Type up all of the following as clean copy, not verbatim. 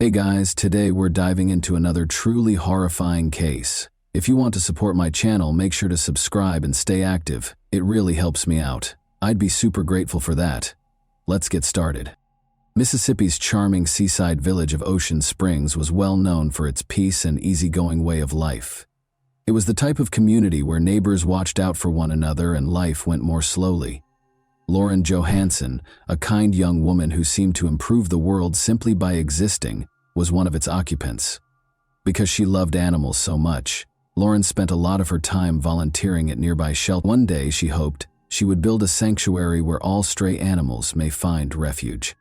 Hey guys, today we're diving into another truly horrifying case. If you want to support my channel, make sure to subscribe and stay active. It really helps me out. I'd be super grateful for that. Let's get started. Mississippi's charming seaside village of Ocean Springs was well known for its peace and easygoing way of life. It was the type of community where neighbors watched out for one another and life went more slowly. Lauren Johansson, a kind young woman who seemed to improve the world simply by existing, was one of its occupants. Because she loved animals so much, Lauren spent a lot of her time volunteering at nearby shelters. One day, she hoped she would build a sanctuary where all stray animals may find refuge.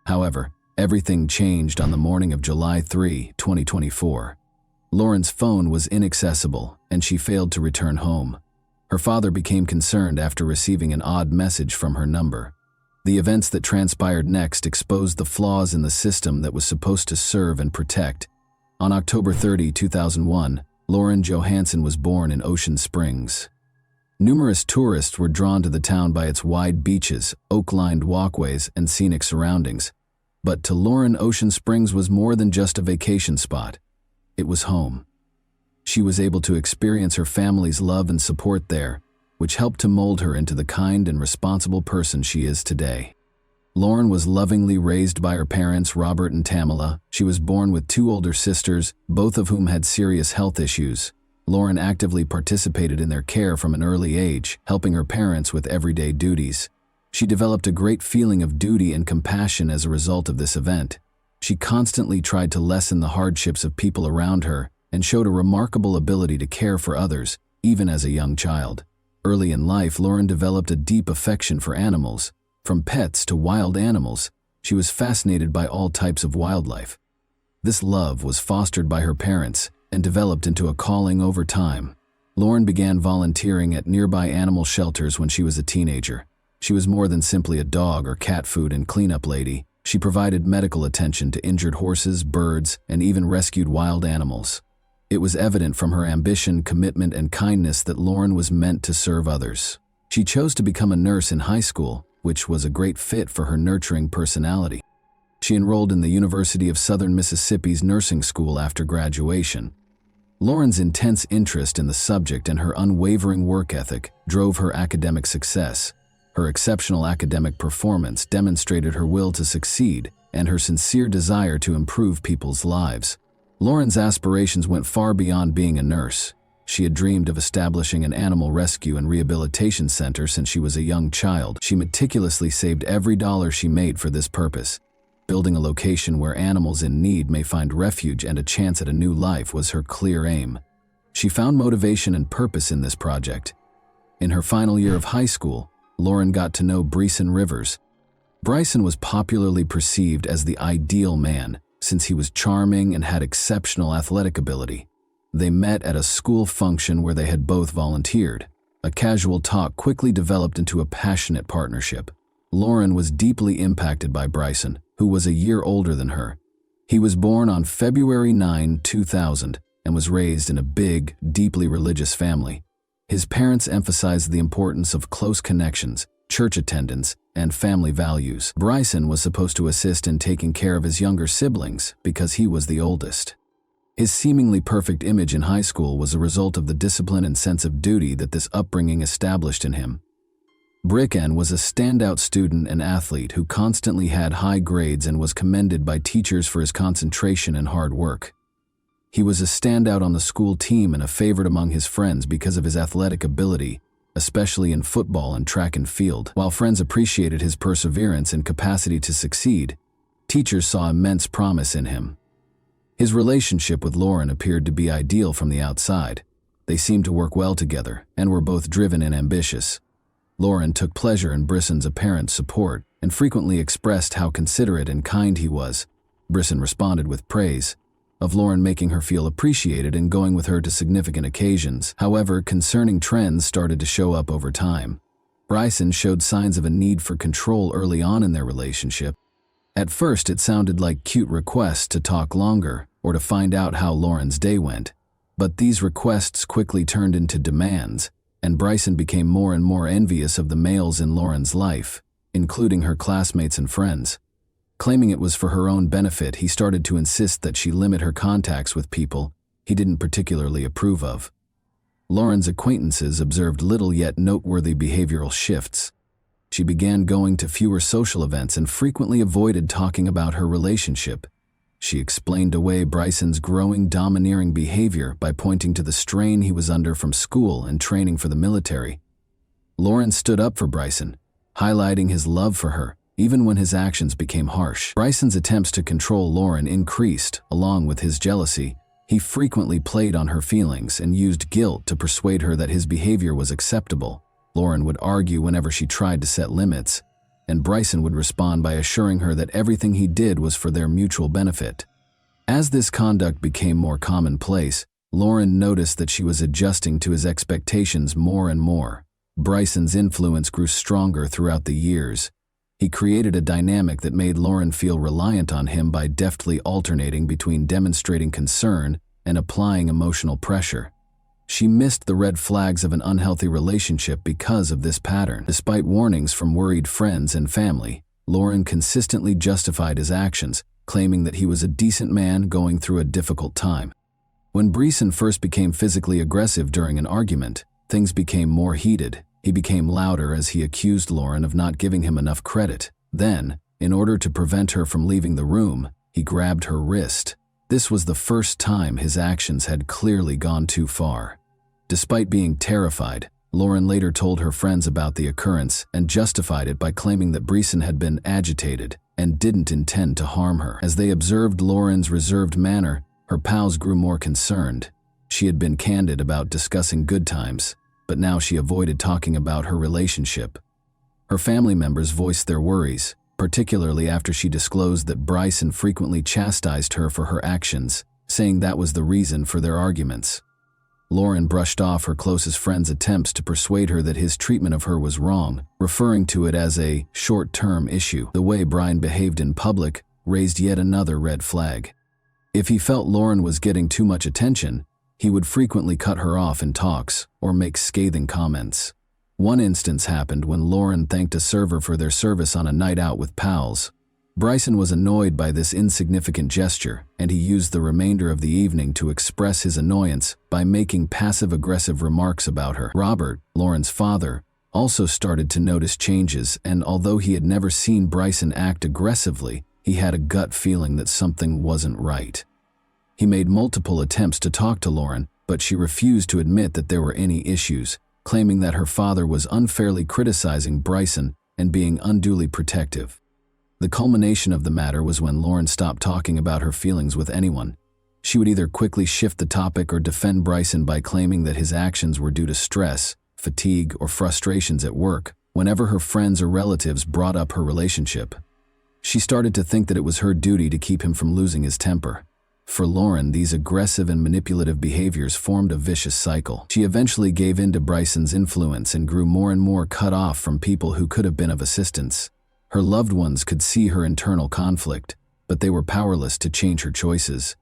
However, everything changed on the morning of July 3, 2024. Lauren's phone was inaccessible, and she failed to return home. Her father became concerned after receiving an odd message from her number. The events that transpired next exposed the flaws in the system that was supposed to serve and protect. On October 30, 2001, Lauren Johansson was born in Ocean Springs. Numerous tourists were drawn to the town by its wide beaches, oak-lined walkways, and scenic surroundings. But to Lauren, Ocean Springs was more than just a vacation spot. It was home. She was able to experience her family's love and support there, which helped to mold her into the kind and responsible person she is today. Lauren was lovingly raised by her parents, Robert and Tamala. She was born with two older sisters, both of whom had serious health issues. Lauren actively participated in their care from an early age, helping her parents with everyday duties. She developed a great feeling of duty and compassion as a result of this event. She constantly tried to lessen the hardships of people around her and showed a remarkable ability to care for others, even as a young child. Early in life, Lauren developed a deep affection for animals. From pets to wild animals, she was fascinated by all types of wildlife. This love was fostered by her parents and developed into a calling over time. Lauren began volunteering at nearby animal shelters when she was a teenager. She was more than simply a dog or cat food and cleanup lady. She provided medical attention to injured horses, birds, and even rescued wild animals. It was evident from her ambition, commitment, and kindness that Lauren was meant to serve others. She chose to become a nurse in high school, which was a great fit for her nurturing personality. She enrolled in the University of Southern Mississippi's nursing school after graduation. Lauren's intense interest in the subject and her unwavering work ethic drove her academic success. Her exceptional academic performance demonstrated her will to succeed and her sincere desire to improve people's lives. Lauren's aspirations went far beyond being a nurse. She had dreamed of establishing an animal rescue and rehabilitation center since she was a young child. She meticulously saved every dollar she made for this purpose. Building a location where animals in need may find refuge and a chance at a new life was her clear aim. She found motivation and purpose in this project. In her final year of high school, Lauren got to know Bryson Rivers. Bryson was popularly perceived as the ideal man, since he was charming and had exceptional athletic ability. They met at a school function where they had both volunteered. A casual talk quickly developed into a passionate partnership. Lauren was deeply impacted by Bryson, who was a year older than her. He was born on February 9, 2000, and was raised in a big, deeply religious family. His parents emphasized the importance of close connections, church attendance, and family values. Bryson was supposed to assist in taking care of his younger siblings because he was the oldest. His seemingly perfect image in high school was a result of the discipline and sense of duty that this upbringing established in him. Bryson was a standout student and athlete who constantly had high grades and was commended by teachers for his concentration and hard work. He was a standout on the school team and a favorite among his friends because of his athletic ability, especially in football and track and field. While friends appreciated his perseverance and capacity to succeed, teachers saw immense promise in him. His relationship with Lauren appeared to be ideal from the outside. They seemed to work well together and were both driven and ambitious. Lauren took pleasure in Bryson's apparent support and frequently expressed how considerate and kind he was. Bryson responded with praise of Lauren, making her feel appreciated and going with her to significant occasions. However, concerning trends started to show up over time. Bryson showed signs of a need for control early on in their relationship. At first, it sounded like cute requests to talk longer or to find out how Lauren's day went. But these requests quickly turned into demands, and Bryson became more and more envious of the males in Lauren's life, including her classmates and friends. Claiming it was for her own benefit, he started to insist that she limit her contacts with people he didn't particularly approve of. Lauren's acquaintances observed little yet noteworthy behavioral shifts. She began going to fewer social events and frequently avoided talking about her relationship. She explained away Bryson's growing domineering behavior by pointing to the strain he was under from school and training for the military. Lauren stood up for Bryson, highlighting his love for her, even when his actions became harsh. Bryson's attempts to control Lauren increased, along with his jealousy. He frequently played on her feelings and used guilt to persuade her that his behavior was acceptable. Lauren would argue whenever she tried to set limits, and Bryson would respond by assuring her that everything he did was for their mutual benefit. As this conduct became more commonplace, Lauren noticed that she was adjusting to his expectations more and more. Bryson's influence grew stronger throughout the years. He created a dynamic that made Lauren feel reliant on him by deftly alternating between demonstrating concern and applying emotional pressure. She missed the red flags of an unhealthy relationship because of this pattern. Despite warnings from worried friends and family, Lauren consistently justified his actions, claiming that he was a decent man going through a difficult time. When Bryson first became physically aggressive during an argument, things became more heated. He became louder as he accused Lauren of not giving him enough credit. Then, in order to prevent her from leaving the room, he grabbed her wrist. This was the first time his actions had clearly gone too far. Despite being terrified, Lauren later told her friends about the occurrence and justified it by claiming that Bryson had been agitated and didn't intend to harm her. As they observed Lauren's reserved manner, her pals grew more concerned. She had been candid about discussing good times, but now she avoided talking about her relationship. Her family members voiced their worries, particularly after she disclosed that Bryson frequently chastised her for her actions, saying that was the reason for their arguments. Lauren brushed off her closest friend's attempts to persuade her that his treatment of her was wrong, referring to it as a short-term issue. The way Brian behaved in public raised yet another red flag. If he felt Lauren was getting too much attention, he would frequently cut her off in talks or make scathing comments. One instance happened when Lauren thanked a server for their service on a night out with pals. Bryson was annoyed by this insignificant gesture, and he used the remainder of the evening to express his annoyance by making passive-aggressive remarks about her. Robert, Lauren's father, also started to notice changes, and although he had never seen Bryson act aggressively, he had a gut feeling that something wasn't right. He made multiple attempts to talk to Lauren, but she refused to admit that there were any issues, claiming that her father was unfairly criticizing Bryson and being unduly protective. The culmination of the matter was when Lauren stopped talking about her feelings with anyone. She would either quickly shift the topic or defend Bryson by claiming that his actions were due to stress, fatigue, or frustrations at work whenever her friends or relatives brought up her relationship. She started to think that it was her duty to keep him from losing his temper. For Lauren, these aggressive and manipulative behaviors formed a vicious cycle. She eventually gave in to Bryson's influence and grew more and more cut off from people who could have been of assistance. Her loved ones could see her internal conflict, but they were powerless to change her choices.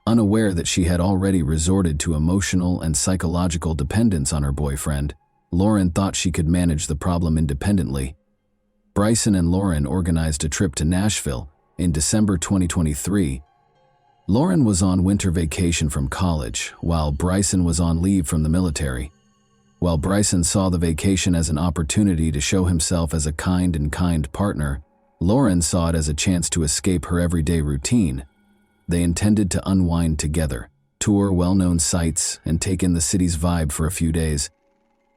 Unaware that she had already resorted to emotional and psychological dependence on her boyfriend, Lauren thought she could manage the problem independently. Bryson and Lauren organized a trip to Nashville in December 2023. Lauren was on winter vacation from college, while Bryson was on leave from the military. While Bryson saw the vacation as an opportunity to show himself as a kind partner, Lauren saw it as a chance to escape her everyday routine. They intended to unwind together, tour well-known sites, and take in the city's vibe for a few days.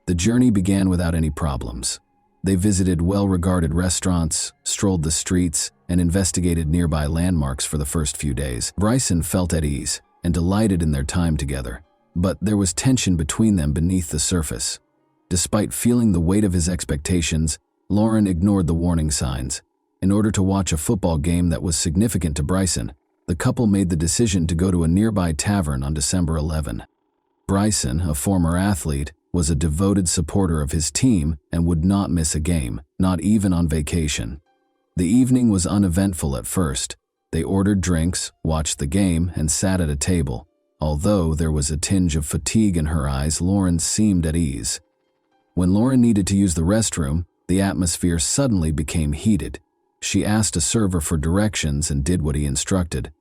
The journey began without any problems. They visited well-regarded restaurants, strolled the streets, and investigated nearby landmarks for the first few days. Bryson felt at ease and delighted in their time together, but there was tension between them beneath the surface. Despite feeling the weight of his expectations, Lauren ignored the warning signs. In order to watch a football game that was significant to Bryson, the couple made the decision to go to a nearby tavern on December 11. Bryson, a former athlete, was a devoted supporter of his team and would not miss a game, not even on vacation. The evening was uneventful at first. They ordered drinks, watched the game, and sat at a table. Although there was a tinge of fatigue in her eyes, Lauren seemed at ease. When Lauren needed to use the restroom, the atmosphere suddenly became heated. She asked a server for directions and did what he instructed.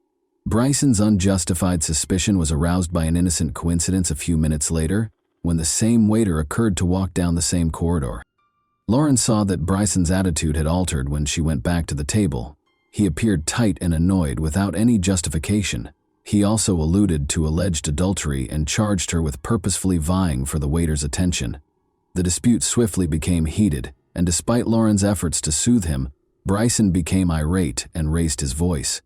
Bryson's unjustified suspicion was aroused by an innocent coincidence a few minutes later, when the same waiter occurred to walk down the same corridor. Lauren saw that Bryson's attitude had altered when she went back to the table. He appeared tight and annoyed without any justification. He also alluded to alleged adultery and charged her with purposefully vying for the waiter's attention. The dispute swiftly became heated, and despite Lauren's efforts to soothe him, Bryson became irate and raised his voice.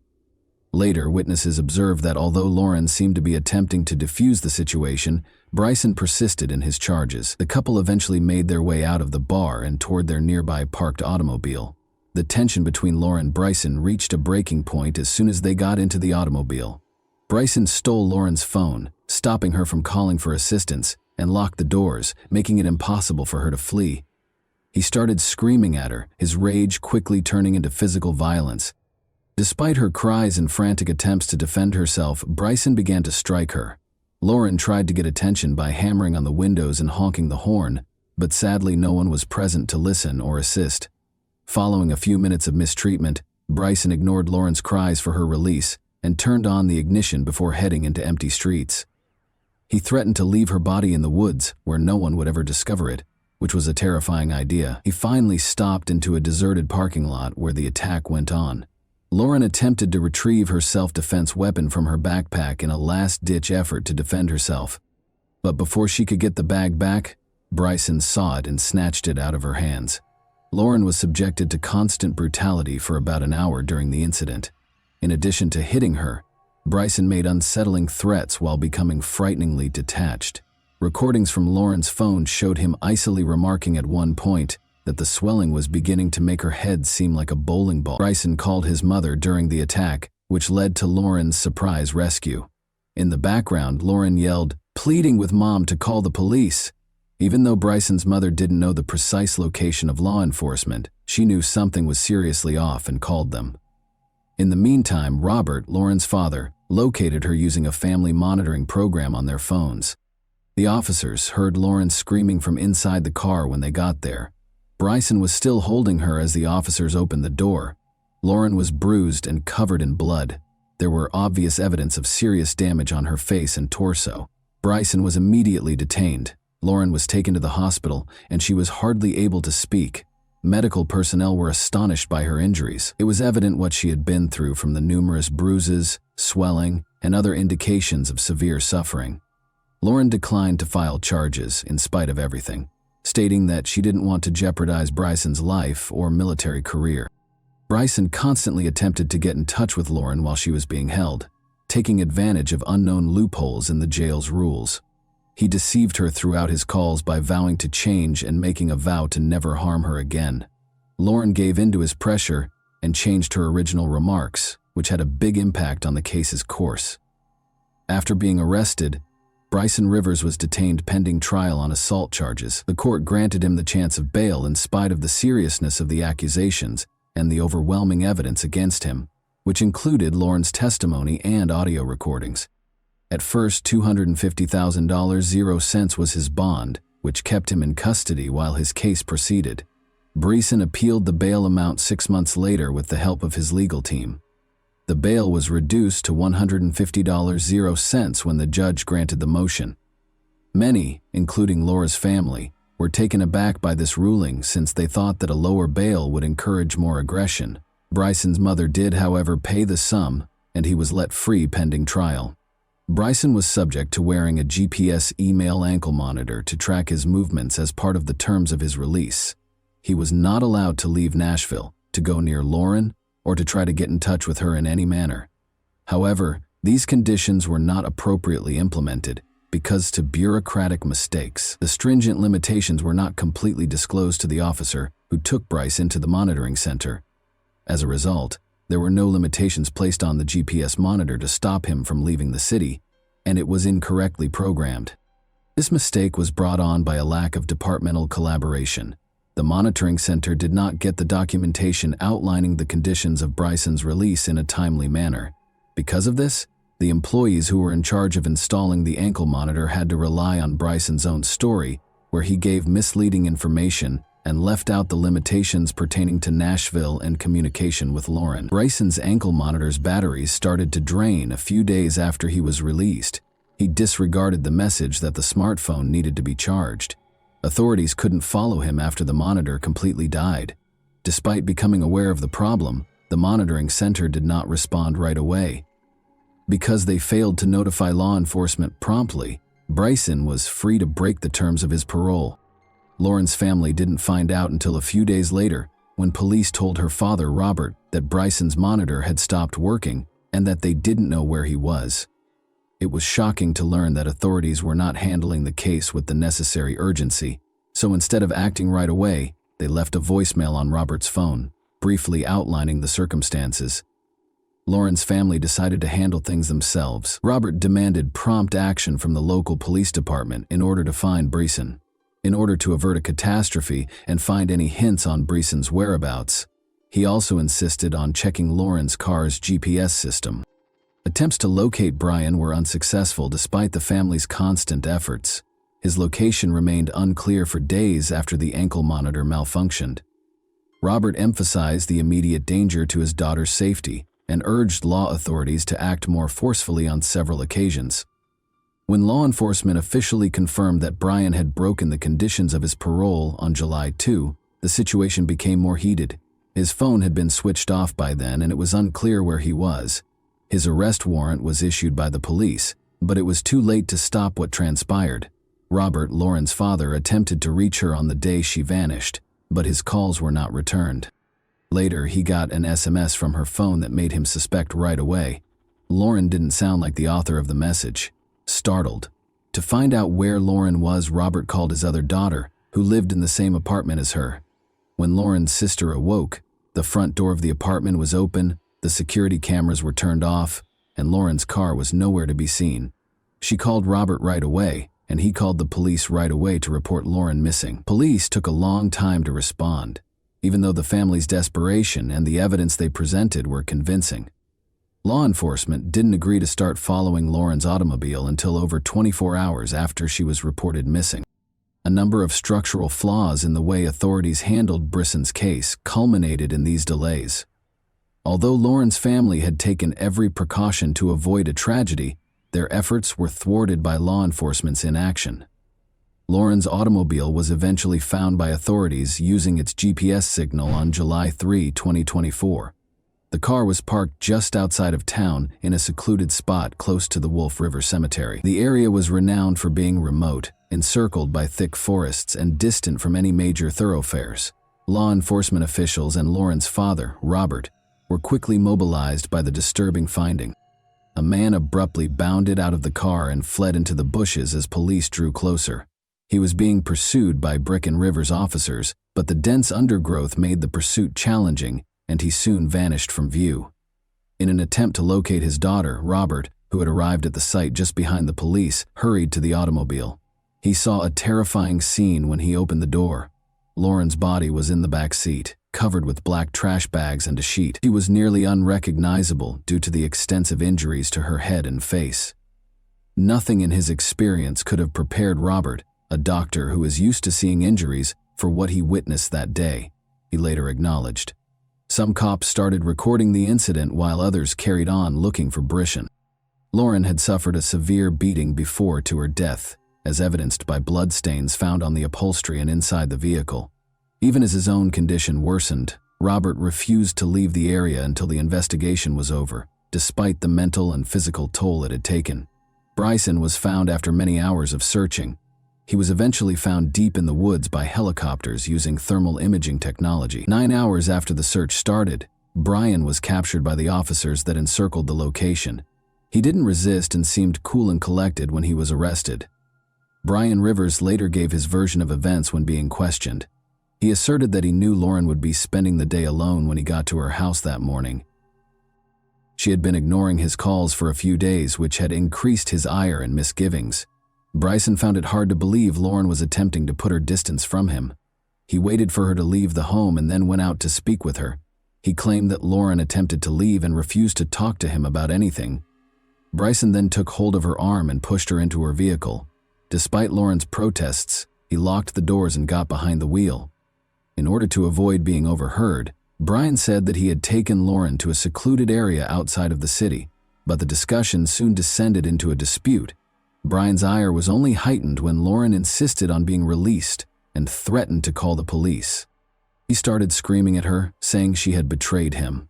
Later, witnesses observed that although Lauren seemed to be attempting to defuse the situation, Bryson persisted in his charges. The couple eventually made their way out of the bar and toward their nearby parked automobile. The tension between Lauren and Bryson reached a breaking point as soon as they got into the automobile. Bryson stole Lauren's phone, stopping her from calling for assistance, and locked the doors, making it impossible for her to flee. He started screaming at her, his rage quickly turning into physical violence. Despite her cries and frantic attempts to defend herself, Bryson began to strike her. Lauren tried to get attention by hammering on the windows and honking the horn, but sadly no one was present to listen or assist. Following a few minutes of mistreatment, Bryson ignored Lauren's cries for her release and turned on the ignition before heading into empty streets. He threatened to leave her body in the woods where no one would ever discover it, which was a terrifying idea. He finally stopped into a deserted parking lot where the attack went on. Lauren attempted to retrieve her self-defense weapon from her backpack in a last-ditch effort to defend herself. But before she could get the bag back, Bryson saw it and snatched it out of her hands. Lauren was subjected to constant brutality for about an hour during the incident. In addition to hitting her, Bryson made unsettling threats while becoming frighteningly detached. Recordings from Lauren's phone showed him icily remarking at one point that the swelling was beginning to make her head seem like a bowling ball. Bryson called his mother during the attack, which led to Lauren's surprise rescue. In the background, Lauren yelled, pleading with Mom to call the police. Even though Bryson's mother didn't know the precise location of law enforcement, she knew something was seriously off and called them. In the meantime, Robert, Lauren's father, located her using a family monitoring program on their phones. The officers heard Lauren screaming from inside the car when they got there. Bryson was still holding her as the officers opened the door. Lauren was bruised and covered in blood. There were obvious evidence of serious damage on her face and torso. Bryson was immediately detained. Lauren was taken to the hospital, and she was hardly able to speak. Medical personnel were astonished by her injuries. It was evident what she had been through from the numerous bruises, swelling, and other indications of severe suffering. Lauren declined to file charges in spite of everything, stating that she didn't want to jeopardize Bryson's life or military career. Bryson constantly attempted to get in touch with Lauren while she was being held, taking advantage of unknown loopholes in the jail's rules. He deceived her throughout his calls by vowing to change and making a vow to never harm her again. Lauren gave in to his pressure and changed her original remarks, which had a big impact on the case's course. After being arrested, Bryson Rivers was detained pending trial on assault charges. The court granted him the chance of bail in spite of the seriousness of the accusations and the overwhelming evidence against him, which included Lauren's testimony and audio recordings. At first, $250,000 was his bond, which kept him in custody while his case proceeded. Bryson appealed the bail amount 6 months later with the help of his legal team. The bail was reduced to $150 when the judge granted the motion. Many, including Laura's family, were taken aback by this ruling since they thought that a lower bail would encourage more aggression. Bryson's mother did, however, pay the sum, and he was let free pending trial. Bryson was subject to wearing a GPS email ankle monitor to track his movements as part of the terms of his release. He was not allowed to leave Nashville, to go near Lauren, or to try to get in touch with her in any manner. However, these conditions were not appropriately implemented because to bureaucratic mistakes. The stringent limitations were not completely disclosed to the officer who took Bryson to the monitoring center. As a result, there were no limitations placed on the GPS monitor to stop him from leaving the city, and it was incorrectly programmed. This mistake was brought on by a lack of departmental collaboration. The monitoring center did not get the documentation outlining the conditions of Bryson's release in a timely manner. Because of this, the employees who were in charge of installing the ankle monitor had to rely on Bryson's own story, where he gave misleading information and left out the limitations pertaining to Nashville and communication with Lauren. Bryson's ankle monitor's batteries started to drain a few days after he was released. He disregarded the message that the smartphone needed to be charged. Authorities couldn't follow him after the monitor completely died. Despite becoming aware of the problem, the monitoring center did not respond right away. Because they failed to notify law enforcement promptly, Bryson was free to break the terms of his parole. Lauren's family didn't find out until a few days later, when police told her father, Robert, that Bryson's monitor had stopped working and that they didn't know where he was. It was shocking to learn that authorities were not handling the case with the necessary urgency, so instead of acting right away, they left a voicemail on Robert's phone, briefly outlining the circumstances. Lauren's family decided to handle things themselves. Robert demanded prompt action from the local police department in order to find Bryson. In order to avert a catastrophe and find any hints on Bryson's whereabouts, he also insisted on checking Lauren's car's GPS system. Attempts to locate Brian were unsuccessful despite the family's constant efforts. His location remained unclear for days after the ankle monitor malfunctioned. Robert emphasized the immediate danger to his daughter's safety and urged law authorities to act more forcefully on several occasions. When law enforcement officially confirmed that Brian had broken the conditions of his parole on July 2, the situation became more heated. His phone had been switched off by then and it was unclear where he was. His arrest warrant was issued by the police, but it was too late to stop what transpired. Robert, Lauren's father, attempted to reach her on the day she vanished, but his calls were not returned. Later, he got an SMS from her phone that made him suspect right away. Lauren didn't sound like the author of the message. Startled to find out where Lauren was, Robert called his other daughter, who lived in the same apartment as her. When Lauren's sister awoke, the front door of the apartment was open, the security cameras were turned off, and Lauren's car was nowhere to be seen. She called Robert right away, and he called the police right away to report Lauren missing. Police took a long time to respond, even though the family's desperation and the evidence they presented were convincing. Law enforcement didn't agree to start following Lauren's automobile until over 24 hours after she was reported missing. A number of structural flaws in the way authorities handled Bryson's case culminated in these delays. Although Lauren's family had taken every precaution to avoid a tragedy, their efforts were thwarted by law enforcement's inaction. Lauren's automobile was eventually found by authorities using its GPS signal on July 3, 2024. The car was parked just outside of town in a secluded spot close to the Wolf River Cemetery. The area was renowned for being remote, encircled by thick forests and distant from any major thoroughfares. Law enforcement officials and Lauren's father, Robert, were quickly mobilized by the disturbing finding. A man abruptly bounded out of the car and fled into the bushes as police drew closer. He was being pursued by Brick and Rivers officers, but the dense undergrowth made the pursuit challenging, and he soon vanished from view. In an attempt to locate his daughter, Robert, who had arrived at the site just behind the police, hurried to the automobile. He saw a terrifying scene when he opened the door. Lauren's body was in the back seat, covered with black trash bags and a sheet. She was nearly unrecognizable due to the extensive injuries to her head and face. Nothing in his experience could have prepared Robert, a doctor who is used to seeing injuries, for what he witnessed that day, he later acknowledged. Some cops started recording the incident while others carried on looking for Bryson. Lauren had suffered a severe beating before to her death, as evidenced by bloodstains found on the upholstery and inside the vehicle. Even as his own condition worsened, Robert refused to leave the area until the investigation was over, despite the mental and physical toll it had taken. Bryson was found after many hours of searching. He was eventually found deep in the woods by helicopters using thermal imaging technology. 9 hours after the search started, Brian was captured by the officers that encircled the location. He didn't resist and seemed cool and collected when he was arrested. Brian Rivers later gave his version of events when being questioned. He asserted that he knew Lauren would be spending the day alone when he got to her house that morning. She had been ignoring his calls for a few days, which had increased his ire and misgivings. Bryson found it hard to believe Lauren was attempting to put her distance from him. He waited for her to leave the home and then went out to speak with her. He claimed that Lauren attempted to leave and refused to talk to him about anything. Bryson then took hold of her arm and pushed her into her vehicle. Despite Lauren's protests, he locked the doors and got behind the wheel. In order to avoid being overheard, Brian said that he had taken Lauren to a secluded area outside of the city, but the discussion soon descended into a dispute. Brian's ire was only heightened when Lauren insisted on being released and threatened to call the police. He started screaming at her, saying she had betrayed him.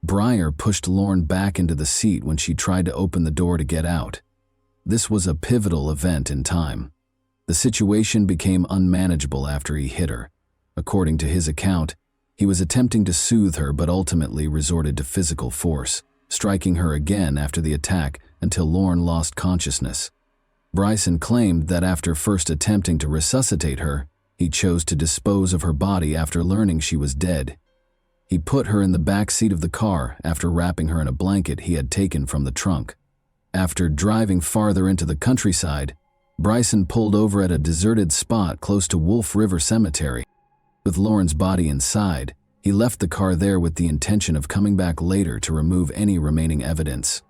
Brian pushed Lauren back into the seat when she tried to open the door to get out. This was a pivotal event in time. The situation became unmanageable after he hit her. According to his account, he was attempting to soothe her but ultimately resorted to physical force, striking her again after the attack until Lauren lost consciousness. Bryson claimed that after first attempting to resuscitate her, he chose to dispose of her body after learning she was dead. He put her in the back seat of the car after wrapping her in a blanket he had taken from the trunk. After driving farther into the countryside, Bryson pulled over at a deserted spot close to Wolf River Cemetery. With Lauren's body inside, he left the car there with the intention of coming back later to remove any remaining evidence.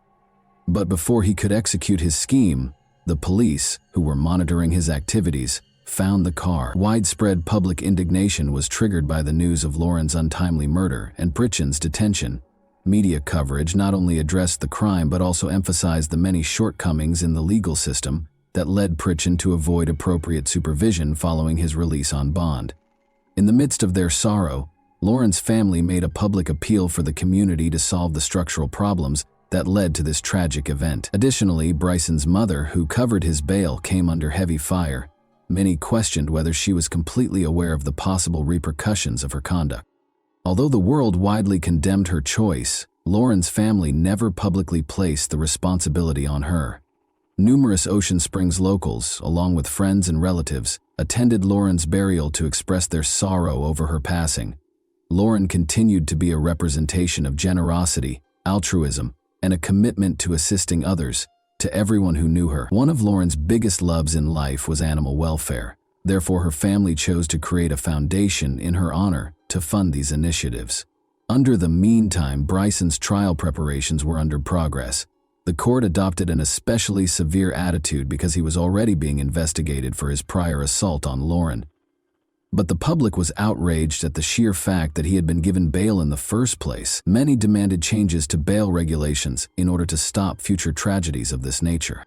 But before he could execute his scheme, the police, who were monitoring his activities, found the car. Widespread public indignation was triggered by the news of Lauren's untimely murder and Pritchen's detention. Media coverage not only addressed the crime but also emphasized the many shortcomings in the legal system that led Pritchen to avoid appropriate supervision following his release on bond. In the midst of their sorrow, Lauren's family made a public appeal for the community to solve the structural problems that led to this tragic event. Additionally, Bryson's mother, who covered his bail, came under heavy fire. Many questioned whether she was completely aware of the possible repercussions of her conduct. Although the world widely condemned her choice, Lauren's family never publicly placed the responsibility on her. Numerous Ocean Springs locals, along with friends and relatives, attended Lauren's burial to express their sorrow over her passing. Lauren continued to be a representation of generosity, altruism, and a commitment to assisting others, to everyone who knew her. One of Lauren's biggest loves in life was animal welfare. Therefore, her family chose to create a foundation in her honor to fund these initiatives. Under the meantime, Bryson's trial preparations were under progress. The court adopted an especially severe attitude because he was already being investigated for his prior assault on Lauren. But the public was outraged at the sheer fact that he had been given bail in the first place. Many demanded changes to bail regulations in order to stop future tragedies of this nature.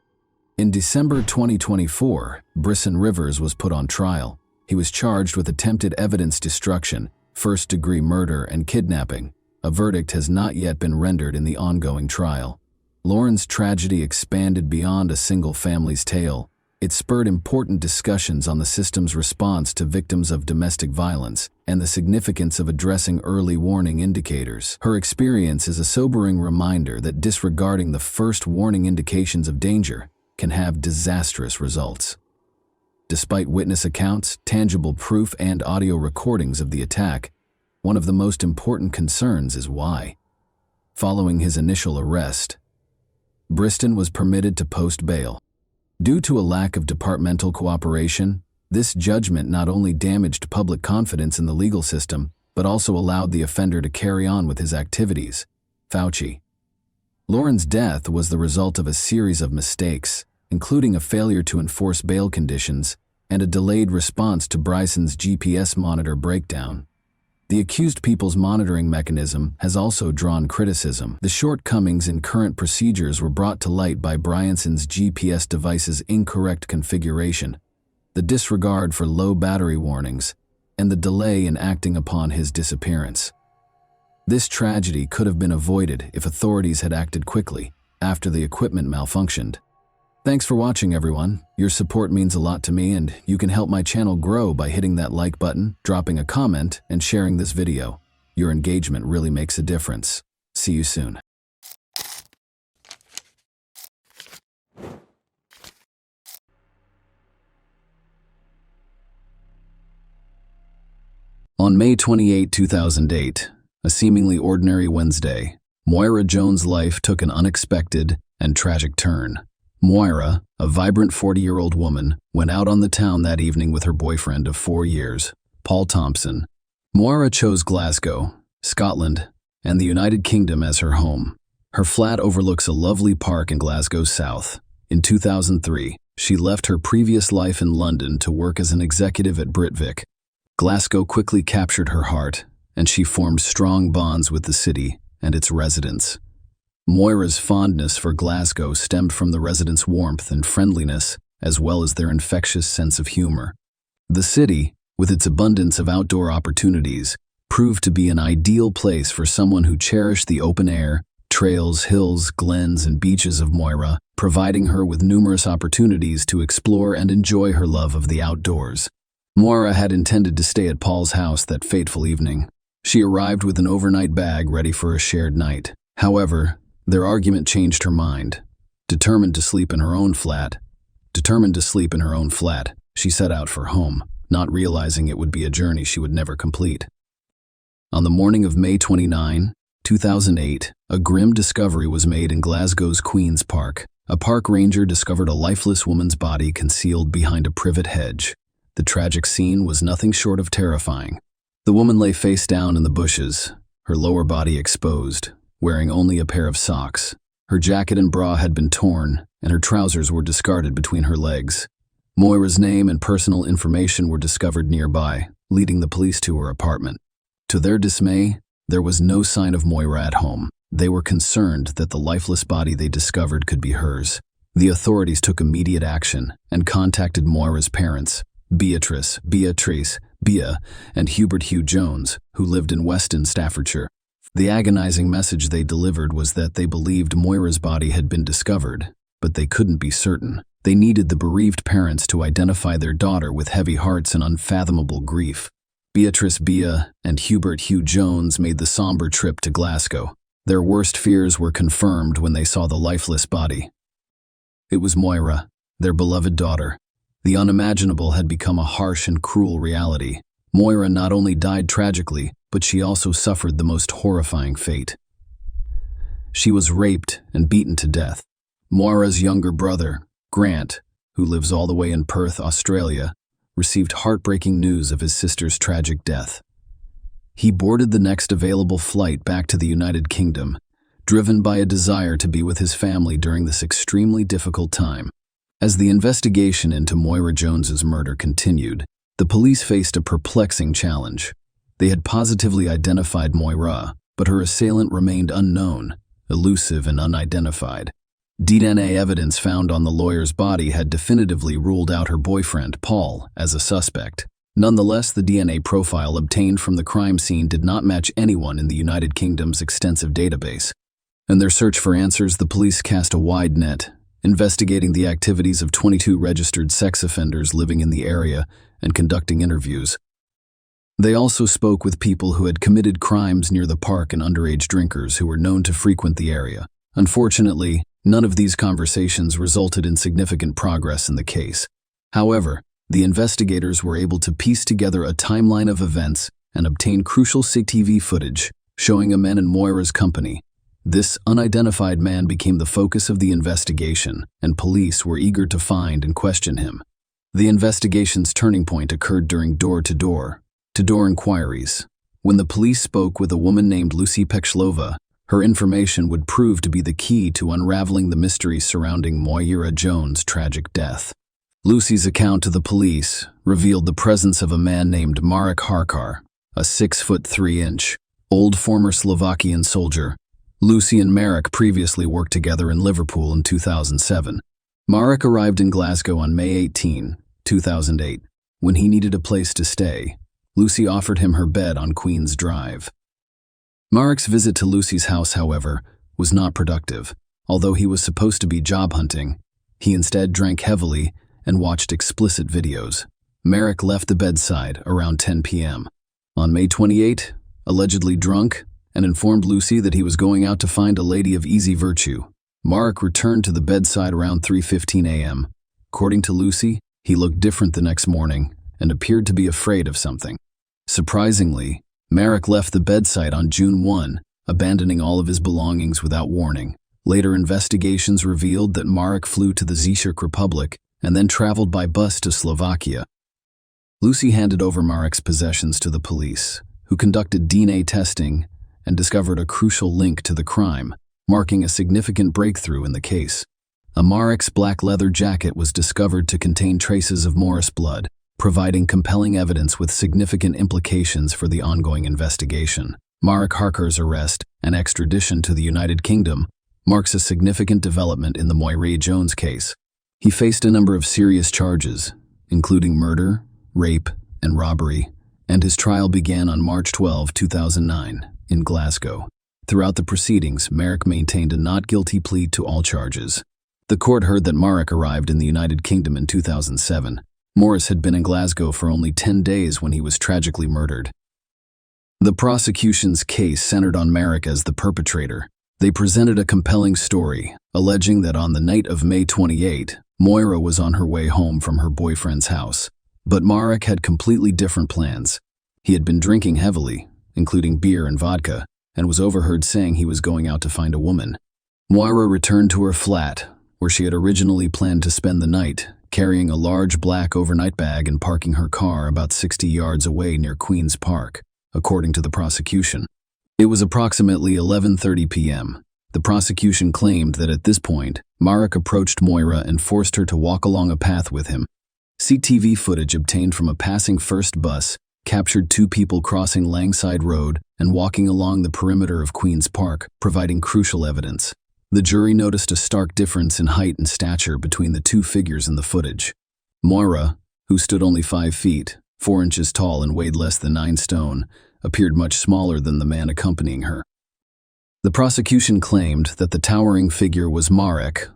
In December 2024, Bryson Rivers was put on trial. He was charged with attempted evidence destruction, first-degree murder, and kidnapping. A verdict has not yet been rendered in the ongoing trial. Lauren's tragedy expanded beyond a single family's tale. It spurred important discussions on the system's response to victims of domestic violence and the significance of addressing early warning indicators. Her experience is a sobering reminder that disregarding the first warning indications of danger can have disastrous results. Despite witness accounts, tangible proof, and audio recordings of the attack, one of the most important concerns is why. Following his initial arrest, Briston was permitted to post bail. Due to a lack of departmental cooperation, this judgment not only damaged public confidence in the legal system, but also allowed the offender to carry on with his activities. Fauci. Lauren's death was the result of a series of mistakes, including a failure to enforce bail conditions and a delayed response to Bryson's GPS monitor breakdown. The accused people's monitoring mechanism has also drawn criticism. The shortcomings in current procedures were brought to light by Bryson's GPS device's incorrect configuration, the disregard for low battery warnings, and the delay in acting upon his disappearance. This tragedy could have been avoided if authorities had acted quickly after the equipment malfunctioned. Thanks for watching, everyone. Your support means a lot to me, and you can help my channel grow by hitting that like button, dropping a comment, and sharing this video. Your engagement really makes a difference. See you soon. On May 28, 2008, a seemingly ordinary Wednesday, Moira Jones' life took an unexpected and tragic turn. Moira, a vibrant 40-year-old woman, went out on the town that evening with her boyfriend of 4 years, Paul Thompson. Moira chose Glasgow, Scotland, and the United Kingdom as her home. Her flat overlooks a lovely park in Glasgow's south. In 2003, she left her previous life in London to work as an executive at Britvic, Glasgow quickly captured her heart, and she formed strong bonds with the city and its residents. Moira's fondness for Glasgow stemmed from the residents' warmth and friendliness, as well as their infectious sense of humor. The city, with its abundance of outdoor opportunities, proved to be an ideal place for someone who cherished the open air, trails, hills, glens, and beaches of Moira, providing her with numerous opportunities to explore and enjoy her love of the outdoors. Moira had intended to stay at Paul's house that fateful evening. She arrived with an overnight bag ready for a shared night. However, their argument changed her mind. Determined to sleep in her own flat, she set out for home, not realizing it would be a journey she would never complete. On the morning of May 29, 2008, a grim discovery was made in Glasgow's Queen's Park. A park ranger discovered a lifeless woman's body concealed behind a privet hedge. The tragic scene was nothing short of terrifying. The woman lay face down in the bushes, her lower body exposed, wearing only a pair of socks. Her jacket and bra had been torn, and her trousers were discarded between her legs. Moira's name and personal information were discovered nearby, leading the police to her apartment. To their dismay, there was no sign of Moira at home. They were concerned that the lifeless body they discovered could be hers. The authorities took immediate action and contacted Moira's parents, Beatrice, Bea, and Hubert Hugh Jones, who lived in Weston, Staffordshire. The agonizing message they delivered was that they believed Moira's body had been discovered, but they couldn't be certain. They needed the bereaved parents to identify their daughter with heavy hearts and unfathomable grief. Beatrice, Bea, and Hubert Hugh Jones made the somber trip to Glasgow. Their worst fears were confirmed when they saw the lifeless body. It was Moira, their beloved daughter. The unimaginable had become a harsh and cruel reality. Moira not only died tragically, but she also suffered the most horrifying fate. She was raped and beaten to death. Moira's younger brother, Grant, who lives all the way in Perth, Australia, received heartbreaking news of his sister's tragic death. He boarded the next available flight back to the United Kingdom, driven by a desire to be with his family during this extremely difficult time. As the investigation into Moira Jones's murder continued, the police faced a perplexing challenge. They had positively identified Moira, but her assailant remained unknown, elusive and unidentified. DNA evidence found on the lawyer's body had definitively ruled out her boyfriend, Paul, as a suspect. Nonetheless, the DNA profile obtained from the crime scene did not match anyone in the United Kingdom's extensive database. In their search for answers, the police cast a wide net, investigating the activities of 22 registered sex offenders living in the area and conducting interviews. They also spoke with people who had committed crimes near the park and underage drinkers who were known to frequent the area. Unfortunately, none of these conversations resulted in significant progress in the case. However, the investigators were able to piece together a timeline of events and obtain crucial CCTV footage showing a man in Moira's company. This unidentified man became the focus of the investigation, and police were eager to find and question him. The investigation's turning point occurred during door-to-door inquiries. When the police spoke with a woman named Lucy Pechlova, her information would prove to be the key to unraveling the mystery surrounding Moira Jones' tragic death. Lucy's account to the police revealed the presence of a man named Marek Harkar, a 6'3" old former Slovakian soldier. Lucy and Marek previously worked together in Liverpool in 2007. Marek arrived in Glasgow on May 18, 2008. When he needed a place to stay, Lucy offered him her bed on Queen's Drive. Marek's visit to Lucy's house, however, was not productive. Although he was supposed to be job hunting, he instead drank heavily and watched explicit videos. Marek left the bedside around 10 p.m. On May 28, allegedly drunk, and informed Lucy that he was going out to find a lady of easy virtue. Marek returned to the bedside around 3:15 a.m. According to Lucy, he looked different the next morning and appeared to be afraid of something. Surprisingly, Marek left the bedside on June 1, abandoning all of his belongings without warning. Later investigations revealed that Marek flew to the Czech Republic and then traveled by bus to Slovakia. Lucy handed over Marek's possessions to the police, who conducted DNA testing and discovered a crucial link to the crime, marking a significant breakthrough in the case. A Marek's black leather jacket was discovered to contain traces of Morris blood. providing compelling evidence with significant implications for the ongoing investigation. Marek Harker's arrest and extradition to the United Kingdom marks a significant development in the Moira Jones case. He faced a number of serious charges, including murder, rape, and robbery, and his trial began on March 12, 2009, in Glasgow. Throughout the proceedings, Marek maintained a not guilty plea to all charges. The court heard that Marek arrived in the United Kingdom in 2007. Morris had been in Glasgow for only 10 days when he was tragically murdered. The prosecution's case centered on Marek as the perpetrator. They presented a compelling story, alleging that on the night of May 28, Moira was on her way home from her boyfriend's house. But Marek had completely different plans. He had been drinking heavily, including beer and vodka, and was overheard saying he was going out to find a woman. Moira returned to her flat, where she had originally planned to spend the night, carrying a large black overnight bag and parking her car about 60 yards away near Queen's Park, according to the prosecution. It was approximately 11:30 p.m. The prosecution claimed that at this point, Marek approached Moira and forced her to walk along a path with him. CCTV footage obtained from a passing first bus captured two people crossing Langside Road and walking along the perimeter of Queen's Park, providing crucial evidence. The jury noticed a stark difference in height and stature between the two figures in the footage. Moira, who stood only 5 feet, 4 inches tall and weighed less than 9 stone, appeared much smaller than the man accompanying her. The prosecution claimed that the towering figure was Marek,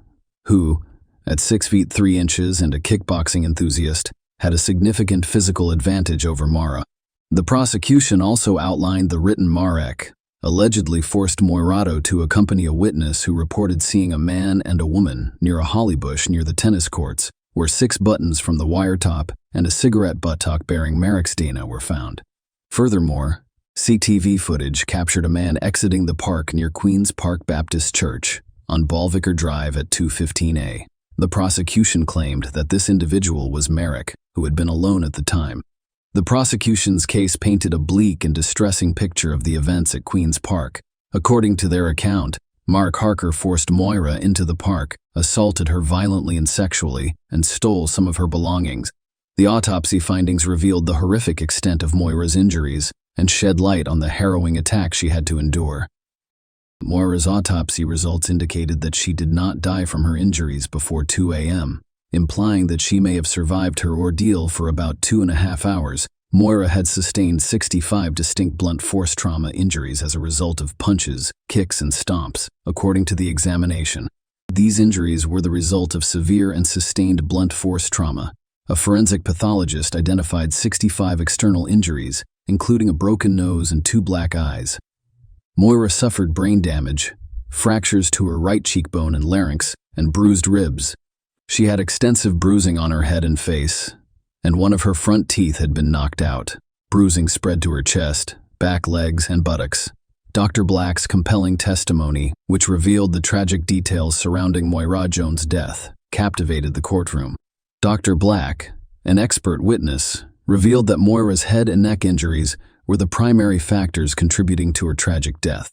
who, at 6 feet 3 inches and a kickboxing enthusiast, had a significant physical advantage over Moira. The prosecution also outlined the written Marek allegedly forced Moirato to accompany a witness who reported seeing a man and a woman near a holly bush near the tennis courts, where 6 buttons from the wire top and a cigarette buttock bearing Marek's DNA were found. Furthermore, CCTV footage captured a man exiting the park near Queen's Park Baptist Church on Ballvicar Drive at 2:15 a.m. The prosecution claimed that this individual was Marek, who had been alone at the time. The prosecution's case painted a bleak and distressing picture of the events at Queen's Park. According to their account, Marek Harker forced Moira into the park, assaulted her violently and sexually, and stole some of her belongings. The autopsy findings revealed the horrific extent of Moira's injuries and shed light on the harrowing attack she had to endure. Moira's autopsy results indicated that she did not die from her injuries before 2 a.m., implying that she may have survived her ordeal for about 2.5 hours. Moira had sustained 65 distinct blunt force trauma injuries as a result of punches, kicks, and stomps, according to the examination. These injuries were the result of severe and sustained blunt force trauma. A forensic pathologist identified 65 external injuries, including a broken nose and 2 black eyes. Moira suffered brain damage, fractures to her right cheekbone and larynx, and bruised ribs. She had extensive bruising on her head and face, and one of her front teeth had been knocked out. Bruising spread to her chest, back, legs, and buttocks. Dr. Black's compelling testimony, which revealed the tragic details surrounding Moira Jones' death, captivated the courtroom. Dr. Black, an expert witness, revealed that Moira's head and neck injuries were the primary factors contributing to her tragic death.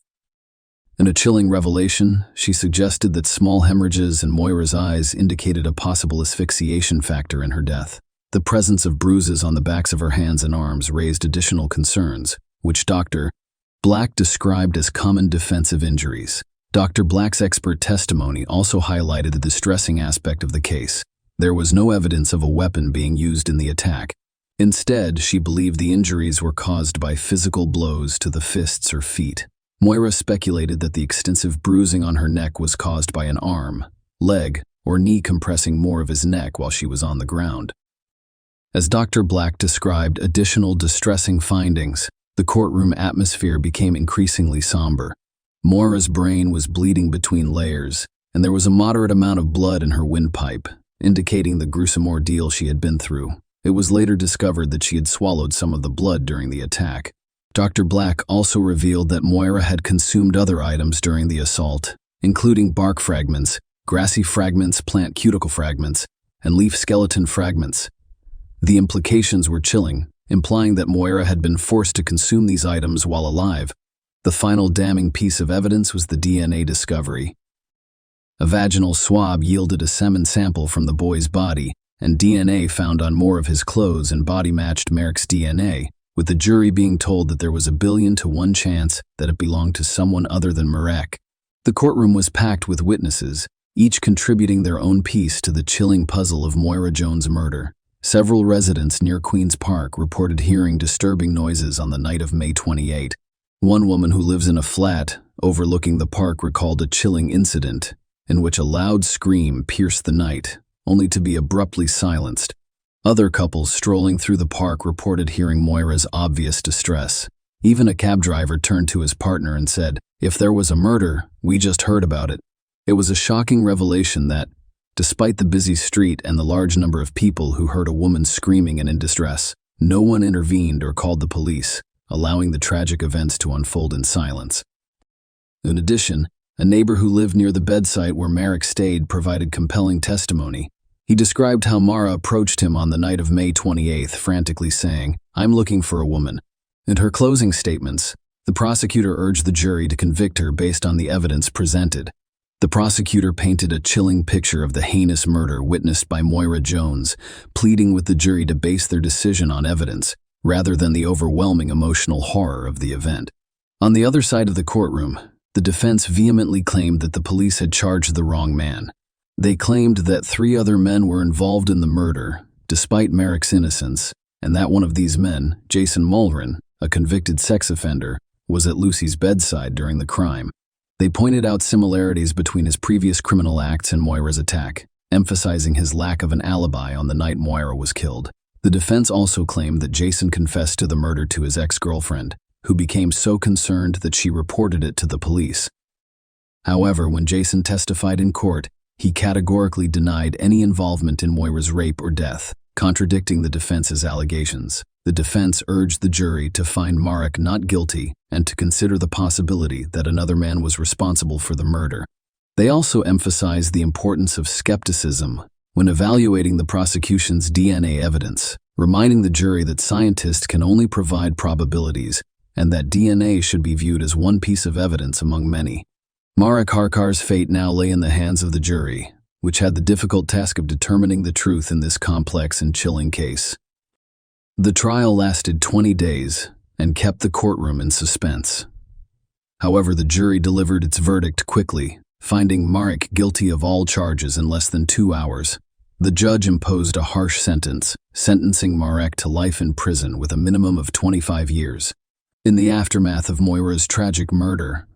In a chilling revelation, she suggested that small hemorrhages in Moira's eyes indicated a possible asphyxiation factor in her death. The presence of bruises on the backs of her hands and arms raised additional concerns, which Dr. Black described as common defensive injuries. Dr. Black's expert testimony also highlighted the distressing aspect of the case. There was no evidence of a weapon being used in the attack. Instead, she believed the injuries were caused by physical blows to the fists or feet. Moira speculated that the extensive bruising on her neck was caused by an arm, leg, or knee compressing more of his neck while she was on the ground. As Dr. Black described additional distressing findings, the courtroom atmosphere became increasingly somber. Moira's brain was bleeding between layers, and there was a moderate amount of blood in her windpipe, indicating the gruesome ordeal she had been through. It was later discovered that she had swallowed some of the blood during the attack. Dr. Black also revealed that Moira had consumed other items during the assault, including bark fragments, grassy fragments, plant cuticle fragments, and leaf skeleton fragments. The implications were chilling, implying that Moira had been forced to consume these items while alive. The final damning piece of evidence was the DNA discovery. A vaginal swab yielded a semen sample from the boy's body, and DNA found on more of his clothes and body matched Merrick's DNA, with the jury being told that there was a 1,000,000,000 to 1 chance that it belonged to someone other than Merrick. The courtroom was packed with witnesses, each contributing their own piece to the chilling puzzle of Moira Jones' murder. Several residents near Queen's Park reported hearing disturbing noises on the night of May 28. One woman who lives in a flat overlooking the park recalled a chilling incident in which a loud scream pierced the night, only to be abruptly silenced. Other couples strolling through the park reported hearing Moira's obvious distress. Even a cab driver turned to his partner and said, "If there was a murder, we just heard about it." It was a shocking revelation that, despite the busy street and the large number of people who heard a woman screaming and in distress, no one intervened or called the police, allowing the tragic events to unfold in silence. In addition, a neighbor who lived near the bedside where Merrick stayed provided compelling testimony. He described how Mara approached him on the night of May 28th, frantically saying, "I'm looking for a woman." In her closing statements, the prosecutor urged the jury to convict her based on the evidence presented. The prosecutor painted a chilling picture of the heinous murder witnessed by Moira Jones, pleading with the jury to base their decision on evidence, rather than the overwhelming emotional horror of the event. On the other side of the courtroom, the defense vehemently claimed that the police had charged the wrong man. They claimed that 3 other men were involved in the murder, despite Merrick's innocence, and that one of these men, Jason Mulrin, a convicted sex offender, was at Lucy's bedside during the crime. They pointed out similarities between his previous criminal acts and Moira's attack, emphasizing his lack of an alibi on the night Moira was killed. The defense also claimed that Jason confessed to the murder to his ex-girlfriend, who became so concerned that she reported it to the police. However, when Jason testified in court, he categorically denied any involvement in Moira's rape or death, contradicting the defense's allegations. The defense urged the jury to find Merrick not guilty and to consider the possibility that another man was responsible for the murder. They also emphasized the importance of skepticism when evaluating the prosecution's DNA evidence, reminding the jury that scientists can only provide probabilities and that DNA should be viewed as one piece of evidence among many. Merrick Harkar's fate now lay in the hands of the jury, which had the difficult task of determining the truth in this complex and chilling case. The trial lasted 20 days and kept the courtroom in suspense. However, the jury delivered its verdict quickly, finding Merrick guilty of all charges in less than 2 hours. The judge imposed a harsh sentence, sentencing Merrick to life in prison with a minimum of 25 years. In the aftermath of Moira's tragic murder,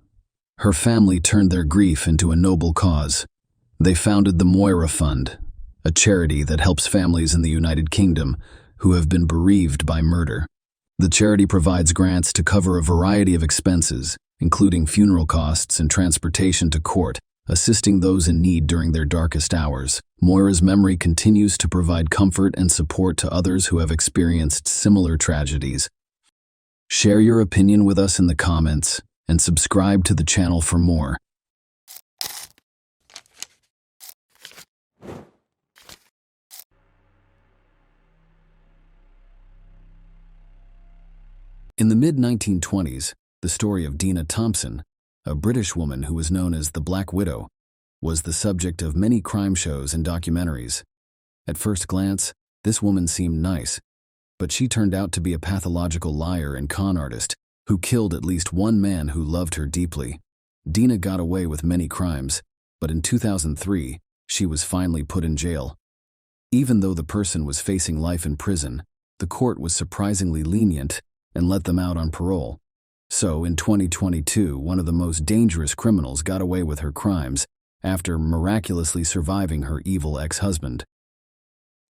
her family turned their grief into a noble cause. They founded the Moira Fund, a charity that helps families in the United Kingdom who have been bereaved by murder. The charity provides grants to cover a variety of expenses, including funeral costs and transportation to court, assisting those in need during their darkest hours. Moira's memory continues to provide comfort and support to others who have experienced similar tragedies. Share your opinion with us in the comments and subscribe to the channel for more. In the mid-1920s, the story of Dina Thompson, a British woman who was known as the Black Widow, was the subject of many crime shows and documentaries. At first glance, this woman seemed nice, but she turned out to be a pathological liar and con artist who killed at least one man who loved her deeply. Dina got away with many crimes, but in 2003, she was finally put in jail. Even though the person was facing life in prison, the court was surprisingly lenient and let them out on parole. So, in 2022, one of the most dangerous criminals got away with her crimes after miraculously surviving her evil ex-husband.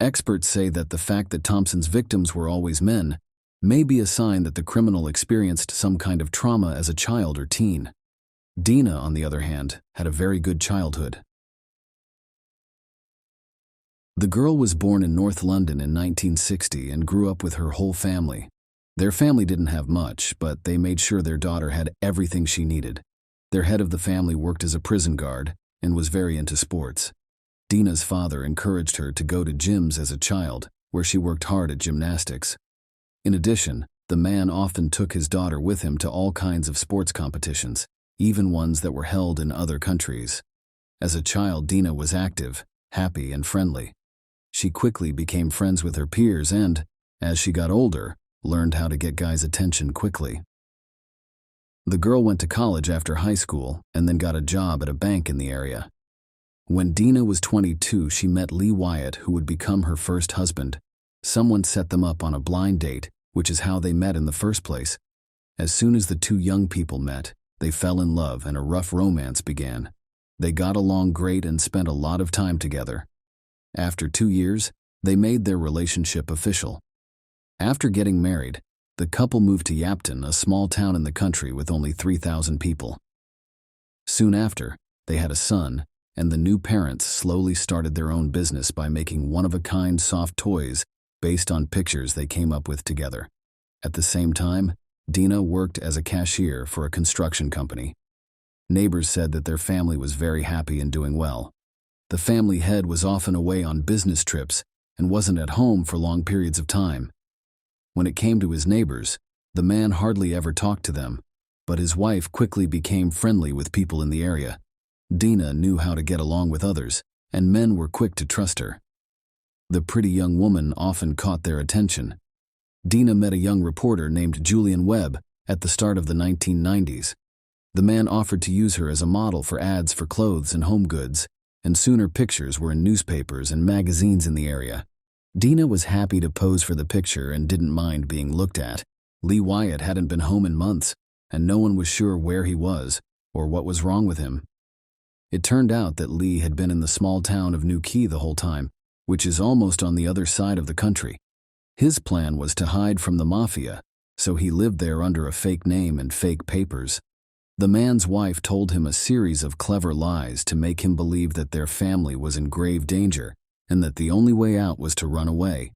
Experts say that the fact that Thompson's victims were always men may be a sign that the criminal experienced some kind of trauma as a child or teen. Dina, on the other hand, had a very good childhood. The girl was born in North London in 1960 and grew up with her whole family. Their family didn't have much, but they made sure their daughter had everything she needed. Their head of the family worked as a prison guard and was very into sports. Dina's father encouraged her to go to gyms as a child, where she worked hard at gymnastics. In addition, the man often took his daughter with him to all kinds of sports competitions, even ones that were held in other countries. As a child, Dina was active, happy, and friendly. She quickly became friends with her peers and, as she got older, learned how to get guys' attention quickly. The girl went to college after high school and then got a job at a bank in the area. When Dina was 22, she met Lee Wyatt, who would become her first husband. Someone set them up on a blind date, which is how they met in the first place. As soon as the two young people met, they fell in love and a rough romance began. They got along great and spent a lot of time together. After 2 years, they made their relationship official. After getting married, the couple moved to Yapton, a small town in the country with only 3,000 people. Soon after, they had a son, and the new parents slowly started their own business by making one-of-a-kind soft toys based on pictures they came up with together. At the same time, Dina worked as a cashier for a construction company. Neighbors said that their family was very happy and doing well. The family head was often away on business trips and wasn't at home for long periods of time. When it came to his neighbors, the man hardly ever talked to them, but his wife quickly became friendly with people in the area. Dina knew how to get along with others, and men were quick to trust her. The pretty young woman often caught their attention. Dina met a young reporter named Julian Webb at the start of the 1990s. The man offered to use her as a model for ads for clothes and home goods, and soon her pictures were in newspapers and magazines in the area. Dina was happy to pose for the picture and didn't mind being looked at. Lee Wyatt hadn't been home in months, and no one was sure where he was or what was wrong with him. It turned out that Lee had been in the small town of New Key the whole time, which is almost on the other side of the country. His plan was to hide from the mafia, so he lived there under a fake name and fake papers. The man's wife told him a series of clever lies to make him believe that their family was in grave danger and that the only way out was to run away.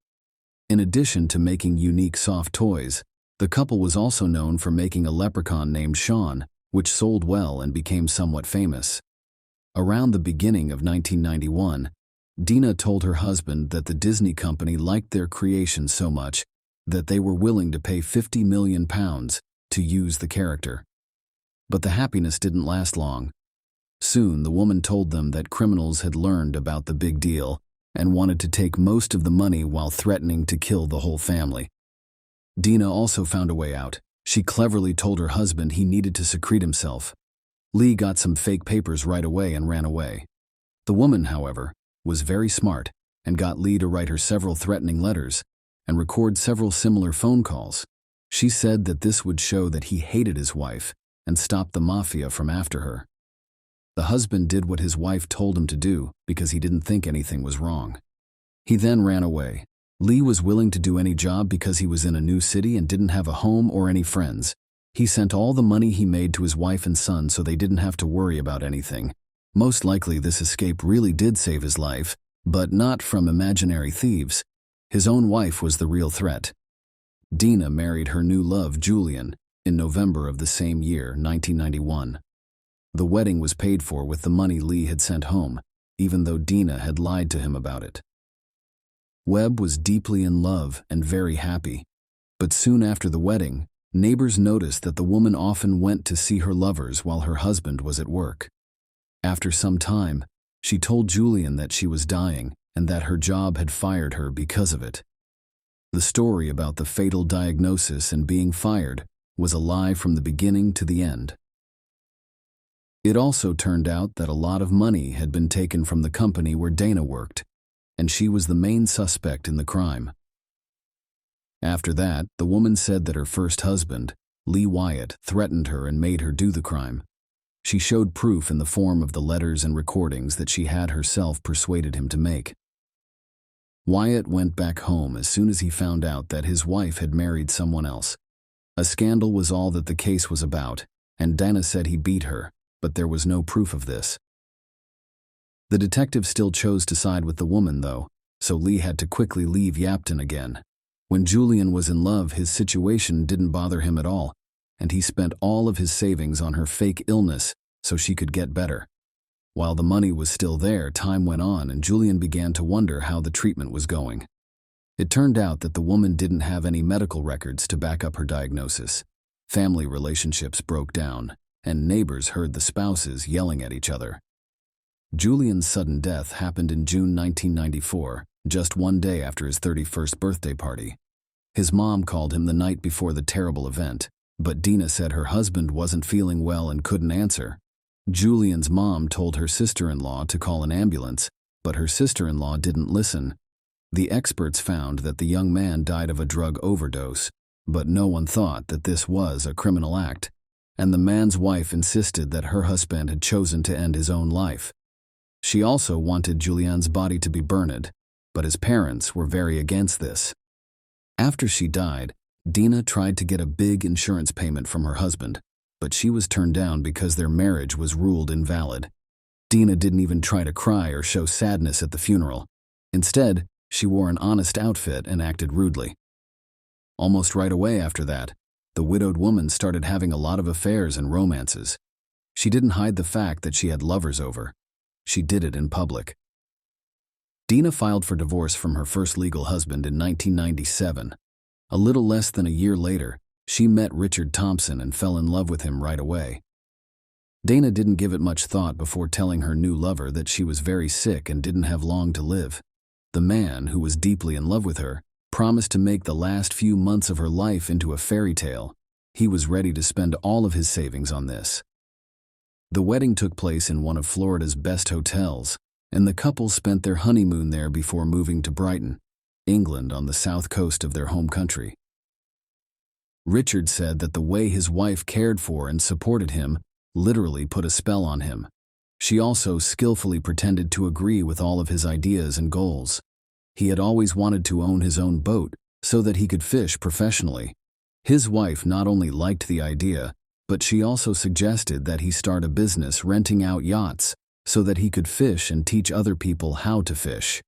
In addition to making unique soft toys, the couple was also known for making a leprechaun named Sean, which sold well and became somewhat famous. Around the beginning of 1991, Dina told her husband that the Disney company liked their creation so much that they were willing to pay £50 million to use the character. But the happiness didn't last long. Soon, the woman told them that criminals had learned about the big deal and wanted to take most of the money while threatening to kill the whole family. Dina also found a way out. She cleverly told her husband he needed to secrete himself. Lee got some fake papers right away and ran away. The woman, however, was very smart and got Lee to write her several threatening letters and record several similar phone calls. She said that this would show that he hated his wife and stop the mafia from after her. The husband did what his wife told him to do because he didn't think anything was wrong. He then ran away. Lee was willing to do any job because he was in a new city and didn't have a home or any friends. He sent all the money he made to his wife and son so they didn't have to worry about anything. Most likely this escape really did save his life, but not from imaginary thieves. His own wife was the real threat. Dina married her new love, Julian, in November of the same year, 1991. The wedding was paid for with the money Lee had sent home, even though Dina had lied to him about it. Webb was deeply in love and very happy, but soon after the wedding, neighbors noticed that the woman often went to see her lovers while her husband was at work. After some time, she told Julian that she was dying and that her job had fired her because of it. The story about the fatal diagnosis and being fired was a lie from the beginning to the end. It also turned out that a lot of money had been taken from the company where Dana worked, and she was the main suspect in the crime. After that, the woman said that her first husband, Lee Wyatt, threatened her and made her do the crime. She showed proof in the form of the letters and recordings that she had herself persuaded him to make. Wyatt went back home as soon as he found out that his wife had married someone else. A scandal was all that the case was about, and Dana said he beat her, but there was no proof of this. The detective still chose to side with the woman, though, so Lee had to quickly leave Yapton again. When Julian was in love, his situation didn't bother him at all, and he spent all of his savings on her fake illness so she could get better. While the money was still there, time went on and Julian began to wonder how the treatment was going. It turned out that the woman didn't have any medical records to back up her diagnosis. Family relationships broke down, and neighbors heard the spouses yelling at each other. Julian's sudden death happened in June 1994, just one day after his 31st birthday party. His mom called him the night before the terrible event, but Dina said her husband wasn't feeling well and couldn't answer. Julian's mom told her sister-in-law to call an ambulance, but her sister-in-law didn't listen. The experts found that the young man died of a drug overdose, but no one thought that this was a criminal act, and the man's wife insisted that her husband had chosen to end his own life. She also wanted Julian's body to be burned, but his parents were very against this. After she died, Dina tried to get a big insurance payment from her husband, but she was turned down because their marriage was ruled invalid. Dina didn't even try to cry or show sadness at the funeral. Instead, she wore an honest outfit and acted rudely. Almost right away after that, the widowed woman started having a lot of affairs and romances. She didn't hide the fact that she had lovers over. She did it in public. Dina filed for divorce from her first legal husband in 1997. A little less than a year later, she met Richard Thompson and fell in love with him right away. Dana didn't give it much thought before telling her new lover that she was very sick and didn't have long to live. The man, who was deeply in love with her, promised to make the last few months of her life into a fairy tale. He was ready to spend all of his savings on this. The wedding took place in one of Florida's best hotels, and the couple spent their honeymoon there before moving to Brighton, England, on the south coast of their home country. Richard said that the way his wife cared for and supported him literally put a spell on him. She also skillfully pretended to agree with all of his ideas and goals. He had always wanted to own his own boat so that he could fish professionally. His wife not only liked the idea, but she also suggested that he start a business renting out yachts so that he could fish and teach other people how to fish.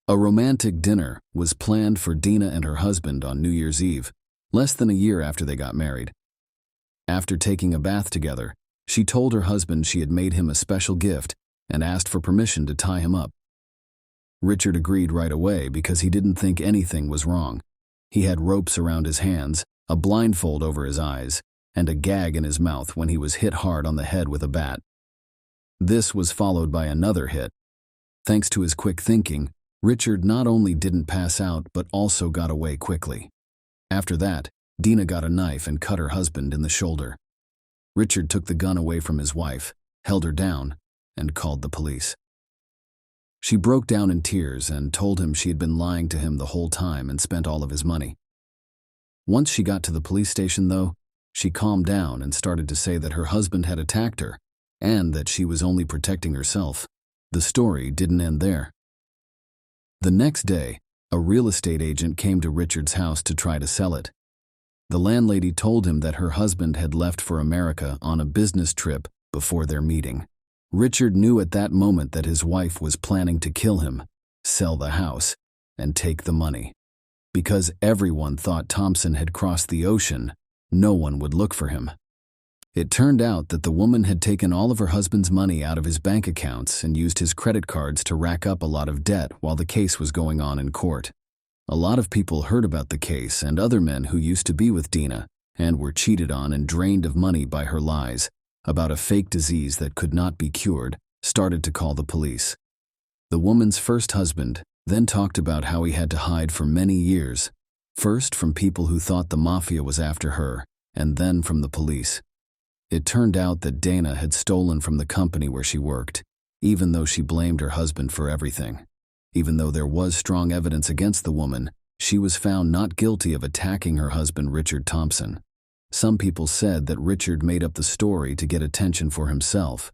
A romantic dinner was planned for Dina and her husband on New Year's Eve, less than a year after they got married. After taking a bath together, she told her husband she had made him a special gift and asked for permission to tie him up. Richard agreed right away because he didn't think anything was wrong. He had ropes around his hands, a blindfold over his eyes, and a gag in his mouth when he was hit hard on the head with a bat. This was followed by another hit. Thanks to his quick thinking, Richard not only didn't pass out but also got away quickly. After that, Dina got a knife and cut her husband in the shoulder. Richard took the gun away from his wife, held her down, and called the police. She broke down in tears and told him she had been lying to him the whole time and spent all of his money. Once she got to the police station, though, she calmed down and started to say that her husband had attacked her and that she was only protecting herself. The story didn't end there. The next day, a real estate agent came to Richard's house to try to sell it. The landlady told him that her husband had left for America on a business trip before their meeting. Richard knew at that moment that his wife was planning to kill him, sell the house, and take the money. Because everyone thought Thompson had crossed the ocean, no one would look for him. It turned out that the woman had taken all of her husband's money out of his bank accounts and used his credit cards to rack up a lot of debt while the case was going on in court. A lot of people heard about the case, and other men who used to be with Dina and were cheated on and drained of money by her lies about a fake disease that could not be cured started to call the police. The woman's first husband then talked about how he had to hide for many years, first from people who thought the mafia was after her, and then from the police. It turned out that Dana had stolen from the company where she worked, even though she blamed her husband for everything. Even though there was strong evidence against the woman, she was found not guilty of attacking her husband, Richard Thompson. Some people said that Richard made up the story to get attention for himself.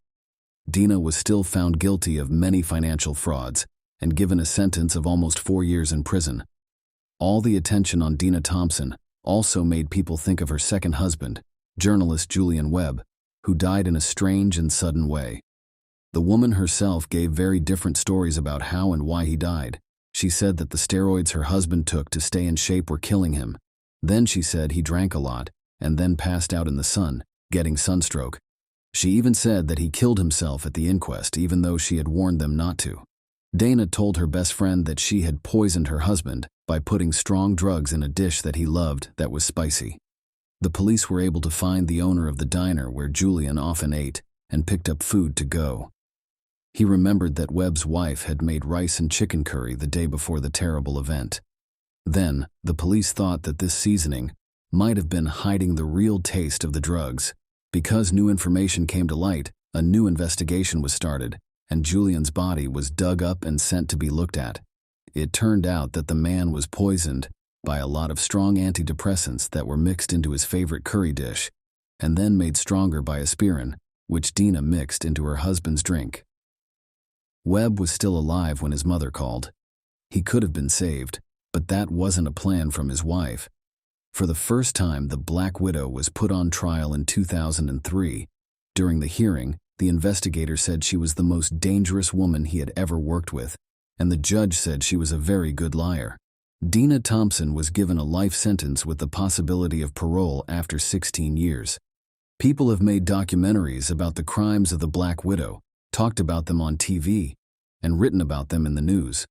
Dina was still found guilty of many financial frauds and given a sentence of almost 4 years in prison. All the attention on Dina Thompson also made people think of her second husband, journalist Julian Webb, who died in a strange and sudden way. The woman herself gave very different stories about how and why he died. She said that the steroids her husband took to stay in shape were killing him. Then she said he drank a lot and then passed out in the sun, getting sunstroke. She even said that he killed himself at the inquest, even though she had warned them not to. Dana told her best friend that she had poisoned her husband by putting strong drugs in a dish that he loved that was spicy. The police were able to find the owner of the diner where Julian often ate and picked up food to go. He remembered that Webb's wife had made rice and chicken curry the day before the terrible event. Then, the police thought that this seasoning might have been hiding the real taste of the drugs. Because new information came to light, a new investigation was started, and Julian's body was dug up and sent to be looked at. It turned out that the man was poisoned by a lot of strong antidepressants that were mixed into his favorite curry dish, and then made stronger by aspirin, which Dina mixed into her husband's drink. Webb was still alive when his mother called. He could have been saved, but that wasn't a plan from his wife. For the first time, the Black Widow was put on trial in 2003. During the hearing, the investigator said she was the most dangerous woman he had ever worked with, and the judge said she was a very good liar. Dina Thompson was given a life sentence with the possibility of parole after 16 years. People have made documentaries about the crimes of the Black Widow, talked about them on TV, and written about them in the news.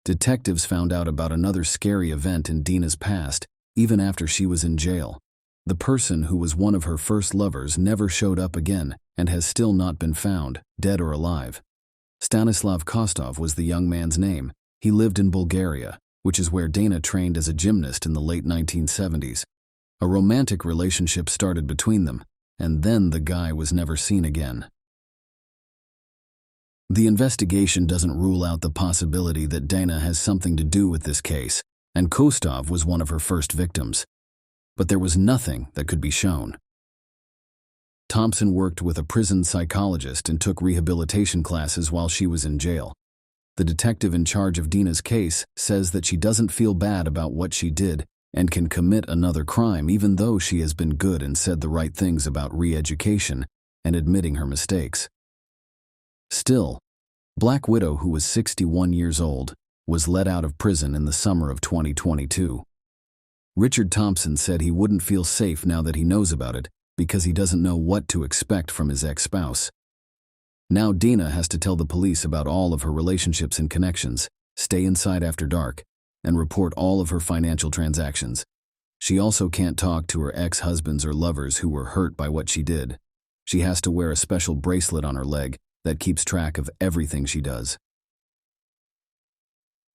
Detectives found out about another scary event in Dina's past, even after she was in jail. The person who was one of her first lovers never showed up again and has still not been found, dead or alive. Stanislav Kostov was the young man's name. He lived in Bulgaria, which is where Dana trained as a gymnast in the late 1970s. A romantic relationship started between them, and then the guy was never seen again. The investigation doesn't rule out the possibility that Dana has something to do with this case, and Kostov was one of her first victims. But there was nothing that could be shown. Thompson worked with a prison psychologist and took rehabilitation classes while she was in jail. The detective in charge of Dina's case says that she doesn't feel bad about what she did and can commit another crime even though she has been good and said the right things about re-education and admitting her mistakes. Still, Black Widow, who was 61 years old, was let out of prison in the summer of 2022. Richard Thompson said he wouldn't feel safe now that he knows about it because he doesn't know what to expect from his ex-spouse. Now Dina has to tell the police about all of her relationships and connections, stay inside after dark, and report all of her financial transactions. She also can't talk to her ex-husbands or lovers who were hurt by what she did. She has to wear a special bracelet on her leg that keeps track of everything she does.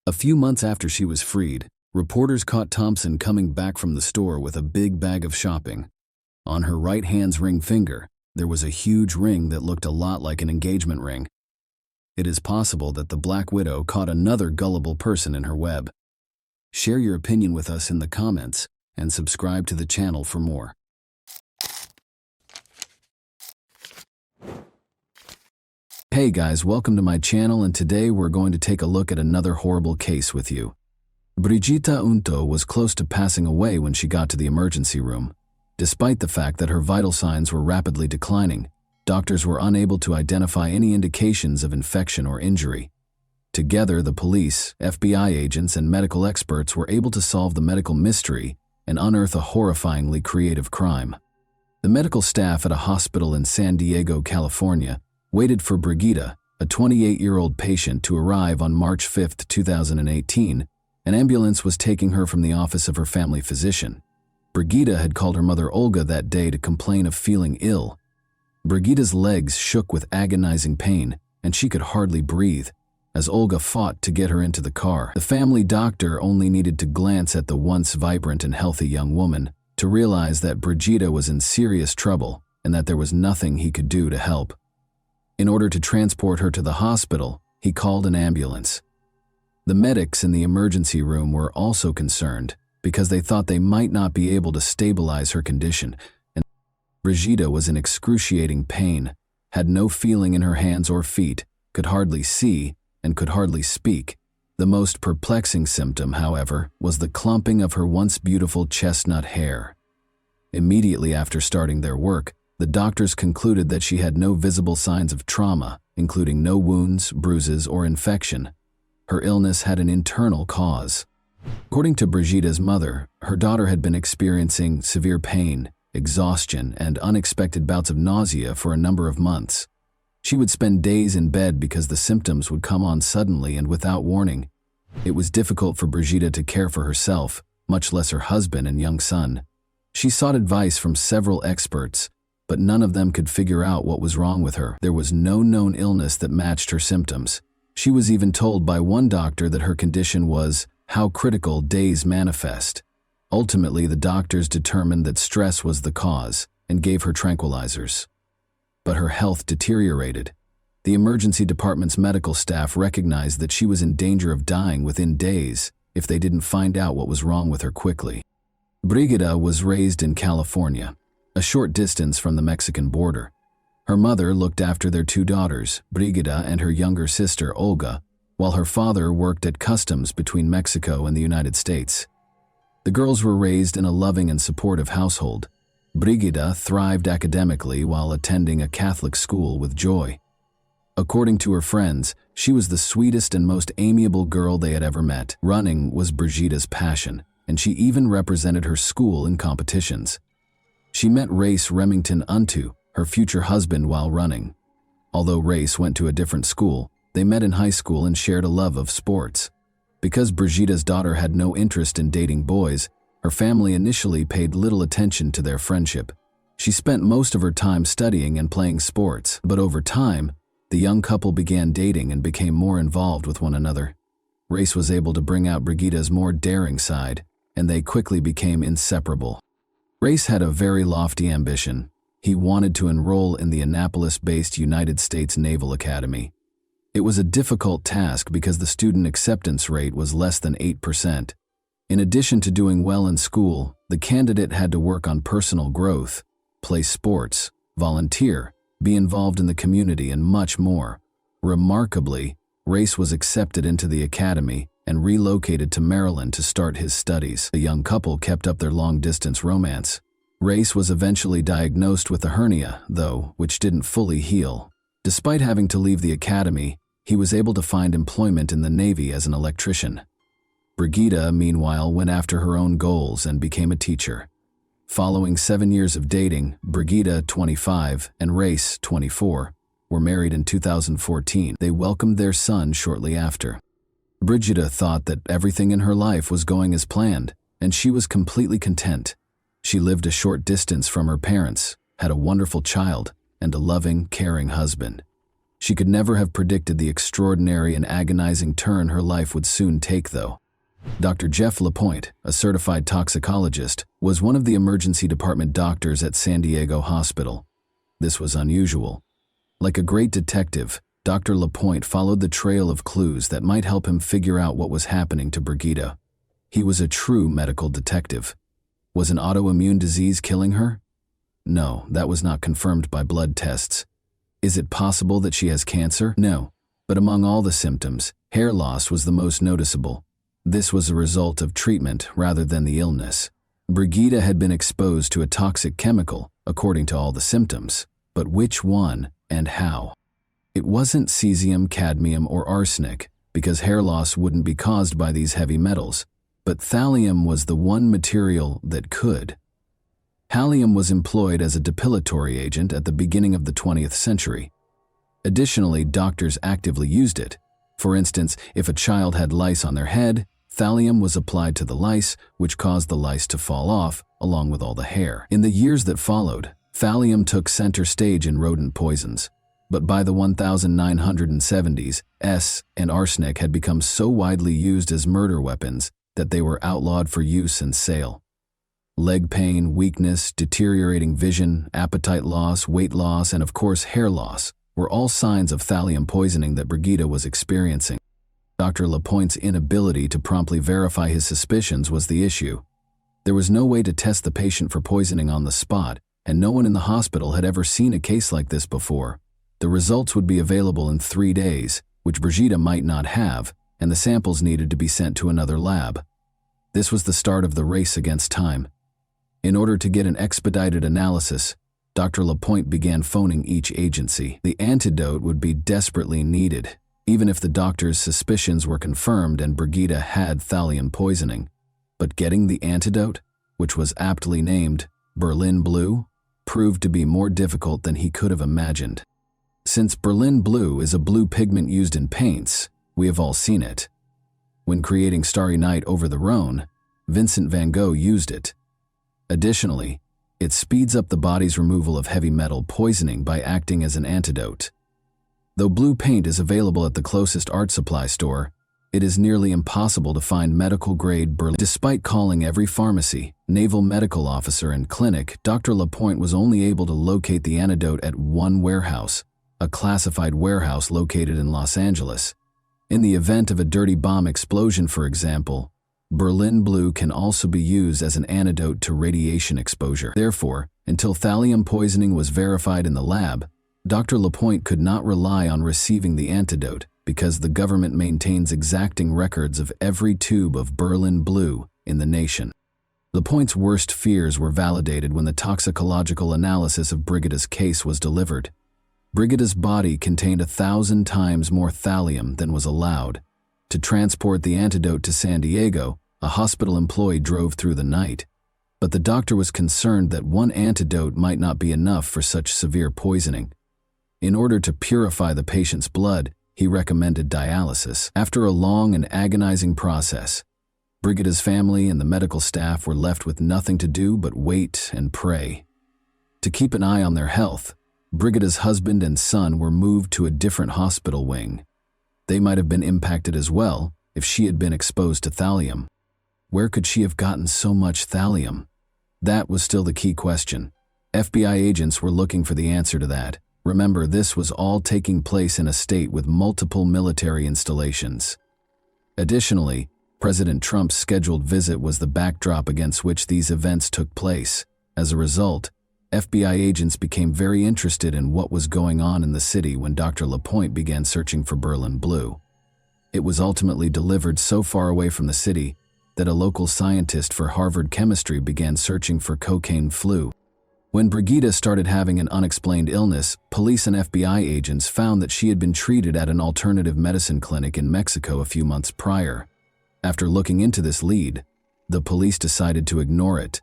A few months after she was freed, reporters caught Thompson coming back from the store with a big bag of shopping. On her right hand's ring finger, there was a huge ring that looked a lot like an engagement ring. It is possible that the Black Widow caught another gullible person in her web. Share your opinion with us in the comments and subscribe to the channel for more. Hey guys, welcome to my channel, and today we're going to take a look at another horrible case with you. Brigitta Unto was close to passing away when she got to the emergency room. Despite the fact that her vital signs were rapidly declining, doctors were unable to identify any indications of infection or injury. Together, the police, FBI agents, and medical experts were able to solve the medical mystery and unearth a horrifyingly creative crime. The medical staff at a hospital in San Diego, California, waited for Brigitta, a 28-year-old patient, to arrive on March 5, 2018. An ambulance was taking her from the office of her family physician. Brigitta had called her mother Olga that day to complain of feeling ill. Brigitta's legs shook with agonizing pain, and she could hardly breathe. As Olga fought to get her into the car, the family doctor only needed to glance at the once vibrant and healthy young woman to realize that Brigitta was in serious trouble and that there was nothing he could do to help. In order to transport her to the hospital, he called an ambulance. The medics in the emergency room were also concerned because they thought they might not be able to stabilize her condition, and Brigitta was in excruciating pain, had no feeling in her hands or feet, could hardly see, and could hardly speak. The most perplexing symptom, however, was the clumping of her once beautiful chestnut hair. Immediately after starting their work, the doctors concluded that she had no visible signs of trauma, including no wounds, bruises, or infection. Her illness had an internal cause. According to Brigitta's mother, her daughter had been experiencing severe pain, exhaustion, and unexpected bouts of nausea for a number of months. She would spend days in bed because the symptoms would come on suddenly and without warning. It was difficult for Brigitta to care for herself, much less her husband and young son. She sought advice from several experts, but none of them could figure out what was wrong with her. There was no known illness that matched her symptoms. She was even told by one doctor that her condition was how critical days manifest. Ultimately, the doctors determined that stress was the cause and gave her tranquilizers. But her health deteriorated. The emergency department's medical staff recognized that she was in danger of dying within days if they didn't find out what was wrong with her quickly. Brigida was raised in California, a short distance from the Mexican border. Her mother looked after their two daughters, Brigida and her younger sister, Olga, while her father worked at customs between Mexico and the United States. The girls were raised in a loving and supportive household. Brigida thrived academically while attending a Catholic school with joy. According to her friends, she was the sweetest and most amiable girl they had ever met. Running was Brigida's passion, and she even represented her school in competitions. She met Race Remington Unto, her future husband, while running. Although Race went to a different school, they met in high school and shared a love of sports. Because Brigida's daughter had no interest in dating boys, her family initially paid little attention to their friendship. She spent most of her time studying and playing sports, but over time, the young couple began dating and became more involved with one another. Race was able to bring out Brigida's more daring side, and they quickly became inseparable. Race had a very lofty ambition. He wanted to enroll in the Annapolis-based United States Naval Academy. It was a difficult task because the student acceptance rate was less than 8%. In addition to doing well in school, the candidate had to work on personal growth, play sports, volunteer, be involved in the community, and much more. Remarkably, Race was accepted into the academy and relocated to Maryland to start his studies. The young couple kept up their long-distance romance. Race was eventually diagnosed with a hernia, though, which didn't fully heal. Despite having to leave the academy, he was able to find employment in the Navy as an electrician. Brigida, meanwhile, went after her own goals and became a teacher. Following 7 years of dating, Brigida, 25, and Race, 24, were married in 2014. They welcomed their son shortly after. Brigida thought that everything in her life was going as planned, and she was completely content. She lived a short distance from her parents, had a wonderful child, and a loving, caring husband. She could never have predicted the extraordinary and agonizing turn her life would soon take, though. Dr. Jeff LaPointe, a certified toxicologist, was one of the emergency department doctors at San Diego Hospital. This was unusual. Like a great detective, Dr. LaPointe followed the trail of clues that might help him figure out what was happening to Brigida. He was a true medical detective. Was an autoimmune disease killing her? No, that was not confirmed by blood tests. Is it possible that she has cancer? No. But among all the symptoms, hair loss was the most noticeable. This was a result of treatment rather than the illness. Brigida had been exposed to a toxic chemical, according to all the symptoms. But which one and how? It wasn't cesium, cadmium, or arsenic, because hair loss wouldn't be caused by these heavy metals. But thallium was the one material that could. Thallium was employed as a depilatory agent at the beginning of the 20th century. Additionally, doctors actively used it. For instance, if a child had lice on their head, thallium was applied to the lice, which caused the lice to fall off, along with all the hair. In the years that followed, thallium took center stage in rodent poisons. But by the 1970s, and arsenic had become so widely used as murder weapons that they were outlawed for use and sale. Leg pain, weakness, deteriorating vision, appetite loss, weight loss, and of course hair loss were all signs of thallium poisoning that Brigida was experiencing. Dr. LaPointe's inability to promptly verify his suspicions was the issue. There was no way to test the patient for poisoning on the spot, and no one in the hospital had ever seen a case like this before. The results would be available in 3 days, which Brigida might not have, and the samples needed to be sent to another lab. This was the start of the race against time. In order to get an expedited analysis, Dr. LaPointe began phoning each agency. The antidote would be desperately needed, even if the doctor's suspicions were confirmed and Brigida had thallium poisoning. But getting the antidote, which was aptly named Berlin Blue, proved to be more difficult than he could have imagined. Since Berlin Blue is a blue pigment used in paints, we have all seen it. When creating Starry Night over the Rhone, Vincent van Gogh used it. Additionally, It speeds up the body's removal of heavy metal poisoning by acting as an antidote. Though blue paint is available at the closest art supply store, it is nearly impossible to find medical-grade Berlin. Despite calling every pharmacy, naval medical officer, and clinic, Dr. Lapointe was only able to locate the antidote at one warehouse, a classified warehouse located in Los Angeles. In the event of a dirty bomb explosion, for example, Berlin blue can also be used as an antidote to radiation exposure. Therefore, until thallium poisoning was verified in the lab, Dr. Lapointe could not rely on receiving the antidote because the government maintains exacting records of every tube of Berlin blue in the nation. Lapointe's worst fears were validated when the toxicological analysis of Brigida's case was delivered. Brigida's body contained 1,000 times more thallium than was allowed. To transport the antidote to San Diego, a hospital employee drove through the night. But the doctor was concerned that one antidote might not be enough for such severe poisoning. In order to purify the patient's blood, he recommended dialysis. After a long and agonizing process, Brigida's family and the medical staff were left with nothing to do but wait and pray. To keep an eye on their health, Brigida's husband and son were moved to a different hospital wing. They might have been impacted as well if she had been exposed to thallium. Where could she have gotten so much thallium? That was still the key question. FBI agents were looking for the answer to that. Remember, this was all taking place in a state with multiple military installations. Additionally, President Trump's scheduled visit was the backdrop against which these events took place. As a result, FBI agents became very interested in what was going on in the city when Dr. Lapointe began searching for Berlin blue. It was ultimately delivered so far away from the city that a local scientist for Harvard chemistry began searching for cocaine flu. When Brigida started having an unexplained illness, police and FBI agents found that she had been treated at an alternative medicine clinic in Mexico a few months prior. After looking into this lead, the police decided to ignore it.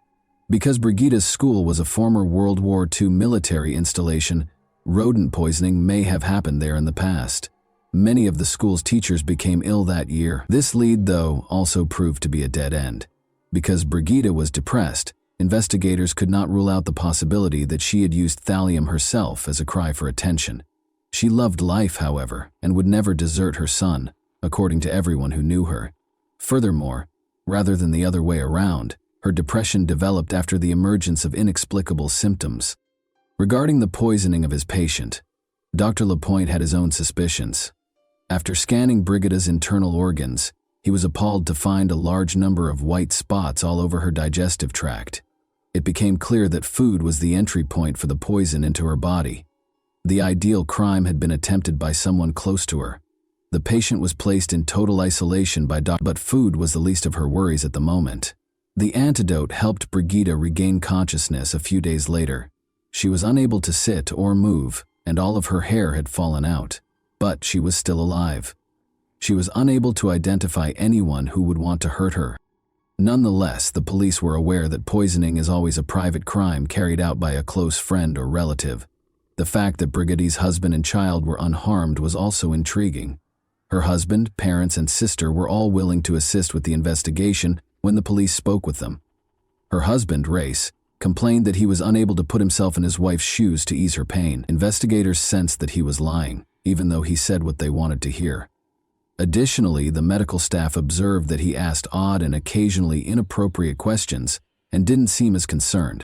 Because Brigida's school was a former World War II military installation, rodent poisoning may have happened there in the past. Many of the school's teachers became ill that year. This lead, though, also proved to be a dead end. Because Brigida was depressed, investigators could not rule out the possibility that she had used thallium herself as a cry for attention. She loved life, however, and would never desert her son, according to everyone who knew her. Furthermore, rather than the other way around, her depression developed after the emergence of inexplicable symptoms. Regarding the poisoning of his patient, Dr. Lapointe had his own suspicions. After scanning Brigida's internal organs, he was appalled to find a large number of white spots all over her digestive tract. It became clear that food was the entry point for the poison into her body. The ideal crime had been attempted by someone close to her. The patient was placed in total isolation by doctors, but food was the least of her worries at the moment. The antidote helped Brigida regain consciousness a few days later. She was unable to sit or move, and all of her hair had fallen out, but she was still alive. She was unable to identify anyone who would want to hurt her. Nonetheless, the police were aware that poisoning is always a private crime carried out by a close friend or relative. The fact that Brigida's husband and child were unharmed was also intriguing. Her husband, parents, and sister were all willing to assist with the investigation when the police spoke with them. Her husband, Race, complained that he was unable to put himself in his wife's shoes to ease her pain. Investigators sensed that he was lying, even though he said what they wanted to hear. Additionally, the medical staff observed that he asked odd and occasionally inappropriate questions and didn't seem as concerned.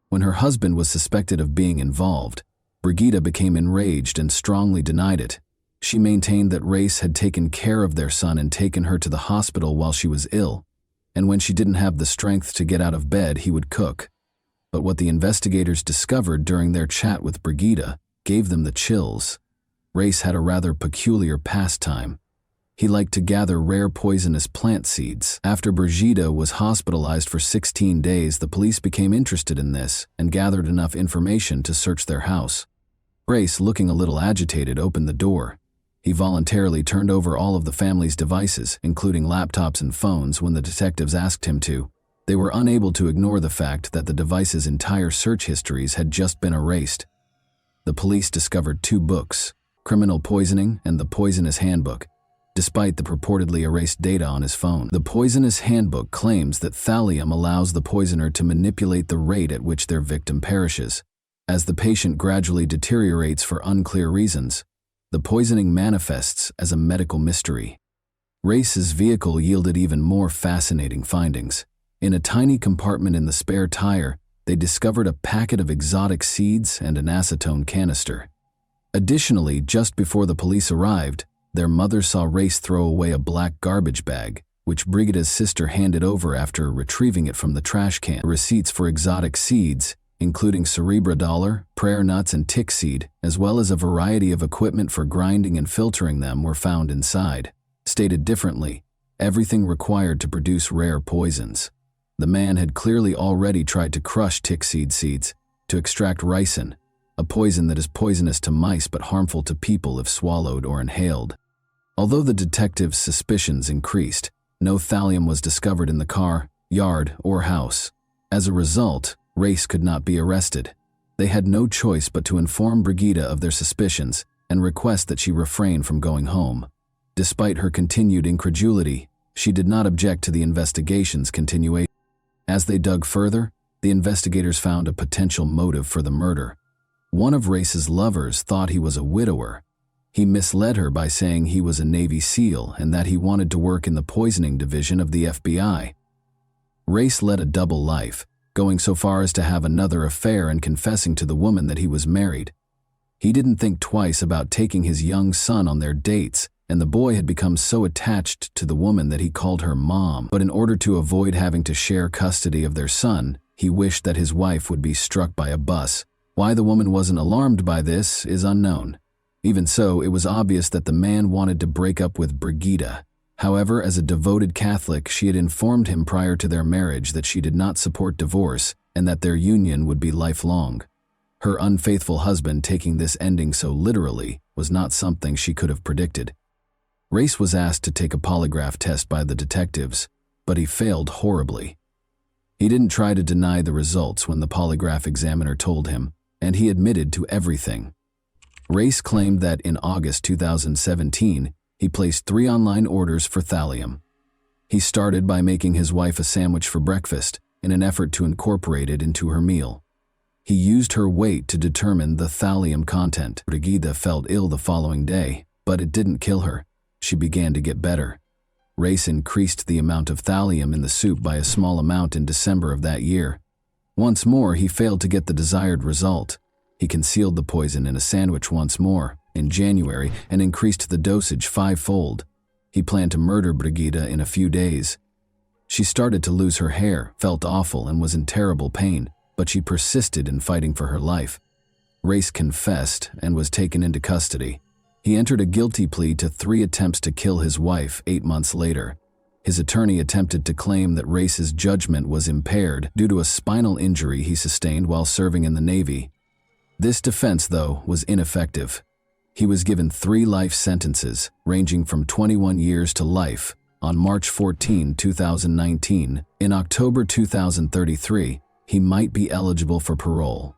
When her husband was suspected of being involved, Brigida became enraged and strongly denied it. She maintained that Race had taken care of their son and taken her to the hospital while she was ill, and when she didn't have the strength to get out of bed, he would cook. But what the investigators discovered during their chat with Brigida gave them the chills. Race had a rather peculiar pastime. He liked to gather rare poisonous plant seeds. After Brigida was hospitalized for 16 days, the police became interested in this and gathered enough information to search their house. Race, looking a little agitated, opened the door. He voluntarily turned over all of the family's devices, including laptops and phones, when the detectives asked him to. They were unable to ignore the fact that the device's entire search histories had just been erased. The police discovered 2 books, Criminal Poisoning and The Poisonous Handbook. despite the purportedly erased data on his phone. The poisonous handbook claims that thallium allows the poisoner to manipulate the rate at which their victim perishes. As the patient gradually deteriorates for unclear reasons, the poisoning manifests as a medical mystery. Race's vehicle yielded even more fascinating findings. In a tiny compartment in the spare tire, they discovered a packet of exotic seeds and an acetone canister. Additionally, just before the police arrived, their mother saw Race throw away a black garbage bag, which Brigida's sister handed over after retrieving it from the trash can. Receipts for exotic seeds, including cerebrodollar, prayer nuts, and tick seed, as well as a variety of equipment for grinding and filtering them, were found inside. Stated differently, everything required to produce rare poisons. The man had clearly already tried to crush tick seeds to extract ricin, a poison that is poisonous to mice but harmful to people if swallowed or inhaled. Although the detectives' suspicions increased, no thallium was discovered in the car, yard, or house. As a result, Race could not be arrested. They had no choice but to inform Brigida of their suspicions and request that she refrain from going home. Despite her continued incredulity, she did not object to the investigation's continuation. As they dug further, the investigators found a potential motive for the murder. One of Race's lovers thought he was a widower. He misled her by saying he was a Navy SEAL and that he wanted to work in the poisoning division of the FBI. Race led a double life, going so far as to have another affair and confessing to the woman that he was married. He didn't think twice about taking his young son on their dates, and the boy had become so attached to the woman that he called her mom. But in order to avoid having to share custody of their son, he wished that his wife would be struck by a bus. Why the woman wasn't alarmed by this is unknown. Even so, it was obvious that the man wanted to break up with Brigida. However, as a devoted Catholic, she had informed him prior to their marriage that she did not support divorce and that their union would be lifelong. Her unfaithful husband taking this ending so literally was not something she could have predicted. Race was asked to take a polygraph test by the detectives, but he failed horribly. He didn't try to deny the results when the polygraph examiner told him, and he admitted to everything. Race claimed that in August 2017, he placed 3 online orders for thallium. He started by making his wife a sandwich for breakfast in an effort to incorporate it into her meal. He used her weight to determine the thallium content. Brigida felt ill the following day, but it didn't kill her. She began to get better. Race increased the amount of thallium in the soup by a small amount in December of that year. Once more, he failed to get the desired result. He concealed the poison in a sandwich once more, in January, and increased the dosage 5-fold. He planned to murder Brigida in a few days. She started to lose her hair, felt awful, and was in terrible pain, but she persisted in fighting for her life. Race confessed and was taken into custody. He entered a guilty plea to 3 attempts to kill his wife 8 months later. His attorney attempted to claim that Race's judgment was impaired due to a spinal injury he sustained while serving in the Navy. This defense, though, was ineffective. He was given 3 life sentences, ranging from 21 years to life, on March 14, 2019. In October 2033, he might be eligible for parole.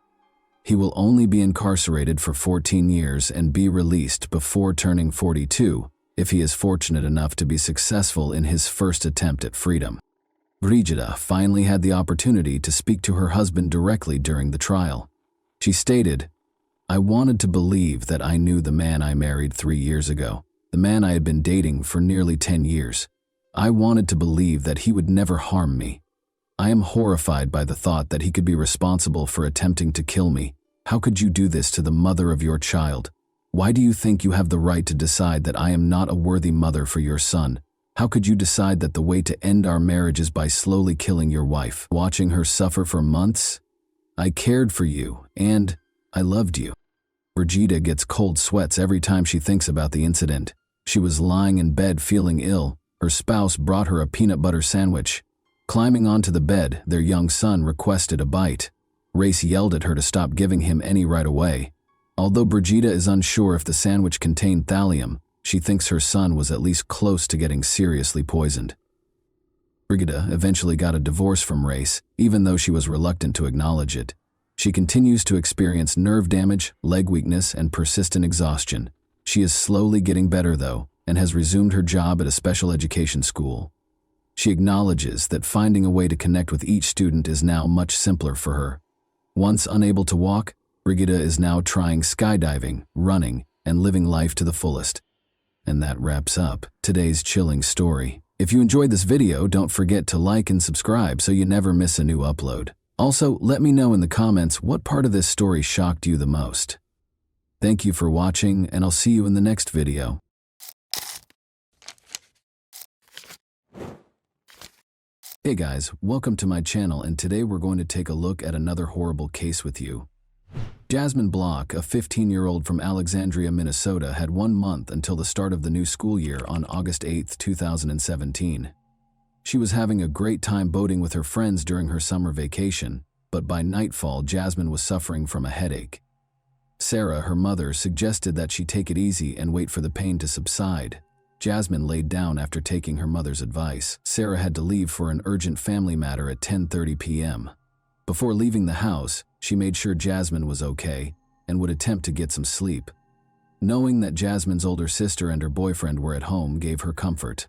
He will only be incarcerated for 14 years and be released before turning 42, if he is fortunate enough to be successful in his first attempt at freedom. Brigida finally had the opportunity to speak to her husband directly during the trial. She stated, "I wanted to believe that I knew the man I married 3 years ago, the man I had been dating for nearly 10 years. I wanted to believe that he would never harm me. I am horrified by the thought that he could be responsible for attempting to kill me. How could you do this to the mother of your child? Why do you think you have the right to decide that I am not a worthy mother for your son? How could you decide that the way to end our marriage is by slowly killing your wife, watching her suffer for months? I cared for you, and I loved you." Brigida gets cold sweats every time she thinks about the incident. She was lying in bed feeling ill. Her spouse brought her a peanut butter sandwich. Climbing onto the bed, their young son requested a bite. Race yelled at her to stop giving him any right away. Although Brigida is unsure if the sandwich contained thallium, she thinks her son was at least close to getting seriously poisoned. Brigida eventually got a divorce from Race, even though she was reluctant to acknowledge it. She continues to experience nerve damage, leg weakness, and persistent exhaustion. She is slowly getting better though, and has resumed her job at a special education school. She acknowledges that finding a way to connect with each student is now much simpler for her. Once unable to walk, Brigida is now trying skydiving, running, and living life to the fullest. And that wraps up today's chilling story. If you enjoyed this video, don't forget to like and subscribe so you never miss a new upload. Also, let me know in the comments what part of this story shocked you the most. Thank you for watching, and I'll see you in the next video. Hey guys, welcome to my channel, and today we're going to take a look at another horrible case with you. Jasmine Block, a 15-year-old from Alexandria, Minnesota, had 1 month until the start of the new school year on August 8, 2017. She was having a great time boating with her friends during her summer vacation, but by nightfall, Jasmine was suffering from a headache. Sarah, her mother, suggested that she take it easy and wait for the pain to subside. Jasmine laid down after taking her mother's advice. Sarah had to leave for an urgent family matter at 10:30 p.m. Before leaving the house, she made sure Jasmine was okay and would attempt to get some sleep. Knowing that Jasmine's older sister and her boyfriend were at home gave her comfort.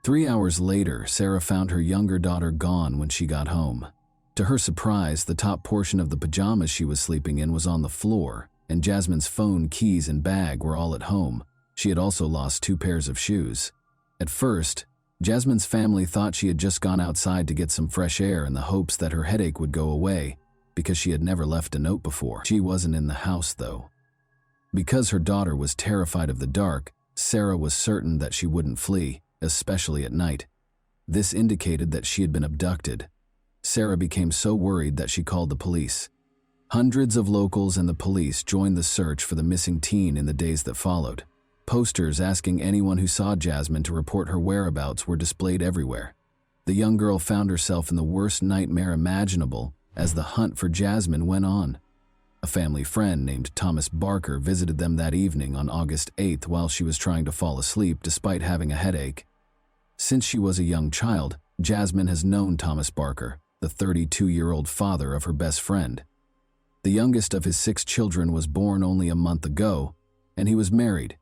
3 hours later, Sarah found her younger daughter gone when she got home. To her surprise, the top portion of the pajamas she was sleeping in was on the floor, and Jasmine's phone, keys, and bag were all at home. She had also lost 2 pairs of shoes. At first, Jasmine's family thought she had just gone outside to get some fresh air in the hopes that her headache would go away, because she had never left a note before. She wasn't in the house, though. Because her daughter was terrified of the dark, Sarah was certain that she wouldn't flee, especially at night. This indicated that she had been abducted. Sarah became so worried that she called the police. Hundreds of locals and the police joined the search for the missing teen in the days that followed. Posters asking anyone who saw Jasmine to report her whereabouts were displayed everywhere. The young girl found herself in the worst nightmare imaginable as the hunt for Jasmine went on. A family friend named Thomas Barker visited them that evening on August 8th while she was trying to fall asleep despite having a headache. Since she was a young child, Jasmine has known Thomas Barker, the 32-year-old father of her best friend. The youngest of his 6 children was born only a month ago, and he was married.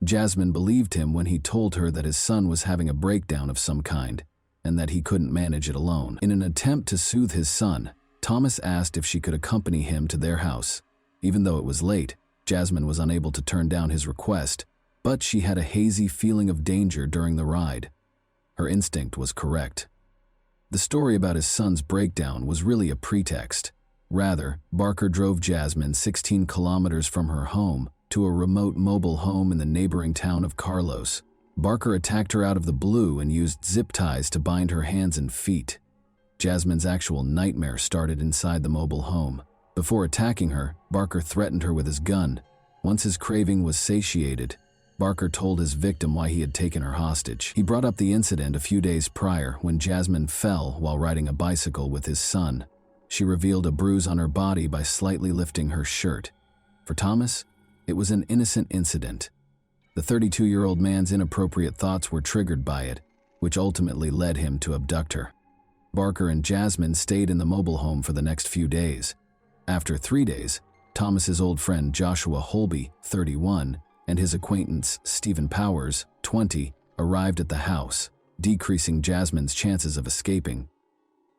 Jasmine believed him when he told her that his son was having a breakdown of some kind, and that he couldn't manage it alone. In an attempt to soothe his son, Thomas asked if she could accompany him to their house. Even though it was late, Jasmine was unable to turn down his request, but she had a hazy feeling of danger during the ride. Her instinct was correct. The story about his son's breakdown was really a pretext. Rather, Barker drove Jasmine 16 kilometers from her home to a remote mobile home in the neighboring town of Carlos. Barker attacked her out of the blue and used zip ties to bind her hands and feet. Jasmine's actual nightmare started inside the mobile home. Before attacking her, Barker threatened her with his gun. Once his craving was satiated, Barker told his victim why he had taken her hostage. He brought up the incident a few days prior when Jasmine fell while riding a bicycle with his son. She revealed a bruise on her body by slightly lifting her shirt. For Thomas, it was an innocent incident. The 32-year-old man's inappropriate thoughts were triggered by it, which ultimately led him to abduct her. Barker and Jasmine stayed in the mobile home for the next few days. After 3 days, Thomas's old friend Joshua Holby, 31, and his acquaintance Stephen Powers, 20, arrived at the house, decreasing Jasmine's chances of escaping.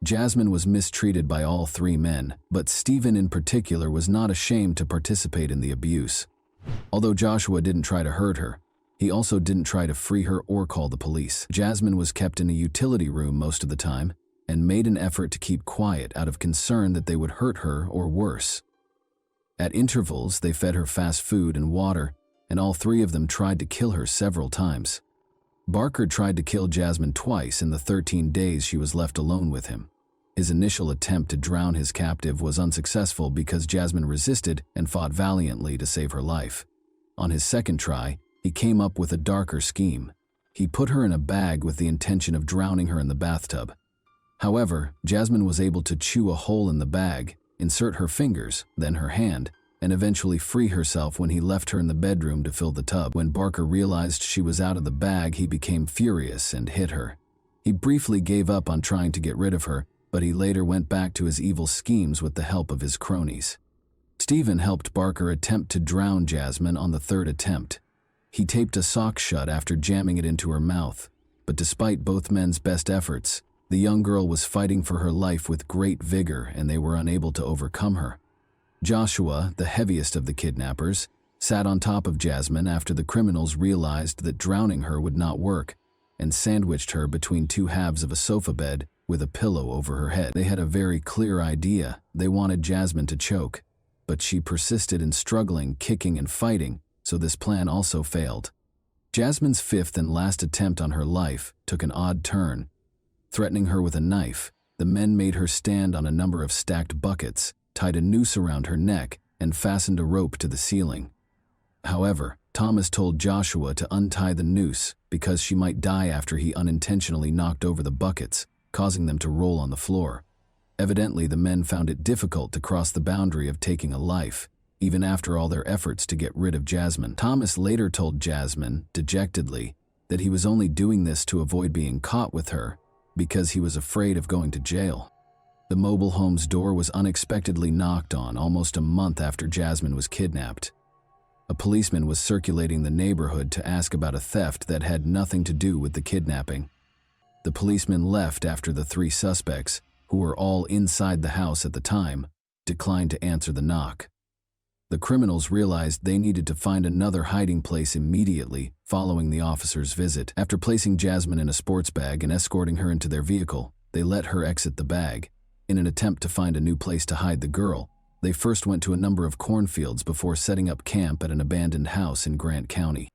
Jasmine was mistreated by all 3 men, but Stephen in particular was not ashamed to participate in the abuse. Although Joshua didn't try to hurt her, he also didn't try to free her or call the police. Jasmine was kept in a utility room most of the time and made an effort to keep quiet out of concern that they would hurt her or worse. At intervals, they fed her fast food and water, and all 3 of them tried to kill her several times. Barker tried to kill Jasmine twice in the 13 days she was left alone with him. His initial attempt to drown his captive was unsuccessful because Jasmine resisted and fought valiantly to save her life. On his second try, he came up with a darker scheme. He put her in a bag with the intention of drowning her in the bathtub. However, Jasmine was able to chew a hole in the bag, insert her fingers, then her hand, and eventually free herself when he left her in the bedroom to fill the tub. When Barker realized she was out of the bag, he became furious and hit her. He briefly gave up on trying to get rid of her, but he later went back to his evil schemes with the help of his cronies. Stephen helped Barker attempt to drown Jasmine on the 3rd attempt. He taped a sock shut after jamming it into her mouth, but despite both men's best efforts, the young girl was fighting for her life with great vigor and they were unable to overcome her. Joshua, the heaviest of the kidnappers, sat on top of Jasmine after the criminals realized that drowning her would not work and sandwiched her between two halves of a sofa bed with a pillow over her head. They had a very clear idea. They wanted Jasmine to choke, but she persisted in struggling, kicking, and fighting, so this plan also failed. Jasmine's fifth and last attempt on her life took an odd turn. Threatening her with a knife, the men made her stand on a number of stacked buckets, tied a noose around her neck, and fastened a rope to the ceiling. However, Thomas told Joshua to untie the noose because she might die after he unintentionally knocked over the buckets, causing them to roll on the floor. Evidently, the men found it difficult to cross the boundary of taking a life, even after all their efforts to get rid of Jasmine. Thomas later told Jasmine, dejectedly, that he was only doing this to avoid being caught with her because he was afraid of going to jail. The mobile home's door was unexpectedly knocked on almost a month after Jasmine was kidnapped. A policeman was circulating the neighborhood to ask about a theft that had nothing to do with the kidnapping. The policeman left after the three suspects, who were all inside the house at the time, declined to answer the knock. The criminals realized they needed to find another hiding place immediately following the officer's visit. After placing Jasmine in a sports bag and escorting her into their vehicle, they let her exit the bag. In an attempt to find a new place to hide the girl, they first went to a number of cornfields before setting up camp at an abandoned house in Grant County.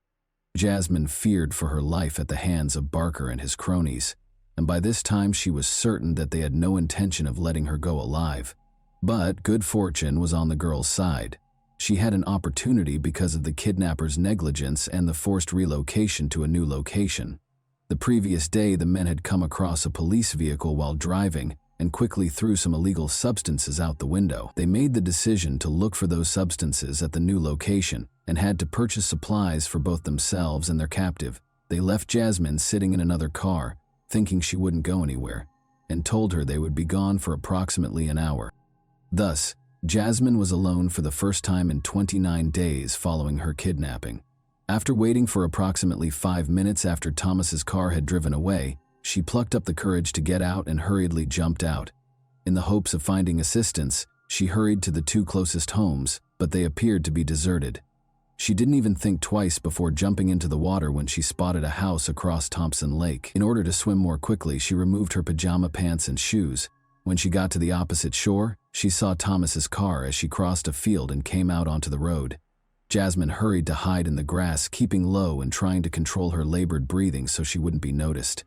Jasmine feared for her life at the hands of Barker and his cronies, and by this time she was certain that they had no intention of letting her go alive. But good fortune was on the girl's side. She had an opportunity because of the kidnappers' negligence and the forced relocation to a new location. The previous day, the men had come across a police vehicle while driving and quickly threw some illegal substances out the window. They made the decision to look for those substances at the new location and had to purchase supplies for both themselves and their captive. They left Jasmine sitting in another car, thinking she wouldn't go anywhere, and told her they would be gone for approximately an hour. Thus, Jasmine was alone for the first time in 29 days following her kidnapping. After waiting for approximately 5 minutes after Thomas's car had driven away, she plucked up the courage to get out and hurriedly jumped out. In the hopes of finding assistance, she hurried to the two closest homes, but they appeared to be deserted. She didn't even think twice before jumping into the water when she spotted a house across Thompson Lake. In order to swim more quickly, she removed her pajama pants and shoes. When she got to the opposite shore, she saw Thomas's car as she crossed a field and came out onto the road. Jasmine hurried to hide in the grass, keeping low and trying to control her labored breathing so she wouldn't be noticed.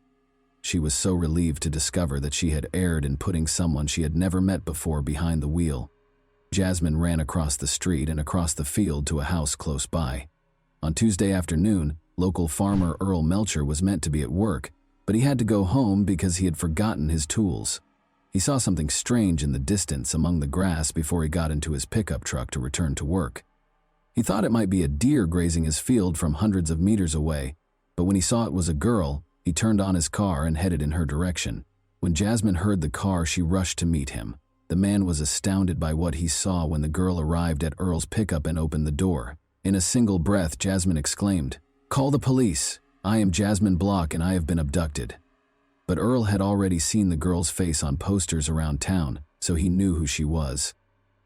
She was so relieved to discover that she had erred in putting someone she had never met before behind the wheel. Jasmine ran across the street and across the field to a house close by. On Tuesday afternoon, local farmer Earl Melcher was meant to be at work, but he had to go home because he had forgotten his tools. He saw something strange in the distance among the grass before he got into his pickup truck to return to work. He thought it might be a deer grazing his field from hundreds of meters away, but when he saw it was a girl, he turned on his car and headed in her direction. When Jasmine heard the car, she rushed to meet him. The man was astounded by what he saw when the girl arrived at Earl's pickup and opened the door. In a single breath, Jasmine exclaimed, "Call the police! I am Jasmine Block and I have been abducted." But Earl had already seen the girl's face on posters around town, so he knew who she was.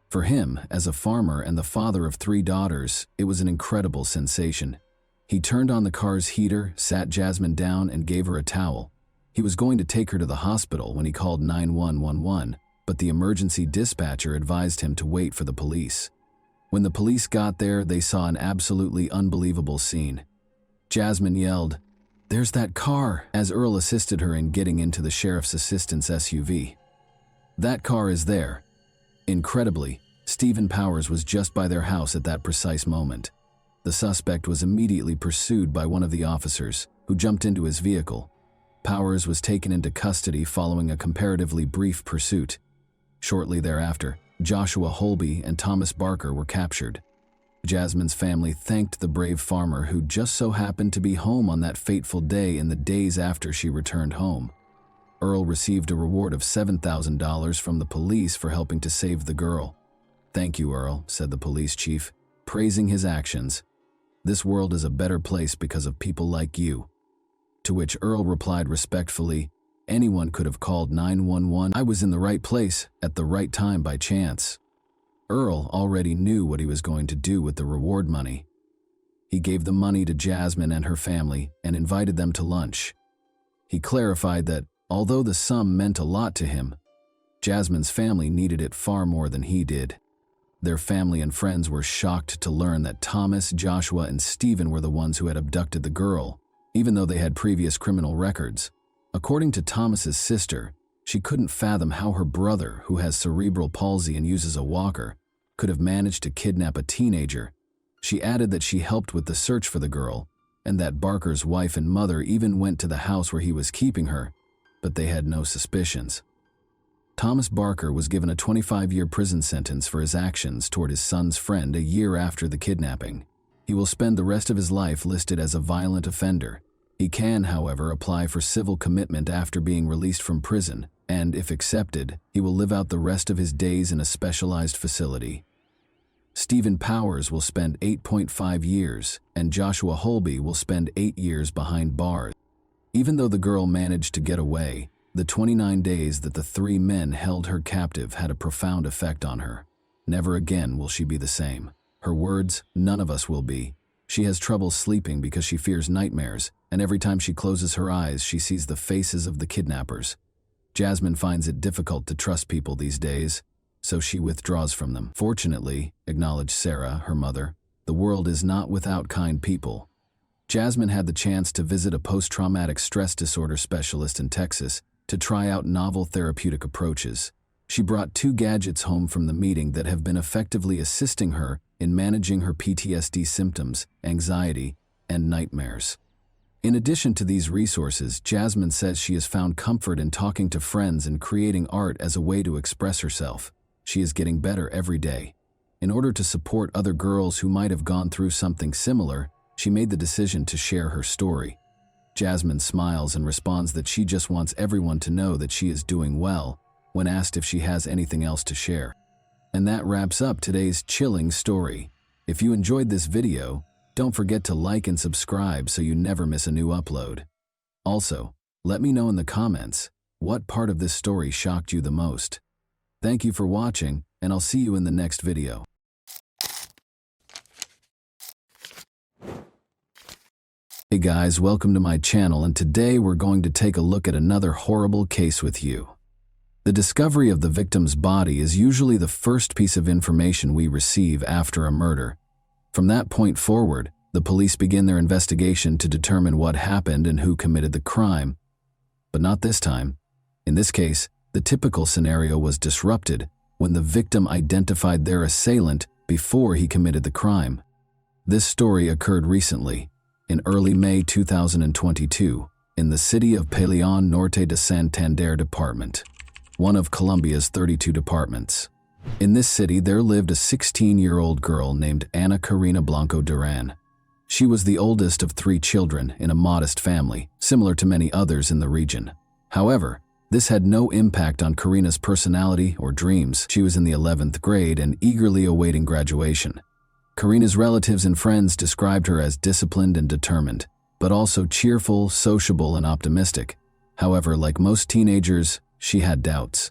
For him, as a farmer and the father of 3 daughters, it was an incredible sensation. He turned on the car's heater, sat Jasmine down, and gave her a towel. He was going to take her to the hospital when he called 911, but the emergency dispatcher advised him to wait for the police. When the police got there, they saw an absolutely unbelievable scene. Jasmine yelled, "There's that car," as Earl assisted her in getting into the sheriff's assistant's SUV. That car is there. Incredibly, Stephen Powers was just by their house at that precise moment. The suspect was immediately pursued by one of the officers, who jumped into his vehicle. Powers was taken into custody following a comparatively brief pursuit. Shortly thereafter, Joshua Holby and Thomas Barker were captured. Jasmine's family thanked the brave farmer who just so happened to be home on that fateful day in the days after she returned home. Earl received a reward of $7,000 from the police for helping to save the girl. "Thank you, Earl," said the police chief, praising his actions. This world is a better place because of people like you." To which Earl replied respectfully, "Anyone could have called 911. I was in the right place at the right time by chance." Earl already knew what he was going to do with the reward money. He gave the money to Jasmine and her family and invited them to lunch. He clarified that, although the sum meant a lot to him, Jasmine's family needed it far more than he did. Their family and friends were shocked to learn that Thomas, Joshua, and Stephen were the ones who had abducted the girl, even though they had previous criminal records. According to Thomas's sister, she couldn't fathom how her brother, who has cerebral palsy and uses a walker, could have managed to kidnap a teenager. She added that she helped with the search for the girl, and that Barker's wife and mother even went to the house where he was keeping her, but they had no suspicions. Thomas Barker was given a 25-year prison sentence for his actions toward his son's friend a year after the kidnapping. He will spend the rest of his life listed as a violent offender. He can, however, apply for civil commitment after being released from prison, and, if accepted, he will live out the rest of his days in a specialized facility. Stephen Powers will spend 8.5 years, and Joshua Holby will spend 8 years behind bars. Even though the girl managed to get away, the 29 days that the 3 men held her captive had a profound effect on her. Never again will she be the same. Her words, "None of us will be." She has trouble sleeping because she fears nightmares, and every time she closes her eyes, she sees the faces of the kidnappers. Jasmine finds it difficult to trust people these days, so she withdraws from them. Fortunately, acknowledged Sarah, her mother, the world is not without kind people. Jasmine had the chance to visit a post-traumatic stress disorder specialist in Texas to try out novel therapeutic approaches. She brought 2 gadgets home from the meeting that have been effectively assisting her in managing her PTSD symptoms, anxiety, and nightmares. In addition to these resources, Jasmine says she has found comfort in talking to friends and creating art as a way to express herself. She is getting better every day. In order to support other girls who might have gone through something similar, she made the decision to share her story. Jasmine smiles and responds that she just wants everyone to know that she is doing well when asked if she has anything else to share. And that wraps up today's chilling story. If you enjoyed this video, don't forget to like and subscribe so you never miss a new upload. Also, let me know in the comments what part of this story shocked you the most. Thank you for watching, and I'll see you in the next video. Hey guys, welcome to my channel, and today we're going to take a look at another horrible case with you. The discovery of the victim's body is usually the first piece of information we receive after a murder. From that point forward, the police begin their investigation to determine what happened and who committed the crime. But not this time. In this case, the typical scenario was disrupted when the victim identified their assailant before he committed the crime. This story occurred recently, in early May 2022, in the city of Peleon Norte de Santander Department, one of Colombia's 32 departments. In this city, there lived a 16-year-old girl named Ana Karina Blanco Duran. She was the oldest of 3 children in a modest family, similar to many others in the region. However, this had no impact on Karina's personality or dreams. She was in the 11th grade and eagerly awaiting graduation. Karina's relatives and friends described her as disciplined and determined, but also cheerful, sociable, and optimistic. However, like most teenagers, she had doubts.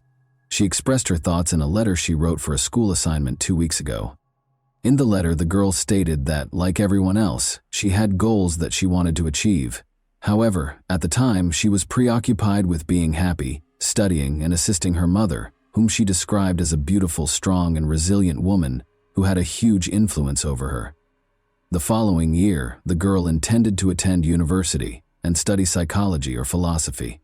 She expressed her thoughts in a letter she wrote for a school assignment 2 weeks ago. In the letter, the girl stated that, like everyone else, she had goals that she wanted to achieve. However, at the time, she was preoccupied with being happy, studying, and assisting her mother, whom she described as a beautiful, strong, and resilient woman who had a huge influence over her. The following year, the girl intended to attend university and study psychology or philosophy.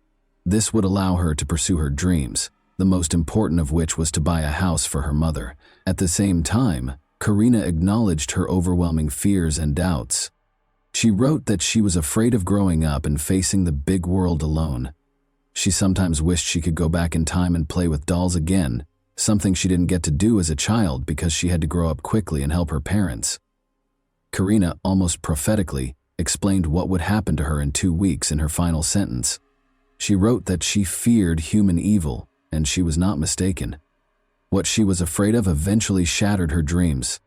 This would allow her to pursue her dreams, the most important of which was to buy a house for her mother. At the same time, Karina acknowledged her overwhelming fears and doubts. She wrote that she was afraid of growing up and facing the big world alone. She sometimes wished she could go back in time and play with dolls again, something she didn't get to do as a child because she had to grow up quickly and help her parents. Karina, almost prophetically, explained what would happen to her in 2 weeks in her final sentence. She wrote that she feared human evil, and she was not mistaken. What she was afraid of eventually shattered her dreams.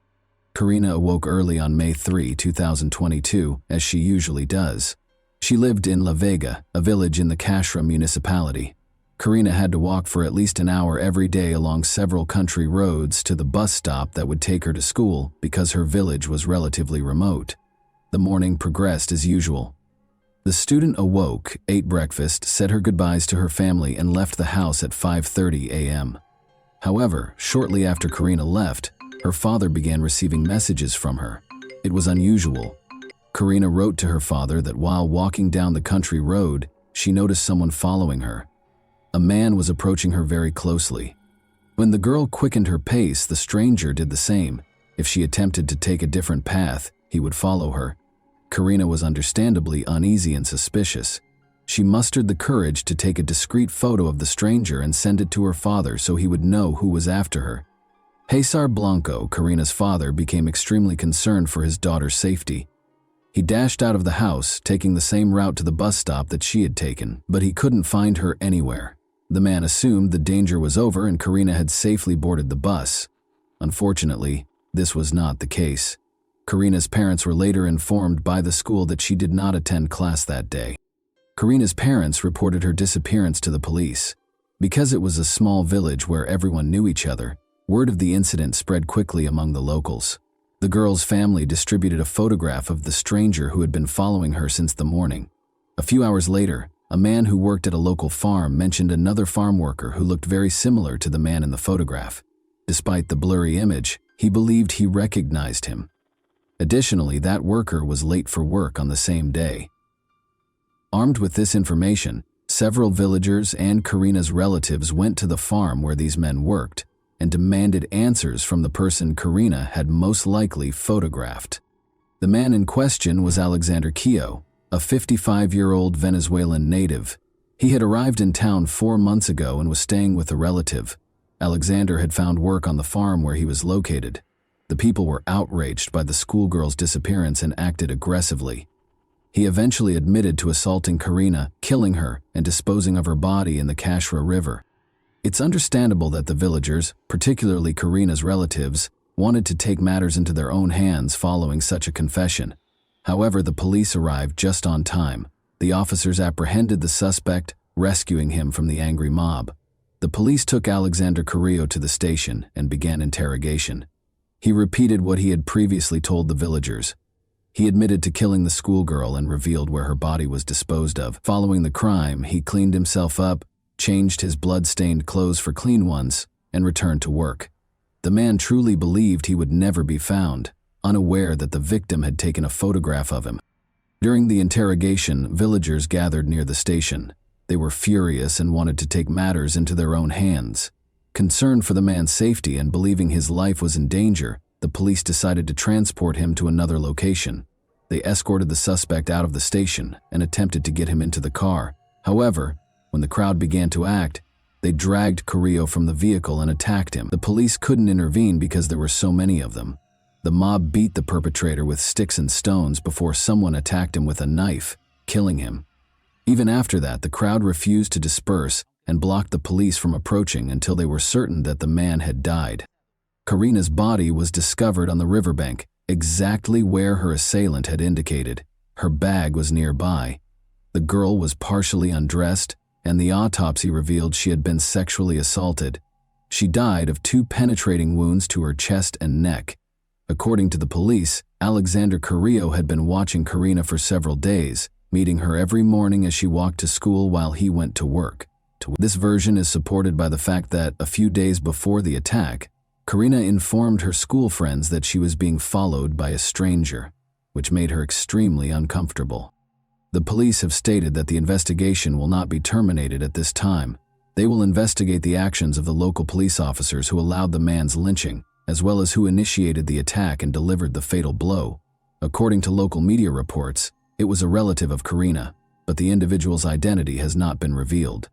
Karina awoke early on May 3, 2022, as she usually does. She lived in La Vega, a village in the Kashra municipality. Karina had to walk for at least an hour every day along several country roads to the bus stop that would take her to school because her village was relatively remote. The morning progressed as usual. The student awoke, ate breakfast, said her goodbyes to her family, and left the house at 5:30 a.m. However, shortly after Karina left, her father began receiving messages from her. It was unusual. Karina wrote to her father that while walking down the country road, she noticed someone following her. A man was approaching her very closely. When the girl quickened her pace, the stranger did the same. If she attempted to take a different path, he would follow her. Karina was understandably uneasy and suspicious. She mustered the courage to take a discreet photo of the stranger and send it to her father so he would know who was after her. Cesar Blanco, Karina's father, became extremely concerned for his daughter's safety. He dashed out of the house, taking the same route to the bus stop that she had taken, but he couldn't find her anywhere. The man assumed the danger was over and Karina had safely boarded the bus. Unfortunately, this was not the case. Karina's parents were later informed by the school that she did not attend class that day. Karina's parents reported her disappearance to the police. Because it was a small village where everyone knew each other, word of the incident spread quickly among the locals. The girl's family distributed a photograph of the stranger who had been following her since the morning. A few hours later, a man who worked at a local farm mentioned another farm worker who looked very similar to the man in the photograph. Despite the blurry image, he believed he recognized him. Additionally, that worker was late for work on the same day. Armed with this information, several villagers and Karina's relatives went to the farm where these men worked and demanded answers from the person Karina had most likely photographed. The man in question was Alexander Quio, a 55-year-old Venezuelan native. He had arrived in town 4 months ago and was staying with a relative. Alexander had found work on the farm where he was located. The people were outraged by the schoolgirl's disappearance and acted aggressively. He eventually admitted to assaulting Karina, killing her, and disposing of her body in the Kashra River. It's understandable that the villagers, particularly Karina's relatives, wanted to take matters into their own hands following such a confession. However, the police arrived just on time. The officers apprehended the suspect, rescuing him from the angry mob. The police took Alexander Carrillo to the station and began interrogation. He repeated what he had previously told the villagers. He admitted to killing the schoolgirl and revealed where her body was disposed of. Following the crime, he cleaned himself up, changed his blood-stained clothes for clean ones, and returned to work. The man truly believed he would never be found, unaware that the victim had taken a photograph of him. During the interrogation, villagers gathered near the station. They were furious and wanted to take matters into their own hands. Concerned for the man's safety and believing his life was in danger, the police decided to transport him to another location. They escorted the suspect out of the station and attempted to get him into the car. However, when the crowd began to act, they dragged Carrillo from the vehicle and attacked him. The police couldn't intervene because there were so many of them. The mob beat the perpetrator with sticks and stones before someone attacked him with a knife, killing him. Even after that, the crowd refused to disperse and blocked the police from approaching until they were certain that the man had died. Karina's body was discovered on the riverbank, exactly where her assailant had indicated. Her bag was nearby. The girl was partially undressed, and the autopsy revealed she had been sexually assaulted. She died of 2 penetrating wounds to her chest and neck. According to the police, Alexander Carrillo had been watching Karina for several days, meeting her every morning as she walked to school while he went to work. This version is supported by the fact that, a few days before the attack, Karina informed her school friends that she was being followed by a stranger, which made her extremely uncomfortable. The police have stated that the investigation will not be terminated at this time. They will investigate the actions of the local police officers who allowed the man's lynching, as well as who initiated the attack and delivered the fatal blow. According to local media reports, it was a relative of Karina, but the individual's identity has not been revealed.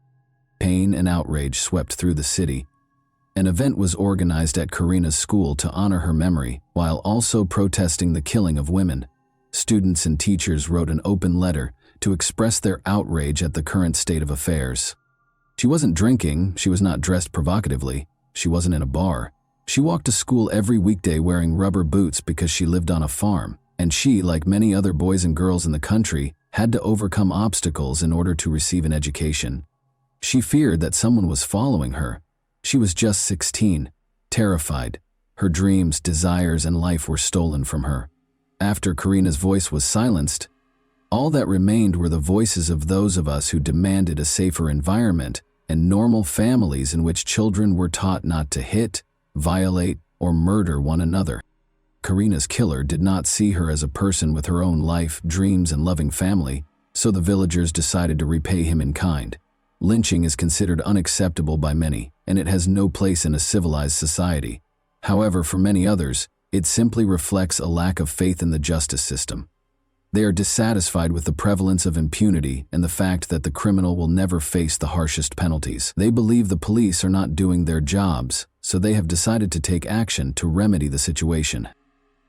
Pain and outrage swept through the city. An event was organized at Karina's school to honor her memory, while also protesting the killing of women. Students and teachers wrote an open letter to express their outrage at the current state of affairs. She wasn't drinking, she was not dressed provocatively, she wasn't in a bar. She walked to school every weekday wearing rubber boots because she lived on a farm, and she, like many other boys and girls in the country, had to overcome obstacles in order to receive an education. She feared that someone was following her. She was just 16, terrified. Her dreams, desires, and life were stolen from her. After Karina's voice was silenced, all that remained were the voices of those of us who demanded a safer environment and normal families in which children were taught not to hit, violate, or murder one another. Karina's killer did not see her as a person with her own life, dreams, and loving family, so the villagers decided to repay him in kind. Lynching is considered unacceptable by many, and it has no place in a civilized society. However, for many others, it simply reflects a lack of faith in the justice system. They are dissatisfied with the prevalence of impunity and the fact that the criminal will never face the harshest penalties. They believe the police are not doing their jobs, so they have decided to take action to remedy the situation.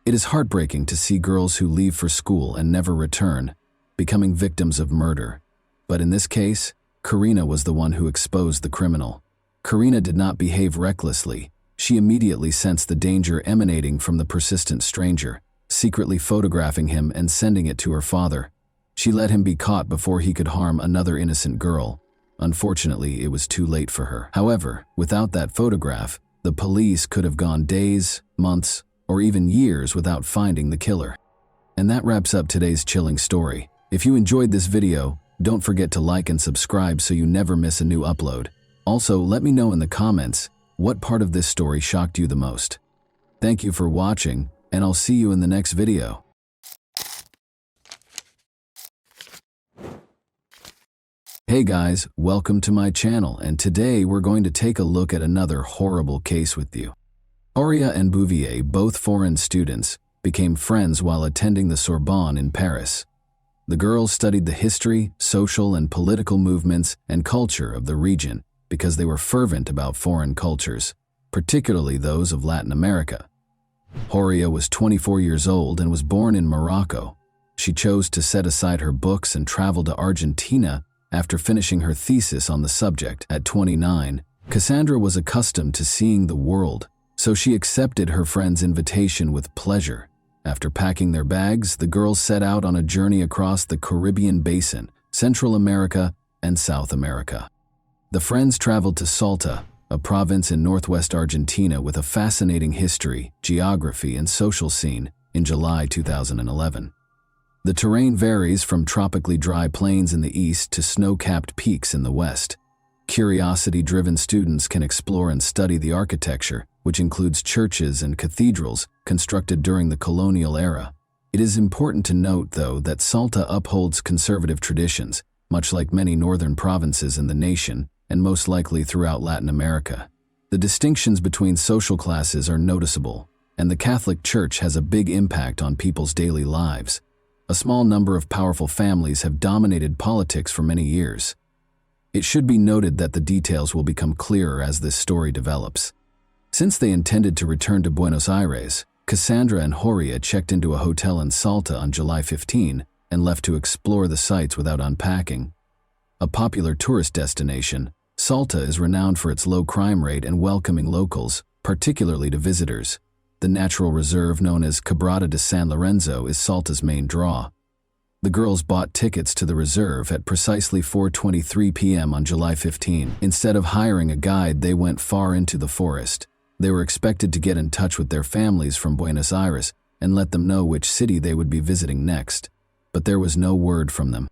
It is heartbreaking to see girls who leave for school and never return, becoming victims of murder. But in this case, Karina was the one who exposed the criminal. Karina did not behave recklessly. She immediately sensed the danger emanating from the persistent stranger, secretly photographing him and sending it to her father. She let him be caught before he could harm another innocent girl. Unfortunately, it was too late for her. However, without that photograph, the police could have gone days, months, or even years without finding the killer. And that wraps up today's chilling story. If you enjoyed this video, don't forget to like and subscribe so you never miss a new upload. Also, let me know in the comments what part of this story shocked you the most. Thank you for watching, and I'll see you in the next video. Hey guys, welcome to my channel, and today we're going to take a look at another horrible case with you. Horia and Bouvier, both foreign students, became friends while attending the Sorbonne in Paris. The girls studied the history, social and political movements and culture of the region because they were fervent about foreign cultures, particularly those of Latin America. Horia was 24 years old and was born in Morocco. She chose to set aside her books and travel to Argentina after finishing her thesis on the subject. At 29, Cassandra was accustomed to seeing the world, so she accepted her friend's invitation with pleasure. After packing their bags, the girls set out on a journey across the Caribbean basin, Central America, and South America. The friends traveled to Salta, a province in northwest Argentina with a fascinating history, geography, and social scene, in July 2011. The terrain varies from tropically dry plains in the east to snow-capped peaks in the west. Curiosity-driven students can explore and study the architecture, which includes churches and cathedrals constructed during the colonial era. It is important to note, though, that Salta upholds conservative traditions, much like many northern provinces in the nation, and most likely throughout Latin America. The distinctions between social classes are noticeable, and the Catholic Church has a big impact on people's daily lives. A small number of powerful families have dominated politics for many years. It should be noted that the details will become clearer as this story develops. Since they intended to return to Buenos Aires, Cassandra and Horia checked into a hotel in Salta on July 15 and left to explore the sites without unpacking. A popular tourist destination, Salta is renowned for its low crime rate and welcoming locals, particularly to visitors. The natural reserve known as Quebrada de San Lorenzo is Salta's main draw. The girls bought tickets to the reserve at precisely 4:23 p.m. on July 15. Instead of hiring a guide, they went far into the forest. They were expected to get in touch with their families from Buenos Aires and let them know which city they would be visiting next. But there was no word from them.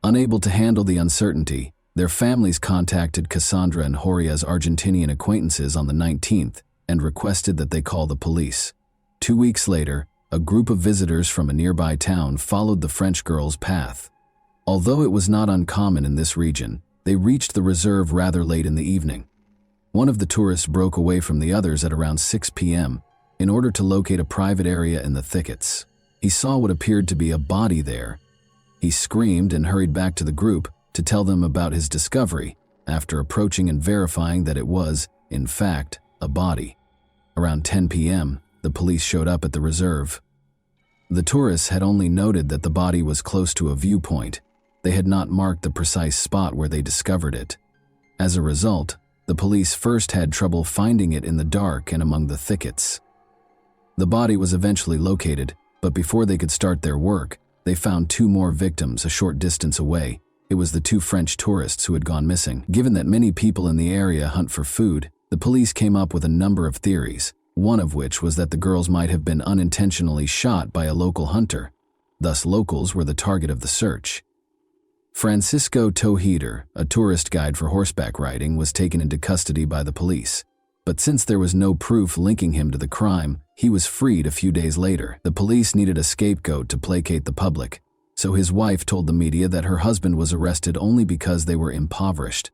Unable to handle the uncertainty, their families contacted Cassandra and Horia's Argentinian acquaintances on the 19th and requested that they call the police. 2 weeks later, a group of visitors from a nearby town followed the French girl's path. Although it was not uncommon in this region, they reached the reserve rather late in the evening. One of the tourists broke away from the others at around 6 p.m. in order to locate a private area in the thickets. He saw what appeared to be a body there. He screamed and hurried back to the group to tell them about his discovery, after approaching and verifying that it was, in fact, a body. Around 10 p.m., the police showed up at the reserve. The tourists had only noted that the body was close to a viewpoint. They had not marked the precise spot where they discovered it. As a result, The police first had trouble finding it in the dark and among the thickets. The body was eventually located, but before they could start their work, they found 2 more victims a short distance away. It was the 2 French tourists who had gone missing. Given that many people in the area hunt for food, the police came up with a number of theories, one of which was that the girls might have been unintentionally shot by a local hunter. Thus, locals were the target of the search. Francisco Tojeder, a tourist guide for horseback riding, was taken into custody by the police. But since there was no proof linking him to the crime, he was freed a few days later. The police needed a scapegoat to placate the public, so his wife told the media that her husband was arrested only because they were impoverished.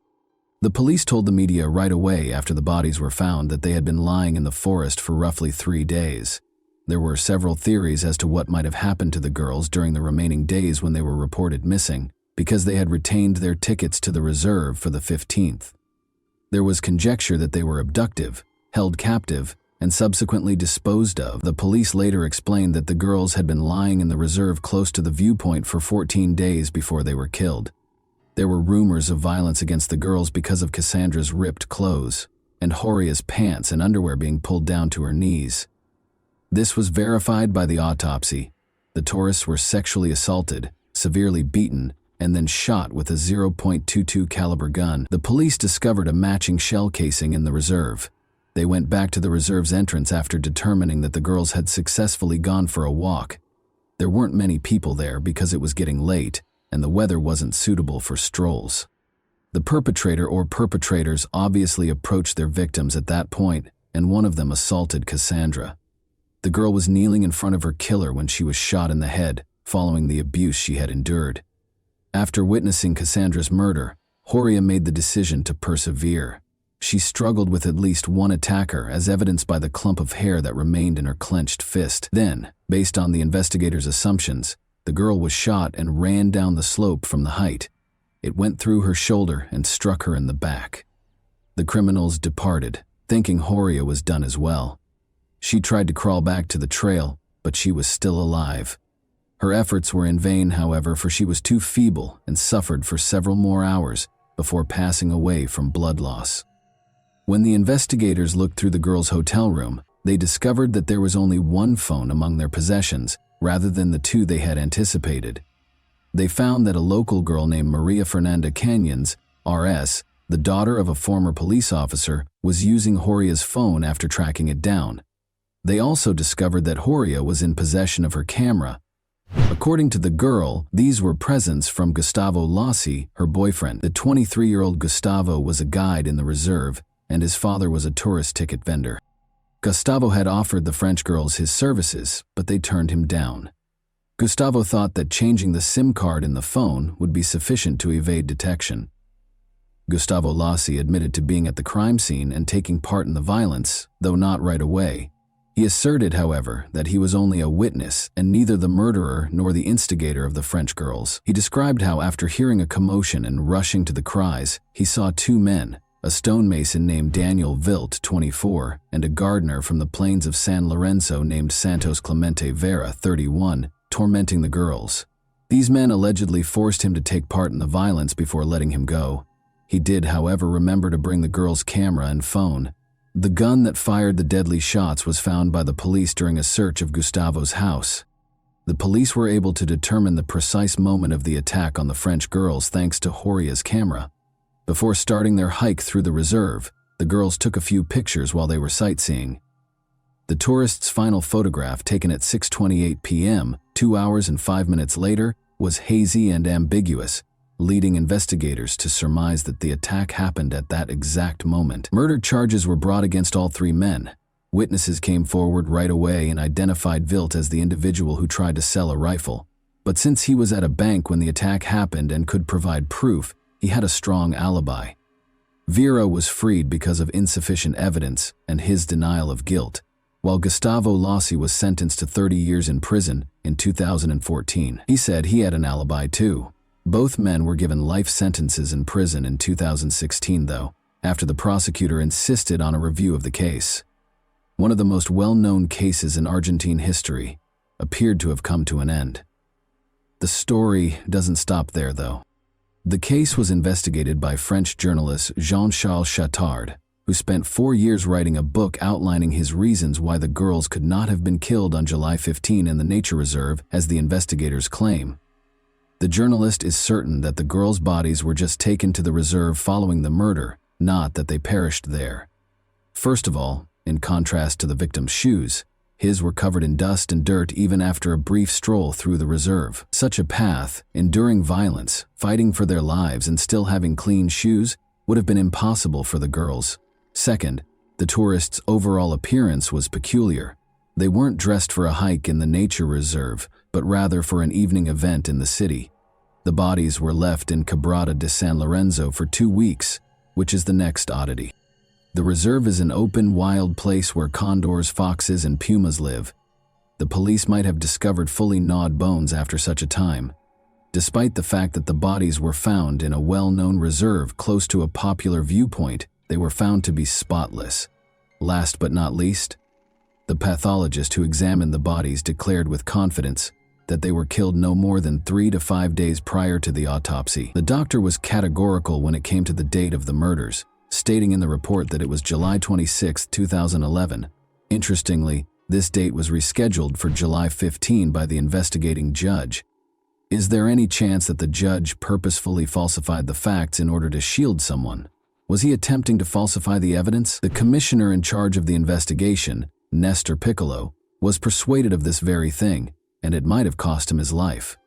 The police told the media right away after the bodies were found that they had been lying in the forest for roughly 3 days. There were several theories as to what might have happened to the girls during the remaining days when they were reported missing, because they had retained their tickets to the reserve for the 15th. There was conjecture that they were abducted, held captive, and subsequently disposed of. The police later explained that the girls had been lying in the reserve close to the viewpoint for 14 days before they were killed. There were rumors of violence against the girls because of Cassandra's ripped clothes, and Horia's pants and underwear being pulled down to her knees. This was verified by the autopsy. The tourists were sexually assaulted, severely beaten, and then shot with a .22 caliber gun. The police discovered a matching shell casing in the reserve. They went back to the reserve's entrance after determining that the girls had successfully gone for a walk. There weren't many people there because it was getting late, and the weather wasn't suitable for strolls. The perpetrator or perpetrators obviously approached their victims at that point, and one of them assaulted Cassandra. The girl was kneeling in front of her killer when she was shot in the head, following the abuse she had endured. After witnessing Cassandra's murder, Horia made the decision to persevere. She struggled with at least one attacker, as evidenced by the clump of hair that remained in her clenched fist. Then, based on the investigators' assumptions, the girl was shot and ran down the slope from the height. It went through her shoulder and struck her in the back. The criminals departed, thinking Horia was done as well. She tried to crawl back to the trail, but she was still alive. Her efforts were in vain, however, for she was too feeble and suffered for several more hours before passing away from blood loss. When the investigators looked through the girls' hotel room, they discovered that there was only 1 phone among their possessions, rather than the 2 they had anticipated. They found that a local girl named Maria Fernanda Canyons, RS, the daughter of a former police officer, was using Horia's phone after tracking it down. They also discovered that Horia was in possession of her camera. According to the girl, these were presents from Gustavo Lassi, her boyfriend. The 23-year-old Gustavo was a guide in the reserve, and his father was a tourist ticket vendor. Gustavo had offered the French girls his services, but they turned him down. Gustavo thought that changing the SIM card in the phone would be sufficient to evade detection. Gustavo Lassi admitted to being at the crime scene and taking part in the violence, though not right away. He asserted, however, that he was only a witness and neither the murderer nor the instigator of the French girls. He described how, after hearing a commotion and rushing to the cries, he saw 2 men, a stonemason named Daniel Vilt, 24, and a gardener from the plains of San Lorenzo named Santos Clemente Vera, 31, tormenting the girls. These men allegedly forced him to take part in the violence before letting him go. He did, however, remember to bring the girls' camera and phone. The gun that fired the deadly shots was found by the police during a search of Gustavo's house. The police were able to determine the precise moment of the attack on the French girls thanks to Horia's camera. Before starting their hike through the reserve, the girls took a few pictures while they were sightseeing. The tourists' final photograph, taken at 6:28 p.m., 2 hours and 5 minutes later, was hazy and ambiguous, leading investigators to surmise that the attack happened at that exact moment. Murder charges were brought against all 3 men. Witnesses came forward right away and identified Vilt as the individual who tried to sell a rifle. But since he was at a bank when the attack happened and could provide proof, he had a strong alibi. Vera was freed because of insufficient evidence and his denial of guilt, while Gustavo Lassi was sentenced to 30 years in prison in 2014. He said he had an alibi too. Both men were given life sentences in prison in 2016, though, after the prosecutor insisted on a review of the case. One of the most well-known cases in Argentine history appeared to have come to an end. The story doesn't stop there, though. The case was investigated by French journalist Jean-Charles Chattard, who spent 4 years writing a book outlining his reasons why the girls could not have been killed on July 15 in the nature reserve, as the investigators claim. The journalist is certain that the girls' bodies were just taken to the reserve following the murder, not that they perished there. First of all, in contrast to the victim's shoes, his were covered in dust and dirt even after a brief stroll through the reserve. Such a path, enduring violence, fighting for their lives, and still having clean shoes would have been impossible for the girls. Second, the tourists' overall appearance was peculiar. They weren't dressed for a hike in the nature reserve, but rather for an evening event in the city. The bodies were left in Quebrada de San Lorenzo for 2 weeks, which is the next oddity. The reserve is an open, wild place where condors, foxes, and pumas live. The police might have discovered fully gnawed bones after such a time. Despite the fact that the bodies were found in a well-known reserve close to a popular viewpoint, they were found to be spotless. Last but not least, the pathologist who examined the bodies declared with confidence that they were killed no more than 3 to 5 days prior to the autopsy. The doctor was categorical when it came to the date of the murders, stating in the report that it was July 26, 2011. Interestingly, this date was rescheduled for July 15 by the investigating judge. Is there any chance that the judge purposefully falsified the facts in order to shield someone? Was he attempting to falsify the evidence? The commissioner in charge of the investigation, Nestor Piccolo, was persuaded of this very thing, and it might have cost him his life.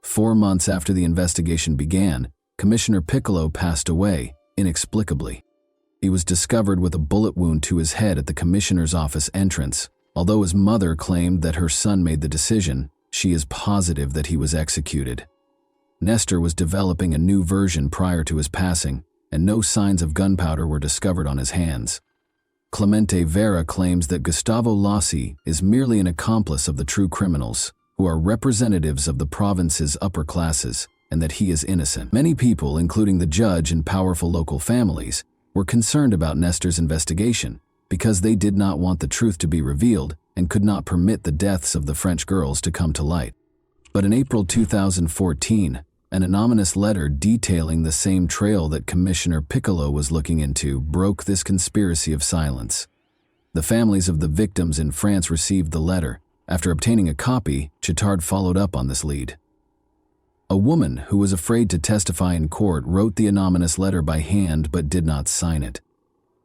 4 months after the investigation began, Commissioner Piccolo passed away, inexplicably. He was discovered with a bullet wound to his head at the commissioner's office entrance. Although his mother claimed that her son made the decision, she is positive that he was executed. Nestor was developing a new version prior to his passing, and no signs of gunpowder were discovered on his hands. Clemente Vera claims that Gustavo Lossi is merely an accomplice of the true criminals, who are representatives of the province's upper classes, and that he is innocent. Many people, including the judge and powerful local families, were concerned about Nestor's investigation because they did not want the truth to be revealed and could not permit the deaths of the French girls to come to light. But in April 2014, an anonymous letter detailing the same trail that Commissioner Piccolo was looking into broke this conspiracy of silence. The families of the victims in France received the letter. After obtaining a copy, Chattard followed up on this lead. A woman who was afraid to testify in court wrote the anonymous letter by hand but did not sign it.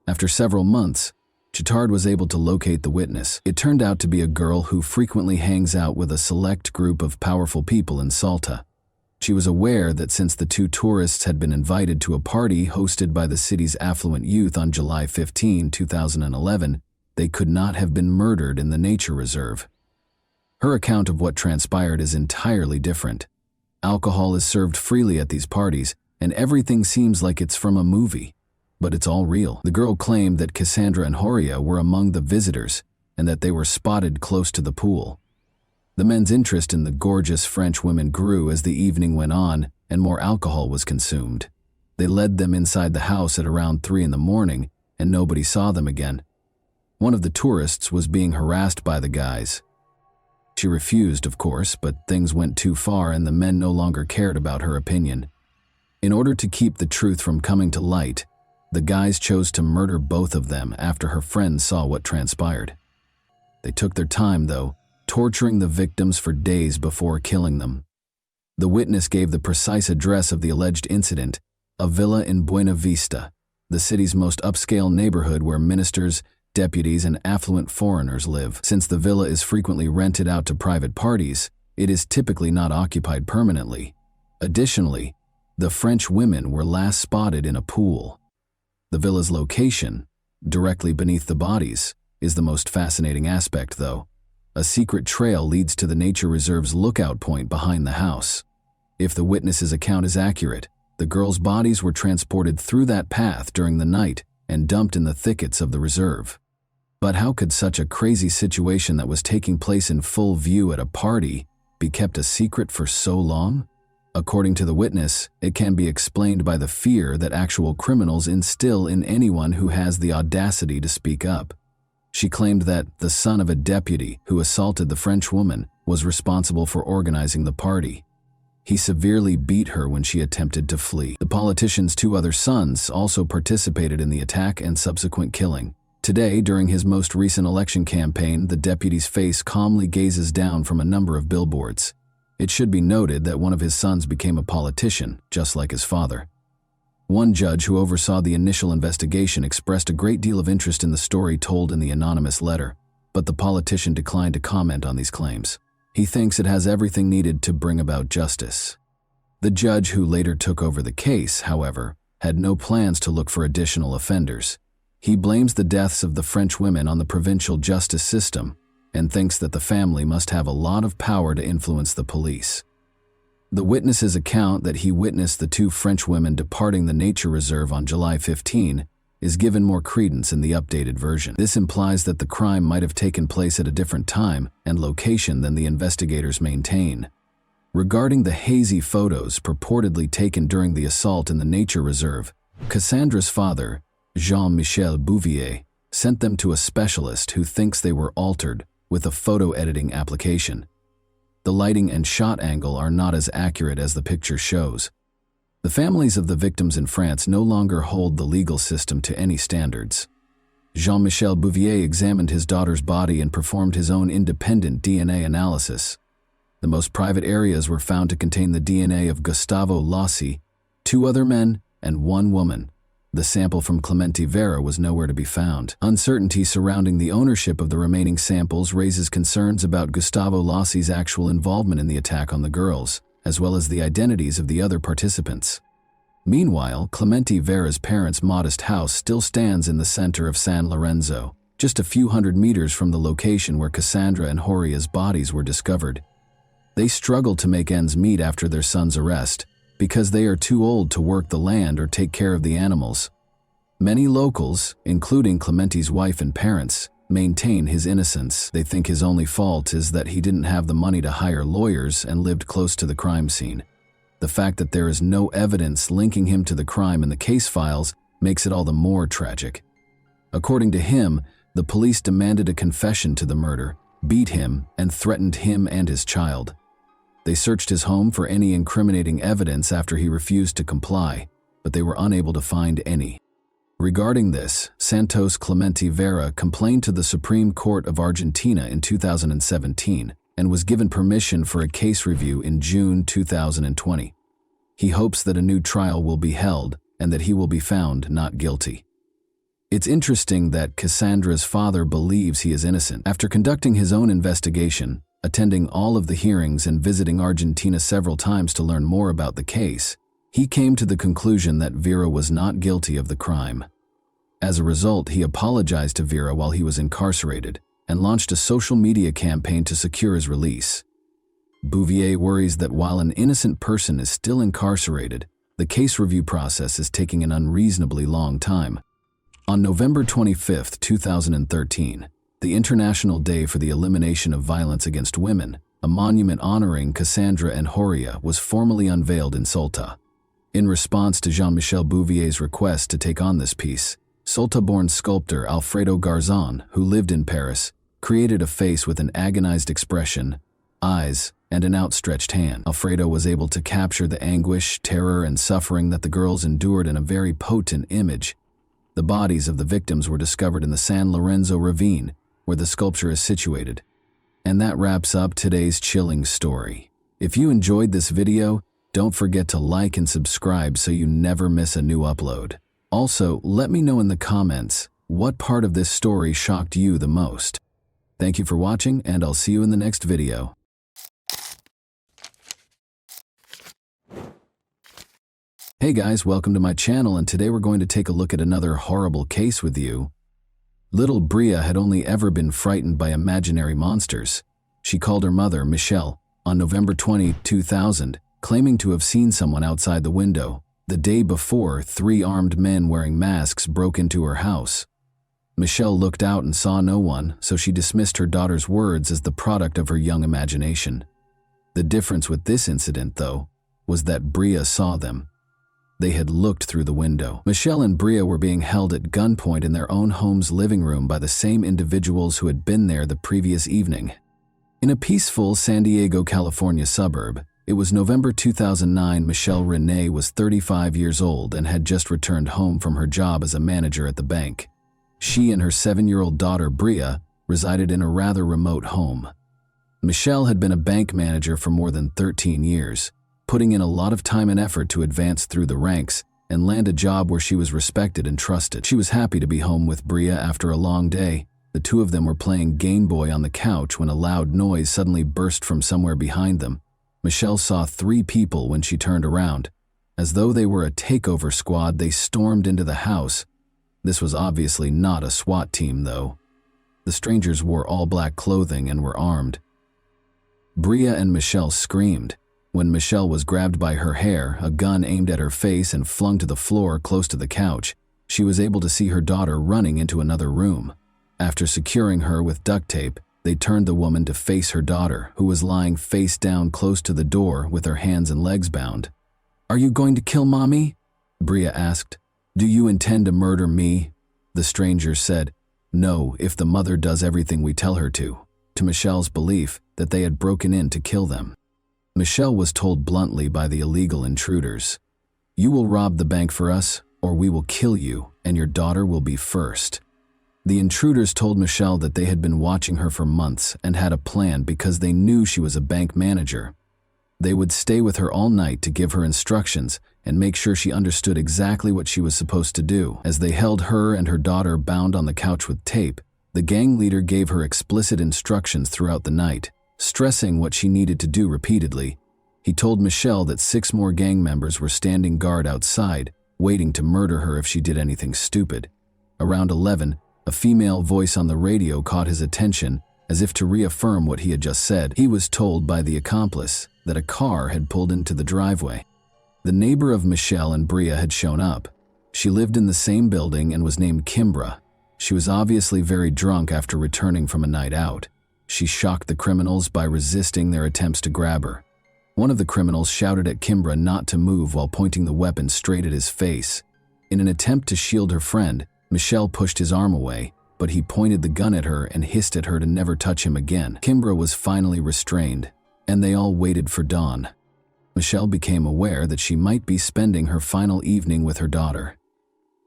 After several months, Chattard was able to locate the witness. It turned out to be a girl who frequently hangs out with a select group of powerful people in Salta. She was aware that since the 2 tourists had been invited to a party hosted by the city's affluent youth on July 15, 2011, they could not have been murdered in the nature reserve. Her account of what transpired is entirely different. Alcohol is served freely at these parties, and everything seems like it's from a movie. But it's all real. The girl claimed that Cassandra and Horia were among the visitors, and that they were spotted close to the pool. The men's interest in the gorgeous French women grew as the evening went on, and more alcohol was consumed. They led them inside the house at around 3 in the morning, and nobody saw them again. One of the tourists was being harassed by the guys. She refused, of course, but things went too far and the men no longer cared about her opinion. In order to keep the truth from coming to light, the guys chose to murder both of them after her friends saw what transpired. They took their time, though, torturing the victims for days before killing them. The witness gave the precise address of the alleged incident, a villa in Buena Vista, the city's most upscale neighborhood where ministers, deputies, and affluent foreigners live. Since the villa is frequently rented out to private parties, it is typically not occupied permanently. Additionally, the French women were last spotted in a pool. The villa's location, directly beneath the bodies, is the most fascinating aspect, though. A secret trail leads to the nature reserve's lookout point behind the house. If the witness's account is accurate, the girls' bodies were transported through that path during the night and dumped in the thickets of the reserve. But how could such a crazy situation that was taking place in full view at a party be kept a secret for so long? According to the witness, it can be explained by the fear that actual criminals instill in anyone who has the audacity to speak up. She claimed that the son of a deputy who assaulted the French woman was responsible for organizing the party. He severely beat her when she attempted to flee. The politician's two other sons also participated in the attack and subsequent killing. Today, during his most recent election campaign, the deputy's face calmly gazes down from a number of billboards. It should be noted that one of his sons became a politician, just like his father. One judge who oversaw the initial investigation expressed a great deal of interest in the story told in the anonymous letter, but the politician declined to comment on these claims. He thinks it has everything needed to bring about justice. The judge who later took over the case, however, had no plans to look for additional offenders. He blames the deaths of the French women on the provincial justice system and thinks that the family must have a lot of power to influence the police. The witness's account that he witnessed the two French women departing the nature reserve on July 15 is given more credence in the updated version. This implies that the crime might have taken place at a different time and location than the investigators maintain. Regarding the hazy photos purportedly taken during the assault in the nature reserve, Cassandra's father, Jean-Michel Bouvier, sent them to a specialist who thinks they were altered with a photo editing application. The lighting and shot angle are not as accurate as the picture shows. The families of the victims in France no longer hold the legal system to any standards. Jean-Michel Bouvier examined his daughter's body and performed his own independent DNA analysis. The most private areas were found to contain the DNA of Gustavo Lossi, two other men, and one woman. The sample from Clemente Vera was nowhere to be found. Uncertainty surrounding the ownership of the remaining samples raises concerns about Gustavo Lossi's actual involvement in the attack on the girls, as well as the identities of the other participants. Meanwhile, Clemente Vera's parents' modest house still stands in the center of San Lorenzo, just a few hundred meters from the location where Cassandra and Horia's bodies were discovered. They struggle to make ends meet after their son's arrest, because they are too old to work the land or take care of the animals. Many locals, including Clemente's wife and parents, maintain his innocence. They think his only fault is that he didn't have the money to hire lawyers and lived close to the crime scene. The fact that there is no evidence linking him to the crime in the case files makes it all the more tragic. According to him, the police demanded a confession to the murder, beat him, and threatened him and his child. They searched his home for any incriminating evidence after he refused to comply, but they were unable to find any. Regarding this, Santos Clemente Vera complained to the Supreme Court of Argentina in 2017 and was given permission for a case review in June 2020. He hopes that a new trial will be held and that he will be found not guilty. It's interesting that Cassandra's father believes he is innocent. After conducting his own investigation, attending all of the hearings and visiting Argentina several times to learn more about the case, he came to the conclusion that Vera was not guilty of the crime. As a result, he apologized to Vera while he was incarcerated and launched a social media campaign to secure his release. Bouvier worries that while an innocent person is still incarcerated, the case review process is taking an unreasonably long time. On November 25, 2013, the International Day for the Elimination of Violence Against Women, a monument honoring Cassandra and Horia, was formally unveiled in Salta. In response to Jean-Michel Bouvier's request to take on this piece, Salta-born sculptor Alfredo Garzon, who lived in Paris, created a face with an agonized expression, eyes, and an outstretched hand. Alfredo was able to capture the anguish, terror, and suffering that the girls endured in a very potent image. The bodies of the victims were discovered in the San Lorenzo ravine, where the sculpture is situated. And that wraps up today's chilling story. If you enjoyed this video, don't forget to like and subscribe so you never miss a new upload. Also, let me know in the comments what part of this story shocked you the most. Thank you for watching, and I'll see you in the next video. Hey guys, welcome to my channel, and today we're going to take a look at another horrible case with you. Little Bria had only ever been frightened by imaginary monsters. She called her mother, Michelle, on November 20, 2000, claiming to have seen someone outside the window. The day before, 3 armed men wearing masks broke into her house. Michelle looked out and saw no one, so she dismissed her daughter's words as the product of her young imagination. The difference with this incident, though, was that Bria saw them. They had looked through the window. Michelle and Bria were being held at gunpoint in their own home's living room by the same individuals who had been there the previous evening. In a peaceful San Diego, California suburb, It was November 2009. Michelle Renee was 35 years old and had just returned home from her job as a manager at the bank. She and her 7-year-old daughter, Bria, resided in a rather remote home. Michelle had been a bank manager for more than 13 years, putting in a lot of time and effort to advance through the ranks and land a job where she was respected and trusted. She was happy to be home with Bria after a long day. The two of them were playing Game Boy on the couch when a loud noise suddenly burst from somewhere behind them. Michelle saw 3 people when she turned around. As though they were a takeover squad, they stormed into the house. This was obviously not a SWAT team, though. The strangers wore all black clothing and were armed. Bria and Michelle screamed. When Michelle was grabbed by her hair, a gun aimed at her face and flung to the floor close to the couch, she was able to see her daughter running into another room. After securing her with duct tape, they turned the woman to face her daughter, who was lying face down close to the door with her hands and legs bound. "Are you going to kill Mommy?" Bria asked. "Do you intend to murder me?" The stranger said, "No, if the mother does everything we tell her to Michelle's belief that they had broken in to kill them. Michelle was told bluntly by the illegal intruders, "You will rob the bank for us, or we will kill you, and your daughter will be first." The intruders told Michelle that they had been watching her for months and had a plan because they knew she was a bank manager. They would stay with her all night to give her instructions and make sure she understood exactly what she was supposed to do. As they held her and her daughter bound on the couch with tape, the gang leader gave her explicit instructions throughout the night, stressing what she needed to do repeatedly. He told Michelle that 6 more gang members were standing guard outside, waiting to murder her if she did anything stupid. Around 11, a female voice on the radio caught his attention, as if to reaffirm what he had just said. He was told by the accomplice that a car had pulled into the driveway. The neighbor of Michelle and Bria had shown up. She lived in the same building and was named Kimbra. She was obviously very drunk after returning from a night out. She shocked the criminals by resisting their attempts to grab her. One of the criminals shouted at Kimbra not to move while pointing the weapon straight at his face. In an attempt to shield her friend, Michelle pushed his arm away, but he pointed the gun at her and hissed at her to never touch him again. Kimbra was finally restrained, and they all waited for dawn. Michelle became aware that she might be spending her final evening with her daughter.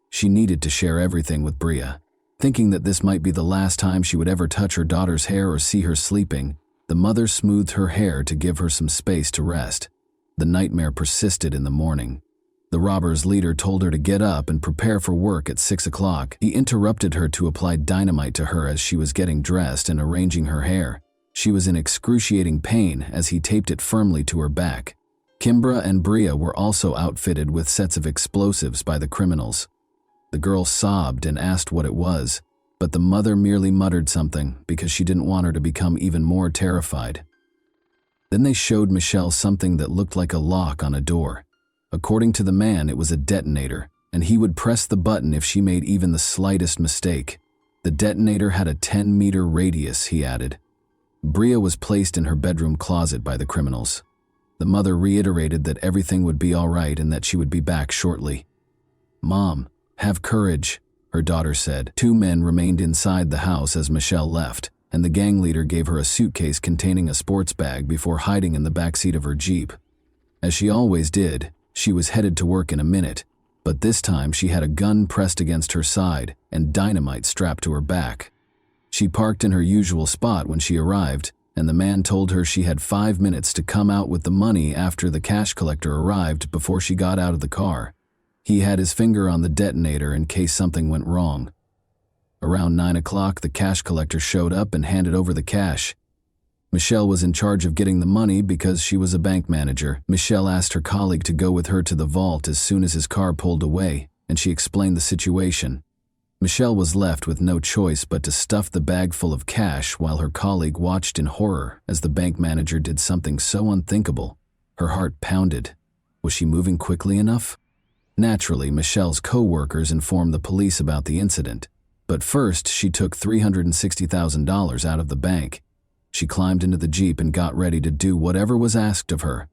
She needed to share everything with Bria. Thinking that this might be the last time she would ever touch her daughter's hair or see her sleeping, the mother smoothed her hair to give her some space to rest. The nightmare persisted in the morning. The robbers' leader told her to get up and prepare for work at 6 o'clock. He interrupted her to apply dynamite to her as she was getting dressed and arranging her hair. She was in excruciating pain as he taped it firmly to her back. Kimbra and Bria were also outfitted with sets of explosives by the criminals. The girl sobbed and asked what it was, but the mother merely muttered something because she didn't want her to become even more terrified. Then they showed Michelle something that looked like a lock on a door. According to the man, it was a detonator, and he would press the button if she made even the slightest mistake. The detonator had a 10-meter radius, he added. Bria was placed in her bedroom closet by the criminals. The mother reiterated that everything would be all right and that she would be back shortly. "Mom, have courage," her daughter said. 2 men remained inside the house as Michelle left, and the gang leader gave her a suitcase containing a sports bag before hiding in the backseat of her Jeep. As she always did, she was headed to work in a minute, but this time she had a gun pressed against her side and dynamite strapped to her back. She parked in her usual spot when she arrived, and the man told her she had 5 minutes to come out with the money after the cash collector arrived before she got out of the car. He had his finger on the detonator in case something went wrong. Around 9 o'clock, the cash collector showed up and handed over the cash. Michelle was in charge of getting the money because she was a bank manager. Michelle asked her colleague to go with her to the vault as soon as his car pulled away, and she explained the situation. Michelle was left with no choice but to stuff the bag full of cash while her colleague watched in horror as the bank manager did something so unthinkable. Her heart pounded. Was she moving quickly enough? Naturally, Michelle's co-workers informed the police about the incident, but first she took $360,000 out of the bank. She climbed into the Jeep and got ready to do whatever was asked of her.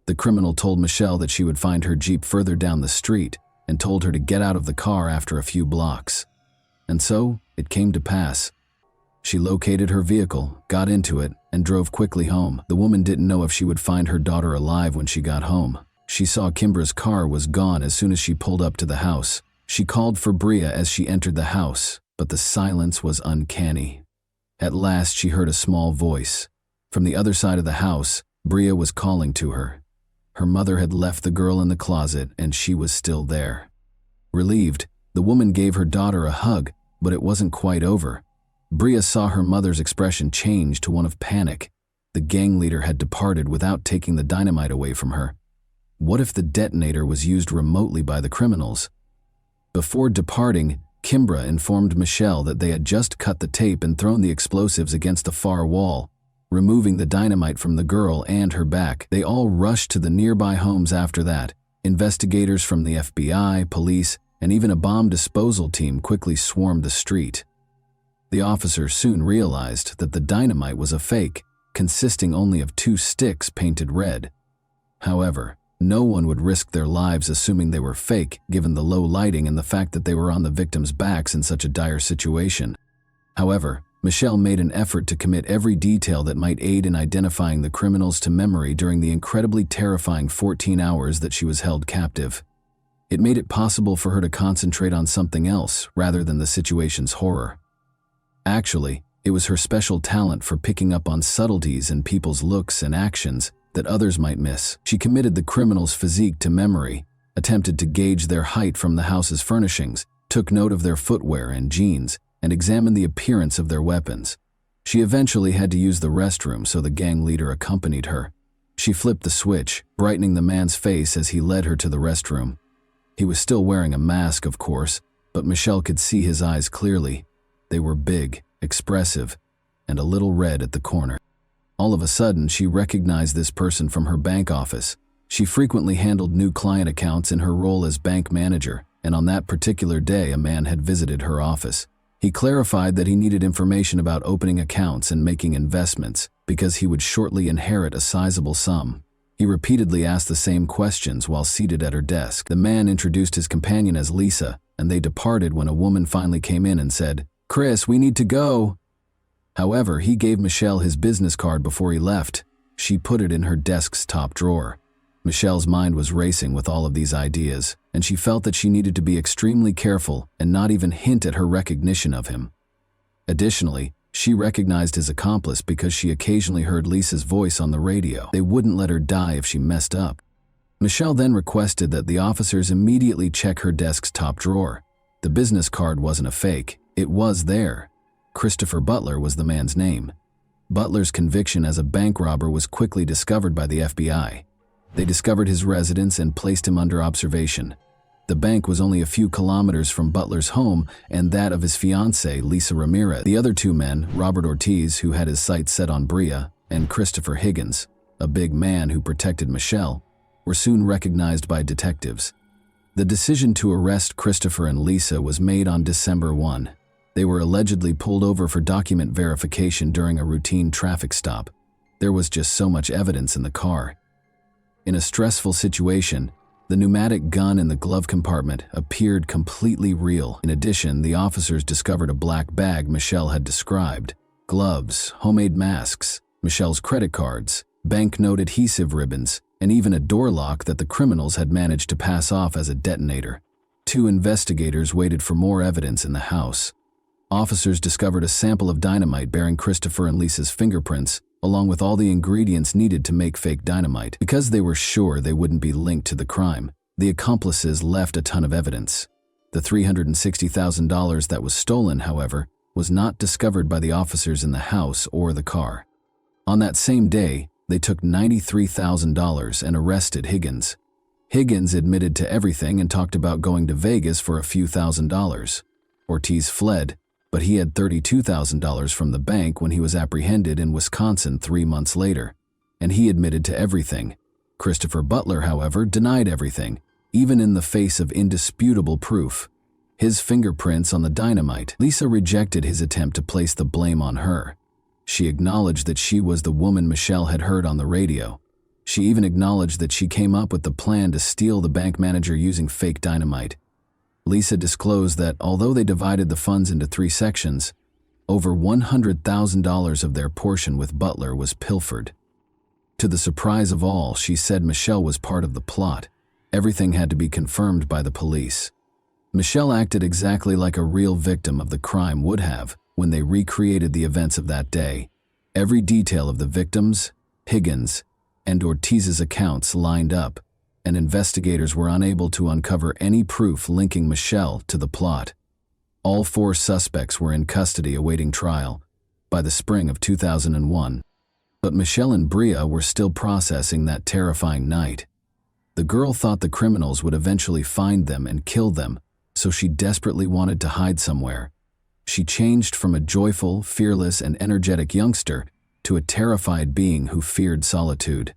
The criminal told Michelle that she would find her Jeep further down the street and told her to get out of the car after a few blocks. And so, it came to pass. She located her vehicle, got into it, and drove quickly home. The woman didn't know if she would find her daughter alive when she got home. She saw Kimbra's car was gone as soon as she pulled up to the house. She called for Bria as she entered the house, but the silence was uncanny. At last she heard a small voice. From the other side of the house, Bria was calling to her. Her mother had left the girl in the closet and she was still there. Relieved, the woman gave her daughter a hug, but it wasn't quite over. Bria saw her mother's expression change to one of panic. The gang leader had departed without taking the dynamite away from her. What if the detonator was used remotely by the criminals? Before departing, Kimbra informed Michelle that they had just cut the tape and thrown the explosives against the far wall, removing the dynamite from the girl and her back. They all rushed to the nearby homes after that. Investigators from the FBI, police, and even a bomb disposal team quickly swarmed the street. The officers soon realized that the dynamite was a fake, consisting only of 2 sticks painted red. However, no one would risk their lives assuming they were fake, given the low lighting and the fact that they were on the victims' backs in such a dire situation. However, Michelle made an effort to commit every detail that might aid in identifying the criminals to memory during the incredibly terrifying 14 hours that she was held captive. It made it possible for her to concentrate on something else rather than the situation's horror. Actually, it was her special talent for picking up on subtleties in people's looks and actions that others might miss. She committed the criminal's physique to memory, attempted to gauge their height from the house's furnishings, took note of their footwear and jeans, and examined the appearance of their weapons. She eventually had to use the restroom, so the gang leader accompanied her. She flipped the switch, brightening the man's face as he led her to the restroom. He was still wearing a mask, of course, but Michelle could see his eyes clearly. They were big, expressive, and a little red at the corner. All of a sudden, she recognized this person from her bank office. She frequently handled new client accounts in her role as bank manager, and on that particular day, a man had visited her office. He clarified that he needed information about opening accounts and making investments, because he would shortly inherit a sizable sum. He repeatedly asked the same questions while seated at her desk. The man introduced his companion as Lisa, and they departed when a woman finally came in and said, "Chris, we need to go." However, he gave Michelle his business card before he left. She put it in her desk's top drawer. Michelle's mind was racing with all of these ideas, and she felt that she needed to be extremely careful and not even hint at her recognition of him. Additionally, she recognized his accomplice because she occasionally heard Lisa's voice on the radio. They wouldn't let her die if she messed up. Michelle then requested that the officers immediately check her desk's top drawer. The business card wasn't a fake. It was there. Christopher Butler was the man's name. Butler's conviction as a bank robber was quickly discovered by the FBI. They discovered his residence and placed him under observation. The bank was only a few kilometers from Butler's home and that of his fiancée, Lisa Ramirez. The other 2 men, Robert Ortiz, who had his sights set on Bria, and Christopher Higgins, a big man who protected Michelle, were soon recognized by detectives. The decision to arrest Christopher and Lisa was made on December 1. They were allegedly pulled over for document verification during a routine traffic stop. There was just so much evidence in the car. In a stressful situation, the pneumatic gun in the glove compartment appeared completely real. In addition, the officers discovered a black bag Michelle had described. Gloves, homemade masks, Michelle's credit cards, banknote adhesive ribbons, and even a door lock that the criminals had managed to pass off as a detonator. 2 investigators waited for more evidence in the house. Officers discovered a sample of dynamite bearing Christopher and Lisa's fingerprints, along with all the ingredients needed to make fake dynamite. Because they were sure they wouldn't be linked to the crime, the accomplices left a ton of evidence. The $360,000 that was stolen, however, was not discovered by the officers in the house or the car. On that same day, they took $93,000 and arrested Higgins. Higgins admitted to everything and talked about going to Vegas for a few $1,000s. Ortiz fled, but he had $32,000 from the bank when he was apprehended in Wisconsin 3 months later, and he admitted to everything. Christopher Butler, however, denied everything, even in the face of indisputable proof. His fingerprints on the dynamite. Lisa rejected his attempt to place the blame on her. She acknowledged that she was the woman Michelle had heard on the radio. She even acknowledged that she came up with the plan to steal the bank manager using fake dynamite. Lisa disclosed that although they divided the funds into 3 sections, Over $100,000 of their portion with Butler was pilfered. To the surprise of all, she said Michelle was part of the plot. Everything had to be confirmed by the police. Michelle acted exactly like a real victim of the crime would have when they recreated the events of that day. Every detail of the victims, Higgins, and Ortiz's accounts lined up, and investigators were unable to uncover any proof linking Michelle to the plot. All 4 suspects were in custody awaiting trial by the spring of 2001. But Michelle and Bria were still processing that terrifying night. The girl thought the criminals would eventually find them and kill them, so she desperately wanted to hide somewhere. She changed from a joyful, fearless, and energetic youngster to a terrified being who feared solitude.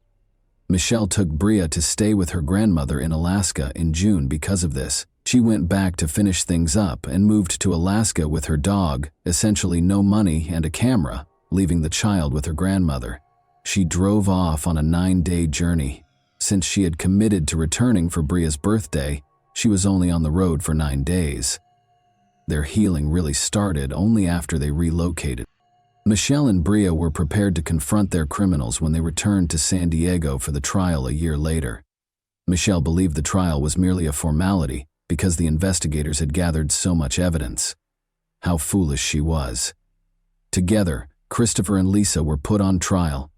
Michelle took Bria to stay with her grandmother in Alaska in June because of this. She went back to finish things up and moved to Alaska with her dog, essentially no money and a camera, leaving the child with her grandmother. She drove off on a 9-day journey. Since she had committed to returning for Bria's birthday, she was only on the road for 9 days. Their healing really started only after they relocated. Michelle and Bria were prepared to confront their criminals when they returned to San Diego for the trial a year later. Michelle believed the trial was merely a formality because the investigators had gathered so much evidence. How foolish she was. Together, Christopher and Lisa were put on trial.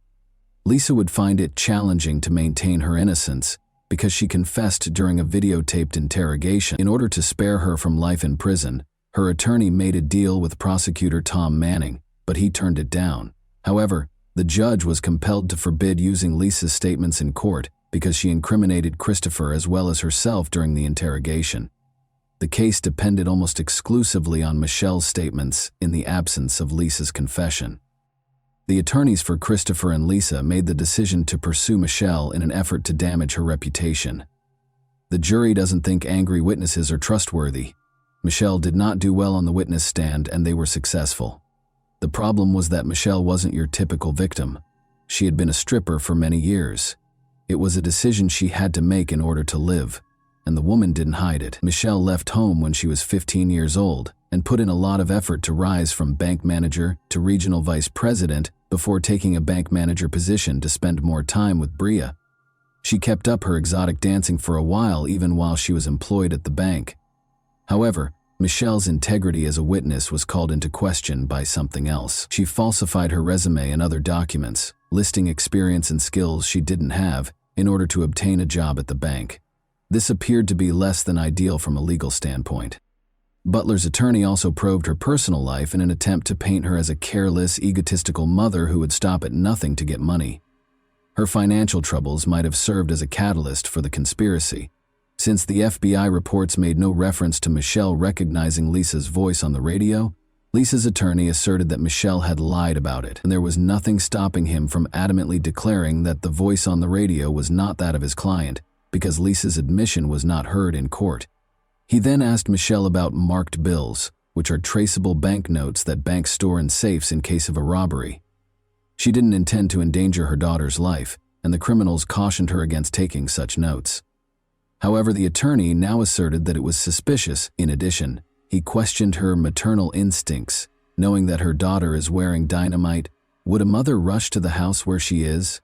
Lisa would find it challenging to maintain her innocence because she confessed during a videotaped interrogation. In order to spare her from life in prison, her attorney made a deal with prosecutor Tom Manning, but he turned it down. However, the judge was compelled to forbid using Lisa's statements in court because she incriminated Christopher as well as herself during the interrogation. The case depended almost exclusively on Michelle's statements in the absence of Lisa's confession. The attorneys for Christopher and Lisa made the decision to pursue Michelle in an effort to damage her reputation. The jury doesn't think angry witnesses are trustworthy. Michelle did not do well on the witness stand and they were successful. The problem was that Michelle wasn't your typical victim. She had been a stripper for many years. It was a decision she had to make in order to live, and the woman didn't hide it. Michelle left home when she was 15 years old and put in a lot of effort to rise from bank manager to regional vice president before taking a bank manager position to spend more time with Bria. She kept up her exotic dancing for a while even while she was employed at the bank. However, Michelle's integrity as a witness was called into question by something else. She falsified her resume and other documents, listing experience and skills she didn't have in order to obtain a job at the bank. This appeared to be less than ideal from a legal standpoint. Butler's attorney also probed her personal life in an attempt to paint her as a careless, egotistical mother who would stop at nothing to get money. Her financial troubles might have served as a catalyst for the conspiracy. Since the FBI reports made no reference to Michelle recognizing Lisa's voice on the radio, Lisa's attorney asserted that Michelle had lied about it, and there was nothing stopping him from adamantly declaring that the voice on the radio was not that of his client, because Lisa's admission was not heard in court. He then asked Michelle about marked bills, which are traceable banknotes that banks store in safes in case of a robbery. She didn't intend to endanger her daughter's life, and the criminals cautioned her against taking such notes. However, the attorney now asserted that it was suspicious. In addition, he questioned her maternal instincts, knowing that her daughter is wearing dynamite. Would a mother rush to the house where she is?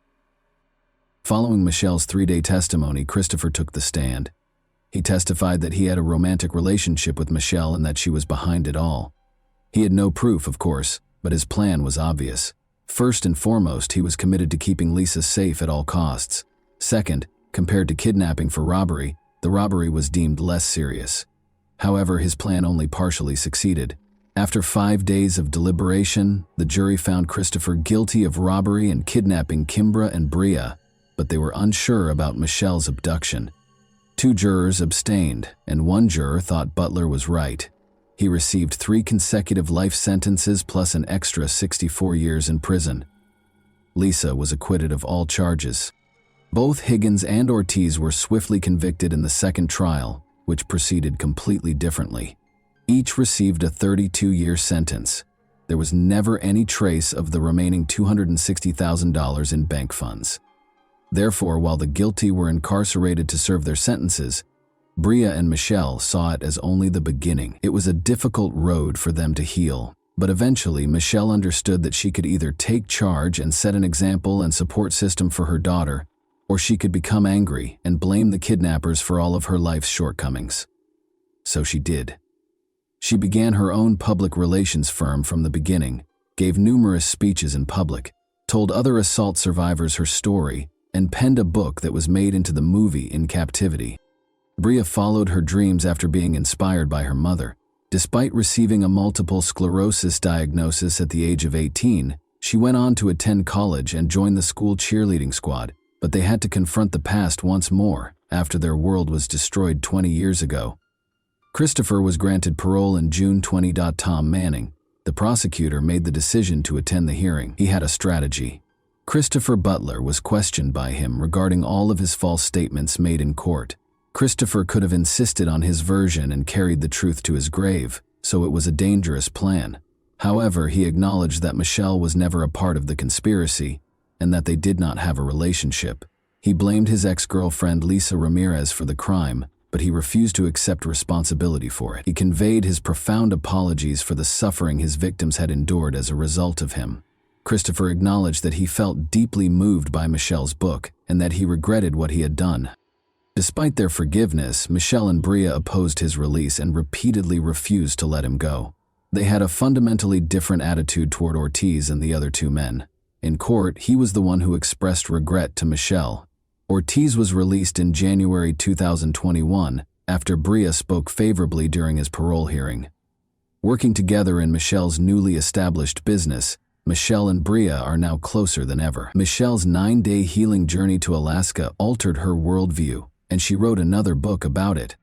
Following Michelle's 3-day testimony, Christopher took the stand. He testified that he had a romantic relationship with Michelle and that she was behind it all. He had no proof, of course, but his plan was obvious. First and foremost, he was committed to keeping Lisa safe at all costs. Second, compared to kidnapping for robbery, the robbery was deemed less serious. However, his plan only partially succeeded. After 5 days of deliberation, the jury found Christopher guilty of robbery and kidnapping Kimbra and Bria, but they were unsure about Michelle's abduction. 2 jurors abstained, and 1 juror thought Butler was right. He received 3 consecutive life sentences plus an extra 64 years in prison. Lisa was acquitted of all charges. Both Higgins and Ortiz were swiftly convicted in the second trial, which proceeded completely differently. Each received a 32-year sentence. There was never any trace of the remaining $260,000 in bank funds. Therefore, while the guilty were incarcerated to serve their sentences, Bria and Michelle saw it as only the beginning. It was a difficult road for them to heal. But eventually, Michelle understood that she could either take charge and set an example and support system for her daughter, or she could become angry and blame the kidnappers for all of her life's shortcomings. So she did. She began her own public relations firm from the beginning, gave numerous speeches in public, told other assault survivors her story, and penned a book that was made into the movie In Captivity. Bria followed her dreams after being inspired by her mother. Despite receiving a multiple sclerosis diagnosis at the age of 18, she went on to attend college and join the school cheerleading squad, but they had to confront the past once more after their world was destroyed 20 years ago. Christopher was granted parole in June 20. Tom Manning, the prosecutor, made the decision to attend the hearing. He had a strategy. Christopher Butler was questioned by him regarding all of his false statements made in court. Christopher could have insisted on his version and carried the truth to his grave, so it was a dangerous plan. However, he acknowledged that Michelle was never a part of the conspiracy and that they did not have a relationship. He blamed his ex-girlfriend Lisa Ramirez for the crime, but he refused to accept responsibility for it. He conveyed his profound apologies for the suffering his victims had endured as a result of him. Christopher acknowledged that he felt deeply moved by Michelle's book and that he regretted what he had done. Despite their forgiveness, Michelle and Bria opposed his release and repeatedly refused to let him go. They had a fundamentally different attitude toward Ortiz and the other two men. In court, he was the one who expressed regret to Michelle. Ortiz was released in January 2021 after Bria spoke favorably during his parole hearing. Working together in Michelle's newly established business, Michelle and Bria are now closer than ever. Michelle's 9-day healing journey to Alaska altered her worldview, and she wrote another book about it.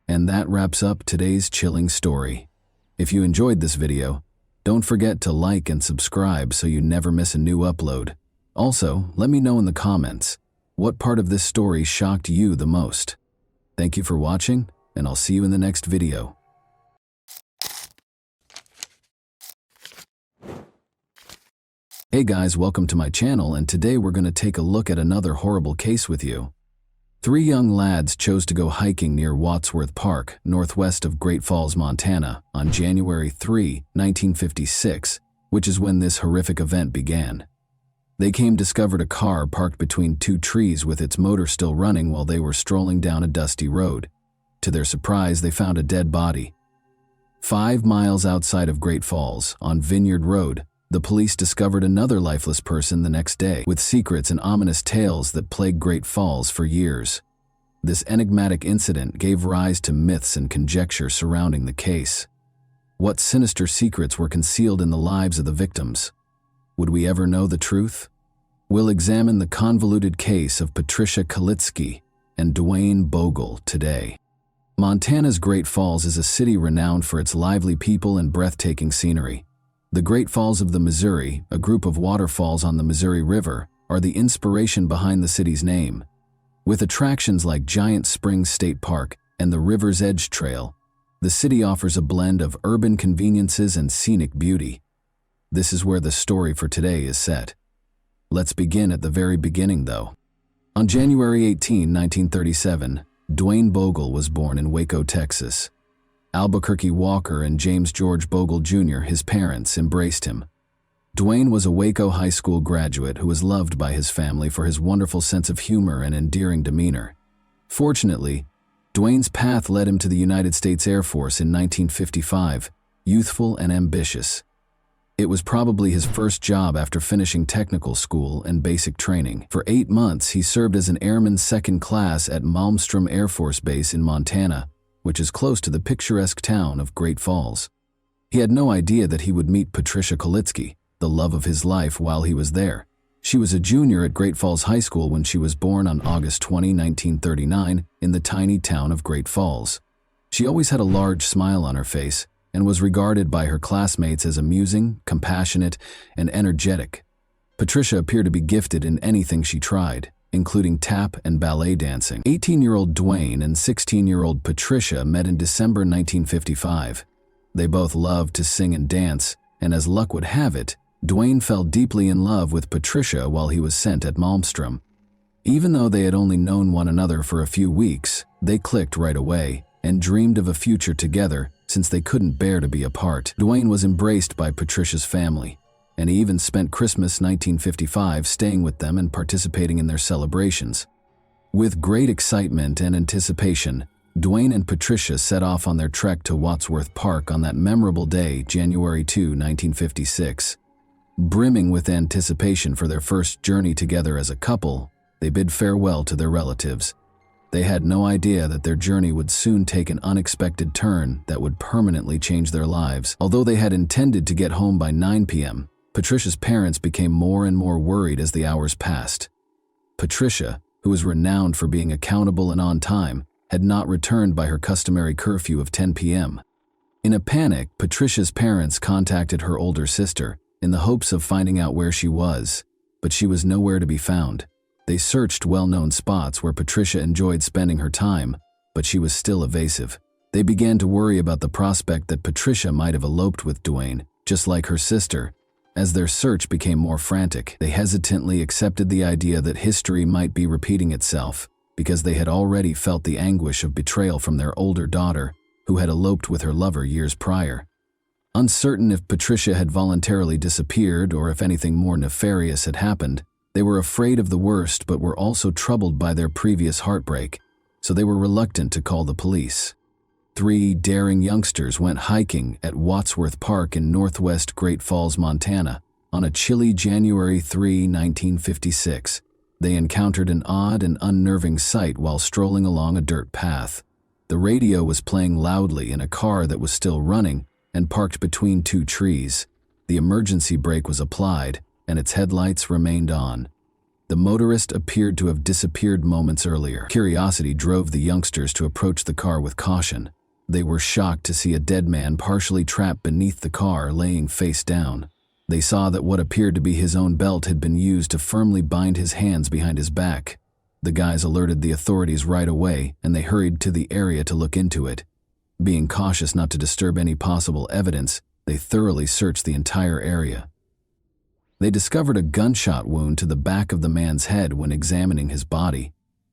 And that wraps up today's chilling story. If you enjoyed this video, don't forget to like and subscribe so you never miss a new upload. Also, let me know in the comments, what part of this story shocked you the most? Thank you for watching, and I'll see you in the next video. Hey guys, welcome to my channel, and today we're going to take a look at another horrible case with you. 3 young lads chose to go hiking near Wadsworth Park, northwest of Great Falls, Montana, on January 3, 1956, which is when this horrific event began. They discovered a car parked between 2 trees with its motor still running while they were strolling down a dusty road. To their surprise, they found a dead body. 5 miles outside of Great Falls, on Vineyard Road, the police discovered another lifeless person the next day, with secrets and ominous tales that plagued Great Falls for years. This enigmatic incident gave rise to myths and conjecture surrounding the case. What sinister secrets were concealed in the lives of the victims? Would we ever know the truth? We'll examine the convoluted case of Patricia Kalitsky and Dwayne Bogle today. Montana's Great Falls is a city renowned for its lively people and breathtaking scenery. The Great Falls of the Missouri, a group of waterfalls on the Missouri River, are the inspiration behind the city's name. With attractions like Giant Springs State Park and the River's Edge Trail, the city offers a blend of urban conveniences and scenic beauty. This is where the story for today is set. Let's begin at the very beginning, though. On January 18, 1937, Dwayne Bogle was born in Waco, Texas. Albuquerque Walker and James George Bogle Jr., his parents, embraced him. Dwayne was a Waco High School graduate who was loved by his family for his wonderful sense of humor and endearing demeanor. Fortunately, Dwayne's path led him to the United States Air Force in 1955, youthful and ambitious. It was probably his first job after finishing technical school and basic training. For 8 months, he served as an airman second class at Malmstrom Air Force Base in Montana, which is close to the picturesque town of Great Falls. He had no idea that he would meet Patricia Kalitsky, the love of his life, while he was there. She was a junior at Great Falls High School when she was born on August 20, 1939, in the tiny town of Great Falls. She always had a large smile on her face and was regarded by her classmates as amusing, compassionate, and energetic. Patricia appeared to be gifted in anything she tried, including tap and ballet dancing. 18-year-old Dwayne and 16-year-old Patricia met in December 1955. They both loved to sing and dance, and as luck would have it, Dwayne fell deeply in love with Patricia while he was sent at Malmstrom. Even though they had only known one another for a few weeks, they clicked right away and dreamed of a future together since they couldn't bear to be apart. Dwayne was embraced by Patricia's family, and he even spent Christmas 1955 staying with them and participating in their celebrations. With great excitement and anticipation, Dwayne and Patricia set off on their trek to Wadsworth Park on that memorable day, January 2, 1956. Brimming with anticipation for their first journey together as a couple, they bid farewell to their relatives. They had no idea that their journey would soon take an unexpected turn that would permanently change their lives. Although they had intended to get home by 9 p.m., Patricia's parents became more and more worried as the hours passed. Patricia, who was renowned for being accountable and on time, had not returned by her customary curfew of 10 p.m. In a panic, Patricia's parents contacted her older sister in the hopes of finding out where she was, but she was nowhere to be found. They searched well-known spots where Patricia enjoyed spending her time, but she was still evasive. They began to worry about the prospect that Patricia might have eloped with Dwayne, just like her sister. As their search became more frantic, they hesitantly accepted the idea that history might be repeating itself, because they had already felt the anguish of betrayal from their older daughter, who had eloped with her lover years prior. Uncertain if Patricia had voluntarily disappeared or if anything more nefarious had happened, they were afraid of the worst but were also troubled by their previous heartbreak, so they were reluctant to call the police. 3 daring youngsters went hiking at Wadsworth Park in northwest Great Falls, Montana, on a chilly January 3, 1956. They encountered an odd and unnerving sight while strolling along a dirt path. The radio was playing loudly in a car that was still running and parked between 2 trees. The emergency brake was applied, and its headlights remained on. The motorist appeared to have disappeared moments earlier. Curiosity drove the youngsters to approach the car with caution. They were shocked to see a dead man partially trapped beneath the car, laying face down. They saw that what appeared to be his own belt had been used to firmly bind his hands behind his back. The guys alerted the authorities right away, and they hurried to the area to look into it. Being cautious not to disturb any possible evidence, they thoroughly searched the entire area. They discovered a gunshot wound to the back of the man's head when examining his body.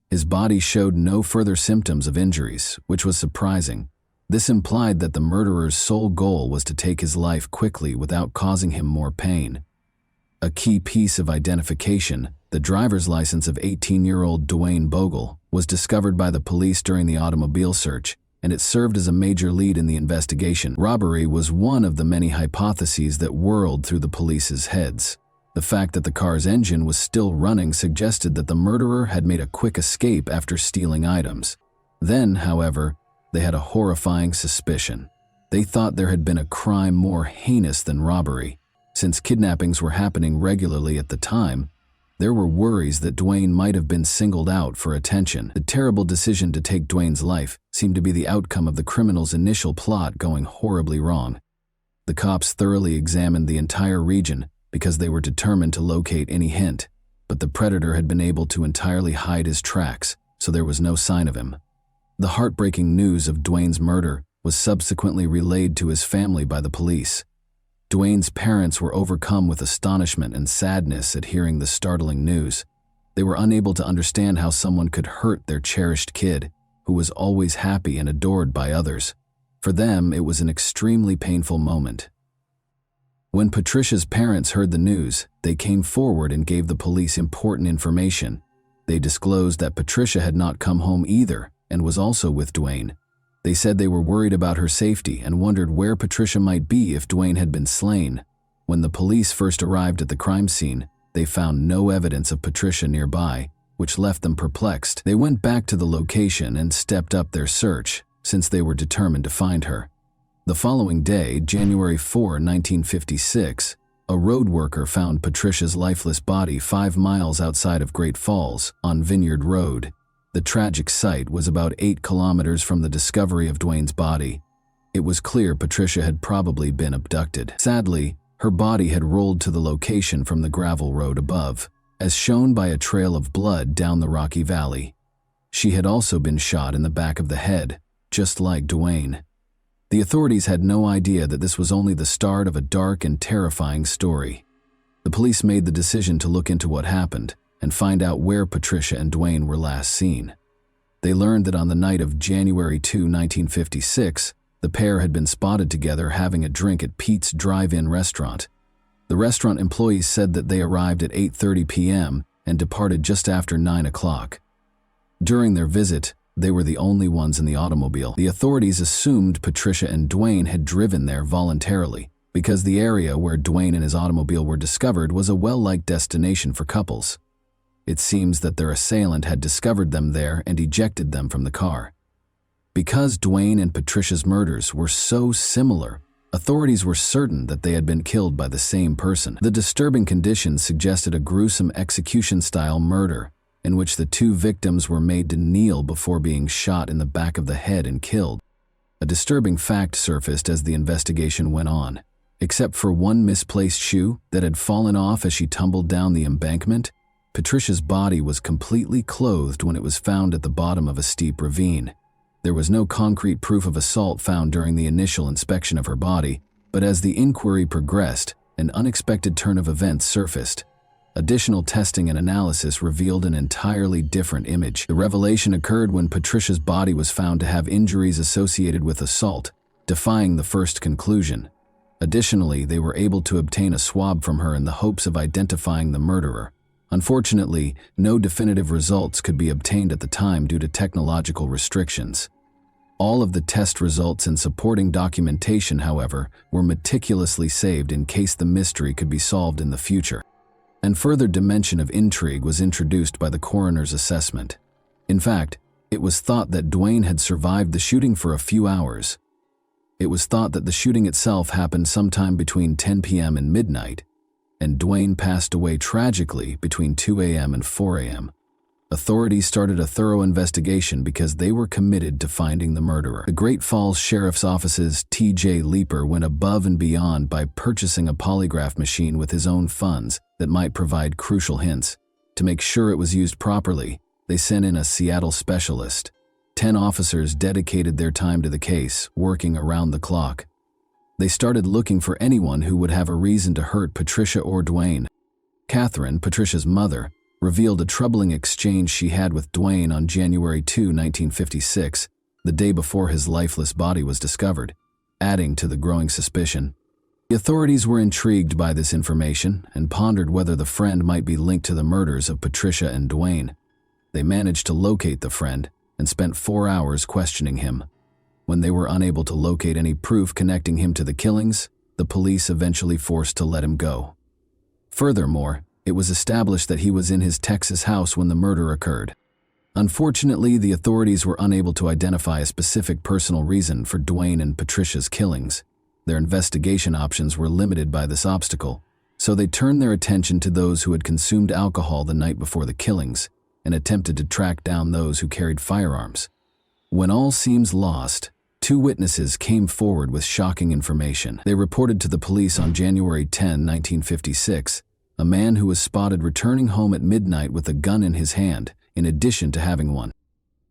His body showed no further symptoms of injuries, which was surprising. This implied that the murderer's sole goal was to take his life quickly without causing him more pain. A key piece of identification, the driver's license of 18-year-old Dwayne Bogle, was discovered by the police during the automobile search, and it served as a major lead in the investigation. Robbery was one of the many hypotheses that whirled through the police's heads. The fact that the car's engine was still running suggested that the murderer had made a quick escape after stealing items. Then, however, they had a horrifying suspicion. They thought there had been a crime more heinous than robbery. Since kidnappings were happening regularly at the time, there were worries that Dwayne might have been singled out for attention. The terrible decision to take Dwayne's life seemed to be the outcome of the criminal's initial plot going horribly wrong. The cops thoroughly examined the entire region because they were determined to locate any hint, but the predator had been able to entirely hide his tracks, so there was no sign of him. The heartbreaking news of Dwayne's murder was subsequently relayed to his family by the police. Dwayne's parents were overcome with astonishment and sadness at hearing the startling news. They were unable to understand how someone could hurt their cherished kid, who was always happy and adored by others. For them, it was an extremely painful moment. When Patricia's parents heard the news, they came forward and gave the police important information. They disclosed that Patricia had not come home either and was also with Dwayne. They said they were worried about her safety and wondered where Patricia might be if Dwayne had been slain. When the police first arrived at the crime scene, they found no evidence of Patricia nearby, which left them perplexed. They went back to the location and stepped up their search, since they were determined to find her. The following day, January 4, 1956, a road worker found Patricia's lifeless body 5 miles outside of Great Falls, on Vineyard Road. The tragic sight was about 8 kilometers from the discovery of Dwayne's body. It was clear Patricia had probably been abducted. Sadly, her body had rolled to the location from the gravel road above, as shown by a trail of blood down the rocky valley. She had also been shot in the back of the head, just like Dwayne. The authorities had no idea that this was only the start of a dark and terrifying story. The police made the decision to look into what happened and find out where Patricia and Dwayne were last seen. They learned that on the night of January 2, 1956, The pair had been spotted together having a drink at Pete's drive-in restaurant. The restaurant employees said that they arrived at 8:30 p.m. and departed just after 9 o'clock. During their visit, they were the only ones in the automobile. The authorities assumed Patricia and Dwayne had driven there voluntarily, because the area where Dwayne and his automobile were discovered was a well-liked destination for couples. It seems that their assailant had discovered them there and ejected them from the car. Because Dwayne and Patricia's murders were so similar, authorities were certain that they had been killed by the same person. The disturbing conditions suggested a gruesome execution-style murder in which the two victims were made to kneel before being shot in the back of the head and killed. A disturbing fact surfaced as the investigation went on. Except for one misplaced shoe that had fallen off as she tumbled down the embankment, Patricia's body was completely clothed when it was found at the bottom of a steep ravine. There was no concrete proof of assault found during the initial inspection of her body, but as the inquiry progressed, an unexpected turn of events surfaced. Additional testing and analysis revealed an entirely different image. The revelation occurred when Patricia's body was found to have injuries associated with assault, defying the first conclusion. Additionally, they were able to obtain a swab from her in the hopes of identifying the murderer. Unfortunately, no definitive results could be obtained at the time due to technological restrictions. All of the test results and supporting documentation, however, were meticulously saved in case the mystery could be solved in the future. And further dimension of intrigue was introduced by the coroner's assessment. In fact, it was thought that Dwayne had survived the shooting for a few hours. It was thought that the shooting itself happened sometime between 10 p.m. and midnight, and Dwayne passed away tragically between 2 a.m. and 4 a.m. Authorities started a thorough investigation because they were committed to finding the murderer. The Great Falls Sheriff's Office's T.J. Leeper went above and beyond by purchasing a polygraph machine with his own funds that might provide crucial hints. To make sure it was used properly, they sent in a Seattle specialist. 10 officers dedicated their time to the case, working around the clock. They started looking for anyone who would have a reason to hurt Patricia or Dwayne. Catherine, Patricia's mother, revealed a troubling exchange she had with Dwayne on January 2, 1956, the day before his lifeless body was discovered, adding to the growing suspicion. The authorities were intrigued by this information and pondered whether the friend might be linked to the murders of Patricia and Dwayne. They managed to locate the friend and spent 4 hours questioning him. When they were unable to locate any proof connecting him to the killings, the police eventually forced to let him go. Furthermore, it was established that he was in his Texas house when the murder occurred. Unfortunately, the authorities were unable to identify a specific personal reason for Dwayne and Patricia's killings. Their investigation options were limited by this obstacle, so they turned their attention to those who had consumed alcohol the night before the killings and attempted to track down those who carried firearms. When all seems lost, 2 witnesses came forward with shocking information. They reported to the police on January 10, 1956, a man who was spotted returning home at midnight with a gun in his hand, in addition to having one.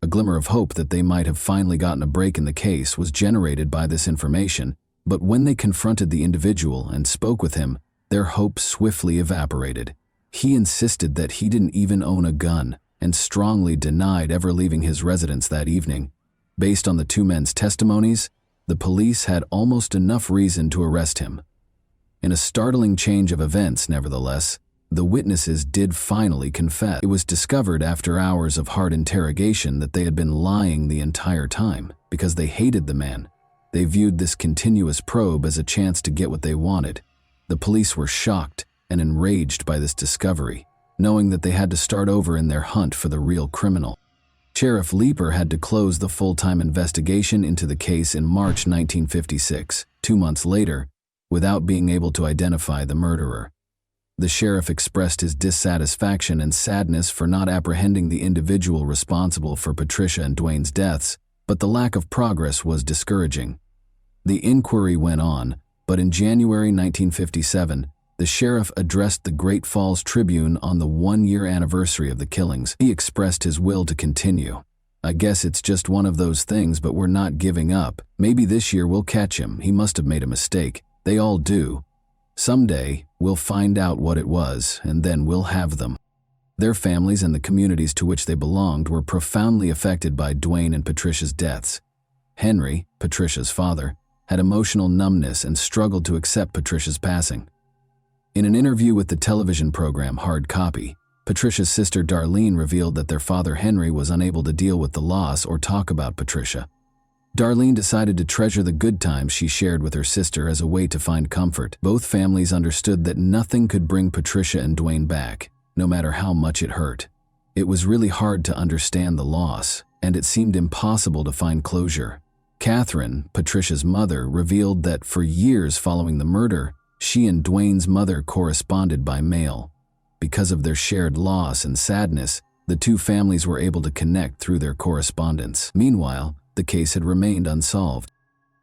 A glimmer of hope that they might have finally gotten a break in the case was generated by this information, but when they confronted the individual and spoke with him, their hope swiftly evaporated. He insisted that he didn't even own a gun and strongly denied ever leaving his residence that evening. Based on the 2 men's testimonies, the police had almost enough reason to arrest him. In a startling change of events, nevertheless, the witnesses did finally confess. It was discovered after hours of hard interrogation that they had been lying the entire time because they hated the man. They viewed this continuous probe as a chance to get what they wanted. The police were shocked and enraged by this discovery, knowing that they had to start over in their hunt for the real criminal. Sheriff Leeper had to close the full-time investigation into the case in March 1956, 2 months later, without being able to identify the murderer. The sheriff expressed his dissatisfaction and sadness for not apprehending the individual responsible for Patricia and Dwayne's deaths, but the lack of progress was discouraging. The inquiry went on, but in January 1957, the sheriff addressed the Great Falls Tribune on the 1-year anniversary of the killings. He expressed his will to continue. "I guess it's just one of those things, but we're not giving up. Maybe this year we'll catch him. He must have made a mistake. They all do. Someday, we'll find out what it was, and then we'll have them." Their families and the communities to which they belonged were profoundly affected by Dwayne and Patricia's deaths. Henry, Patricia's father, had emotional numbness and struggled to accept Patricia's passing. In an interview with the television program Hard Copy, Patricia's sister Darlene revealed that their father Henry was unable to deal with the loss or talk about Patricia. Darlene decided to treasure the good times she shared with her sister as a way to find comfort. Both families understood that nothing could bring Patricia and Dwayne back, no matter how much it hurt. It was really hard to understand the loss, and it seemed impossible to find closure. Catherine, Patricia's mother, revealed that for years following the murder, she and Dwayne's mother corresponded by mail. Because of their shared loss and sadness, the two families were able to connect through their correspondence. Meanwhile, the case had remained unsolved.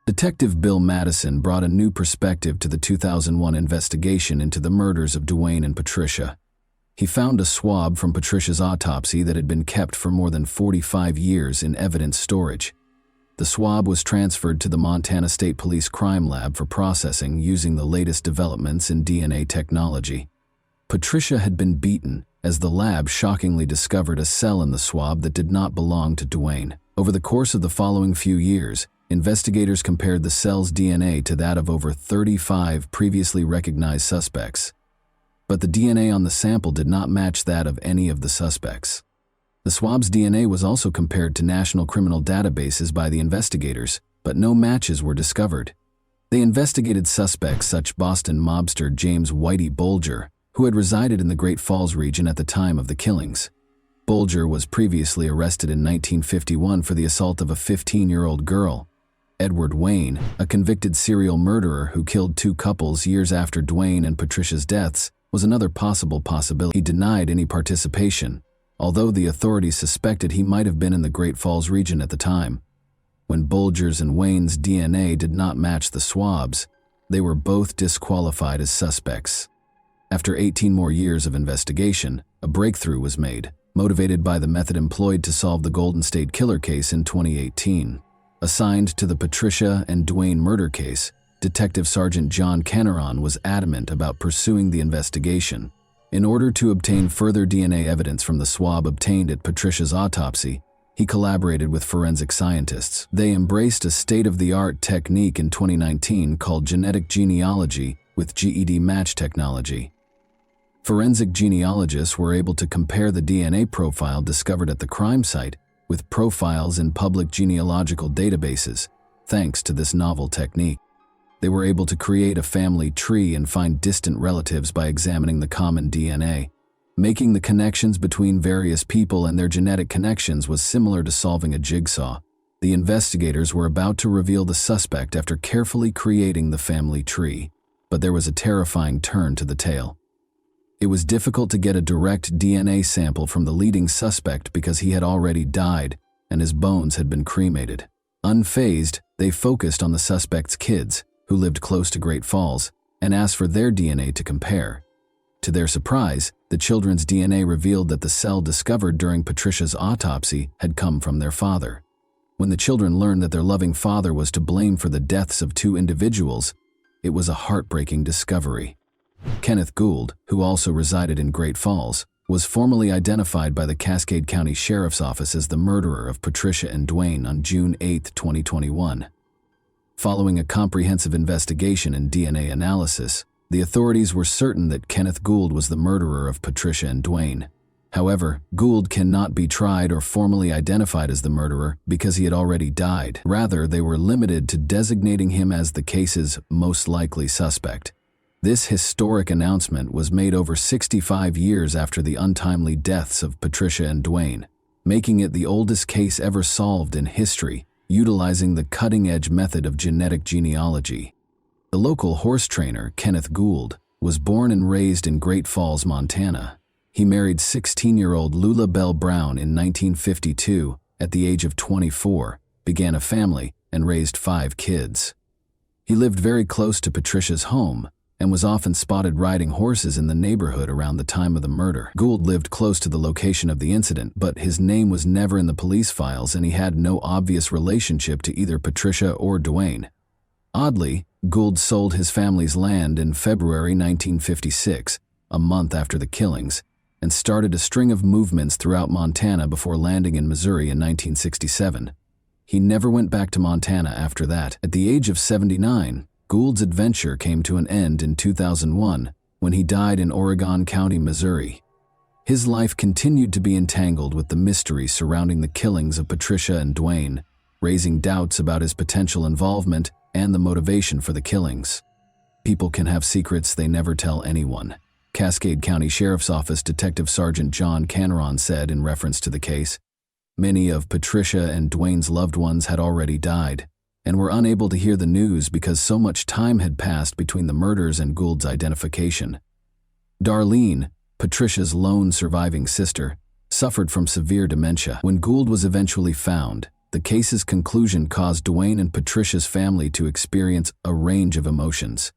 Detective Bill Madison brought a new perspective to the 2001 investigation into the murders of Dwayne and Patricia. He found a swab from Patricia's autopsy that had been kept for more than 45 years in evidence storage. The swab was transferred to the Montana State Police Crime Lab for processing using the latest developments in DNA technology. Patricia had been beaten, as the lab shockingly discovered a cell in the swab that did not belong to Dwayne. Over the course of the following few years, investigators compared the cell's DNA to that of over 35 previously recognized suspects. But the DNA on the sample did not match that of any of the suspects. The swab's DNA was also compared to national criminal databases by the investigators, but no matches were discovered. They investigated suspects such as Boston mobster James Whitey Bulger, who had resided in the Great Falls region at the time of the killings. Bulger was previously arrested in 1951 for the assault of a 15-year-old girl. Edward Wayne, a convicted serial murderer who killed two couples years after Dwayne and Patricia's deaths, was another possibility. He denied any participation, although the authorities suspected he might have been in the Great Falls region at the time. When Bulger's and Wayne's DNA did not match the swabs, they were both disqualified as suspects. After 18 more years of investigation, a breakthrough was made, motivated by the method employed to solve the Golden State Killer case in 2018. Assigned to the Patricia and Dwayne murder case, Detective Sergeant John Kenneron was adamant about pursuing the investigation. In order to obtain further DNA evidence from the swab obtained at Patricia's autopsy, he collaborated with forensic scientists. They embraced a state-of-the-art technique in 2019 called genetic genealogy with GED match technology. Forensic genealogists were able to compare the DNA profile discovered at the crime site with profiles in public genealogical databases, thanks to this novel technique. They were able to create a family tree and find distant relatives by examining the common DNA. Making the connections between various people and their genetic connections was similar to solving a jigsaw. The investigators were about to reveal the suspect after carefully creating the family tree, but there was a terrifying turn to the tale. It was difficult to get a direct DNA sample from the leading suspect because he had already died and his bones had been cremated. Unfazed, they focused on the suspect's kids, who lived close to Great Falls, and asked for their DNA to compare. To their surprise, the children's DNA revealed that the cell discovered during Patricia's autopsy had come from their father. When the children learned that their loving father was to blame for the deaths of two individuals, it was a heartbreaking discovery. Kenneth Gould, who also resided in Great Falls, was formally identified by the Cascade County Sheriff's Office as the murderer of Patricia and Dwayne on June 8, 2021. Following a comprehensive investigation and DNA analysis, the authorities were certain that Kenneth Gould was the murderer of Patricia and Dwayne. However, Gould cannot be tried or formally identified as the murderer because he had already died. Rather, they were limited to designating him as the case's most likely suspect. This historic announcement was made over 65 years after the untimely deaths of Patricia and Dwayne, making it the oldest case ever solved in history, utilizing the cutting-edge method of genetic genealogy. The local horse trainer, Kenneth Gould, was born and raised in Great Falls, Montana. He married 16-year-old Lula Bell Brown in 1952 at the age of 24, began a family, and raised 5 kids. He lived very close to Patricia's home and was often spotted riding horses in the neighborhood around the time of the murder. Gould lived close to the location of the incident, but his name was never in the police files and he had no obvious relationship to either Patricia or Dwayne. Oddly, Gould sold his family's land in February 1956, a month after the killings, and started a string of movements throughout Montana before landing in Missouri in 1967. He never went back to Montana after that. At the age of 79, Gould's adventure came to an end in 2001 when he died in Oregon County, Missouri. His life continued to be entangled with the mystery surrounding the killings of Patricia and Dwayne, raising doubts about his potential involvement and the motivation for the killings. People can have secrets they never tell anyone, Cascade County Sheriff's Office Detective Sergeant John Canaron said in reference to the case. Many of Patricia and Dwayne's loved ones had already died and were unable to hear the news because so much time had passed between the murders and Gould's identification. Darlene, Patricia's lone surviving sister, suffered from severe dementia. When Gould was eventually found, the case's conclusion caused Dwayne and Patricia's family to experience a range of emotions.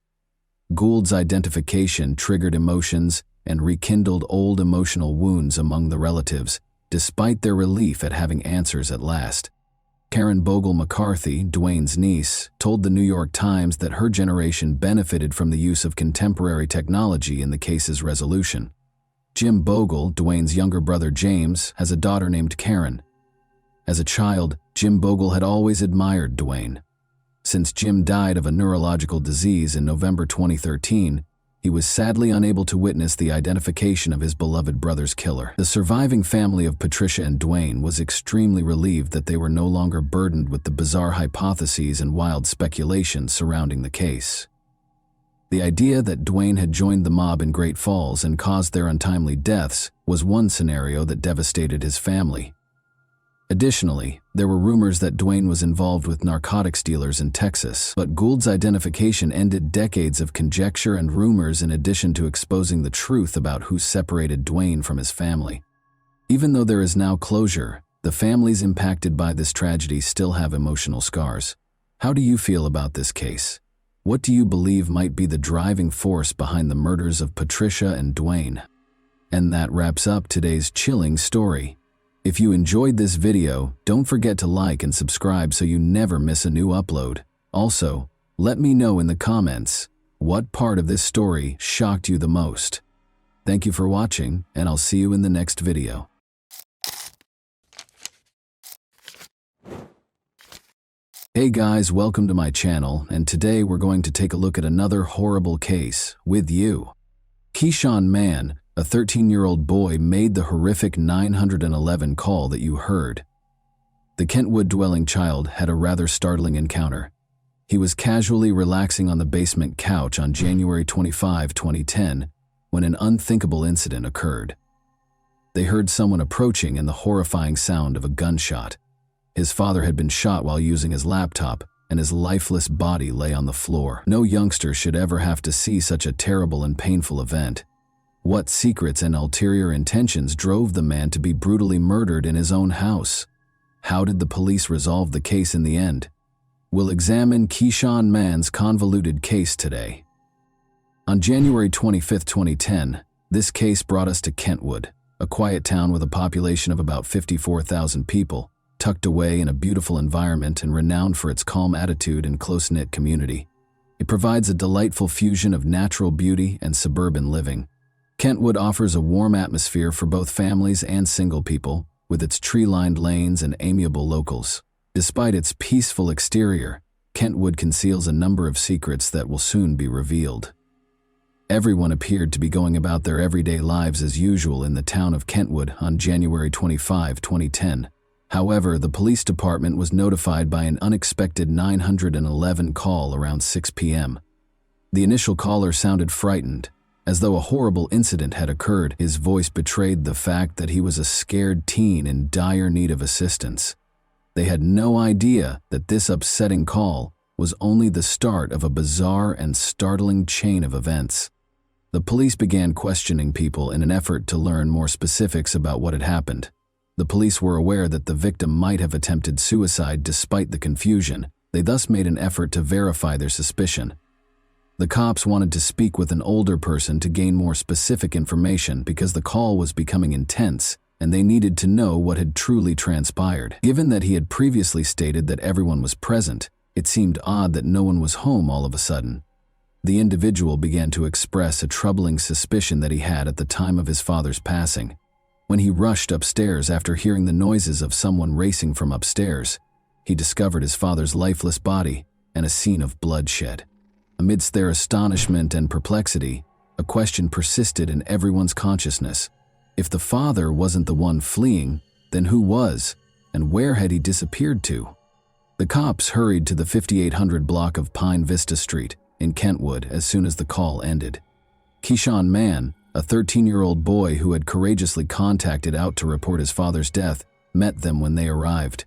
Gould's identification triggered emotions and rekindled old emotional wounds among the relatives, despite their relief at having answers at last. Karen Bogle McCarthy, Dwayne's niece, told the New York Times that her generation benefited from the use of contemporary technology in the case's resolution. Jim Bogle, Dwayne's younger brother James, has a daughter named Karen. As a child, Jim Bogle had always admired Dwayne. Since Jim died of a neurological disease in November 2013, he was sadly unable to witness the identification of his beloved brother's killer. The surviving family of Patricia and Dwayne was extremely relieved that they were no longer burdened with the bizarre hypotheses and wild speculations surrounding the case. The idea that Dwayne had joined the mob in Great Falls and caused their untimely deaths was one scenario that devastated his family. Additionally, there were rumors that Dwayne was involved with narcotics dealers in Texas, but Gould's identification ended decades of conjecture and rumors in addition to exposing the truth about who separated Dwayne from his family. Even though there is now closure, the families impacted by this tragedy still have emotional scars. How do you feel about this case? What do you believe might be the driving force behind the murders of Patricia and Dwayne? And that wraps up today's chilling story. If you enjoyed this video, don't forget to like and subscribe so you never miss a new upload. Also, let me know in the comments what part of this story shocked you the most. Thank you for watching, and I'll see you in the next video. Hey guys, welcome to my channel, and today we're going to take a look at another horrible case with you. Keyshawn Mann, a 13-year-old boy, made the horrific 911 call that you heard. The Kentwood-dwelling child had a rather startling encounter. He was casually relaxing on the basement couch on January 25, 2010, when an unthinkable incident occurred. They heard someone approaching and the horrifying sound of a gunshot. His father had been shot while using his laptop, and his lifeless body lay on the floor. No youngster should ever have to see such a terrible and painful event. What secrets and ulterior intentions drove the man to be brutally murdered in his own house? How did the police resolve the case in the end? We'll examine Keyshawn Mann's convoluted case today. On January 25, 2010, this case brought us to Kentwood, a quiet town with a population of about 54,000 people, tucked away in a beautiful environment and renowned for its calm attitude and close-knit community. It provides a delightful fusion of natural beauty and suburban living. Kentwood offers a warm atmosphere for both families and single people, with its tree-lined lanes and amiable locals. Despite its peaceful exterior, Kentwood conceals a number of secrets that will soon be revealed. Everyone appeared to be going about their everyday lives as usual in the town of Kentwood on January 25, 2010. However, the police department was notified by an unexpected 911 call around 6 p.m. The initial caller sounded frightened, as though a horrible incident had occurred. His voice betrayed the fact that he was a scared teen in dire need of assistance. They had no idea that this upsetting call was only the start of a bizarre and startling chain of events. The police began questioning people in an effort to learn more specifics about what had happened. The police were aware that the victim might have attempted suicide despite the confusion. They thus made an effort to verify their suspicion. The cops wanted to speak with an older person to gain more specific information because the call was becoming intense and they needed to know what had truly transpired. Given that he had previously stated that everyone was present, it seemed odd that no one was home all of a sudden. The individual began to express a troubling suspicion that he had at the time of his father's passing. When he rushed upstairs after hearing the noises of someone racing from upstairs, he discovered his father's lifeless body and a scene of bloodshed. Amidst their astonishment and perplexity, a question persisted in everyone's consciousness. If the father wasn't the one fleeing, then who was, and where had he disappeared to? The cops hurried to the 5800 block of Pine Vista Street in Kentwood as soon as the call ended. Keyshawn Mann, a 13-year-old boy who had courageously contacted out to report his father's death, met them when they arrived.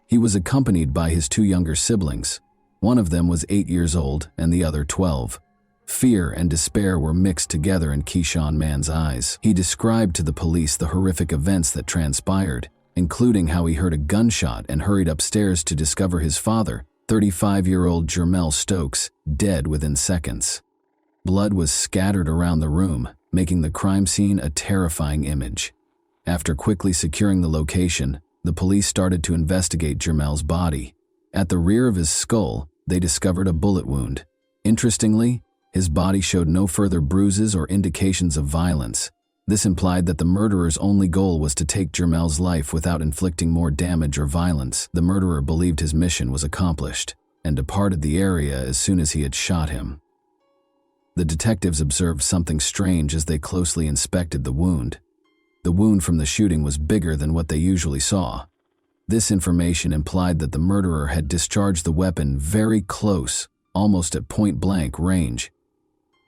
He was accompanied by his two younger siblings. One of them was 8 years old and the other 12. Fear and despair were mixed together in Keyshawn Mann's eyes. He described to the police the horrific events that transpired, including how he heard a gunshot and hurried upstairs to discover his father, 35-year-old Jermell Stokes, dead within seconds. Blood was scattered around the room, making the crime scene a terrifying image. After quickly securing the location, the police started to investigate Jermell's body. At the rear of his skull, they discovered a bullet wound. Interestingly, his body showed no further bruises or indications of violence. This implied that the murderer's only goal was to take Jermell's life without inflicting more damage or violence. The murderer believed his mission was accomplished and departed the area as soon as he had shot him. The detectives observed something strange as they closely inspected the wound. The wound from the shooting was bigger than what they usually saw. This information implied that the murderer had discharged the weapon very close, almost at point-blank range.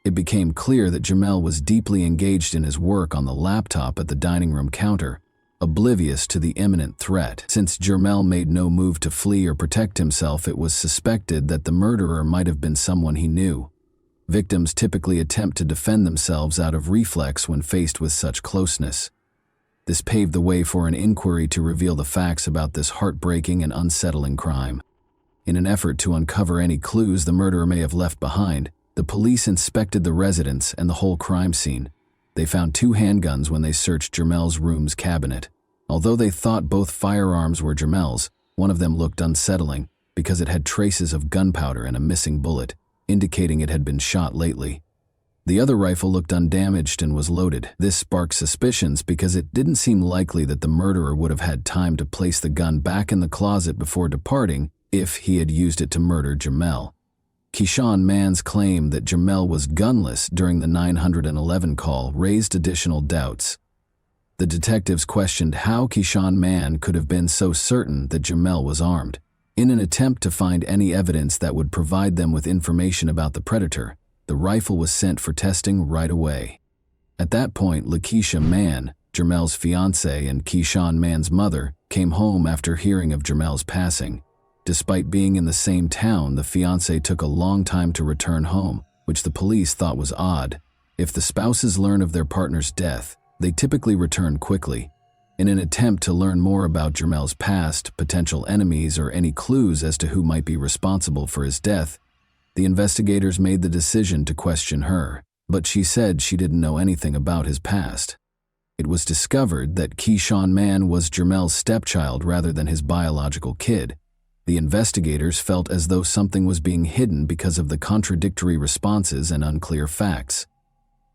It became clear that Jermell was deeply engaged in his work on the laptop at the dining room counter, oblivious to the imminent threat. Since Jermell made no move to flee or protect himself, it was suspected that the murderer might have been someone he knew. Victims typically attempt to defend themselves out of reflex when faced with such closeness. This paved the way for an inquiry to reveal the facts about this heartbreaking and unsettling crime. In an effort to uncover any clues the murderer may have left behind, the police inspected the residence and the whole crime scene. They found 2 handguns when they searched Jermell's room's cabinet. Although they thought both firearms were Jermell's, one of them looked unsettling because it had traces of gunpowder and a missing bullet, indicating it had been shot lately. The other rifle looked undamaged and was loaded. This sparked suspicions because it didn't seem likely that the murderer would have had time to place the gun back in the closet before departing if he had used it to murder Jermell. Keyshawn Mann's claim that Jermell was gunless during the 911 call raised additional doubts. The detectives questioned how Keyshawn Mann could have been so certain that Jermell was armed. In an attempt to find any evidence that would provide them with information about the predator, the rifle was sent for testing right away. At that point, Lakeisha Mann, Jermell's fiancée and Keyshawn Mann's mother, came home after hearing of Jermell's passing. Despite being in the same town, the fiancé took a long time to return home, which the police thought was odd. If the spouses learn of their partner's death, they typically return quickly. In an attempt to learn more about Jermell's past, potential enemies, or any clues as to who might be responsible for his death, the investigators made the decision to question her, but she said she didn't know anything about his past. It was discovered that Keyshawn Mann was Jermell's stepchild rather than his biological kid. The investigators felt as though something was being hidden because of the contradictory responses and unclear facts.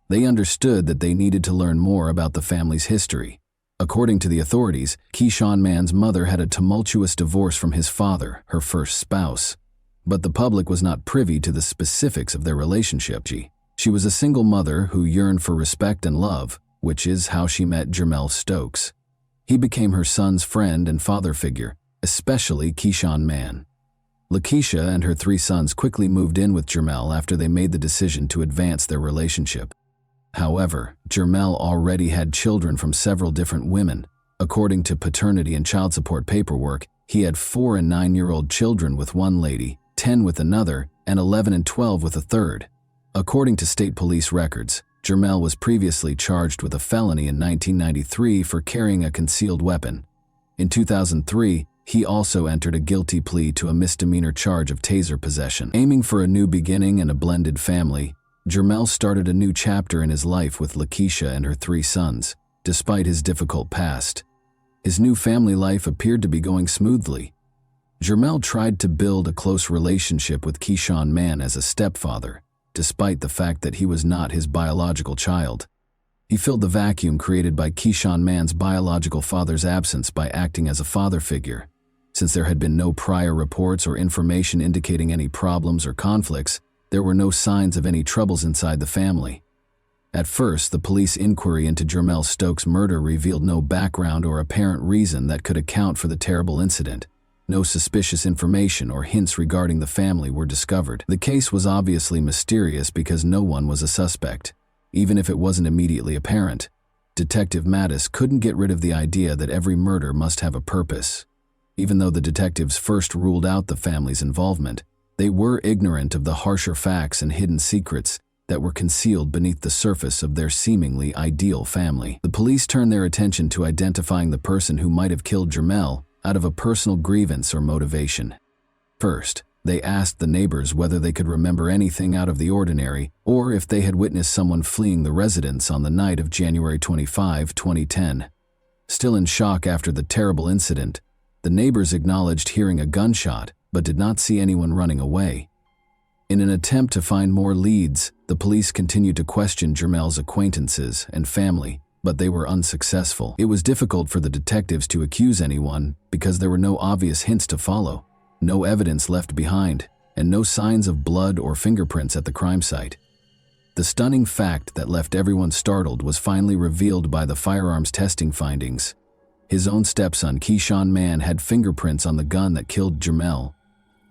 They understood that they needed to learn more about the family's history. According to the authorities, Keyshawn Mann's mother had a tumultuous divorce from his father, her first spouse. But the public was not privy to the specifics of their relationship. She was a single mother who yearned for respect and love, which is how she met Jermell Stokes. He became her son's friend and father figure, especially Keyshawn Mann. Lakeisha and her 3 sons quickly moved in with Jermell after they made the decision to advance their relationship. However, Jermell already had children from several different women. According to paternity and child support paperwork, he had 4 and 9-year-old children with one lady, 10 with another, and 11 and 12 with a third. According to state police records, Jermell was previously charged with a felony in 1993 for carrying a concealed weapon. In 2003, he also entered a guilty plea to a misdemeanor charge of taser possession. Aiming for a new beginning and a blended family, Jermell started a new chapter in his life with Lakeisha and her 3 sons, despite his difficult past. His new family life appeared to be going smoothly. Jermell tried to build a close relationship with Keyshawn Mann as a stepfather, despite the fact that he was not his biological child. He filled the vacuum created by Keyshawn Mann's biological father's absence by acting as a father figure. Since there had been no prior reports or information indicating any problems or conflicts, there were no signs of any troubles inside the family. At first, the police inquiry into Jermel Stokes' murder revealed no background or apparent reason that could account for the terrible incident. No suspicious information or hints regarding the family were discovered. The case was obviously mysterious because no one was a suspect, even if it wasn't immediately apparent. Detective Mattis couldn't get rid of the idea that every murder must have a purpose. Even though the detectives first ruled out the family's involvement, they were ignorant of the harsher facts and hidden secrets that were concealed beneath the surface of their seemingly ideal family. The police turned their attention to identifying the person who might have killed Jermel out of a personal grievance or motivation. First, they asked the neighbors whether they could remember anything out of the ordinary or if they had witnessed someone fleeing the residence on the night of January 25, 2010. Still in shock after the terrible incident, the neighbors acknowledged hearing a gunshot but did not see anyone running away. In an attempt to find more leads, the police continued to question Jermel's acquaintances and family, but they were unsuccessful. It was difficult for the detectives to accuse anyone because there were no obvious hints to follow, no evidence left behind, and no signs of blood or fingerprints at the crime site. The stunning fact that left everyone startled was finally revealed by the firearms testing findings. His own stepson, Keyshawn Mann, had fingerprints on the gun that killed Jermel.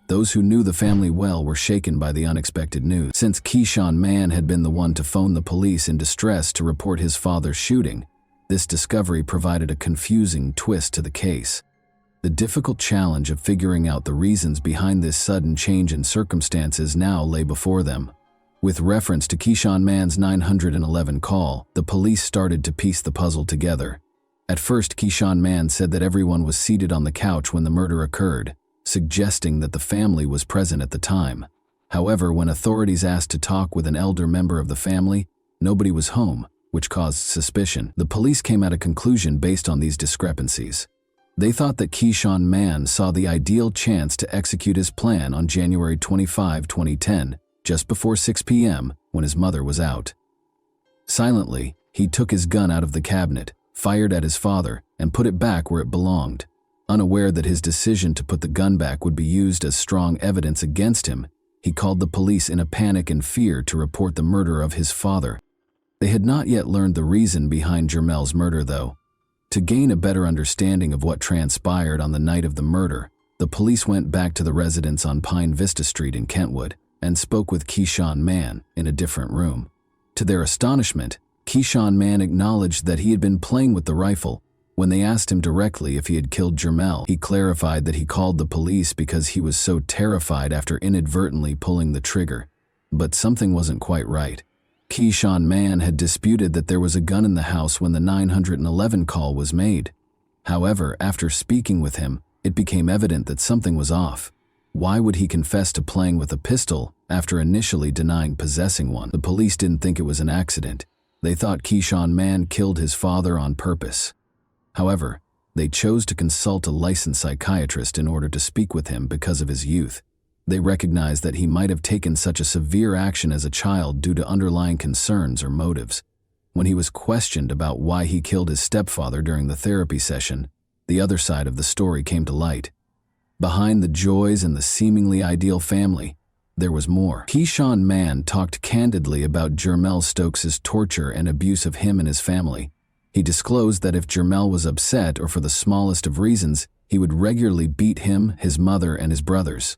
Those who knew the family well were shaken by the unexpected news. Since Keyshawn Mann had been the one to phone the police in distress to report his father's shooting, this discovery provided a confusing twist to the case. The difficult challenge of figuring out the reasons behind this sudden change in circumstances now lay before them. With reference to Keyshawn Mann's 911 call, the police started to piece the puzzle together. At first, Keyshawn Mann said that everyone was seated on the couch when the murder occurred, suggesting that the family was present at the time. However, when authorities asked to talk with an elder member of the family, nobody was home, which caused suspicion. The police came at a conclusion based on these discrepancies. They thought that Keyshawn Mann saw the ideal chance to execute his plan on January 25, 2010, just before 6 p.m. when his mother was out. Silently, he took his gun out of the cabinet, fired at his father, and put it back where it belonged. Unaware that his decision to put the gun back would be used as strong evidence against him, he called the police in a panic and fear to report the murder of his father. They had not yet learned the reason behind Jermel's murder, though. To gain a better understanding of what transpired on the night of the murder, the police went back to the residence on Pine Vista Street in Kentwood and spoke with Keyshawn Mann in a different room. To their astonishment, Keyshawn Mann acknowledged that he had been playing with the rifle. When they asked him directly if he had killed Jermel, he clarified that he called the police because he was so terrified after inadvertently pulling the trigger. But something wasn't quite right. Keyshawn Mann had disputed that there was a gun in the house when the 911 call was made. However, after speaking with him, it became evident that something was off. Why would he confess to playing with a pistol after initially denying possessing one? The police didn't think it was an accident. They thought Keyshawn Mann killed his father on purpose. However, they chose to consult a licensed psychiatrist in order to speak with him because of his youth. They recognized that he might have taken such a severe action as a child due to underlying concerns or motives. When he was questioned about why he killed his stepfather during the therapy session, the other side of the story came to light. Behind the joys and the seemingly ideal family, there was more. Keyshawn Mann talked candidly about Jermel Stokes' torture and abuse of him and his family. He disclosed that if Jermel was upset or for the smallest of reasons, he would regularly beat him, his mother, and his brothers.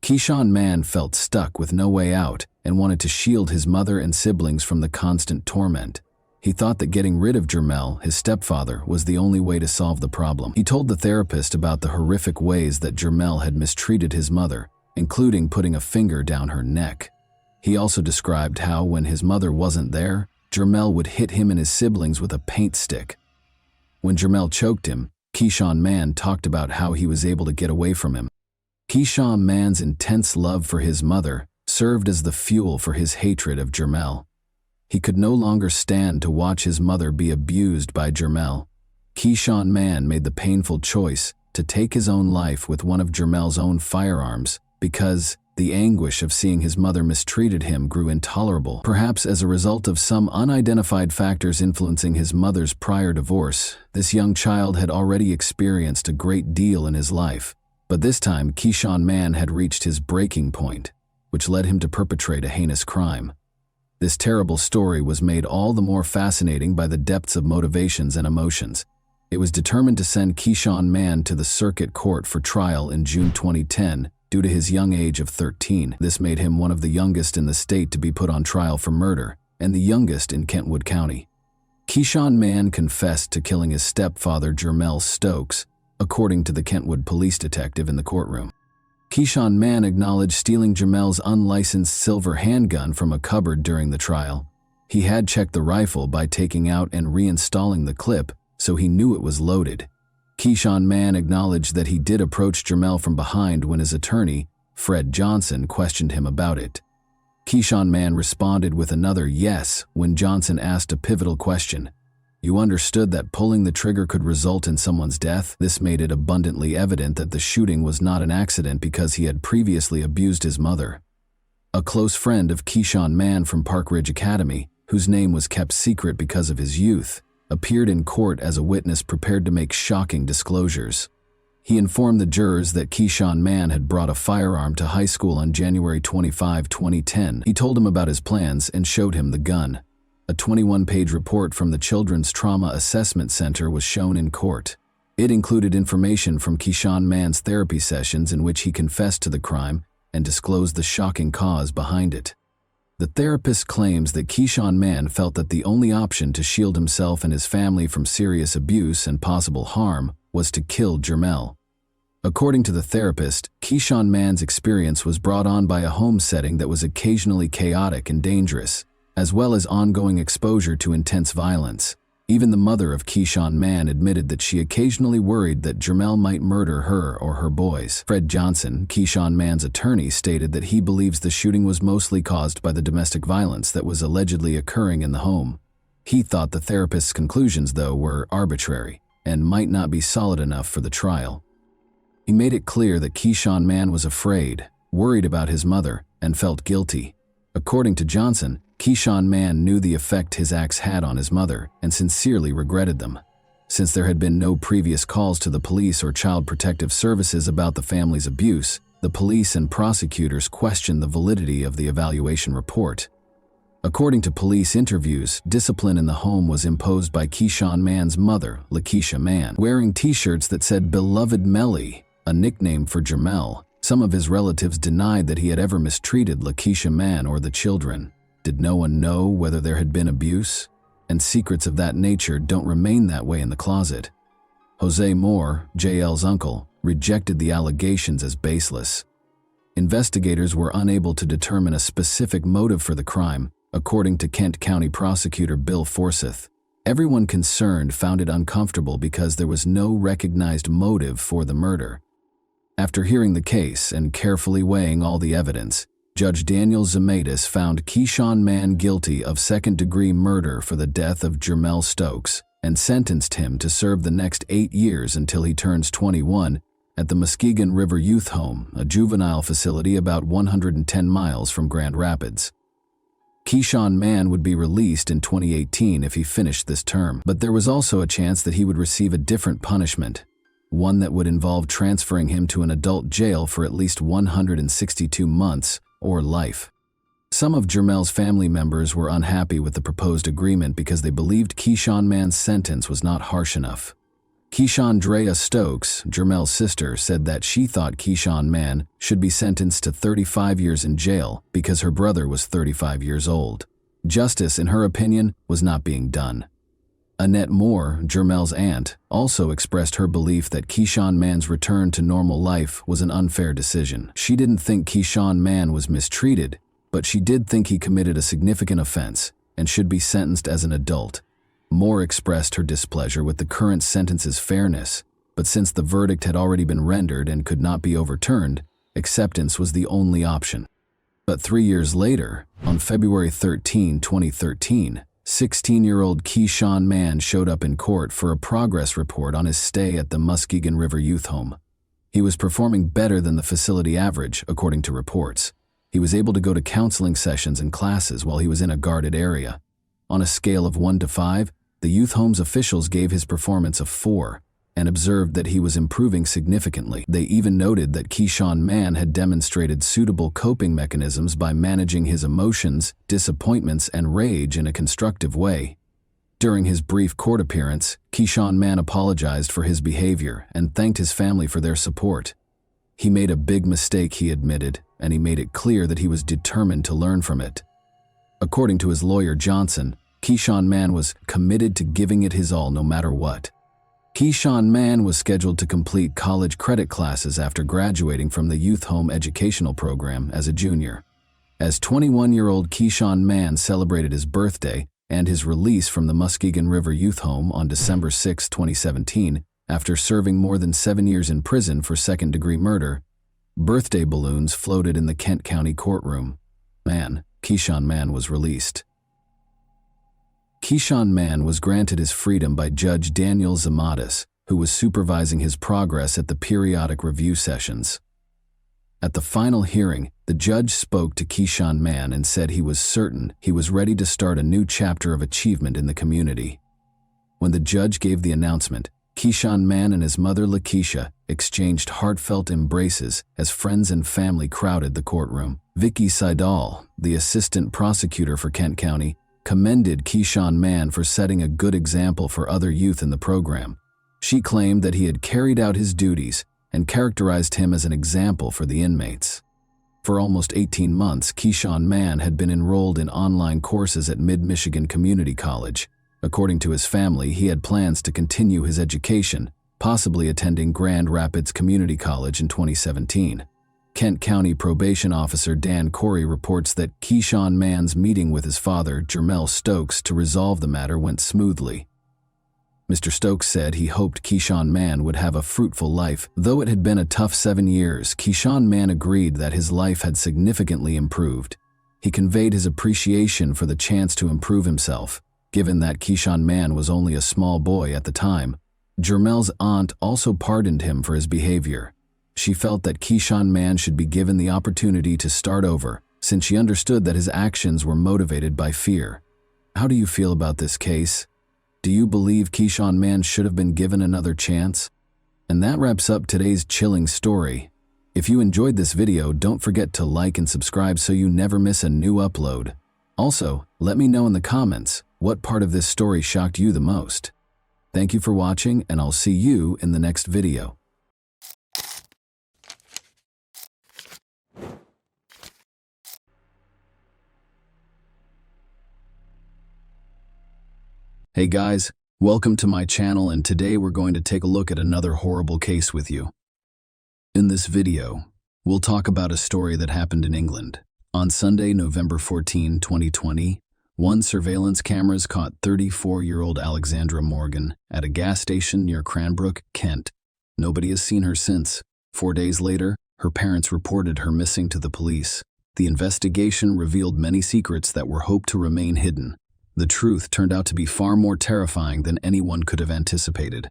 Keyshawn Mann felt stuck with no way out and wanted to shield his mother and siblings from the constant torment. He thought that getting rid of Jermel, his stepfather, was the only way to solve the problem. He told the therapist about the horrific ways that Jermel had mistreated his mother, including putting a finger down her neck. He also described how, when his mother wasn't there, Jermel would hit him and his siblings with a paint stick. When Jermel choked him, Keyshawn Mann talked about how he was able to get away from him. Keyshawn Mann's intense love for his mother served as the fuel for his hatred of Jermel. He could no longer stand to watch his mother be abused by Jermel. Keyshawn Mann made the painful choice to take his own life with one of Jermel's own firearms because The anguish of seeing his mother mistreated him grew intolerable, perhaps as a result of some unidentified factors influencing his mother's prior divorce. This young child had already experienced a great deal in his life, but this time Keyshawn Mann had reached his breaking point, which led him to perpetrate a heinous crime. This terrible story was made all the more fascinating by the depths of motivations and emotions. It was determined to send Keyshawn Mann to the circuit court for trial in June 2010 due to his young age of 13. This made him one of the youngest in the state to be put on trial for murder, and the youngest in Kentwood County. Keyshawn Mann confessed to killing his stepfather, Jermell Stokes, according to the Kentwood police detective in the courtroom. Keyshawn Mann acknowledged stealing Jermell's unlicensed silver handgun from a cupboard during the trial. He had checked the rifle by taking out and reinstalling the clip, so he knew it was loaded. Keyshawn Mann acknowledged that he did approach Jermell from behind when his attorney, Fred Johnson, questioned him about it. Keyshawn Mann responded with another yes when Johnson asked a pivotal question. "You understood that pulling the trigger could result in someone's death?" This made it abundantly evident that the shooting was not an accident because he had previously abused his mother. A close friend of Keyshawn Mann from Park Ridge Academy, whose name was kept secret because of his youth, appeared in court as a witness prepared to make shocking disclosures. He informed the jurors that Keyshawn Mann had brought a firearm to high school on January 25, 2010. He told him about his plans and showed him the gun. A 21-page report from the Children's Trauma Assessment Center was shown in court. It included information from Keyshawn Mann's therapy sessions in which he confessed to the crime and disclosed the shocking cause behind it. The therapist claims that Keyshawn Mann felt that the only option to shield himself and his family from serious abuse and possible harm was to kill Jermell. According to the therapist, Keyshawn Mann's experience was brought on by a home setting that was occasionally chaotic and dangerous, as well as ongoing exposure to intense violence. Even the mother of Keyshawn Mann admitted that she occasionally worried that Jermell might murder her or her boys. Fred Johnson, Keyshawn Mann's attorney, stated that he believes the shooting was mostly caused by the domestic violence that was allegedly occurring in the home. He thought the therapist's conclusions, though, were arbitrary and might not be solid enough for the trial. He made it clear that Keyshawn Mann was afraid, worried about his mother, and felt guilty. According to Johnson, Keyshawn Mann knew the effect his acts had on his mother and sincerely regretted them. Since there had been no previous calls to the police or Child Protective Services about the family's abuse, the police and prosecutors questioned the validity of the evaluation report. According to police interviews, discipline in the home was imposed by Keyshawn Mann's mother, Lakeisha Mann, wearing t-shirts that said "Beloved Melly," a nickname for Jermell. Some of his relatives denied that he had ever mistreated Lakeisha Mann or the children. Did no one know whether there had been abuse? And secrets of that nature don't remain that way in the closet. Jose Moore, JL's uncle, rejected the allegations as baseless. Investigators were unable to determine a specific motive for the crime, according to Kent County Prosecutor Bill Forsyth. Everyone concerned found it uncomfortable because there was no recognized motive for the murder. After hearing the case and carefully weighing all the evidence, Judge Daniel Zemaitis found Keyshawn Mann guilty of second-degree murder for the death of Jermell Stokes and sentenced him to serve the next 8 years until he turns 21 at the Muskegon River Youth Home, a juvenile facility about 110 miles from Grand Rapids. Keyshawn Mann would be released in 2018 if he finished this term, but there was also a chance that he would receive a different punishment, one that would involve transferring him to an adult jail for at least 162 months or life. Some of Jermell's family members were unhappy with the proposed agreement because they believed Keyshawn Mann's sentence was not harsh enough. Keyshawn Stokes, Jermell's sister, said that she thought Keyshawn Mann should be sentenced to 35 years in jail because her brother was 35 years old. Justice, in her opinion, was not being done. Annette Moore, Jermell's aunt, also expressed her belief that Keyshawn Mann's return to normal life was an unfair decision. She didn't think Keyshawn Mann was mistreated, but she did think he committed a significant offense and should be sentenced as an adult. Moore expressed her displeasure with the current sentence's fairness, but since the verdict had already been rendered and could not be overturned, acceptance was the only option. But 3 years later, on February 13, 2013, 16-year-old Keyshawn Mann showed up in court for a progress report on his stay at the Muskegon River Youth Home. He was performing better than the facility average, according to reports. He was able to go to counseling sessions and classes while he was in a guarded area. On a scale of 1 to 5, the youth home's officials gave his performance a 4 and observed that he was improving significantly. They even noted that Keyshawn Mann had demonstrated suitable coping mechanisms by managing his emotions, disappointments, and rage in a constructive way. During his brief court appearance, Keyshawn Mann apologized for his behavior and thanked his family for their support. He made a big mistake, he admitted, and he made it clear that he was determined to learn from it. According to his lawyer Johnson, Keyshawn Mann was committed to giving it his all no matter what. Keyshawn Mann was scheduled to complete college credit classes after graduating from the youth home educational program as a junior. As 21-year-old Keyshawn Mann celebrated his birthday and his release from the Muskegon River Youth Home on December 6, 2017, after serving more than 7 years in prison for second-degree murder, birthday balloons floated in the Kent County courtroom. Keyshawn Mann was released. Keyshawn Mann was granted his freedom by Judge Daniel Zamatis, who was supervising his progress at the periodic review sessions. At the final hearing, the judge spoke to Keyshawn Mann and said he was certain he was ready to start a new chapter of achievement in the community. When the judge gave the announcement, Keyshawn Mann and his mother Lakeisha exchanged heartfelt embraces as friends and family crowded the courtroom. Vicky Seidel, the assistant prosecutor for Kent County, commended Keyshawn Mann for setting a good example for other youth in the program. She claimed that he had carried out his duties and characterized him as an example for the inmates. For almost 18 months, Keyshawn Mann had been enrolled in online courses at Mid-Michigan Community College. According to his family, he had plans to continue his education, possibly attending Grand Rapids Community College in 2017. Kent County Probation Officer Dan Corey reports that Keyshawn Mann's meeting with his father, Jermel Stokes, to resolve the matter went smoothly. Mr. Stokes said he hoped Keyshawn Mann would have a fruitful life. Though it had been a tough 7 years, Keyshawn Mann agreed that his life had significantly improved. He conveyed his appreciation for the chance to improve himself, given that Keyshawn Mann was only a small boy at the time. Jermel's aunt also pardoned him for his behavior. She felt that Keyshawn Mann should be given the opportunity to start over, since she understood that his actions were motivated by fear. How do you feel about this case? Do you believe Keyshawn Mann should have been given another chance? And that wraps up today's chilling story. If you enjoyed this video, don't forget to like and subscribe so you never miss a new upload. Also, let me know in the comments what part of this story shocked you the most. Thank you for watching, and I'll see you in the next video. Hey guys, welcome to my channel, and today we're going to take a look at another horrible case with you. In this video, we'll talk about a story that happened in England. On Sunday, November 14, 2020, one surveillance cameras caught 34-year-old Alexandra Morgan at a gas station near Cranbrook, Kent. Nobody has seen her since. 4 days later, her parents reported her missing to the police. The investigation revealed many secrets that were hoped to remain hidden. The truth turned out to be far more terrifying than anyone could have anticipated.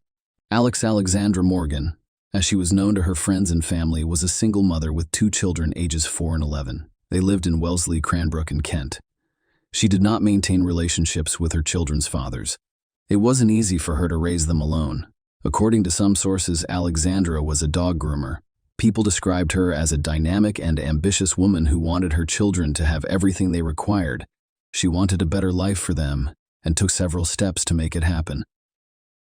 Alexandra Morgan, as she was known to her friends and family, was a single mother with 2 children ages 4 and 11. They lived in Wellesley, Cranbrook, in Kent. She did not maintain relationships with her children's fathers. It wasn't easy for her to raise them alone. According to some sources, Alexandra was a dog groomer. People described her as a dynamic and ambitious woman who wanted her children to have everything they required. She wanted a better life for them and took several steps to make it happen.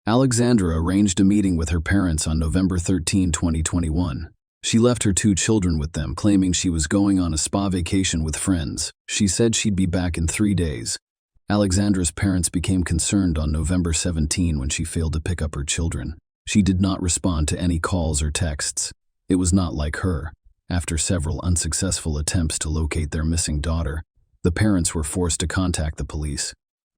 Alexandra arranged a meeting with her parents on November 13, 2021. She left her 2 children with them, claiming she was going on a spa vacation with friends. She said she'd be back in 3 days. Alexandra's parents became concerned on November 17 when she failed to pick up her children. She did not respond to any calls or texts. It was not like her. After several unsuccessful attempts to locate their missing daughter, the parents were forced to contact the police.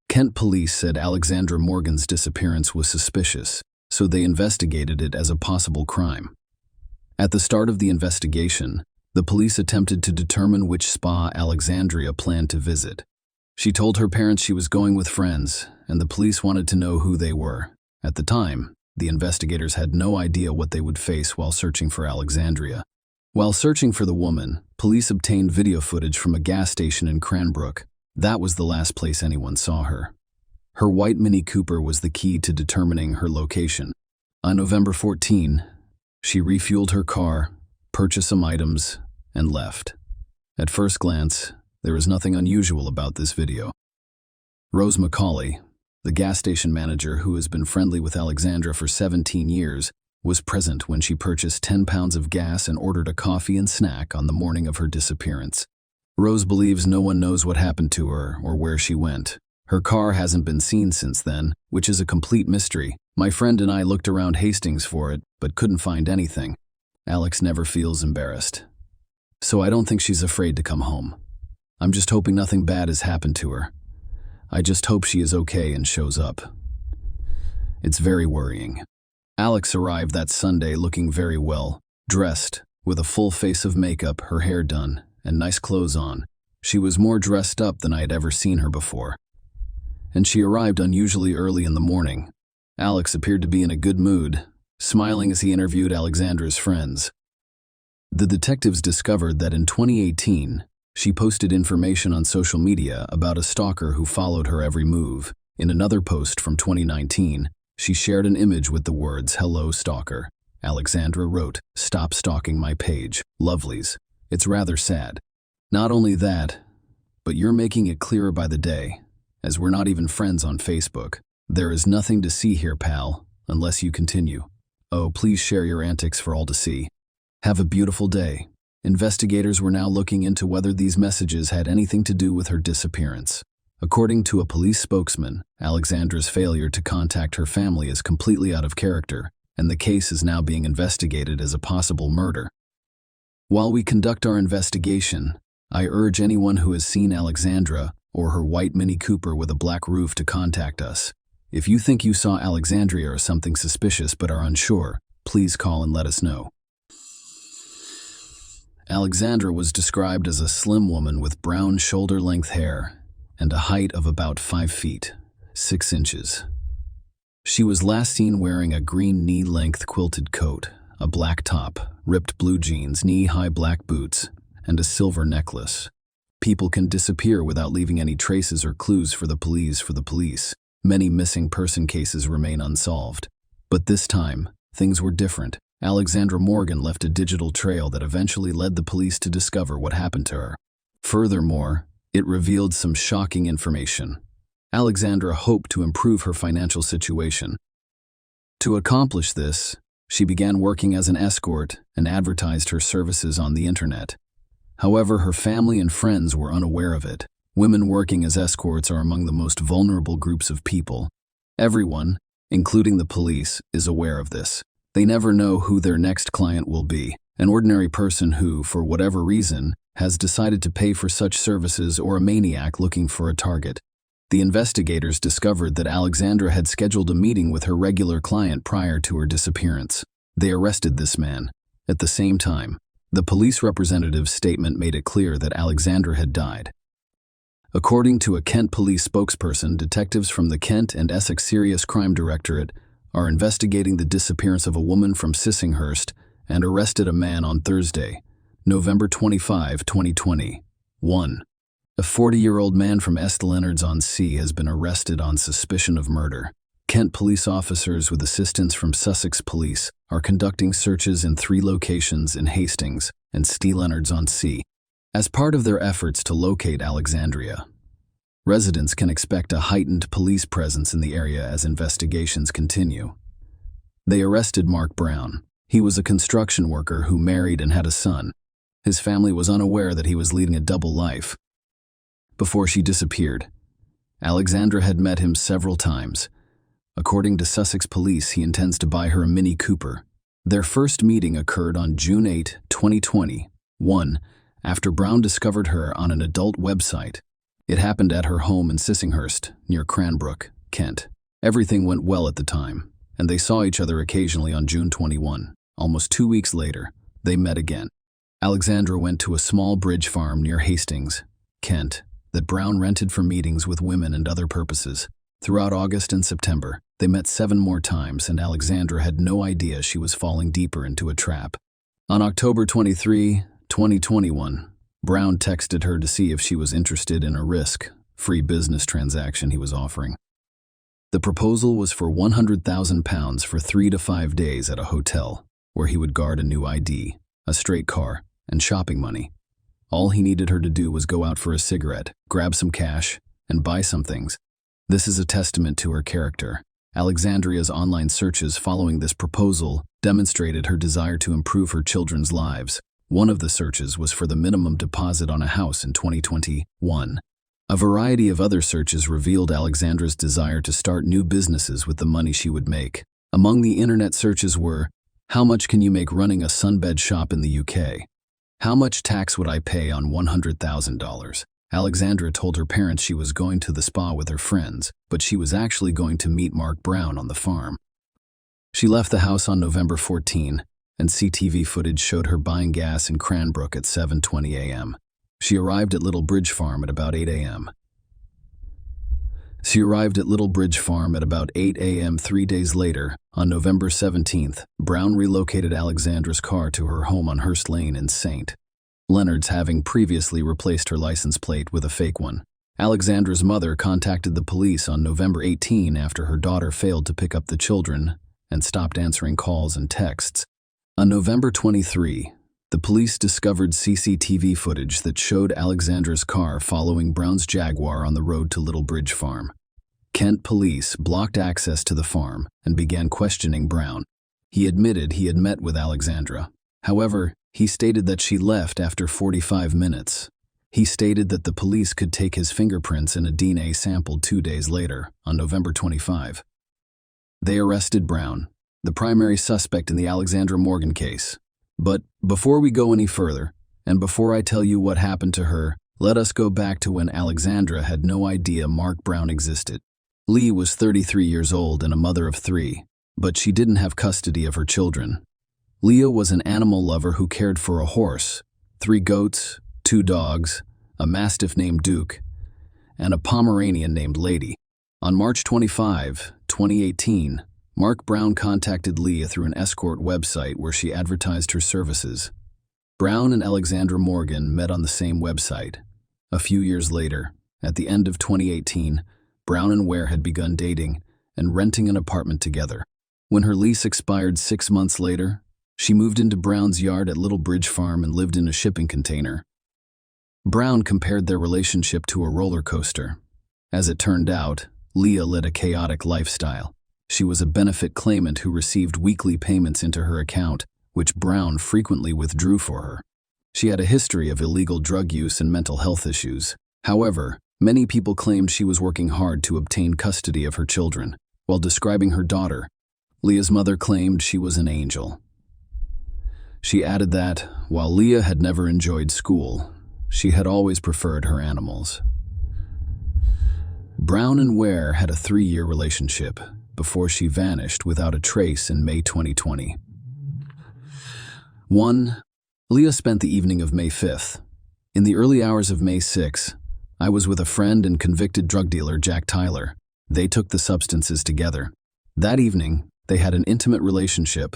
Kent police said Alexandra Morgan's disappearance was suspicious, so they investigated it as a possible crime. At the start of the investigation, the police attempted to determine which spa Alexandria planned to visit. She told her parents she was going with friends, and the police wanted to know who they were. At the time, The investigators had no idea what they would face while searching for Alexandria. While searching for the woman, police obtained video footage from a gas station in Cranbrook. That was the last place anyone saw her. Her white Mini Cooper was the key to determining her location. On November 14, she refueled her car, purchased some items, and left. At first glance, there was nothing unusual about this video. Rose McCauley, the gas station manager who has been friendly with Alexandra for 17 years, was present when she purchased 10 pounds of gas and ordered a coffee and snack on the morning of her disappearance. Rose believes no one knows what happened to her or where she went. Her car hasn't been seen since then, which is a complete mystery. My friend and I looked around Hastings for it, but couldn't find anything. Alex never feels embarrassed. So I don't think she's afraid to come home. I'm just hoping nothing bad has happened to her. I just hope she is okay and shows up. It's very worrying. Alex arrived that Sunday looking very well, dressed, with a full face of makeup, her hair done, and nice clothes on. She was more dressed up than I had ever seen her before. And she arrived unusually early in the morning. Alex appeared to be in a good mood, smiling as he interviewed Alexandra's friends. The detectives discovered that in 2018, she posted information on social media about a stalker who followed her every move. In another post from 2019, she shared an image with the words, "Hello, stalker." Alexandra wrote, "Stop stalking my page. Lovelies. It's rather sad. Not only that, but you're making it clearer by the day, as we're not even friends on Facebook. There is nothing to see here, pal, unless you continue. Oh, please share your antics for all to see. Have a beautiful day." Investigators were now looking into whether these messages had anything to do with her disappearance. According to a police spokesman, Alexandra's failure to contact her family is completely out of character, and the case is now being investigated as a possible murder. While we conduct our investigation, I urge anyone who has seen Alexandra or her white Mini Cooper with a black roof to contact us. If you think you saw Alexandria or something suspicious but are unsure, please call and let us know. Alexandra was described as a slim woman with brown shoulder-length hair and a height of about 5 feet, 6 inches. She was last seen wearing a green knee-length quilted coat, a black top, ripped blue jeans, knee-high black boots, and a silver necklace. People can disappear without leaving any traces or clues for the police. Many missing person cases remain unsolved. But this time, things were different. Alexandra Morgan left a digital trail that eventually led the police to discover what happened to her. Furthermore, it revealed some shocking information. Alexandra hoped to improve her financial situation. To accomplish this, she began working as an escort and advertised her services on the internet. However, her family and friends were unaware of it. Women working as escorts are among the most vulnerable groups of people. Everyone, including the police, is aware of this. They never know who their next client will be. An ordinary person who, for whatever reason, has decided to pay for such services, or a maniac looking for a target. The investigators discovered that Alexandra had scheduled a meeting with her regular client prior to her disappearance. They arrested this man. At the same time, the police representative's statement made it clear that Alexandra had died. According to a Kent police spokesperson, detectives from the Kent and Essex Serious Crime Directorate are investigating the disappearance of a woman from Sissinghurst and arrested a man on Thursday, November 25, 2020. 1. A 40-year-old man from East Leonards-on-Sea has been arrested on suspicion of murder. Kent police officers with assistance from Sussex Police are conducting searches in 3 locations in Hastings and East Leonards-on-Sea as part of their efforts to locate Alexandria. Residents can expect a heightened police presence in the area as investigations continue. They arrested Mark Brown. He was a construction worker who married and had a son. His family was unaware that he was leading a double life. Before she disappeared, Alexandra had met him several times. According to Sussex Police, he intends to buy her a Mini Cooper. Their first meeting occurred on June 8, 2020, after Brown discovered her on an adult website. It happened at her home in Sissinghurst, near Cranbrook, Kent. Everything went well at the time, and they saw each other occasionally on June 21. Almost 2 weeks later, they met again. Alexandra went to a small bridge farm near Hastings, Kent, that Brown rented for meetings with women and other purposes. Throughout August and September, they met 7 more times, and Alexandra had no idea she was falling deeper into a trap. On October 23, 2021, Brown texted her to see if she was interested in a risk-free business transaction he was offering. The proposal was for £100,000 for 3 to 5 days at a hotel, where he would guard a new ID, a straight car, and shopping money. All he needed her to do was go out for a cigarette, grab some cash, and buy some things. This is a testament to her character. Alexandria's online searches following this proposal demonstrated her desire to improve her children's lives. One of the searches was for the minimum deposit on a house in 2021. A variety of other searches revealed Alexandra's desire to start new businesses with the money she would make. Among the internet searches were, how much can you make running a sunbed shop in the UK? How much tax would I pay on $100,000? Alexandra told her parents she was going to the spa with her friends, but she was actually going to meet Mark Brown on the farm. She left the house on November 14, and CCTV footage showed her buying gas in Cranbrook at 7:20 a.m. She arrived at Little Bridge Farm at about 8 a.m. 8 a.m. 3 days later, on November 17th, Brown relocated Alexandra's car to her home on Hurst Lane in St. Leonard's, having previously replaced her license plate with a fake one. Alexandra's mother contacted the police on November 18 after her daughter failed to pick up the children and stopped answering calls and texts. On November 23, the police discovered CCTV footage that showed Alexandra's car following Brown's Jaguar on the road to Little Bridge Farm. Kent police blocked access to the farm and began questioning Brown. He admitted he had met with Alexandra. However, he stated that she left after 45 minutes. He stated that the police could take his fingerprints in a DNA sample 2 days later, on November 25. They arrested Brown, the primary suspect in the Alexandra Morgan case. But before we go any further, and before I tell you what happened to her, let us go back to when Alexandra had no idea Mark Brown existed. Lee was 33 years old and a mother of 3, but she didn't have custody of her children. Leah was an animal lover who cared for a horse, 3 goats, 2 dogs, a mastiff named Duke, and a Pomeranian named Lady. On March 25, 2018, Mark Brown contacted Leah through an escort website where she advertised her services. Brown and Alexandra Morgan met on the same website. A few years later, at the end of 2018, Brown and Ware had begun dating and renting an apartment together. When her lease expired 6 months later, she moved into Brown's yard at Little Bridge Farm and lived in a shipping container. Brown compared their relationship to a roller coaster. As it turned out, Leah led a chaotic lifestyle. She was a benefit claimant who received weekly payments into her account, which Brown frequently withdrew for her. She had a history of illegal drug use and mental health issues. However, many people claimed she was working hard to obtain custody of her children. While describing her daughter, Leah's mother claimed she was an angel. She added that, while Leah had never enjoyed school, she had always preferred her animals. Brown and Ware had a 3-year relationship before she vanished without a trace in May 2020. 1. Leah spent the evening of May 5th. In the early hours of May 6, I was with a friend and convicted drug dealer Jack Tyler. They took the substances together. That evening, they had an intimate relationship.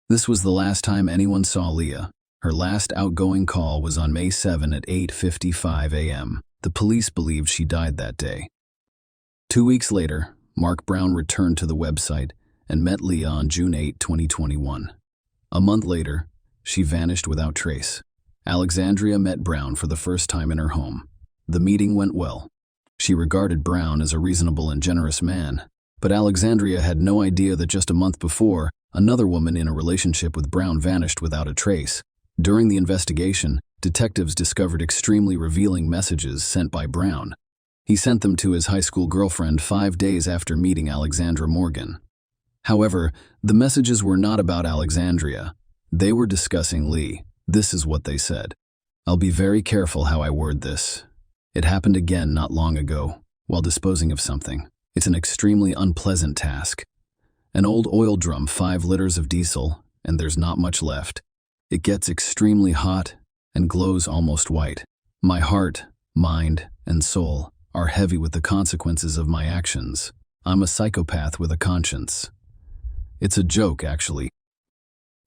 This was the last time anyone saw Leah. Her last outgoing call was on May 7 at 8:55 a.m. The police believed she died that day. 2 weeks later, Mark Brown returned to the website and met Leah on June 8, 2021. A month later, she vanished without trace. Alexandria met Brown for the first time in her home. The meeting went well. She regarded Brown as a reasonable and generous man, but Alexandria had no idea that just a month before, another woman in a relationship with Brown vanished without a trace. During the investigation, detectives discovered extremely revealing messages sent by Brown. He sent them to his high school girlfriend 5 days after meeting Alexandra Morgan. However, the messages were not about Alexandria. They were discussing Lee. This is what they said. I'll be very careful how I word this. It happened again not long ago, while disposing of something. It's an extremely unpleasant task. An old oil drum, 5 liters of diesel, and there's not much left. It gets extremely hot and glows almost white. My heart, mind, and soul are heavy with the consequences of my actions. I'm a psychopath with a conscience. It's a joke, actually.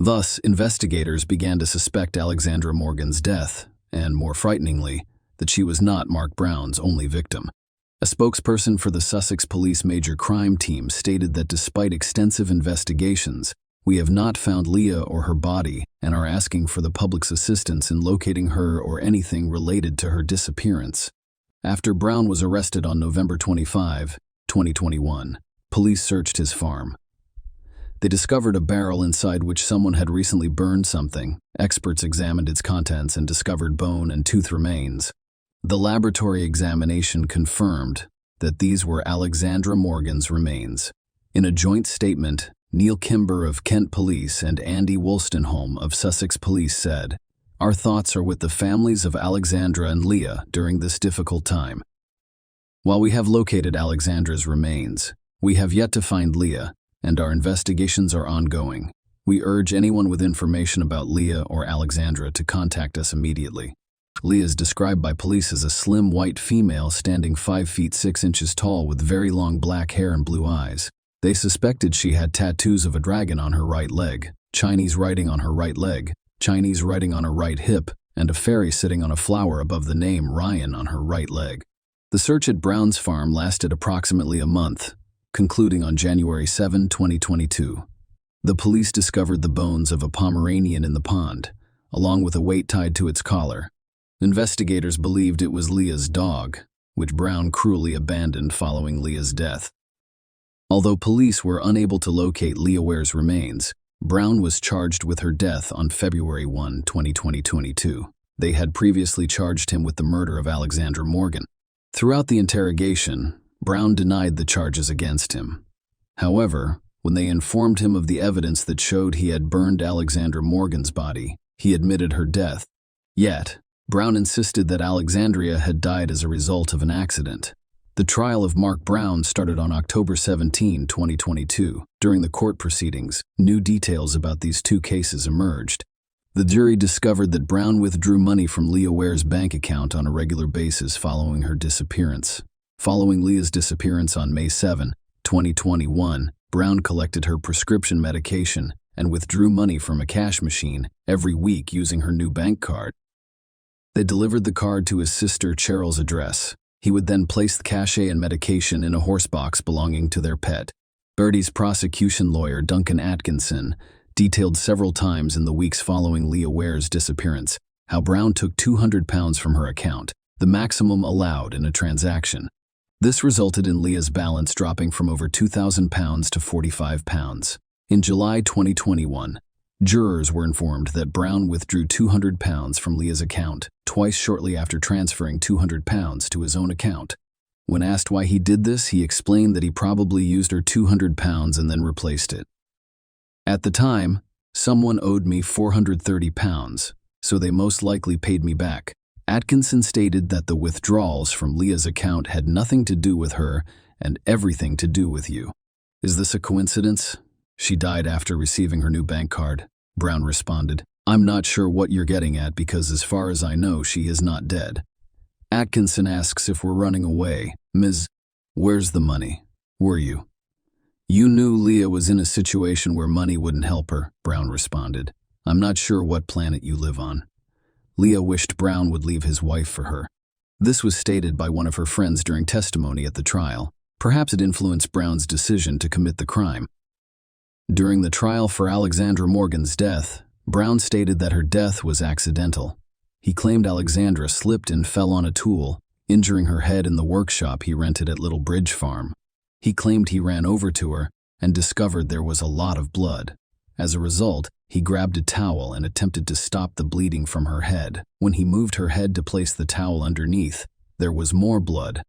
Thus, investigators began to suspect Alexandra Morgan's death, and more frighteningly, that she was not Mark Brown's only victim. A spokesperson for the Sussex Police Major Crime Team stated that despite extensive investigations, we have not found Leah or her body and are asking for the public's assistance in locating her or anything related to her disappearance. After Brown was arrested on November 25, 2021, police searched his farm. They discovered a barrel inside which someone had recently burned something. Experts examined its contents and discovered bone and tooth remains. The laboratory examination confirmed that these were Alexandra Morgan's remains. In a joint statement, Neil Kimber of Kent Police and Andy Wolstenholme of Sussex Police said, "Our thoughts are with the families of Alexandra and Leah during this difficult time. While we have located Alexandra's remains, we have yet to find Leah, and our investigations are ongoing. We urge anyone with information about Leah or Alexandra to contact us immediately." Leah is described by police as a slim white female standing 5 feet 6 inches tall with very long black hair and blue eyes. They suspected she had tattoos of a dragon on her right leg, Chinese writing on her right leg, Chinese writing on her right hip, and a fairy sitting on a flower above the name Ryan on her right leg. The search at Brown's farm lasted approximately a month, concluding on January 7, 2022. The police discovered the bones of a Pomeranian in the pond, along with a weight tied to its collar. Investigators believed it was Leah's dog, which Brown cruelly abandoned following Leah's death. Although police were unable to locate Leah Ware's remains, Brown was charged with her death on February 1, 2022. They had previously charged him with the murder of Alexandra Morgan. Throughout the interrogation, Brown denied the charges against him. However, when they informed him of the evidence that showed he had burned Alexandra Morgan's body, he admitted her death. Yet, Brown insisted that Alexandria had died as a result of an accident. The trial of Mark Brown started on October 17, 2022. During the court proceedings, new details about these two cases emerged. The jury discovered that Brown withdrew money from Leah Ware's bank account on a regular basis following her disappearance. Following Leah's disappearance on May 7, 2021, Brown collected her prescription medication and withdrew money from a cash machine every week using her new bank card. They delivered the card to his sister Cheryl's address. He would then place the cachet and medication in a horse box belonging to their pet. Bertie's prosecution lawyer, Duncan Atkinson, detailed several times in the weeks following Leah Ware's disappearance how Brown took £200 from her account, the maximum allowed in a transaction. This resulted in Leah's balance dropping from over £2,000 to £45. In July 2021, jurors were informed that Brown withdrew £200 from Leah's account, twice shortly after transferring £200 to his own account. When asked why he did this, he explained that he probably used her £200 and then replaced it. "At the time, someone owed me £430, so they most likely paid me back." Atkinson stated that the withdrawals from Leah's account had nothing to do with her and everything to do with you. "Is this a coincidence? She died after receiving her new bank card," Brown responded. "I'm not sure what you're getting at because as far as I know, she is not dead." Atkinson asks if we're running away. "Ms. Where's the money? Were you?" "You knew Leah was in a situation where money wouldn't help her," Brown responded. "I'm not sure what planet you live on." Leah wished Brown would leave his wife for her. This was stated by one of her friends during testimony at the trial. Perhaps it influenced Brown's decision to commit the crime. During the trial for Alexandra Morgan's death, Brown stated that her death was accidental. He claimed Alexandra slipped and fell on a tool, injuring her head in the workshop he rented at Little Bridge Farm. He claimed he ran over to her and discovered there was a lot of blood. As a result, he grabbed a towel and attempted to stop the bleeding from her head. When he moved her head to place the towel underneath, there was more blood.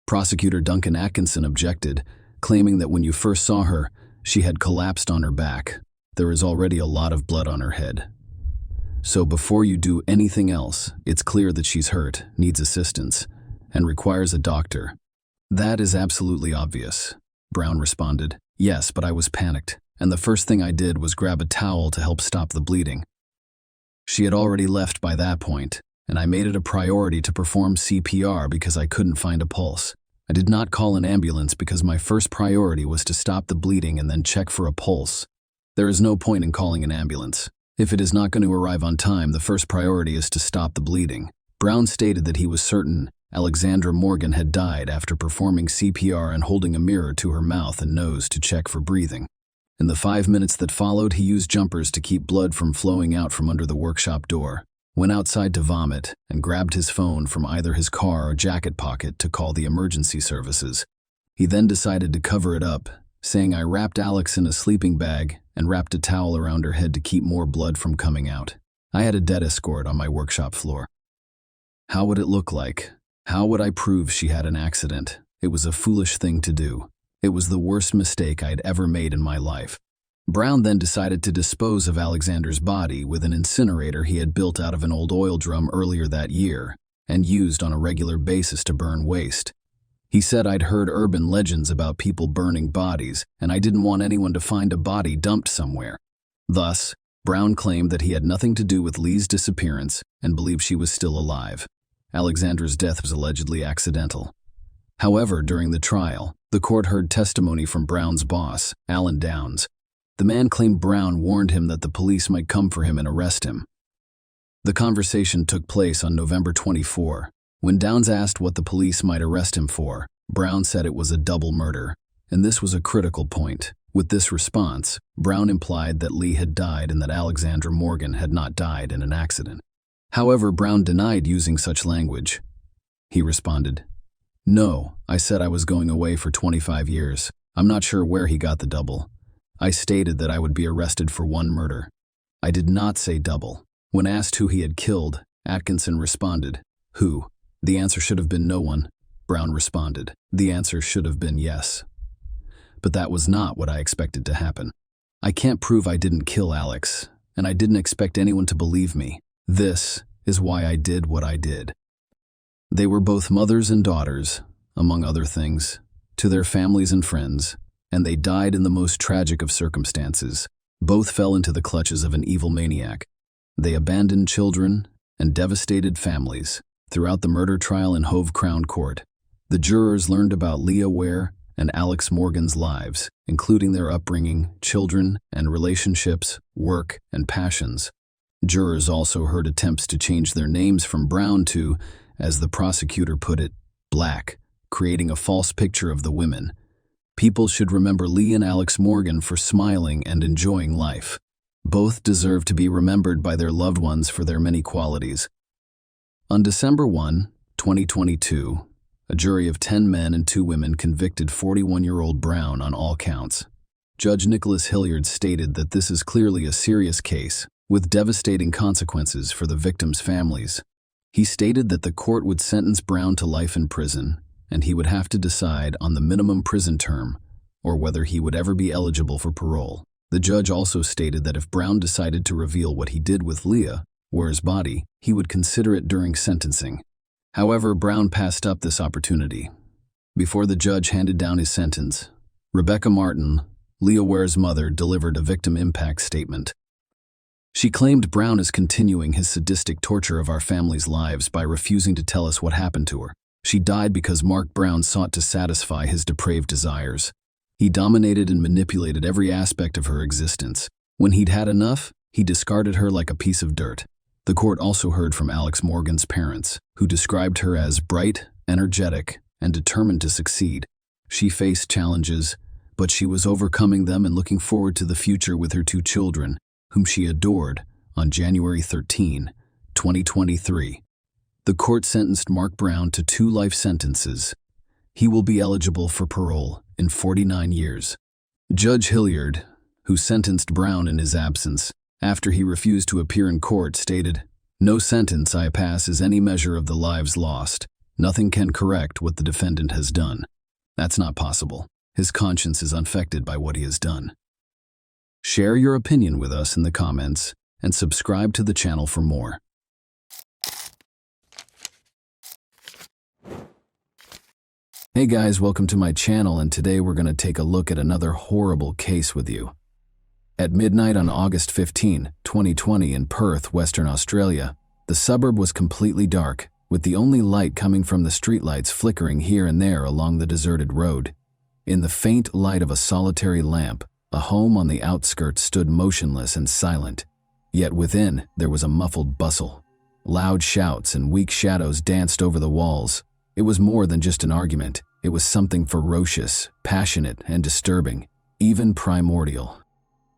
Prosecutor Duncan Atkinson objected, claiming that when you first saw her, she had collapsed on her back. There is already a lot of blood on her head. So before you do anything else, it's clear that she's hurt, needs assistance, and requires a doctor. "That is absolutely obvious," Brown responded. "Yes, but I was panicked, and the first thing I did was grab a towel to help stop the bleeding. She had already left by that point, and I made it a priority to perform CPR because I couldn't find a pulse. I did not call an ambulance because my first priority was to stop the bleeding and then check for a pulse. There is no point in calling an ambulance. If it is not going to arrive on time, the first priority is to stop the bleeding. Brown stated that he was certain Alexandra Morgan had died after performing CPR and holding a mirror to her mouth and nose to check for breathing. In the 5 minutes that followed, he used jumpers to keep blood from flowing out from under the workshop door, went outside to vomit, and grabbed his phone from either his car or jacket pocket to call the emergency services. He then decided to cover it up, saying, "I wrapped Alex in a sleeping bag and wrapped a towel around her head to keep more blood from coming out. I had a death escort on my workshop floor." How would it look like? How would I prove she had an accident? It was a foolish thing to do. It was the worst mistake I'd ever made in my life. Brown then decided to dispose of Alexander's body with an incinerator he had built out of an old oil drum earlier that year and used on a regular basis to burn waste. He said, "I'd heard urban legends about people burning bodies, and I didn't want anyone to find a body dumped somewhere." Thus, Brown claimed that he had nothing to do with Lee's disappearance and believed she was still alive. Alexandra's death was allegedly accidental. However, during the trial, the court heard testimony from Brown's boss, Alan Downs. The man claimed Brown warned him that the police might come for him and arrest him. The conversation took place on November 24. When Downs asked what the police might arrest him for, Brown said it was a double murder, and this was a critical point. With this response, Brown implied that Lee had died and that Alexandra Morgan had not died in an accident. However, Brown denied using such language. He responded, "No, I said I was going away for 25 years. I'm not sure where he got the double. I stated that I would be arrested for one murder. I did not say double." When asked who he had killed, Atkinson responded, "Who? The answer should have been no one." Brown responded, "The answer should have been yes. But that was not what I expected to happen. I can't prove I didn't kill Alex, and I didn't expect anyone to believe me. This is why I did what I did." They were both mothers and daughters, among other things, to their families and friends, and they died in the most tragic of circumstances. Both fell into the clutches of an evil maniac. They abandoned children and devastated families. Throughout the murder trial in Hove Crown Court, the jurors learned about Leah Ware and Alex Morgan's lives, including their upbringing, children and relationships, work and passions. Jurors also heard attempts to change their names from Brown to, as the prosecutor put it, Black, creating a false picture of the women. People should remember Lee and Alex Morgan for smiling and enjoying life. Both deserve to be remembered by their loved ones for their many qualities. On December 1, 2022, a jury of 10 men and 2 women convicted 41-year-old Brown on all counts. Judge Nicholas Hilliard stated that this is clearly a serious case, with devastating consequences for the victims' families. He stated that the court would sentence Brown to life in prison, and he would have to decide on the minimum prison term or whether he would ever be eligible for parole. The judge also stated that if Brown decided to reveal what he did with Leah Ware's body, he would consider it during sentencing. However, Brown passed up this opportunity. Before the judge handed down his sentence, Rebecca Martin, Leah Ware's mother, delivered a victim impact statement. She claimed Brown is continuing his sadistic torture of our family's lives by refusing to tell us what happened to her. She died because Mark Brown sought to satisfy his depraved desires. He dominated and manipulated every aspect of her existence. When he'd had enough, he discarded her like a piece of dirt. The court also heard from Alex Morgan's parents, who described her as bright, energetic, and determined to succeed. She faced challenges, but she was overcoming them and looking forward to the future with her 2 children, whom she adored. On January 13, 2023, the court sentenced Mark Brown to 2 life sentences. He will be eligible for parole in 49 years. Judge Hilliard, who sentenced Brown in his absence after he refused to appear in court, stated, "No sentence I pass is any measure of the lives lost. Nothing can correct what the defendant has done. That's not possible. His conscience is unaffected by what he has done." Share your opinion with us in the comments and subscribe to the channel for more. Hey guys, welcome to my channel, and today we're going to take a look at another horrible case with you. At midnight on August 15, 2020 in Perth, Western Australia, the suburb was completely dark with the only light coming from the streetlights flickering here and there along the deserted road. In the faint light of a solitary lamp, a home on the outskirts stood motionless and silent. Yet within, there was a muffled bustle. Loud shouts and weak shadows danced over the walls. It was more than just an argument. It was something ferocious, passionate, and disturbing, even primordial.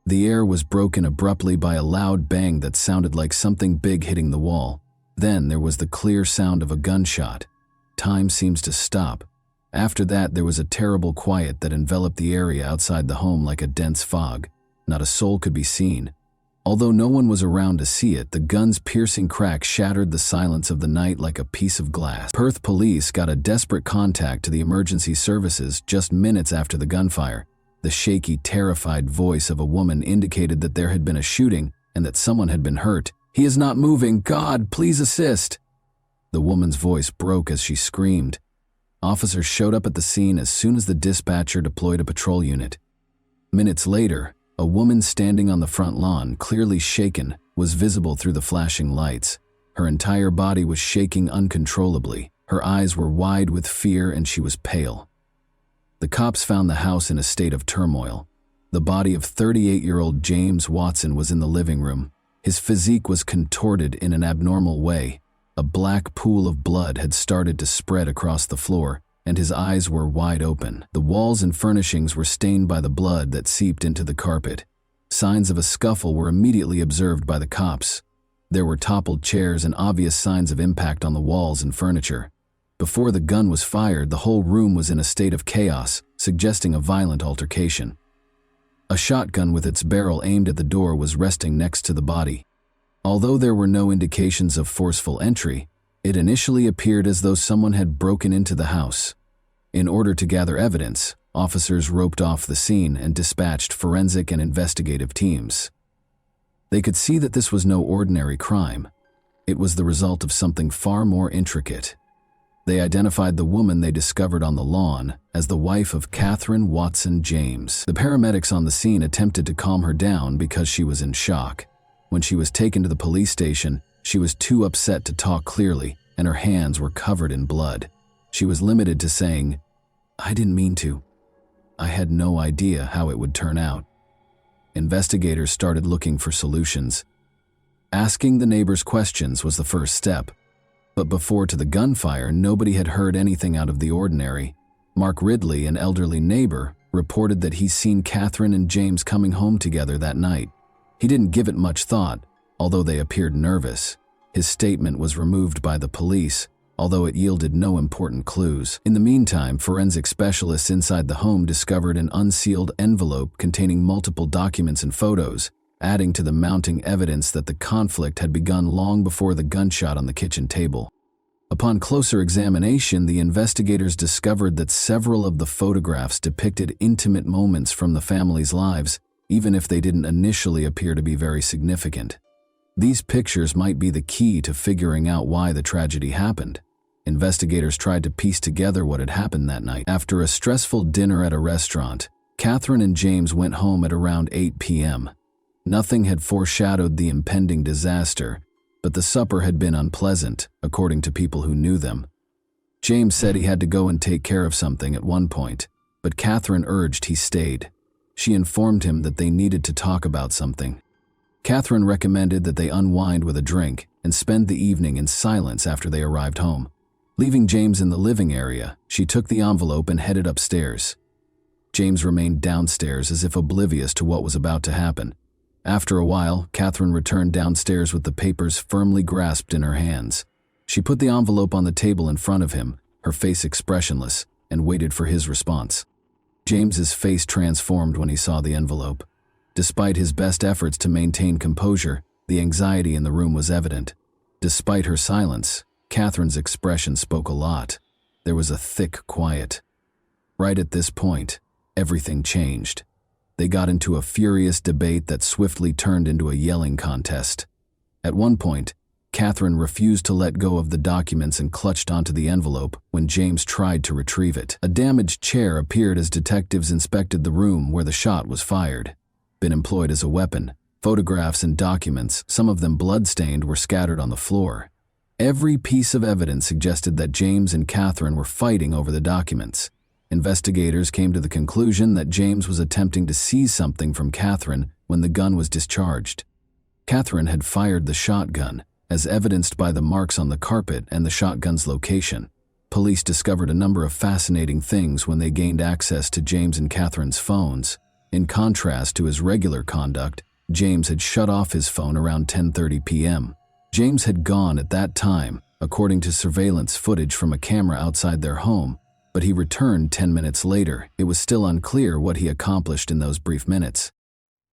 The air was broken abruptly by a loud bang that sounded like something big hitting the wall. Then there was the clear sound of a gunshot. Time seems to stop. After that, there was a terrible quiet that enveloped the area outside the home like a dense fog. Not a soul could be seen. Although no one was around to see it, the gun's piercing crack shattered the silence of the night like a piece of glass. Perth police got a desperate contact to the emergency services just minutes after the gunfire. The shaky, terrified voice of a woman indicated that there had been a shooting and that someone had been hurt. "He is not moving. God, please assist." The woman's voice broke as she screamed. Officers showed up at the scene as soon as the dispatcher deployed a patrol unit. Minutes later, a woman standing on the front lawn, clearly shaken, was visible through the flashing lights. Her entire body was shaking uncontrollably. Her eyes were wide with fear and she was pale. The cops found the house in a state of turmoil. The body of 38-year-old James Watson was in the living room. His physique was contorted in an abnormal way. A black pool of blood had started to spread across the floor, and his eyes were wide open. The walls and furnishings were stained by the blood that seeped into the carpet. Signs of a scuffle were immediately observed by the cops. There were toppled chairs and obvious signs of impact on the walls and furniture. Before the gun was fired, the whole room was in a state of chaos, suggesting a violent altercation. A shotgun with its barrel aimed at the door was resting next to the body. Although there were no indications of forceful entry, it initially appeared as though someone had broken into the house. In order to gather evidence, officers roped off the scene and dispatched forensic and investigative teams. They could see that this was no ordinary crime. It was the result of something far more intricate. They identified the woman they discovered on the lawn as the wife of Catherine Watson James. The paramedics on the scene attempted to calm her down because she was in shock. When she was taken to the police station, she was too upset to talk clearly, and her hands were covered in blood. She was limited to saying, "I didn't mean to. I had no idea how it would turn out." Investigators started looking for solutions. Asking the neighbors questions was the first step. But before to the gunfire, nobody had heard anything out of the ordinary. Mark Ridley, an elderly neighbor, reported that he's seen Catherine and James coming home together that night. He didn't give it much thought, although they appeared nervous. His statement was removed by the police, although it yielded no important clues. In the meantime, forensic specialists inside the home discovered an unsealed envelope containing multiple documents and photos, adding to the mounting evidence that the conflict had begun long before the gunshot on the kitchen table. Upon closer examination, the investigators discovered that several of the photographs depicted intimate moments from the family's lives, even if they didn't initially appear to be very significant. These pictures might be the key to figuring out why the tragedy happened. Investigators tried to piece together what had happened that night. After a stressful dinner at a restaurant, Catherine and James went home at around 8 p.m. Nothing had foreshadowed the impending disaster, but the supper had been unpleasant, according to people who knew them. James said he had to go and take care of something at one point, but Catherine urged he stayed. She informed him that they needed to talk about something. Catherine recommended that they unwind with a drink and spend the evening in silence after they arrived home. Leaving James in the living area, she took the envelope and headed upstairs. James remained downstairs as if oblivious to what was about to happen. After a while, Catherine returned downstairs with the papers firmly grasped in her hands. She put the envelope on the table in front of him, her face expressionless, and waited for his response. James's face transformed when he saw the envelope. Despite his best efforts to maintain composure, the anxiety in the room was evident. Despite her silence, Catherine's expression spoke a lot. There was a thick quiet. Right at this point, everything changed. They got into a furious debate that swiftly turned into a yelling contest. At one point, Catherine refused to let go of the documents and clutched onto the envelope when James tried to retrieve it. A damaged chair appeared as detectives inspected the room where the shot was fired. Been employed as a weapon. Photographs and documents, some of them blood-stained, were scattered on the floor. Every piece of evidence suggested that James and Catherine were fighting over the documents. Investigators came to the conclusion that James was attempting to seize something from Catherine when the gun was discharged. Catherine had fired the shotgun, as evidenced by the marks on the carpet and the shotgun's location. Police discovered a number of fascinating things when they gained access to James and Catherine's phones. In contrast to his regular conduct, James had shut off his phone around 10:30 p.m. James had gone at that time, according to surveillance footage from a camera outside their home, but he returned 10 minutes later. It was still unclear what he accomplished in those brief minutes.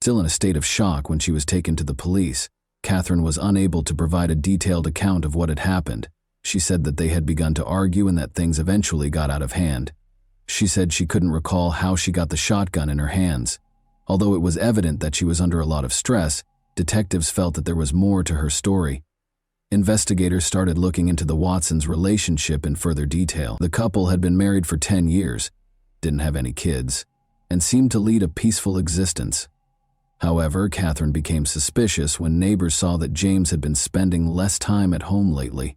Still in a state of shock when she was taken to the police, Catherine was unable to provide a detailed account of what had happened. She said that they had begun to argue and that things eventually got out of hand. She said she couldn't recall how she got the shotgun in her hands. Although it was evident that she was under a lot of stress, detectives felt that there was more to her story. Investigators started looking into the Watsons' relationship in further detail. The couple had been married for 10 years, didn't have any kids, and seemed to lead a peaceful existence. However, Catherine became suspicious when neighbors saw that James had been spending less time at home lately.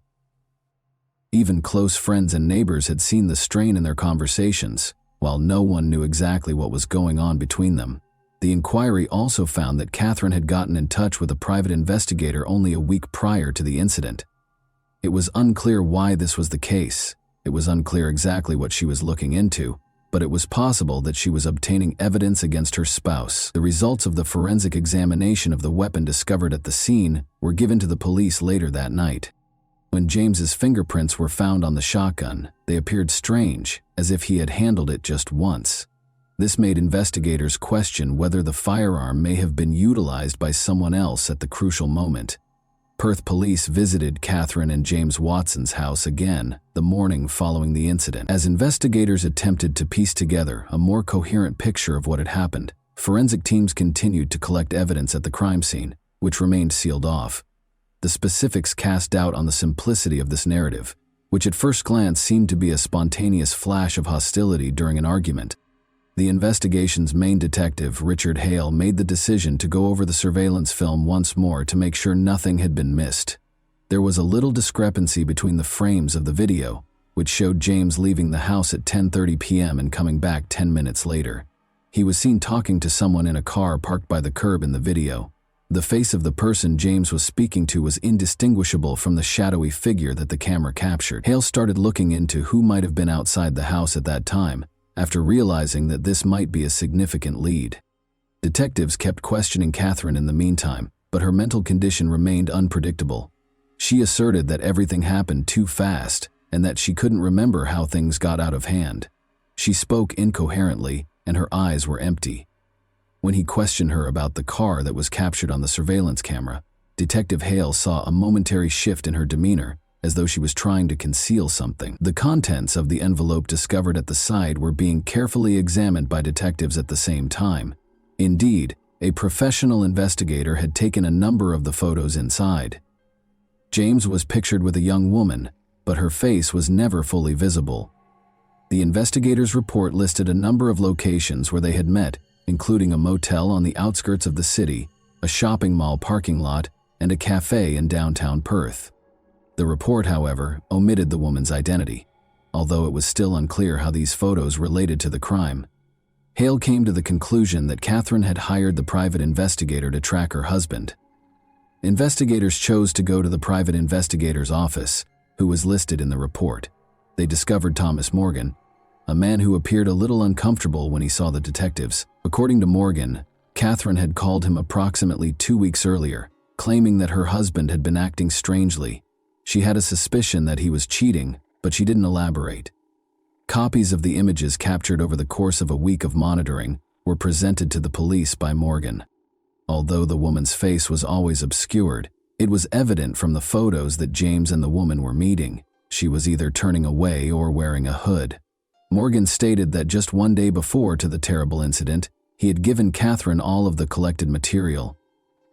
Even close friends and neighbors had seen the strain in their conversations, while no one knew exactly what was going on between them. The inquiry also found that Catherine had gotten in touch with a private investigator only a week prior to the incident. It was unclear why this was the case. It was unclear exactly what she was looking into, but it was possible that she was obtaining evidence against her spouse. The results of the forensic examination of the weapon discovered at the scene were given to the police later that night. When James's fingerprints were found on the shotgun, they appeared strange, as if he had handled it just once. This made investigators question whether the firearm may have been utilized by someone else at the crucial moment. Perth police visited Catherine and James Watson's house again the morning following the incident. As investigators attempted to piece together a more coherent picture of what had happened, forensic teams continued to collect evidence at the crime scene, which remained sealed off. The specifics cast doubt on the simplicity of this narrative, which at first glance seemed to be a spontaneous flash of hostility during an argument. The investigation's main detective, Richard Hale, made the decision to go over the surveillance film once more to make sure nothing had been missed. There was a little discrepancy between the frames of the video, which showed James leaving the house at 10:30 p.m. and coming back 10 minutes later. He was seen talking to someone in a car parked by the curb in the video. The face of the person James was speaking to was indistinguishable from the shadowy figure that the camera captured. Hale started looking into who might have been outside the house at that time, after realizing that this might be a significant lead. Detectives kept questioning Catherine in the meantime, but her mental condition remained unpredictable. She asserted that everything happened too fast and that she couldn't remember how things got out of hand. She spoke incoherently, and her eyes were empty. When he questioned her about the car that was captured on the surveillance camera, Detective Hale saw a momentary shift in her demeanor, as though she was trying to conceal something. The contents of the envelope discovered at the side were being carefully examined by detectives at the same time. Indeed, a professional investigator had taken a number of the photos inside. James was pictured with a young woman, but her face was never fully visible. The investigators' report listed a number of locations where they had met, including a motel on the outskirts of the city, a shopping mall parking lot, and a cafe in downtown Perth. The report, however, omitted the woman's identity, although it was still unclear how these photos related to the crime. Hale came to the conclusion that Catherine had hired the private investigator to track her husband. Investigators chose to go to the private investigator's office, who was listed in the report. They discovered Thomas Morgan, a man who appeared a little uncomfortable when he saw the detectives. According to Morgan, Catherine had called him approximately 2 weeks earlier, claiming that her husband had been acting strangely. She had a suspicion that he was cheating, but she didn't elaborate. Copies of the images captured over the course of a week of monitoring were presented to the police by Morgan. Although the woman's face was always obscured, it was evident from the photos that James and the woman were meeting. She was either turning away or wearing a hood. Morgan stated that just one day before to the terrible incident, he had given Catherine all of the collected material.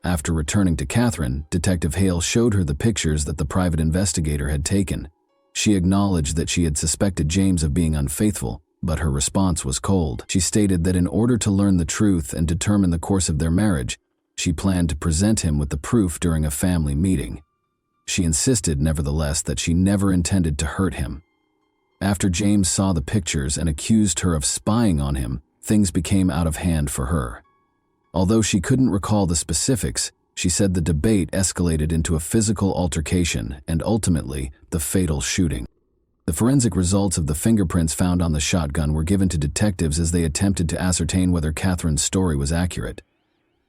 After returning to Catherine, Detective Hale showed her the pictures that the private investigator had taken. She acknowledged that she had suspected James of being unfaithful, but her response was cold. She stated that in order to learn the truth and determine the course of their marriage, she planned to present him with the proof during a family meeting. She insisted, nevertheless, that she never intended to hurt him. After James saw the pictures and accused her of spying on him, things became out of hand for her. Although she couldn't recall the specifics, she said the debate escalated into a physical altercation and ultimately the fatal shooting. The forensic results of the fingerprints found on the shotgun were given to detectives as they attempted to ascertain whether Catherine's story was accurate.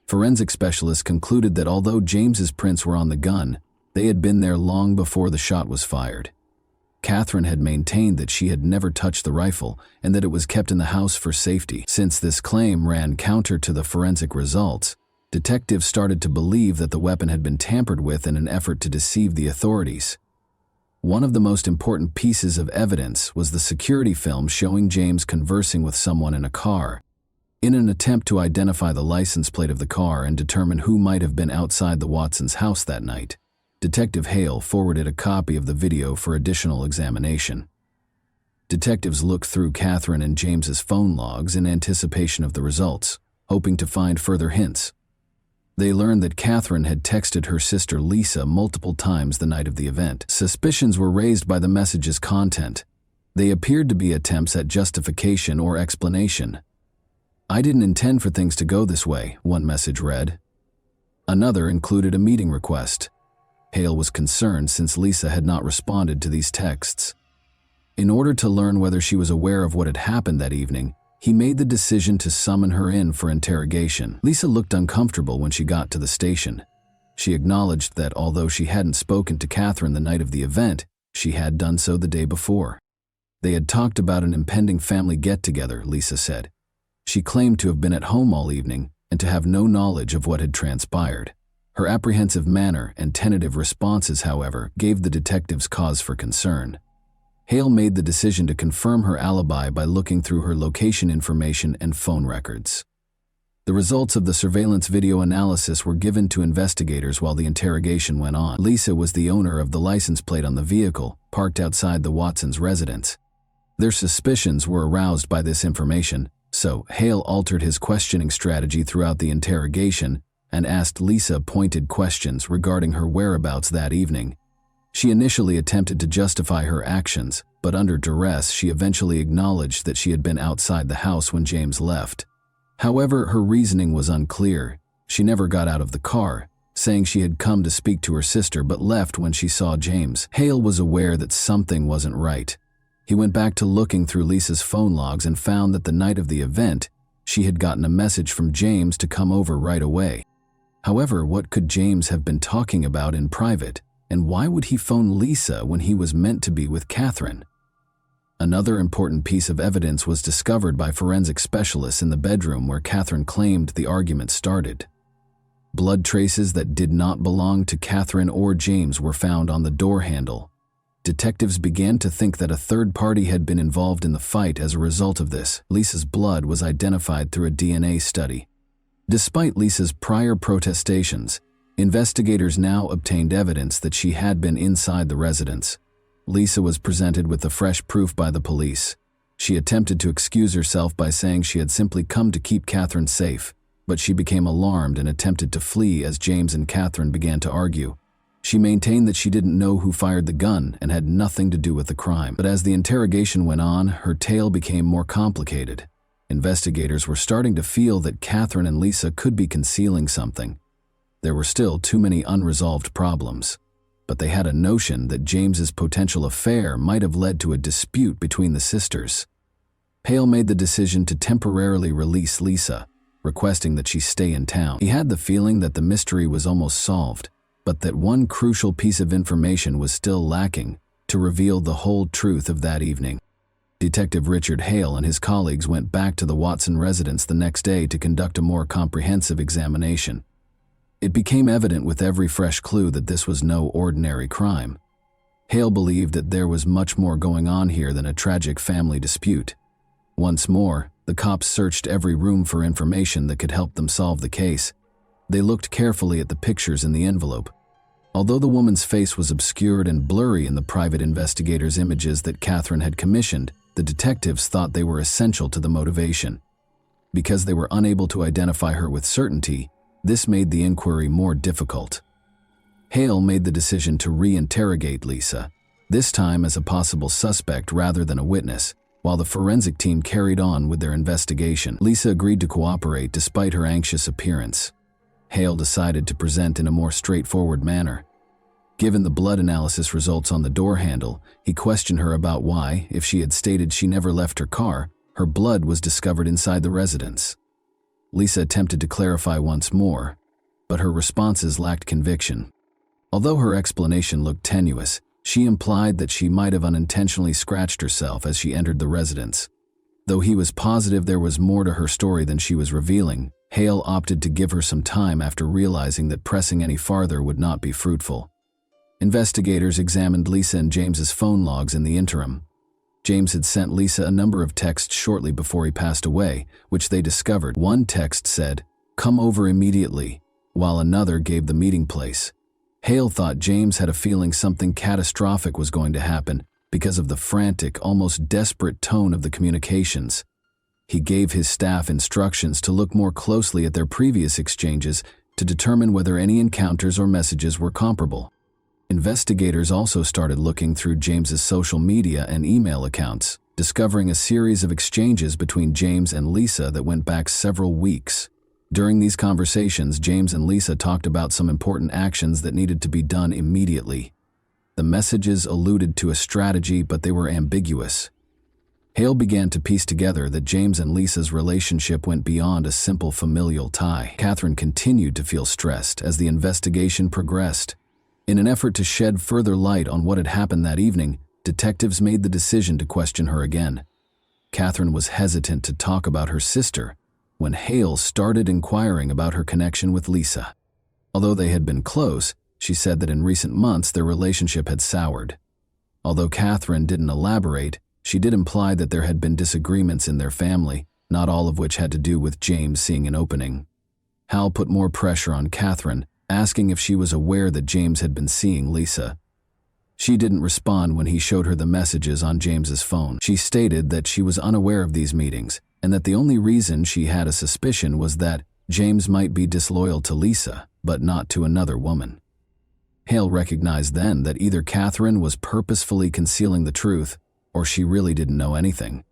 Forensic specialists concluded that although James's prints were on the gun, they had been there long before the shot was fired. Catherine had maintained that she had never touched the rifle and that it was kept in the house for safety. Since this claim ran counter to the forensic results, detectives started to believe that the weapon had been tampered with in an effort to deceive the authorities. One of the most important pieces of evidence was the security film showing James conversing with someone in a car. In an attempt to identify the license plate of the car and determine who might have been outside the Watsons' house that night, Detective Hale forwarded a copy of the video for additional examination. Detectives looked through Catherine and James's phone logs in anticipation of the results, hoping to find further hints. They learned that Catherine had texted her sister Lisa multiple times the night of the event. Suspicions were raised by the message's content. They appeared to be attempts at justification or explanation. "I didn't intend for things to go this way," one message read. Another included a meeting request. Hale was concerned since Lisa had not responded to these texts. In order to learn whether she was aware of what had happened that evening, he made the decision to summon her in for interrogation. Lisa looked uncomfortable when she got to the station. She acknowledged that although she hadn't spoken to Catherine the night of the event, she had done so the day before. They had talked about an impending family get-together, Lisa said. She claimed to have been at home all evening and to have no knowledge of what had transpired. Her apprehensive manner and tentative responses, however, gave the detectives cause for concern. Hale made the decision to confirm her alibi by looking through her location information and phone records. The results of the surveillance video analysis were given to investigators while the interrogation went on. Lisa was the owner of the license plate on the vehicle, parked outside the Watsons' residence. Their suspicions were aroused by this information, so Hale altered his questioning strategy throughout the interrogation and asked Lisa pointed questions regarding her whereabouts that evening. She initially attempted to justify her actions, but under duress she eventually acknowledged that she had been outside the house when James left. However, her reasoning was unclear. She never got out of the car, saying she had come to speak to her sister but left when she saw James. Hale was aware that something wasn't right. He went back to looking through Lisa's phone logs and found that the night of the event, she had gotten a message from James to come over right away. However, what could James have been talking about in private? And why would he phone Lisa when he was meant to be with Catherine? Another important piece of evidence was discovered by forensic specialists in the bedroom where Catherine claimed the argument started. Blood traces that did not belong to Catherine or James were found on the door handle. Detectives began to think that a third party had been involved in the fight as a result of this. Lisa's blood was identified through a DNA study. Despite Lisa's prior protestations, investigators now obtained evidence that she had been inside the residence. Lisa was presented with the fresh proof by the police. She attempted to excuse herself by saying she had simply come to keep Catherine safe, but she became alarmed and attempted to flee as James and Catherine began to argue. She maintained that she didn't know who fired the gun and had nothing to do with the crime. But as the interrogation went on, her tale became more complicated. Investigators were starting to feel that Catherine and Lisa could be concealing something. There were still too many unresolved problems, but they had a notion that James's potential affair might have led to a dispute between the sisters. Hale made the decision to temporarily release Lisa, requesting that she stay in town. He had the feeling that the mystery was almost solved, but that one crucial piece of information was still lacking to reveal the whole truth of that evening. Detective Richard Hale and his colleagues went back to the Watson residence the next day to conduct a more comprehensive examination. It became evident with every fresh clue that this was no ordinary crime. Hale believed that there was much more going on here than a tragic family dispute. Once more, the cops searched every room for information that could help them solve the case. They looked carefully at the pictures in the envelope. Although the woman's face was obscured and blurry in the private investigators' images that Catherine had commissioned, the detectives thought they were essential to the motivation. Because they were unable to identify her with certainty, this made the inquiry more difficult. Hale made the decision to re-interrogate Lisa, this time as a possible suspect rather than a witness, while the forensic team carried on with their investigation. Lisa agreed to cooperate despite her anxious appearance. Hale decided to present in a more straightforward manner. Given the blood analysis results on the door handle, he questioned her about why, if she had stated she never left her car, her blood was discovered inside the residence. Lisa attempted to clarify once more, but her responses lacked conviction. Although her explanation looked tenuous, she implied that she might have unintentionally scratched herself as she entered the residence. Though he was positive there was more to her story than she was revealing, Hale opted to give her some time after realizing that pressing any farther would not be fruitful. Investigators examined Lisa and James's phone logs in the interim. James had sent Lisa a number of texts shortly before he passed away, which they discovered. One text said, "Come over immediately," while another gave the meeting place. Hale thought James had a feeling something catastrophic was going to happen because of the frantic, almost desperate tone of the communications. He gave his staff instructions to look more closely at their previous exchanges to determine whether any encounters or messages were comparable. Investigators also started looking through James's social media and email accounts, discovering a series of exchanges between James and Lisa that went back several weeks. During these conversations, James and Lisa talked about some important actions that needed to be done immediately. The messages alluded to a strategy, but they were ambiguous. Hale began to piece together that James and Lisa's relationship went beyond a simple familial tie. Catherine continued to feel stressed as the investigation progressed. In an effort to shed further light on what had happened that evening, detectives made the decision to question her again. Catherine was hesitant to talk about her sister when Hale started inquiring about her connection with Lisa. Although they had been close, she said that in recent months their relationship had soured. Although Catherine didn't elaborate, she did imply that there had been disagreements in their family, not all of which had to do with James seeing an opening. Hal put more pressure on Catherine, asking if she was aware that James had been seeing Lisa. She didn't respond when he showed her the messages on James's phone. She stated that she was unaware of these meetings, and that the only reason she had a suspicion was that James might be disloyal to Lisa, but not to another woman. Hale recognized then that either Catherine was purposefully concealing the truth, or she really didn't know anything.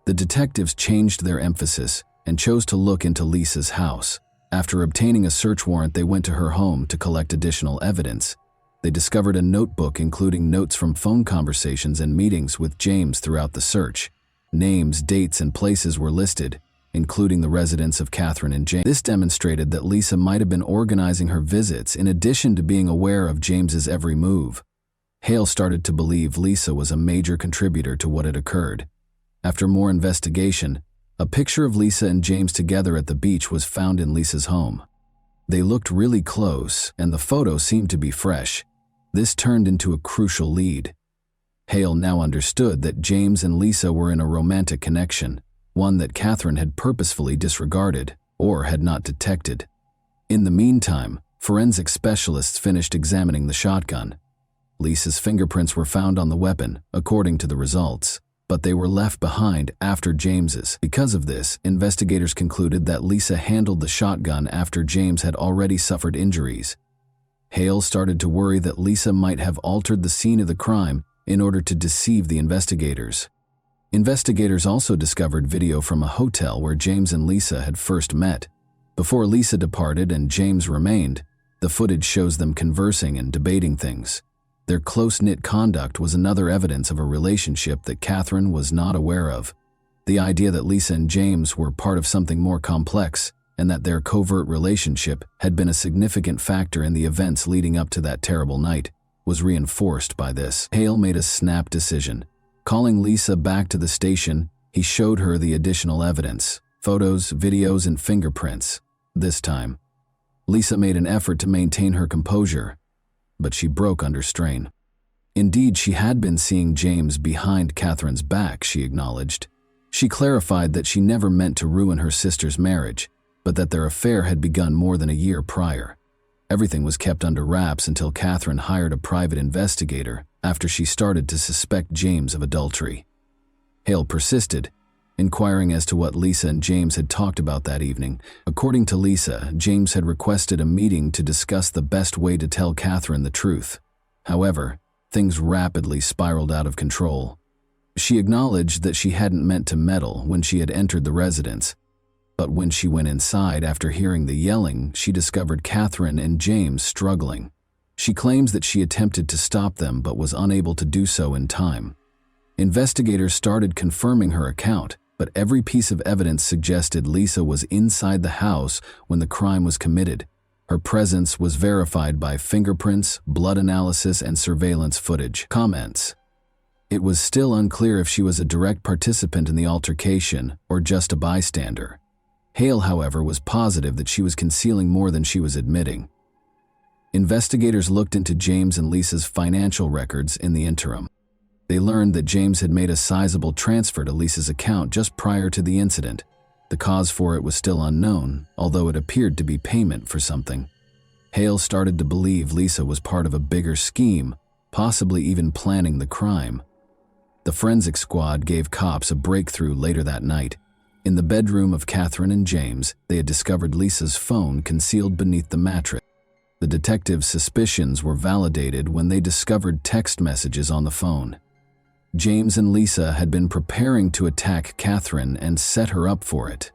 The detectives changed their emphasis and chose to look into Lisa's house. After obtaining a search warrant, they went to her home to collect additional evidence. They discovered a notebook including notes from phone conversations and meetings with James throughout the search. Names, dates, and places were listed, including the residence of Catherine and James. This demonstrated that Lisa might have been organizing her visits in addition to being aware of James's every move. Hale started to believe Lisa was a major contributor to what had occurred. After more investigation, a picture of Lisa and James together at the beach was found in Lisa's home. They looked really close, and the photo seemed to be fresh. This turned into a crucial lead. Hale now understood that James and Lisa were in a romantic connection, one that Catherine had purposefully disregarded or had not detected. In the meantime, forensic specialists finished examining the shotgun. Lisa's fingerprints were found on the weapon, according to the results, but they were left behind after James's. Because of this, investigators concluded that Lisa handled the shotgun after James had already suffered injuries. Hale started to worry that Lisa might have altered the scene of the crime in order to deceive the investigators. Investigators also discovered video from a hotel where James and Lisa had first met. Before Lisa departed and James remained, the footage shows them conversing and debating things. Their close-knit conduct was another evidence of a relationship that Catherine was not aware of. The idea that Lisa and James were part of something more complex and that their covert relationship had been a significant factor in the events leading up to that terrible night was reinforced by this. Hale made a snap decision. Calling Lisa back to the station, he showed her the additional evidence, photos, videos, and fingerprints. This time, Lisa made an effort to maintain her composure, but she broke under strain. Indeed, she had been seeing James behind Catherine's back, she acknowledged. She clarified that she never meant to ruin her sister's marriage, but that their affair had begun more than a year prior. Everything was kept under wraps until Catherine hired a private investigator after she started to suspect James of adultery. Hale persisted, inquiring as to what Lisa and James had talked about that evening. According to Lisa, James had requested a meeting to discuss the best way to tell Catherine the truth. However, things rapidly spiraled out of control. She acknowledged that she hadn't meant to meddle when she had entered the residence, but when she went inside after hearing the yelling, she discovered Catherine and James struggling. She claims that she attempted to stop them but was unable to do so in time. Investigators started confirming her account, but every piece of evidence suggested Lisa was inside the house when the crime was committed. Her presence was verified by fingerprints, blood analysis, and surveillance footage. Comments. It was still unclear if she was a direct participant in the altercation or just a bystander. Hale, however, was positive that she was concealing more than she was admitting. Investigators looked into James and Lisa's financial records in the interim. They learned that James had made a sizable transfer to Lisa's account just prior to the incident. The cause for it was still unknown, although it appeared to be payment for something. Hale started to believe Lisa was part of a bigger scheme, possibly even planning the crime. The forensic squad gave cops a breakthrough later that night. In the bedroom of Catherine and James, they had discovered Lisa's phone concealed beneath the mattress. The detectives' suspicions were validated when they discovered text messages on the phone. James and Lisa had been preparing to attack Catherine and set her up for it.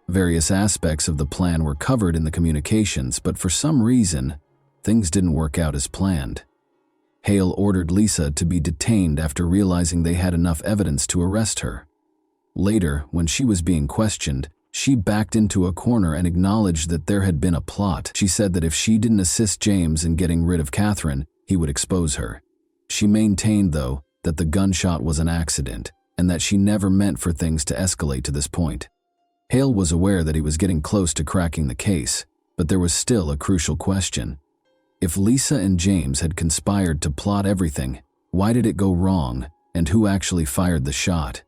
Various aspects of the plan were covered in the communications, but for some reason, things didn't work out as planned. Hale ordered Lisa to be detained after realizing they had enough evidence to arrest her. Later, when she was being questioned, she backed into a corner and acknowledged that there had been a plot. She said that if she didn't assist James in getting rid of Catherine, he would expose her. She maintained, though, that the gunshot was an accident and that she never meant for things to escalate to this point. Hale was aware that he was getting close to cracking the case, but there was still a crucial question. If Lisa and James had conspired to plot everything, why did it go wrong, and who actually fired the shot?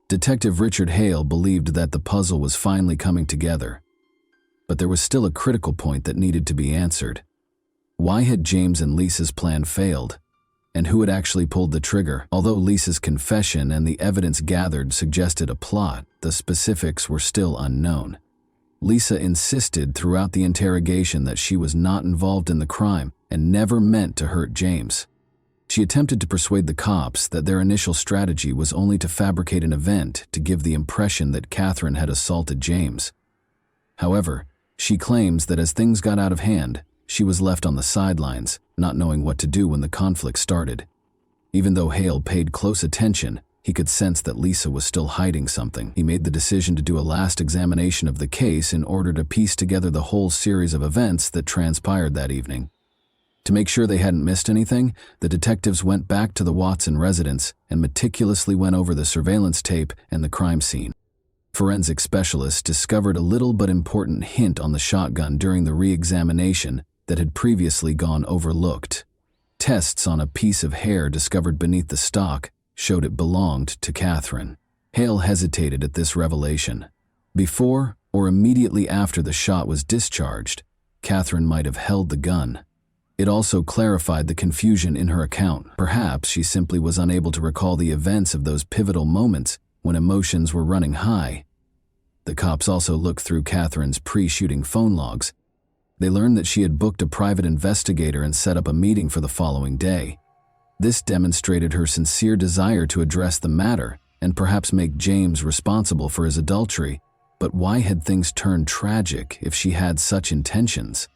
Detective Richard Hale believed that the puzzle was finally coming together. But there was still a critical point that needed to be answered. Why had James and Lisa's plan failed? And who had actually pulled the trigger? Although Lisa's confession and the evidence gathered suggested a plot, the specifics were still unknown. Lisa insisted throughout the interrogation that she was not involved in the crime and never meant to hurt James. She attempted to persuade the cops that their initial strategy was only to fabricate an event to give the impression that Catherine had assaulted James. However, she claims that as things got out of hand, she was left on the sidelines, not knowing what to do when the conflict started. Even though Hale paid close attention, he could sense that Lisa was still hiding something. He made the decision to do a last examination of the case in order to piece together the whole series of events that transpired that evening. To make sure they hadn't missed anything, the detectives went back to the Watson residence and meticulously went over the surveillance tape and the crime scene. Forensic specialists discovered a little but important hint on the shotgun during the re-examination that had previously gone overlooked. Tests on a piece of hair discovered beneath the stock showed it belonged to Catherine. Hale hesitated at this revelation. Before or immediately after the shot was discharged, Catherine might have held the gun. It also clarified the confusion in her account. Perhaps she simply was unable to recall the events of those pivotal moments when emotions were running high. The cops also looked through Catherine's pre-shooting phone logs. They learned that she had booked a private investigator and set up a meeting for the following day. This demonstrated her sincere desire to address the matter and perhaps make James responsible for his adultery. But why had things turned tragic if she had such intentions?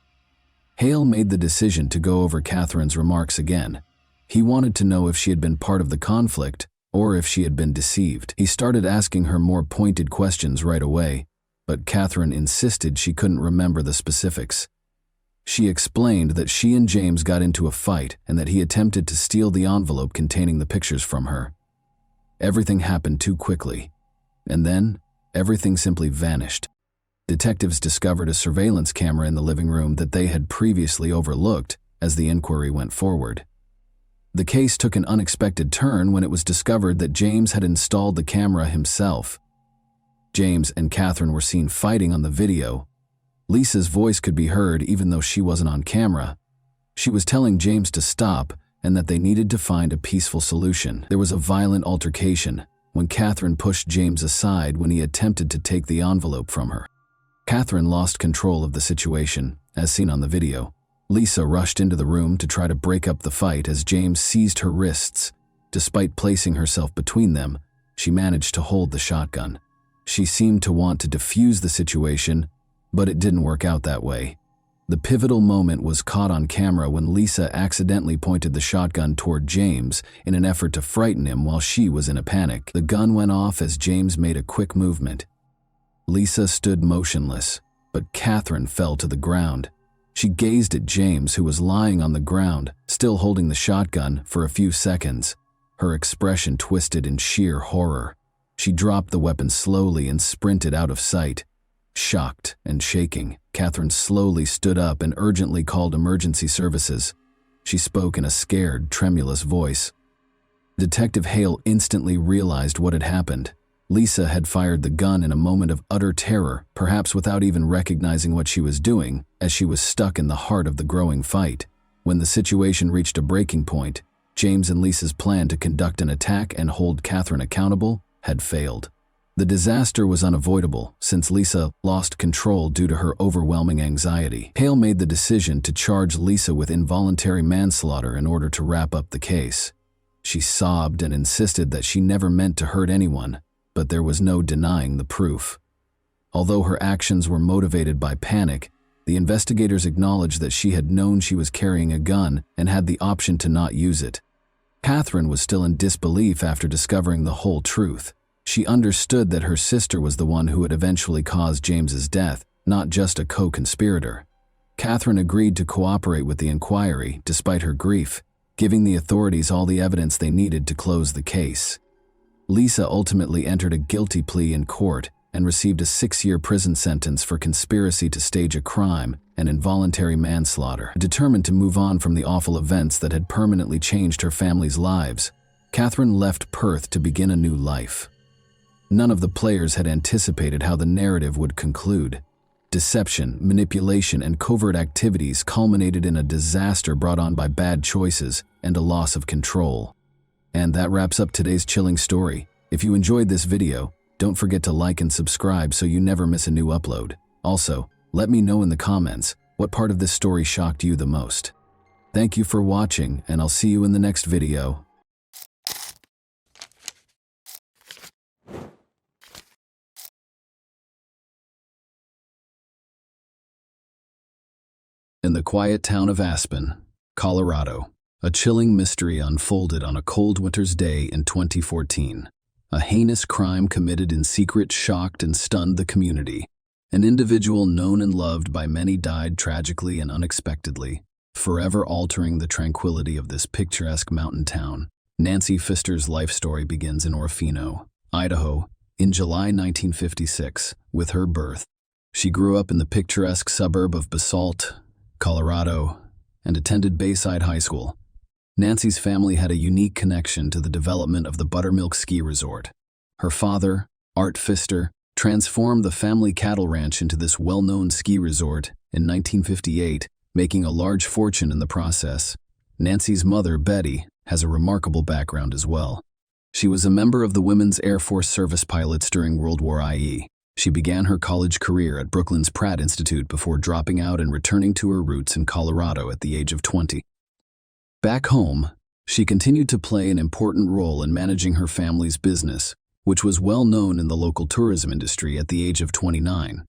Hale made the decision to go over Catherine's remarks again. He wanted to know if she had been part of the conflict or if she had been deceived. He started asking her more pointed questions right away, but Catherine insisted she couldn't remember the specifics. She explained that she and James got into a fight and that he attempted to steal the envelope containing the pictures from her. Everything happened too quickly, and then everything simply vanished. Detectives discovered a surveillance camera in the living room that they had previously overlooked as the inquiry went forward. The case took an unexpected turn when it was discovered that James had installed the camera himself. James and Catherine were seen fighting on the video. Lisa's voice could be heard even though she wasn't on camera. She was telling James to stop and that they needed to find a peaceful solution. There was a violent altercation when Catherine pushed James aside when he attempted to take the envelope from her. Catherine lost control of the situation, as seen on the video. Lisa rushed into the room to try to break up the fight as James seized her wrists. Despite placing herself between them, she managed to hold the shotgun. She seemed to want to defuse the situation, but it didn't work out that way. The pivotal moment was caught on camera when Lisa accidentally pointed the shotgun toward James in an effort to frighten him while she was in a panic. The gun went off as James made a quick movement. Lisa stood motionless, but Catherine fell to the ground. She gazed at James, who was lying on the ground, still holding the shotgun, for a few seconds. Her expression twisted in sheer horror. She dropped the weapon slowly and sprinted out of sight. Shocked and shaking, Catherine slowly stood up and urgently called emergency services. She spoke in a scared, tremulous voice. Detective Hale instantly realized what had happened. Lisa had fired the gun in a moment of utter terror, perhaps without even recognizing what she was doing, as she was stuck in the heart of the growing fight. When the situation reached a breaking point, James and Lisa's plan to conduct an attack and hold Catherine accountable had failed. The disaster was unavoidable since Lisa lost control due to her overwhelming anxiety. Hale made the decision to charge Lisa with involuntary manslaughter in order to wrap up the case. She sobbed and insisted that she never meant to hurt anyone, but there was no denying the proof. Although her actions were motivated by panic, the investigators acknowledged that she had known she was carrying a gun and had the option to not use it. Catherine was still in disbelief after discovering the whole truth. She understood that her sister was the one who had eventually caused James's death, not just a co-conspirator. Catherine agreed to cooperate with the inquiry, despite her grief, giving the authorities all the evidence they needed to close the case. Lisa ultimately entered a guilty plea in court and received a 6-year prison sentence for conspiracy to stage a crime and involuntary manslaughter. Determined to move on from the awful events that had permanently changed her family's lives, Catherine left Perth to begin a new life. None of the players had anticipated how the narrative would conclude. Deception, manipulation, and covert activities culminated in a disaster brought on by bad choices and a loss of control. And that wraps up today's chilling story. If you enjoyed this video, don't forget to like and subscribe so you never miss a new upload. Also, let me know in the comments what part of this story shocked you the most. Thank you for watching, and I'll see you in the next video. In the quiet town of Aspen, Colorado, a chilling mystery unfolded on a cold winter's day in 2014. A heinous crime committed in secret shocked and stunned the community. An individual known and loved by many died tragically and unexpectedly, forever altering the tranquility of this picturesque mountain town. Nancy Pfister's life story begins in Orofino, Idaho, in July 1956, with her birth. She grew up in the picturesque suburb of Basalt, Colorado, and attended Bayside High School. Nancy's family had a unique connection to the development of the Buttermilk Ski Resort. Her father, Art Pfister, transformed the family cattle ranch into this well-known ski resort in 1958, making a large fortune in the process. Nancy's mother, Betty, has a remarkable background as well. She was a member of the Women's Air Force Service Pilots during World War IE. She began her college career at Brooklyn's Pratt Institute before dropping out and returning to her roots in Colorado at the age of 20. Back home, she continued to play an important role in managing her family's business, which was well known in the local tourism industry at the age of 29.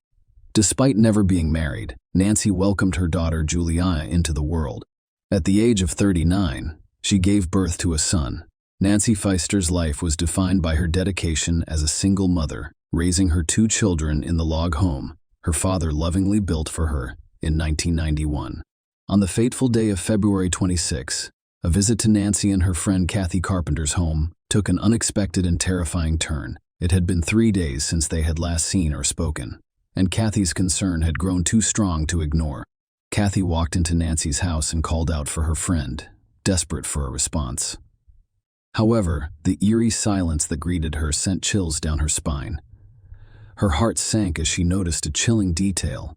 Despite never being married, Nancy welcomed her daughter Juliana into the world. At the age of 39, she gave birth to a son. Nancy Pfister's life was defined by her dedication as a single mother, raising her 2 children in the log home her father lovingly built for her in 1991. On the fateful day of February 26, a visit to Nancy and her friend Kathy Carpenter's home took an unexpected and terrifying turn. It had been 3 days since they had last seen or spoken, and Kathy's concern had grown too strong to ignore. Kathy walked into Nancy's house and called out for her friend, desperate for a response. However, the eerie silence that greeted her sent chills down her spine. Her heart sank as she noticed a chilling detail: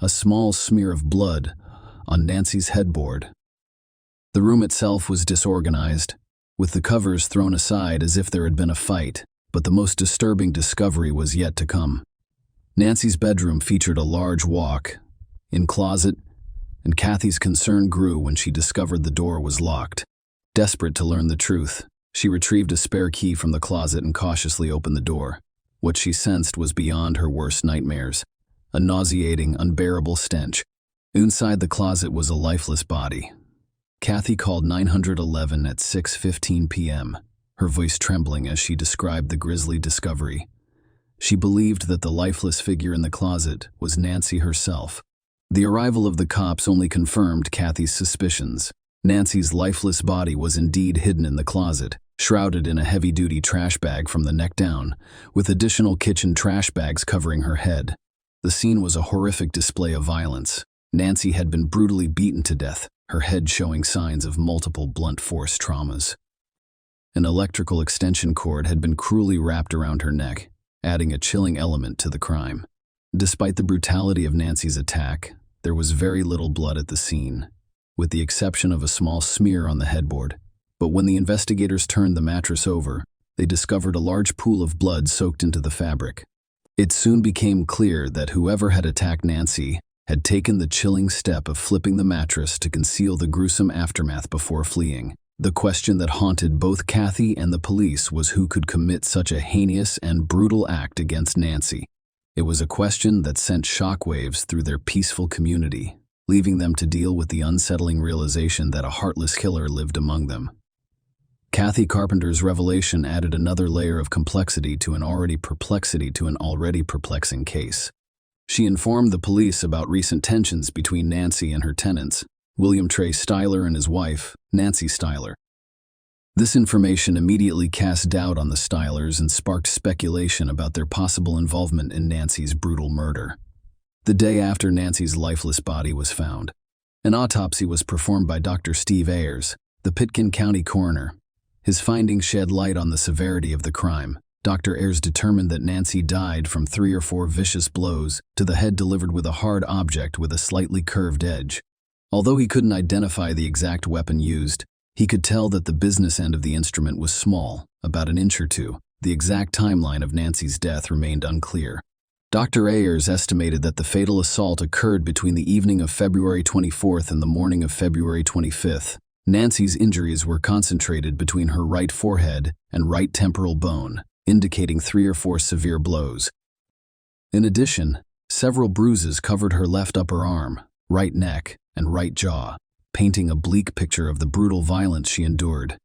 a small smear of blood on Nancy's headboard. The room itself was disorganized, with the covers thrown aside as if there had been a fight, but the most disturbing discovery was yet to come. Nancy's bedroom featured a large walk-in closet, and Kathy's concern grew when she discovered the door was locked. Desperate to learn the truth, she retrieved a spare key from the closet and cautiously opened the door. What she sensed was beyond her worst nightmares, a nauseating, unbearable stench. Inside the closet was a lifeless body. Kathy called 911 at 6:15 p.m., her voice trembling as she described the grisly discovery. She believed that the lifeless figure in the closet was Nancy herself. The arrival of the cops only confirmed Kathy's suspicions. Nancy's lifeless body was indeed hidden in the closet, shrouded in a heavy-duty trash bag from the neck down, with additional kitchen trash bags covering her head. The scene was a horrific display of violence. Nancy had been brutally beaten to death, her head showing signs of multiple blunt force traumas. An electrical extension cord had been cruelly wrapped around her neck, adding a chilling element to the crime. Despite the brutality of Nancy's attack, there was very little blood at the scene, with the exception of a small smear on the headboard. But when the investigators turned the mattress over, they discovered a large pool of blood soaked into the fabric. It soon became clear that whoever had attacked Nancy had taken the chilling step of flipping the mattress to conceal the gruesome aftermath before fleeing. The question that haunted both Kathy and the police was who could commit such a heinous and brutal act against Nancy. It was a question that sent shockwaves through their peaceful community, leaving them to deal with the unsettling realization that a heartless killer lived among them. Kathy Carpenter's revelation added another layer of complexity to an already perplexing case. She informed the police about recent tensions between Nancy and her tenants, William Trey Styler and his wife, Nancy Styler. This information immediately cast doubt on the Stylers and sparked speculation about their possible involvement in Nancy's brutal murder. The day after Nancy's lifeless body was found, an autopsy was performed by Dr. Steve Ayers, the Pitkin County coroner. His findings shed light on the severity of the crime. Dr. Ayers determined that Nancy died from 3 or 4 vicious blows to the head delivered with a hard object with a slightly curved edge. Although he couldn't identify the exact weapon used, he could tell that the business end of the instrument was small, about an inch or two. The exact timeline of Nancy's death remained unclear. Dr. Ayers estimated that the fatal assault occurred between the evening of February 24th and the morning of February 25th. Nancy's injuries were concentrated between her right forehead and right temporal bone, indicating 3 or 4 severe blows. In addition, several bruises covered her left upper arm, right neck, and right jaw, painting a bleak picture of the brutal violence she endured.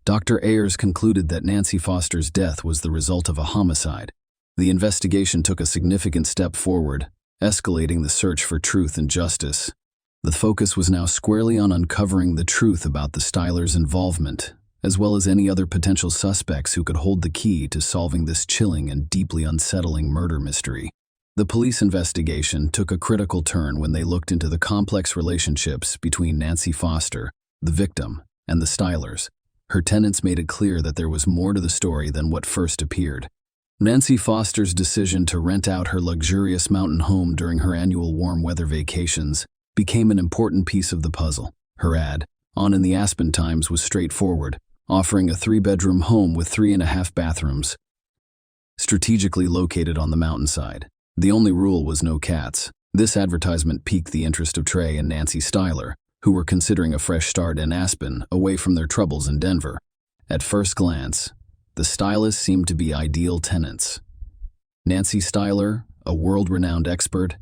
Dr. Ayers concluded that Nancy Foster's death was the result of a homicide. The investigation took a significant step forward, escalating the search for truth and justice. The focus was now squarely on uncovering the truth about the Stylers' involvement, as well as any other potential suspects who could hold the key to solving this chilling and deeply unsettling murder mystery. The police investigation took a critical turn when they looked into the complex relationships between Nancy Foster, the victim, and the Stylers. Her tenants made it clear that there was more to the story than what first appeared. Nancy Foster's decision to rent out her luxurious mountain home during her annual warm weather vacations became an important piece of the puzzle. Her ad, on in the Aspen Times, was straightforward, offering a 3-bedroom home with 3.5 bathrooms, strategically located on the mountainside. The only rule was no cats. This advertisement piqued the interest of Trey and Nancy Styler, who were considering a fresh start in Aspen, away from their troubles in Denver. At first glance, the Stylers seemed to be ideal tenants. Nancy Styler, a world-renowned expert,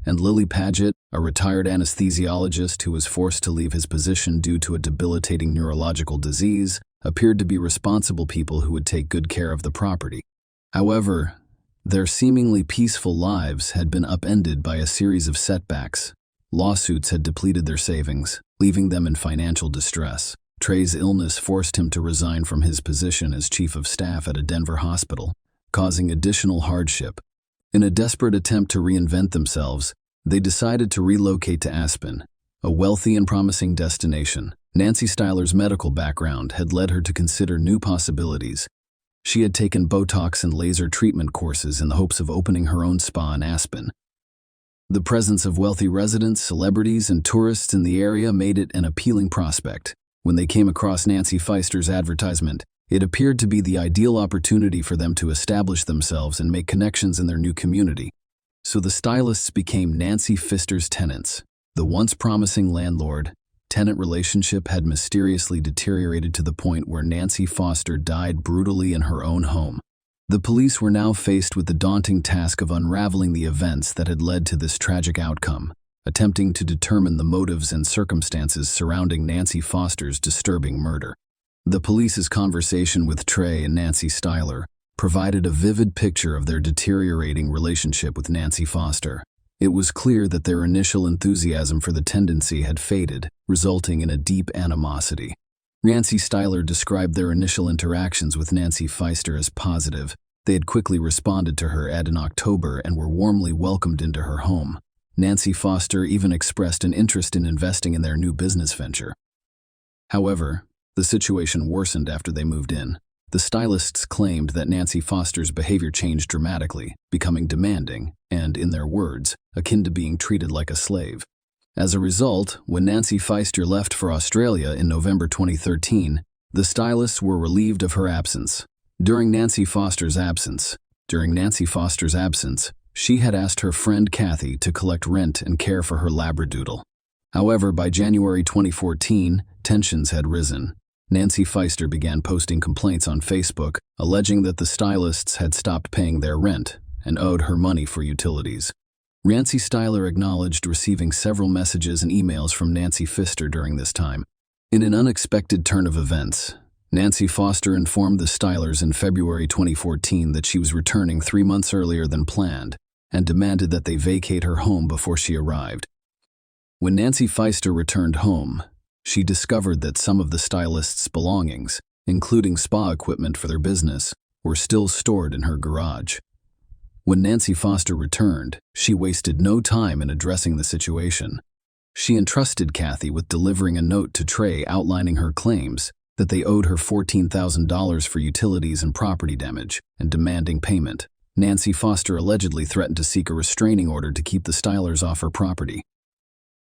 and Lily Paget, a retired anesthesiologist who was forced to leave his position due to a debilitating neurological disease, appeared to be responsible people who would take good care of the property. However, their seemingly peaceful lives had been upended by a series of setbacks. Lawsuits had depleted their savings, leaving them in financial distress. Trey's illness forced him to resign from his position as chief of staff at a Denver hospital, causing additional hardship. In a desperate attempt to reinvent themselves, they decided to relocate to Aspen, a wealthy and promising destination. Nancy Styler's medical background had led her to consider new possibilities. She had taken Botox and laser treatment courses in the hopes of opening her own spa in Aspen. The presence of wealthy residents, celebrities, and tourists in the area made it an appealing prospect. When they came across Nancy Pfeister's advertisement, it appeared to be the ideal opportunity for them to establish themselves and make connections in their new community. So the stylists became Nancy Pfeister's tenants. The once promising landlord-tenant relationship had mysteriously deteriorated to the point where Nancy Pfeister died brutally in her own home. The police were now faced with the daunting task of unraveling the events that had led to this tragic outcome, attempting to determine the motives and circumstances surrounding Nancy Pfeister's disturbing murder. The police's conversation with Trey and Nancy Styler provided a vivid picture of their deteriorating relationship with Nancy Pfeister. It was clear that their initial enthusiasm for the tendency had faded, resulting in a deep animosity. Nancy Styler described their initial interactions with Nancy Pfeister as positive. They had quickly responded to her ad in October and were warmly welcomed into her home. Nancy Pfeister even expressed an interest in investing in their new business venture. However, the situation worsened after they moved in. The stylists claimed that Nancy Pfeister's behavior changed dramatically, becoming demanding and, in their words, akin to being treated like a slave. As a result, when Nancy Pfeister left for Australia in November 2013, the stylists were relieved of her absence. During Nancy Pfeister's absence, she had asked her friend Kathy to collect rent and care for her labradoodle. However, by January 2014, tensions had risen. Nancy Pfeister began posting complaints on Facebook, alleging that the stylists had stopped paying their rent and owed her money for utilities. Nancy Styler acknowledged receiving several messages and emails from Nancy Pfeister during this time. In an unexpected turn of events, Nancy Pfeister informed the Stylers in February 2014 that she was returning 3 months earlier than planned and demanded that they vacate her home before she arrived. When Nancy Pfeister returned home, she discovered that some of the stylists' belongings, including spa equipment for their business, were still stored in her garage. When Nancy Pfeister returned, she wasted no time in addressing the situation. She entrusted Kathy with delivering a note to Trey outlining her claims that they owed her $14,000 for utilities and property damage and demanding payment. Nancy Pfeister allegedly threatened to seek a restraining order to keep the Stylers off her property.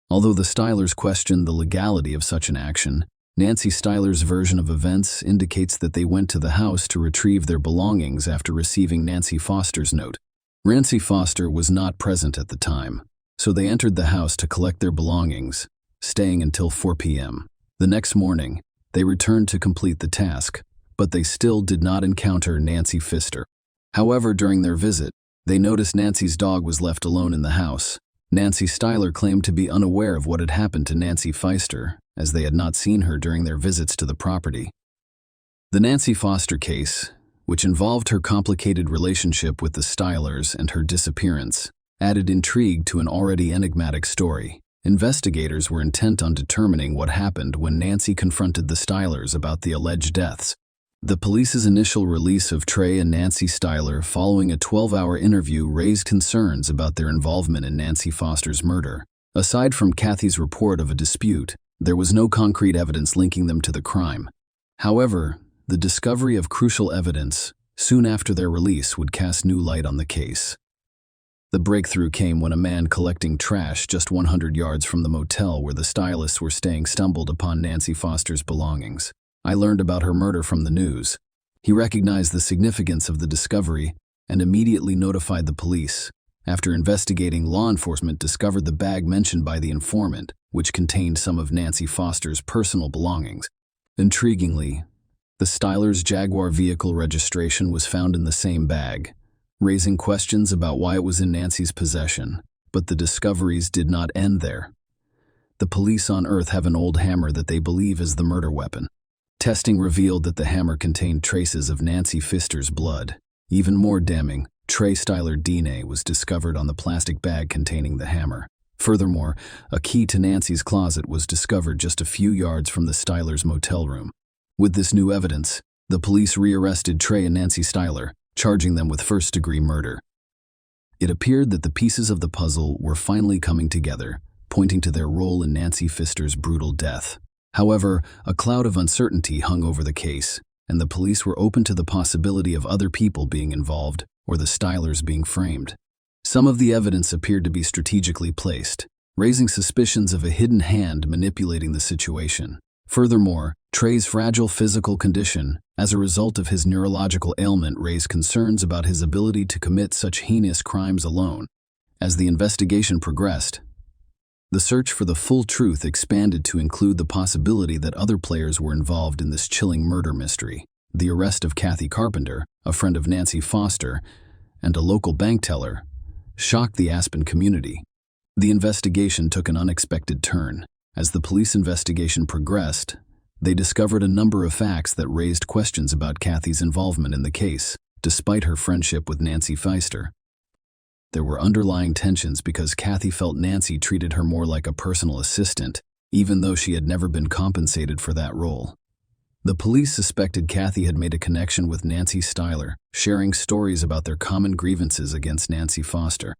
Although the Stylers questioned the legality of such an action, Nancy Styler's version of events indicates that they went to the house to retrieve their belongings after receiving Nancy Pfeister's note. Nancy Pfeister was not present at the time, so they entered the house to collect their belongings, staying until 4 p.m. The next morning, they returned to complete the task, but they still did not encounter Nancy Pfeister. However, during their visit, they noticed Nancy's dog was left alone in the house. Nancy Styler claimed to be unaware of what had happened to Nancy Pfeister, as they had not seen her during their visits to the property. The Nancy Pfeister case, which involved her complicated relationship with the Stylers and her disappearance, added intrigue to an already enigmatic story. Investigators were intent on determining what happened when Nancy confronted the Stylers about the alleged deaths. The police's initial release of Trey and Nancy Styler following a 12-hour interview raised concerns about their involvement in Nancy Pfeister's murder. Aside from Kathy's report of a dispute, there was no concrete evidence linking them to the crime. However, the discovery of crucial evidence soon after their release would cast new light on the case. The breakthrough came when a man collecting trash just 100 yards from the motel where the stylists were staying stumbled upon Nancy Pfeister's belongings. I learned about her murder from the news. He recognized the significance of the discovery and immediately notified the police. After investigating, law enforcement discovered the bag mentioned by the informant, which contained some of Nancy Pfeister's personal belongings. Intriguingly, the Stylers' Jaguar vehicle registration was found in the same bag, raising questions about why it was in Nancy's possession. But the discoveries did not end there. The police on Earth have an old hammer that they believe is the murder weapon. Testing revealed that the hammer contained traces of Nancy Pfeister's blood. Even more damning, Trey Styler DNA was discovered on the plastic bag containing the hammer. Furthermore, a key to Nancy's closet was discovered just a few yards from the Stylers' motel room. With this new evidence, the police rearrested Trey and Nancy Styler, charging them with first-degree murder. It appeared that the pieces of the puzzle were finally coming together, pointing to their role in Nancy Pfeister's brutal death. However, a cloud of uncertainty hung over the case, and the police were open to the possibility of other people being involved or the Stylers being framed. Some of the evidence appeared to be strategically placed, raising suspicions of a hidden hand manipulating the situation. Furthermore, Trey's fragile physical condition, as a result of his neurological ailment, raised concerns about his ability to commit such heinous crimes alone. As the investigation progressed, the search for the full truth expanded to include the possibility that other players were involved in this chilling murder mystery. The arrest of Kathy Carpenter, a friend of Nancy Foster, and a local bank teller, shocked the Aspen community. The investigation took an unexpected turn. As the police investigation progressed, they discovered a number of facts that raised questions about Kathy's involvement in the case, despite her friendship with Nancy Pfister. There were underlying tensions because Kathy felt Nancy treated her more like a personal assistant, even though she had never been compensated for that role. The police suspected Kathy had made a connection with Nancy Styler, sharing stories about their common grievances against Nancy Foster.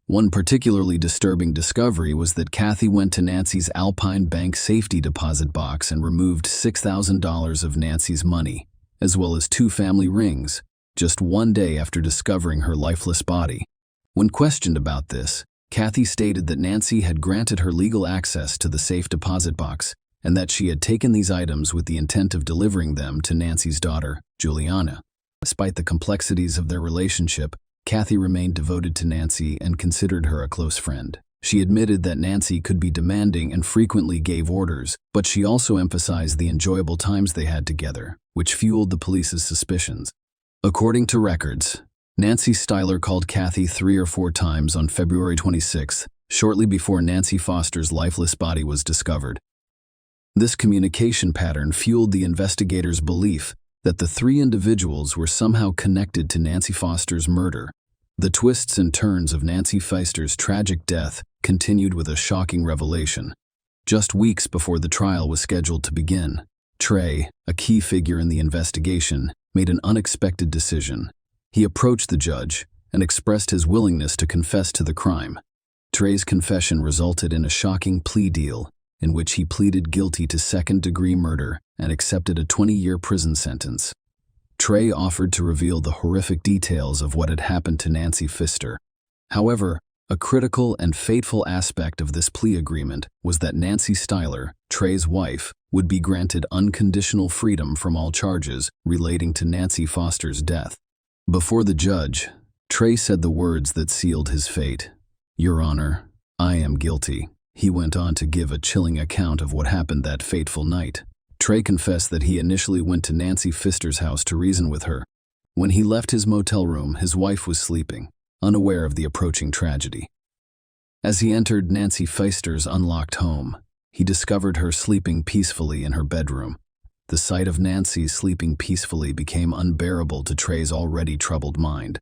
One particularly disturbing discovery was that Kathy went to Nancy's Alpine Bank safety deposit box and removed $6,000 of Nancy's money, as well as 2 family rings, just one day after discovering her lifeless body. When questioned about this, Kathy stated that Nancy had granted her legal access to the safe deposit box and that she had taken these items with the intent of delivering them to Nancy's daughter, Juliana. Despite the complexities of their relationship, Kathy remained devoted to Nancy and considered her a close friend. She admitted that Nancy could be demanding and frequently gave orders, but she also emphasized the enjoyable times they had together, which fueled the police's suspicions. According to records, Nancy Styler called Kathy 3 or 4 times on February 26, shortly before Nancy Foster's lifeless body was discovered. This communication pattern fueled the investigators' belief that the 3 individuals were somehow connected to Nancy Foster's murder. The twists and turns of Nancy Foster's tragic death continued with a shocking revelation. Just weeks before the trial was scheduled to begin, Trey, a key figure in the investigation, made an unexpected decision. He approached the judge and expressed his willingness to confess to the crime. Trey's confession resulted in a shocking plea deal in which he pleaded guilty to second-degree murder and accepted a 20-year prison sentence. Trey offered to reveal the horrific details of what had happened to Nancy Pfister. However, a critical and fateful aspect of this plea agreement was that Nancy Styler, Trey's wife, would be granted unconditional freedom from all charges relating to Nancy Foster's death. Before the judge, Trey said the words that sealed his fate. "Your Honor, I am guilty." He went on to give a chilling account of what happened that fateful night. Trey confessed that he initially went to Nancy Pfister's house to reason with her. When he left his motel room, his wife was sleeping, unaware of the approaching tragedy. As he entered Nancy Pfister's unlocked home, he discovered her sleeping peacefully in her bedroom. The sight of Nancy sleeping peacefully became unbearable to Trey's already troubled mind.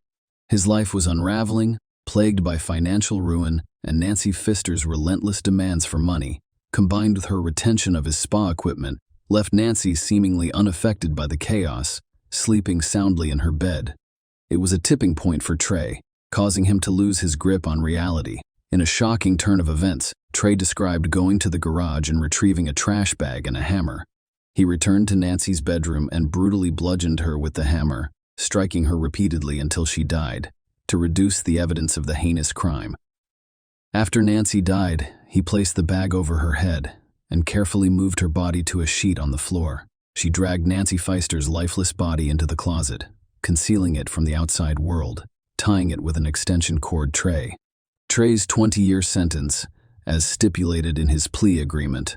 His life was unraveling, plagued by financial ruin, and Nancy Pfister's relentless demands for money, combined with her retention of his spa equipment, left Nancy seemingly unaffected by the chaos, sleeping soundly in her bed. It was a tipping point for Trey, causing him to lose his grip on reality. In a shocking turn of events, Trey described going to the garage and retrieving a trash bag and a hammer. He returned to Nancy's bedroom and brutally bludgeoned her with the hammer, striking her repeatedly until she died, to reduce the evidence of the heinous crime. After Nancy died, he placed the bag over her head and carefully moved her body to a sheet on the floor. She dragged Nancy Pfister's lifeless body into the closet, concealing it from the outside world, tying it with an extension cord tray. Trey's 20-year sentence, as stipulated in his plea agreement,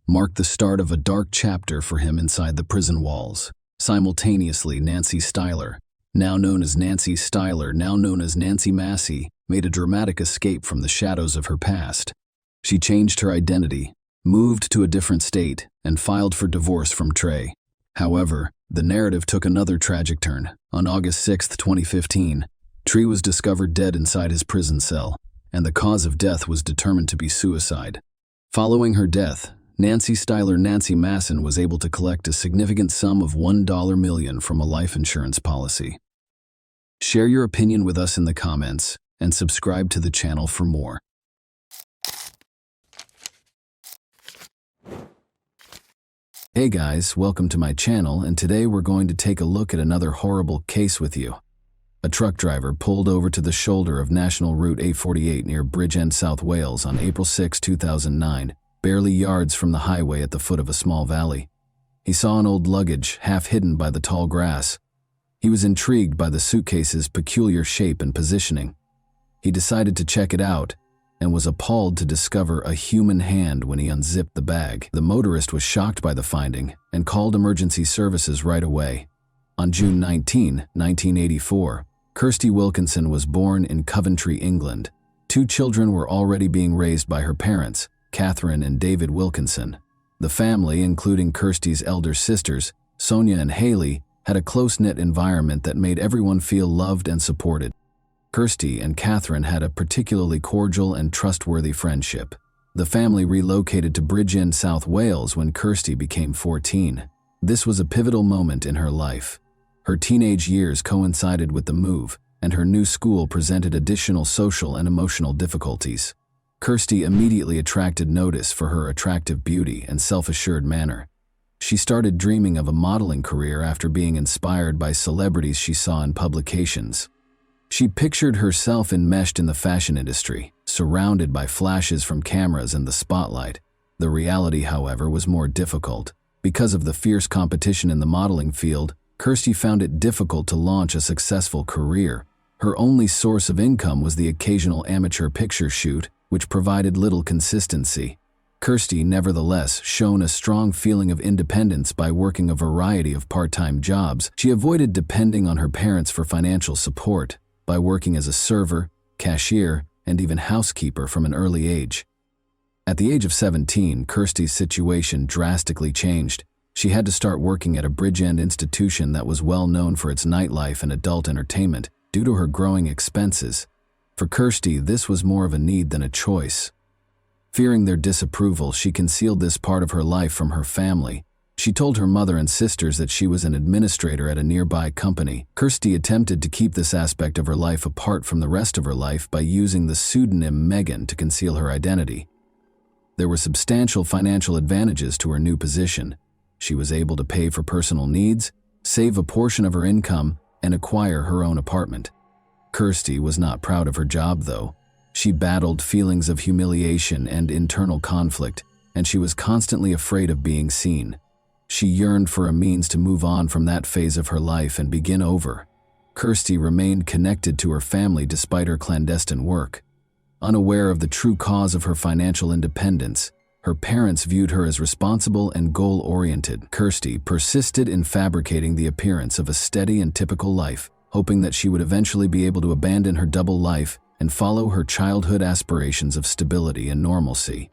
marked the start of a dark chapter for him inside the prison walls. Simultaneously, Nancy Styler, now known as Nancy Styler, now known as Nancy Massey, made a dramatic escape from the shadows of her past. She changed her identity, moved to a different state, and filed for divorce from Trey. However, the narrative took another tragic turn. On August 6, 2015, Trey was discovered dead inside his prison cell, and the cause of death was determined to be suicide. Following her death, Nancy Styler Nancy Masson was able to collect a significant sum of $1 million from a life insurance policy. Share your opinion with us in the comments, and subscribe to the channel for more. Hey guys, welcome to my channel, and today we're going to take a look at another horrible case with you. A truck driver pulled over to the shoulder of National Route 848 near Bridgend, South Wales on April 6, 2009, barely yards from the highway at the foot of a small valley. He saw an old luggage half hidden by the tall grass. He was intrigued by the suitcase's peculiar shape and positioning. He decided to check it out and was appalled to discover a human hand when he unzipped the bag. The motorist was shocked by the finding and called emergency services right away. On June 19, 1984, Kirsty Wilkinson was born in Coventry, England. 2 children were already being raised by her parents, Catherine and David Wilkinson. The family, including Kirsty's elder sisters, Sonia and Haley, had a close-knit environment that made everyone feel loved and supported. Kirsty and Catherine had a particularly cordial and trustworthy friendship. The family relocated to Bridgend, South Wales when Kirsty became 14. This was a pivotal moment in her life. Her teenage years coincided with the move, and her new school presented additional social and emotional difficulties. Kirsty immediately attracted notice for her attractive beauty and self-assured manner. She started dreaming of a modeling career after being inspired by celebrities she saw in publications. She pictured herself enmeshed in the fashion industry, surrounded by flashes from cameras and the spotlight. The reality, however, was more difficult. Because of the fierce competition in the modeling field, Kirsty found it difficult to launch a successful career. Her only source of income was the occasional amateur picture shoot, which provided little consistency. Kirsty, nevertheless, shone a strong feeling of independence by working a variety of part-time jobs. She avoided depending on her parents for financial support by working as a server, cashier, and even housekeeper from an early age. At the age of 17, Kirsty's situation drastically changed. She had to start working at a Bridgend institution that was well known for its nightlife and adult entertainment due to her growing expenses. For Kirsty, this was more of a need than a choice. Fearing their disapproval, she concealed this part of her life from her family. She told her mother and sisters that she was an administrator at a nearby company. Kirsty attempted to keep this aspect of her life apart from the rest of her life by using the pseudonym Megan to conceal her identity. There were substantial financial advantages to her new position. She was able to pay for personal needs, save a portion of her income, and acquire her own apartment. Kirsty was not proud of her job, though. She battled feelings of humiliation and internal conflict, and she was constantly afraid of being seen. She yearned for a means to move on from that phase of her life and begin over. Kirsty remained connected to her family despite her clandestine work. Unaware of the true cause of her financial independence, her parents viewed her as responsible and goal-oriented. Kirsty persisted in fabricating the appearance of a steady and typical life, hoping that she would eventually be able to abandon her double life and follow her childhood aspirations of stability and normalcy.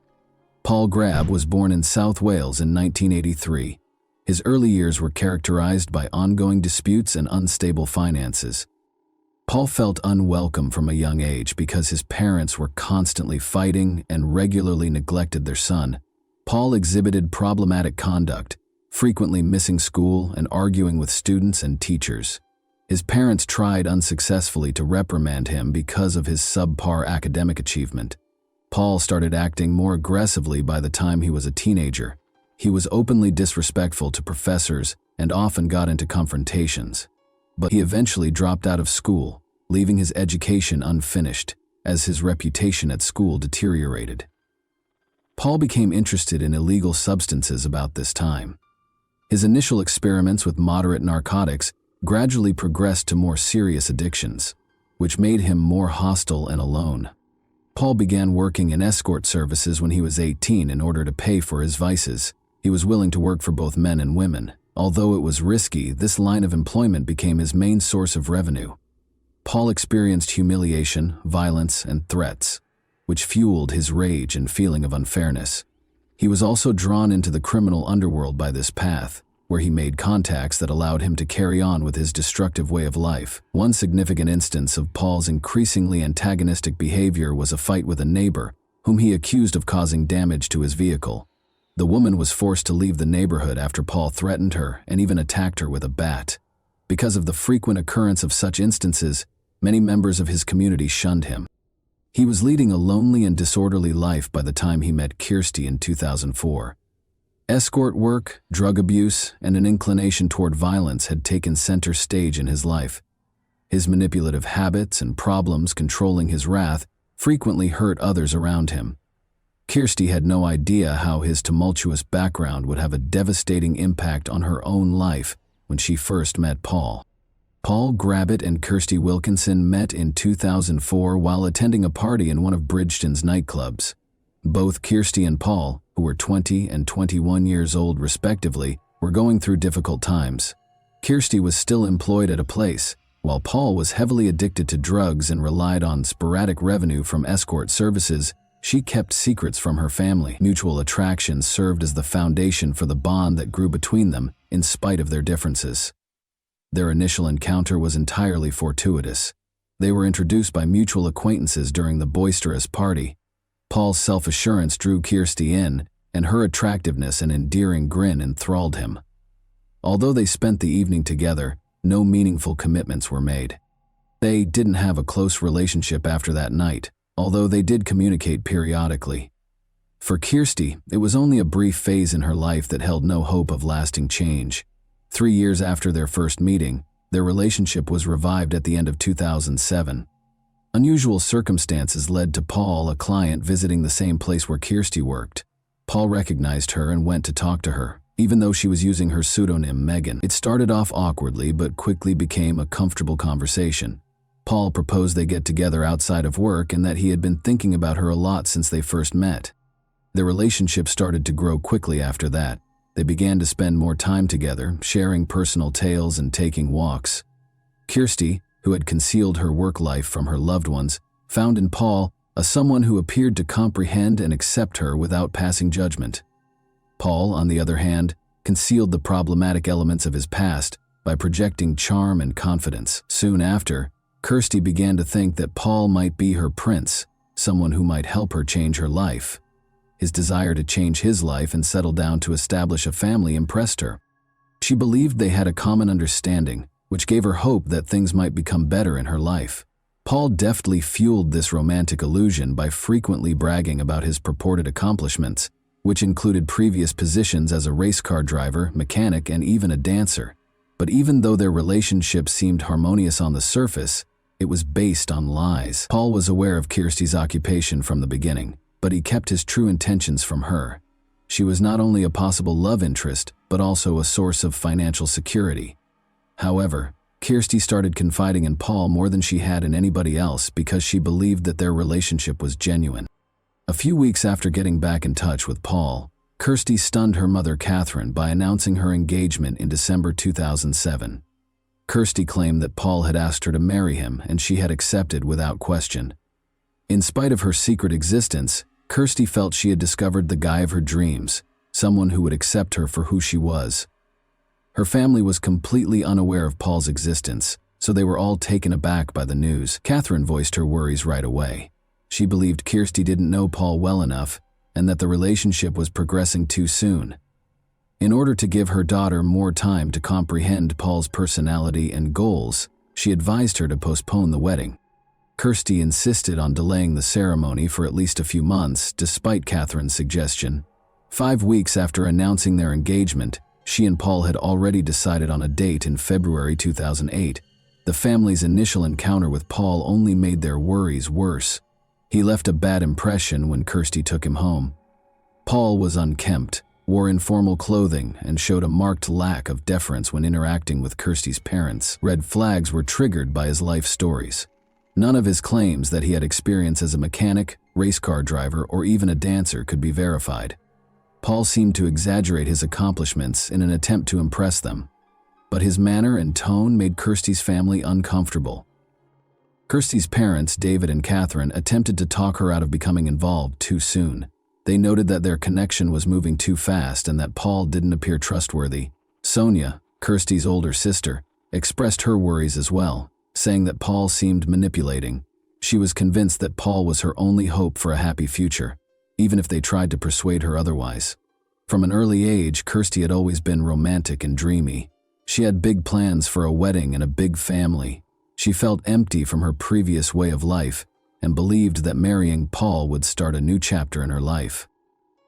Paul Grab was born in South Wales in 1983. His early years were characterized by ongoing disputes and unstable finances. Paul felt unwelcome from a young age because his parents were constantly fighting and regularly neglected their son. Paul exhibited problematic conduct, frequently missing school and arguing with students and teachers. His parents tried unsuccessfully to reprimand him because of his subpar academic achievement. Paul started acting more aggressively by the time he was a teenager. He was openly disrespectful to professors and often got into confrontations. But he eventually dropped out of school, leaving his education unfinished as his reputation at school deteriorated. Paul became interested in illegal substances about this time. His initial experiments with moderate narcotics gradually progressed to more serious addictions, which made him more hostile and alone. Paul began working in escort services when he was 18 in order to pay for his vices. He was willing to work for both men and women. Although it was risky, this line of employment became his main source of revenue. Paul experienced humiliation, violence, and threats, which fueled his rage and feeling of unfairness. He was also drawn into the criminal underworld by this path, where he made contacts that allowed him to carry on with his destructive way of life. One significant instance of Paul's increasingly antagonistic behavior was a fight with a neighbor, whom he accused of causing damage to his vehicle. The woman was forced to leave the neighborhood after Paul threatened her and even attacked her with a bat. Because of the frequent occurrence of such instances, many members of his community shunned him. He was leading a lonely and disorderly life by the time he met Kirsty in 2004. Escort work, drug abuse, and an inclination toward violence had taken center stage in his life. His manipulative habits and problems controlling his wrath frequently hurt others around him. Kirsty had no idea how his tumultuous background would have a devastating impact on her own life when she first met Paul. Paul Grabbett and Kirsty Wilkinson met in 2004 while attending a party in one of Bridgeton's nightclubs. Both Kirsty and Paul, who were 20 and 21 years old respectively, were going through difficult times. Kirsty was still employed at a place, while Paul was heavily addicted to drugs and relied on sporadic revenue from escort services. She kept secrets from her family. Mutual attraction served as the foundation for the bond that grew between them in spite of their differences. Their initial encounter was entirely fortuitous. They were introduced by mutual acquaintances during the boisterous party. Paul's self-assurance drew Kirsty in, and her attractiveness and endearing grin enthralled him. Although they spent the evening together, no meaningful commitments were made. They didn't have a close relationship after that night, although they did communicate periodically. For Kirsty, it was only a brief phase in her life that held no hope of lasting change. 3 years after their first meeting, their relationship was revived at the end of 2007. Unusual circumstances led to Paul, a client, visiting the same place where Kirsty worked. Paul recognized her and went to talk to her, even though she was using her pseudonym Megan. It started off awkwardly but quickly became a comfortable conversation. Paul proposed they get together outside of work and that he had been thinking about her a lot since they first met. Their relationship started to grow quickly after that. They began to spend more time together, sharing personal tales and taking walks. Kirsty, who had concealed her work life from her loved ones, found in Paul someone who appeared to comprehend and accept her without passing judgment. Paul, on the other hand, concealed the problematic elements of his past by projecting charm and confidence. Soon after, Kirsty began to think that Paul might be her prince, someone who might help her change her life. His desire to change his life and settle down to establish a family impressed her. She believed they had a common understanding, which gave her hope that things might become better in her life. Paul deftly fueled this romantic illusion by frequently bragging about his purported accomplishments, which included previous positions as a race car driver, mechanic, and even a dancer. But even though their relationship seemed harmonious on the surface, it was based on lies. Paul was aware of Kirsty's occupation from the beginning, but he kept his true intentions from her. She was not only a possible love interest, but also a source of financial security. However, Kirsty started confiding in Paul more than she had in anybody else because she believed that their relationship was genuine. A few weeks after getting back in touch with Paul, Kirsty stunned her mother Catherine by announcing her engagement in December 2007. Kirsty claimed that Paul had asked her to marry him and she had accepted without question. In spite of her secret existence, Kirsty felt she had discovered the guy of her dreams, someone who would accept her for who she was. Her family was completely unaware of Paul's existence, so they were all taken aback by the news. Catherine voiced her worries right away. She believed Kirsty didn't know Paul well enough and that the relationship was progressing too soon. In order to give her daughter more time to comprehend Paul's personality and goals, she advised her to postpone the wedding. Kirsty insisted on delaying the ceremony for at least a few months, despite Catherine's suggestion. 5 weeks after announcing their engagement, she and Paul had already decided on a date in February 2008. The family's initial encounter with Paul only made their worries worse. He left a bad impression when Kirsty took him home. Paul was unkempt, wore informal clothing, and showed a marked lack of deference when interacting with Kirsty's parents. Red flags were triggered by his life stories. None of his claims that he had experience as a mechanic, race car driver, or even a dancer could be verified. Paul seemed to exaggerate his accomplishments in an attempt to impress them, but his manner and tone made Kirsty's family uncomfortable. Kirsty's parents, David and Catherine, attempted to talk her out of becoming involved too soon. They noted that their connection was moving too fast and that Paul didn't appear trustworthy. Sonia, Kirsty's older sister, expressed her worries as well, saying that Paul seemed manipulating. She was convinced that Paul was her only hope for a happy future, even if they tried to persuade her otherwise. From an early age, Kirsty had always been romantic and dreamy. She had big plans for a wedding and a big family. She felt empty from her previous way of life and believed that marrying Paul would start a new chapter in her life.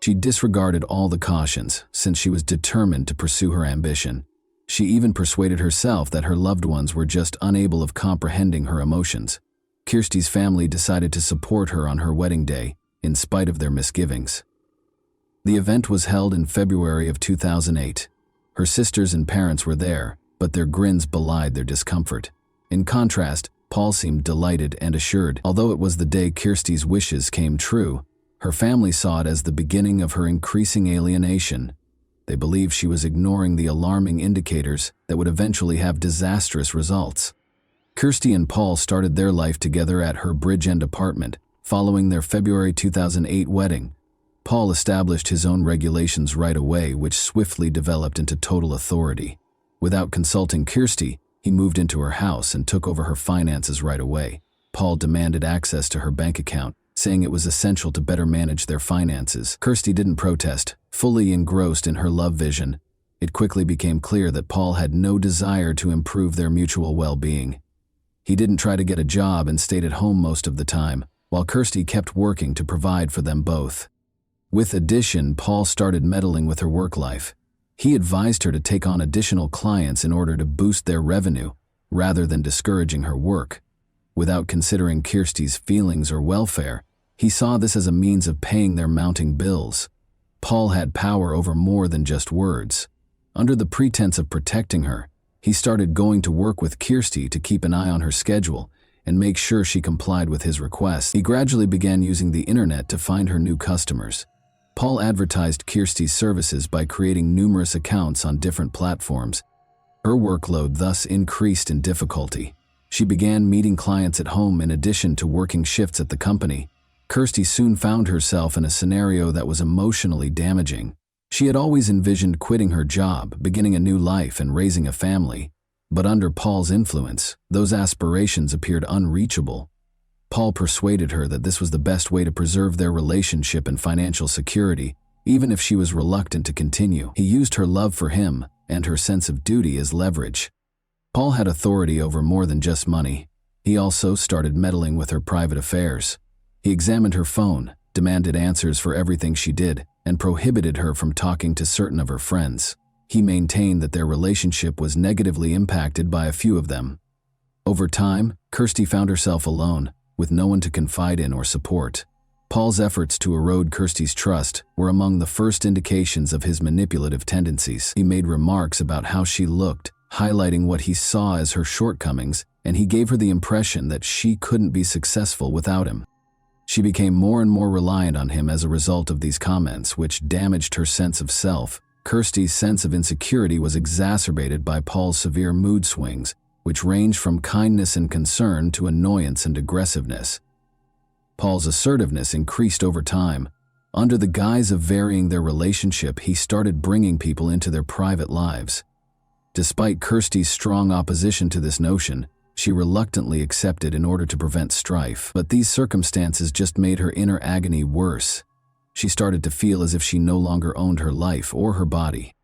She disregarded all the cautions since she was determined to pursue her ambition. She even persuaded herself that her loved ones were just unable of comprehending her emotions. Kirsty's family decided to support her on her wedding day, in spite of their misgivings. The event was held in February of 2008. Her sisters and parents were there, but their grins belied their discomfort. In contrast, Paul seemed delighted and assured. Although it was the day Kirsty's wishes came true, her family saw it as the beginning of her increasing alienation. They believed she was ignoring the alarming indicators that would eventually have disastrous results. Kirsty and Paul started their life together at her Bridge End apartment, following their February 2008 wedding. Paul established his own regulations right away, which swiftly developed into total authority. Without consulting Kirsty, he moved into her house and took over her finances right away. Paul demanded access to her bank account, saying it was essential to better manage their finances. Kirsty didn't protest, fully engrossed in her love vision. It quickly became clear that Paul had no desire to improve their mutual well-being. He didn't try to get a job and stayed at home most of the time, while Kirsty kept working to provide for them both. With addition, Paul started meddling with her work life. He advised her to take on additional clients in order to boost their revenue, rather than discouraging her work. Without considering Kirsty's feelings or welfare, he saw this as a means of paying their mounting bills. Paul had power over more than just words. Under the pretense of protecting her, he started going to work with Kirsty to keep an eye on her schedule and make sure she complied with his requests. He gradually began using the internet to find her new customers. Paul advertised Kirsty's services by creating numerous accounts on different platforms. Her workload thus increased in difficulty. She began meeting clients at home in addition to working shifts at the company. Kirsty soon found herself in a scenario that was emotionally damaging. She had always envisioned quitting her job, beginning a new life, and raising a family. But under Paul's influence, those aspirations appeared unreachable. Paul persuaded her that this was the best way to preserve their relationship and financial security, even if she was reluctant to continue. He used her love for him and her sense of duty as leverage. Paul had authority over more than just money. He also started meddling with her private affairs. He examined her phone, demanded answers for everything she did, and prohibited her from talking to certain of her friends. He maintained that their relationship was negatively impacted by a few of them. Over time, Kirsty found herself alone, with no one to confide in or support. Paul's efforts to erode Kirsty's trust were among the first indications of his manipulative tendencies. He made remarks about how she looked, highlighting what he saw as her shortcomings, and he gave her the impression that she couldn't be successful without him. She became more and more reliant on him as a result of these comments, which damaged her sense of self. Kirsty's sense of insecurity was exacerbated by Paul's severe mood swings, which ranged from kindness and concern to annoyance and aggressiveness. Paul's assertiveness increased over time. Under the guise of varying their relationship, he started bringing people into their private lives. Despite Kirsty's strong opposition to this notion, she reluctantly accepted in order to prevent strife. But these circumstances just made her inner agony worse. She started to feel as if she no longer owned her life or her body.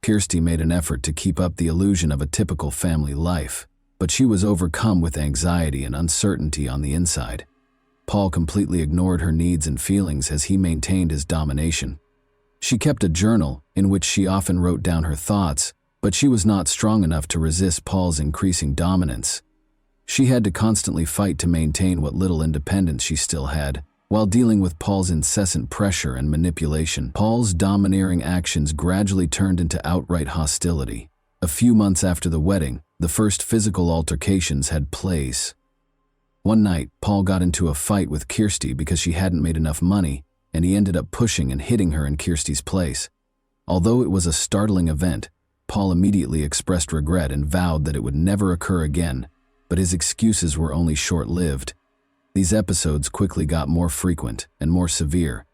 Kirsty made an effort to keep up the illusion of a typical family life, but she was overcome with anxiety and uncertainty on the inside. Paul completely ignored her needs and feelings as he maintained his domination. She kept a journal in which she often wrote down her thoughts, but she was not strong enough to resist Paul's increasing dominance. She had to constantly fight to maintain what little independence she still had, while dealing with Paul's incessant pressure and manipulation. Paul's domineering actions gradually turned into outright hostility. A few months after the wedding, the first physical altercations had place. One night, Paul got into a fight with Kirsty because she hadn't made enough money, and he ended up pushing and hitting her in Kirsty's place. Although it was a startling event, Paul immediately expressed regret and vowed that it would never occur again, but his excuses were only short-lived. These episodes quickly got more frequent and more severe.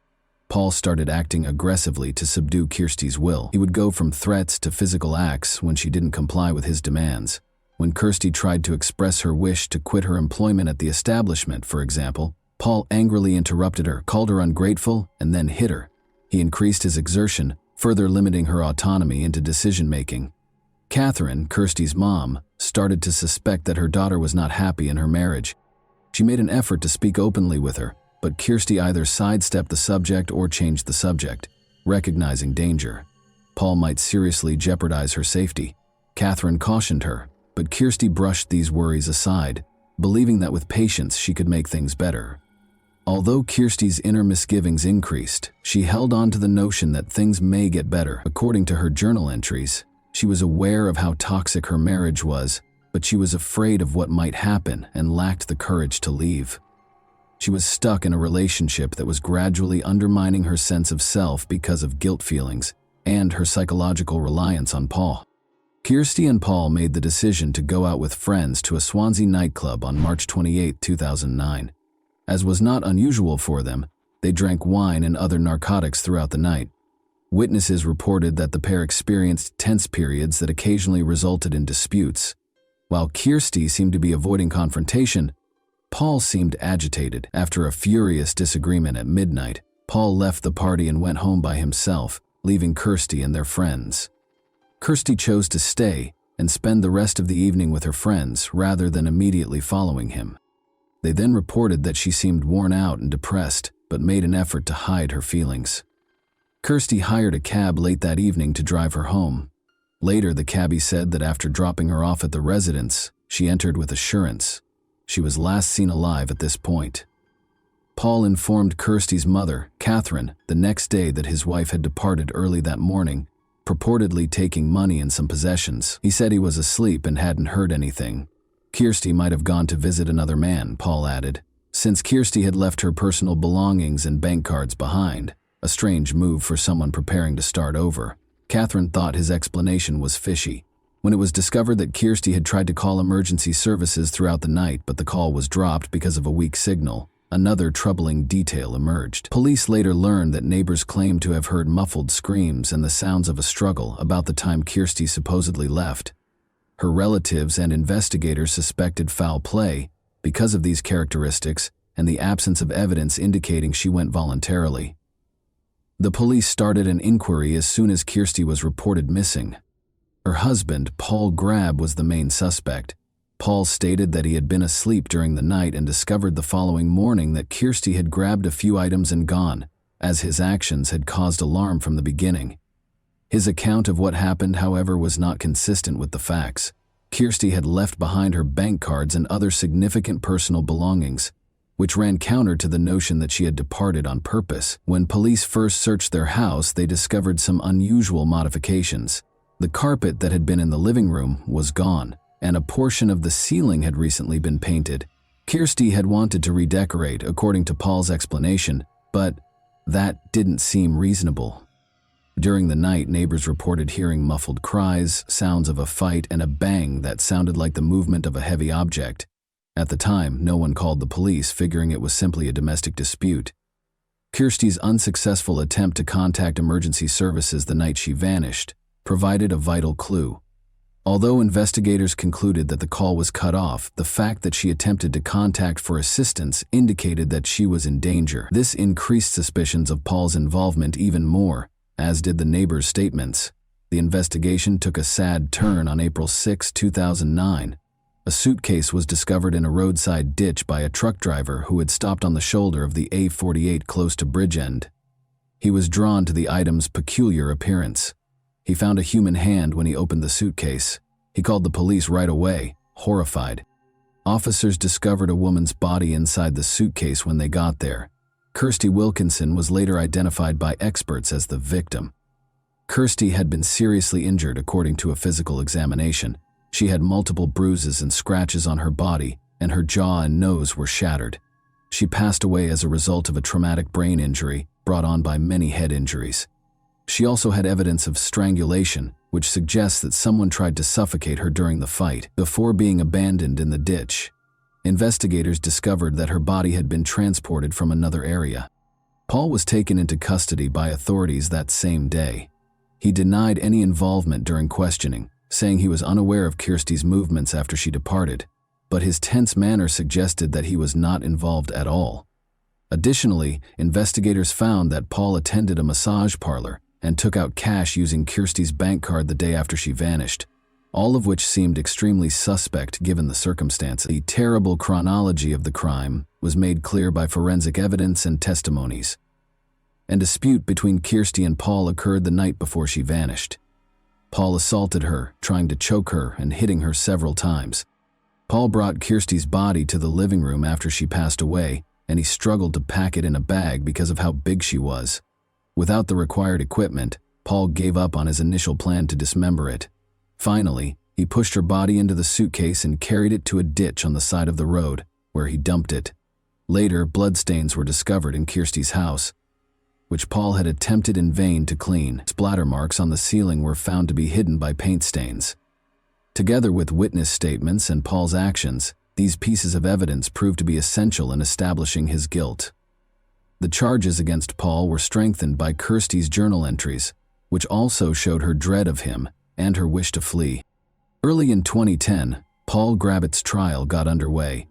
Paul started acting aggressively to subdue Kirsty's will. He would go from threats to physical acts when she didn't comply with his demands. When Kirsty tried to express her wish to quit her employment at the establishment, for example, Paul angrily interrupted her, called her ungrateful, and then hit her. He increased his exertion, further limiting her autonomy into decision-making. Catherine, Kirsty's mom, started to suspect that her daughter was not happy in her marriage. She made an effort to speak openly with her, but Kirsty either sidestepped the subject or changed the subject, recognizing danger. Paul might seriously jeopardize her safety. Catherine cautioned her, but Kirsty brushed these worries aside, believing that with patience she could make things better. Although Kirsty's inner misgivings increased, she held on to the notion that things may get better. According to her journal entries, she was aware of how toxic her marriage was, but she was afraid of what might happen and lacked the courage to leave. She was stuck in a relationship that was gradually undermining her sense of self because of guilt feelings and her psychological reliance on Paul. Kirsty and Paul made the decision to go out with friends to a Swansea nightclub on March 28, 2009. As was not unusual for them, they drank wine and other narcotics throughout the night. Witnesses reported that the pair experienced tense periods that occasionally resulted in disputes. While Kirsty seemed to be avoiding confrontation, Paul seemed agitated. After a furious disagreement at midnight, Paul left the party and went home by himself, leaving Kirsty and their friends. Kirsty chose to stay and spend the rest of the evening with her friends rather than immediately following him. They then reported that she seemed worn out and depressed, but made an effort to hide her feelings. Kirsty hired a cab late that evening to drive her home. Later, the cabbie said that after dropping her off at the residence, she entered with assurance. She was last seen alive at this point. Paul informed Kirsty's mother, Catherine, the next day that his wife had departed early that morning, purportedly taking money and some possessions. He said he was asleep and hadn't heard anything. Kirsty might have gone to visit another man, Paul added, since Kirsty had left her personal belongings and bank cards behind, a strange move for someone preparing to start over. Catherine thought his explanation was fishy. When it was discovered that Kirsty had tried to call emergency services throughout the night but the call was dropped because of a weak signal, another troubling detail emerged. Police later learned that neighbors claimed to have heard muffled screams and the sounds of a struggle about the time Kirsty supposedly left. Her relatives and investigators suspected foul play because of these characteristics and the absence of evidence indicating she went voluntarily. The police started an inquiry as soon as Kirsty was reported missing. Her husband, Paul Grab, was the main suspect. Paul stated that he had been asleep during the night and discovered the following morning that Kirsty had grabbed a few items and gone, as his actions had caused alarm from the beginning. His account of what happened, however, was not consistent with the facts. Kirsty had left behind her bank cards and other significant personal belongings, which ran counter to the notion that she had departed on purpose. When police first searched their house, they discovered some unusual modifications. The carpet that had been in the living room was gone, and a portion of the ceiling had recently been painted. Kirsty had wanted to redecorate, according to Paul's explanation, but that didn't seem reasonable. During the night, neighbors reported hearing muffled cries, sounds of a fight, and a bang that sounded like the movement of a heavy object. At the time, no one called the police, figuring it was simply a domestic dispute. Kirsty's unsuccessful attempt to contact emergency services the night she vanished provided a vital clue. Although investigators concluded that the call was cut off, the fact that she attempted to contact for assistance indicated that she was in danger. This increased suspicions of Paul's involvement even more, as did the neighbors' statements. The investigation took a sad turn on April 6, 2009. A suitcase was discovered in a roadside ditch by a truck driver who had stopped on the shoulder of the A48 close to Bridgend. He was drawn to the item's peculiar appearance. He found a human hand when he opened the suitcase. He called the police right away, horrified. Officers discovered a woman's body inside the suitcase when they got there. Kirsty Wilkinson was later identified by experts as the victim. Kirsty had been seriously injured according to a physical examination. She had multiple bruises and scratches on her body, and her jaw and nose were shattered. She passed away as a result of a traumatic brain injury brought on by many head injuries. She also had evidence of strangulation, which suggests that someone tried to suffocate her during the fight before being abandoned in the ditch. Investigators discovered that her body had been transported from another area. Paul was taken into custody by authorities that same day. He denied any involvement during questioning, saying he was unaware of Kirsty's movements after she departed, but his tense manner suggested that he was not involved at all. Additionally, investigators found that Paul attended a massage parlor and took out cash using Kirsty's bank card the day after she vanished, all of which seemed extremely suspect given the circumstances. The terrible chronology of the crime was made clear by forensic evidence and testimonies. A dispute between Kirsty and Paul occurred the night before she vanished. Paul assaulted her, trying to choke her and hitting her several times. Paul brought Kirsty's body to the living room after she passed away and he struggled to pack it in a bag because of how big she was. Without the required equipment, Paul gave up on his initial plan to dismember it. Finally, he pushed her body into the suitcase and carried it to a ditch on the side of the road, where he dumped it. Later, bloodstains were discovered in Kirsty's house, which Paul had attempted in vain to clean. Splatter marks on the ceiling were found to be hidden by paint stains. Together with witness statements and Paul's actions, these pieces of evidence proved to be essential in establishing his guilt. The charges against Paul were strengthened by Kirsty's journal entries, which also showed her dread of him and her wish to flee. Early in 2010, Paul Grabbitt's trial got underway.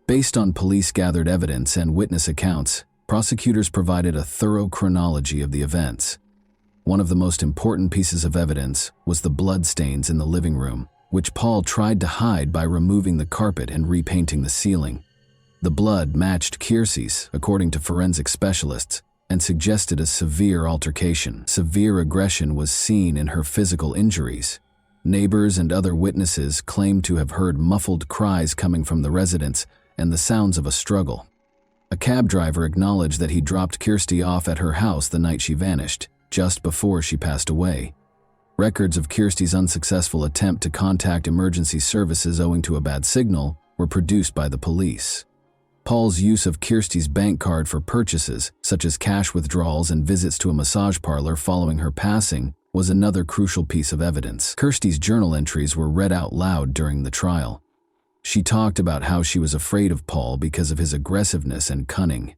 Based on police-gathered evidence and witness accounts, prosecutors provided a thorough chronology of the events. One of the most important pieces of evidence was the bloodstains in the living room, which Paul tried to hide by removing the carpet and repainting the ceiling. The blood matched Kirsty's, according to forensic specialists, and suggested a severe altercation. Severe aggression was seen in her physical injuries. Neighbors and other witnesses claimed to have heard muffled cries coming from the residence and the sounds of a struggle. A cab driver acknowledged that he dropped Kirsty off at her house the night she vanished, just before she passed away. Records of Kirsty's unsuccessful attempt to contact emergency services owing to a bad signal were produced by the police. Paul's use of Kirsty's bank card for purchases, such as cash withdrawals and visits to a massage parlor following her passing, was another crucial piece of evidence. Kirsty's journal entries were read out loud during the trial. She talked about how she was afraid of Paul because of his aggressiveness and cunning.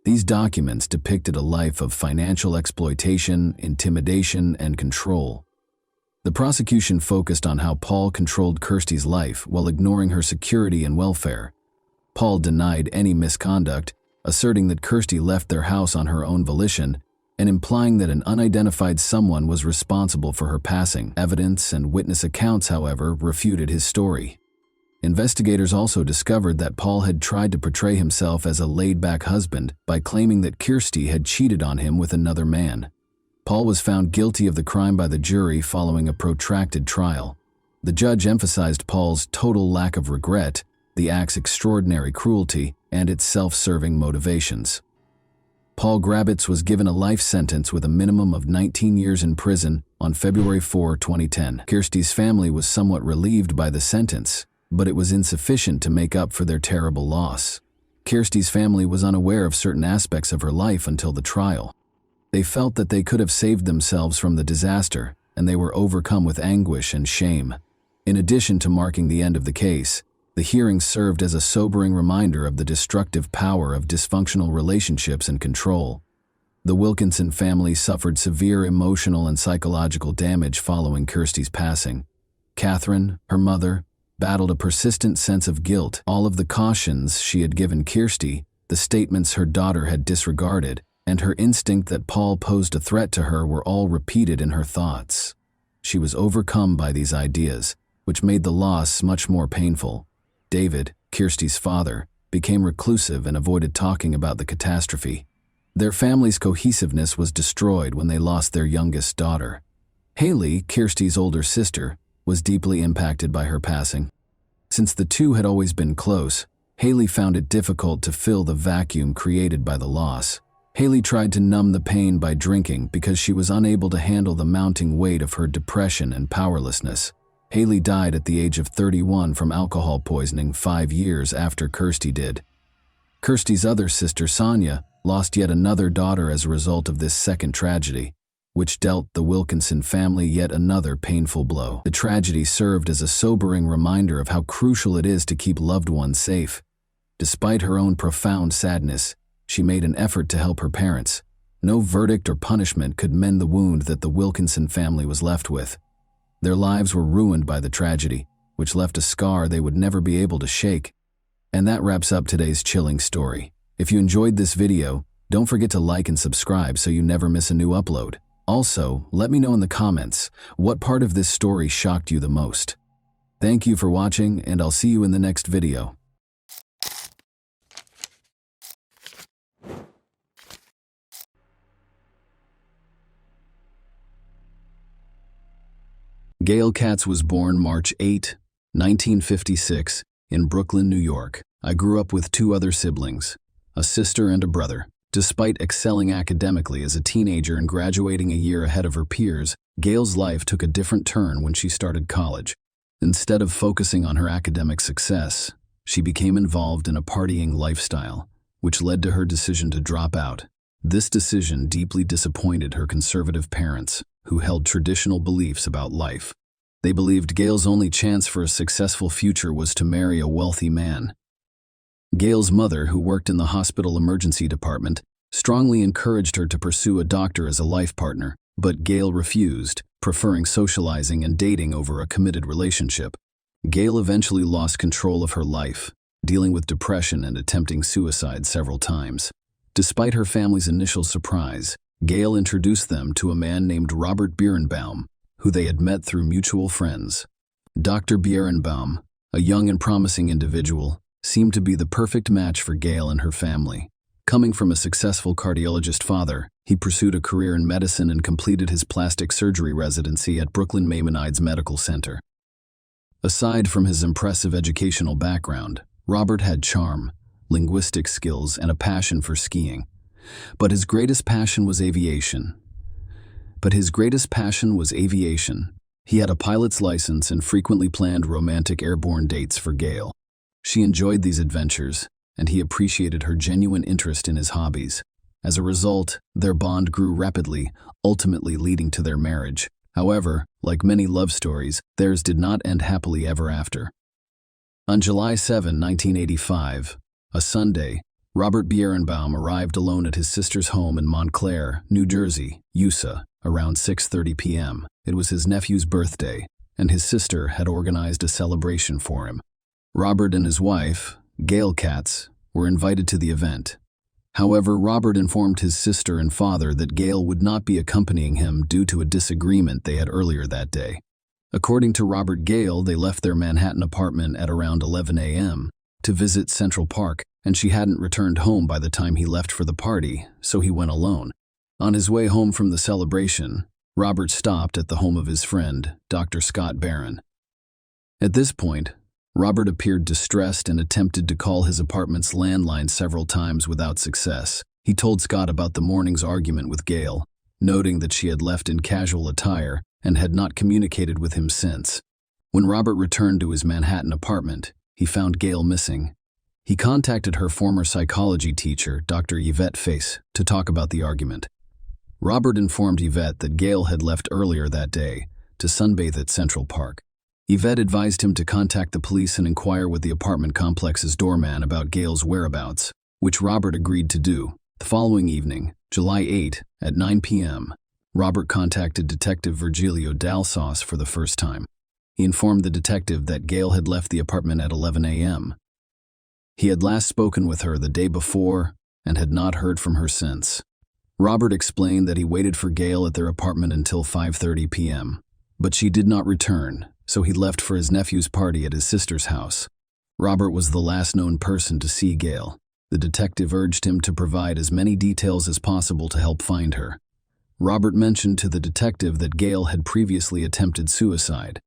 These documents depicted a life of financial exploitation, intimidation, and control. The prosecution focused on how Paul controlled Kirsty's life while ignoring her security and welfare. Paul denied any misconduct, asserting that Kirsty left their house on her own volition and implying that an unidentified someone was responsible for her passing. Evidence and witness accounts, however, refuted his story. Investigators also discovered that Paul had tried to portray himself as a laid-back husband by claiming that Kirsty had cheated on him with another man. Paul was found guilty of the crime by the jury following a protracted trial. The judge emphasized Paul's total lack of regret, the act's extraordinary cruelty, and its self-serving motivations. Paul Grabbitt was given a life sentence with a minimum of 19 years in prison on February 4, 2010. Kirsty's family was somewhat relieved by the sentence, but it was insufficient to make up for their terrible loss. Kirsty's family was unaware of certain aspects of her life until the trial. They felt that they could have saved themselves from the disaster, and they were overcome with anguish and shame. In addition to marking the end of the case, the hearing served as a sobering reminder of the destructive power of dysfunctional relationships and control. The Wilkinson family suffered severe emotional and psychological damage following Kirsty's passing. Catherine, her mother, battled a persistent sense of guilt. All of the cautions she had given Kirsty, the statements her daughter had disregarded, and her instinct that Paul posed a threat to her were all repeated in her thoughts. She was overcome by these ideas, which made the loss much more painful. David, Kirsty's father, became reclusive and avoided talking about the catastrophe. Their family's cohesiveness was destroyed when they lost their youngest daughter. Haley, Kirsty's older sister, was deeply impacted by her passing. Since the two had always been close, Haley found it difficult to fill the vacuum created by the loss. Haley tried to numb the pain by drinking because she was unable to handle the mounting weight of her depression and powerlessness. Haley died at the age of 31 from alcohol poisoning 5 years after Kirsty did. Kirsty's other sister, Sonia, lost yet another daughter as a result of this second tragedy, which dealt the Wilkinson family yet another painful blow. The tragedy served as a sobering reminder of how crucial it is to keep loved ones safe. Despite her own profound sadness, she made an effort to help her parents. No verdict or punishment could mend the wound that the Wilkinson family was left with. Their lives were ruined by the tragedy, which left a scar they would never be able to shake. And that wraps up today's chilling story. If you enjoyed this video, don't forget to like and subscribe so you never miss a new upload. Also, let me know in the comments what part of this story shocked you the most. Thank you for watching, and I'll see you in the next video. Gail Katz was born March 8, 1956, in Brooklyn, New York. I grew up with 2 other siblings. a sister, and a brother. Despite excelling academically as a teenager and graduating a year ahead of her peers, Gail's life took a different turn when she started college. Instead of focusing on her academic success, she became involved in a partying lifestyle, which led to her decision to drop out. This decision deeply disappointed her conservative parents, who held traditional beliefs about life. They believed Gail's only chance for a successful future was to marry a wealthy man. Gail's mother, who worked in the hospital emergency department, strongly encouraged her to pursue a doctor as a life partner, but Gail refused, preferring socializing and dating over a committed relationship. Gail eventually lost control of her life, dealing with depression and attempting suicide several times. Despite her family's initial surprise, Gail introduced them to a man named Robert Birnbaum, who they had met through mutual friends. Dr. Birnbaum, a young and promising individual, seemed to be the perfect match for Gail and her family. Coming from a successful cardiologist father, he pursued a career in medicine and completed his plastic surgery residency at Brooklyn Maimonides Medical Center. Aside from his impressive educational background, Robert had charm, linguistic skills, and a passion for skiing. But his greatest passion was aviation. He had a pilot's license and frequently planned romantic airborne dates for Gail. She enjoyed these adventures, and he appreciated her genuine interest in his hobbies. As a result, their bond grew rapidly, ultimately leading to their marriage. However, like many love stories, theirs did not end happily ever after. On July 7, 1985, a Sunday, Robert Birnbaum arrived alone at his sister's home in Montclair, New Jersey, USA, around 6:30 p.m. It was his nephew's birthday, and his sister had organized a celebration for him. Robert and his wife, Gail Katz, were invited to the event. However, Robert informed his sister and father that Gail would not be accompanying him due to a disagreement they had earlier that day. According to Robert, Gail, they left their Manhattan apartment at around 11 a.m. to visit Central Park, and she hadn't returned home by the time he left for the party, so he went alone. On his way home from the celebration, Robert stopped at the home of his friend, Dr. Scott Barron. At this point, Robert appeared distressed and attempted to call his apartment's landline several times without success. He told Scott about the morning's argument with Gail, noting that she had left in casual attire and had not communicated with him since. When Robert returned to his Manhattan apartment, he found Gail missing. He contacted her former psychology teacher, Dr. Yvette Face, to talk about the argument. Robert informed Yvette that Gail had left earlier that day to sunbathe at Central Park. Yvette advised him to contact the police and inquire with the apartment complex's doorman about Gail's whereabouts, which Robert agreed to do. The following evening, July 8, at 9 p.m., Robert contacted Detective Virgilio Dalsauce for the first time. He informed the detective that Gail had left the apartment at 11 a.m. He had last spoken with her the day before and had not heard from her since. Robert explained that he waited for Gail at their apartment until 5:30 p.m., but she did not return, so he left for his nephew's party at his sister's house. Robert was the last known person to see Gail. The detective urged him to provide as many details as possible to help find her. Robert mentioned to the detective that Gail had previously attempted suicide.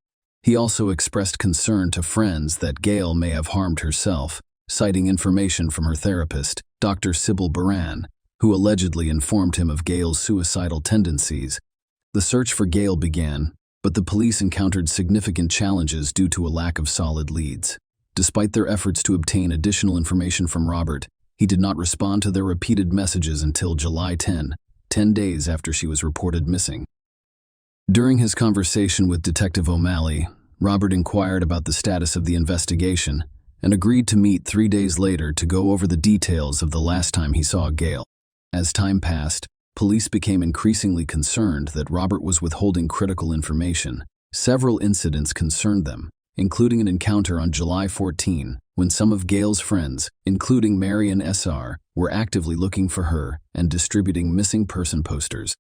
He also expressed concern to friends that Gail may have harmed herself, citing information from her therapist, Dr. Sybil Baran, who allegedly informed him of Gail's suicidal tendencies. The search for Gail began, but the police encountered significant challenges due to a lack of solid leads. Despite their efforts to obtain additional information from Robert, he did not respond to their repeated messages until July 10 days after she was reported missing. During his conversation with Detective O'Malley, Robert inquired about the status of the investigation and agreed to meet 3 days later to go over the details of the last time he saw Gail. As time passed, police became increasingly concerned that Robert was withholding critical information. Several incidents concerned them, including an encounter on July 14 when some of Gail's friends, including Marian S.R., were actively looking for her and distributing missing person posters.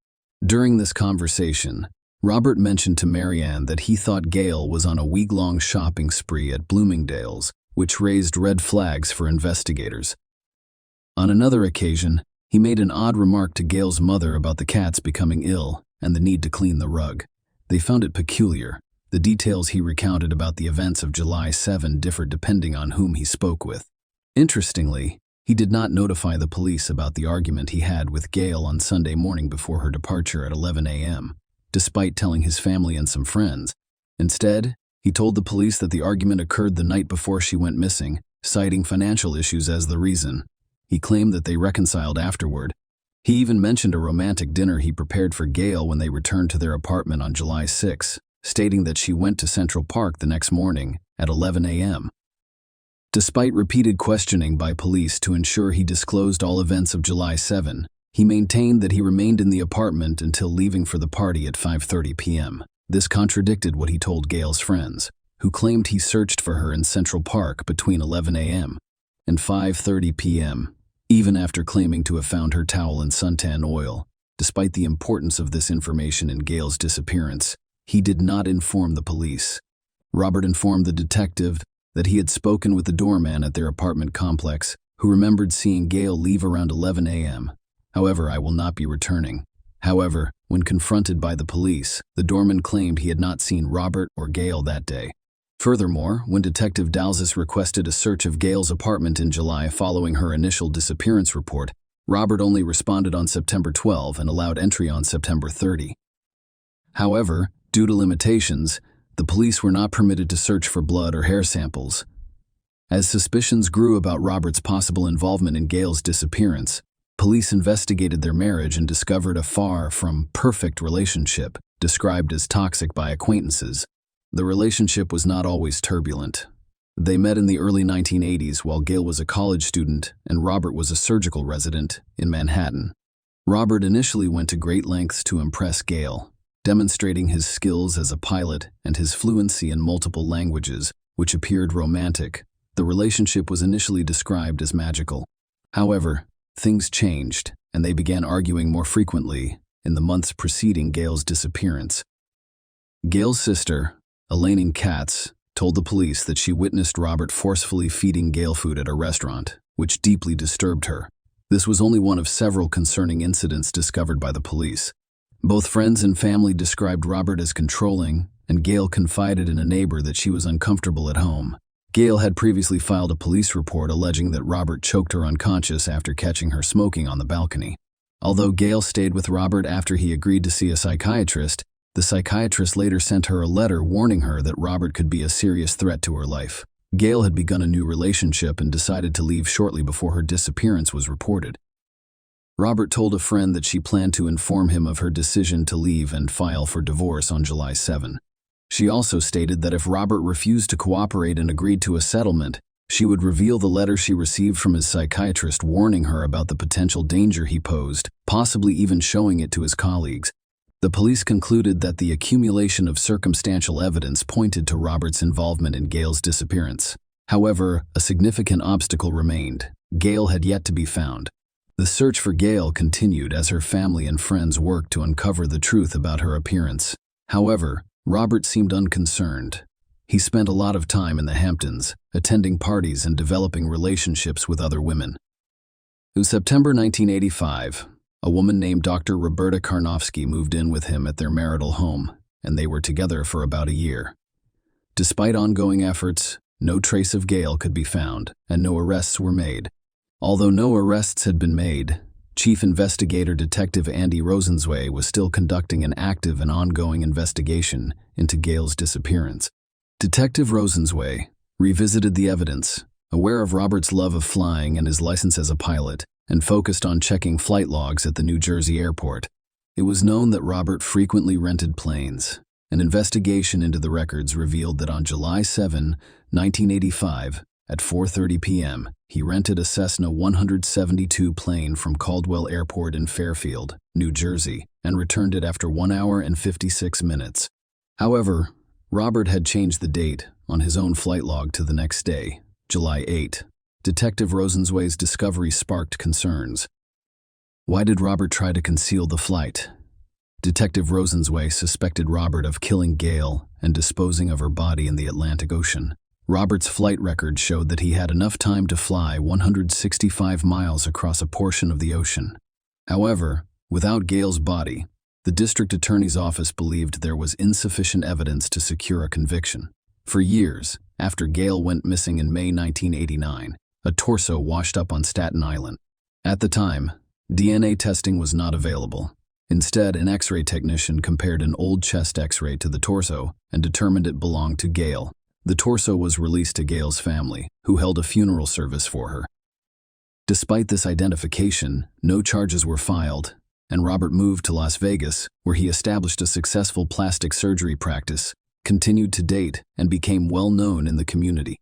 During this conversation, Robert mentioned to Marianne that he thought Gail was on a week-long shopping spree at Bloomingdale's, which raised red flags for investigators. On another occasion, he made an odd remark to Gail's mother about the cats becoming ill and the need to clean the rug. They found it peculiar. The details he recounted about the events of July 7 differed depending on whom he spoke with. Interestingly, He did not notify the police about the argument he had with Gail on Sunday morning before her departure at 11 a.m., despite telling his family and some friends. Instead, he told the police that the argument occurred the night before she went missing, citing financial issues as the reason. He claimed that they reconciled afterward. He even mentioned a romantic dinner he prepared for Gail when they returned to their apartment on July 6, stating that she went to Central Park the next morning at 11 a.m. Despite repeated questioning by police to ensure he disclosed all events of July 7, he maintained that he remained in the apartment until leaving for the party at 5:30 p.m. This contradicted what he told Gail's friends, who claimed he searched for her in Central Park between 11 a.m. and 5:30 p.m., even after claiming to have found her towel and suntan oil. Despite the importance of this information in Gail's disappearance, he did not inform the police. Robert informed the detective that he had spoken with the doorman at their apartment complex, who remembered seeing Gail leave around 11 a.m. However, I will not be returning. However, when confronted by the police, the doorman claimed he had not seen Robert or Gail that day. Furthermore, when Detective Dalzis requested a search of Gail's apartment in July following her initial disappearance report, Robert only responded on September 12 and allowed entry on September 30. However, due to limitations, the police were not permitted to search for blood or hair samples. As suspicions grew about Robert's possible involvement in Gail's disappearance, police investigated their marriage and discovered a far from perfect relationship, described as toxic by acquaintances. The relationship was not always turbulent. They met in the early 1980s while Gail was a college student and Robert was a surgical resident in Manhattan. Robert initially went to great lengths to impress Gail, demonstrating his skills as a pilot and his fluency in multiple languages, which appeared romantic. The relationship was initially described as magical. However, things changed, and they began arguing more frequently in the months preceding Gail's disappearance. Gail's sister, Elaine Katz, told the police that she witnessed Robert forcefully feeding Gail food at a restaurant, which deeply disturbed her. This was only one of several concerning incidents discovered by the police. Both friends and family described Robert as controlling, and Gail confided in a neighbor that she was uncomfortable at home. Gail had previously filed a police report alleging that Robert choked her unconscious after catching her smoking on the balcony. Although Gail stayed with Robert after he agreed to see a psychiatrist, the psychiatrist later sent her a letter warning her that Robert could be a serious threat to her life. Gail had begun a new relationship and decided to leave shortly before her disappearance was reported. Robert told a friend that she planned to inform him of her decision to leave and file for divorce on July 7. She also stated that if Robert refused to cooperate and agreed to a settlement, she would reveal the letter she received from his psychiatrist warning her about the potential danger he posed, possibly even showing it to his colleagues. The police concluded that the accumulation of circumstantial evidence pointed to Robert's involvement in Gail's disappearance. However, a significant obstacle remained. Gail had yet to be found. The search for Gail continued as her family and friends worked to uncover the truth about her appearance. However, Robert seemed unconcerned. He spent a lot of time in the Hamptons, attending parties and developing relationships with other women. In September 1985, a woman named Dr. Roberta Karnofsky moved in with him at their marital home, and they were together for about a year. Despite ongoing efforts, no trace of Gail could be found, and no arrests were made. Although no arrests had been made, Chief Investigator Detective Andy Rosenzweig was still conducting an active and ongoing investigation into Gail's disappearance. Detective Rosenzweig revisited the evidence, aware of Robert's love of flying and his license as a pilot, and focused on checking flight logs at the New Jersey airport. It was known that Robert frequently rented planes. An investigation into the records revealed that on July 7, 1985, at 4:30 p.m., he rented a Cessna 172 plane from Caldwell Airport in Fairfield, New Jersey, and returned it after 1 hour and 56 minutes. However, Robert had changed the date on his own flight log to the next day, July 8. Detective Rosenzweig's discovery sparked concerns. Why did Robert try to conceal the flight? Detective Rosenzweig suspected Robert of killing Gail and disposing of her body in the Atlantic Ocean. Robert's flight record showed that he had enough time to fly 165 miles across a portion of the ocean. However, without Gail's body, the district attorney's office believed there was insufficient evidence to secure a conviction. For years, after Gail went missing in May 1989, a torso washed up on Staten Island. At the time, DNA testing was not available. Instead, an X-ray technician compared an old chest X-ray to the torso and determined it belonged to Gail. The torso was released to Gail's family, who held a funeral service for her. Despite this identification, no charges were filed, and Robert moved to Las Vegas, where he established a successful plastic surgery practice, continued to date, and became well known in the community.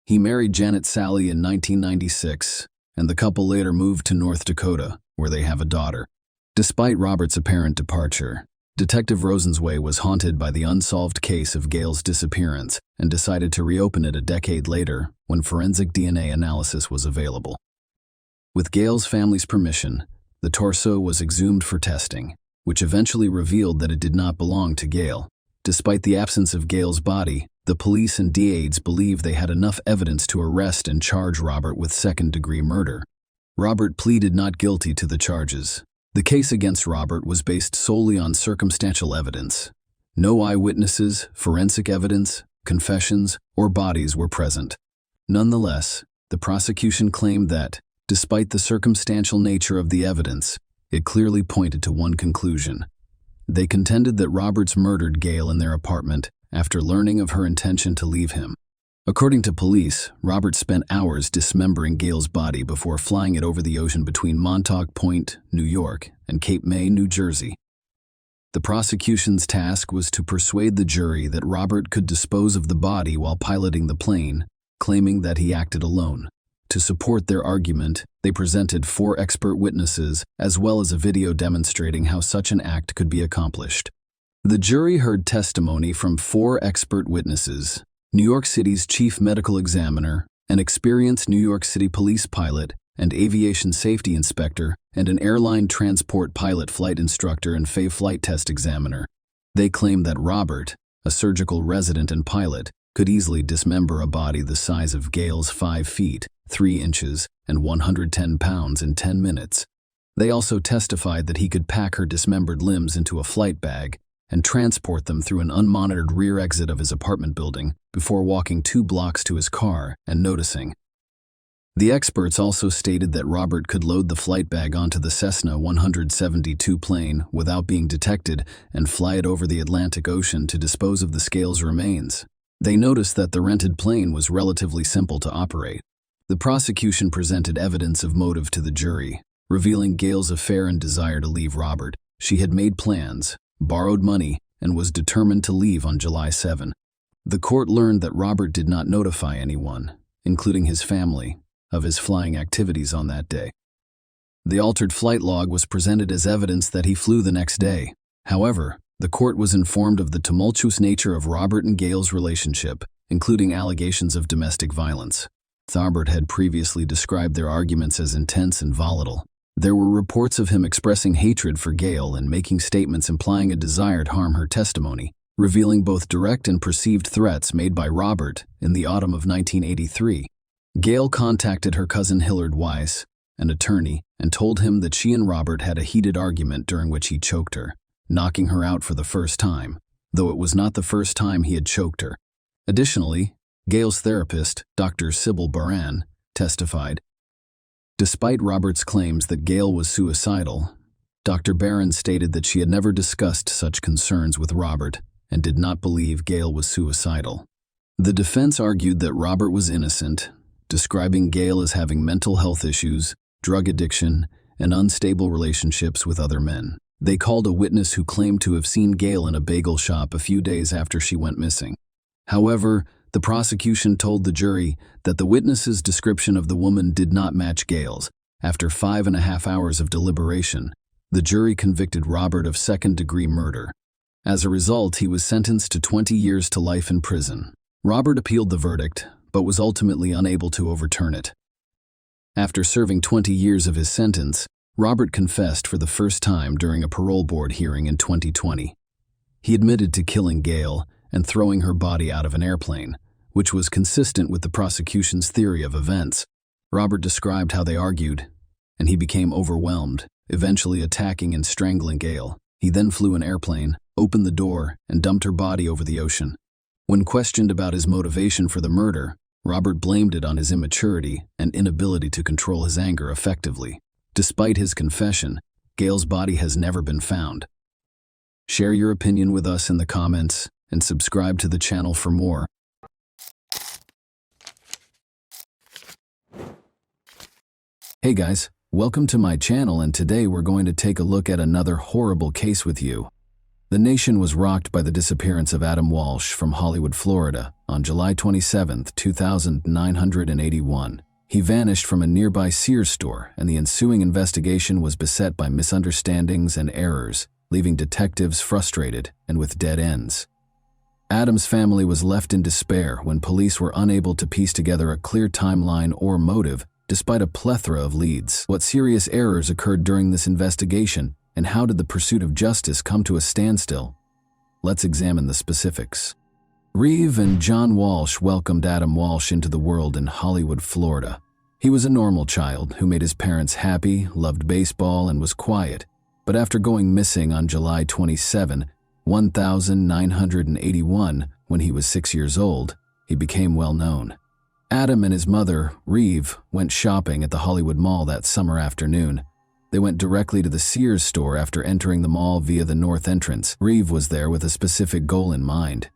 He married Janet Sally in 1996, and the couple later moved to North Dakota, where they have a daughter. Despite Robert's apparent departure, Detective Rosenzweig was haunted by the unsolved case of Gail's disappearance and decided to reopen it a decade later when forensic DNA analysis was available. With Gail's family's permission, the torso was exhumed for testing, which eventually revealed that it did not belong to Gail. Despite the absence of Gail's body, the police and DAs believed they had enough evidence to arrest and charge Robert with second-degree murder. Robert pleaded not guilty to the charges. The case against Robert was based solely on circumstantial evidence. No eyewitnesses, forensic evidence, confessions, or bodies were present. Nonetheless, the prosecution claimed that, despite the circumstantial nature of the evidence, it clearly pointed to one conclusion. They contended that Roberts murdered Gail in their apartment after learning of her intention to leave him. According to police, Robert spent hours dismembering Gail's body before flying it over the ocean between Montauk Point, New York, and Cape May, New Jersey. The prosecution's task was to persuade the jury that Robert could dispose of the body while piloting the plane, claiming that he acted alone. To support their argument, they presented 4 expert witnesses as well as a video demonstrating how such an act could be accomplished. The jury heard testimony from 4 expert witnesses: New York City's chief medical examiner, an experienced New York City police pilot and aviation safety inspector, and an airline transport pilot flight instructor and FAA flight test examiner. They claimed that Robert, a surgical resident and pilot, could easily dismember a body the size of Gail's 5 feet, 3 inches, and 110 pounds in 10 minutes. They also testified that he could pack her dismembered limbs into a flight bag and transport them through an unmonitored rear exit of his apartment building before walking 2 blocks to his car and noticing. The experts also stated that Robert could load the flight bag onto the Cessna 172 plane without being detected and fly it over the Atlantic Ocean to dispose of the scale's remains. They noticed that the rented plane was relatively simple to operate. The prosecution presented evidence of motive to the jury, revealing Gail's affair and desire to leave Robert. She had made plans, borrowed money, and was determined to leave on July 7. The court learned that Robert did not notify anyone, including his family, of his flying activities on that day. The altered flight log was presented as evidence that he flew the next day. However, the court was informed of the tumultuous nature of Robert and Gail's relationship, including allegations of domestic violence. Robert had previously described their arguments as intense and volatile. There were reports of him expressing hatred for Gail and making statements implying a desire to harm her testimony, revealing both direct and perceived threats made by Robert in the autumn of 1983. Gail contacted her cousin Hillard Weiss, an attorney, and told him that she and Robert had a heated argument during which he choked her, knocking her out for the first time, though it was not the first time he had choked her. Additionally, Gail's therapist, Dr. Sybil Baran, testified. Despite Robert's claims that Gail was suicidal, Dr. Baran stated that she had never discussed such concerns with Robert and did not believe Gail was suicidal. The defense argued that Robert was innocent, describing Gail as having mental health issues, drug addiction, and unstable relationships with other men. They called a witness who claimed to have seen Gail in a bagel shop a few days after she went missing. However, the prosecution told the jury that the witness's description of the woman did not match Gail's. After 5.5 hours of deliberation, the jury convicted Robert of second-degree murder. As a result, he was sentenced to 20 years to life in prison. Robert appealed the verdict, but was ultimately unable to overturn it. After serving 20 years of his sentence, Robert confessed for the first time during a parole board hearing in 2020. He admitted to killing Gail and throwing her body out of an airplane, which was consistent with the prosecution's theory of events. Robert described how they argued, and he became overwhelmed, eventually attacking and strangling Gail. He then flew an airplane, opened the door, and dumped her body over the ocean. When questioned about his motivation for the murder, Robert blamed it on his immaturity and inability to control his anger effectively. Despite his confession, Gail's body has never been found. Share your opinion with us in the comments and subscribe to the channel for more. Hey guys, welcome to my channel, and today we're going to take a look at another horrible case with you. The nation was rocked by the disappearance of Adam Walsh from Hollywood, Florida, on July 27, 2981. He vanished from a nearby Sears store, and the ensuing investigation was beset by misunderstandings and errors, leaving detectives frustrated and with dead ends. Adam's family was left in despair when police were unable to piece together a clear timeline or motive, despite a plethora of leads. What serious errors occurred during this investigation, and how did the pursuit of justice come to a standstill? Let's examine the specifics. Reeve and John Walsh welcomed Adam Walsh into the world in Hollywood, Florida. He was a normal child who made his parents happy, loved baseball, and was quiet. But after going missing on July 27, 1981, when he was 6 years old, he became well known. Adam and his mother, Reeve, went shopping at the Hollywood Mall that summer afternoon. They went directly to the Sears store after entering the mall via the north entrance. Reeve was there with a specific goal in mind: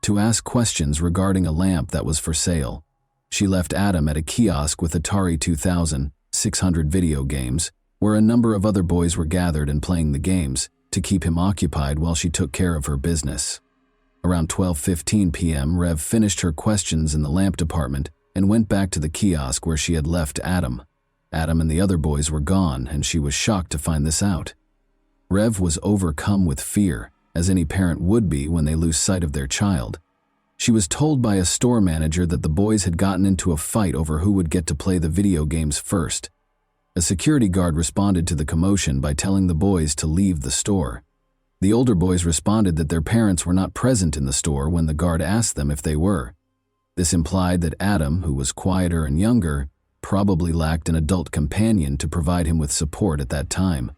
to ask questions regarding a lamp that was for sale. She left Adam at a kiosk with Atari 2600 video games, where a number of other boys were gathered and playing the games, to keep him occupied while she took care of her business. Around 12:15 p.m., Rev finished her questions in the lamp department and went back to the kiosk where she had left Adam. Adam and the other boys were gone, and she was shocked to find this out. Rev was overcome with fear, as any parent would be when they lose sight of their child. She was told by a store manager that the boys had gotten into a fight over who would get to play the video games first. A security guard responded to the commotion by telling the boys to leave the store. The older boys responded that their parents were not present in the store when the guard asked them if they were. This implied that Adam, who was quieter and younger, probably lacked an adult companion to provide him with support at that time.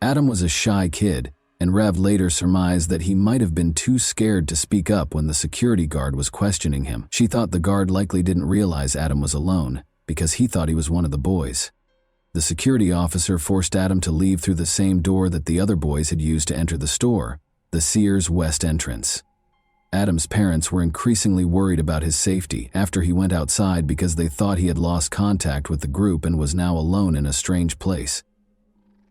Adam was a shy kid, and Rev later surmised that he might have been too scared to speak up when the security guard was questioning him. She thought the guard likely didn't realize Adam was alone, because he thought he was one of the boys. The security officer forced Adam to leave through the same door that the other boys had used to enter the store, the Sears West entrance. Adam's parents were increasingly worried about his safety after he went outside because they thought he had lost contact with the group and was now alone in a strange place.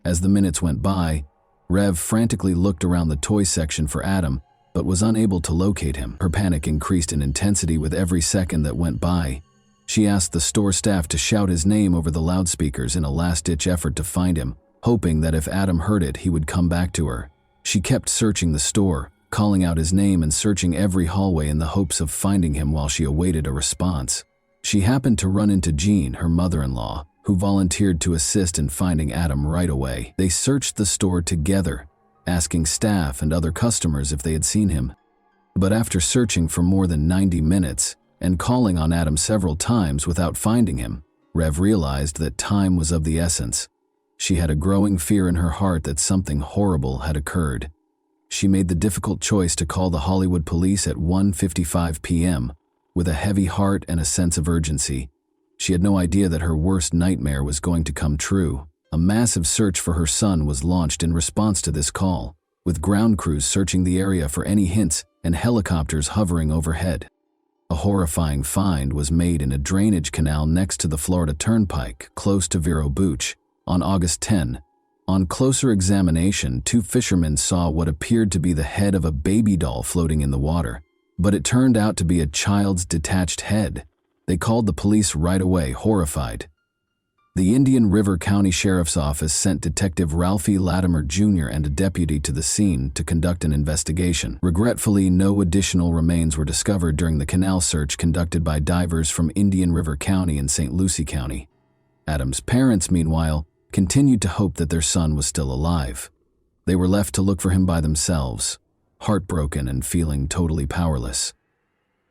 As the minutes went by, Rev frantically looked around the toy section for Adam, but was unable to locate him. Her panic increased in intensity with every second that went by. She asked the store staff to shout his name over the loudspeakers in a last-ditch effort to find him, hoping that if Adam heard it, he would come back to her. She kept searching the store, calling out his name and searching every hallway in the hopes of finding him while she awaited a response. She happened to run into Jean, her mother-in-law, who volunteered to assist in finding Adam right away. They searched the store together, asking staff and other customers if they had seen him. But after searching for more than 90 minutes and calling on Adam several times without finding him, Rev realized that time was of the essence. She had a growing fear in her heart that something horrible had occurred. She made the difficult choice to call the Hollywood police at 1:55 p.m. with a heavy heart and a sense of urgency. She had no idea that her worst nightmare was going to come true. A massive search for her son was launched in response to this call, with ground crews searching the area for any hints and helicopters hovering overhead. A horrifying find was made in a drainage canal next to the Florida Turnpike, close to Vero Beach, on August 10. On closer examination, two fishermen saw what appeared to be the head of a baby doll floating in the water, but it turned out to be a child's detached head. They called the police right away, horrified. The Indian River County Sheriff's Office sent Detective Ralphie Latimer Jr. and a deputy to the scene to conduct an investigation. Regretfully, no additional remains were discovered during the canal search conducted by divers from Indian River County and St. Lucie County. Adam's parents, meanwhile, continued to hope that their son was still alive. They were left to look for him by themselves, heartbroken and feeling totally powerless.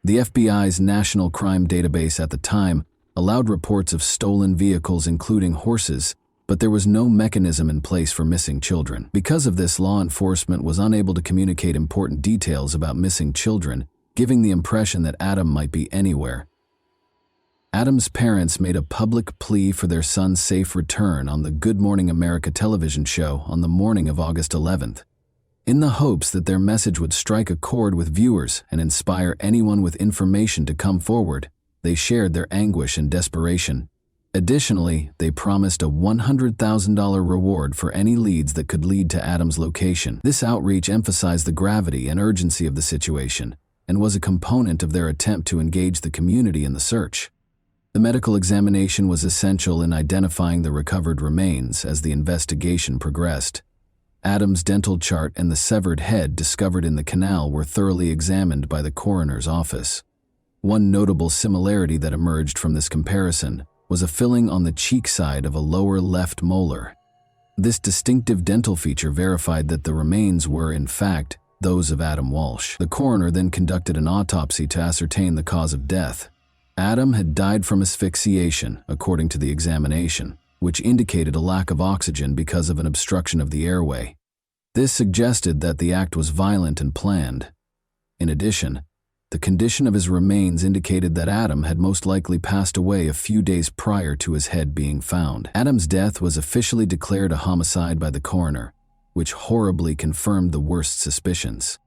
The FBI's National Crime Database at the time allowed reports of stolen vehicles, including horses, but there was no mechanism in place for missing children. Because of this, law enforcement was unable to communicate important details about missing children, giving the impression that Adam might be anywhere, Adam's parents made a public plea for their son's safe return on the Good Morning America television show on the morning of August 11th. In the hopes that their message would strike a chord with viewers and inspire anyone with information to come forward, they shared their anguish and desperation. Additionally, they promised a $100,000 reward for any leads that could lead to Adam's location. This outreach emphasized the gravity and urgency of the situation and was a component of their attempt to engage the community in the search. The medical examination was essential in identifying the recovered remains as the investigation progressed. Adam's dental chart and the severed head discovered in the canal were thoroughly examined by the coroner's office. One notable similarity that emerged from this comparison was a filling on the cheek side of a lower left molar. This distinctive dental feature verified that the remains were, in fact, those of Adam Walsh. The coroner then conducted an autopsy to ascertain the cause of death. Adam had died from asphyxiation, according to the examination, which indicated a lack of oxygen because of an obstruction of the airway. This suggested that the act was violent and planned. In addition, the condition of his remains indicated that Adam had most likely passed away a few days prior to his head being found. Adam's death was officially declared a homicide by the coroner, which horribly confirmed the worst suspicions.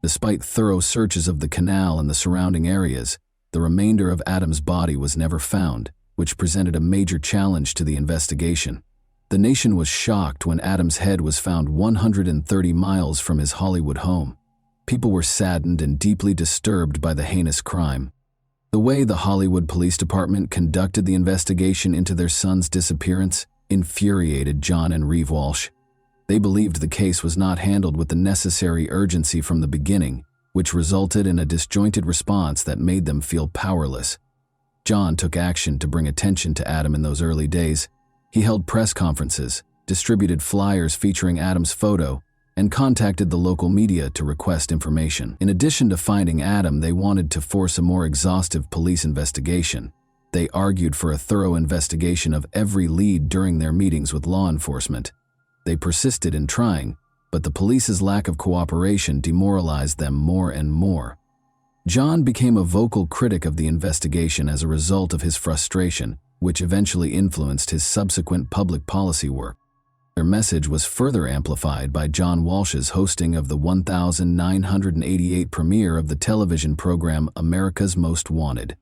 Despite thorough searches of the canal and the surrounding areas, the remainder of Adam's body was never found, which presented a major challenge to the investigation. The nation was shocked when Adam's head was found 130 miles from his Hollywood home. People were saddened and deeply disturbed by the heinous crime. The way the Hollywood Police Department conducted the investigation into their son's disappearance infuriated John and Reeve Walsh. They believed the case was not handled with the necessary urgency from the beginning, which resulted in a disjointed response that made them feel powerless. John took action to bring attention to Adam in those early days. He held press conferences, distributed flyers featuring Adam's photo, and contacted the local media to request information. In addition to finding Adam, they wanted to force a more exhaustive police investigation. They argued for a thorough investigation of every lead during their meetings with law enforcement. They persisted in trying, but the police's lack of cooperation demoralized them more and more. John became a vocal critic of the investigation as a result of his frustration, which eventually influenced his subsequent public policy work. Their message was further amplified by John Walsh's hosting of the 1988 premiere of the television program America's Most Wanted.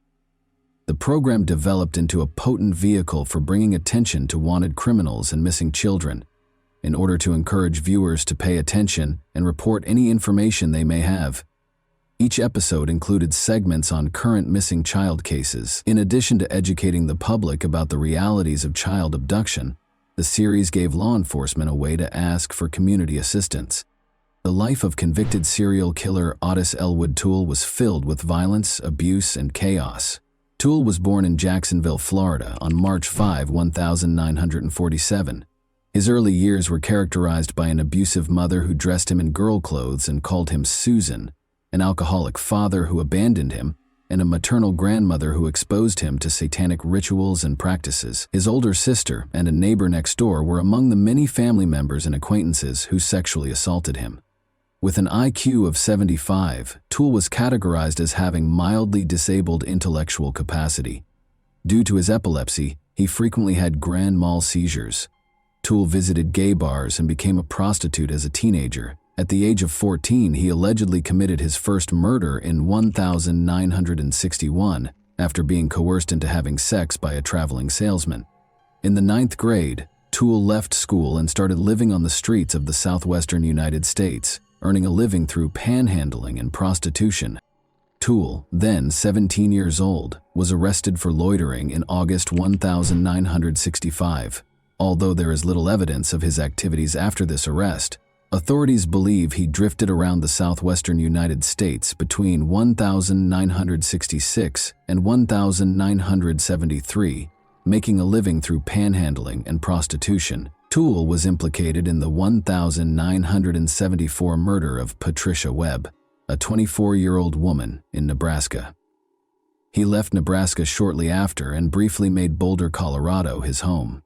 The program developed into a potent vehicle for bringing attention to wanted criminals and missing children, in order to encourage viewers to pay attention and report any information they may have. Each episode included segments on current missing child cases. In addition to educating the public about the realities of child abduction, the series gave law enforcement a way to ask for community assistance. The life of convicted serial killer Otis Elwood Toole was filled with violence, abuse, and chaos. Toole was born in Jacksonville, Florida, on March 5, 1947. His early years were characterized by an abusive mother who dressed him in girl clothes and called him Susan, an alcoholic father who abandoned him, and a maternal grandmother who exposed him to satanic rituals and practices. His older sister and a neighbor next door were among the many family members and acquaintances who sexually assaulted him. With an IQ of 75, Toole was categorized as having mildly disabled intellectual capacity. Due to his epilepsy, he frequently had grand mal seizures. Toole visited gay bars and became a prostitute as a teenager. At the age of 14, he allegedly committed his first murder in 1961 after being coerced into having sex by a traveling salesman. In the 9th grade, Toole left school and started living on the streets of the southwestern United States, earning a living through panhandling and prostitution. Toole, then 17 years old, was arrested for loitering in August 1965. Although there is little evidence of his activities after this arrest, authorities believe he drifted around the southwestern United States between 1966 and 1973, making a living through panhandling and prostitution. Toole was implicated in the 1974 murder of Patricia Webb, a 24-year-old woman in Nebraska. He left Nebraska shortly after and briefly made Boulder, Colorado, his home.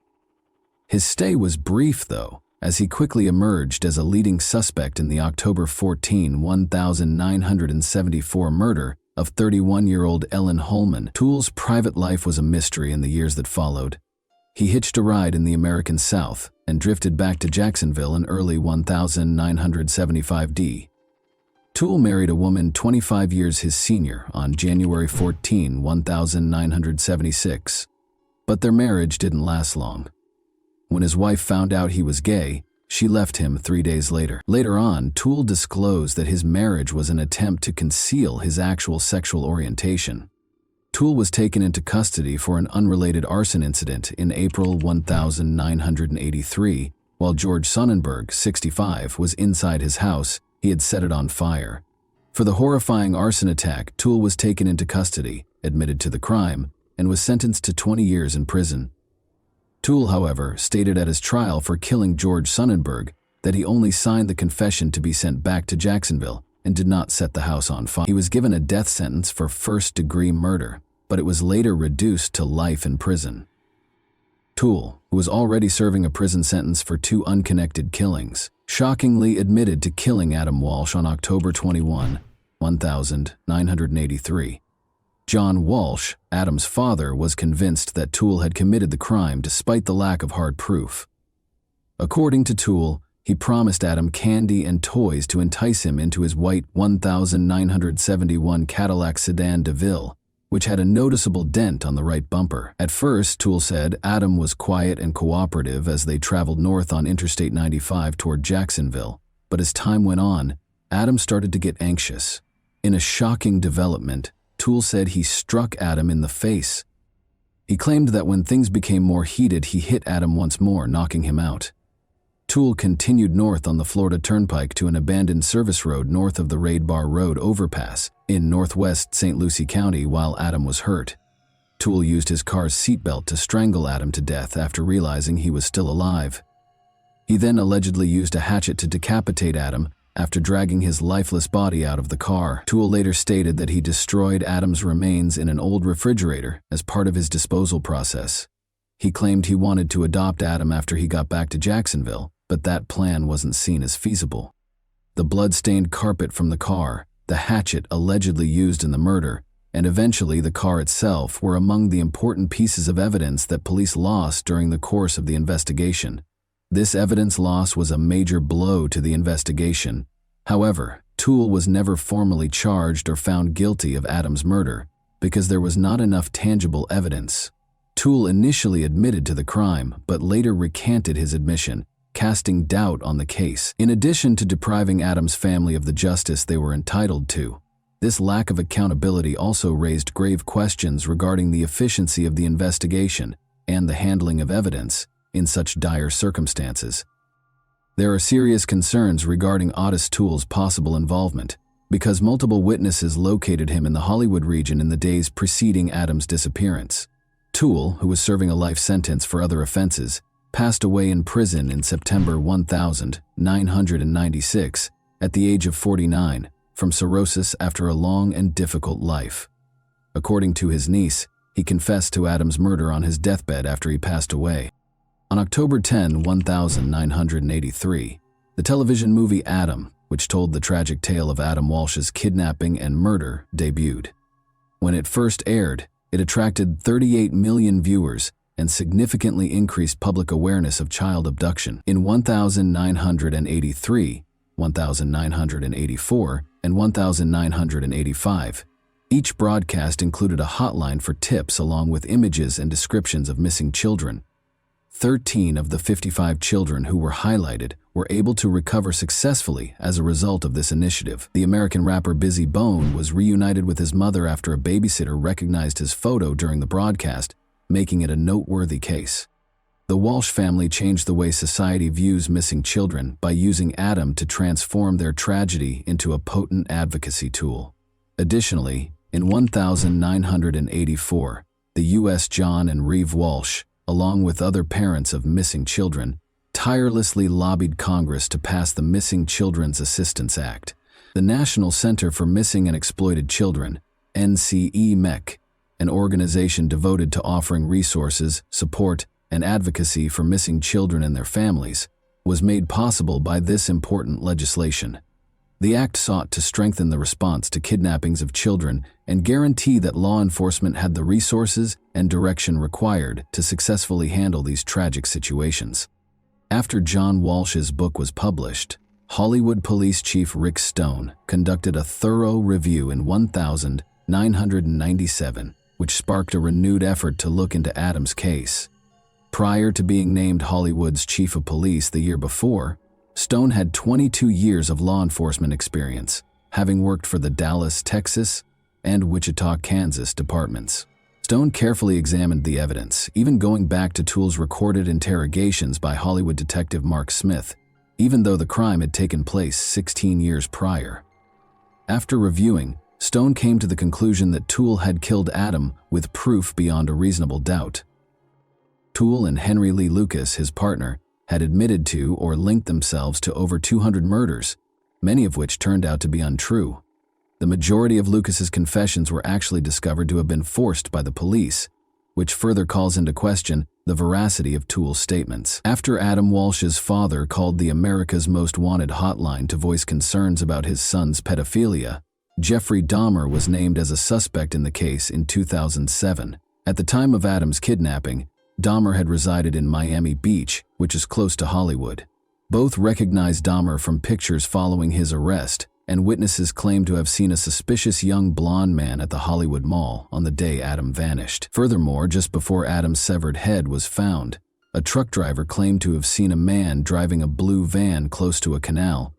His stay was brief, though, as he quickly emerged as a leading suspect in the October 14, 1974 murder of 31-year-old Ellen Holman. Toole's private life was a mystery in the years that followed. He hitched a ride in the American South and drifted back to Jacksonville in early 1975 D. Toole married a woman 25 years his senior on January 14, 1976. But their marriage didn't last long. When his wife found out he was gay, she left him 3 days later. Later on, Toole disclosed that his marriage was an attempt to conceal his actual sexual orientation. Toole was taken into custody for an unrelated arson incident in April 1983, while George Sonnenberg, 65, was inside his house. He had set it on fire. For the horrifying arson attack, Toole was taken into custody, admitted to the crime, and was sentenced to 20 years in prison. Toole, however, stated at his trial for killing George Sonnenberg that he only signed the confession to be sent back to Jacksonville and did not set the house on fire. He was given a death sentence for first-degree murder, but it was later reduced to life in prison. Toole, who was already serving a prison sentence for 2 unconnected killings, shockingly admitted to killing Adam Walsh on October 21, 1983. John Walsh, Adam's father, was convinced that Toole had committed the crime despite the lack of hard proof. According to Toole, he promised Adam candy and toys to entice him into his white 1971 Cadillac sedan DeVille, which had a noticeable dent on the right bumper. At first, Toole said Adam was quiet and cooperative as they traveled north on Interstate 95 toward Jacksonville, but as time went on, Adam started to get anxious. In a shocking development, Toole said he struck Adam in the face. He claimed that when things became more heated, he hit Adam once more, knocking him out. Toole continued north on the Florida Turnpike to an abandoned service road north of the Raid Bar Road overpass in northwest St. Lucie County while Adam was hurt. Toole used his car's seatbelt to strangle Adam to death after realizing he was still alive. He then allegedly used a hatchet to decapitate Adam after dragging his lifeless body out of the car. Toole later stated that he destroyed Adam's remains in an old refrigerator as part of his disposal process. He claimed he wanted to adopt Adam after he got back to Jacksonville, but that plan wasn't seen as feasible. The blood-stained carpet from the car, the hatchet allegedly used in the murder, and eventually the car itself were among the important pieces of evidence that police lost during the course of the investigation. This evidence loss was a major blow to the investigation. However, Toole was never formally charged or found guilty of Adam's murder because there was not enough tangible evidence. Toole initially admitted to the crime, but later recanted his admission, casting doubt on the case. In addition to depriving Adam's family of the justice they were entitled to, this lack of accountability also raised grave questions regarding the efficiency of the investigation and the handling of evidence in such dire circumstances. There are serious concerns regarding Otis Toole's possible involvement, because multiple witnesses located him in the Hollywood region in the days preceding Adam's disappearance. Toole, who was serving a life sentence for other offenses, passed away in prison in September 1996 at the age of 49 from cirrhosis after a long and difficult life. According to his niece, he confessed to Adam's murder on his deathbed after he passed away. On October 10, 1983, the television movie Adam, which told the tragic tale of Adam Walsh's kidnapping and murder, debuted. When it first aired, it attracted 38 million viewers and significantly increased public awareness of child abduction. In 1983, 1984, and 1985, each broadcast included a hotline for tips along with images and descriptions of missing children. 13 of the 55 children who were highlighted were able to recover successfully as a result of this initiative. The American rapper Busy Bone was reunited with his mother after a babysitter recognized his photo during the broadcast, making it a noteworthy case. The Walsh family changed the way society views missing children by using Adam to transform their tragedy into a potent advocacy tool. Additionally, in 1984, the U.S. John and Reeve Walsh, along with other parents of missing children, tirelessly lobbied Congress to pass the Missing Children's Assistance Act. The National Center for Missing and Exploited Children, NCEMEC, an organization devoted to offering resources, support, and advocacy for missing children and their families, was made possible by this important legislation. The act sought to strengthen the response to kidnappings of children and guarantee that law enforcement had the resources and direction required to successfully handle these tragic situations. After John Walsh's book was published, Hollywood Police Chief Rick Stone conducted a thorough review in 1997, which sparked a renewed effort to look into Adam's case. Prior to being named Hollywood's chief of police the year before, Stone had 22 years of law enforcement experience, having worked for the Dallas, Texas, and Wichita, Kansas departments. Stone carefully examined the evidence, even going back to Toole's recorded interrogations by Hollywood detective Mark Smith, even though the crime had taken place 16 years prior. After reviewing, Stone came to the conclusion that Toole had killed Adam with proof beyond a reasonable doubt. Toole and Henry Lee Lucas, his partner, had admitted to or linked themselves to over 200 murders, many of which turned out to be untrue. The majority of Lucas's confessions were actually discovered to have been forced by the police, which further calls into question the veracity of Toole's statements. After Adam Walsh's father called the America's Most Wanted hotline to voice concerns about his son's pedophilia, Jeffrey Dahmer was named as a suspect in the case in 2007. At the time of Adam's kidnapping, Dahmer had resided in Miami Beach, which is close to Hollywood. Both recognized Dahmer from pictures following his arrest, and witnesses claimed to have seen a suspicious young blonde man at the Hollywood Mall on the day Adam vanished. Furthermore, just before Adam's severed head was found, a truck driver claimed to have seen a man driving a blue van close to a canal.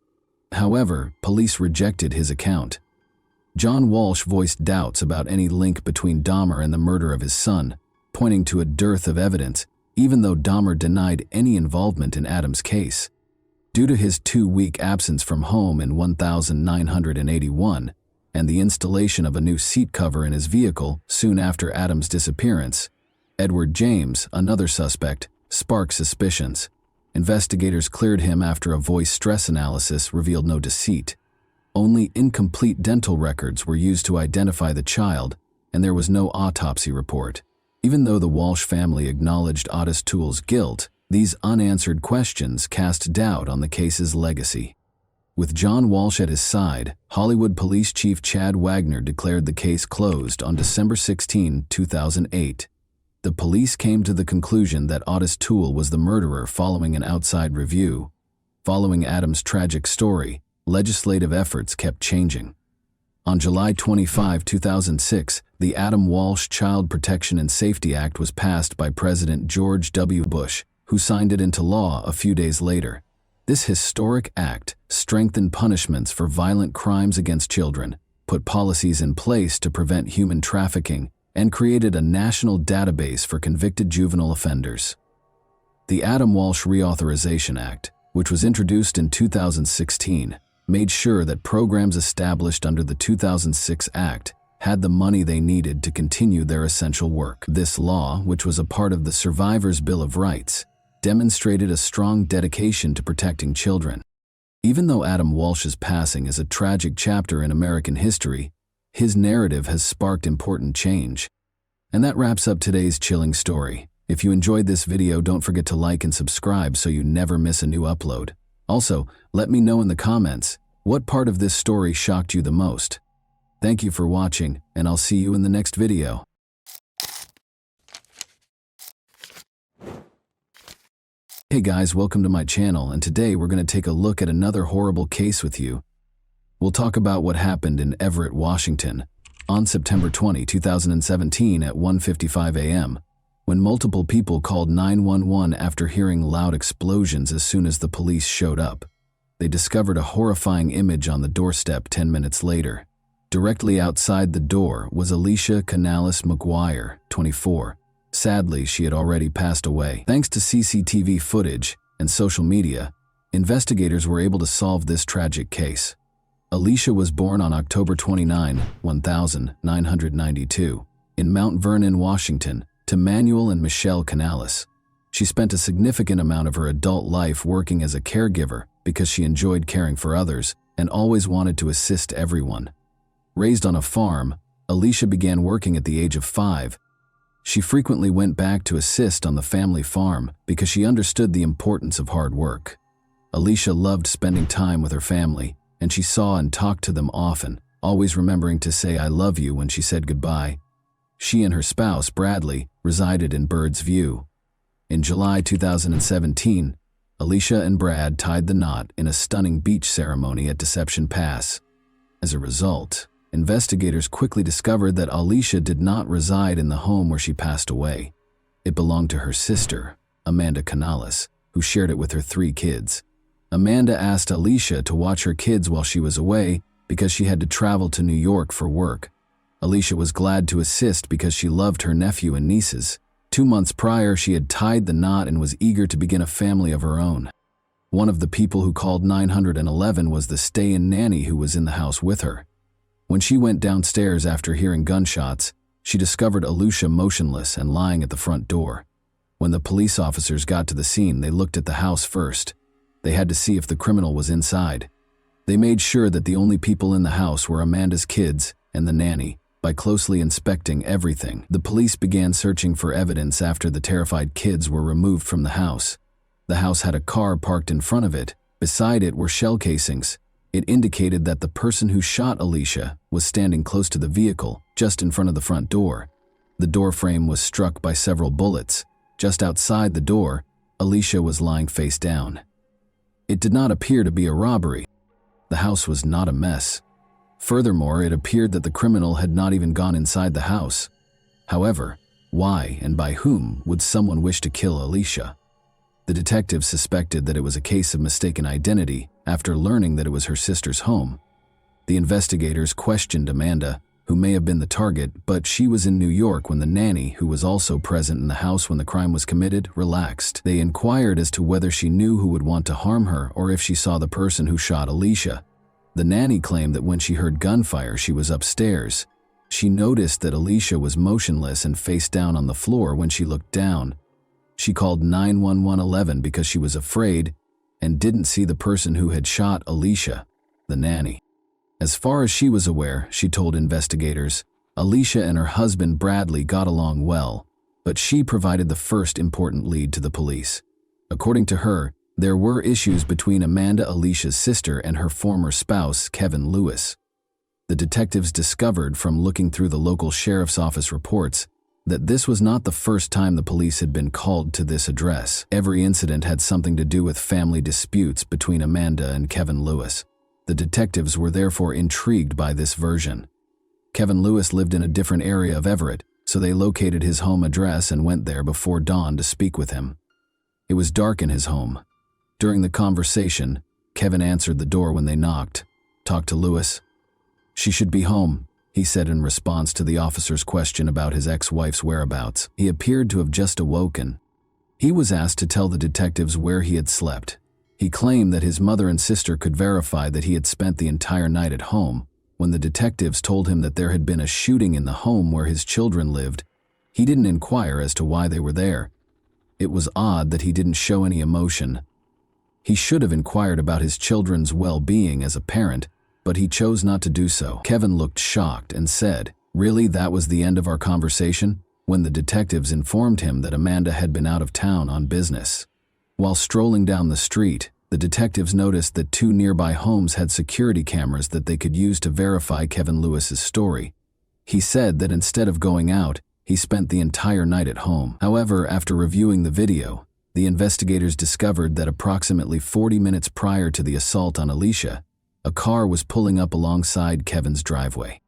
However, police rejected his account. John Walsh voiced doubts about any link between Dahmer and the murder of his son, pointing to a dearth of evidence, even though Dahmer denied any involvement in Adam's case. Due to his 2-week absence from home in 1981 and the installation of a new seat cover in his vehicle soon after Adam's disappearance, Edward James, another suspect, sparked suspicions. Investigators cleared him after a voice stress analysis revealed no deceit. Only incomplete dental records were used to identify the child, and there was no autopsy report. Even though the Walsh family acknowledged Otis Toole's guilt, these unanswered questions cast doubt on the case's legacy. With John Walsh at his side, Hollywood Police Chief Chad Wagner declared the case closed on December 16, 2008. The police came to the conclusion that Otis Toole was the murderer following an outside review. Following Adam's tragic story, legislative efforts kept changing. On July 25, 2006, the Adam Walsh Child Protection and Safety Act was passed by President George W. Bush, who signed it into law a few days later. This historic act strengthened punishments for violent crimes against children, put policies in place to prevent human trafficking, and created a national database for convicted juvenile offenders. The Adam Walsh Reauthorization Act, which was introduced in 2016, made sure that programs established under the 2006 Act had the money they needed to continue their essential work. This law, which was a part of the Survivors' Bill of Rights, demonstrated a strong dedication to protecting children. Even though Adam Walsh's passing is a tragic chapter in American history, his narrative has sparked important change. And that wraps up today's chilling story. If you enjoyed this video, don't forget to like and subscribe so you never miss a new upload. Also, let me know in the comments, what part of this story shocked you the most? Thank you for watching, and I'll see you in the next video. Hey guys, welcome to my channel, and today we're going to take a look at another horrible case with you. We'll talk about what happened in Everett, Washington, on September 20, 2017 at 1:55 a.m., when multiple people called 911 after hearing loud explosions as soon as the police showed up. They discovered a horrifying image on the doorstep 10 minutes later. Directly outside the door was Alicia Canales McGuire, 24. Sadly, she had already passed away. Thanks to CCTV footage and social media, investigators were able to solve this tragic case. Alicia was born on October 29, 1992, in Mount Vernon, Washington, to Manuel and Michelle Canales. She spent a significant amount of her adult life working as a caregiver because she enjoyed caring for others and always wanted to assist everyone. Raised on a farm, Alicia began working at the age of 5. She frequently went back to assist on the family farm because she understood the importance of hard work. Alicia loved spending time with her family, and she saw and talked to them often, always remembering to say "I love you" when she said goodbye. She and her spouse, Bradley, resided in Bird's View. In July 2017, Alicia and Brad tied the knot in a stunning beach ceremony at Deception Pass. As a result, investigators quickly discovered that Alicia did not reside in the home where she passed away. It belonged to her sister, Amanda Canales, who shared it with her 3 kids. Amanda asked Alicia to watch her kids while she was away because she had to travel to New York for work. Alicia was glad to assist because she loved her nephew and nieces. 2 months prior, she had tied the knot and was eager to begin a family of her own. One of the people who called 911 was the stay-in nanny who was in the house with her. When she went downstairs after hearing gunshots, she discovered Alicia motionless and lying at the front door. When the police officers got to the scene, they looked at the house first. They had to see if the criminal was inside. They made sure that the only people in the house were Amanda's kids and the nanny. By closely inspecting everything, the police began searching for evidence after the terrified kids were removed from the house. The house had a car parked in front of it. Beside it were shell casings. It indicated that the person who shot Alicia was standing close to the vehicle, just in front of the front door. The door frame was struck by several bullets. Just outside the door, Alicia was lying face down. It did not appear to be a robbery. The house was not a mess. Furthermore, it appeared that the criminal had not even gone inside the house. However, why and by whom would someone wish to kill Alicia? The detectives suspected that it was a case of mistaken identity after learning that it was her sister's home. The investigators questioned Amanda, who may have been the target, but she was in New York when the nanny, who was also present in the house when the crime was committed, relaxed. They inquired as to whether she knew who would want to harm her or if she saw the person who shot Alicia. The nanny claimed that when she heard gunfire, she was upstairs. She noticed that Alicia was motionless and face down on the floor when she looked down. She called 911 because she was afraid and didn't see the person who had shot Alicia, the nanny. As far as she was aware, she told investigators, Alicia and her husband Bradley got along well, but she provided the first important lead to the police. According to her, there were issues between Amanda, Alicia's sister, and her former spouse, Kevin Lewis. The detectives discovered from looking through the local sheriff's office reports that this was not the first time the police had been called to this address. Every incident had something to do with family disputes between Amanda and Kevin Lewis. The detectives were therefore intrigued by this version. Kevin Lewis lived in a different area of Everett, so they located his home address and went there before dawn to speak with him. It was dark in his home. During the conversation, Kevin answered the door when they knocked. "Talk to Lewis." "She should be home," he said in response to the officer's question about his ex-wife's whereabouts. He appeared to have just awoken. He was asked to tell the detectives where he had slept. He claimed that his mother and sister could verify that he had spent the entire night at home. When the detectives told him that there had been a shooting in the home where his children lived, he didn't inquire as to why they were there. It was odd that he didn't show any emotion. He should have inquired about his children's well-being as a parent, but he chose not to do so. Kevin looked shocked and said, "Really, that was the end of our conversation?" when the detectives informed him that Amanda had been out of town on business. While strolling down the street, the detectives noticed that 2 nearby homes had security cameras that they could use to verify Kevin Lewis's story. He said that instead of going out, he spent the entire night at home. However, after reviewing the video, the investigators discovered that approximately 40 minutes prior to the assault on Alicia, a car was pulling up alongside Kevin's driveway.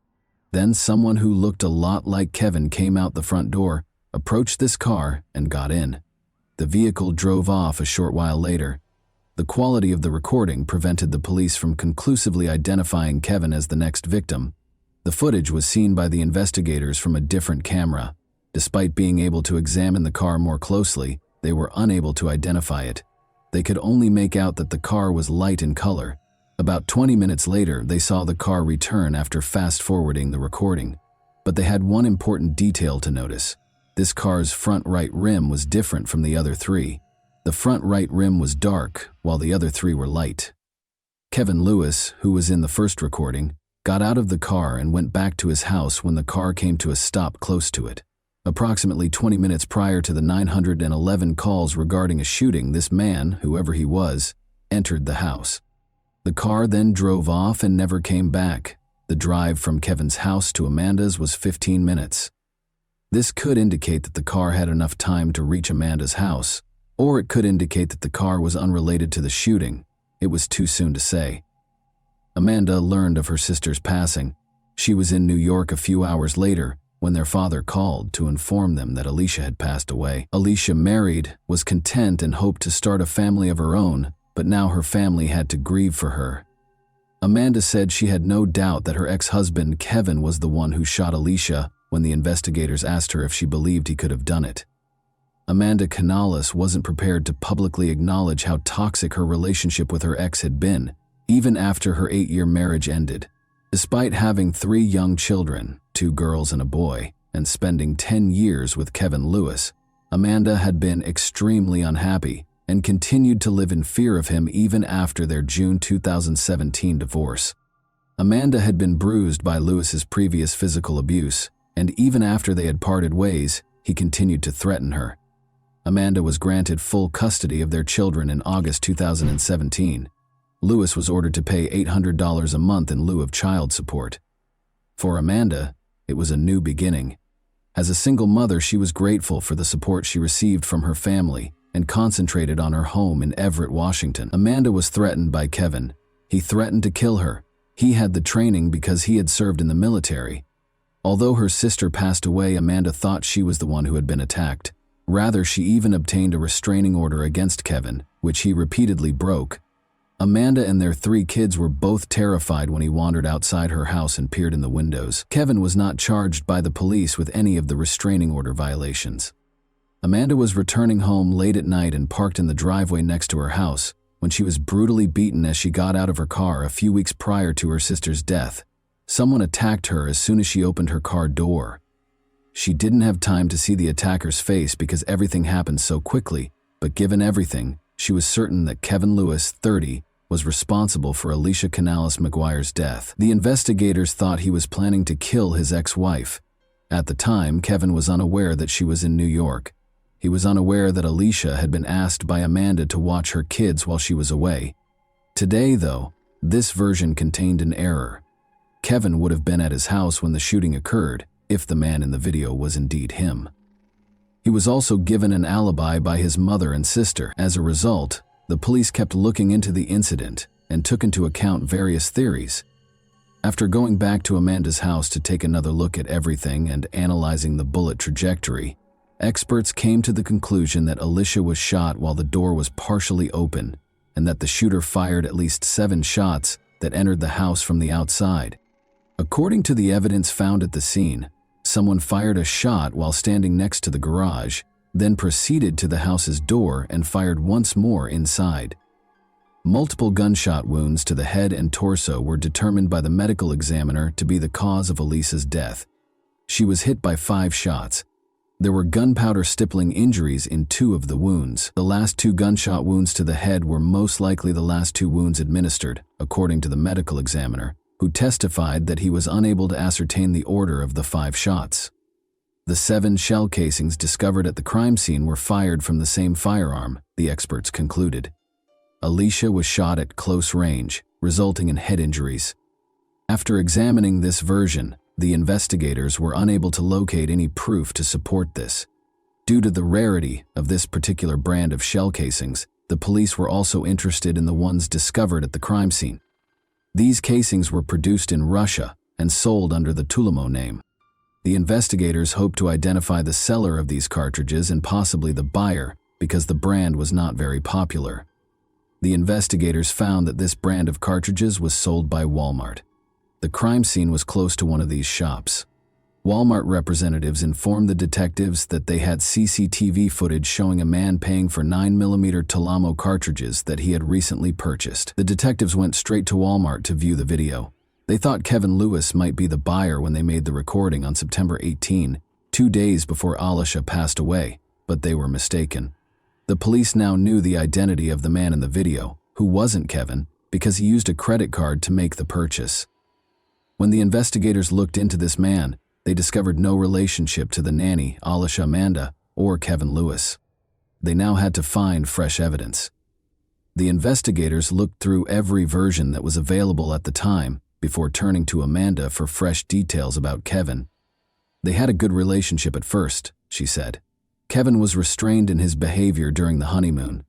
Then someone who looked a lot like Kevin came out the front door, approached this car, and got in. The vehicle drove off a short while later. The quality of the recording prevented the police from conclusively identifying Kevin as the next victim. The footage was seen by the investigators from a different camera. Despite being able to examine the car more closely, they were unable to identify it. They could only make out that the car was light in color. About 20 minutes later, they saw the car return after fast-forwarding the recording. But they had one important detail to notice. This car's front right rim was different from the other 3. The front right rim was dark, while the other 3 were light. Kevin Lewis, who was in the first recording, got out of the car and went back to his house when the car came to a stop close to it. Approximately 20 minutes prior to the 911 calls regarding a shooting, this man, whoever he was, entered the house. The car then drove off and never came back. The drive from Kevin's house to Amanda's was 15 minutes. This could indicate that the car had enough time to reach Amanda's house, or it could indicate that the car was unrelated to the shooting. It was too soon to say. Amanda learned of her sister's passing. She was in New York a few hours later when their father called to inform them that Alicia had passed away. Alicia married, was content, and hoped to start a family of her own, but now her family had to grieve for her. Amanda said she had no doubt that her ex-husband Kevin was the one who shot Alicia when the investigators asked her if she believed he could have done it. Amanda Canales wasn't prepared to publicly acknowledge how toxic her relationship with her ex had been, even after her 8-year marriage ended. Despite having 3 young children, 2 girls and a boy, and spending 10 years with Kevin Lewis, Amanda had been extremely unhappy and continued to live in fear of him even after their June 2017 divorce. Amanda had been bruised by Lewis's previous physical abuse, and even after they had parted ways, he continued to threaten her. Amanda was granted full custody of their children in August 2017. Lewis was ordered to pay $800 a month in lieu of child support. For Amanda, it was a new beginning. As a single mother, she was grateful for the support she received from her family and concentrated on her home in Everett, Washington. Amanda was threatened by Kevin. He threatened to kill her. He had the training because he had served in the military. Although her sister passed away, Amanda thought she was the one who had been attacked. Rather, she even obtained a restraining order against Kevin, which he repeatedly broke. Amanda and their 3 kids were both terrified when he wandered outside her house and peered in the windows. Kevin was not charged by the police with any of the restraining order violations. Amanda was returning home late at night and parked in the driveway next to her house when she was brutally beaten as she got out of her car a few weeks prior to her sister's death. Someone attacked her as soon as she opened her car door. She didn't have time to see the attacker's face because everything happened so quickly, but given everything, she was certain that Kevin Lewis, 30, was responsible for Alicia Canales McGuire's death. The investigators thought he was planning to kill his ex-wife. At the time, Kevin was unaware that she was in New York. He was unaware that Alicia had been asked by Amanda to watch her kids while she was away. Today, though, this version contained an error. Kevin would have been at his house when the shooting occurred, if the man in the video was indeed him. He was also given an alibi by his mother and sister. As a result, the police kept looking into the incident and took into account various theories. After going back to Amanda's house to take another look at everything and analyzing the bullet trajectory, experts came to the conclusion that Alicia was shot while the door was partially open and that the shooter fired at least 7 shots that entered the house from the outside. According to the evidence found at the scene, someone fired a shot while standing next to the garage, then proceeded to the house's door and fired once more inside. Multiple gunshot wounds to the head and torso were determined by the medical examiner to be the cause of Alicia's death. She was hit by 5 shots. There were gunpowder stippling injuries in 2 of the wounds. The last 2 gunshot wounds to the head were most likely the last 2 wounds administered, according to the medical examiner, who testified that he was unable to ascertain the order of the 5 shots. The 7 shell casings discovered at the crime scene were fired from the same firearm, the experts concluded. Alicia was shot at close range, resulting in head injuries. After examining this version, the investigators were unable to locate any proof to support this. Due to the rarity of this particular brand of shell casings, the police were also interested in the ones discovered at the crime scene. These casings were produced in Russia and sold under the Tulimo name. The investigators hoped to identify the seller of these cartridges and possibly the buyer because the brand was not very popular. The investigators found that this brand of cartridges was sold by Walmart. The crime scene was close to one of these shops. Walmart representatives informed the detectives that they had CCTV footage showing a man paying for 9mm Tulimo cartridges that he had recently purchased. The detectives went straight to Walmart to view the video. They thought Kevin Lewis might be the buyer when they made the recording on September 18, 2 days before Alicia passed away, but they were mistaken. The police now knew the identity of the man in the video, who wasn't Kevin, because he used a credit card to make the purchase. When the investigators looked into this man, they discovered no relationship to the nanny, Alicia Amanda, or Kevin Lewis. They now had to find fresh evidence. The investigators looked through every version that was available at the time before turning to Amanda for fresh details about Kevin. They had a good relationship at first, she said. Kevin was restrained in his behavior during the honeymoon.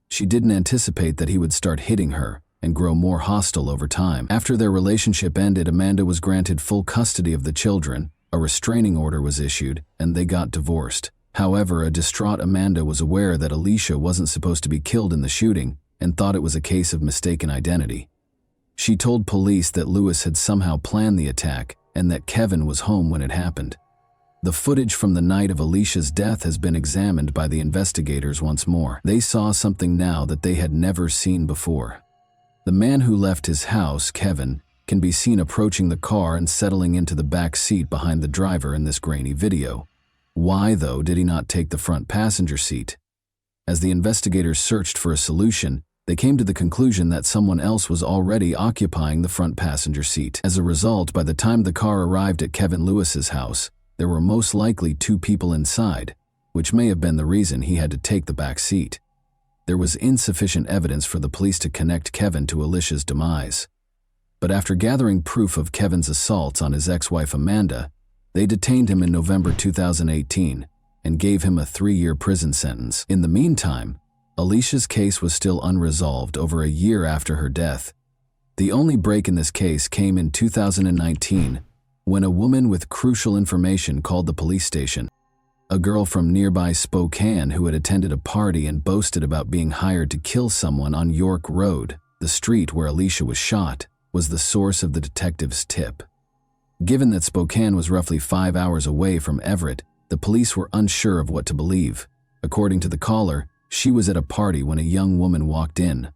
She didn't anticipate that he would start hitting her and grow more hostile over time. After their relationship ended, Amanda was granted full custody of the children, a restraining order was issued, and they got divorced. However, a distraught Amanda was aware that Alicia wasn't supposed to be killed in the shooting and thought it was a case of mistaken identity. She told police that Lewis had somehow planned the attack and that Kevin was home when it happened. The footage from the night of Alicia's death has been examined by the investigators once more. They saw something now that they had never seen before. The man who left his house, Kevin, can be seen approaching the car and settling into the back seat behind the driver in this grainy video. Why, though, did he not take the front passenger seat? As the investigators searched for a solution, they came to the conclusion that someone else was already occupying the front passenger seat. As a result, by the time the car arrived at Kevin Lewis's house, there were most likely two people inside, which may have been the reason he had to take the back seat. There was insufficient evidence for the police to connect Kevin to Alicia's demise. But after gathering proof of Kevin's assaults on his ex-wife Amanda, they detained him in November 2018 and gave him a 3-year prison sentence. In the meantime, Alicia's case was still unresolved over a year after her death. The only break in this case came in 2019 when a woman with crucial information called the police station. A girl from nearby Spokane who had attended a party and boasted about being hired to kill someone on York Road, the street where Alicia was shot, was the source of the detective's tip. Given that Spokane was roughly 5 hours away from Everett, the police were unsure of what to believe. According to the caller, she was at a party when a young woman walked in.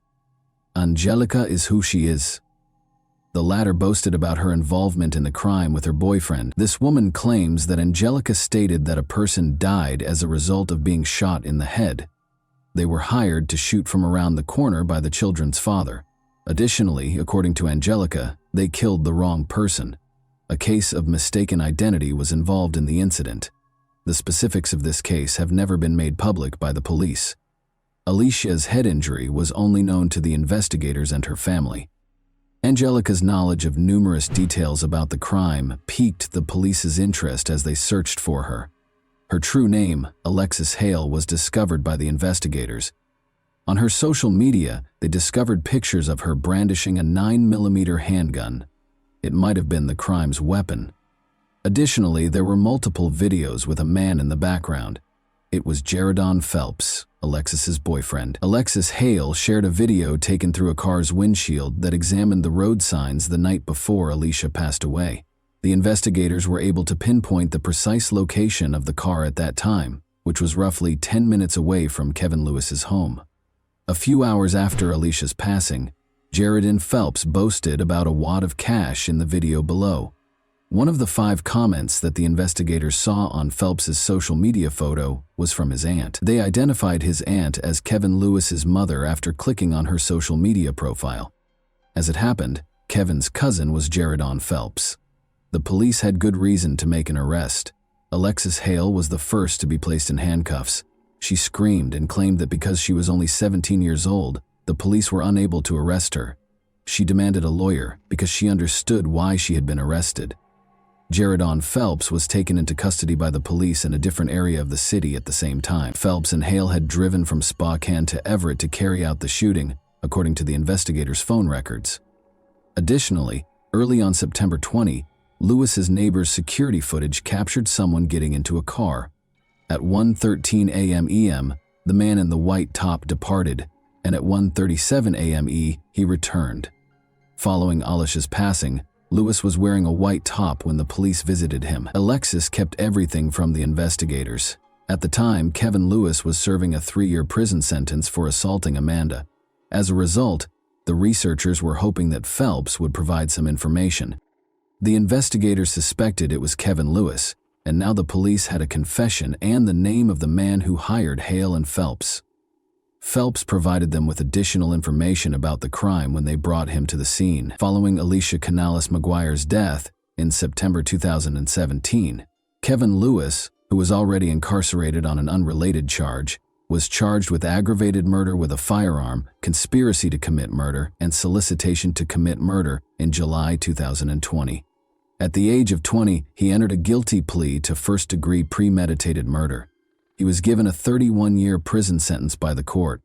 Angelica is who she is. The latter boasted about her involvement in the crime with her boyfriend. This woman claims that Angelica stated that a person died as a result of being shot in the head. They were hired to shoot from around the corner by the children's father. Additionally, according to Angelica, they killed the wrong person. A case of mistaken identity was involved in the incident. The specifics of this case have never been made public by the police. Alicia's head injury was only known to the investigators and her family. Angelica's knowledge of numerous details about the crime piqued the police's interest as they searched for her. Her true name, Alexis Hale, was discovered by the investigators. On her social media, they discovered pictures of her brandishing a 9mm handgun. It might have been the crime's weapon. Additionally, there were multiple videos with a man in the background. It was Jaredon Phelps, Alexis's boyfriend. Alexis Hale shared a video taken through a car's windshield that examined the road signs the night before Alicia passed away. The investigators were able to pinpoint the precise location of the car at that time, which was roughly 10 minutes away from Kevin Lewis's home. A few hours after Alicia's passing, Jaredon Phelps boasted about a wad of cash in the video below. One of the 5 comments that the investigators saw on Phelps's social media photo was from his aunt. They identified his aunt as Kevin Lewis's mother after clicking on her social media profile. As it happened, Kevin's cousin was Jaredon Phelps. The police had good reason to make an arrest. Alexis Hale was the first to be placed in handcuffs. She screamed and claimed that because she was only 17 years old, the police were unable to arrest her. She demanded a lawyer because she understood why she had been arrested. Jaredon Phelps was taken into custody by the police in a different area of the city at the same time. Phelps and Hale had driven from Spokane to Everett to carry out the shooting, according to the investigators' phone records. Additionally, early on September 20, Lewis's neighbor's security footage captured someone getting into a car. At 1:13 a.m. EM, the man in the white top departed, and at 1:37 a.m. he returned. Following Alicia's passing, Lewis was wearing a white top when the police visited him. Alexis kept everything from the investigators. At the time, Kevin Lewis was serving a 3-year prison sentence for assaulting Amanda. As a result, the researchers were hoping that Phelps would provide some information. The investigators suspected it was Kevin Lewis, and now the police had a confession and the name of the man who hired Hale and Phelps. Phelps provided them with additional information about the crime when they brought him to the scene. Following Alicia Canales McGuire's death in September 2017, Kevin Lewis, who was already incarcerated on an unrelated charge, was charged with aggravated murder with a firearm, conspiracy to commit murder, and solicitation to commit murder in July 2020. At the age of 20, he entered a guilty plea to first-degree premeditated murder. He was given a 31-year prison sentence by the court.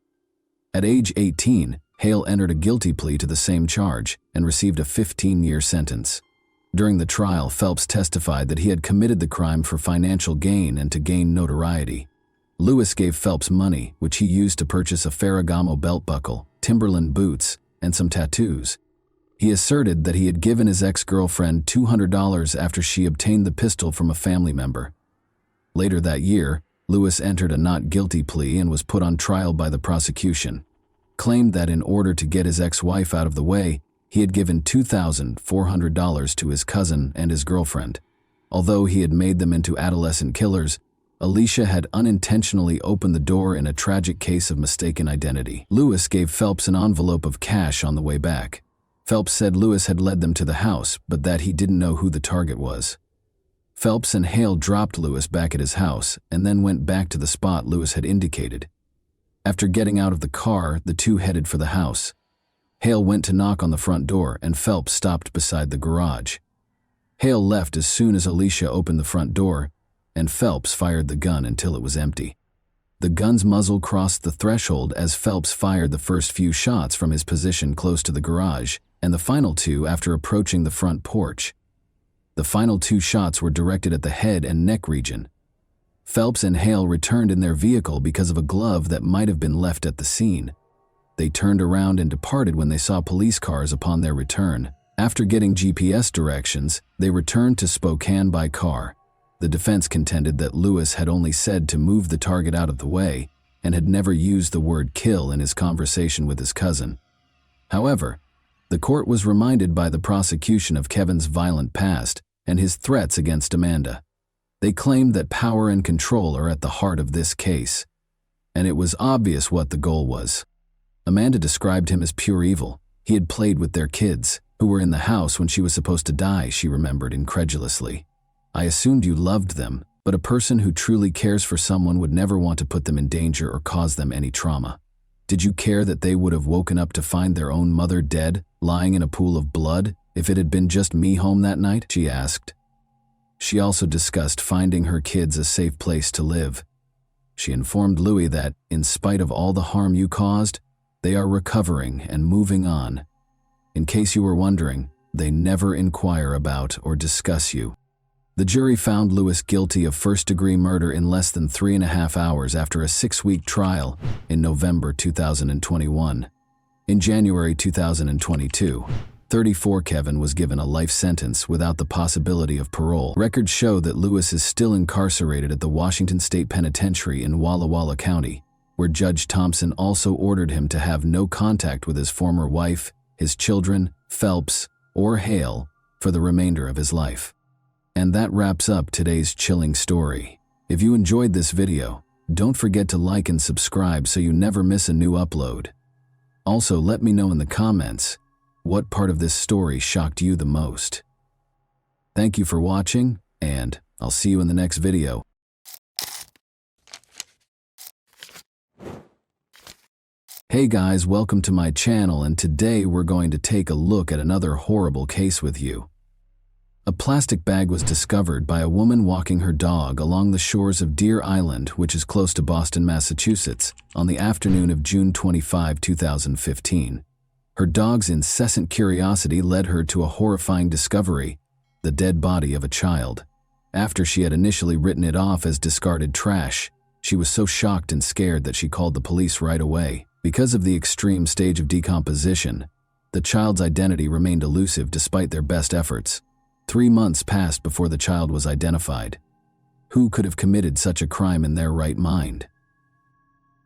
At age 18, Hale entered a guilty plea to the same charge and received a 15-year sentence. During the trial, Phelps testified that he had committed the crime for financial gain and to gain notoriety. Lewis gave Phelps money, which he used to purchase a Ferragamo belt buckle, Timberland boots, and some tattoos. He asserted that he had given his ex-girlfriend $200 after she obtained the pistol from a family member. Later that year, Lewis entered a not guilty plea and was put on trial by the prosecution. Claimed that in order to get his ex-wife out of the way, he had given $2,400 to his cousin and his girlfriend. Although he had made them into adolescent killers, Alicia had unintentionally opened the door in a tragic case of mistaken identity. Lewis gave Phelps an envelope of cash on the way back. Phelps said Lewis had led them to the house, but that he didn't know who the target was. Phelps and Hale dropped Lewis back at his house and then went back to the spot Lewis had indicated. After getting out of the car, the two headed for the house. Hale went to knock on the front door and Phelps stopped beside the garage. Hale left as soon as Alicia opened the front door, and Phelps fired the gun until it was empty. The gun's muzzle crossed the threshold as Phelps fired the first few shots from his position close to the garage, and the final two after approaching the front porch. The final two shots were directed at the head and neck region. Phelps and Hale returned in their vehicle because of a glove that might have been left at the scene. They turned around and departed when they saw police cars upon their return. After getting GPS directions, they returned to Spokane by car. The defense contended that Lewis had only said to move the target out of the way and had never used the word kill in his conversation with his cousin. However, the court was reminded by the prosecution of Kevin's violent past and his threats against Amanda. They claimed that power and control are at the heart of this case, and it was obvious what the goal was. Amanda described him as pure evil. He had played with their kids, who were in the house when she was supposed to die, she remembered incredulously. I assumed you loved them, but a person who truly cares for someone would never want to put them in danger or cause them any trauma. Did you care that they would have woken up to find their own mother dead, lying in a pool of blood, if it had been just me home that night? She asked. She also discussed finding her kids a safe place to live. She informed Louis that, in spite of all the harm you caused, they are recovering and moving on. In case you were wondering, they never inquire about or discuss you. The jury found Lewis guilty of first-degree murder in less than 3.5 hours after a 6-week trial in November 2021. In January 2022, 34 Kevin was given a life sentence without the possibility of parole. Records show that Lewis is still incarcerated at the Washington State Penitentiary in Walla Walla County, where Judge Thompson also ordered him to have no contact with his former wife, his children, Phelps, or Hale for the remainder of his life. And that wraps up today's chilling story. If you enjoyed this video, don't forget to like and subscribe so you never miss a new upload. Also, let me know in the comments, what part of this story shocked you the most? Thank you for watching, and I'll see you in the next video. Hey guys, welcome to my channel, and today we're going to take a look at another horrible case with you. A plastic bag was discovered by a woman walking her dog along the shores of Deer Island, which is close to Boston, Massachusetts, on the afternoon of June 25, 2015. Her dog's incessant curiosity led her to a horrifying discovery: the dead body of a child. After she had initially written it off as discarded trash, she was so shocked and scared that she called the police right away. Because of the extreme stage of decomposition, the child's identity remained elusive despite their best efforts. 3 months passed before the child was identified. Who could have committed such a crime in their right mind?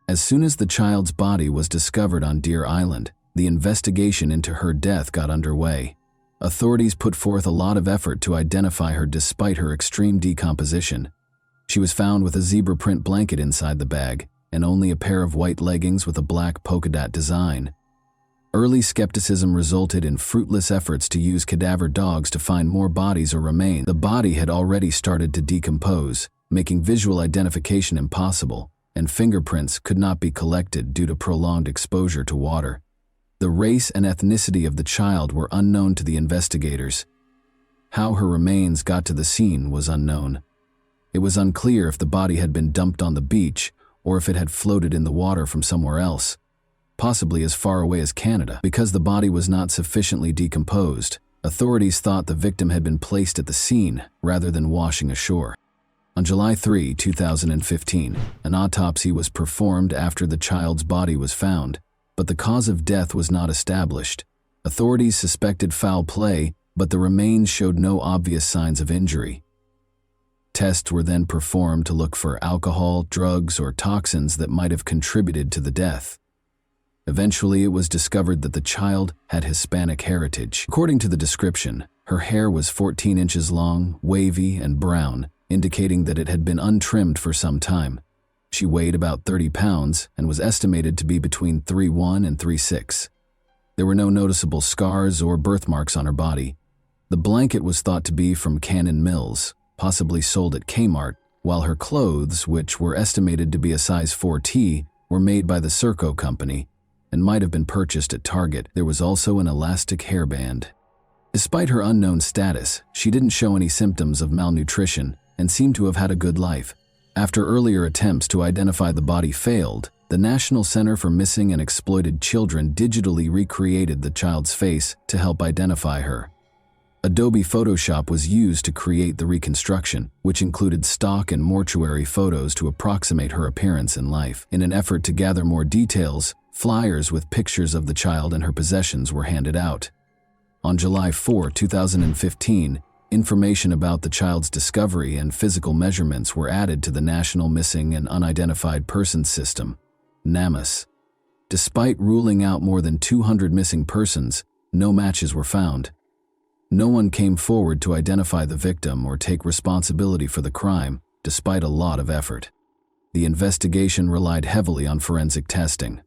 As soon as the child's body was discovered on Deer Island, the investigation into her death got underway. Authorities put forth a lot of effort to identify her despite her extreme decomposition. She was found with a zebra print blanket inside the bag, and only a pair of white leggings with a black polka dot design. Early skepticism resulted in fruitless efforts to use cadaver dogs to find more bodies or remains. The body had already started to decompose, making visual identification impossible, and fingerprints could not be collected due to prolonged exposure to water. The race and ethnicity of the child were unknown to the investigators. How her remains got to the scene was unknown. It was unclear if the body had been dumped on the beach or if it had floated in the water from somewhere else, possibly as far away as Canada. Because the body was not sufficiently decomposed, authorities thought the victim had been placed at the scene rather than washing ashore. On July 3, 2015, an autopsy was performed after the child's body was found, but the cause of death was not established. Authorities suspected foul play, but the remains showed no obvious signs of injury. Tests were then performed to look for alcohol, drugs, or toxins that might have contributed to the death. Eventually, it was discovered that the child had Hispanic heritage. According to the description, her hair was 14 inches long, wavy, and brown, indicating that it had been untrimmed for some time. She weighed about 30 pounds and was estimated to be between 3'1" and 3'6". There were no noticeable scars or birthmarks on her body. The blanket was thought to be from Cannon Mills, possibly sold at Kmart, while her clothes, which were estimated to be a size 4T, were made by the Serco company and might have been purchased at Target. There was also an elastic hairband. Despite her unknown status, she didn't show any symptoms of malnutrition and seemed to have had a good life. After earlier attempts to identify the body failed, the National Center for Missing and Exploited Children digitally recreated the child's face to help identify her. Adobe Photoshop was used to create the reconstruction, which included stock and mortuary photos to approximate her appearance in life. In an effort to gather more details, flyers with pictures of the child and her possessions were handed out. On July 4, 2015, information about the child's discovery and physical measurements were added to the National Missing and Unidentified Persons System, NamUs. Despite ruling out more than 200 missing persons, no matches were found. No one came forward to identify the victim or take responsibility for the crime, despite a lot of effort. The investigation relied heavily on forensic testing.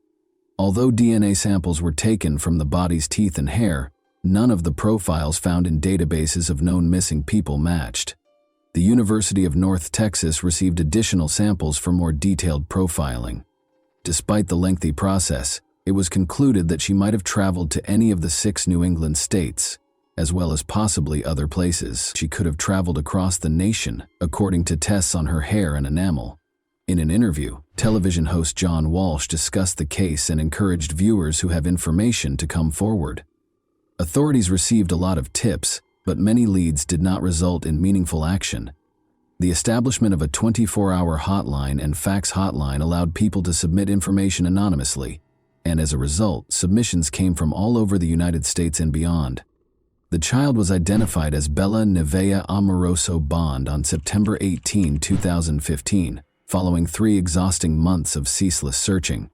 Although DNA samples were taken from the body's teeth and hair, none of the profiles found in databases of known missing people matched. The University of North Texas received additional samples for more detailed profiling. Despite the lengthy process, it was concluded that she might have traveled to any of the 6 New England states, as well as possibly other places. She could have traveled across the nation, according to tests on her hair and enamel. In an interview, television host John Walsh discussed the case and encouraged viewers who have information to come forward. Authorities received a lot of tips, but many leads did not result in meaningful action. The establishment of a 24-hour hotline and fax hotline allowed people to submit information anonymously, and as a result, submissions came from all over the United States and beyond. The child was identified as Bella Nevaeh Amoroso Bond on September 18, 2015, following 3 exhausting months of ceaseless searching.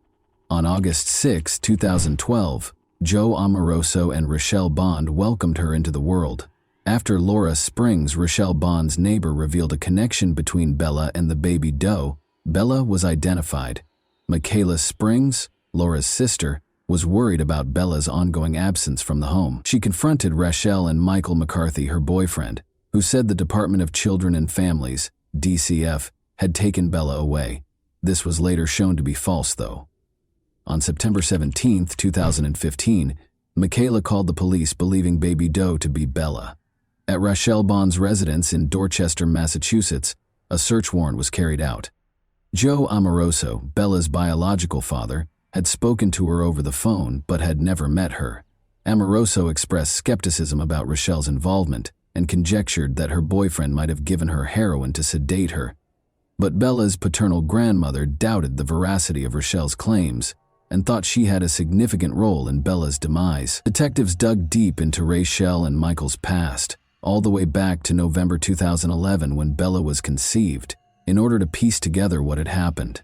On August 6, 2012, Joe Amoroso and Rochelle Bond welcomed her into the world. After Laura Springs, Rochelle Bond's neighbor, revealed a connection between Bella and the baby doe, Bella was identified. Michaela Springs, Laura's sister, was worried about Bella's ongoing absence from the home. She confronted Rochelle and Michael McCarthy, her boyfriend, who said the Department of Children and Families, DCF, had taken Bella away. This was later shown to be false, though. On September 17, 2015, Michaela called the police believing baby doe to be Bella. At Rochelle Bond's residence in Dorchester, Massachusetts, a search warrant was carried out. Joe Amoroso, Bella's biological father, had spoken to her over the phone but had never met her. Amoroso expressed skepticism about Rochelle's involvement and conjectured that her boyfriend might have given her heroin to sedate her. But Bella's paternal grandmother doubted the veracity of Rochelle's claims and thought she had a significant role in Bella's demise. Detectives dug deep into Rochelle and Michael's past, all the way back to November 2011 when Bella was conceived, in order to piece together what had happened.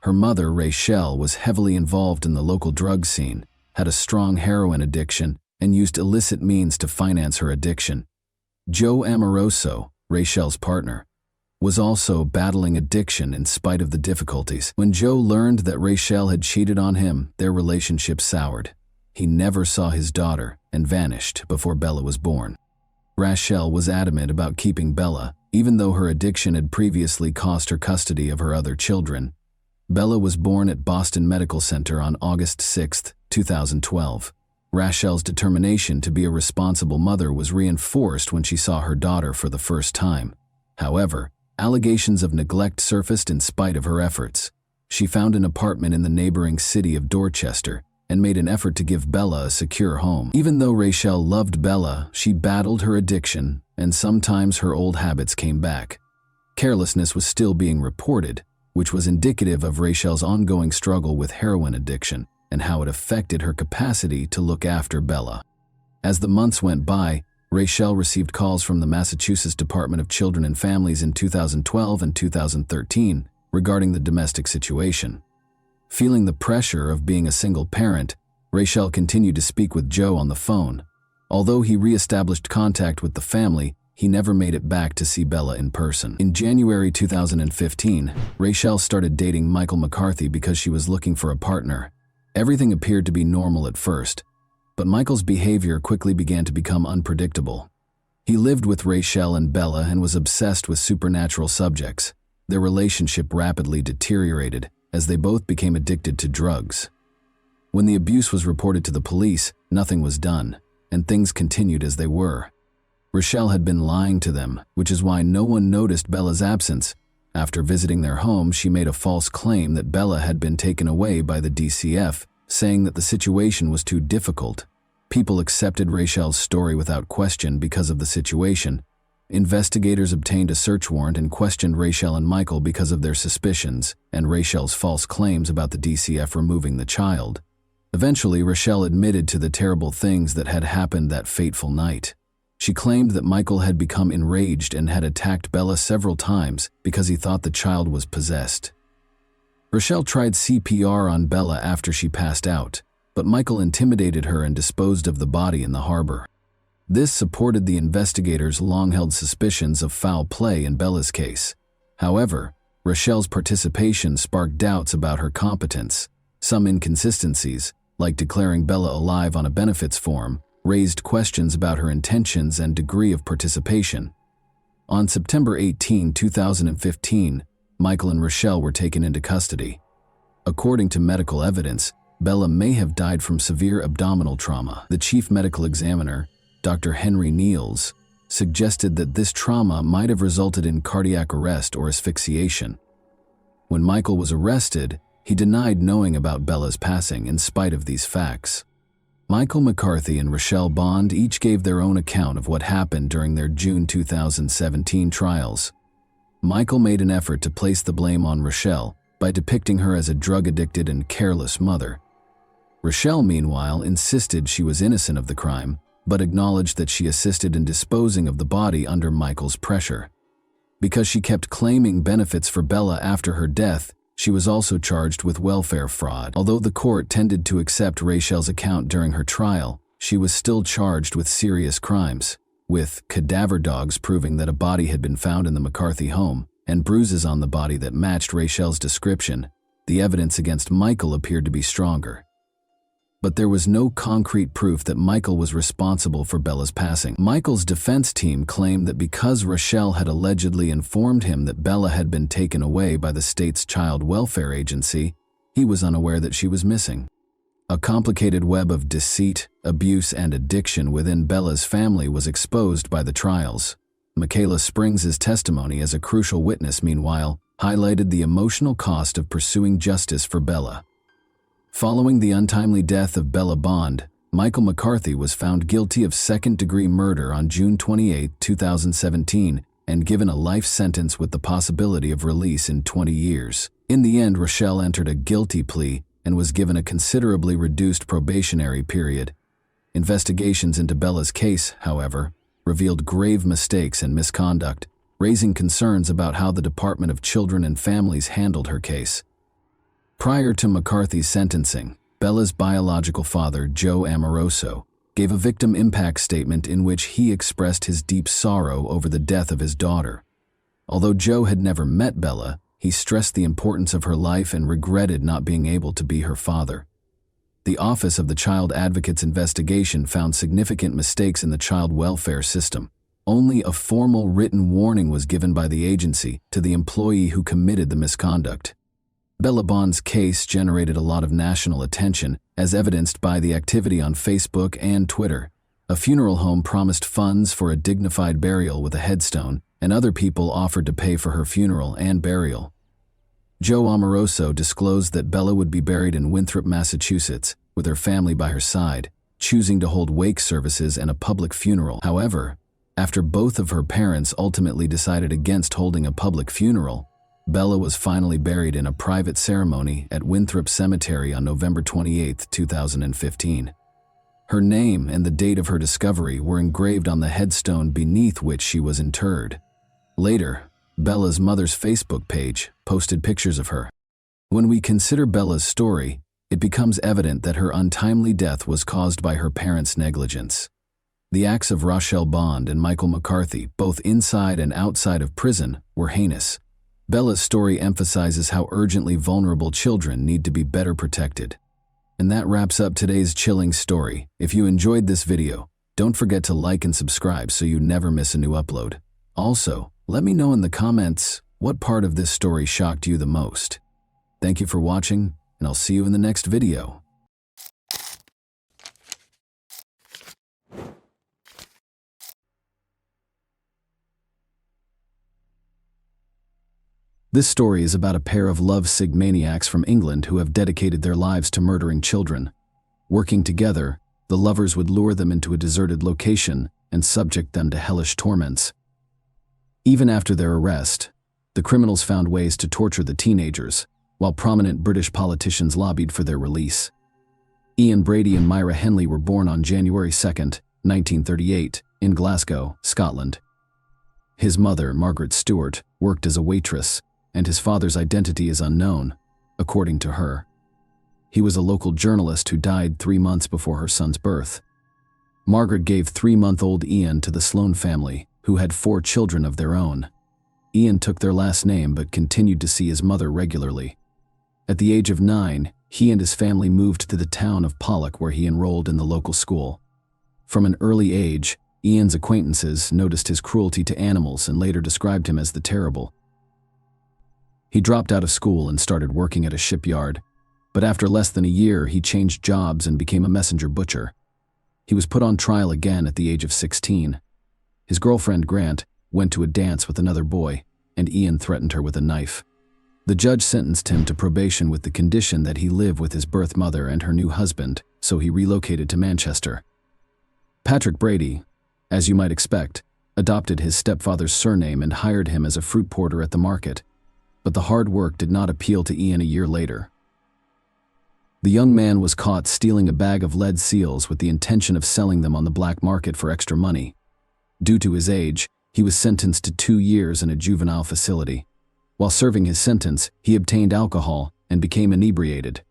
Her mother, Rochelle, was heavily involved in the local drug scene, had a strong heroin addiction, and used illicit means to finance her addiction. Joe Amoroso, Rochelle's partner, was also battling addiction in spite of the difficulties. When Joe learned that Rochelle had cheated on him, their relationship soured. He never saw his daughter and vanished before Bella was born. Rochelle was adamant about keeping Bella, even though her addiction had previously cost her custody of her other children. Bella was born at Boston Medical Center on August 6, 2012. Rachel's determination to be a responsible mother was reinforced when she saw her daughter for the first time. However, allegations of neglect surfaced in spite of her efforts. She found an apartment in the neighboring city of Dorchester and made an effort to give Bella a secure home. Even though Rachel loved Bella, she battled her addiction, and sometimes her old habits came back. Carelessness was still being reported, which was indicative of Rachel's ongoing struggle with heroin addiction and how it affected her capacity to look after Bella. As the months went by, Rachel received calls from the Massachusetts Department of Children and Families in 2012 and 2013 regarding the domestic situation. Feeling the pressure of being a single parent, Rachel continued to speak with Joe on the phone. Although he re-established contact with the family, he never made it back to see Bella in person. In January 2015, Rachel started dating Michael McCarthy because she was looking for a partner. Everything appeared to be normal at first, but Michael's behavior quickly began to become unpredictable. He lived with Rachel and Bella and was obsessed with supernatural subjects. Their relationship rapidly deteriorated as they both became addicted to drugs. When the abuse was reported to the police, nothing was done, and things continued as they were. Rachel had been lying to them, which is why no one noticed Bella's absence. After visiting their home, she made a false claim that Bella had been taken away by the DCF, saying that the situation was too difficult. People accepted Rachel's story without question because of the situation. Investigators obtained a search warrant and questioned Rachel and Michael because of their suspicions and Rachel's false claims about the DCF removing the child. Eventually, Rachel admitted to the terrible things that had happened that fateful night. She claimed that Michael had become enraged and had attacked Bella several times because he thought the child was possessed. Rachel tried CPR on Bella after she passed out, but Michael intimidated her and disposed of the body in the harbor. This supported the investigators' long-held suspicions of foul play in Bella's case. However, Rachel's participation sparked doubts about her competence. Some inconsistencies, like declaring Bella alive on a benefits form, raised questions about her intentions and degree of participation. On September 18, 2015, Michael and Rachel were taken into custody. According to medical evidence, Bella may have died from severe abdominal trauma. The chief medical examiner, Dr. Henry Niels, suggested that this trauma might have resulted in cardiac arrest or asphyxiation. When Michael was arrested, he denied knowing about Bella's passing in spite of these facts. Michael McCarthy and Rachel Bond each gave their own account of what happened during their June 2017 trials. Michael made an effort to place the blame on Rachel by depicting her as a drug-addicted and careless mother. Rachel, meanwhile, insisted she was innocent of the crime, but acknowledged that she assisted in disposing of the body under Michael's pressure. Because she kept claiming benefits for Bella after her death, she was also charged with welfare fraud. Although the court tended to accept Rachel's account during her trial, she was still charged with serious crimes, with cadaver dogs proving that a body had been found in the McCarthy home and bruises on the body that matched Rachel's description. The evidence against Michael appeared to be stronger. But there was no concrete proof that Michael was responsible for Bella's passing. Michael's defense team claimed that because Rachel had allegedly informed him that Bella had been taken away by the state's child welfare agency, he was unaware that she was missing. A complicated web of deceit, abuse, and addiction within Bella's family was exposed by the trials. Michaela Springs' testimony as a crucial witness, meanwhile, highlighted the emotional cost of pursuing justice for Bella. Following the untimely death of Bella Bond, Michael McCarthy was found guilty of second-degree murder on June 28, 2017, and given a life sentence with the possibility of release in 20 years. In the end, Rachel entered a guilty plea and was given a considerably reduced probationary period. Investigations into Bella's case, however, revealed grave mistakes and misconduct, raising concerns about how the Department of Children and Families handled her case. Prior to McCarthy's sentencing, Bella's biological father, Joe Amoroso, gave a victim impact statement in which he expressed his deep sorrow over the death of his daughter. Although Joe had never met Bella, he stressed the importance of her life and regretted not being able to be her father. The Office of the Child Advocate's investigation found significant mistakes in the child welfare system. Only a formal written warning was given by the agency to the employee who committed the misconduct. Bella Bond's case generated a lot of national attention, as evidenced by the activity on Facebook and Twitter. A funeral home promised funds for a dignified burial with a headstone, and other people offered to pay for her funeral and burial. Joe Amoroso disclosed that Bella would be buried in Winthrop, Massachusetts, with her family by her side, choosing to hold wake services and a public funeral. However, after both of her parents ultimately decided against holding a public funeral, Bella was finally buried in a private ceremony at Winthrop Cemetery on November 28, 2015. Her name and the date of her discovery were engraved on the headstone beneath which she was interred. Later, Bella's mother's Facebook page posted pictures of her. When we consider Bella's story, it becomes evident that her untimely death was caused by her parents' negligence. The acts of Rochelle Bond and Michael McCarthy, both inside and outside of prison, were heinous. Bella's story emphasizes how urgently vulnerable children need to be better protected. And that wraps up today's chilling story. If you enjoyed this video, don't forget to like and subscribe so you never miss a new upload. Also, let me know in the comments what part of this story shocked you the most. Thank you for watching, and I'll see you in the next video. This story is about a pair of love-sick maniacs from England who have dedicated their lives to murdering children. Working together, the lovers would lure them into a deserted location and subject them to hellish torments. Even after their arrest, the criminals found ways to torture the teenagers, while prominent British politicians lobbied for their release. Ian Brady and Myra Henley were born on January 2, 1938, in Glasgow, Scotland. His mother, Margaret Stewart, worked as a waitress, and his father's identity is unknown, according to her. He was a local journalist who died 3 months before her son's birth. Margaret gave 3-month-old Ian to the Sloane family, who had 4 children of their own. Ian took their last name but continued to see his mother regularly. At the age of 9, he and his family moved to the town of Pollock, where he enrolled in the local school. From an early age, Ian's acquaintances noticed his cruelty to animals and later described him as the Terrible. He dropped out of school and started working at a shipyard, but after less than a year, he changed jobs and became a messenger butcher. He was put on trial again at the age of 16. His girlfriend, Grant, went to a dance with another boy, and Ian threatened her with a knife. The judge sentenced him to probation with the condition that he live with his birth mother and her new husband, so he relocated to Manchester. Patrick Brady, as you might expect, adopted his stepfather's surname and hired him as a fruit porter at the market. But the hard work did not appeal to Ian a year later. The young man was caught stealing a bag of lead seals with the intention of selling them on the black market for extra money. Due to his age, he was sentenced to 2 years in a juvenile facility. While serving his sentence, he obtained alcohol and became inebriated.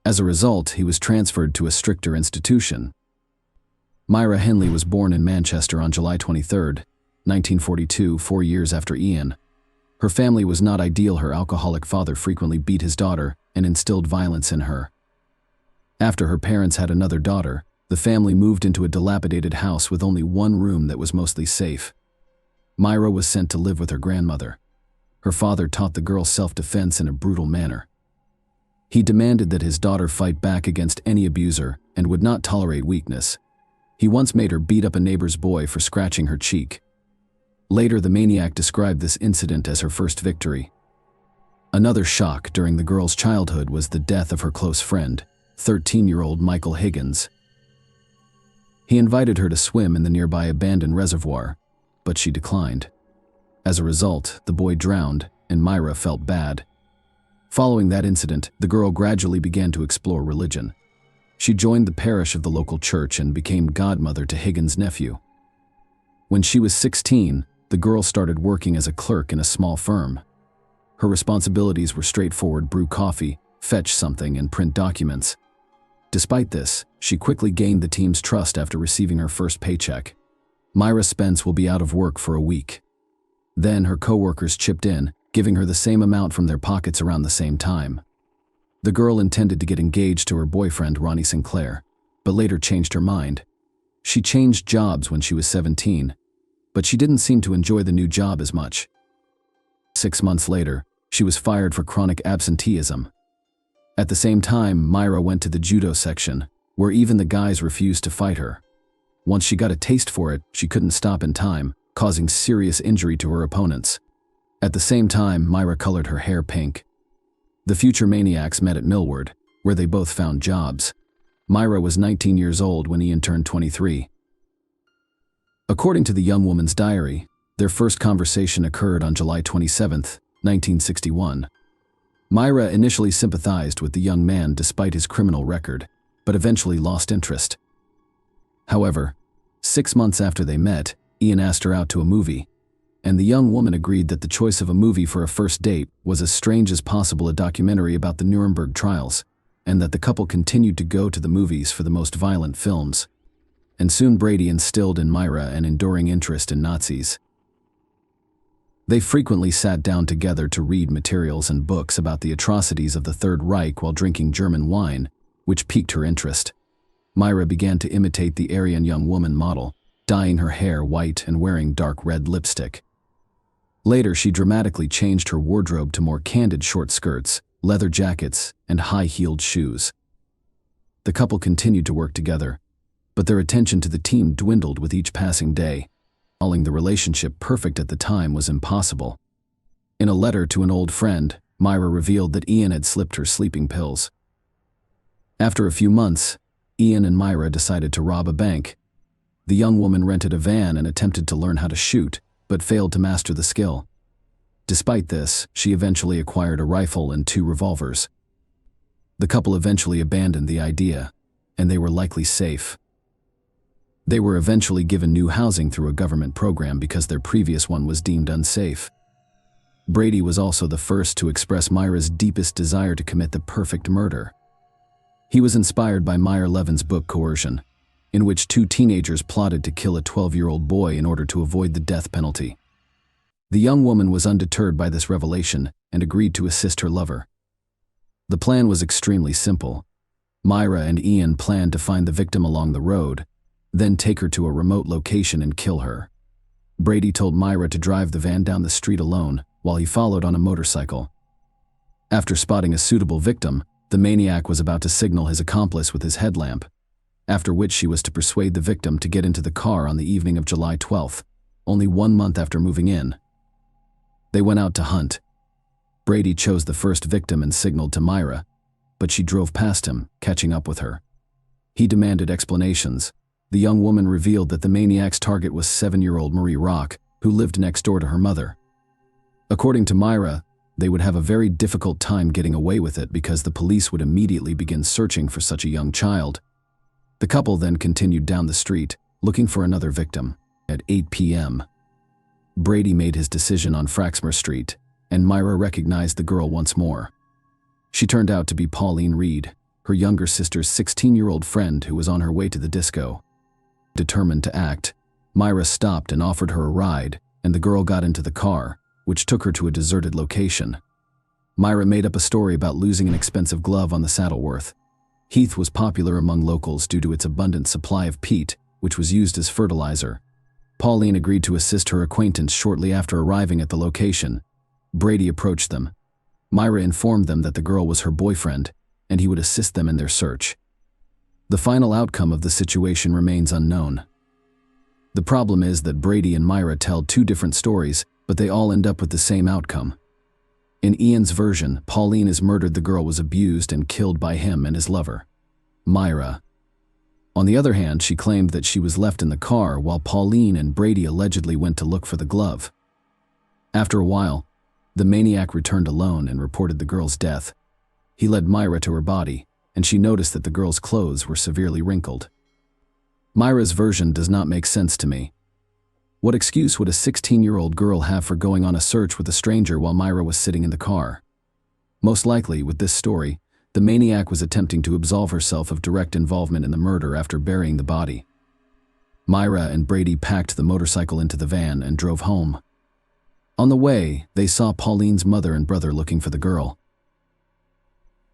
As a result, he was transferred to a stricter institution. Myra Henley was born in Manchester on July 23, 1942, 4 years after Ian. Her family was not ideal. Her alcoholic father frequently beat his daughter and instilled violence in her. After her parents had another daughter, the family moved into a dilapidated house with only one room that was mostly safe. Myra was sent to live with her grandmother. Her father taught the girl self-defense in a brutal manner. He demanded that his daughter fight back against any abuser and would not tolerate weakness. He once made her beat up a neighbor's boy for scratching her cheek. Later, the maniac described this incident as her first victory. Another shock during the girl's childhood was the death of her close friend, 13-year-old Michael Higgins. He invited her to swim in the nearby abandoned reservoir, but she declined. As a result, the boy drowned, and Myra felt bad. Following that incident, the girl gradually began to explore religion. She joined the parish of the local church and became godmother to Higgins' nephew. When she was 16, the girl started working as a clerk in a small firm. Her responsibilities were straightforward: brew coffee, fetch something, and print documents. Despite this, she quickly gained the team's trust after receiving her first paycheck. Myra Spence will be out of work for a week. Then her co-workers chipped in, giving her the same amount from their pockets around the same time. The girl intended to get engaged to her boyfriend, Ronnie Sinclair, but later changed her mind. She changed jobs when she was 17, but she didn't seem to enjoy the new job as much. 6 months later, she was fired for chronic absenteeism, At the same time, Myra went to the judo section, where even the guys refused to fight her. Once she got a taste for it, she couldn't stop in time, causing serious injury to her opponents. At the same time, Myra colored her hair pink. The future maniacs met at Millward, where they both found jobs. Myra was 19 years old when Ian turned 23. According to the young woman's diary, their first conversation occurred on July 27, 1961. Myra initially sympathized with the young man despite his criminal record, but eventually lost interest. However, 6 months after they met, Ian asked her out to a movie, and the young woman agreed that the choice of a movie for a first date was as strange as possible, a documentary about the Nuremberg trials, and that the couple continued to go to the movies for the most violent films. And soon Brady instilled in Myra an enduring interest in Nazis. They frequently sat down together to read materials and books about the atrocities of the Third Reich while drinking German wine, which piqued her interest. Myra began to imitate the Aryan young woman model, dyeing her hair white and wearing dark red lipstick. Later, she dramatically changed her wardrobe to more candid short skirts, leather jackets, and high-heeled shoes. The couple continued to work together, but their attention to the team dwindled with each passing day. Calling the relationship perfect at the time was impossible. In a letter to an old friend, Myra revealed that Ian had slipped her sleeping pills. After a few months, Ian and Myra decided to rob a bank. The young woman rented a van and attempted to learn how to shoot, but failed to master the skill. Despite this, she eventually acquired a rifle and 2 revolvers. The couple eventually abandoned the idea, and they were likely safe. They were eventually given new housing through a government program because their previous one was deemed unsafe. Brady was also the first to express Myra's deepest desire to commit the perfect murder. He was inspired by Meyer Levin's book Coercion, in which 2 teenagers plotted to kill a 12-year-old boy in order to avoid the death penalty. The young woman was undeterred by this revelation and agreed to assist her lover. The plan was extremely simple. Myra and Ian planned to find the victim along the road, then take her to a remote location and kill her. Brady told Myra to drive the van down the street alone while he followed on a motorcycle. After spotting a suitable victim, the maniac was about to signal his accomplice with his headlamp, after which she was to persuade the victim to get into the car on the evening of July 12th, only 1 month after moving in. They went out to hunt. Brady chose the first victim and signaled to Myra, but she drove past him, catching up with her. He demanded explanations. The young woman revealed that the maniac's target was 7-year-old Marie Rock, who lived next door to her mother. According to Myra, they would have a very difficult time getting away with it because the police would immediately begin searching for such a young child. The couple then continued down the street, looking for another victim. At 8 p.m., Brady made his decision on Fraxmer Street, and Myra recognized the girl once more. She turned out to be Pauline Reed, her younger sister's 16-year-old friend who was on her way to the disco. Determined to act, Myra stopped and offered her a ride, and the girl got into the car, which took her to a deserted location. Myra made up a story about losing an expensive glove on the Saddleworth. Heath was popular among locals due to its abundant supply of peat, which was used as fertilizer. Pauline agreed to assist her acquaintance shortly after arriving at the location. Brady approached them. Myra informed them that the girl was her boyfriend, and he would assist them in their search. The final outcome of the situation remains unknown. The problem is that Brady and Myra tell 2 different stories, but they all end up with the same outcome. In Ian's version, Pauline is murdered. The girl was abused and killed by him and his lover. Myra, on the other hand, she claimed that she was left in the car while Pauline and Brady allegedly went to look for the glove. After a while, the maniac returned alone and reported the girl's death. He led Myra to her body, and she noticed that the girl's clothes were severely wrinkled. Myra's version does not make sense to me. What excuse would a 16-year-old girl have for going on a search with a stranger while Myra was sitting in the car? Most likely, with this story, the maniac was attempting to absolve herself of direct involvement in the murder after burying the body. Myra and Brady packed the motorcycle into the van and drove home. On the way, they saw Pauline's mother and brother looking for the girl.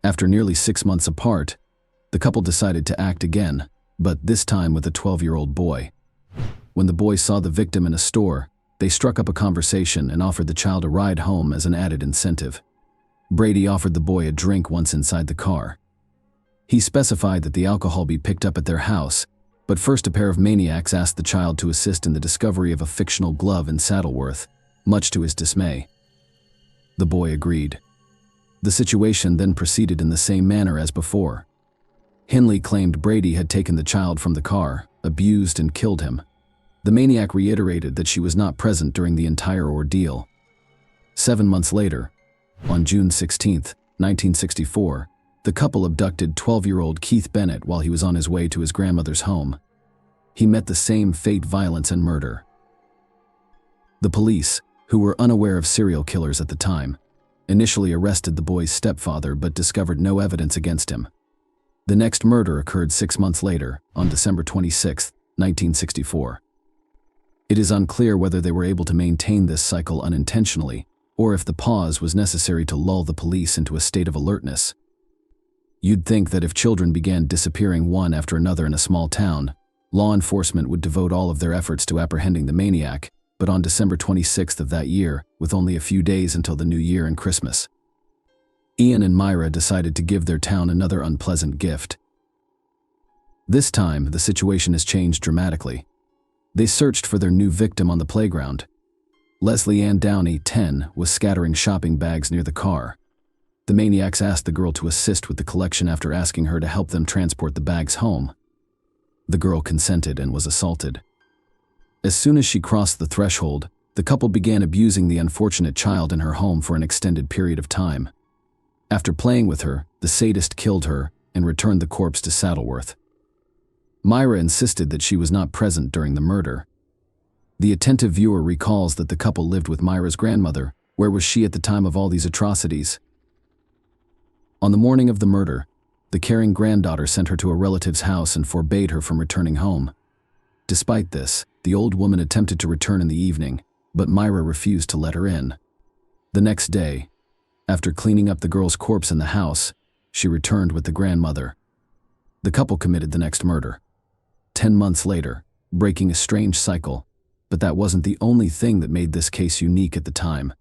After nearly 6 months apart, the couple decided to act again, but this time with a 12-year-old boy. When the boy saw the victim in a store, they struck up a conversation and offered the child a ride home as an added incentive. Brady offered the boy a drink once inside the car. He specified that the alcohol be picked up at their house, but first a pair of maniacs asked the child to assist in the discovery of a fictional glove in Saddleworth, much to his dismay. The boy agreed. The situation then proceeded in the same manner as before. Hinley claimed Brady had taken the child from the car, abused and killed him. The maniac reiterated that she was not present during the entire ordeal. 7 months later, on June 16, 1964, the couple abducted 12-year-old Keith Bennett while he was on his way to his grandmother's home. He met the same fate, violence, and murder. The police, who were unaware of serial killers at the time, initially arrested the boy's stepfather but discovered no evidence against him. The next murder occurred 6 months later, on December 26, 1964. It is unclear whether they were able to maintain this cycle unintentionally, or if the pause was necessary to lull the police into a state of alertness. You'd think that if children began disappearing one after another in a small town, law enforcement would devote all of their efforts to apprehending the maniac, but on December 26th of that year, with only a few days until the New Year and Christmas, Ian and Myra decided to give their town another unpleasant gift. This time, the situation has changed dramatically. They searched for their new victim on the playground. Leslie Ann Downey, 10, was scattering shopping bags near the car. The maniacs asked the girl to assist with the collection after asking her to help them transport the bags home. The girl consented and was assaulted. As soon as she crossed the threshold, the couple began abusing the unfortunate child in her home for an extended period of time. After playing with her, the sadist killed her and returned the corpse to Saddleworth. Myra insisted that she was not present during the murder. The attentive viewer recalls that the couple lived with Myra's grandmother. Where was she at the time of all these atrocities? On the morning of the murder, the caring granddaughter sent her to a relative's house and forbade her from returning home. Despite this, the old woman attempted to return in the evening, but Myra refused to let her in. The next day, after cleaning up the girl's corpse in the house, she returned with the grandmother. The couple committed the next murder. 10 months later, breaking a strange cycle, but that wasn't the only thing that made this case unique at the time.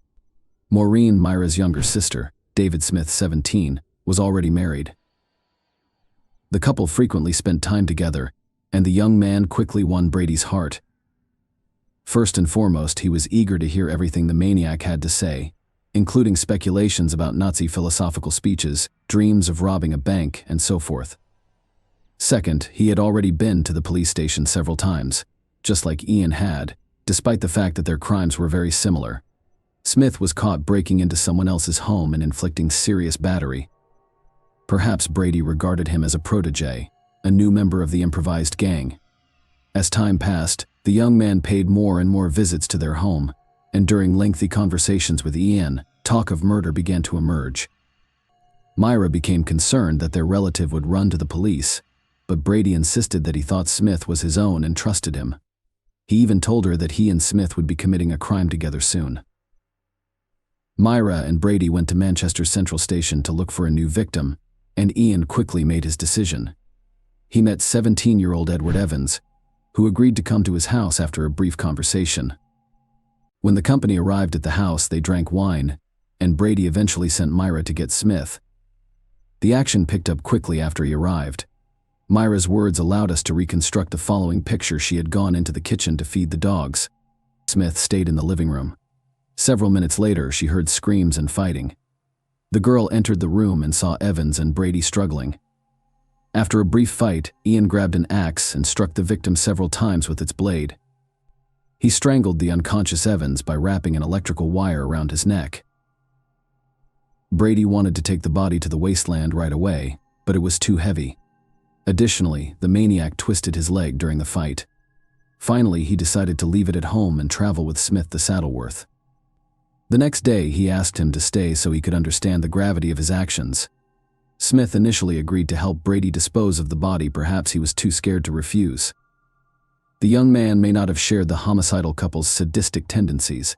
Maureen, Myra's younger sister, David Smith, 17, was already married. The couple frequently spent time together, and the young man quickly won Brady's heart. First and foremost, he was eager to hear everything the maniac had to say, including speculations about Nazi philosophical speeches, dreams of robbing a bank, and so forth. Second, he had already been to the police station several times, just like Ian had, despite the fact that their crimes were very similar. Smith was caught breaking into someone else's home and inflicting serious battery. Perhaps Brady regarded him as a protege, a new member of the improvised gang. As time passed, the young man paid more and more visits to their home, and during lengthy conversations with Ian, talk of murder began to emerge. Myra became concerned that their relative would run to the police, but Brady insisted that he thought Smith was his own and trusted him. He even told her that he and Smith would be committing a crime together soon. Myra and Brady went to Manchester Central Station to look for a new victim, and Ian quickly made his decision. He met 17-year-old Edward Evans, who agreed to come to his house after a brief conversation. When the company arrived at the house, they drank wine, and Brady eventually sent Myra to get Smith. The action picked up quickly after he arrived. Myra's words allowed us to reconstruct the following picture. She had gone into the kitchen to feed the dogs. Smith stayed in the living room. Several minutes later, she heard screams and fighting. The girl entered the room and saw Evans and Brady struggling. After a brief fight, Ian grabbed an axe and struck the victim several times with its blade. He strangled the unconscious Evans by wrapping an electrical wire around his neck. Brady wanted to take the body to the wasteland right away, but it was too heavy. Additionally, the maniac twisted his leg during the fight. Finally, he decided to leave it at home and travel with Smith to Saddleworth. The next day, he asked him to stay so he could understand the gravity of his actions. Smith initially agreed to help Brady dispose of the body. Perhaps he was too scared to refuse. The young man may not have shared the homicidal couple's sadistic tendencies,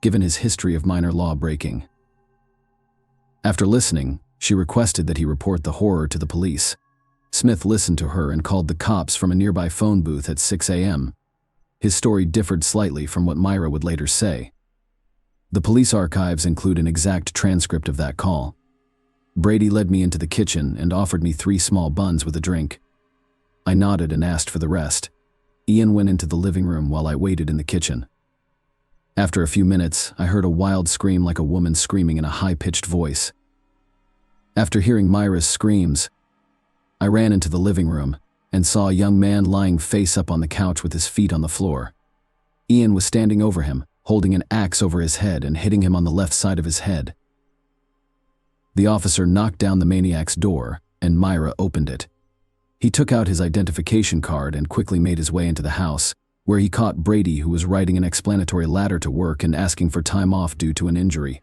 given his history of minor law breaking. After listening, she requested that he report the horror to the police. Smith listened to her and called the cops from a nearby phone booth at 6 a.m. His story differed slightly from what Myra would later say. The police archives include an exact transcript of that call. Brady led me into the kitchen and offered me 3 small buns with a drink. I nodded and asked for the rest. Ian went into the living room while I waited in the kitchen. After a few minutes, I heard a wild scream like a woman screaming in a high-pitched voice. After hearing Myra's screams, I ran into the living room and saw a young man lying face up on the couch with his feet on the floor. Ian was standing over him, holding an axe over his head and hitting him on the left side of his head. The officer knocked down the maniac's door, and Myra opened it. He took out his identification card and quickly made his way into the house, where he caught Brady, who was writing an explanatory letter to work and asking for time off due to an injury.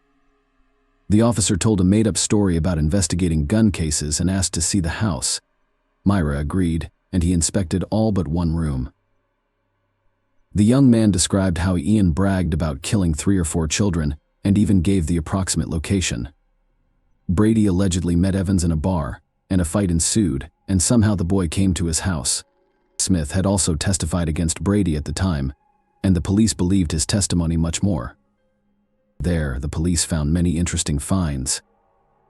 The officer told a made-up story about investigating gun cases and asked to see the house. Myra agreed, and he inspected all but one room. The young man described how Ian bragged about killing 3 or 4 children and even gave the approximate location. Brady allegedly met Evans in a bar, and a fight ensued, and somehow the boy came to his house. Smith had also testified against Brady at the time, and the police believed his testimony much more. There, the police found many interesting finds.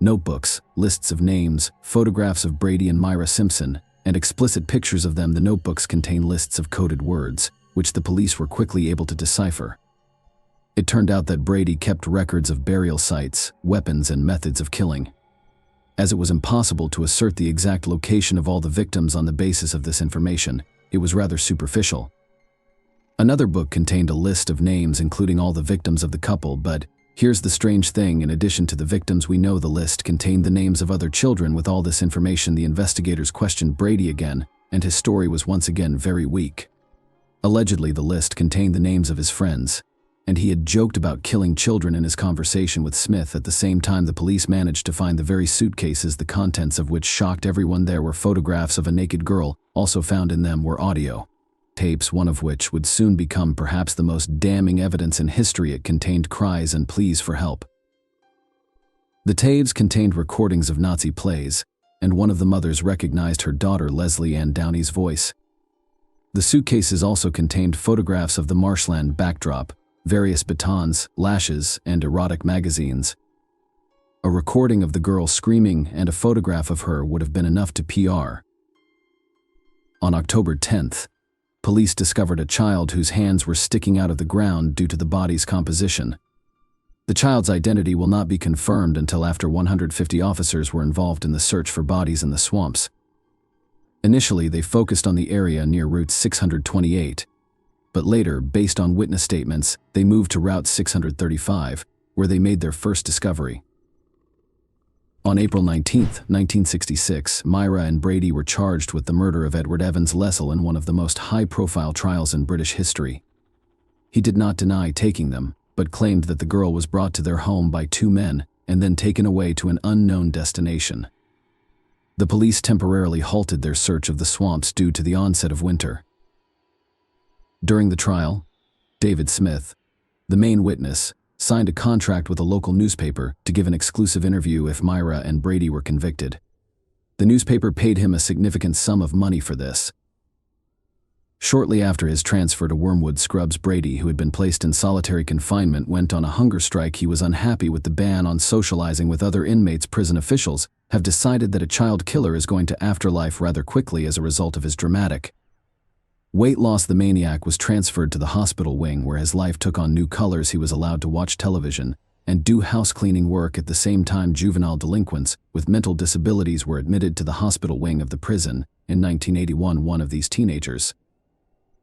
Notebooks, lists of names, photographs of Brady and Myra Simpson, and explicit pictures of them. The notebooks contain lists of coded words, which the police were quickly able to decipher. It turned out that Brady kept records of burial sites, weapons, and methods of killing. As it was impossible to assert the exact location of all the victims on the basis of this information, it was rather superficial. Another book contained a list of names including all the victims of the couple, but here's the strange thing: in addition to the victims we know, the list contained the names of other children. With all this information, the investigators questioned Brady again, and his story was once again very weak. Allegedly, the list contained the names of his friends, and he had joked about killing children in his conversation with Smith. At the same time, the police managed to find the very suitcases, the contents of which shocked everyone. There were photographs of a naked girl. Also found in them were audio tapes, one of which would soon become perhaps the most damning evidence in history. It contained cries and pleas for help. The tapes contained recordings of Nazi plays, and one of the mothers recognized her daughter Leslie Ann Downey's voice. The suitcases also contained photographs of the marshland backdrop, various batons, lashes, and erotic magazines. A recording of the girl screaming and a photograph of her would have been enough to PR. On October 10th, police discovered a child whose hands were sticking out of the ground due to the body's composition. The child's identity will not be confirmed until after 150 officers were involved in the search for bodies in the swamps. Initially, they focused on the area near Route 628, but later, based on witness statements, they moved to Route 635, where they made their first discovery. On April 19, 1966, Myra and Brady were charged with the murder of Edward Evans Lessell in one of the most high-profile trials in British history. He did not deny taking them, but claimed that the girl was brought to their home by 2 men and then taken away to an unknown destination. The police temporarily halted their search of the swamps due to the onset of winter. During the trial, David Smith, the main witness, signed a contract with a local newspaper to give an exclusive interview if Myra and Brady were convicted. The newspaper paid him a significant sum of money for this. Shortly after his transfer to Wormwood Scrubs, Brady, who had been placed in solitary confinement, went on a hunger strike. He was unhappy with the ban on socializing with other inmates. Prison officials have decided that a child killer is going to afterlife rather quickly as a result of his dramatic weight loss. The maniac was transferred to the hospital wing, where his life took on new colors. He was allowed to watch television and do house cleaning work. At the same time, juvenile delinquents with mental disabilities were admitted to the hospital wing of the prison. In 1981, one of these teenagers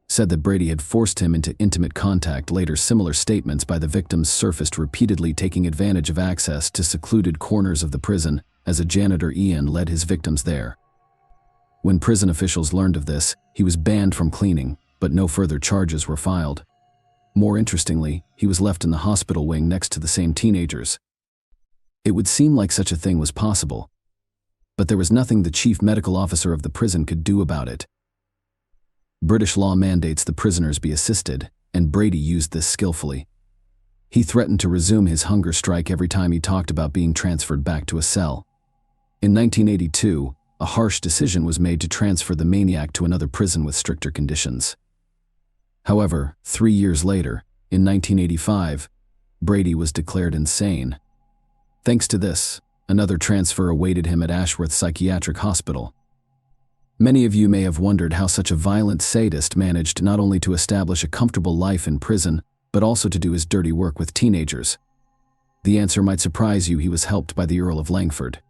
said that Brady had forced him into intimate contact. Later, similar statements by the victims surfaced repeatedly, taking advantage of access to secluded corners of the prison. As a janitor, Ian led his victims there. When prison officials learned of this, he was banned from cleaning, but no further charges were filed. More interestingly, he was left in the hospital wing next to the same teenagers. It would seem like such a thing was possible, but there was nothing the chief medical officer of the prison could do about it. British law mandates the prisoners be assisted, and Brady used this skillfully. He threatened to resume his hunger strike every time he talked about being transferred back to a cell. In 1982, a harsh decision was made to transfer the maniac to another prison with stricter conditions. However, 3 years later, in 1985, Brady was declared insane. Thanks to this, another transfer awaited him at Ashworth Psychiatric Hospital. Many of you may have wondered how such a violent sadist managed not only to establish a comfortable life in prison, but also to do his dirty work with teenagers. The answer might surprise you. He was helped by the Earl of Langford.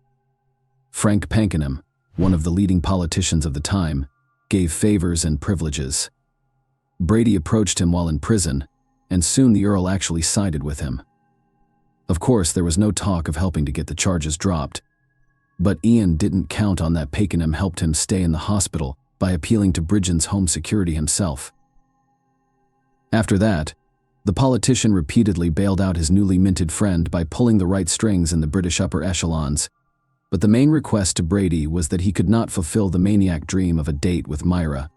Frank Pakenham, one of the leading politicians of the time, gave favors and privileges. Brady approached him while in prison, and soon the Earl actually sided with him. Of course, there was no talk of helping to get the charges dropped, but Ian didn't count on that. Pakenham helped him stay in the hospital by appealing to Britain's Home Security himself. After that, the politician repeatedly bailed out his newly minted friend by pulling the right strings in the British upper echelons, but the main request to Brady was that he could not fulfill the maniac dream of a date with Myra.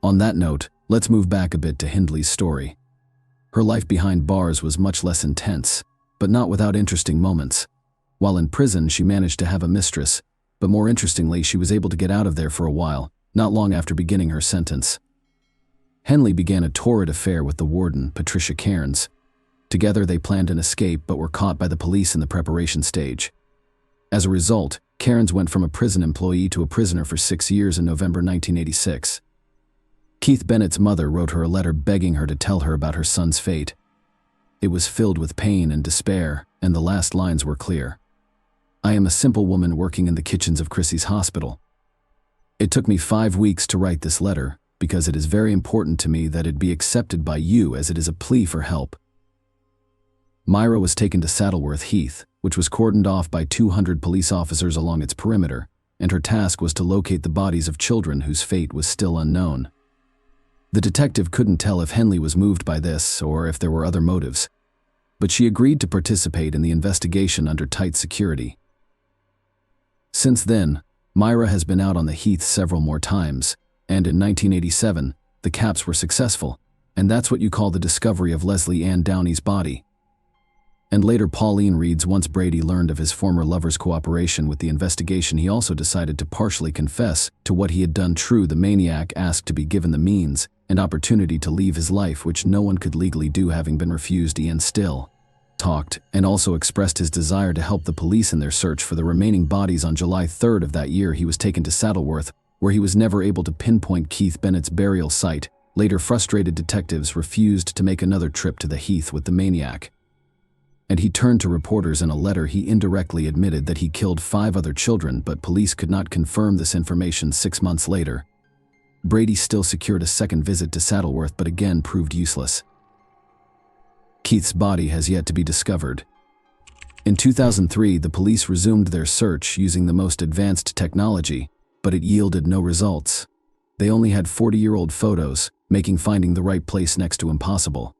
On that note, let's move back a bit to Hindley's story. Her life behind bars was much less intense, but not without interesting moments. While in prison, she managed to have a mistress, but more interestingly, she was able to get out of there for a while, not long after beginning her sentence. Henley began a torrid affair with the warden, Patricia Cairns. Together they planned an escape but were caught by the police in the preparation stage. As a result, Cairns went from a prison employee to a prisoner for 6 years in November 1986. Keith Bennett's mother wrote her a letter begging her to tell her about her son's fate. It was filled with pain and despair, and the last lines were clear. "I am a simple woman working in the kitchens of Chrissy's hospital. It took me 5 weeks to write this letter, because it is very important to me that it be accepted by you as it is a plea for help." Myra was taken to Saddleworth Heath, which was cordoned off by 200 police officers along its perimeter, and her task was to locate the bodies of children whose fate was still unknown. The detective couldn't tell if Henley was moved by this or if there were other motives, but she agreed to participate in the investigation under tight security. Since then, Myra has been out on the Heath several more times, and in 1987, the caps were successful, and that's what you call the discovery of Leslie Ann Downey's body. And later, Pauline reads, once Brady learned of his former lover's cooperation with the investigation, he also decided to partially confess to what he had done. True, the maniac asked to be given the means and opportunity to leave his life, which no one could legally do, having been refused. Ian still talked and also expressed his desire to help the police in their search for the remaining bodies. On July 3rd of that year, he was taken to Saddleworth, where he was never able to pinpoint Keith Bennett's burial site. Later, frustrated detectives refused to make another trip to the Heath with the maniac, and he turned to reporters. In a letter, he indirectly admitted that he killed 5 other children, but police could not confirm this information. 6 months later, Brady still secured a second visit to Saddleworth, but again proved useless. Keith's body has yet to be discovered. In 2003, the police resumed their search using the most advanced technology, but it yielded no results. They only had 40-year-old photos, making finding the right place next to impossible.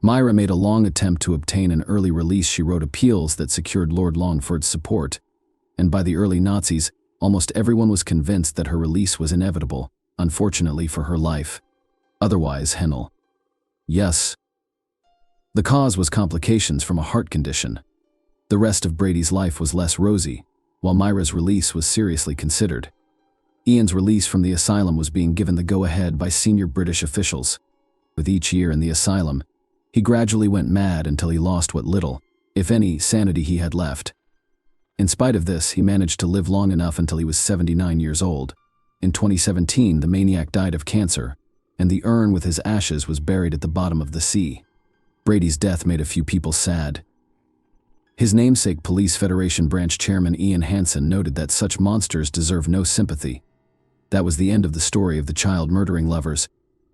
Myra made a long attempt to obtain an early release. She wrote appeals that secured Lord Longford's support, and by the early Nazis, almost everyone was convinced that her release was inevitable, unfortunately for her life. Otherwise, Hennel. Yes. The cause was complications from a heart condition. The rest of Brady's life was less rosy, while Myra's release was seriously considered. Ian's release from the asylum was being given the go-ahead by senior British officials. With each year in the asylum, he gradually went mad until he lost what little, if any, sanity he had left. In spite of this, he managed to live long enough until he was 79 years old. In 2017, the maniac died of cancer, and the urn with his ashes was buried at the bottom of the sea. Brady's death made a few people sad. His namesake Police Federation branch chairman Ian Hansen noted that such monsters deserve no sympathy. That was the end of the story of the child-murdering lovers,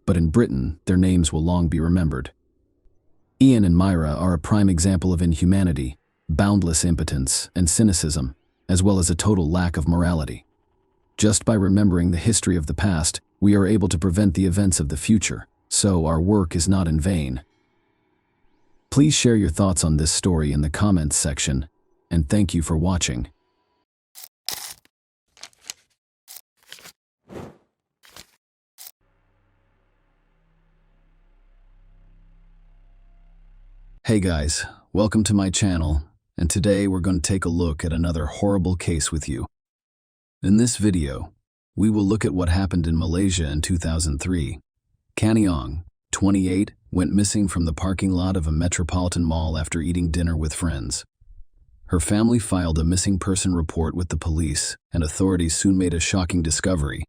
but in Britain, their names will long be remembered. Ian and Myra are a prime example of inhumanity, boundless impotence, and cynicism, as well as a total lack of morality. Just by remembering the history of the past, we are able to prevent the events of the future, so our work is not in vain. Please share your thoughts on this story in the comments section, and thank you for watching. Hey guys, welcome to my channel, and today we're going to take a look at another horrible case with you. In this video, we will look at what happened in Malaysia in 2003. Kaniong, 28, went missing from the parking lot of a metropolitan mall after eating dinner with friends. Her family filed a missing person report with the police, and authorities soon made a shocking discovery.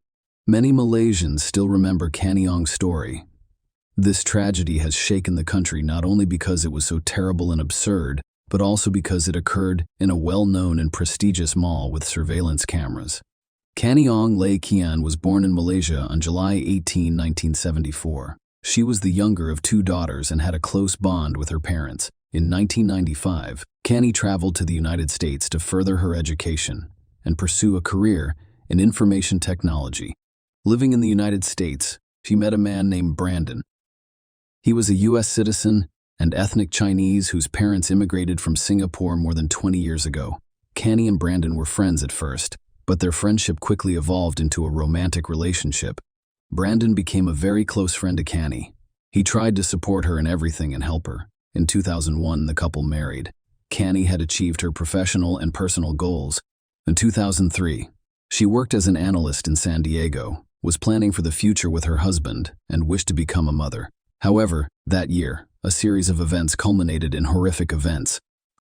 Many Malaysians still remember Canny Ong's story. This tragedy has shaken the country not only because it was so terrible and absurd, but also because it occurred in a well-known and prestigious mall with surveillance cameras. Canny Ong Lay Kian was born in Malaysia on July 18, 1974. She was the younger of two daughters and had a close bond with her parents. In 1995, Canny traveled to the United States to further her education and pursue a career in information technology. Living in the United States, she met a man named Brandon. He was a U.S. citizen and ethnic Chinese whose parents immigrated from Singapore more than 20 years ago. Canny and Brandon were friends at first, but their friendship quickly evolved into a romantic relationship. Brandon became a very close friend to Canny. He tried to support her in everything and help her. In 2001, the couple married. Canny had achieved her professional and personal goals. In 2003, she worked as an analyst in San Diego, was planning for the future with her husband, and wished to become a mother. However, that year, a series of events culminated in horrific events.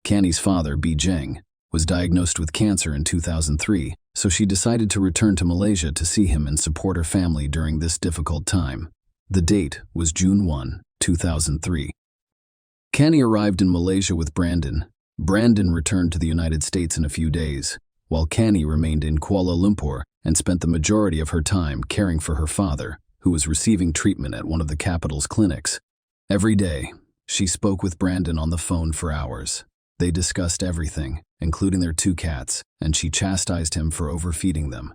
Canny's father, B. Zheng, was diagnosed with cancer in 2003, so she decided to return to Malaysia to see him and support her family during this difficult time. The date was June 1, 2003. Canny arrived in Malaysia with Brandon. Brandon returned to the United States in a few days, while Canny remained in Kuala Lumpur and spent the majority of her time caring for her father, who was receiving treatment at one of the capital's clinics. Every day, she spoke with Brandon on the phone for hours. They discussed everything, including their two cats, and she chastised him for overfeeding them.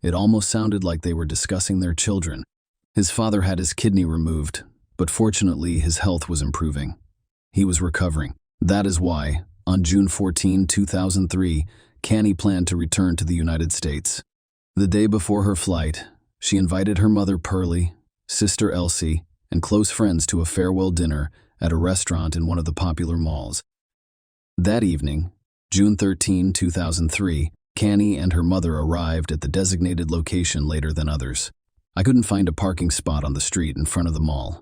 It almost sounded like they were discussing their children. His father had his kidney removed, but fortunately his health was improving. He was recovering. That is why, on June 14, 2003, Canny planned to return to the United States. The day before her flight, she invited her mother Pearlie, sister Elsie, and close friends to a farewell dinner at a restaurant in one of the popular malls. That evening, June 13, 2003, Canny and her mother arrived at the designated location later than others. I couldn't find a parking spot on the street in front of the mall.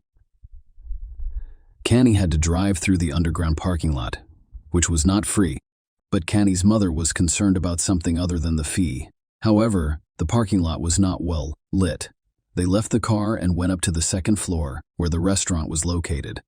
Canny had to drive through the underground parking lot, which was not free, but Canny's mother was concerned about something other than the fee. However, the parking lot was not well lit. They left the car and went up to the second floor, where the restaurant was located.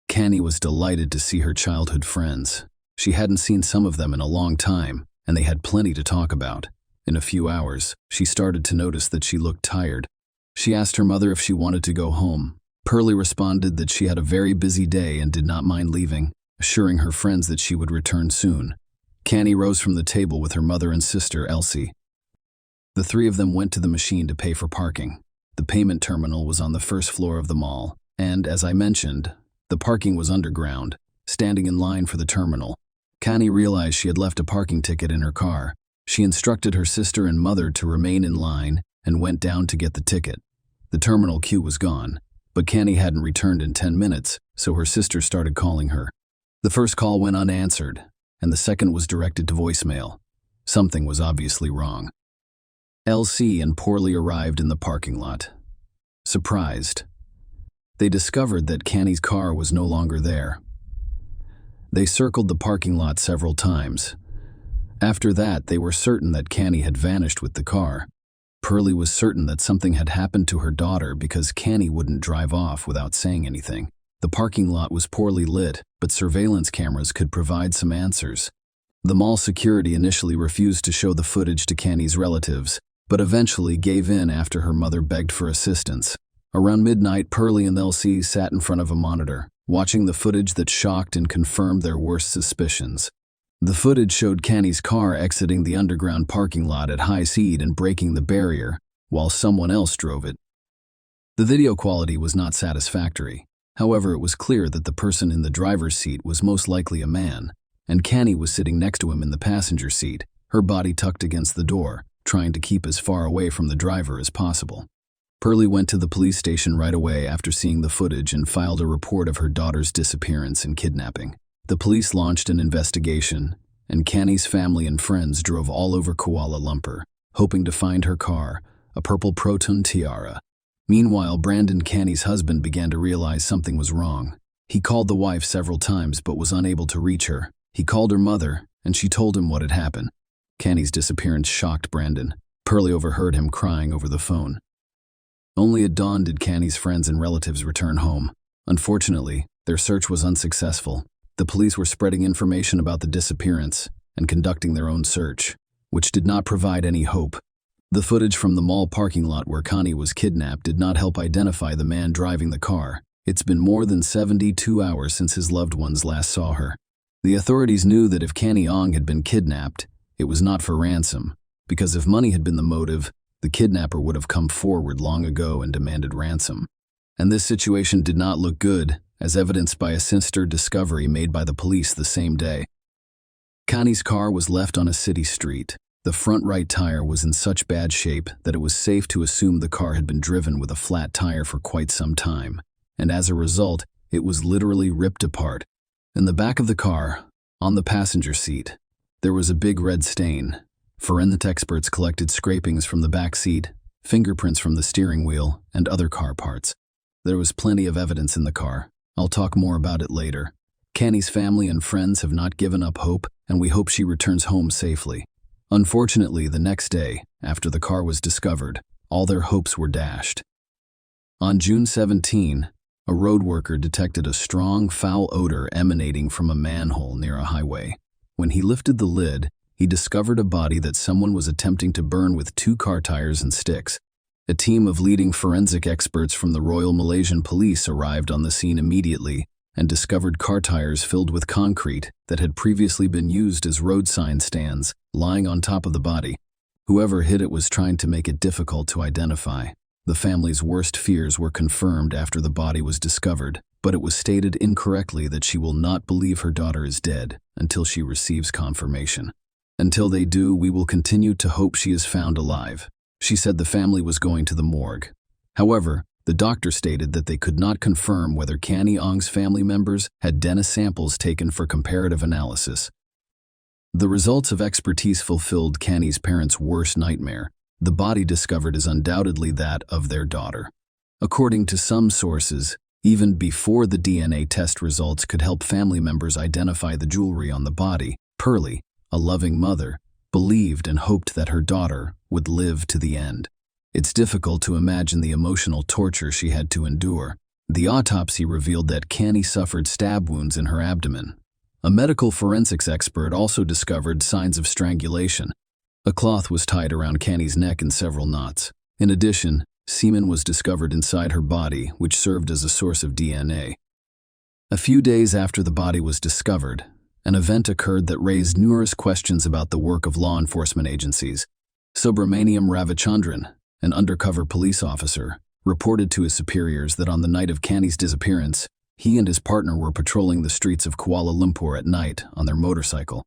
Canny was delighted to see her childhood friends. She hadn't seen some of them in a long time, and they had plenty to talk about. In a few hours, she started to notice that she looked tired. She asked her mother if she wanted to go home. Pearlie responded that she had a very busy day and did not mind leaving, assuring her friends that she would return soon. Canny rose from the table with her mother and sister, Elsie. The three of them went to the machine to pay for parking. The payment terminal was on the first floor of the mall, and, as I mentioned, the parking was underground. Standing in line for the terminal, Canny realized she had left a parking ticket in her car. She instructed her sister and mother to remain in line and went down to get the ticket. The terminal queue was gone, but Canny hadn't returned in 10 minutes, so her sister started calling her. The first call went unanswered, and the second was directed to voicemail. Something was obviously wrong. Elsie and Pearlie arrived in the parking lot. Surprised, they discovered that Canny's car was no longer there. They circled the parking lot several times. After that, they were certain that Canny had vanished with the car. Pearlie was certain that something had happened to her daughter because Canny wouldn't drive off without saying anything. The parking lot was poorly lit, but surveillance cameras could provide some answers. The mall security initially refused to show the footage to Canny's relatives, but eventually gave in after her mother begged for assistance. Around midnight, Pearlie and Elsie sat in front of a monitor, watching the footage that shocked and confirmed their worst suspicions. The footage showed Canny's car exiting the underground parking lot at high speed and breaking the barrier, while someone else drove it. The video quality was not satisfactory. However, it was clear that the person in the driver's seat was most likely a man, and Canny was sitting next to him in the passenger seat, her body tucked against the door, trying to keep as far away from the driver as possible. Pearlie went to the police station right away after seeing the footage and filed a report of her daughter's disappearance and kidnapping. The police launched an investigation, and Canny's family and friends drove all over Kuala Lumpur, hoping to find her car, a purple Proton Tiara. Meanwhile, Brandon Canny's husband began to realize something was wrong. He called the wife several times but was unable to reach her. He called her mother, and she told him what had happened. Canny's disappearance shocked Brandon. Pearlie overheard him crying over the phone. Only at dawn did Canny's friends and relatives return home. Unfortunately, their search was unsuccessful. The police were spreading information about the disappearance and conducting their own search, which did not provide any hope. The footage from the mall parking lot where Connie was kidnapped did not help identify the man driving the car. It's been more than 72 hours since his loved ones last saw her. The authorities knew that if Canny Ong had been kidnapped, it was not for ransom, because if money had been the motive, the kidnapper would have come forward long ago and demanded ransom. And this situation did not look good, as evidenced by a sinister discovery made by the police the same day. Connie's car was left on a city street. The front right tire was in such bad shape that it was safe to assume the car had been driven with a flat tire for quite some time, and as a result, it was literally ripped apart. In the back of the car, on the passenger seat, there was a big red stain. Forensic experts collected scrapings from the back seat, fingerprints from the steering wheel, and other car parts. There was plenty of evidence in the car. I'll talk more about it later. Canny's family and friends have not given up hope, and we hope she returns home safely. Unfortunately, the next day, after the car was discovered, all their hopes were dashed. On June 17, a road worker detected a strong, foul odor emanating from a manhole near a highway. When he lifted the lid, he discovered a body that someone was attempting to burn with 2 car tires and sticks. A team of leading forensic experts from the Royal Malaysian Police arrived on the scene immediately and discovered car tires filled with concrete that had previously been used as road sign stands, lying on top of the body. Whoever hid it was trying to make it difficult to identify. The family's worst fears were confirmed after the body was discovered, but it was stated incorrectly that she will not believe her daughter is dead until she receives confirmation. Until they do, we will continue to hope she is found alive. She said the family was going to the morgue. However, the doctor stated that they could not confirm whether Canny Ong's family members had DNA samples taken for comparative analysis. The results of expertise fulfilled Canny's parents' worst nightmare. The body discovered is undoubtedly that of their daughter. According to some sources, even before the DNA test results could help family members identify the jewelry on the body, Pearlie, a loving mother, believed and hoped that her daughter would live to the end. It's difficult to imagine the emotional torture she had to endure. The autopsy revealed that Canny suffered stab wounds in her abdomen. A medical forensics expert also discovered signs of strangulation. A cloth was tied around Canny's neck in several knots. In addition, semen was discovered inside her body, which served as a source of DNA. A few days after the body was discovered, an event occurred that raised numerous questions about the work of law enforcement agencies. Subramaniam Ravichandran, an undercover police officer, reported to his superiors that on the night of Canny's disappearance, he and his partner were patrolling the streets of Kuala Lumpur at night on their motorcycle.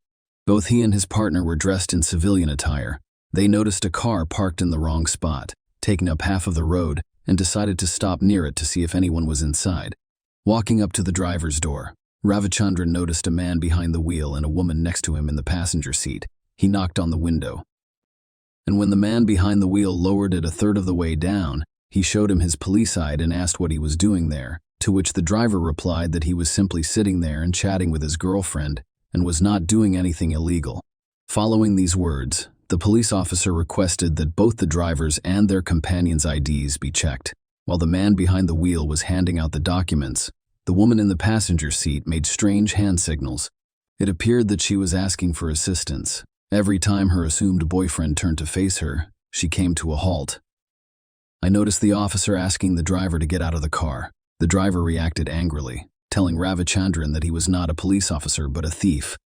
Both he and his partner were dressed in civilian attire. They noticed a car parked in the wrong spot, taking up half of the road, and decided to stop near it to see if anyone was inside. Walking up to the driver's door, Ravichandran noticed a man behind the wheel and a woman next to him in the passenger seat. He knocked on the window. And when the man behind the wheel lowered it a third of the way down, he showed him his police ID and asked what he was doing there, to which the driver replied that he was simply sitting there and chatting with his girlfriend and was not doing anything illegal. Following these words, the police officer requested that both the drivers and their companions' IDs be checked. While the man behind the wheel was handing out the documents, the woman in the passenger seat made strange hand signals. It appeared that she was asking for assistance. Every time her assumed boyfriend turned to face her, she came to a halt. I noticed the officer asking the driver to get out of the car. The driver reacted angrily, telling Ravichandran that he was not a police officer but a thief.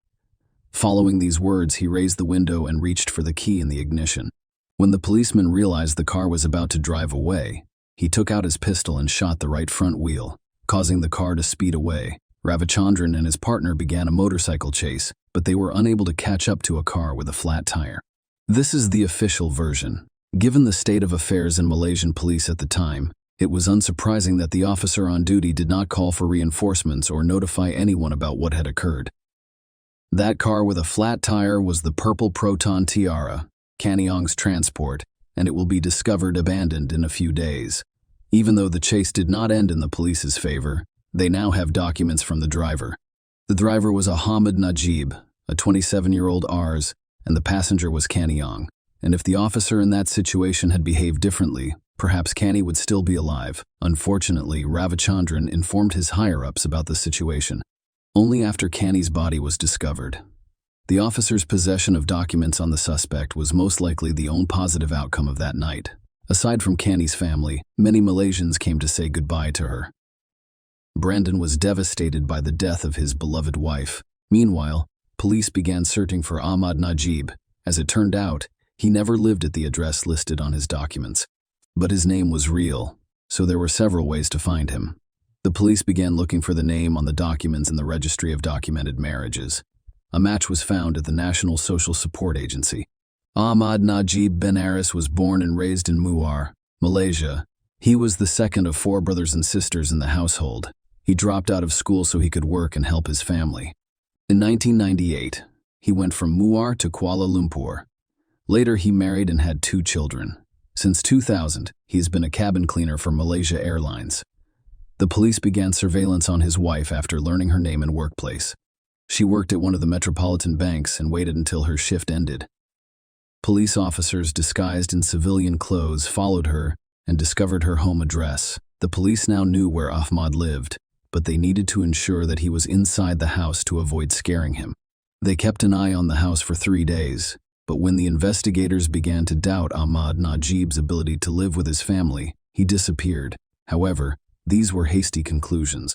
Following these words, he raised the window and reached for the key in the ignition. When the policeman realized the car was about to drive away, he took out his pistol and shot the right front wheel, causing the car to speed away. Ravichandran and his partner began a motorcycle chase, but they were unable to catch up to a car with a flat tire. This is the official version. Given the state of affairs in Malaysian police at the time, it was unsurprising that the officer on duty did not call for reinforcements or notify anyone about what had occurred. That car with a flat tire was the purple Proton Tiara, Canny Ong's transport, and it will be discovered abandoned in a few days. Even though the chase did not end in the police's favor, they now have documents from the driver. The driver was Ahmad Najib, a 27-year-old Rs, and the passenger was Canny Ong. And if the officer in that situation had behaved differently, perhaps Canny would still be alive. Unfortunately, Ravichandran informed his higher-ups about the situation. Only after Canny's body was discovered. The officer's possession of documents on the suspect was most likely the only positive outcome of that night. Aside from Canny's family, many Malaysians came to say goodbye to her. Brandon was devastated by the death of his beloved wife. Meanwhile, police began searching for Ahmad Najib. As it turned out, he never lived at the address listed on his documents. But his name was real, so there were several ways to find him. The police began looking for the name on the documents in the Registry of Documented Marriages. A match was found at the National Social Support Agency. Ahmad Najib bin Aris was born and raised in Muar, Malaysia. He was the second of 4 brothers and sisters in the household. He dropped out of school so he could work and help his family. In 1998, he went from Muar to Kuala Lumpur. Later, he married and had 2 children. Since 2000, he has been a cabin cleaner for Malaysia Airlines. The police began surveillance on his wife after learning her name and workplace. She worked at one of the metropolitan banks and waited until her shift ended. Police officers disguised in civilian clothes followed her and discovered her home address. The police now knew where Ahmad lived, but they needed to ensure that he was inside the house to avoid scaring him. They kept an eye on the house for 3 days, but when the investigators began to doubt Ahmad Najib's ability to live with his family, he disappeared. However, these were hasty conclusions.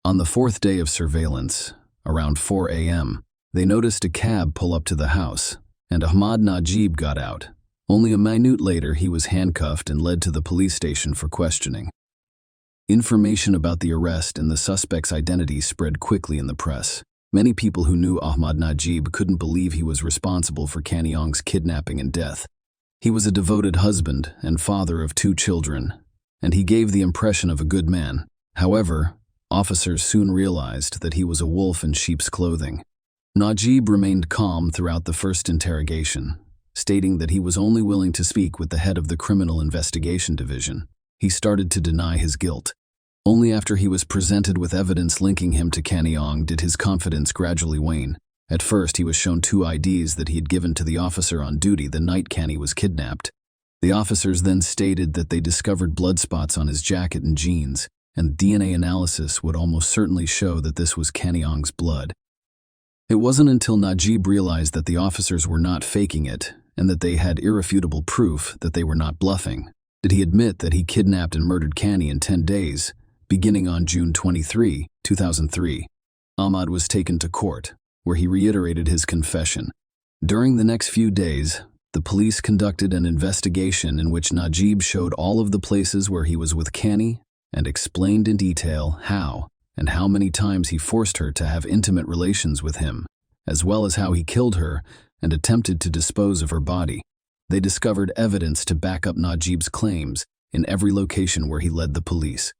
On the 4th day of surveillance, around 4 a.m., they noticed a cab pull up to the house, and Ahmad Najib got out. Only a minute later, he was handcuffed and led to the police station for questioning. Information about the arrest and the suspect's identity spread quickly in the press. Many people who knew Ahmad Najib couldn't believe he was responsible for Canny Ong's kidnapping and death. He was a devoted husband and father of 2 children, and he gave the impression of a good man. However, officers soon realized that he was a wolf in sheep's clothing. Najib remained calm throughout the first interrogation, stating that he was only willing to speak with the head of the Criminal Investigation Division. He started to deny his guilt. Only after he was presented with evidence linking him to Canny Ong did his confidence gradually wane. At first, he was shown 2 IDs that he had given to the officer on duty the night Canny was kidnapped. The officers then stated that they discovered blood spots on his jacket and jeans, and DNA analysis would almost certainly show that this was Canny Ong's blood. It wasn't until Najib realized that the officers were not faking it, and that they had irrefutable proof that they were not bluffing, did he admit that he kidnapped and murdered Canny in 10 days, beginning on June 23, 2003. Ahmad was taken to court, where he reiterated his confession. During the next few days, the police conducted an investigation in which Najib showed all of the places where he was with Canny and explained in detail how and how many times he forced her to have intimate relations with him, as well as how he killed her and attempted to dispose of her body. They discovered evidence to back up Najib's claims in every location where he led the police.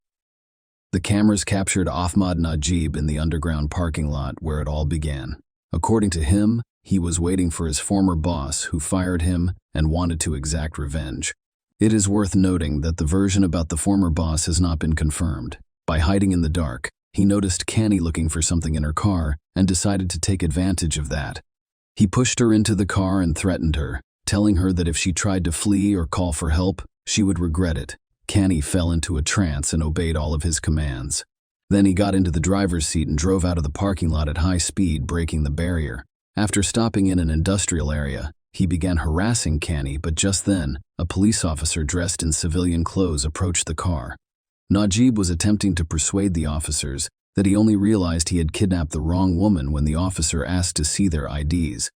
The cameras captured Ahmad Najib in the underground parking lot where it all began. According to him, he was waiting for his former boss who fired him and wanted to exact revenge. It is worth noting that the version about the former boss has not been confirmed. By hiding in the dark, he noticed Canny looking for something in her car and decided to take advantage of that. He pushed her into the car and threatened her, telling her that if she tried to flee or call for help, she would regret it. Canny fell into a trance and obeyed all of his commands. Then he got into the driver's seat and drove out of the parking lot at high speed, breaking the barrier. After stopping in an industrial area, he began harassing Canny, but just then, a police officer dressed in civilian clothes approached the car. Najib was attempting to persuade the officers that he only realized he had kidnapped the wrong woman when the officer asked to see their IDs.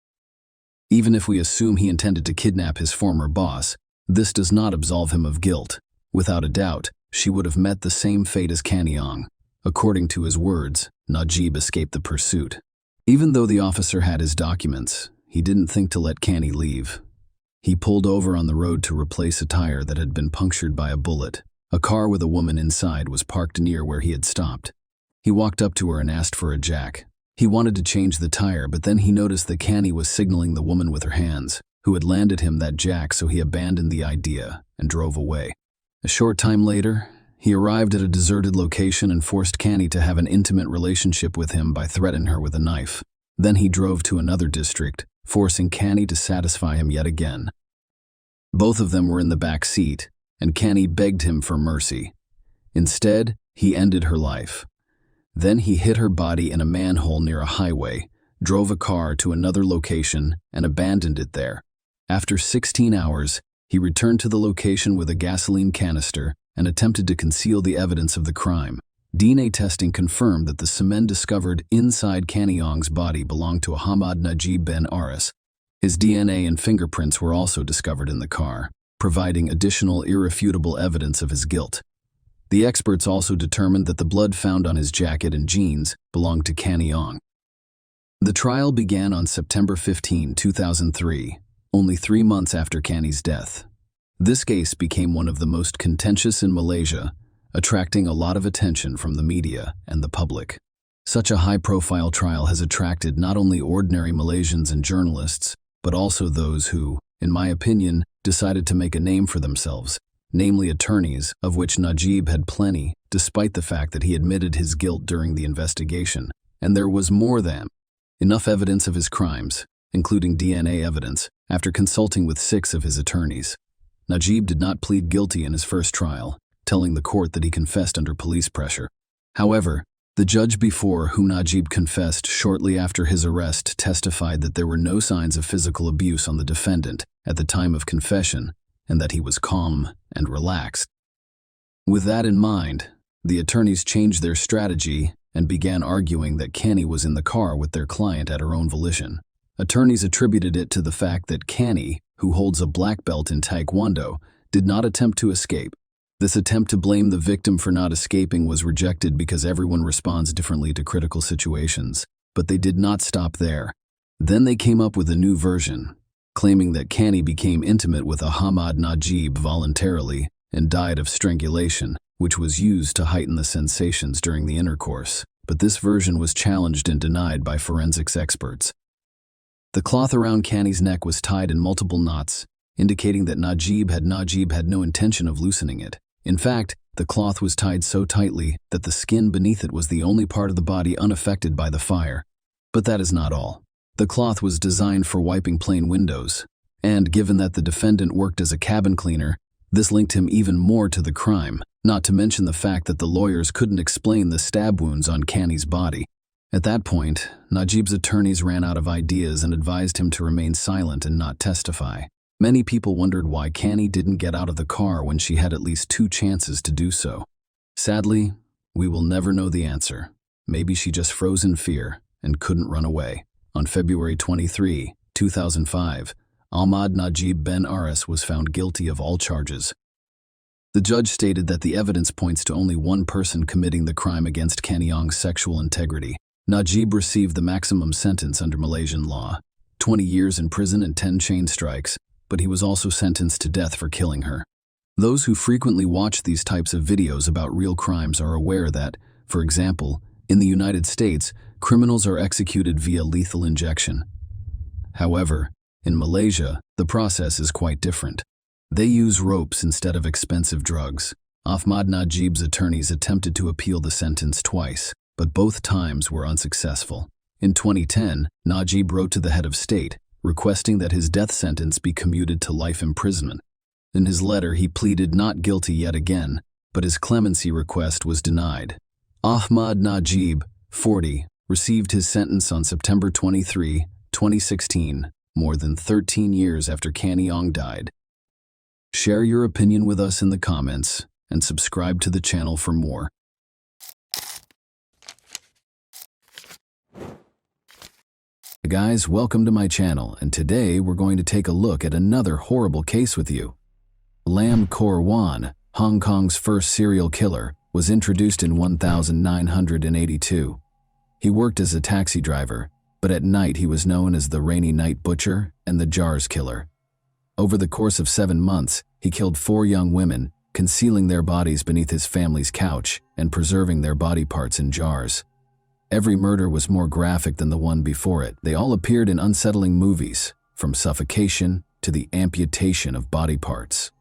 Even if we assume he intended to kidnap his former boss, this does not absolve him of guilt. Without a doubt, she would have met the same fate as Canny Ong. According to his words, Najib escaped the pursuit. Even though the officer had his documents, he didn't think to let Canny leave. He pulled over on the road to replace a tire that had been punctured by a bullet. A car with a woman inside was parked near where he had stopped. He walked up to her and asked for a jack. He wanted to change the tire, but then he noticed that Canny was signaling the woman with her hands, who had landed him that jack, so he abandoned the idea and drove away. A short time later, he arrived at a deserted location and forced Canny to have an intimate relationship with him by threatening her with a knife. Then he drove to another district, forcing Canny to satisfy him yet again. Both of them were in the back seat, and Canny begged him for mercy. Instead, he ended her life. Then he hid her body in a manhole near a highway, drove a car to another location, and abandoned it there. After 16 hours, he returned to the location with a gasoline canister and attempted to conceal the evidence of the crime. DNA testing confirmed that the cement discovered inside Canny Ong's body belonged to Ahmad Najib Ben Aris. His DNA and fingerprints were also discovered in the car, providing additional irrefutable evidence of his guilt. The experts also determined that the blood found on his jacket and jeans belonged to Canny Ong. The trial began on September 15, 2003, only 3 months after Canny's death. This case became one of the most contentious in Malaysia, attracting a lot of attention from the media and the public. Such a high-profile trial has attracted not only ordinary Malaysians and journalists, but also those who, in my opinion, decided to make a name for themselves, namely attorneys, of which Najib had plenty, despite the fact that he admitted his guilt during the investigation, and there was more than enough evidence of his crimes, including DNA evidence, after consulting with 6 of his attorneys. Najib did not plead guilty in his first trial, telling the court that he confessed under police pressure. However, the judge before whom Najib confessed shortly after his arrest testified that there were no signs of physical abuse on the defendant at the time of confession, and that he was calm and relaxed. With that in mind, the attorneys changed their strategy and began arguing that Canny was in the car with their client at her own volition. Attorneys attributed it to the fact that Canny, who holds a black belt in Taekwondo, did not attempt to escape. This attempt to blame the victim for not escaping was rejected because everyone responds differently to critical situations, but they did not stop there. Then they came up with a new version, claiming that Canny became intimate with Ahmad Najib voluntarily and died of strangulation, which was used to heighten the sensations during the intercourse, but this version was challenged and denied by forensics experts. The cloth around Canny's neck was tied in multiple knots, indicating that Najib had no intention of loosening it. In fact, the cloth was tied so tightly that the skin beneath it was the only part of the body unaffected by the fire. But that is not all. The cloth was designed for wiping plane windows, and given that the defendant worked as a cabin cleaner, this linked him even more to the crime, not to mention the fact that the lawyers couldn't explain the stab wounds on Canny's body. At that point, Najib's attorneys ran out of ideas and advised him to remain silent and not testify. Many people wondered why Canny didn't get out of the car when she had at least 2 chances to do so. Sadly, we will never know the answer. Maybe she just froze in fear and couldn't run away. On February 23, 2005, Ahmad Najib Ben Aris was found guilty of all charges. The judge stated that the evidence points to only one person committing the crime against Canny Ong's sexual integrity. Najib received the maximum sentence under Malaysian law, 20 years in prison and 10 chain strikes, but he was also sentenced to death for killing her. Those who frequently watch these types of videos about real crimes are aware that, for example, in the United States, criminals are executed via lethal injection. However, in Malaysia, the process is quite different. They use ropes instead of expensive drugs. Ahmad Najib's attorneys attempted to appeal the sentence twice, but both times were unsuccessful. In 2010, Najib wrote to the head of state, requesting that his death sentence be commuted to life imprisonment. In his letter, he pleaded not guilty yet again, but his clemency request was denied. Ahmad Najib, 40, received his sentence on September 23, 2016, more than 13 years after Canny Ong died. Share your opinion with us in the comments and subscribe to the channel for more. Hey guys, welcome to my channel, and today we're going to take a look at another horrible case with you. Lam Kor Wan, Hong Kong's first serial killer, was introduced in 1982. He worked as a taxi driver, but at night he was known as the Rainy Night Butcher and the Jars Killer. Over the course of 7 months, he killed 4 young women, concealing their bodies beneath his family's couch and preserving their body parts in jars. Every murder was more graphic than the one before it. They all appeared in unsettling movies, from suffocation to the amputation of body parts.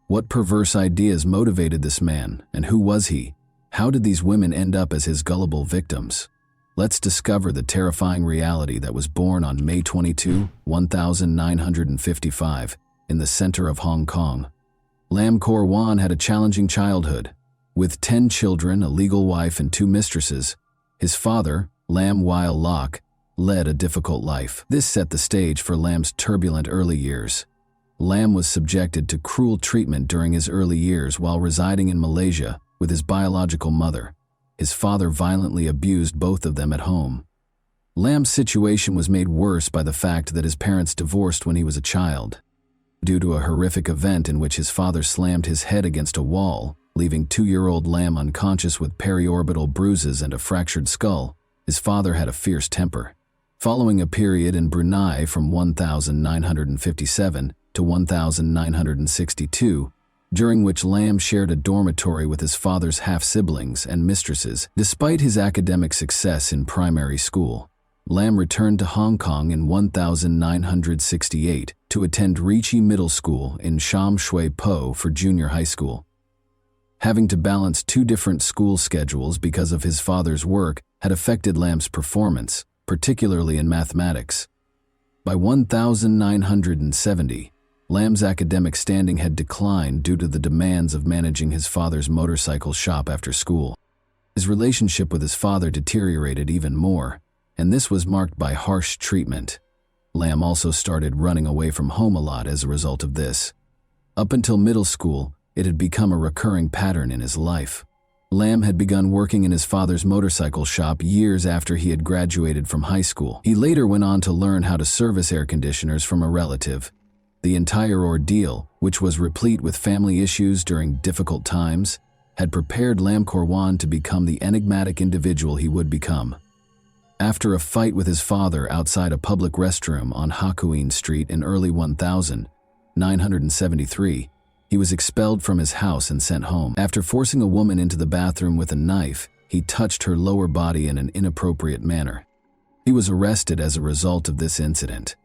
What perverse ideas motivated this man, and who was he? How did these women end up as his gullible victims? Let's discover the terrifying reality that was born on May 22, 1955, in the center of Hong Kong. Lam Kor Wan had a challenging childhood. With 10 children, a legal wife, and 2 mistresses, his father, Lam Weil Lok, led a difficult life. This set the stage for Lam's turbulent early years. Lam was subjected to cruel treatment during his early years while residing in Malaysia with his biological mother. His father violently abused both of them at home. Lam's situation was made worse by the fact that his parents divorced when he was a child. Due to a horrific event in which his father slammed his head against a wall, leaving 2-year-old Lam unconscious with periorbital bruises and a fractured skull, his father had a fierce temper. Following a period in Brunei from 1957 to 1962, during which Lam shared a dormitory with his father's half-siblings and mistresses. Despite his academic success in primary school, Lam returned to Hong Kong in 1968 to attend Ricci Middle School in Sham Shui Po for junior high school. Having to balance 2 different school schedules because of his father's work had affected Lam's performance, particularly in mathematics. By 1970, Lam's academic standing had declined due to the demands of managing his father's motorcycle shop after school. His relationship with his father deteriorated even more, and this was marked by harsh treatment. Lam also started running away from home a lot as a result of this. Up until middle school, it had become a recurring pattern in his life. Lam had begun working in his father's motorcycle shop years after he had graduated from high school. He later went on to learn how to service air conditioners from a relative. The entire ordeal, which was replete with family issues during difficult times, had prepared Lam Kor Wan to become the enigmatic individual he would become. After a fight with his father outside a public restroom on Hakuin Street in early 1973, he was expelled from his house and sent home. After forcing a woman into the bathroom with a knife, he touched her lower body in an inappropriate manner. He was arrested as a result of this incident.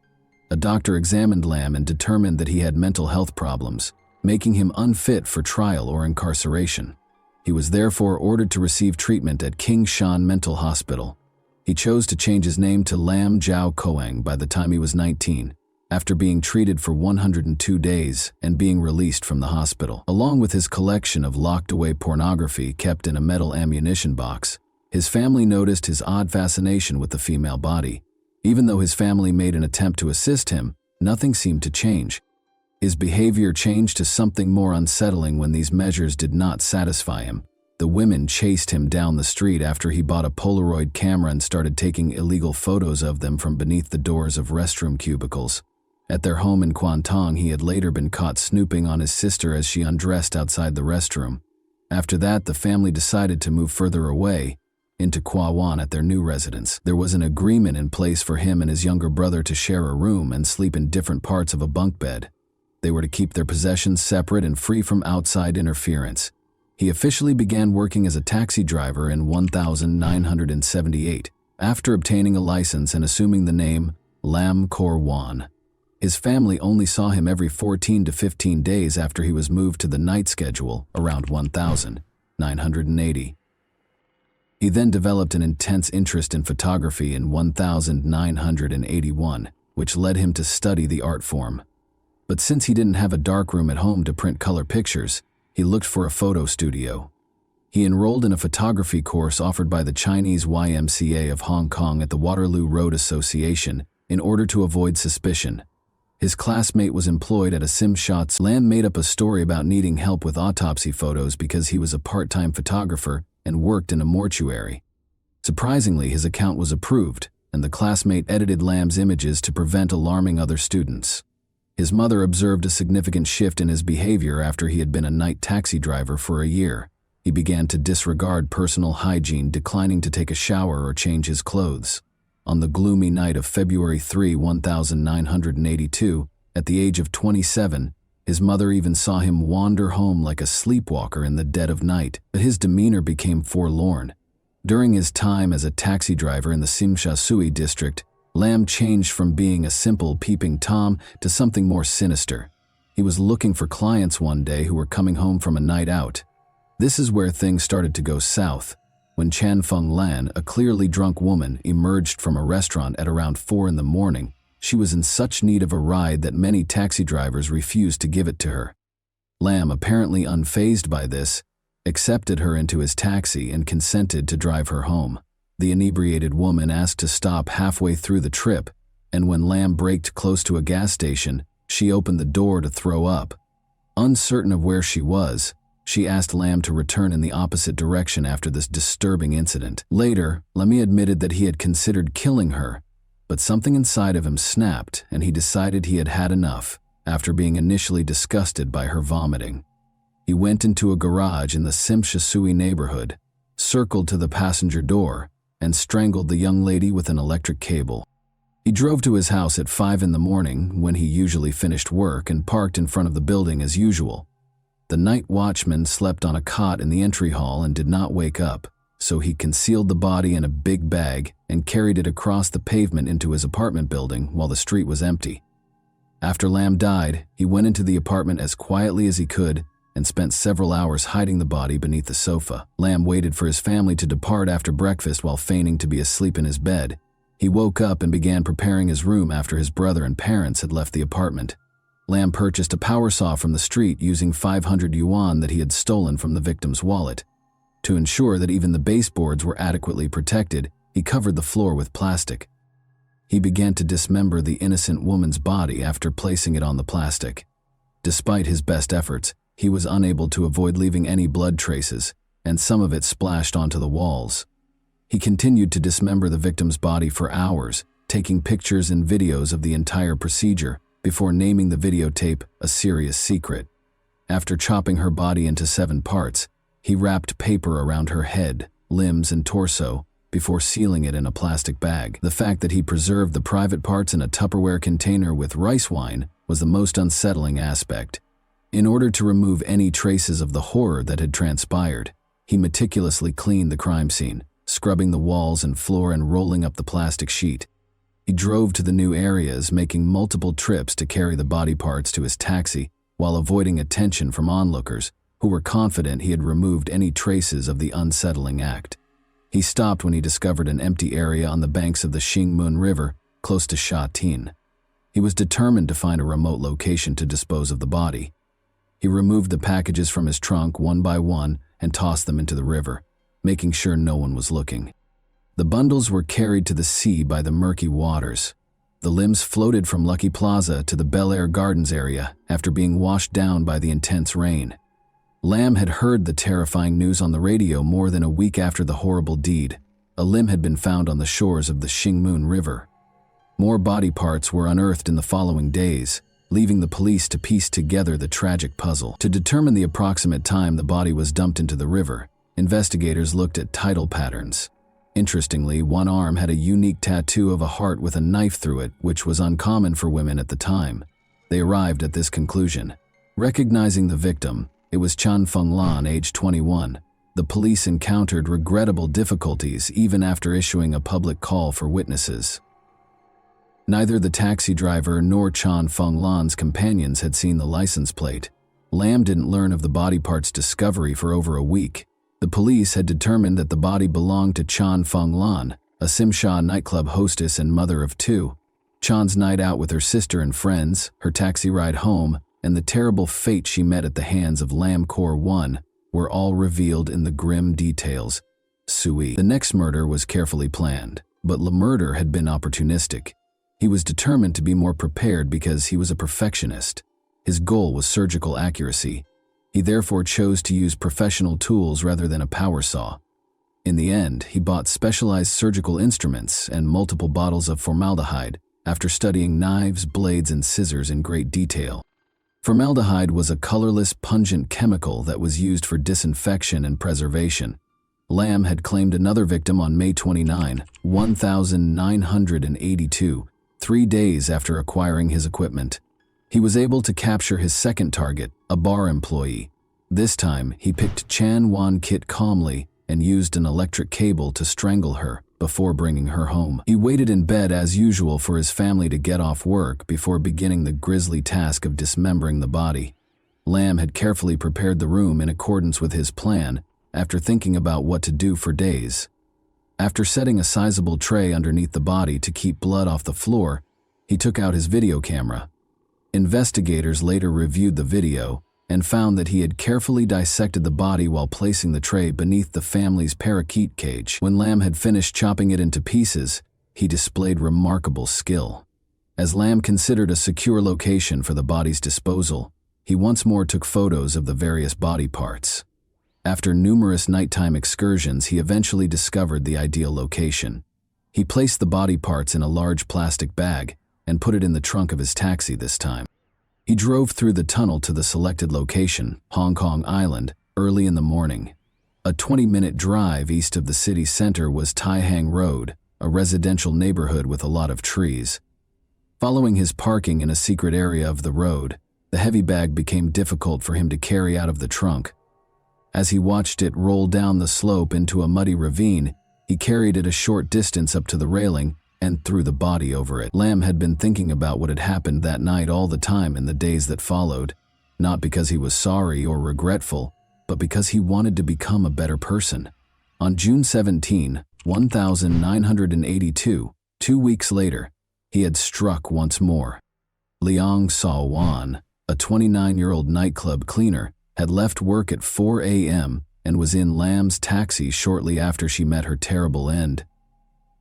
A doctor examined Lam and determined that he had mental health problems, making him unfit for trial or incarceration. He was therefore ordered to receive treatment at King Shan Mental Hospital. He chose to change his name to Lam Jiao Koang by the time he was 19, after being treated for 102 days and being released from the hospital. Along with his collection of locked-away pornography kept in a metal ammunition box, his family noticed his odd fascination with the female body. Even though his family made an attempt to assist him, nothing seemed to change. His behavior changed to something more unsettling when these measures did not satisfy him. The women chased him down the street after he bought a Polaroid camera and started taking illegal photos of them from beneath the doors of restroom cubicles. At their home in Kwantong, he had later been caught snooping on his sister as she undressed outside the restroom. After that, the family decided to move further away, into Kwa Wan at their new residence. There was an agreement in place for him and his younger brother to share a room and sleep in different parts of a bunk bed. They were to keep their possessions separate and free from outside interference. He officially began working as a taxi driver in 1978, after obtaining a license and assuming the name Lam Kor Wan. His family only saw him every 14 to 15 days after he was moved to the night schedule around 1980. He then developed an intense interest in photography in 1981, which led him to study the art form. But since he didn't have a darkroom at home to print color pictures, he looked for a photo studio. He enrolled in a photography course offered by the Chinese YMCA of Hong Kong at the Waterloo Road Association in order to avoid suspicion. His classmate was employed at a sim shots. Lam made up a story about needing help with autopsy photos because he was a part-time photographer and worked in a mortuary. Surprisingly, his account was approved, and the classmate edited Lam's images to prevent alarming other students. His mother observed a significant shift in his behavior after he had been a night taxi driver for a year. He began to disregard personal hygiene, declining to take a shower or change his clothes. On the gloomy night of February 3, 1982, at the age of 27, his mother even saw him wander home like a sleepwalker in the dead of night, but his demeanor became forlorn. During his time as a taxi driver in the Sim Sha Tsui district, Lam changed from being a simple peeping Tom to something more sinister. He was looking for clients one day who were coming home from a night out. This is where things started to go south. When Chan Feng Lan, a clearly drunk woman, emerged from a restaurant at around 4 in the morning, she was in such need of a ride that many taxi drivers refused to give it to her. Lam, apparently unfazed by this, accepted her into his taxi and consented to drive her home. The inebriated woman asked to stop halfway through the trip, and when Lam braked close to a gas station, she opened the door to throw up. Uncertain of where she was, she asked Lam to return in the opposite direction after this disturbing incident. Later, Lammy admitted that he had considered killing her, but something inside of him snapped and he decided he had had enough after being initially disgusted by her vomiting. He went into a garage in the Simshasui neighborhood, circled to the passenger door, and strangled the young lady with an electric cable. He drove to his house at 5 in the morning when he usually finished work and parked in front of the building as usual. The night watchman slept on a cot in the entry hall and did not wake up, so he concealed the body in a big bag and carried it across the pavement into his apartment building while the street was empty. After Lam died, he went into the apartment as quietly as he could and spent several hours hiding the body beneath the sofa. Lam waited for his family to depart after breakfast while feigning to be asleep in his bed. He woke up and began preparing his room after his brother and parents had left the apartment. Lam purchased a power saw from the street using 500 yuan that he had stolen from the victim's wallet. To ensure that even the baseboards were adequately protected, he covered the floor with plastic. He began to dismember the innocent woman's body after placing it on the plastic. Despite his best efforts, he was unable to avoid leaving any blood traces, and some of it splashed onto the walls. He continued to dismember the victim's body for hours, taking pictures and videos of the entire procedure before naming the videotape a serious secret. After chopping her body into 7 parts, he wrapped paper around her head, limbs, and torso before sealing it in a plastic bag. The fact that he preserved the private parts in a Tupperware container with rice wine was the most unsettling aspect. In order to remove any traces of the horror that had transpired, he meticulously cleaned the crime scene, scrubbing the walls and floor and rolling up the plastic sheet. He drove to the new areas, making multiple trips to carry the body parts to his taxi while avoiding attention from onlookers who were confident he had removed any traces of the unsettling act. He stopped when he discovered an empty area on the banks of the Xingmun River, close to Shatin. He was determined to find a remote location to dispose of the body. He removed the packages from his trunk one by one and tossed them into the river, making sure no one was looking. The bundles were carried to the sea by the murky waters. The limbs floated from Lucky Plaza to the Bel Air Gardens area after being washed down by the intense rain. Lam had heard the terrifying news on the radio more than a week after the horrible deed. A limb had been found on the shores of the Xingmun River. More body parts were unearthed in the following days, leaving the police to piece together the tragic puzzle. To determine the approximate time the body was dumped into the river, investigators looked at tidal patterns. Interestingly, one arm had a unique tattoo of a heart with a knife through it, which was uncommon for women at the time. They arrived at this conclusion. Recognizing the victim, it was Chan Feng Lan, age 21. The police encountered regrettable difficulties even after issuing a public call for witnesses. Neither the taxi driver nor Chan Feng Lan's companions had seen the license plate. Lam didn't learn of the body part's discovery for over a week. The police had determined that the body belonged to Chan Feng Lan, a Simsha nightclub hostess and mother of 2. Chan's night out with her sister and friends, her taxi ride home, and the terrible fate she met at the hands of Lam Kor 1 were all revealed in the grim details. Sui. The next murder was carefully planned, but the murder had been opportunistic. He was determined to be more prepared because he was a perfectionist. His goal was surgical accuracy. He therefore chose to use professional tools rather than a power saw. In the end, he bought specialized surgical instruments and multiple bottles of formaldehyde after studying knives, blades, and scissors in great detail. Formaldehyde was a colorless, pungent chemical that was used for disinfection and preservation. Lam had claimed another victim on May 29, 1982, 3 days after acquiring his equipment. He was able to capture his second target, a bar employee. This time, he picked Chan Wan Kit calmly and used an electric cable to strangle her, before bringing her home. He waited in bed as usual for his family to get off work before beginning the grisly task of dismembering the body. Lamb had carefully prepared the room in accordance with his plan after thinking about what to do for days. After setting a sizable tray underneath the body to keep blood off the floor, he took out his video camera. Investigators later reviewed the video and found that he had carefully dissected the body while placing the tray beneath the family's parakeet cage. When Lamb had finished chopping it into pieces, he displayed remarkable skill. As Lamb considered a secure location for the body's disposal, he once more took photos of the various body parts. After numerous nighttime excursions, he eventually discovered the ideal location. He placed the body parts in a large plastic bag and put it in the trunk of his taxi this time. He drove through the tunnel to the selected location, Hong Kong Island, early in the morning. A 20-minute drive east of the city center was Tai Hang Road, a residential neighborhood with a lot of trees. Following his parking in a secret area of the road, the heavy bag became difficult for him to carry out of the trunk. As he watched it roll down the slope into a muddy ravine, he carried it a short distance up to the railing and threw the body over it. Lamb had been thinking about what had happened that night all the time in the days that followed, not because he was sorry or regretful, but because he wanted to become a better person. On June 17, 1982, 2 weeks later, he had struck once more. Leong Saw Wan, a 29-year-old nightclub cleaner, had left work at 4 a.m. and was in Lamb's taxi shortly after she met her terrible end.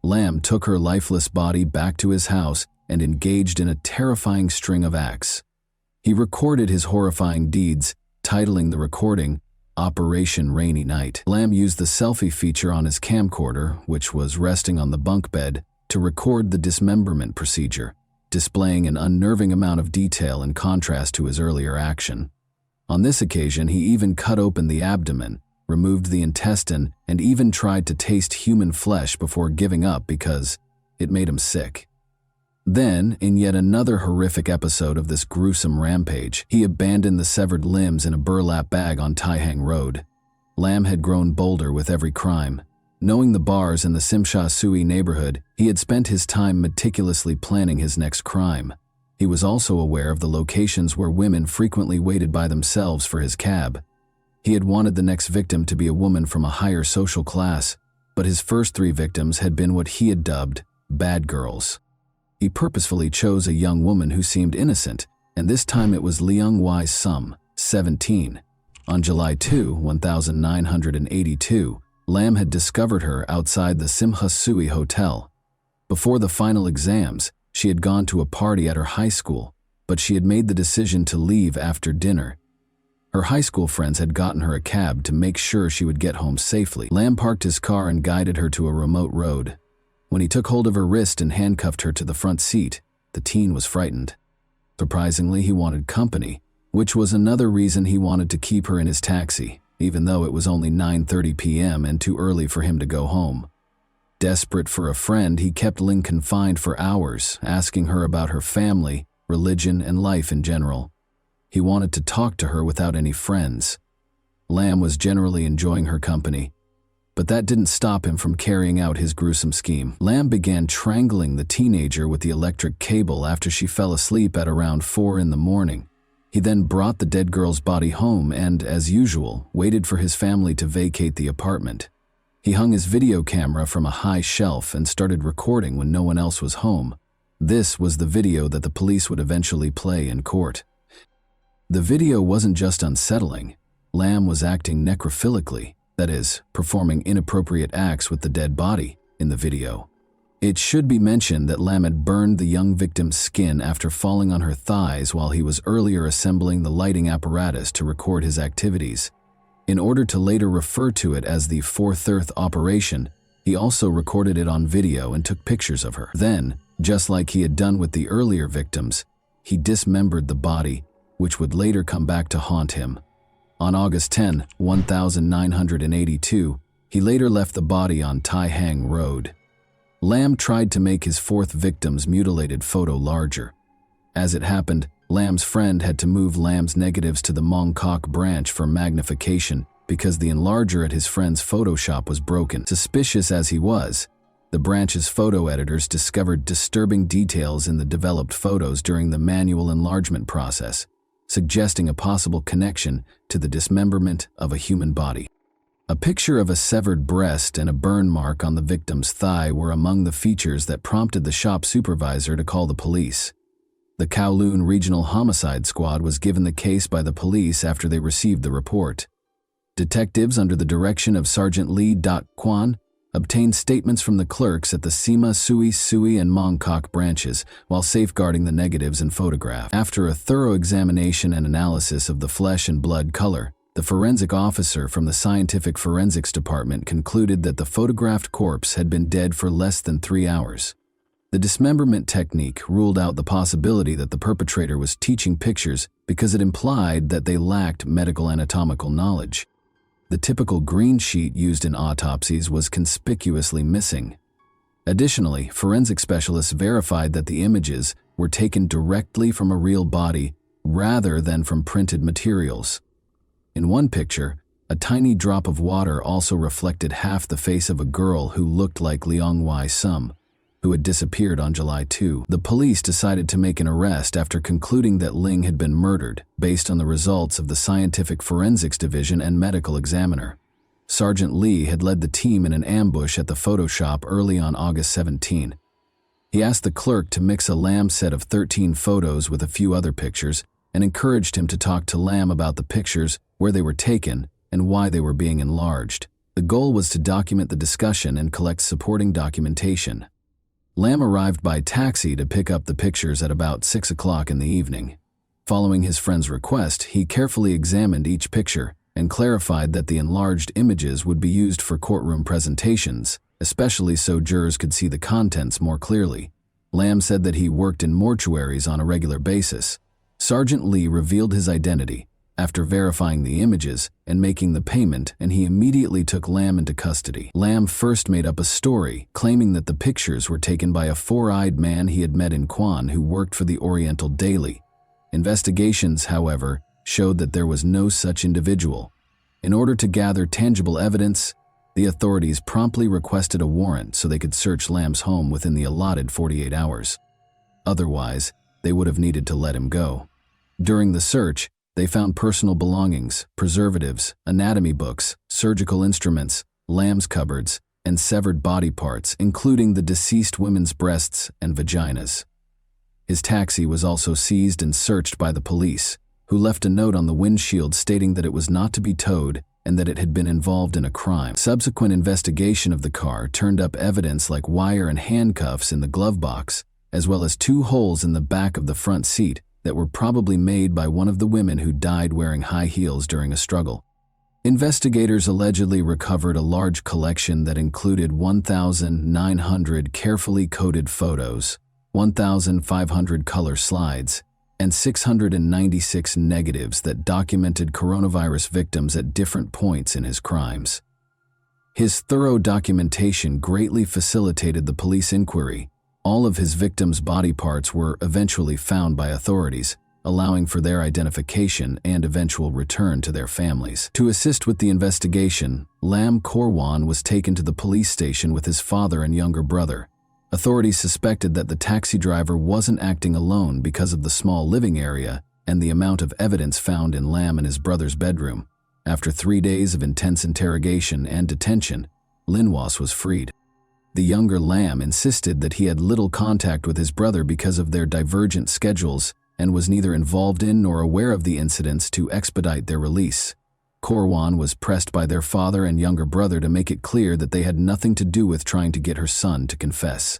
Lamb took her lifeless body back to his house and engaged in a terrifying string of acts. He recorded his horrifying deeds, titling the recording, Operation Rainy Night. Lamb used the selfie feature on his camcorder, which was resting on the bunk bed, to record the dismemberment procedure, displaying an unnerving amount of detail in contrast to his earlier action. On this occasion, he even cut open the abdomen, removed the intestine, and even tried to taste human flesh before giving up because it made him sick. Then, in yet another horrific episode of this gruesome rampage, he abandoned the severed limbs in a burlap bag on Tai Hang Road. Lamb had grown bolder with every crime. Knowing the bars in the Tsim Sha Tsui neighborhood, he had spent his time meticulously planning his next crime. He was also aware of the locations where women frequently waited by themselves for his cab. He had wanted the next victim to be a woman from a higher social class, but his first 3 victims had been what he had dubbed bad girls. He purposefully chose a young woman who seemed innocent, and this time it was Leung Wai Sum, 17. On July 2, 1982, Lamb had discovered her outside the Tsim Sha Tsui hotel. Before the final exams, she had gone to a party at her high school, but she had made the decision to leave after dinner. Her high school friends had gotten her a cab to make sure she would get home safely. Lamb parked his car and guided her to a remote road. When he took hold of her wrist and handcuffed her to the front seat, the teen was frightened. Surprisingly, he wanted company, which was another reason he wanted to keep her in his taxi, even though it was only 9:30 p.m. and too early for him to go home. Desperate for a friend, he kept Ling confined for hours, asking her about her family, religion, and life in general. He wanted to talk to her without any friends. Lamb was generally enjoying her company, but that didn't stop him from carrying out his gruesome scheme. Lamb began strangling the teenager with the electric cable after she fell asleep at around 4 in the morning. He then brought the dead girl's body home and, as usual, waited for his family to vacate the apartment. He hung his video camera from a high shelf and started recording when no one else was home. This was the video that the police would eventually play in court. The video wasn't just unsettling. Lamb was acting necrophilically, that is, performing inappropriate acts with the dead body in the video. It should be mentioned that Lamb had burned the young victim's skin after falling on her thighs while he was earlier assembling the lighting apparatus to record his activities. In order to later refer to it as the 4/3 operation, he also recorded it on video and took pictures of her. Then, just like he had done with the earlier victims, he dismembered the body, which would later come back to haunt him. On August 10, 1982, he later left the body on Tai Hang Road. Lamb tried to make his 4th victim's mutilated photo larger. As it happened, Lamb's friend had to move Lamb's negatives to the Mongkok branch for magnification because the enlarger at his friend's photo shop was broken. Suspicious as he was, The branch's photo editors discovered disturbing details in the developed photos during the manual enlargement process, suggesting a possible connection to the dismemberment of a human body. A picture of a severed breast and a burn mark on the victim's thigh were among the features that prompted the shop supervisor to call the police. The Kowloon Regional Homicide Squad was given the case by the police after they received the report. Detectives, under the direction of Sergeant Lee Kwon, obtained statements from the clerks at the Sima, Sui, and Mongkok branches while safeguarding the negatives and photograph. After a thorough examination and analysis of the flesh and blood color, the forensic officer from the Scientific Forensics Department concluded that the photographed corpse had been dead for less than 3 hours. The dismemberment technique ruled out the possibility that the perpetrator was teaching pictures because it implied that they lacked medical anatomical knowledge. The typical green sheet used in autopsies was conspicuously missing. Additionally, forensic specialists verified that the images were taken directly from a real body rather than from printed materials. In one picture, a tiny drop of water also reflected half the face of a girl who looked like Leong Wai-sum, who had disappeared on July 2. The police decided to make an arrest after concluding that Ling had been murdered, based on the results of the Scientific Forensics Division and medical examiner. Sergeant Lee had led the team in an ambush at the photo shop early on August 17. He asked the clerk to mix a Lam set of 13 photos with a few other pictures and encouraged him to talk to Lam about the pictures, where they were taken, and why they were being enlarged. The goal was to document the discussion and collect supporting documentation. Lam arrived by taxi to pick up the pictures at about 6 o'clock in the evening. Following his friend's request, he carefully examined each picture and clarified that the enlarged images would be used for courtroom presentations, especially so jurors could see the contents more clearly. Lam said that he worked in mortuaries on a regular basis. Sergeant Lee revealed his identity after verifying the images and making the payment, and he immediately took Lam into custody. Lam first made up a story, claiming that the pictures were taken by a four-eyed man he had met in Kwan who worked for the Oriental Daily. Investigations, however, showed that there was no such individual. In order to gather tangible evidence, the authorities promptly requested a warrant so they could search Lam's home within the allotted 48 hours. Otherwise, they would have needed to let him go. During the search, they found personal belongings, preservatives, anatomy books, surgical instruments, Lam's cupboards, and severed body parts, including the deceased women's breasts and vaginas. His taxi was also seized and searched by the police, who left a note on the windshield stating that it was not to be towed and that it had been involved in a crime. Subsequent investigation of the car turned up evidence like wire and handcuffs in the glove box, as well as 2 holes in the back of the front seat that were probably made by one of the women who died wearing high heels during a struggle. Investigators allegedly recovered a large collection that included 1,900 carefully coded photos, 1,500 color slides, and 696 negatives that documented coronavirus victims at different points in his crimes. His thorough documentation greatly facilitated the police inquiry. All of his victims' body parts were eventually found by authorities, allowing for their identification and eventual return to their families. To assist with the investigation, Lam Korwan was taken to the police station with his father and younger brother. Authorities suspected that the taxi driver wasn't acting alone because of the small living area and the amount of evidence found in Lam and his brother's bedroom. After 3 days of intense interrogation and detention, Linwas was freed. The younger Lam insisted that he had little contact with his brother because of their divergent schedules and was neither involved in nor aware of the incidents to expedite their release. Korwan was pressed by their father and younger brother to make it clear that they had nothing to do with trying to get her son to confess.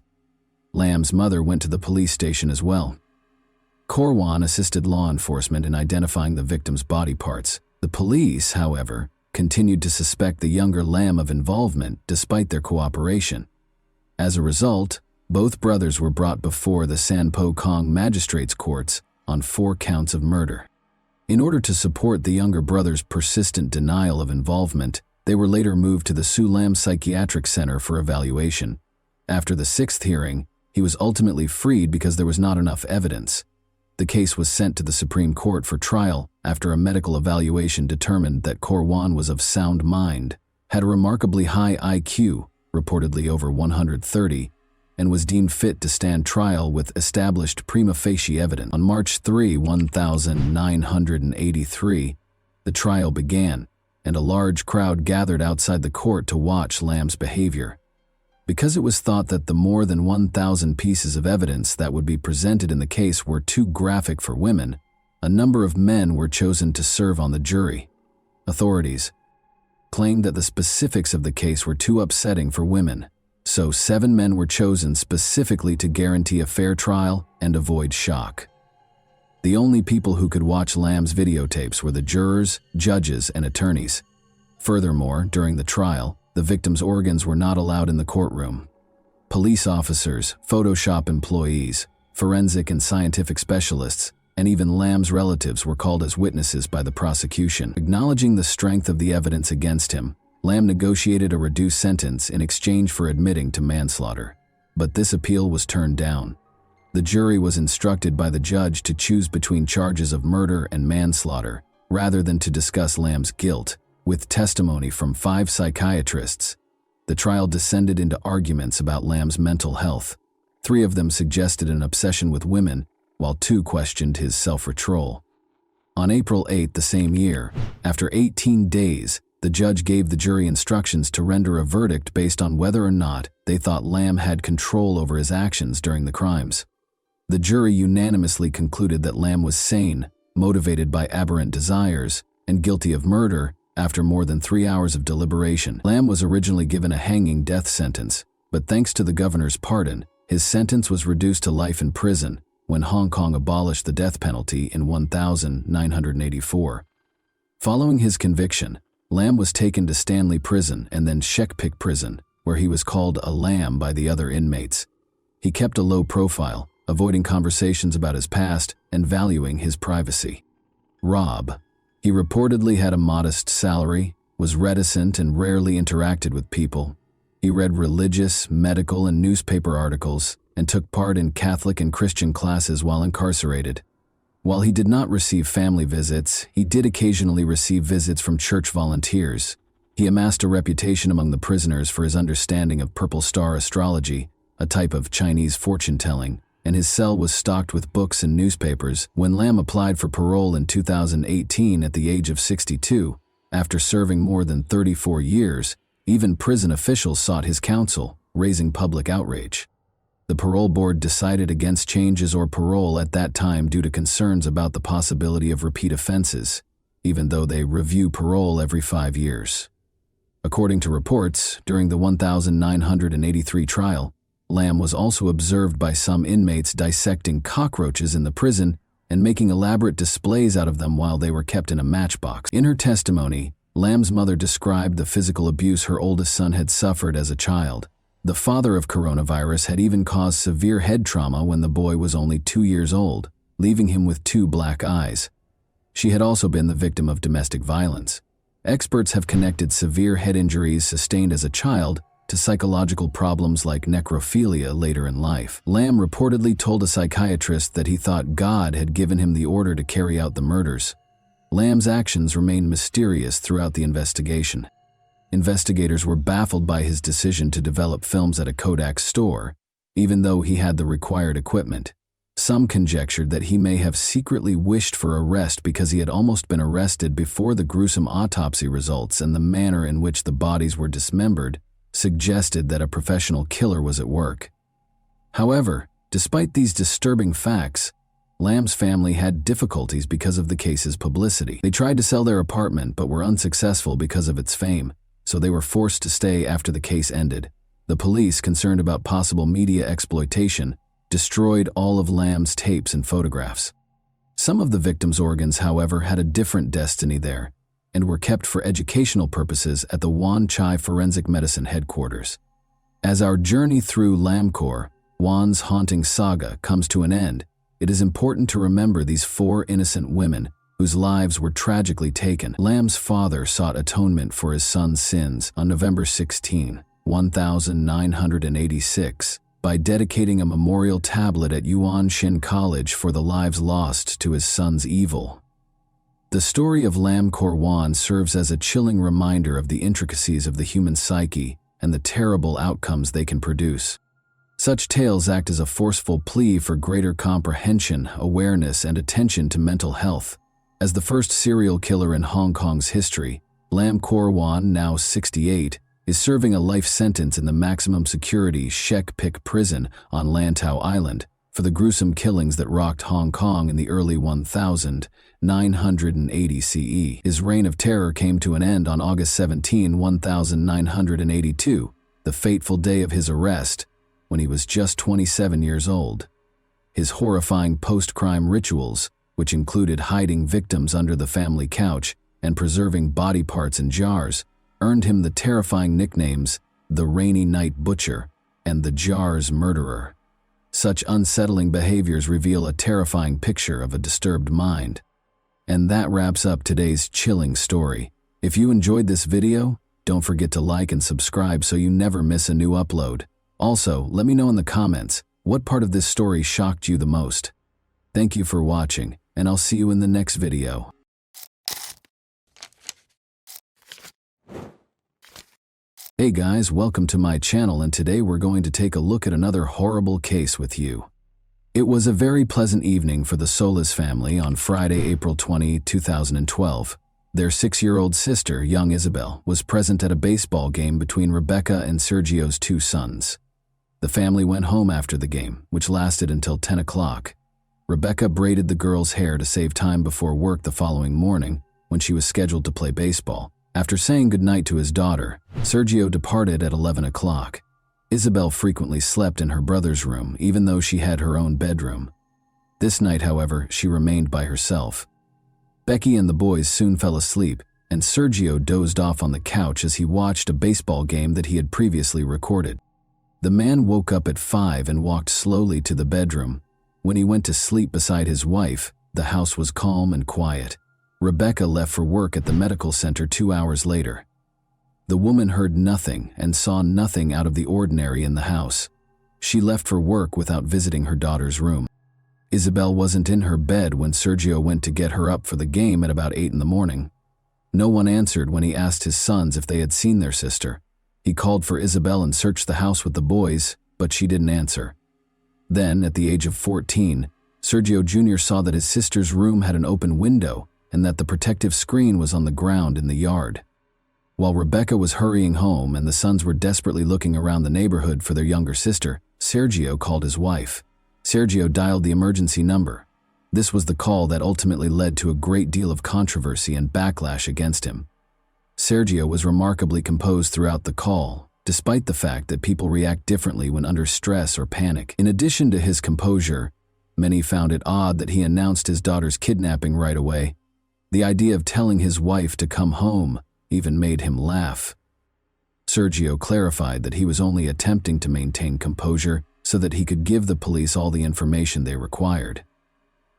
Lam's mother went to the police station as well. Korwan assisted law enforcement in identifying the victim's body parts. The police, however, continued to suspect the younger Lam of involvement despite their cooperation. As a result, both brothers were brought before the Sanpo Kong magistrates' courts on 4 counts of murder. In order to support the younger brother's persistent denial of involvement, they were later moved to the Sulam Psychiatric Center for evaluation. After the 6th hearing, he was ultimately freed because there was not enough evidence. The case was sent to the Supreme Court for trial after a medical evaluation determined that Korwan was of sound mind, had a remarkably high IQ, reportedly over 130, and was deemed fit to stand trial with established prima facie evidence. On March 3, 1983, the trial began, and a large crowd gathered outside the court to watch Lamb's behavior. Because it was thought that the more than 1,000 pieces of evidence that would be presented in the case were too graphic for women, a number of men were chosen to serve on the jury. Authorities claimed that the specifics of the case were too upsetting for women, so 7 men were chosen specifically to guarantee a fair trial and avoid shock. The only people who could watch Lamb's videotapes were the jurors, judges, and attorneys. Furthermore, during the trial, the victim's organs were not allowed in the courtroom. Police officers, Photoshop employees, forensic and scientific specialists, and even Lamb's relatives were called as witnesses by the prosecution. Acknowledging the strength of the evidence against him, Lamb negotiated a reduced sentence in exchange for admitting to manslaughter. But this appeal was turned down. The jury was instructed by the judge to choose between charges of murder and manslaughter, rather than to discuss Lamb's guilt. With testimony from 5 psychiatrists, the trial descended into arguments about Lamb's mental health. 3 of them suggested an obsession with women, while 2 questioned his self-control. On April 8 the same year, after 18 days, the judge gave the jury instructions to render a verdict based on whether or not they thought Lamb had control over his actions during the crimes. The jury unanimously concluded that Lamb was sane, motivated by aberrant desires, and guilty of murder. After more than 3 hours of deliberation, Lamb was originally given a hanging death sentence, but thanks to the governor's pardon, his sentence was reduced to life in prison when Hong Kong abolished the death penalty in 1984. Following his conviction, Lamb was taken to Stanley Prison and then Shekpik Prison, where he was called a lamb by the other inmates. He kept a low profile, avoiding conversations about his past and valuing his privacy. Rob. He reportedly had a modest salary, was reticent and rarely interacted with people. He read religious, medical, and newspaper articles and took part in Catholic and Christian classes while incarcerated. While he did not receive family visits, he did occasionally receive visits from church volunteers. He amassed a reputation among the prisoners for his understanding of purple star astrology, a type of Chinese fortune-telling, and his cell was stocked with books and newspapers. When Lamb applied for parole in 2018 at the age of 62, after serving more than 34 years, even prison officials sought his counsel, raising public outrage. The parole board decided against changes or parole at that time due to concerns about the possibility of repeat offenses, even though they review parole every 5 years. According to reports, during the 1983 trial, Lamb was also observed by some inmates dissecting cockroaches in the prison and making elaborate displays out of them while they were kept in a matchbox. In her testimony, Lamb's mother described the physical abuse her oldest son had suffered as a child. The father of coronavirus had even caused severe head trauma when the boy was only 2 years old, leaving him with 2 black eyes. She had also been the victim of domestic violence. Experts have connected severe head injuries sustained as a child to psychological problems like necrophilia later in life. Lamb reportedly told a psychiatrist that he thought God had given him the order to carry out the murders. Lamb's actions remained mysterious throughout the investigation. Investigators were baffled by his decision to develop films at a Kodak store, even though he had the required equipment. Some conjectured that he may have secretly wished for arrest because he had almost been arrested before the gruesome autopsy results, and the manner in which the bodies were dismembered suggested that a professional killer was at work. However, despite these disturbing facts, Lamb's family had difficulties because of the case's publicity. They tried to sell their apartment but were unsuccessful because of its fame, so they were forced to stay after the case ended. The police, concerned about possible media exploitation, destroyed all of Lamb's tapes and photographs. Some of the victims' organs, however, had a different destiny there, and were kept for educational purposes at the Wan Chai Forensic Medicine headquarters. As our journey through Lamcor, Wan's haunting saga, comes to an end, it is important to remember these 4 innocent women whose lives were tragically taken. Lamb's father sought atonement for his son's sins on November 16, 1986, by dedicating a memorial tablet at Yuan Shin College for the lives lost to his son's evil. The story of Lam Kor Wan serves as a chilling reminder of the intricacies of the human psyche and the terrible outcomes they can produce. Such tales act as a forceful plea for greater comprehension, awareness, and attention to mental health. As the first serial killer in Hong Kong's history, Lam Kor Wan, now 68, is serving a life sentence in the maximum security Shek Pik prison on Lantau Island for the gruesome killings that rocked Hong Kong in the early 1980 CE. His reign of terror came to an end on August 17, 1982, the fateful day of his arrest, when he was just 27 years old. His horrifying post-crime rituals, which included hiding victims under the family couch and preserving body parts in jars, earned him the terrifying nicknames the Rainy Night Butcher and the Jars Murderer. Such unsettling behaviors reveal a terrifying picture of a disturbed mind. And that wraps up today's chilling story. If you enjoyed this video, don't forget to like and subscribe so you never miss a new upload. Also, let me know in the comments what part of this story shocked you the most. Thank you for watching, and I'll see you in the next video. Hey guys, welcome to my channel, and today we're going to take a look at another horrible case with you. It was a very pleasant evening for the Solis family on Friday, April 20, 2012. Their 6-year-old sister, young Isabel, was present at a baseball game between Rebecca and Sergio's 2 sons. The family went home after the game, which lasted until 10 o'clock. Rebecca braided the girl's hair to save time before work the following morning, when she was scheduled to play baseball. After saying goodnight to his daughter, Sergio departed at 11 o'clock. Isabel frequently slept in her brother's room, even though she had her own bedroom. This night, however, she remained by herself. Becky and the boys soon fell asleep, and Sergio dozed off on the couch as he watched a baseball game that he had previously recorded. The man woke up at 5 and walked slowly to the bedroom. When he went to sleep beside his wife, the house was calm and quiet. Rebecca left for work at the medical center 2 hours later. The woman heard nothing and saw nothing out of the ordinary in the house. She left for work without visiting her daughter's room. Isabel wasn't in her bed when Sergio went to get her up for the game at about 8 in the morning. No one answered when he asked his sons if they had seen their sister. He called for Isabel and searched the house with the boys, but she didn't answer. Then, at the age of 14, Sergio Jr. saw that his sister's room had an open window and that the protective screen was on the ground in the yard. While Rebecca was hurrying home and the sons were desperately looking around the neighborhood for their younger sister, Sergio called his wife. Sergio dialed the emergency number. This was the call that ultimately led to a great deal of controversy and backlash against him. Sergio was remarkably composed throughout the call, despite the fact that people react differently when under stress or panic. In addition to his composure, many found it odd that he announced his daughter's kidnapping right away. The idea of telling his wife to come home even made him laugh. Sergio clarified that he was only attempting to maintain composure so that he could give the police all the information they required.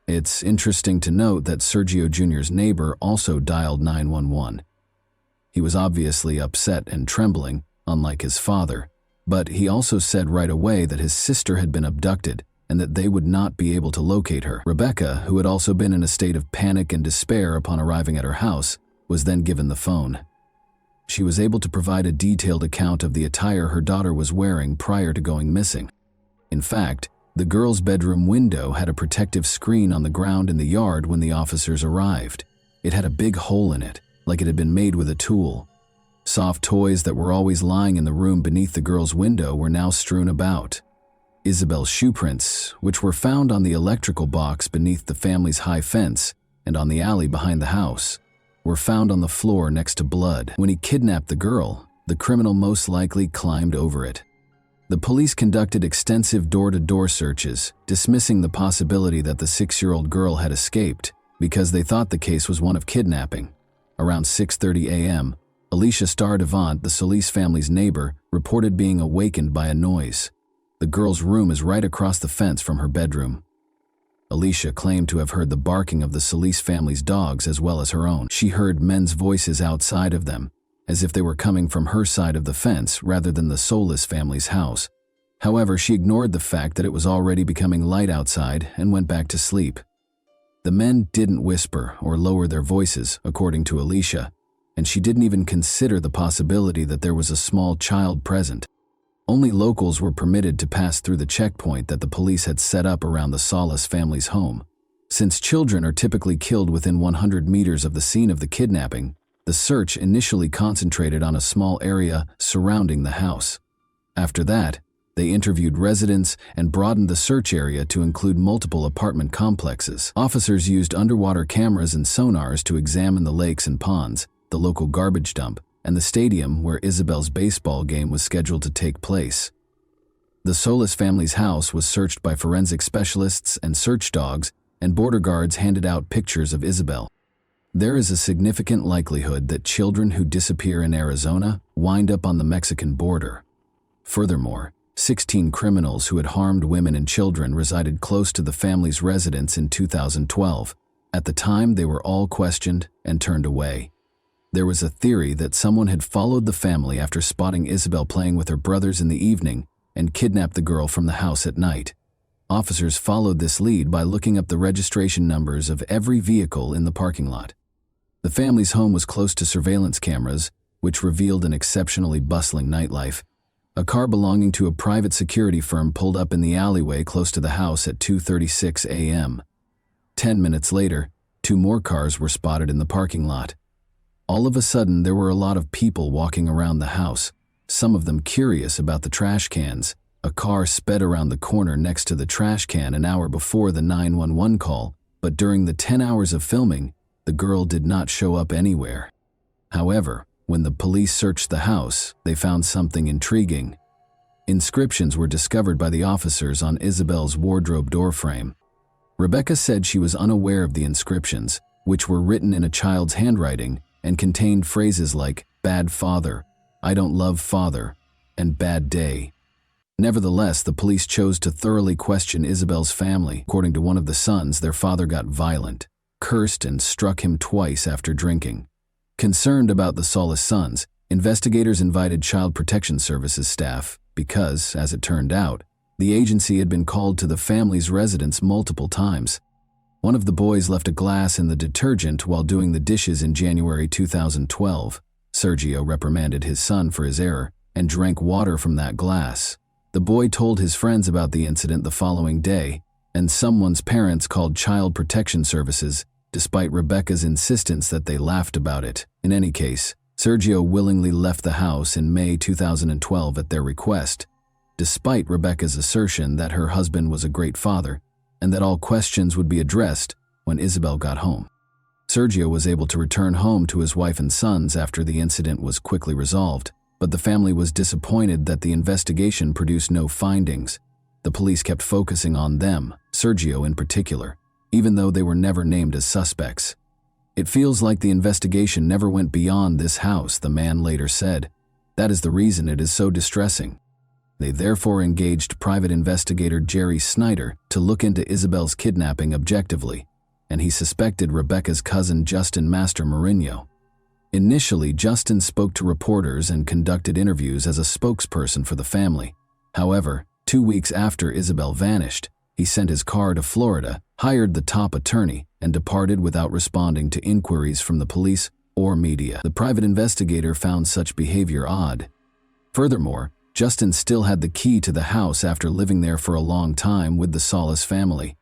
It's interesting to note that Sergio Jr.'s neighbor also dialed 911. He was obviously upset and trembling, unlike his father, but he also said right away that his sister had been abducted and that they would not be able to locate her. Rebecca, who had also been in a state of panic and despair upon arriving at her house, was then given the phone. She was able to provide a detailed account of the attire her daughter was wearing prior to going missing. In fact, the girl's bedroom window had a protective screen on the ground in the yard when the officers arrived. It had a big hole in it, like it had been made with a tool. Soft toys that were always lying in the room beneath the girl's window were now strewn about. Isabel's shoe prints, which were found on the electrical box beneath the family's high fence and on the alley behind the house, were found on the floor next to blood. When he kidnapped the girl, the criminal most likely climbed over it. The police conducted extensive door-to-door searches, dismissing the possibility that the 6-year-old girl had escaped because they thought the case was one of kidnapping. Around 6:30 a.m., Alicia Stardevant, the Solis family's neighbor, reported being awakened by a noise. The girl's room is right across the fence from her bedroom. Alicia claimed to have heard the barking of the Solis family's dogs as well as her own. She heard men's voices outside of them, as if they were coming from her side of the fence rather than the Solis family's house. However, she ignored the fact that it was already becoming light outside and went back to sleep. The men didn't whisper or lower their voices, according to Alicia, and she didn't even consider the possibility that there was a small child present. Only locals were permitted to pass through the checkpoint that the police had set up around the Salas family's home. Since children are typically killed within 100 meters of the scene of the kidnapping, the search initially concentrated on a small area surrounding the house. After that, they interviewed residents and broadened the search area to include multiple apartment complexes. Officers used underwater cameras and sonars to examine the lakes and ponds, the local garbage dump, and the stadium where Isabel's baseball game was scheduled to take place. The Solis family's house was searched by forensic specialists and search dogs, and border guards handed out pictures of Isabel. There is a significant likelihood that children who disappear in Arizona wind up on the Mexican border. Furthermore, 16 criminals who had harmed women and children resided close to the family's residence in 2012. At the time, they were all questioned and turned away. There was a theory that someone had followed the family after spotting Isabel playing with her brothers in the evening and kidnapped the girl from the house at night. Officers followed this lead by looking up the registration numbers of every vehicle in the parking lot. The family's home was close to surveillance cameras, which revealed an exceptionally bustling nightlife. A car belonging to a private security firm pulled up in the alleyway close to the house at 2:36 a.m. 10 minutes later, 2 more cars were spotted in the parking lot. All of a sudden, there were a lot of people walking around the house, some of them curious about the trash cans. A car sped around the corner next to the trash can an hour before the 911 call, but during the 10 hours of filming, the girl did not show up anywhere. However, when the police searched the house, they found something intriguing. Inscriptions were discovered by the officers on Isabel's wardrobe doorframe. Rebecca said she was unaware of the inscriptions, which were written in a child's handwriting and contained phrases like "bad father," "I don't love father," and "bad day." Nevertheless, the police chose to thoroughly question Isabel's family. According to one of the sons, their father got violent, cursed, and struck him twice after drinking. Concerned about the Solis sons, investigators invited Child Protection Services staff because, as it turned out, the agency had been called to the family's residence multiple times. One of the boys left a glass in the detergent while doing the dishes in January 2012. Sergio reprimanded his son for his error and drank water from that glass. The boy told his friends about the incident the following day, and someone's parents called Child Protection Services, despite Rebecca's insistence that they laughed about it. In any case, Sergio willingly left the house in May 2012 at their request, despite Rebecca's assertion that her husband was a great father and that all questions would be addressed when Isabel got home. Sergio was able to return home to his wife and sons after the incident was quickly resolved, but the family was disappointed that the investigation produced no findings. The police kept focusing on them, Sergio in particular, even though they were never named as suspects. "It feels like the investigation never went beyond this house," the man later said. "That is the reason it is so distressing." They therefore engaged private investigator Jerry Snyder to look into Isabel's kidnapping objectively, and he suspected Rebecca's cousin Justin Master Mourinho. Initially, Justin spoke to reporters and conducted interviews as a spokesperson for the family. However, 2 weeks after Isabel vanished, he sent his car to Florida, hired the top attorney, and departed without responding to inquiries from the police or media. The private investigator found such behavior odd. Furthermore, Justin still had the key to the house after living there for a long time with the Solis family.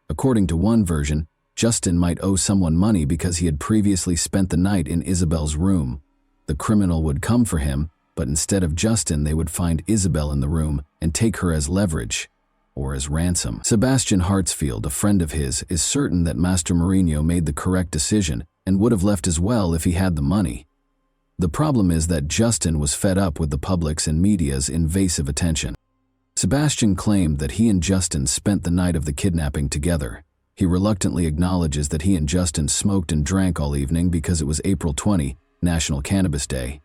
According to one version, Justin might owe someone money because he had previously spent the night in Isabel's room. The criminal would come for him, but instead of Justin, they would find Isabel in the room and take her as leverage, or as ransom. Sebastian Hartsfield, a friend of his, is certain that Master Mourinho made the correct decision and would have left as well if he had the money. The problem is that Justin was fed up with the public's and media's invasive attention. Sebastian claimed that he and Justin spent the night of the kidnapping together. He reluctantly acknowledges that he and Justin smoked and drank all evening because it was April 20, National Cannabis Day.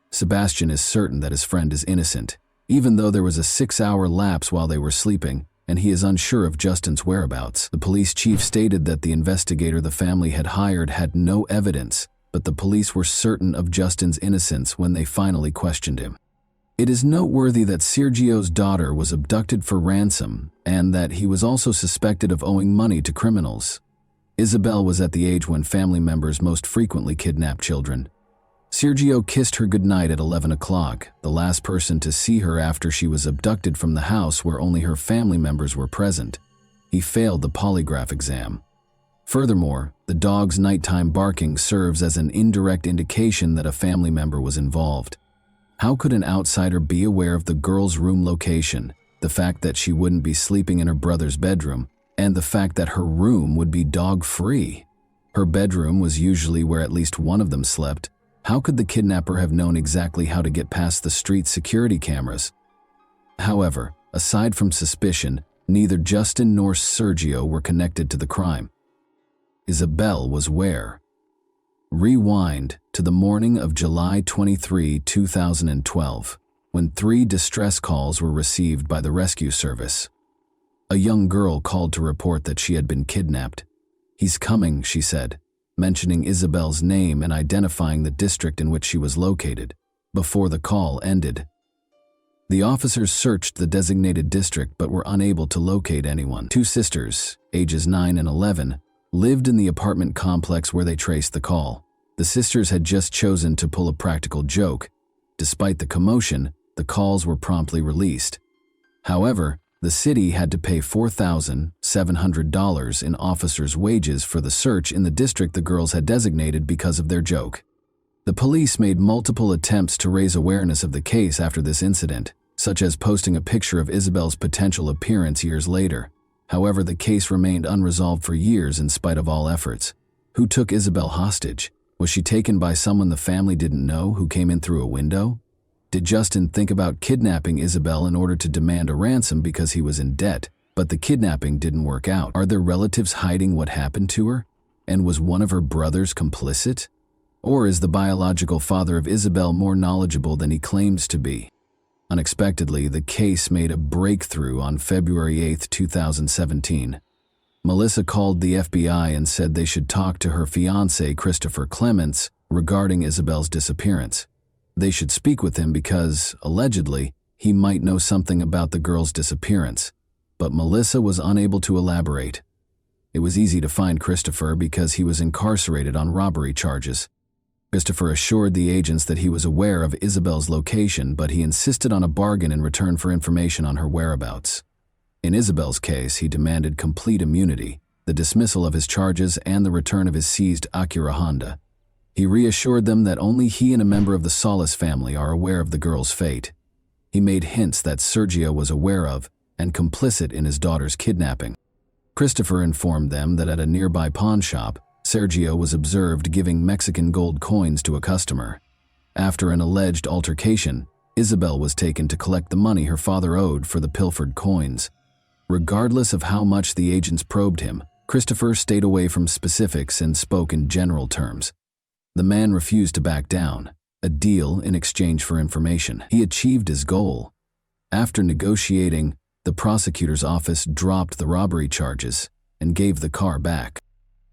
Sebastian is certain that his friend is innocent, even though there was a 6-hour lapse while they were sleeping, and he is unsure of Justin's whereabouts. The police chief stated that the investigator the family had hired had no evidence, but the police were certain of Justin's innocence when they finally questioned him. It is noteworthy that Sergio's daughter was abducted for ransom and that he was also suspected of owing money to criminals. Isabel was at the age when family members most frequently kidnap children. Sergio kissed her goodnight at 11 o'clock, the last person to see her after she was abducted from the house where only her family members were present. He failed the polygraph exam. Furthermore, the dog's nighttime barking serves as an indirect indication that a family member was involved. How could an outsider be aware of the girl's room location, the fact that she wouldn't be sleeping in her brother's bedroom, and the fact that her room would be dog-free? Her bedroom was usually where at least one of them slept. How could the kidnapper have known exactly how to get past the street security cameras? However, aside from suspicion, neither Justin nor Sergio were connected to the crime. Isabel was where? Rewind to the morning of July 23, 2012, when 3 distress calls were received by the rescue service. A young girl called to report that she had been kidnapped. "He's coming," she said, mentioning Isabel's name and identifying the district in which she was located. Before the call ended, the officers searched the designated district but were unable to locate anyone. 2 sisters, ages 9 and 11, lived in the apartment complex where they traced the call. The sisters had just chosen to pull a practical joke. Despite the commotion, the calls were promptly released. However, the city had to pay $4,700 in officers' wages for the search in the district the girls had designated because of their joke. The police made multiple attempts to raise awareness of the case after this incident, such as posting a picture of Isabel's potential appearance years later. However, the case remained unresolved for years in spite of all efforts. Who took Isabel hostage? Was she taken by someone the family didn't know who came in through a window? Did Justin think about kidnapping Isabel in order to demand a ransom because he was in debt, but the kidnapping didn't work out? Are there relatives hiding what happened to her? And was one of her brothers complicit? Or is the biological father of Isabel more knowledgeable than he claims to be? Unexpectedly, the case made a breakthrough on February 8, 2017. Melissa called the FBI and said they should talk to her fiancé, Christopher Clements, regarding Isabel's disappearance. They should speak with him because, allegedly, he might know something about the girl's disappearance. But Melissa was unable to elaborate. It was easy to find Christopher because he was incarcerated on robbery charges. Christopher assured the agents that he was aware of Isabel's location, but he insisted on a bargain in return for information on her whereabouts. In Isabel's case, he demanded complete immunity, the dismissal of his charges, and the return of his seized Acura Honda. He reassured them that only he and a member of the Solis family are aware of the girl's fate. He made hints that Sergio was aware of and complicit in his daughter's kidnapping. Christopher informed them that at a nearby pawn shop, Sergio was observed giving Mexican gold coins to a customer. After an alleged altercation, Isabel was taken to collect the money her father owed for the pilfered coins. Regardless of how much the agents probed him, Christopher stayed away from specifics and spoke in general terms. The man refused to back down, a deal in exchange for information. He achieved his goal. After negotiating, the prosecutor's office dropped the robbery charges and gave the car back.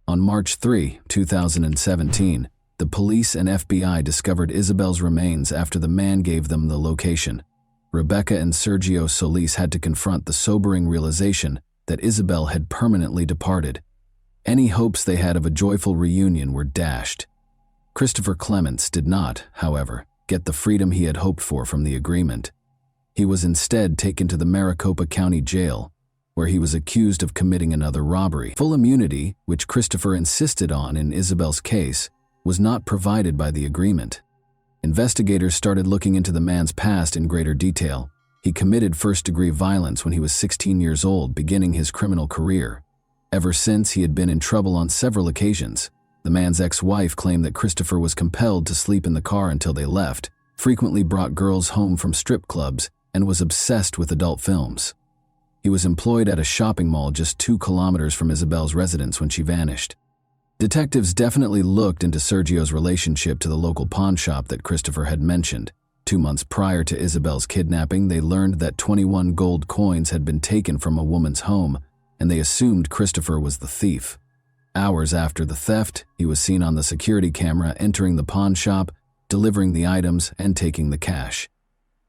On March 3, 2017, the police and FBI discovered Isabel's remains after the man gave them the location. Rebecca and Sergio Solis had to confront the sobering realization that Isabel had permanently departed. Any hopes they had of a joyful reunion were dashed. Christopher Clements did not, however, get the freedom he had hoped for from the agreement. He was instead taken to the Maricopa County Jail, where he was accused of committing another robbery. Full immunity, which Christopher insisted on in Isabel's case, was not provided by the agreement. Investigators started looking into the man's past in greater detail. He committed first-degree violence when he was 16 years old, beginning his criminal career. Ever since, he had been in trouble on several occasions. The man's ex-wife claimed that Christopher was compelled to sleep in the car until they left, frequently brought girls home from strip clubs, and was obsessed with adult films. He was employed at a shopping mall just 2 kilometers from Isabel's residence when she vanished. Detectives definitely looked into Sergio's relationship to the local pawn shop that Christopher had mentioned. 2 months prior to Isabel's kidnapping, they learned that 21 gold coins had been taken from a woman's home, and they assumed Christopher was the thief. Hours after the theft, he was seen on the security camera entering the pawn shop, delivering the items, and taking the cash.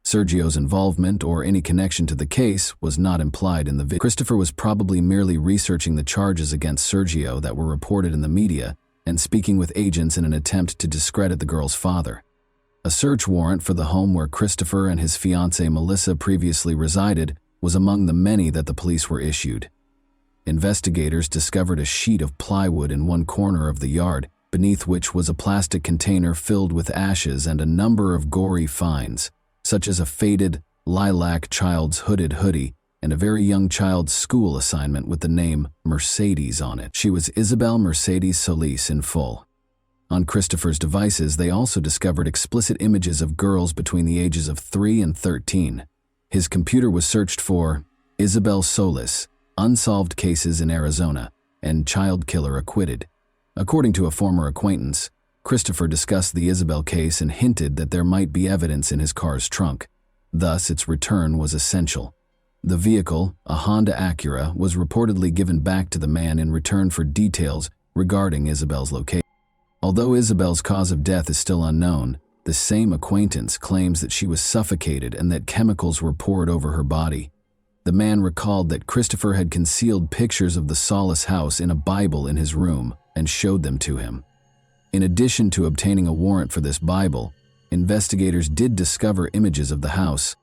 Sergio's involvement or any connection to the case was not implied in the video. Christopher was probably merely researching the charges against Sergio that were reported in the media and speaking with agents in an attempt to discredit the girl's father. A search warrant for the home where Christopher and his fiancée Melissa previously resided was among the many that the police were issued. Investigators discovered a sheet of plywood in one corner of the yard, beneath which was a plastic container filled with ashes and a number of gory finds, such as a faded, lilac child's hooded hoodie and a very young child's school assignment with the name Mercedes on it. She was Isabel Mercedes Solis in full. On Christopher's devices, they also discovered explicit images of girls between the ages of 3 and 13. His computer was searched for Isabel Solis, unsolved cases in Arizona, and child killer acquitted. According to a former acquaintance, Christopher discussed the Isabel case and hinted that there might be evidence in his car's trunk. Thus, its return was essential. The vehicle, a Honda Acura, was reportedly given back to the man in return for details regarding Isabel's location. Although Isabel's cause of death is still unknown, the same acquaintance claims that she was suffocated and that chemicals were poured over her body. The man recalled that Christopher had concealed pictures of the Solis house in a Bible in his room and showed them to him. In addition to obtaining a warrant for this Bible, investigators did discover images of the house.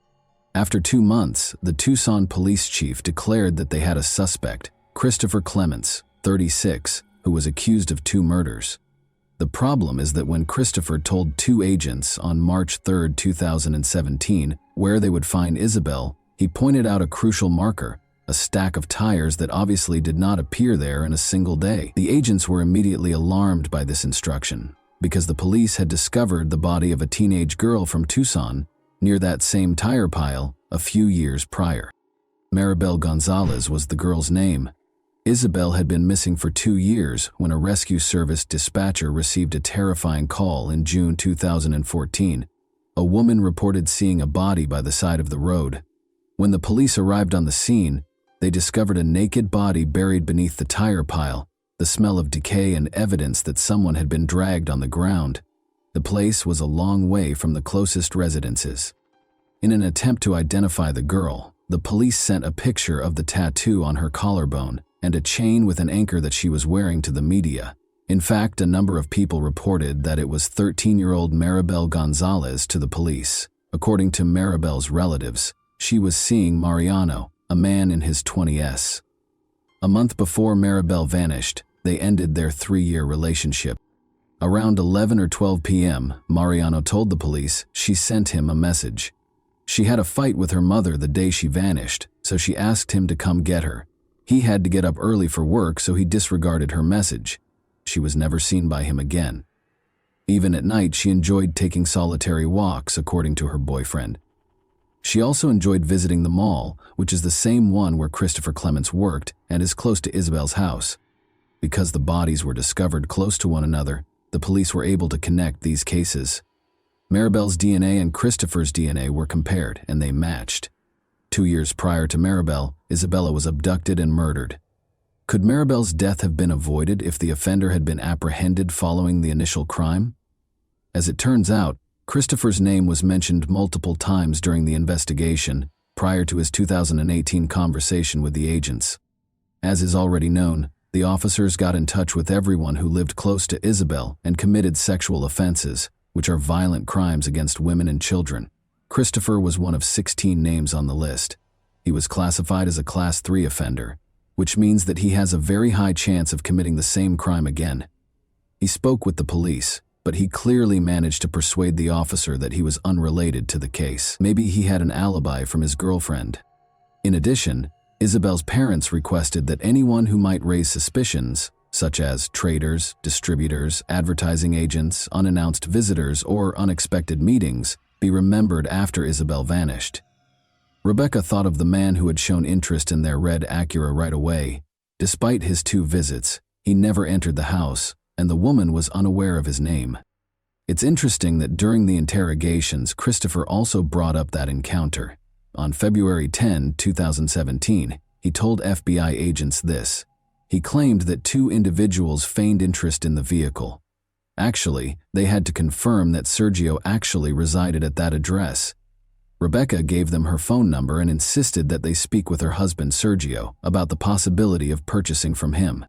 After 2 months, the Tucson police chief declared that they had a suspect, Christopher Clements, 36, who was accused of 2 murders. The problem is that when Christopher told 2 agents on March 3, 2017, where they would find Isabel, he pointed out a crucial marker, a stack of tires that obviously did not appear there in a single day. The agents were immediately alarmed by this instruction, because the police had discovered the body of a teenage girl from Tucson near that same tire pile a few years prior. Maribel Gonzalez was the girl's name. Isabel had been missing for 2 years when a rescue service dispatcher received a terrifying call in June 2014. A woman reported seeing a body by the side of the road. When the police arrived on the scene, they discovered a naked body buried beneath the tire pile, the smell of decay and evidence that someone had been dragged on the ground. The place was a long way from the closest residences. In an attempt to identify the girl, the police sent a picture of the tattoo on her collarbone and a chain with an anchor that she was wearing to the media. In fact, a number of people reported that it was 13-year-old Maribel Gonzalez to the police. According to Maribel's relatives, she was seeing Mariano, a man in his 20s. A month before Maribel vanished, they ended their 3-year relationship. Around 11 or 12 p.m., Mariano told the police she sent him a message. She had a fight with her mother the day she vanished, so she asked him to come get her. He had to get up early for work, so he disregarded her message. She was never seen by him again. Even at night, she enjoyed taking solitary walks, according to her boyfriend. She also enjoyed visiting the mall, which is the same one where Christopher Clements worked and is close to Isabel's house. Because the bodies were discovered close to one another, the police were able to connect these cases. Maribel's DNA and Christopher's DNA were compared, and they matched. 2 years prior to Maribel, Isabella was abducted and murdered. Could Maribel's death have been avoided if the offender had been apprehended following the initial crime? As it turns out, Christopher's name was mentioned multiple times during the investigation, prior to his 2018 conversation with the agents. As is already known, the officers got in touch with everyone who lived close to Isabel and committed sexual offenses, which are violent crimes against women and children. Christopher was one of 16 names on the list. He was classified as a Class 3 offender, which means that he has a very high chance of committing the same crime again. He spoke with the police, but he clearly managed to persuade the officer that he was unrelated to the case. Maybe he had an alibi from his girlfriend. In addition, Isabel's parents requested that anyone who might raise suspicions, such as traders, distributors, advertising agents, unannounced visitors, or unexpected meetings, be remembered after Isabel vanished. Rebecca thought of the man who had shown interest in their red Acura right away. Despite his 2 visits, he never entered the house, and the woman was unaware of his name. It's interesting that during the interrogations, Christopher also brought up that encounter. On February 10, 2017, he told FBI agents this. He claimed that 2 individuals feigned interest in the vehicle. Actually, they had to confirm that Sergio actually resided at that address. Rebecca gave them her phone number and insisted that they speak with her husband Sergio about the possibility of purchasing from him.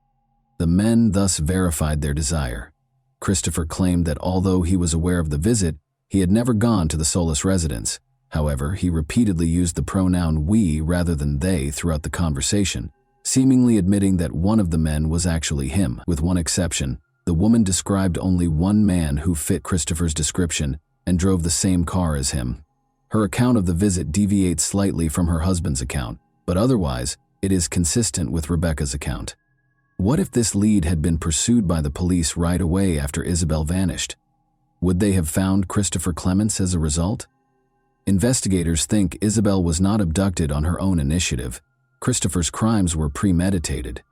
The men thus verified their desire. Christopher claimed that although he was aware of the visit, he had never gone to the Solis residence. However, he repeatedly used the pronoun we rather than they throughout the conversation, seemingly admitting that one of the men was actually him. With one exception, the woman described only one man who fit Christopher's description and drove the same car as him. Her account of the visit deviates slightly from her husband's account, but otherwise, it is consistent with Rebecca's account. What if this lead had been pursued by the police right away after Isabel vanished? Would they have found Christopher Clements as a result? Investigators think Isabel was not abducted on her own initiative. Christopher's crimes were premeditated.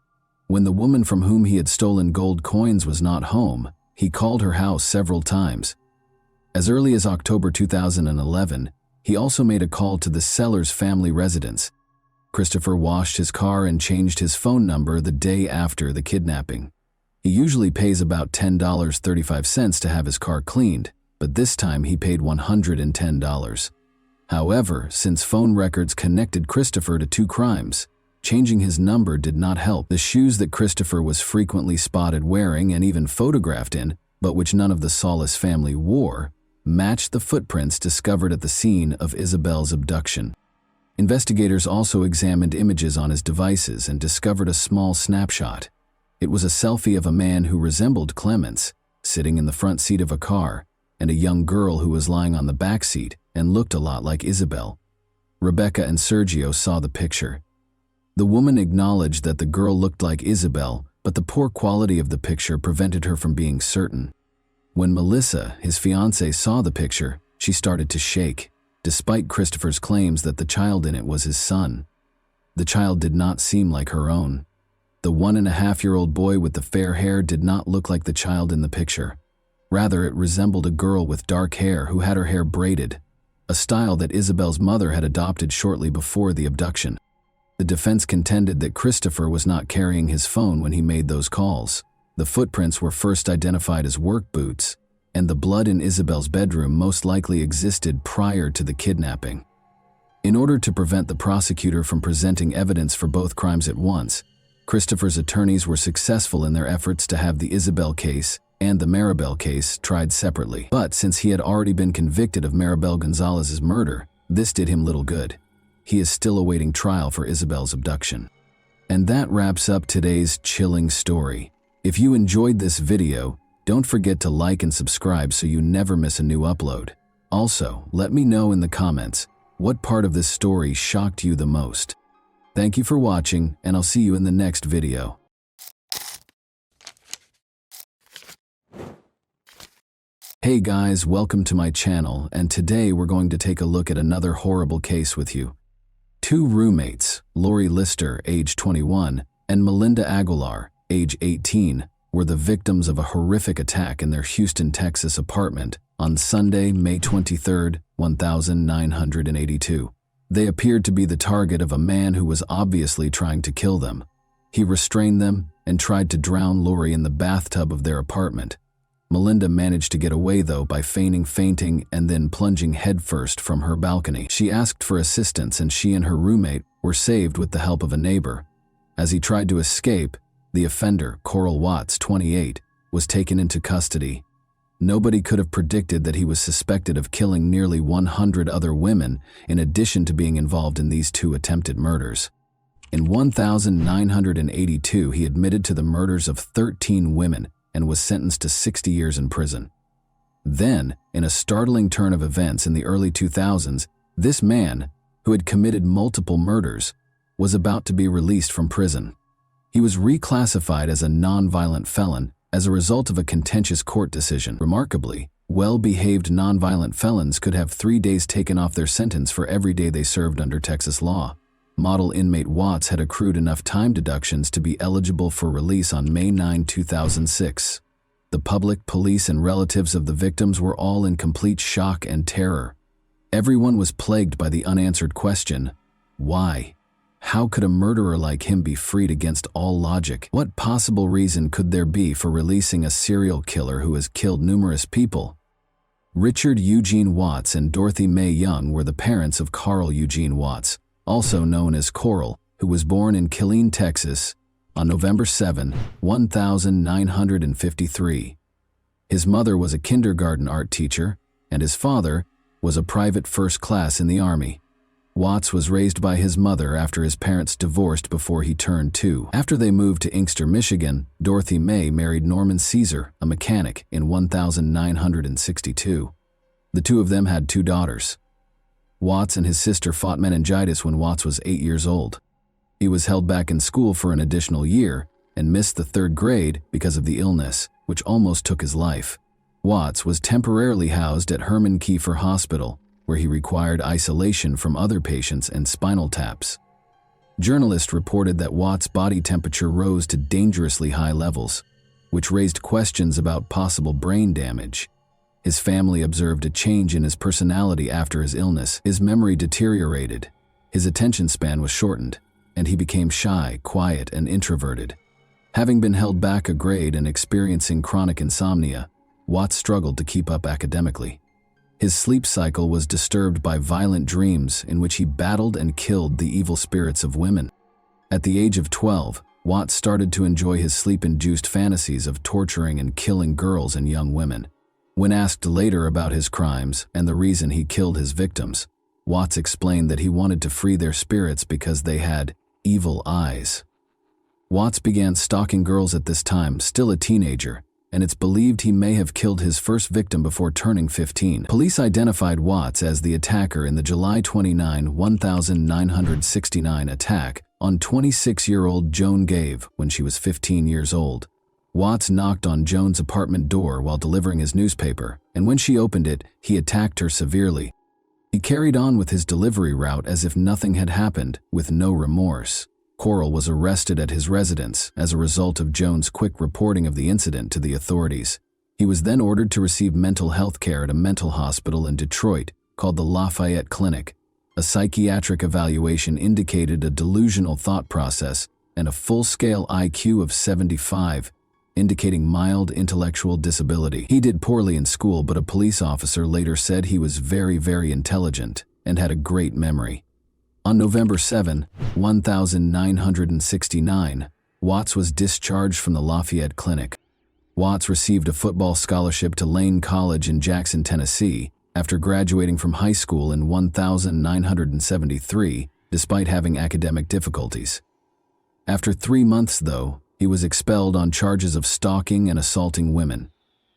When the woman from whom he had stolen gold coins was not home, he called her house several times. As early as October 2011, he also made a call to the Sellers family residence. Christopher washed his car and changed his phone number the day after the kidnapping. He usually pays about $10.35 to have his car cleaned, but this time he paid $110. However, since phone records connected Christopher to two crimes, changing his number did not help. The shoes that Christopher was frequently spotted wearing and even photographed in, but which none of the Solis family wore, matched the footprints discovered at the scene of Isabel's abduction. Investigators also examined images on his devices and discovered a small snapshot. It was a selfie of a man who resembled Clements, sitting in the front seat of a car, and a young girl who was lying on the back seat and looked a lot like Isabel. Rebecca and Sergio saw the picture. The woman acknowledged that the girl looked like Isabel, but the poor quality of the picture prevented her from being certain. When Melissa, his fiancée, saw the picture, she started to shake, despite Christopher's claims that the child in it was his son. The child did not seem like her own. The 1.5-year-old boy with the fair hair did not look like the child in the picture. Rather, it resembled a girl with dark hair who had her hair braided, a style that Isabel's mother had adopted shortly before the abduction. The defense contended that Christopher was not carrying his phone when he made those calls. The footprints were first identified as work boots, and the blood in Isabel's bedroom most likely existed prior to the kidnapping. In order to prevent the prosecutor from presenting evidence for both crimes at once, Christopher's attorneys were successful in their efforts to have the Isabel case and the Maribel case tried separately. But since he had already been convicted of Maribel Gonzalez's murder, this did him little good. He is still awaiting trial for Isabel's abduction. And that wraps up today's chilling story. If you enjoyed this video, don't forget to like and subscribe so you never miss a new upload. Also, let me know in the comments, what part of this story shocked you the most? Thank you for watching, and I'll see you in the next video. Hey guys, welcome to my channel, and today we're going to take a look at another horrible case with you. Two roommates, Lori Lister, age 21, and Melinda Aguilar, age 18, were the victims of a horrific attack in their Houston, Texas apartment on Sunday, May 23, 1982. They appeared to be the target of a man who was obviously trying to kill them. He restrained them and tried to drown Lori in the bathtub of their apartment. Melinda managed to get away, though, by feigning fainting and then plunging headfirst from her balcony. She asked for assistance, and she and her roommate were saved with the help of a neighbor. As he tried to escape, the offender, Coral Watts, 28, was taken into custody. Nobody could have predicted that he was suspected of killing nearly 100 other women, in addition to being involved in these two attempted murders. In 1982, he admitted to the murders of 13 women and was sentenced to 60 years in prison. Then, in a startling turn of events in the early 2000s, this man, who had committed multiple murders, was about to be released from prison. He was reclassified as a nonviolent felon as a result of a contentious court decision. Remarkably, well-behaved nonviolent felons could have 3 days taken off their sentence for every day they served under Texas law. Model inmate Watts had accrued enough time deductions to be eligible for release on May 9, 2006. The public, police, and relatives of the victims were all in complete shock and terror. Everyone was plagued by the unanswered question, why? How could a murderer like him be freed against all logic? What possible reason could there be for releasing a serial killer who has killed numerous people? Richard Eugene Watts and Dorothy Mae Young were the parents of Carl Eugene Watts, also known as Coral, who was born in Killeen, Texas, on November 7, 1953. His mother was a kindergarten art teacher, and his father was a private first class in the Army. Watts was raised by his mother after his parents divorced before he turned 2. After they moved to Inkster, Michigan, Dorothy May married Norman Caesar, a mechanic, in 1962. The two of them had 2 daughters. Watts and his sister fought meningitis when Watts was 8 years old. He was held back in school for an additional year and missed the 3rd grade because of the illness, which almost took his life. Watts was temporarily housed at Herman Kiefer Hospital, where he required isolation from other patients and spinal taps. Journalists reported that Watts' body temperature rose to dangerously high levels, which raised questions about possible brain damage. His family observed a change in his personality after his illness. His memory deteriorated, his attention span was shortened, and he became shy, quiet, and introverted. Having been held back a grade and experiencing chronic insomnia, Watts struggled to keep up academically. His sleep cycle was disturbed by violent dreams in which he battled and killed the evil spirits of women. At the age of 12, Watts started to enjoy his sleep-induced fantasies of torturing and killing girls and young women. When asked later about his crimes and the reason he killed his victims, Watts explained that he wanted to free their spirits because they had evil eyes. Watts began stalking girls at this time, still a teenager, and it's believed he may have killed his first victim before turning 15. Police identified Watts as the attacker in the July 29, 1969 attack on 26-year-old Joan Gave when she was 15 years old. Watts knocked on Joan's apartment door while delivering his newspaper, and when she opened it, he attacked her severely. He carried on with his delivery route as if nothing had happened, with no remorse. Coral was arrested at his residence as a result of Joan's quick reporting of the incident to the authorities. He was then ordered to receive mental health care at a mental hospital in Detroit called the Lafayette Clinic. A psychiatric evaluation indicated a delusional thought process and a full-scale IQ of 75, indicating mild intellectual disability. He did poorly in school, but a police officer later said he was very, very intelligent and had a great memory. On November 7, 1969, Watts was discharged from the Lafayette Clinic. Watts received a football scholarship to Lane College in Jackson, Tennessee, after graduating from high school in 1973, despite having academic difficulties. After 3 months, though, he was expelled on charges of stalking and assaulting women.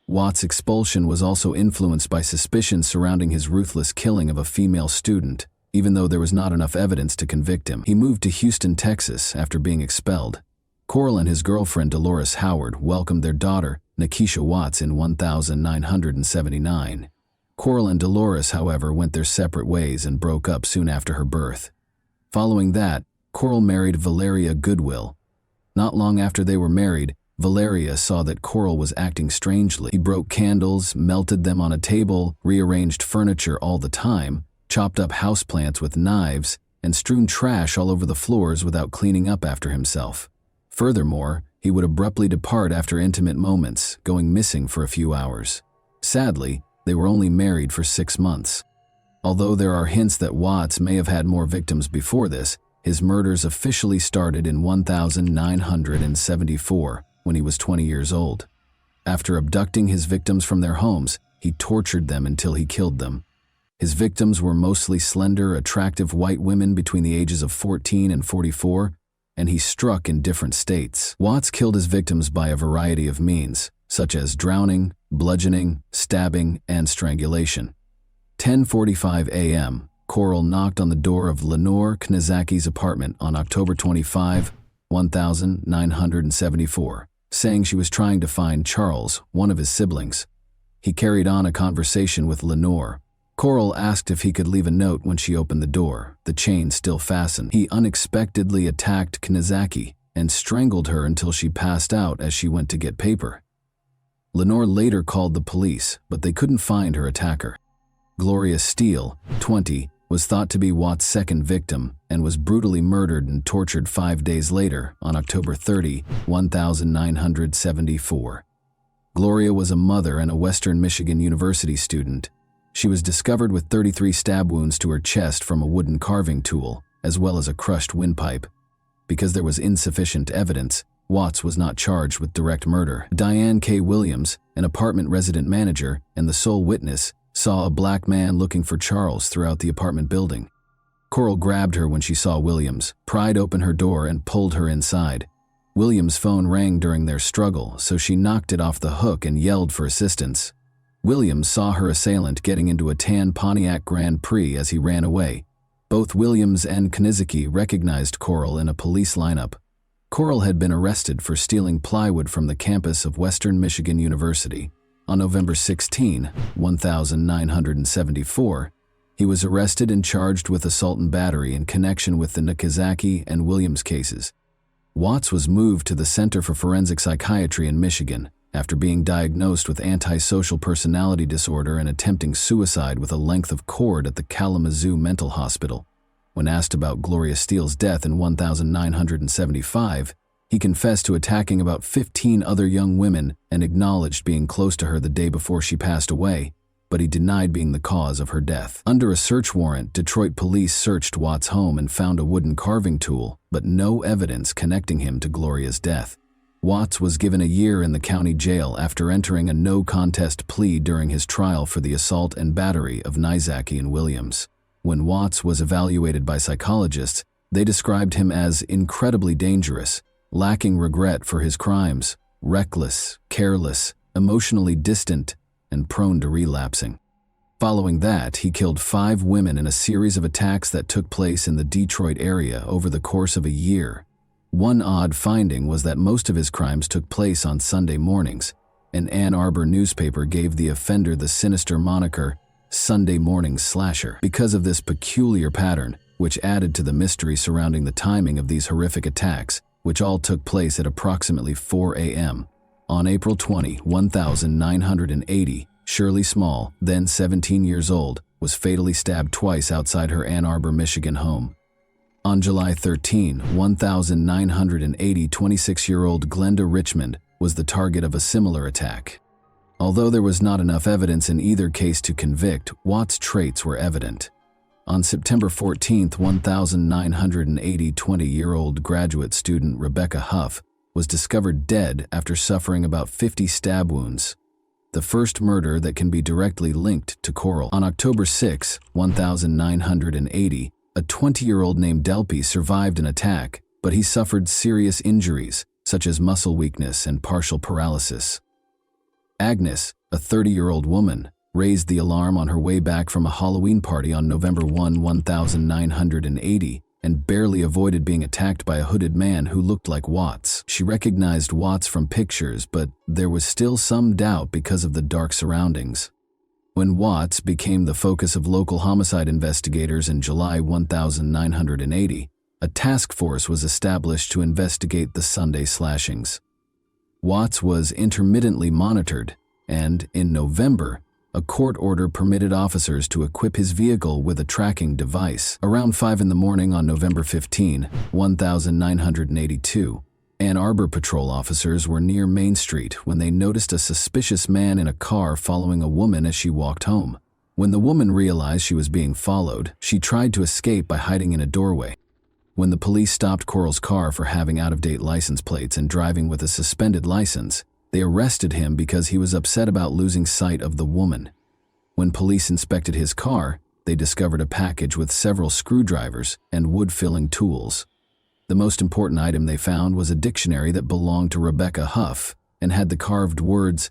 Watts' expulsion was also influenced by suspicions surrounding his ruthless killing of a female student. Even though there was not enough evidence to convict him, he moved to Houston, Texas after being expelled. Coral and his girlfriend Dolores Howard welcomed their daughter, Nikisha Watts, in 1979. Coral and Dolores, however, went their separate ways and broke up soon after her birth. Following that, Coral married Valeria Goodwill. Not long after they were married, Valeria saw that Coral was acting strangely. He broke candles, melted them on a table, rearranged furniture all the time, chopped up houseplants with knives, and strewn trash all over the floors without cleaning up after himself. Furthermore, he would abruptly depart after intimate moments, going missing for a few hours. Sadly, they were only married for 6 months. Although there are hints that Watts may have had more victims before this, his murders officially started in 1974, when he was 20 years old. After abducting his victims from their homes, he tortured them until he killed them. His victims were mostly slender, attractive white women between the ages of 14 and 44, and he struck in different states. Watts killed his victims by a variety of means, such as drowning, bludgeoning, stabbing, and strangulation. 10:45 a.m., Coral knocked on the door of Lenore Knizacki's apartment on October 25, 1974, saying she was trying to find Charles, one of his siblings. He carried on a conversation with Lenore. Coral asked if he could leave a note when she opened the door, the chain still fastened. He unexpectedly attacked Knizacki and strangled her until she passed out as she went to get paper. Lenore later called the police, but they couldn't find her attacker. Gloria Steele, 20, was thought to be Watts' second victim and was brutally murdered and tortured 5 days later on October 30, 1974. Gloria was a mother and a Western Michigan University student. She was discovered with 33 stab wounds to her chest from a wooden carving tool, as well as a crushed windpipe. Because there was insufficient evidence, Watts was not charged with direct murder. Diane K. Williams, an apartment resident manager and the sole witness, saw a black man looking for Charles throughout the apartment building. Coral grabbed her when she saw Williams, pried open her door, and pulled her inside. Williams' phone rang during their struggle, so she knocked it off the hook and yelled for assistance. Williams saw her assailant getting into a tan Pontiac Grand Prix as he ran away. Both Williams and Knizicki recognized Coral in a police lineup. Coral had been arrested for stealing plywood from the campus of Western Michigan University. On November 16, 1974, he was arrested and charged with assault and battery in connection with the Knizicki and Williams cases. Watts was moved to the Center for Forensic Psychiatry in Michigan after being diagnosed with antisocial personality disorder and attempting suicide with a length of cord at the Kalamazoo Mental Hospital. When asked about Gloria Steele's death in 1975, he confessed to attacking about 15 other young women and acknowledged being close to her the day before she passed away, but he denied being the cause of her death. Under a search warrant, Detroit police searched Watts' home and found a wooden carving tool, but no evidence connecting him to Gloria's death. Watts was given a year in the county jail after entering a no-contest plea during his trial for the assault and battery of Knizicki and Williams. When Watts was evaluated by psychologists, they described him as incredibly dangerous, lacking regret for his crimes, reckless, careless, emotionally distant, and prone to relapsing. Following that, he killed 5 women in a series of attacks that took place in the Detroit area over the course of a year. One odd finding was that most of his crimes took place on Sunday mornings. An Ann Arbor newspaper gave the offender the sinister moniker, Sunday Morning Slasher, because of this peculiar pattern, which added to the mystery surrounding the timing of these horrific attacks, which all took place at approximately 4 a.m. On April 20, 1980, Shirley Small, then 17 years old, was fatally stabbed twice outside her Ann Arbor, Michigan home. On July 13, 1980, 26-year-old Glenda Richmond was the target of a similar attack. Although there was not enough evidence in either case to convict, Watts' traits were evident. On September 14, 1980, 20-year-old graduate student Rebecca Huff was discovered dead after suffering about 50 stab wounds, the first murder that can be directly linked to Coral. On October 6, 1980, a 20-year-old named Delpy survived an attack, but he suffered serious injuries, such as muscle weakness and partial paralysis. Agnes, a 30-year-old woman, raised the alarm on her way back from a Halloween party on November 1, 1980, and barely avoided being attacked by a hooded man who looked like Watts. She recognized Watts from pictures, but there was still some doubt because of the dark surroundings. When Watts became the focus of local homicide investigators in July 1980, a task force was established to investigate the Sunday slashings. Watts was intermittently monitored, and in November, a court order permitted officers to equip his vehicle with a tracking device. Around 5 in the morning on November 15, 1982, Ann Arbor patrol officers were near Main Street when they noticed a suspicious man in a car following a woman as she walked home. When the woman realized she was being followed, she tried to escape by hiding in a doorway. When the police stopped Coral's car for having out-of-date license plates and driving with a suspended license, they arrested him because he was upset about losing sight of the woman. When police inspected his car, they discovered a package with several screwdrivers and wood-filling tools. The most important item they found was a dictionary that belonged to Rebecca Huff and had the carved words,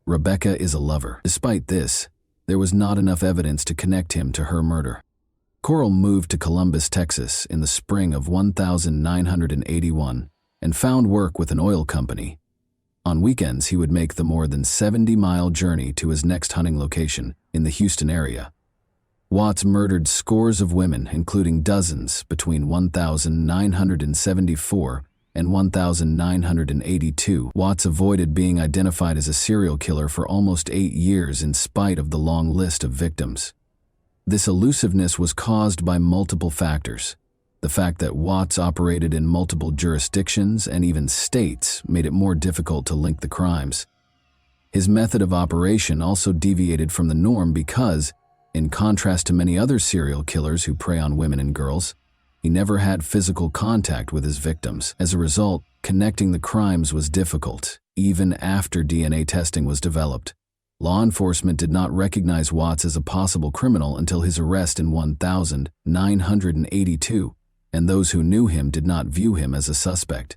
"Rebecca is a lover." Despite this, there was not enough evidence to connect him to her murder. Coral moved to Columbus, Texas in the spring of 1981 and found work with an oil company. On weekends, he would make the more than 70-mile journey to his next hunting location in the Houston area. Watts murdered scores of women, including dozens, between 1974 and 1982. Watts avoided being identified as a serial killer for almost 8 years in spite of the long list of victims. This elusiveness was caused by multiple factors. The fact that Watts operated in multiple jurisdictions and even states made it more difficult to link the crimes. His method of operation also deviated from the norm because, in contrast to many other serial killers who prey on women and girls, He never had physical contact with his victims. As a result, connecting the crimes was difficult, even after DNA testing was developed. Law enforcement did not recognize Watts as a possible criminal until his arrest in 1982, and those who knew him did not view him as a suspect.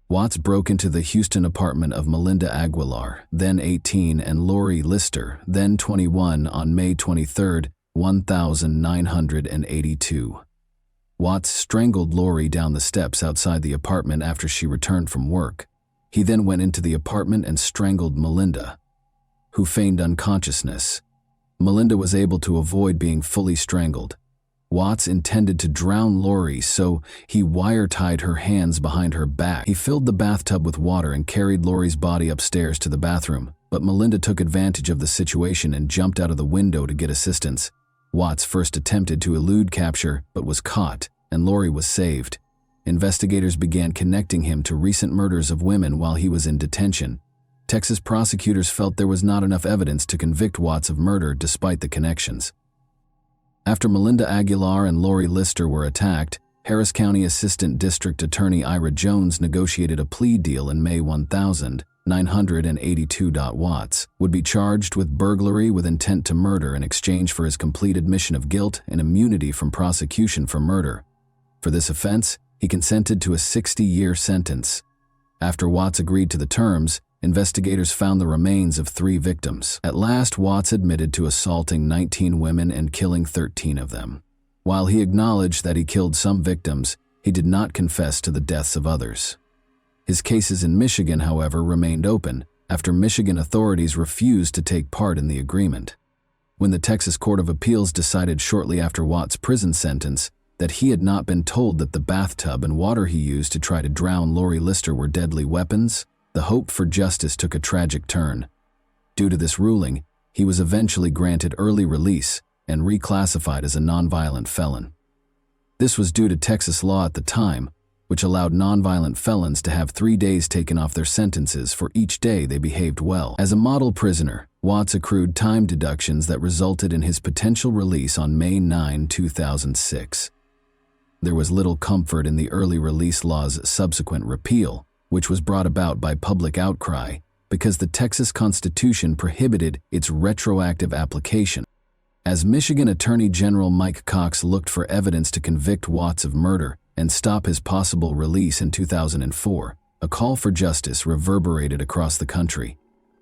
Watts broke into the Houston apartment of Melinda Aguilar, then 18, and Lori Lister, then 21, on May 23, 1982. Watts strangled Lori down the steps outside the apartment after she returned from work. He then went into the apartment and strangled Melinda, who feigned unconsciousness. Melinda was able to avoid being fully strangled. Watts intended to drown Lori, so he wire-tied her hands behind her back. He filled the bathtub with water and carried Lori's body upstairs to the bathroom, but Melinda took advantage of the situation and jumped out of the window to get assistance. Watts first attempted to elude capture, but was caught, and Lori was saved. Investigators began connecting him to recent murders of women while he was in detention. Texas prosecutors felt there was not enough evidence to convict Watts of murder despite the connections. After Melinda Aguilar and Lori Lister were attacked, Harris County Assistant District Attorney Ira Jones negotiated a plea deal in May 1982. Watts would be charged with burglary with intent to murder in exchange for his complete admission of guilt and immunity from prosecution for murder. For this offense, he consented to a 60-year sentence. After Watts agreed to the terms, investigators found the remains of 3 victims. At last, Watts admitted to assaulting 19 women and killing 13 of them. While he acknowledged that he killed some victims, he did not confess to the deaths of others. His cases in Michigan, however, remained open after Michigan authorities refused to take part in the agreement. When the Texas Court of Appeals decided shortly after Watts' prison sentence that he had not been told that the bathtub and water he used to try to drown Lori Lister were deadly weapons, the hope for justice took a tragic turn. Due to this ruling, he was eventually granted early release and reclassified as a nonviolent felon. This was due to Texas law at the time, which allowed nonviolent felons to have 3 days taken off their sentences for each day they behaved well. As a model prisoner, Watts accrued time deductions that resulted in his potential release on May 9, 2006. There was little comfort in the early release law's subsequent repeal, which was brought about by public outcry because the Texas Constitution prohibited its retroactive application. As Michigan Attorney General Mike Cox looked for evidence to convict Watts of murder and stop his possible release in 2004, a call for justice reverberated across the country.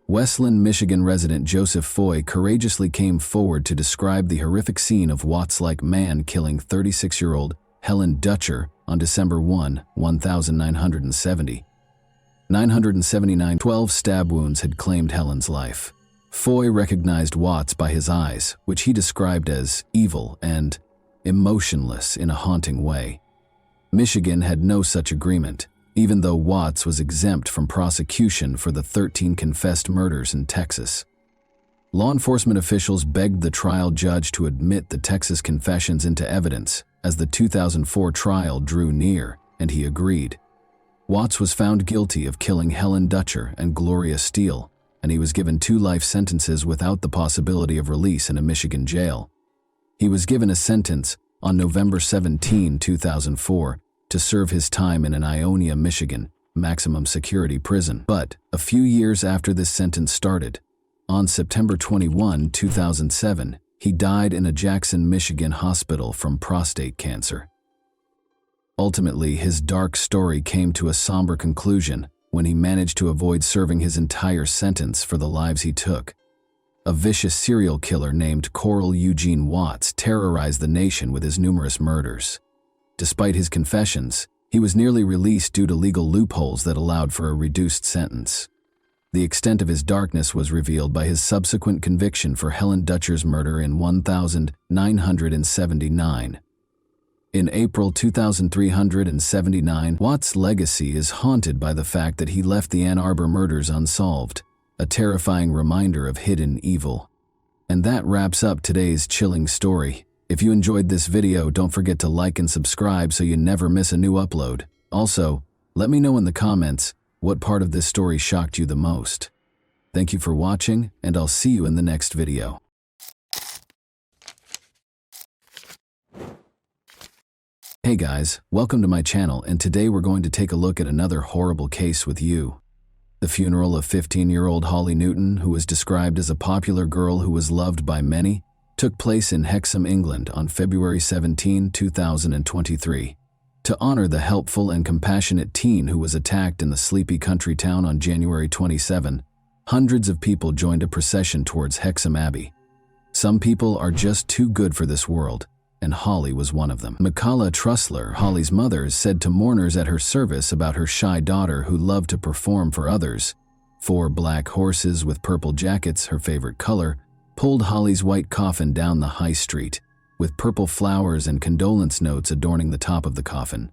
Westland, Michigan resident Joseph Foy courageously came forward to describe the horrific scene of Watts-like man killing 36-year-old Helen Dutcher on December 1, 1970. 12 stab wounds had claimed Helen's life. Foy recognized Watts by his eyes, which he described as evil and emotionless in a haunting way. Michigan had no such agreement, even though Watts was exempt from prosecution for the 13 confessed murders in Texas. Law enforcement officials begged the trial judge to admit the Texas confessions into evidence as the 2004 trial drew near, and he agreed. Watts was found guilty of killing Helen Dutcher and Gloria Steele, and he was given 2 life sentences without the possibility of release in a Michigan jail. He was given a sentence on November 17, 2004, to serve his time in an Ionia, Michigan, maximum security prison. But a few years after this sentence started, on September 21, 2007, he died in a Jackson, Michigan hospital from prostate cancer. Ultimately, his dark story came to a somber conclusion when he managed to avoid serving his entire sentence for the lives he took. A vicious serial killer named Coral Eugene Watts terrorized the nation with his numerous murders. Despite his confessions, he was nearly released due to legal loopholes that allowed for a reduced sentence. The extent of his darkness was revealed by his subsequent conviction for Helen Dutcher's murder in 1979. In April 2379, Watts' legacy is haunted by the fact that he left the Ann Arbor murders unsolved, a terrifying reminder of hidden evil. And that wraps up today's chilling story. If you enjoyed this video, don't forget to like and subscribe so you never miss a new upload. Also, let me know in the comments what part of this story shocked you the most. Thank you for watching, and I'll see you in the next video. Hey Hey guys, welcome to my channel, and today we're going to take a look at another horrible case with you. The funeral of 15-year-old Holly Newton, who was described as a popular girl who was loved by many, took place in Hexham, England on February 17, 2023. To honor the helpful and compassionate teen who was attacked in the sleepy country town on January 27, hundreds of people joined a procession towards Hexham Abbey. Some people are just too good for this world, and Holly was one of them. Michaela Trussler, Holly's mother, said to mourners at her service about her shy daughter who loved to perform for others. 4 black horses with purple jackets, her favorite color, pulled Holly's white coffin down the high street, with purple flowers and condolence notes adorning the top of the coffin.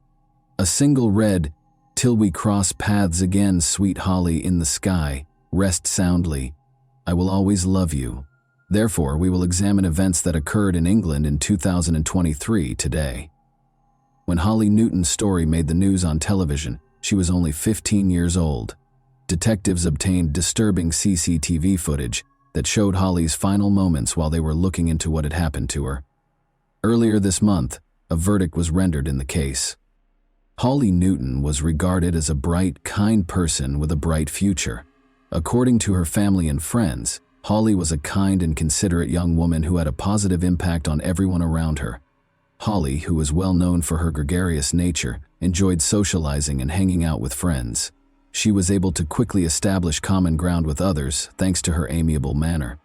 A single read, "Till we cross paths again, sweet Holly in the sky, rest soundly. I will always love you." Therefore, we will examine events that occurred in England in 2023 today. When Holly Newton's story made the news on television, she was only 15 years old. Detectives obtained disturbing CCTV footage that showed Holly's final moments while they were looking into what had happened to her. Earlier this month, a verdict was rendered in the case. Holly Newton was regarded as a bright, kind person with a bright future. According to her family and friends, Holly was a kind and considerate young woman who had a positive impact on everyone around her. Holly, who was well known for her gregarious nature, enjoyed socializing and hanging out with friends. She was able to quickly establish common ground with others thanks to her amiable manner.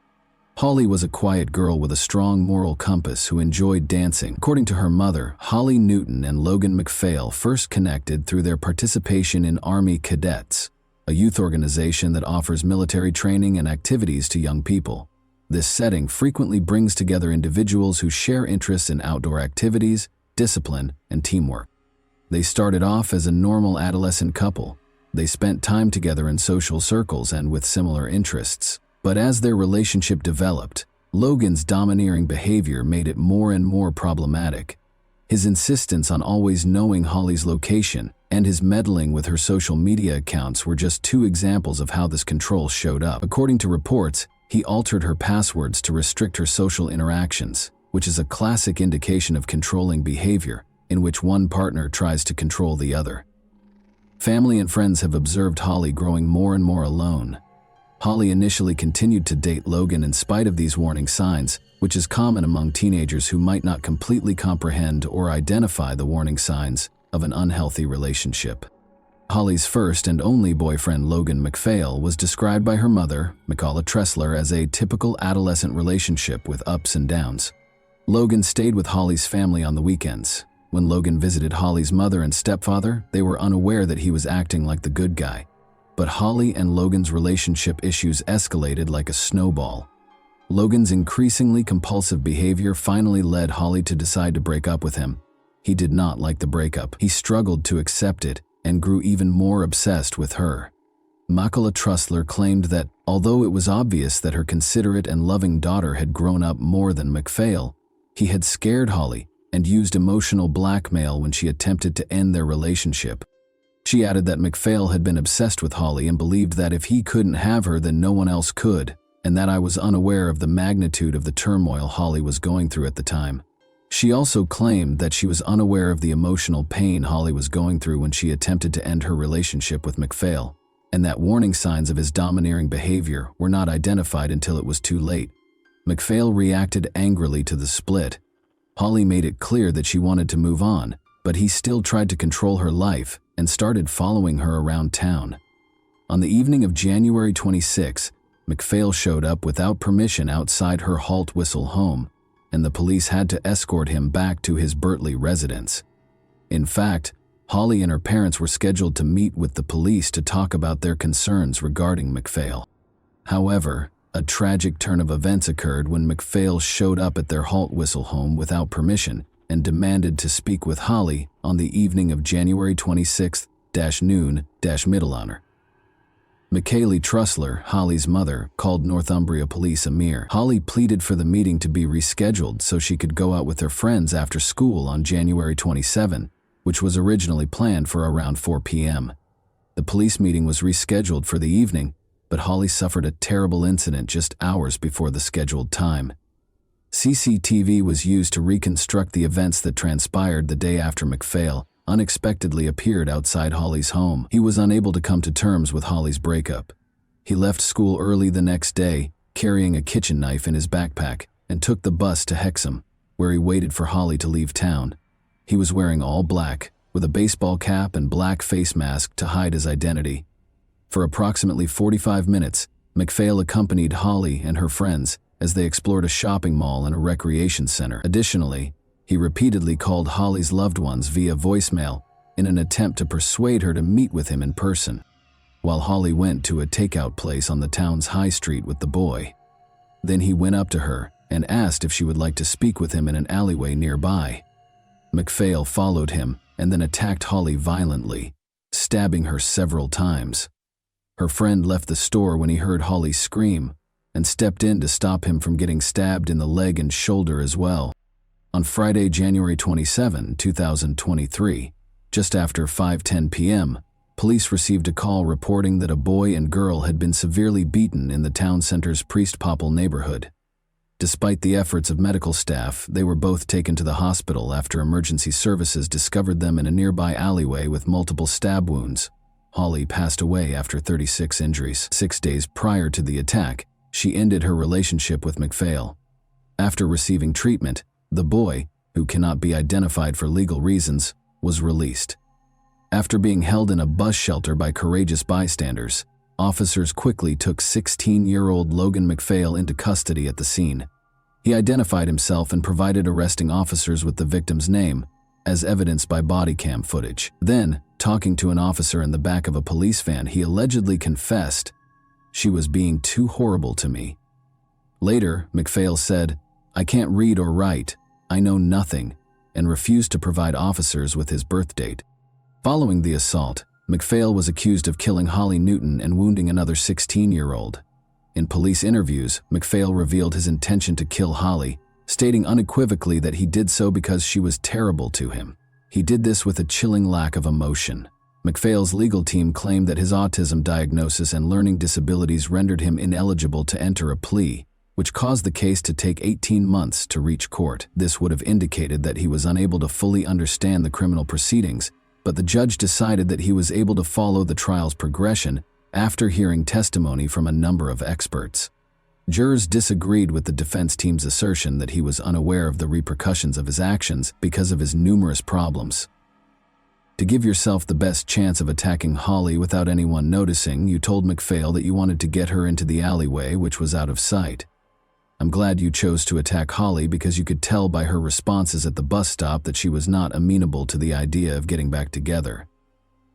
Holly was a quiet girl with a strong moral compass who enjoyed dancing. According to her mother, Holly Newton and Logan McPhail first connected through their participation in Army Cadets, a youth organization that offers military training and activities to young people. This setting frequently brings together individuals who share interests in outdoor activities, discipline, and teamwork. They started off as a normal adolescent couple. They spent time together in social circles and with similar interests. But as their relationship developed, Logan's domineering behavior made it more and more problematic. His insistence on always knowing Holly's location and his meddling with her social media accounts were just 2 examples of how this control showed up. According to reports, he altered her passwords to restrict her social interactions, which is a classic indication of controlling behavior in which one partner tries to control the other. Family and friends have observed Holly growing more and more alone. Holly initially continued to date Logan in spite of these warning signs, which is common among teenagers who might not completely comprehend or identify the warning signs of an unhealthy relationship. Holly's first and only boyfriend, Logan McPhail, was described by her mother, Michaela Trussler, as a typical adolescent relationship with ups and downs. Logan stayed with Holly's family on the weekends. When Logan visited Holly's mother and stepfather, they were unaware that he was acting like the good guy. But Holly and Logan's relationship issues escalated like a snowball. Logan's increasingly compulsive behavior finally led Holly to decide to break up with him. He did not like the breakup. He struggled to accept it and grew even more obsessed with her. Michaela Trussler claimed that, although it was obvious that her considerate and loving daughter had grown up more than McPhail, he had scared Holly and used emotional blackmail when she attempted to end their relationship. She added that McPhail had been obsessed with Holly and believed that if he couldn't have her, then no one else could, and that I was unaware of the magnitude of the turmoil Holly was going through at the time. She also claimed that she was unaware of the emotional pain Holly was going through when she attempted to end her relationship with McPhail, and that warning signs of his domineering behavior were not identified until it was too late. McPhail reacted angrily to the split. Holly made it clear that she wanted to move on, but he still tried to control her life and started following her around town. On the evening of January 26, McPhail showed up without permission outside her Halt Whistle home, and the police had to escort him back to his Birtley residence. In fact, Holly and her parents were scheduled to meet with the police to talk about their concerns regarding McPhail. However, a tragic turn of events occurred when McPhail showed up at their Halt Whistle home without permission and demanded to speak with Holly on the evening of January 26th-noon-middle hour. Michaela Trussler, Holly's mother, called Northumbria Police a mere. Holly pleaded for the meeting to be rescheduled so she could go out with her friends after school on January 27, which was originally planned for around 4 p.m. The police meeting was rescheduled for the evening, but Holly suffered a terrible incident just hours before the scheduled time. CCTV was used to reconstruct the events that transpired the day after MacPhail unexpectedly appeared outside Holly's home. He was unable to come to terms with Holly's breakup. He left school early the next day, carrying a kitchen knife in his backpack, and took the bus to Hexham, where he waited for Holly to leave town. He was wearing all black, with a baseball cap and black face mask to hide his identity. For approximately 45 minutes, MacPhail accompanied Holly and her friends as they explored a shopping mall and a recreation center. Additionally, he repeatedly called Holly's loved ones via voicemail in an attempt to persuade her to meet with him in person, while Holly went to a takeout place on the town's high street with the boy. Then he went up to her and asked if she would like to speak with him in an alleyway nearby. MacPhail followed him and then attacked Holly violently, stabbing her several times. Her friend left the store when he heard Holly scream and stepped in to stop him from getting stabbed in the leg and shoulder as well. On Friday, January 27, 2023, just after 5:10 p.m., police received a call reporting that a boy and girl had been severely beaten in the town center's Priest Popple neighborhood. Despite the efforts of medical staff, they were both taken to the hospital after emergency services discovered them in a nearby alleyway with multiple stab wounds. Holly passed away after 36 injuries. 6 days prior to the attack, she ended her relationship with MacPhail. After receiving treatment, the boy, who cannot be identified for legal reasons, was released. After being held in a bus shelter by courageous bystanders, officers quickly took 16-year-old Logan MacPhail into custody at the scene. He identified himself and provided arresting officers with the victim's name, as evidenced by body cam footage. Then, talking to an officer in the back of a police van, he allegedly confessed, "She was being too horrible to me." Later, MacPhail said, "I can't read or write, I know nothing," and refused to provide officers with his birth date. Following the assault, MacPhail was accused of killing Holly Newton and wounding another 16-year-old. In police interviews, MacPhail revealed his intention to kill Holly, stating unequivocally that he did so because she was terrible to him. He did this with a chilling lack of emotion. MacPhail's legal team claimed that his autism diagnosis and learning disabilities rendered him ineligible to enter a plea, which caused the case to take 18 months to reach court. This would have indicated that he was unable to fully understand the criminal proceedings, but the judge decided that he was able to follow the trial's progression after hearing testimony from a number of experts. Jurors disagreed with the defense team's assertion that he was unaware of the repercussions of his actions because of his numerous problems. To give yourself the best chance of attacking Holly without anyone noticing, you told MacPhail that you wanted to get her into the alleyway, which was out of sight. I'm glad you chose to attack Holly because you could tell by her responses at the bus stop that she was not amenable to the idea of getting back together.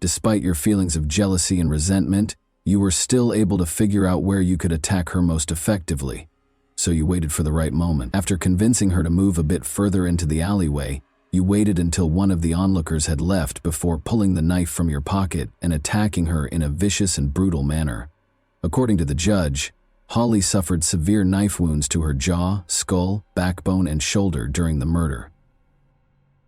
Despite your feelings of jealousy and resentment, you were still able to figure out where you could attack her most effectively, so you waited for the right moment. After convincing her to move a bit further into the alleyway, you waited until one of the onlookers had left before pulling the knife from your pocket and attacking her in a vicious and brutal manner. According to the judge, Holly suffered severe knife wounds to her jaw, skull, backbone, and shoulder during the murder.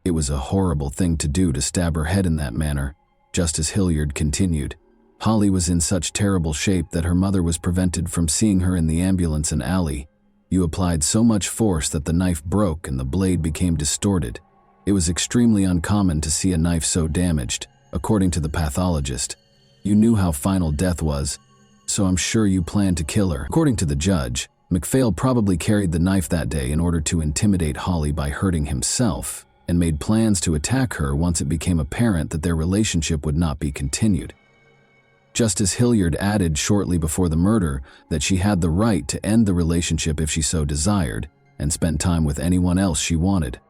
It was a horrible thing to do to stab her head in that manner, Justice Hilliard continued. Holly was in such terrible shape that her mother was prevented from seeing her in the ambulance and alley. You applied so much force that the knife broke and the blade became distorted. It was extremely uncommon to see a knife so damaged, according to the pathologist. You knew how final death was, so I'm sure you planned to kill her. According to the judge, MacPhail probably carried the knife that day in order to intimidate Holly by hurting himself, and made plans to attack her once it became apparent that their relationship would not be continued. Justice Hilliard added shortly before the murder that she had the right to end the relationship if she so desired, and spend time with anyone else she wanted.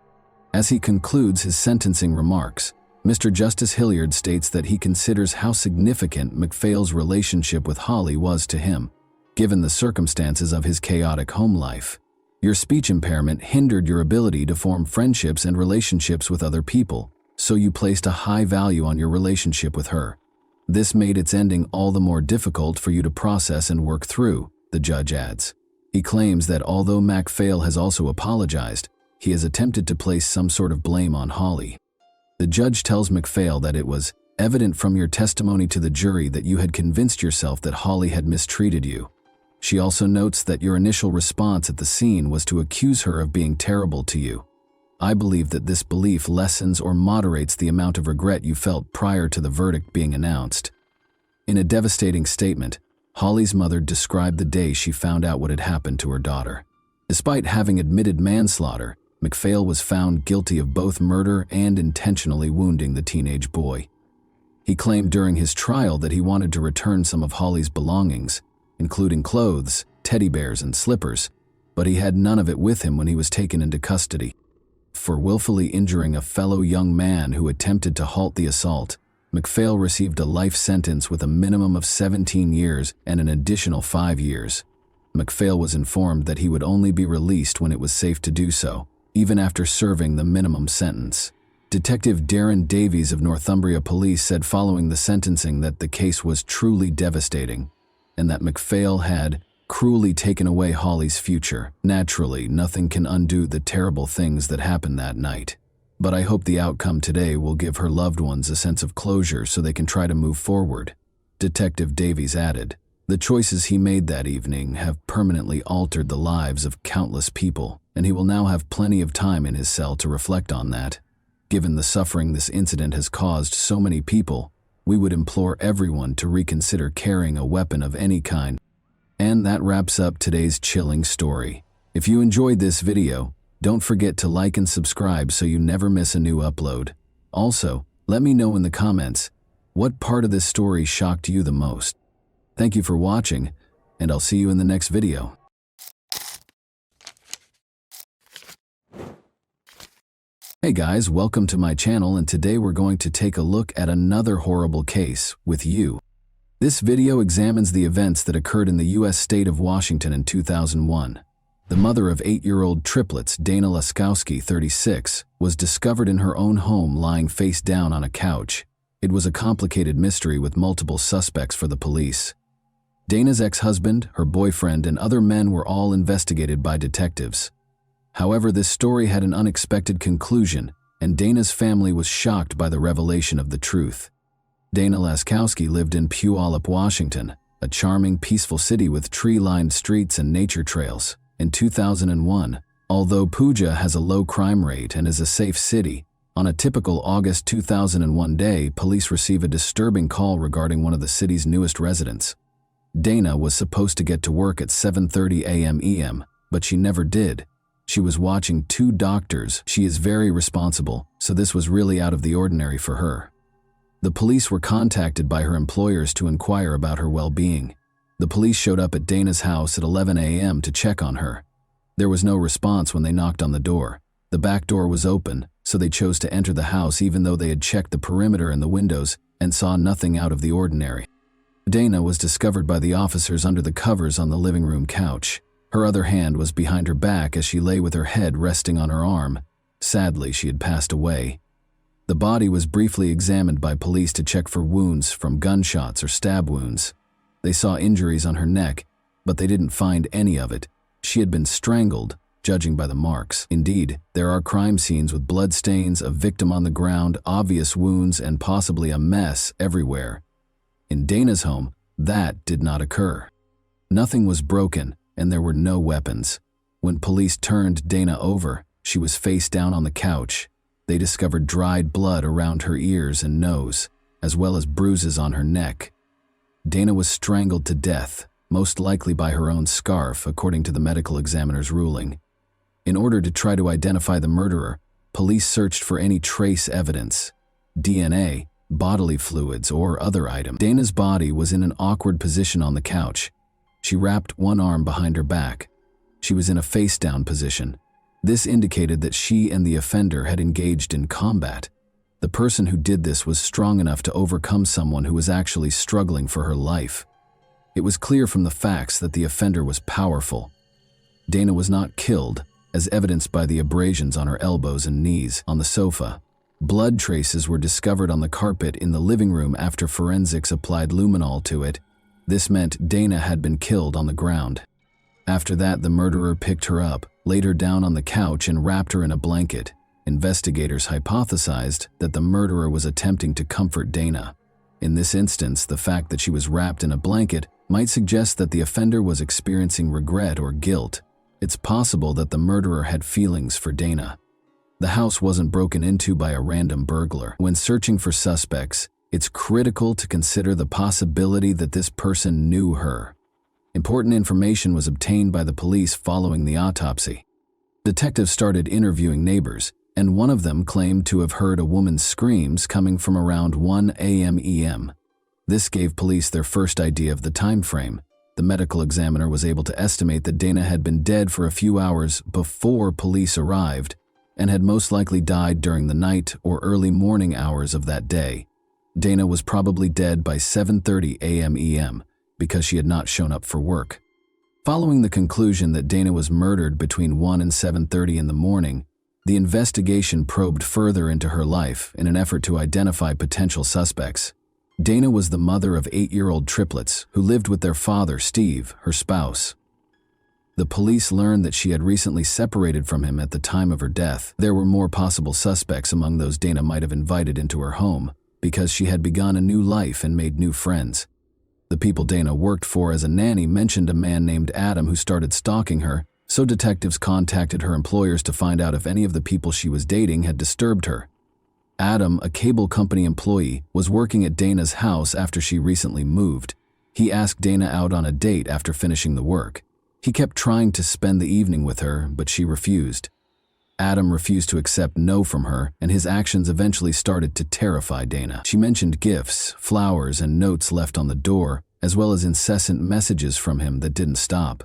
As he concludes his sentencing remarks, Mr. Justice Hilliard states that he considers how significant MacPhail's relationship with Holly was to him, given the circumstances of his chaotic home life. Your speech impairment hindered your ability to form friendships and relationships with other people, so you placed a high value on your relationship with her. This made its ending all the more difficult for you to process and work through, the judge adds. He claims that although MacPhail has also apologized, he has attempted to place some sort of blame on Holly. The judge tells MacPhail that it was evident from your testimony to the jury that you had convinced yourself that Holly had mistreated you. She also notes that your initial response at the scene was to accuse her of being terrible to you. I believe that this belief lessens or moderates the amount of regret you felt prior to the verdict being announced. In a devastating statement, Holly's mother described the day she found out what had happened to her daughter. Despite having admitted manslaughter, MacPhail was found guilty of both murder and intentionally wounding the teenage boy. He claimed during his trial that he wanted to return some of Holly's belongings, including clothes, teddy bears, and slippers, but he had none of it with him when he was taken into custody. For willfully injuring a fellow young man who attempted to halt the assault, MacPhail received a life sentence with a minimum of 17 years and an additional 5 years. MacPhail was informed that he would only be released when it was safe to do so, even after serving the minimum sentence. Detective Darren Davies of Northumbria Police said following the sentencing that the case was truly devastating, and that MacPhail had cruelly taken away Holly's future. Naturally, nothing can undo the terrible things that happened that night. But I hope the outcome today will give her loved ones a sense of closure so they can try to move forward. Detective Davies added, "The choices he made that evening have permanently altered the lives of countless people, and he will now have plenty of time in his cell to reflect on that. Given the suffering this incident has caused so many people, we would implore everyone to reconsider carrying a weapon of any kind." And that wraps up today's chilling story. If you enjoyed this video, don't forget to like and subscribe so you never miss a new upload. Also, let me know in the comments, what part of this story shocked you the most? Thank you for watching, and I'll see you in the next video. Hey guys, welcome to my channel, and today we're going to take a look at another horrible case with you. This video examines the events that occurred in the U.S. state of Washington in 2001. The mother of 8-year-old triplets, Dana Laskowski, 36, was discovered in her own home lying face down on a couch. It was a complicated mystery with multiple suspects for the police. Dana's ex-husband, her boyfriend, and other men were all investigated by detectives. However, this story had an unexpected conclusion, and Dana's family was shocked by the revelation of the truth. Dana Laskowski lived in Puyallup, Washington, a charming, peaceful city with tree-lined streets and nature trails. In 2001, although Puja has a low crime rate and is a safe city, on a typical August 2001 day, police receive a disturbing call regarding one of the city's newest residents. Dana was supposed to get to work at 7:30 a.m. but she never did. She was watching 2 doctors. She is very responsible, so this was really out of the ordinary for her. The police were contacted by her employers to inquire about her well-being. The police showed up at Dana's house at 11 a.m. to check on her. There was no response when they knocked on the door. The back door was open, so they chose to enter the house even though they had checked the perimeter and the windows and saw nothing out of the ordinary. Dana was discovered by the officers under the covers on the living room couch. Her other hand was behind her back as she lay with her head resting on her arm. Sadly, she had passed away. The body was briefly examined by police to check for wounds from gunshots or stab wounds. They saw injuries on her neck, but they didn't find any of it. She had been strangled, judging by the marks. Indeed, there are crime scenes with blood stains, a victim on the ground, obvious wounds, and possibly a mess everywhere. In Dana's home, that did not occur. Nothing was broken, and there were no weapons. When police turned Dana over, she was face down on the couch. They discovered dried blood around her ears and nose, as well as bruises on her neck. Dana was strangled to death, most likely by her own scarf, according to the medical examiner's ruling. In order to try to identify the murderer, police searched for any trace evidence, DNA, bodily fluids, or other items. Dana's body was in an awkward position on the couch. She wrapped one arm behind her back. She was in a face-down position. This indicated that she and the offender had engaged in combat. The person who did this was strong enough to overcome someone who was actually struggling for her life. It was clear from the facts that the offender was powerful. Dana was not killed, as evidenced by the abrasions on her elbows and knees on the sofa. Blood traces were discovered on the carpet in the living room after forensics applied luminol to it. This meant Dana had been killed on the ground. After that, the murderer picked her up, laid her down on the couch, and wrapped her in a blanket. Investigators hypothesized that the murderer was attempting to comfort Dana. In this instance, the fact that she was wrapped in a blanket might suggest that the offender was experiencing regret or guilt. It's possible that the murderer had feelings for Dana. The house wasn't broken into by a random burglar. When searching for suspects, it's critical to consider the possibility that this person knew her. Important information was obtained by the police following the autopsy. Detectives started interviewing neighbors, and one of them claimed to have heard a woman's screams coming from around 1 a.m. This gave police their first idea of the time frame. The medical examiner was able to estimate that Dana had been dead for a few hours before police arrived and had most likely died during the night or early morning hours of that day. Dana was probably dead by 7:30 a.m. because she had not shown up for work. Following the conclusion that Dana was murdered between 1 and 7:30 in the morning, the investigation probed further into her life in an effort to identify potential suspects. Dana was the mother of 8-year-old triplets who lived with their father, Steve, her spouse. The police learned that she had recently separated from him at the time of her death. There were more possible suspects among those Dana might have invited into her home because she had begun a new life and made new friends. The people Dana worked for as a nanny mentioned a man named Adam who started stalking her, so detectives contacted her employers to find out if any of the people she was dating had disturbed her. Adam, a cable company employee, was working at Dana's house after she recently moved. He asked Dana out on a date after finishing the work. He kept trying to spend the evening with her, but she refused. Adam refused to accept no from her, and his actions eventually started to terrify Dana. She mentioned gifts, flowers, and notes left on the door, as well as incessant messages from him that didn't stop.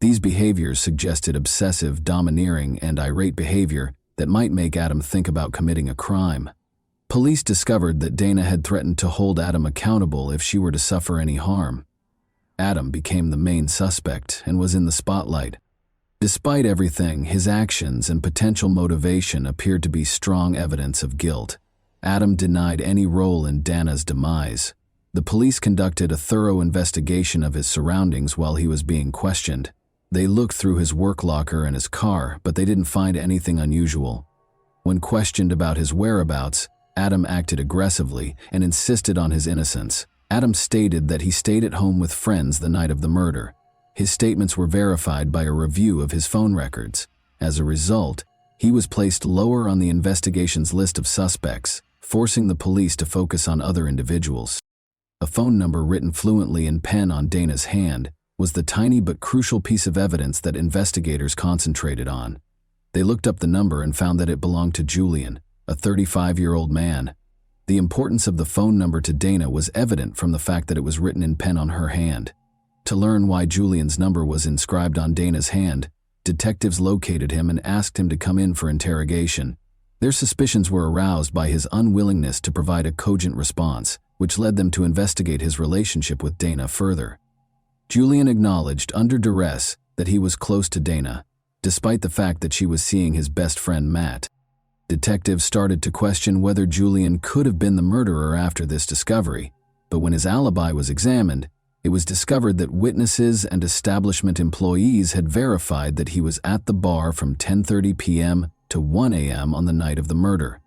These behaviors suggested obsessive, domineering, and irate behavior that might make Adam think about committing a crime. Police discovered that Dana had threatened to hold Adam accountable if she were to suffer any harm. Adam became the main suspect and was in the spotlight. Despite everything, his actions and potential motivation appeared to be strong evidence of guilt. Adam denied any role in Dana's demise. The police conducted a thorough investigation of his surroundings while he was being questioned. They looked through his work locker and his car, but they didn't find anything unusual. When questioned about his whereabouts, Adam acted aggressively and insisted on his innocence. Adam stated that he stayed at home with friends the night of the murder. His statements were verified by a review of his phone records. As a result, he was placed lower on the investigation's list of suspects, forcing the police to focus on other individuals. A phone number written fluently in pen on Dana's hand was the tiny but crucial piece of evidence that investigators concentrated on. They looked up the number and found that it belonged to Julian, a 35-year-old man. The importance of the phone number to Dana was evident from the fact that it was written in pen on her hand. To learn why Julian's number was inscribed on Dana's hand, detectives located him and asked him to come in for interrogation. Their suspicions were aroused by his unwillingness to provide a cogent response, which led them to investigate his relationship with Dana further. Julian acknowledged under duress that he was close to Dana, despite the fact that she was seeing his best friend Matt. Detectives started to question whether Julian could have been the murderer after this discovery, but when his alibi was examined, it was discovered that witnesses and establishment employees had verified that he was at the bar from 10:30 p.m. to 1 a.m. on the night of the murder.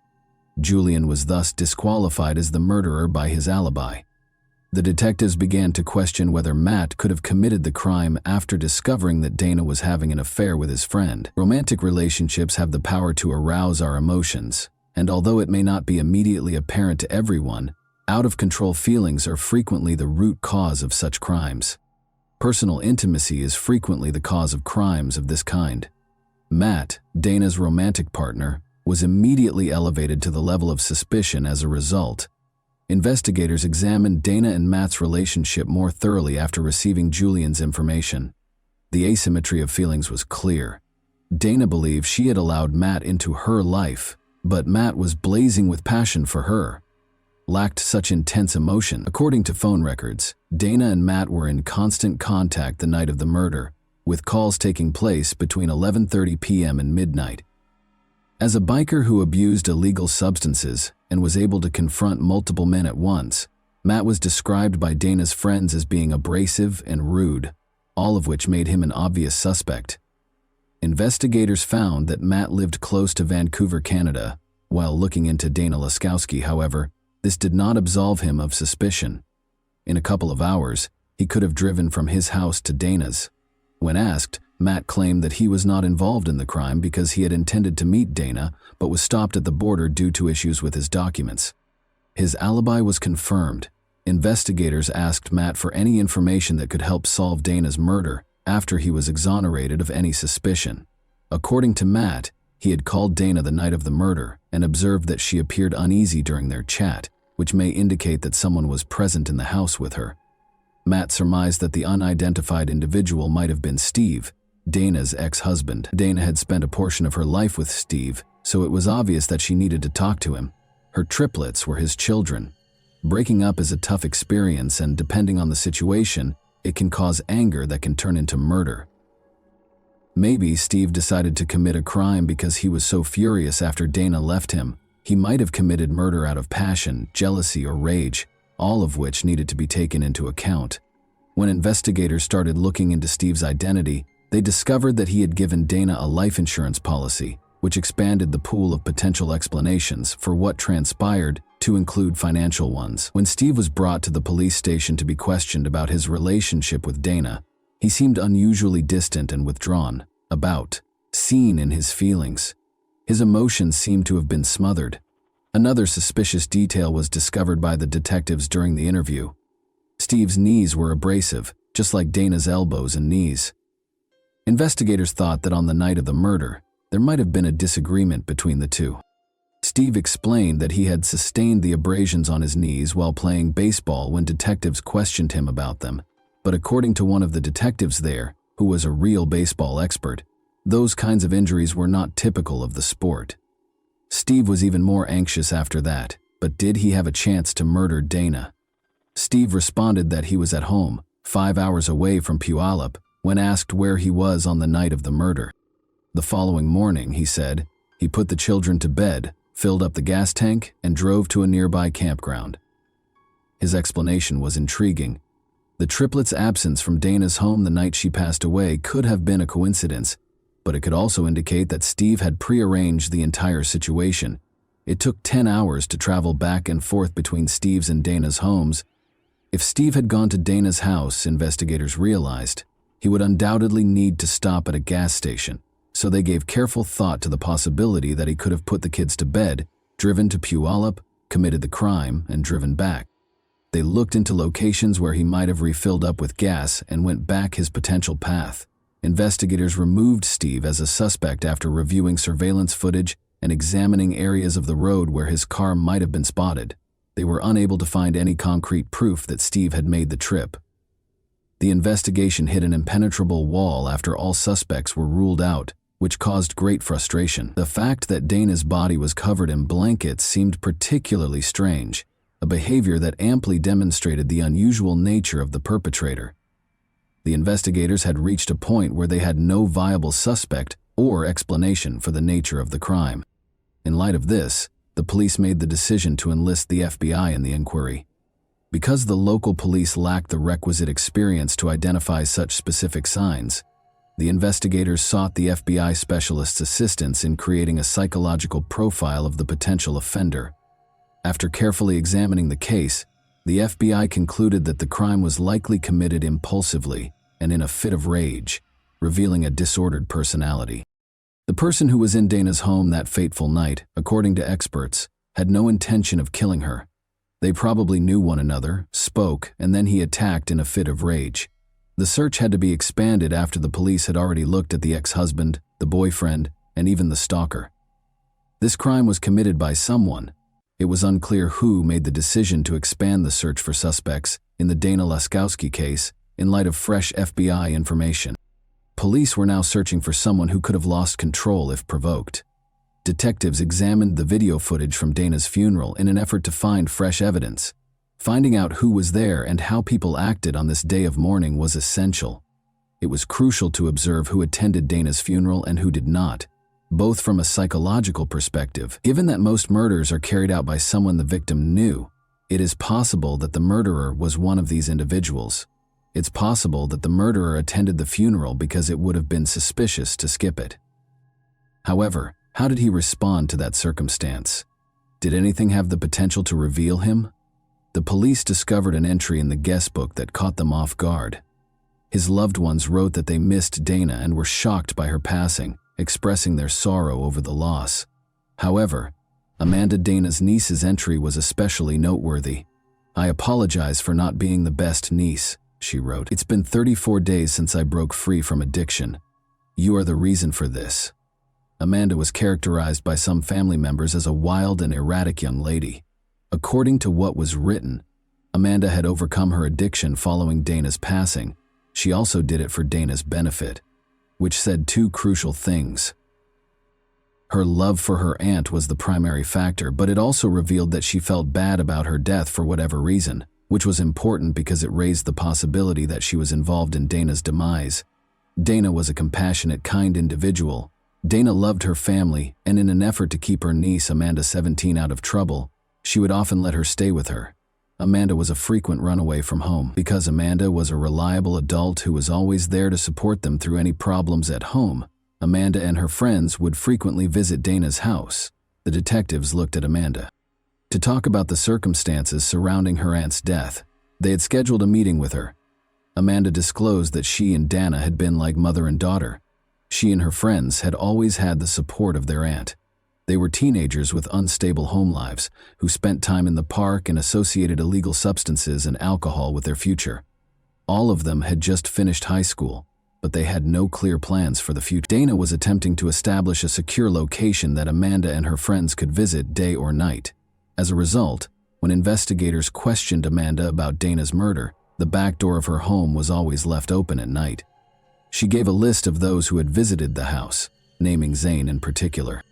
Julian was thus disqualified as the murderer by his alibi. The detectives began to question whether Matt could have committed the crime after discovering that Dana was having an affair with his friend. Romantic relationships have the power to arouse our emotions, and although it may not be immediately apparent to everyone, out-of-control feelings are frequently the root cause of such crimes. Personal intimacy is frequently the cause of crimes of this kind. Matt, Dana's romantic partner, was immediately elevated to the level of suspicion as a result. Investigators examined Dana and Matt's relationship more thoroughly after receiving Julian's information. The asymmetry of feelings was clear. Dana believed she had allowed Matt into her life, but Matt was blazing with passion for her. Lacked such intense emotion. According to phone records, Dana and Matt were in constant contact the night of the murder, with calls taking place between 11:30 p.m. and midnight. As a biker who abused illegal substances and was able to confront multiple men at once, Matt was described by Dana's friends as being abrasive and rude, all of which made him an obvious suspect. Investigators found that Matt lived close to Vancouver, Canada. While looking into Dana Laskowski, however, this did not absolve him of suspicion. In a couple of hours, He could have driven from his house to Dana's. When asked, Matt claimed that he was not involved in the crime because he had intended to meet Dana but was stopped at the border due to issues with his documents. His alibi was confirmed. Investigators asked Matt for any information that could help solve Dana's murder after he was exonerated of any suspicion. According to Matt, he had called Dana the night of the murder and observed that she appeared uneasy during their chat, which may indicate that someone was present in the house with her. Matt surmised that the unidentified individual might have been Steve, Dana's ex-husband. Dana had spent a portion of her life with Steve, so it was obvious that she needed to talk to him. Her triplets were his children. Breaking up is a tough experience, and depending on the situation, it can cause anger that can turn into murder. Maybe Steve decided to commit a crime because he was so furious after Dana left him. He might have committed murder out of passion, jealousy, or rage, all of which needed to be taken into account. When investigators started looking into Steve's identity, they discovered that he had given Dana a life insurance policy, which expanded the pool of potential explanations for what transpired to include financial ones. When Steve was brought to the police station to be questioned about his relationship with Dana, he seemed unusually distant and withdrawn, seen in his feelings. His emotions seemed to have been smothered. Another suspicious detail was discovered by the detectives during the interview. Steve's knees were abrasive, just like Dana's elbows and knees. Investigators thought that on the night of the murder, there might have been a disagreement between the two. Steve explained that he had sustained the abrasions on his knees while playing baseball when detectives questioned him about them. But according to one of the detectives there, who was a real baseball expert, those kinds of injuries were not typical of the sport. Steve was even more anxious after that, but did he have a chance to murder Dana? Steve responded that he was at home, 5 hours away from Puyallup, when asked where he was on the night of the murder. The following morning, he said, he put the children to bed, filled up the gas tank, and drove to a nearby campground. His explanation was intriguing. The triplets' absence from Dana's home the night she passed away could have been a coincidence, but it could also indicate that Steve had prearranged the entire situation. It took 10 hours to travel back and forth between Steve's and Dana's homes. If Steve had gone to Dana's house, investigators realized, he would undoubtedly need to stop at a gas station, so they gave careful thought to the possibility that he could have put the kids to bed, driven to Puyallup, committed the crime, and driven back. They looked into locations where he might have refilled up with gas and went back his potential path. Investigators removed Steve as a suspect after reviewing surveillance footage and examining areas of the road where his car might have been spotted. They were unable to find any concrete proof that Steve had made the trip. The investigation hit an impenetrable wall after all suspects were ruled out, which caused great frustration. The fact that Dana's body was covered in blankets seemed particularly strange, a behavior that amply demonstrated the unusual nature of the perpetrator. The investigators had reached a point where they had no viable suspect or explanation for the nature of the crime. In light of this, the police made the decision to enlist the FBI in the inquiry. Because the local police lacked the requisite experience to identify such specific signs, the investigators sought the FBI specialist's assistance in creating a psychological profile of the potential offender. After carefully examining the case, the FBI concluded that the crime was likely committed impulsively and in a fit of rage, revealing a disordered personality. The person who was in Dana's home that fateful night, according to experts, had no intention of killing her. They probably knew one another, spoke, and then he attacked in a fit of rage. The search had to be expanded after the police had already looked at the ex-husband, the boyfriend, and even the stalker. This crime was committed by someone. It was unclear who made the decision to expand the search for suspects in the Dana Laskowski case in light of fresh FBI information. Police were now searching for someone who could have lost control if provoked. Detectives examined the video footage from Dana's funeral in an effort to find fresh evidence. Finding out who was there and how people acted on this day of mourning was essential. It was crucial to observe who attended Dana's funeral and who did not, both from a psychological perspective. Given that most murders are carried out by someone the victim knew, it is possible that the murderer was one of these individuals. It's possible that the murderer attended the funeral because it would have been suspicious to skip it. However, how did he respond to that circumstance? Did anything have the potential to reveal him? The police discovered an entry in the guest book that caught them off guard. His loved ones wrote that they missed Dana and were shocked by her passing, expressing their sorrow over the loss. However, Amanda, Dana's niece's entry was especially noteworthy. "I apologize for not being the best niece," she wrote. "It's been 34 days since I broke free from addiction. You are the reason for this." Amanda was characterized by some family members as a wild and erratic young lady. According to what was written, Amanda had overcome her addiction following Dana's passing. She also did it for Dana's benefit, which said two crucial things. Her love for her aunt was the primary factor, but it also revealed that she felt bad about her death for whatever reason, which was important because it raised the possibility that she was involved in Dana's demise. Dana was a compassionate, kind individual. Dana loved her family, and in an effort to keep her niece, Amanda 17, out of trouble, she would often let her stay with her. Amanda was a frequent runaway from home. Because Amanda was a reliable adult who was always there to support them through any problems at home, Amanda and her friends would frequently visit Dana's house. The detectives looked at Amanda to talk about the circumstances surrounding her aunt's death. They had scheduled a meeting with her. Amanda disclosed that she and Dana had been like mother and daughter. She and her friends had always had the support of their aunt. They were teenagers with unstable home lives who spent time in the park and associated illegal substances and alcohol with their future. All of them had just finished high school, but they had no clear plans for the future. Dana was attempting to establish a secure location that Amanda and her friends could visit day or night. As a result, when investigators questioned Amanda about Dana's murder, the back door of her home was always left open at night. She gave a list of those who had visited the house, naming Zane in particular.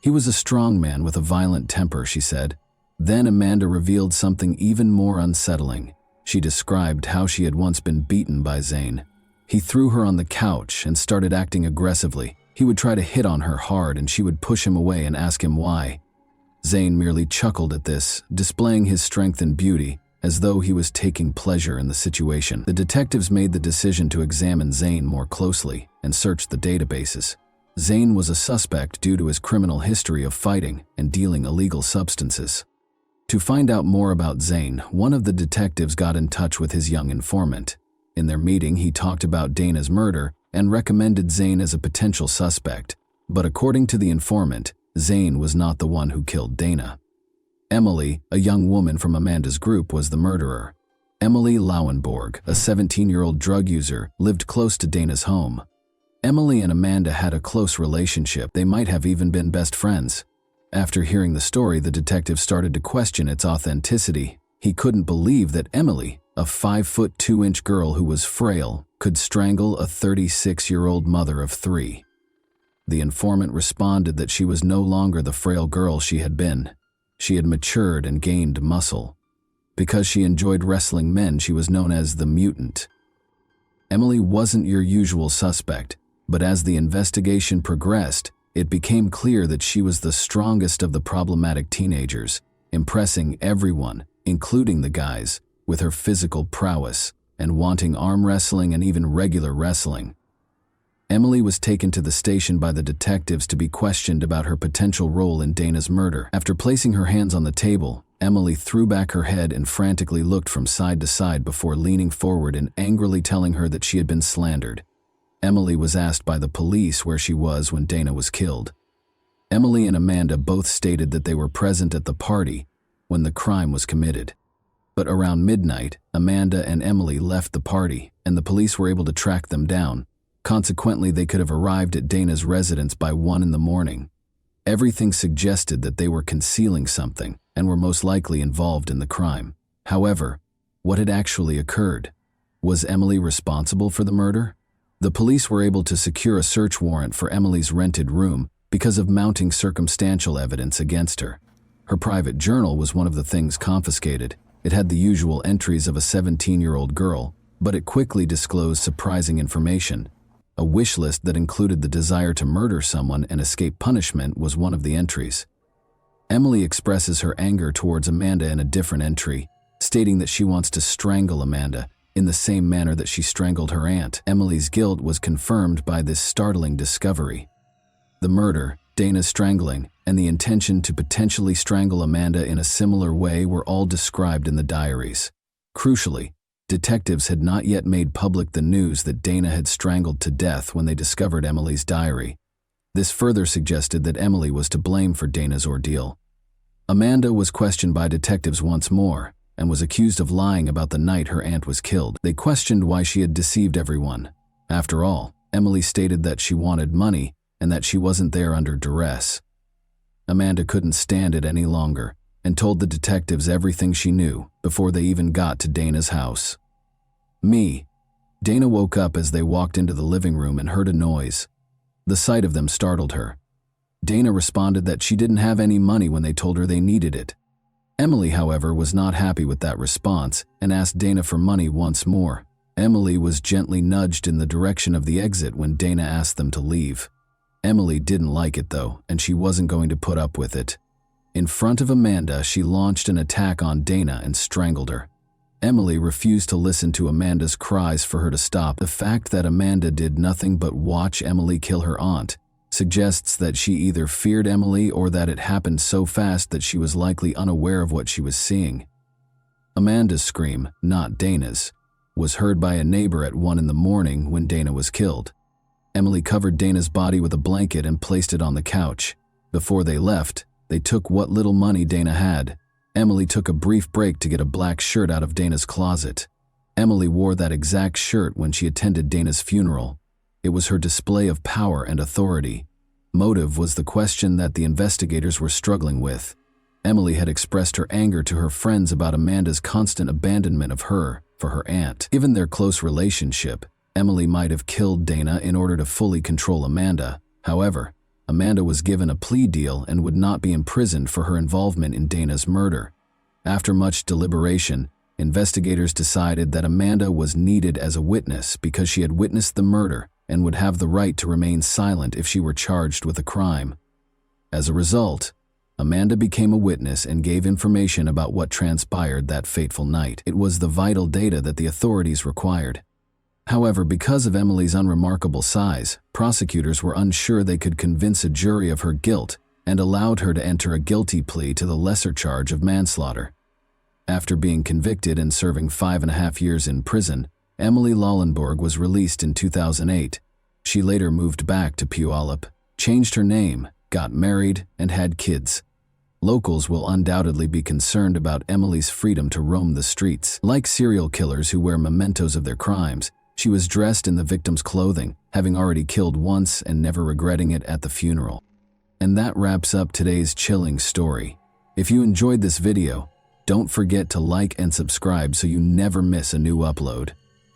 "He was a strong man with a violent temper," she said. Then Amanda revealed something even more unsettling. She described how she had once been beaten by Zane. He threw her on the couch and started acting aggressively. He would try to hit on her hard and she would push him away and ask him why. Zane merely chuckled at this, displaying his strength and beauty, as though he was taking pleasure in the situation. The detectives made the decision to examine Zane more closely and search the databases. Zane was a suspect due to his criminal history of fighting and dealing illegal substances. To find out more about Zane, one of the detectives got in touch with his young informant. In their meeting, he talked about Dana's murder and recommended Zane as a potential suspect. But according to the informant, Zane was not the one who killed Dana. Emily, a young woman from Amanda's group, was the murderer. Emily Lauenborg, a 17-year-old drug user, lived close to Dana's home. Emily and Amanda had a close relationship. They might have even been best friends. After hearing the story, the detective started to question its authenticity. He couldn't believe that Emily, a 5'2" girl who was frail, could strangle a 36-year-old mother of 3. The informant responded that she was no longer the frail girl she had been. She had matured and gained muscle. Because she enjoyed wrestling men, she was known as the mutant. Emily wasn't your usual suspect, but as the investigation progressed, it became clear that she was the strongest of the problematic teenagers, impressing everyone, including the guys, with her physical prowess and wanting arm wrestling and even regular wrestling. Emily was taken to the station by the detectives to be questioned about her potential role in Dana's murder. After placing her hands on the table, Emily threw back her head and frantically looked from side to side before leaning forward and angrily telling her that she had been slandered. Emily was asked by the police where she was when Dana was killed. Emily and Amanda both stated that they were present at the party when the crime was committed. But around midnight, Amanda and Emily left the party, and the police were able to track them down. Consequently, they could have arrived at Dana's residence by 1 in the morning. Everything suggested that they were concealing something and were most likely involved in the crime. However, what had actually occurred? Was Emily responsible for the murder? The police were able to secure a search warrant for Emily's rented room because of mounting circumstantial evidence against her. Her private journal was one of the things confiscated. It had the usual entries of a 17-year-old girl, but it quickly disclosed surprising information. A wish list that included the desire to murder someone and escape punishment was one of the entries. Emily expresses her anger towards Amanda in a different entry, stating that she wants to strangle Amanda in the same manner that she strangled her aunt. Emily's guilt was confirmed by this startling discovery. The murder, Dana's strangling, and the intention to potentially strangle Amanda in a similar way were all described in the diaries. Crucially, detectives had not yet made public the news that Dana had strangled to death when they discovered Emily's diary. This further suggested that Emily was to blame for Dana's ordeal. Amanda was questioned by detectives once more and was accused of lying about the night her aunt was killed. They questioned why she had deceived everyone. After all, Emily stated that she wanted money and that she wasn't there under duress. Amanda couldn't stand it any longer and told the detectives everything she knew before they even got to Dana's house. Dana woke up as they walked into the living room and heard a noise. The sight of them startled her. Dana responded that she didn't have any money when they told her they needed it. Emily, however, was not happy with that response and asked Dana for money once more. Emily was gently nudged in the direction of the exit when Dana asked them to leave. Emily didn't like it though, and she wasn't going to put up with it. In front of Amanda, she launched an attack on Dana and strangled her. Emily refused to listen to Amanda's cries for her to stop. The fact that Amanda did nothing but watch Emily kill her aunt suggests that she either feared Emily or that it happened so fast that she was likely unaware of what she was seeing. Amanda's scream, not Dana's, was heard by a neighbor at 1 in the morning when Dana was killed. Emily covered Dana's body with a blanket and placed it on the couch. Before they left, they took what little money Dana had. Emily took a brief break to get a black shirt out of Dana's closet. Emily wore that exact shirt when she attended Dana's funeral. It was her display of power and authority. Motive was the question that the investigators were struggling with. Emily had expressed her anger to her friends about Amanda's constant abandonment of her for her aunt. Given their close relationship, Emily might have killed Dana in order to fully control Amanda. However, Amanda was given a plea deal and would not be imprisoned for her involvement in Dana's murder. After much deliberation, investigators decided that Amanda was needed as a witness because she had witnessed the murder and would have the right to remain silent if she were charged with a crime. As a result, Amanda became a witness and gave information about what transpired that fateful night. It was the vital data that the authorities required. However, because of Emily's unremarkable size, prosecutors were unsure they could convince a jury of her guilt and allowed her to enter a guilty plea to the lesser charge of manslaughter. After being convicted and serving 5.5 years in prison, Emily Lollenborg was released in 2008. She later moved back to Puyallup, changed her name, got married, and had kids. Locals will undoubtedly be concerned about Emily's freedom to roam the streets. Like serial killers who wear mementos of their crimes, she was dressed in the victim's clothing, having already killed once and never regretting it at the funeral. And that wraps up today's chilling story. If you enjoyed this video, don't forget to like and subscribe so you never miss a new upload.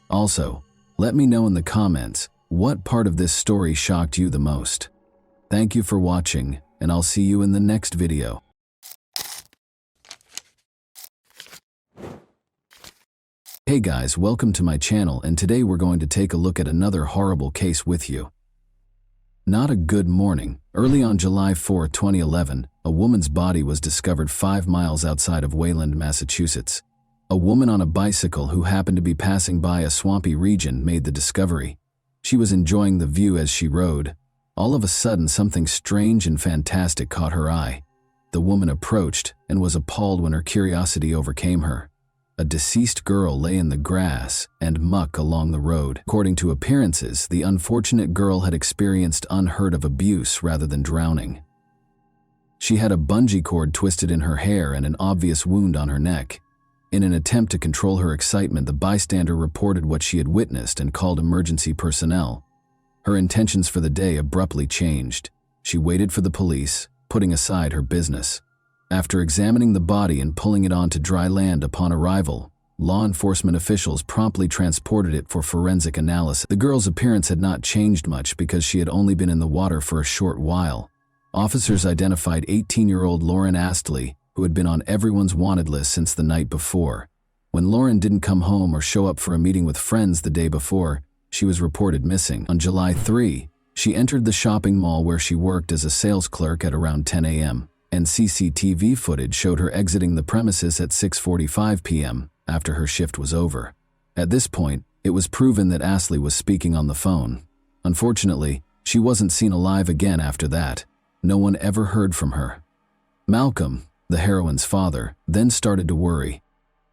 Also, let me know in the comments what part of this story shocked you the most. Thank you for watching, and I'll see you in the next video. Hey guys, welcome to my channel, and today we're going to take a look at another horrible case with you. Not a good morning. Early on July 4, 2011, a woman's body was discovered 5 miles outside of Wayland, Massachusetts. A woman on a bicycle who happened to be passing by a swampy region made the discovery. She was enjoying the view as she rode. All of a sudden, something strange and fantastic caught her eye. The woman approached and was appalled when her curiosity overcame her. A deceased girl lay in the grass and muck along the road. According to appearances, the unfortunate girl had experienced unheard of abuse rather than drowning. She had a bungee cord twisted in her hair and an obvious wound on her neck. In an attempt to control her excitement, the bystander reported what she had witnessed and called emergency personnel. Her intentions for the day abruptly changed. She waited for the police, putting aside her business. After examining the body and pulling it onto dry land upon arrival, law enforcement officials promptly transported it for forensic analysis. The girl's appearance had not changed much because she had only been in the water for a short while. Officers identified 18-year-old Lauren Astley, who had been on everyone's wanted list since the night before. When Lauren didn't come home or show up for a meeting with friends the day before, she was reported missing. On July 3, she entered the shopping mall where she worked as a sales clerk at around 10 a.m., and CCTV footage showed her exiting the premises at 6:45 p.m. after her shift was over. At this point, it was proven that Astley was speaking on the phone. Unfortunately, she wasn't seen alive again after that. No one ever heard from her. Malcolm, the heroine's father, then started to worry.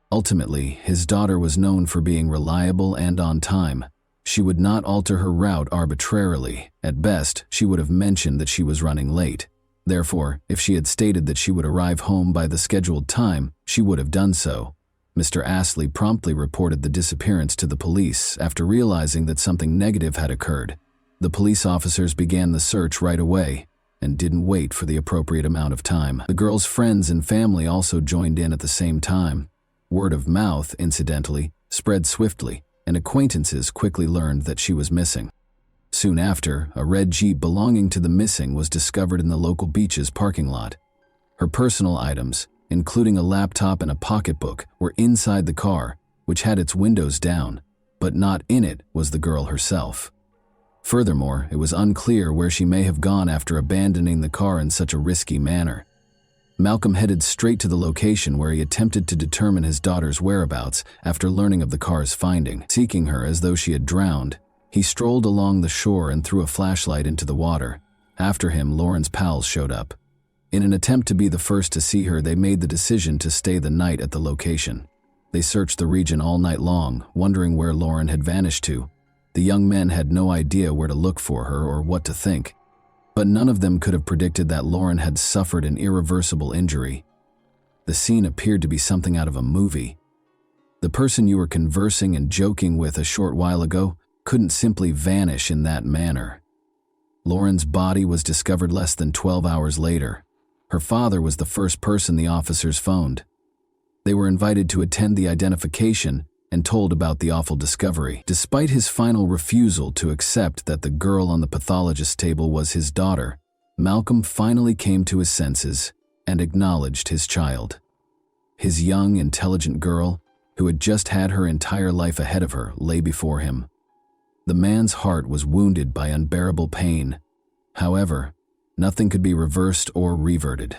Ultimately, his daughter was known for being reliable and on time. She would not alter her route arbitrarily. At best, she would have mentioned that she was running late. Therefore, if she had stated that she would arrive home by the scheduled time, she would have done so. Mr. Astley promptly reported the disappearance to the police after realizing that something negative had occurred. The police officers began the search right away and didn't wait for the appropriate amount of time. The girl's friends and family also joined in at the same time. Word of mouth, incidentally, spread swiftly, and acquaintances quickly learned that she was missing. Soon after, a red Jeep belonging to the missing was discovered in the local beach's parking lot. Her personal items, including a laptop and a pocketbook, were inside the car, which had its windows down, but not in it was the girl herself. Furthermore, it was unclear where she may have gone after abandoning the car in such a risky manner. Malcolm headed straight to the location where he attempted to determine his daughter's whereabouts after learning of the car's finding. Seeking her as though she had drowned, he strolled along the shore and threw a flashlight into the water. After him, Lauren's pals showed up. In an attempt to be the first to see her, they made the decision to stay the night at the location. They searched the region all night long, wondering where Lauren had vanished to. The young men had no idea where to look for her or what to think. But none of them could have predicted that Lauren had suffered an irreversible injury. The scene appeared to be something out of a movie. The person you were conversing and joking with a short while ago couldn't simply vanish in that manner. Lauren's body was discovered less than 12 hours later. Her father was the first person the officers phoned. They were invited to attend the identification and told about the awful discovery. Despite his final refusal to accept that the girl on the pathologist's table was his daughter, Malcolm finally came to his senses and acknowledged his child. His young, intelligent girl, who had just had her entire life ahead of her, lay before him. The man's heart was wounded by unbearable pain. However, nothing could be reversed or reverted.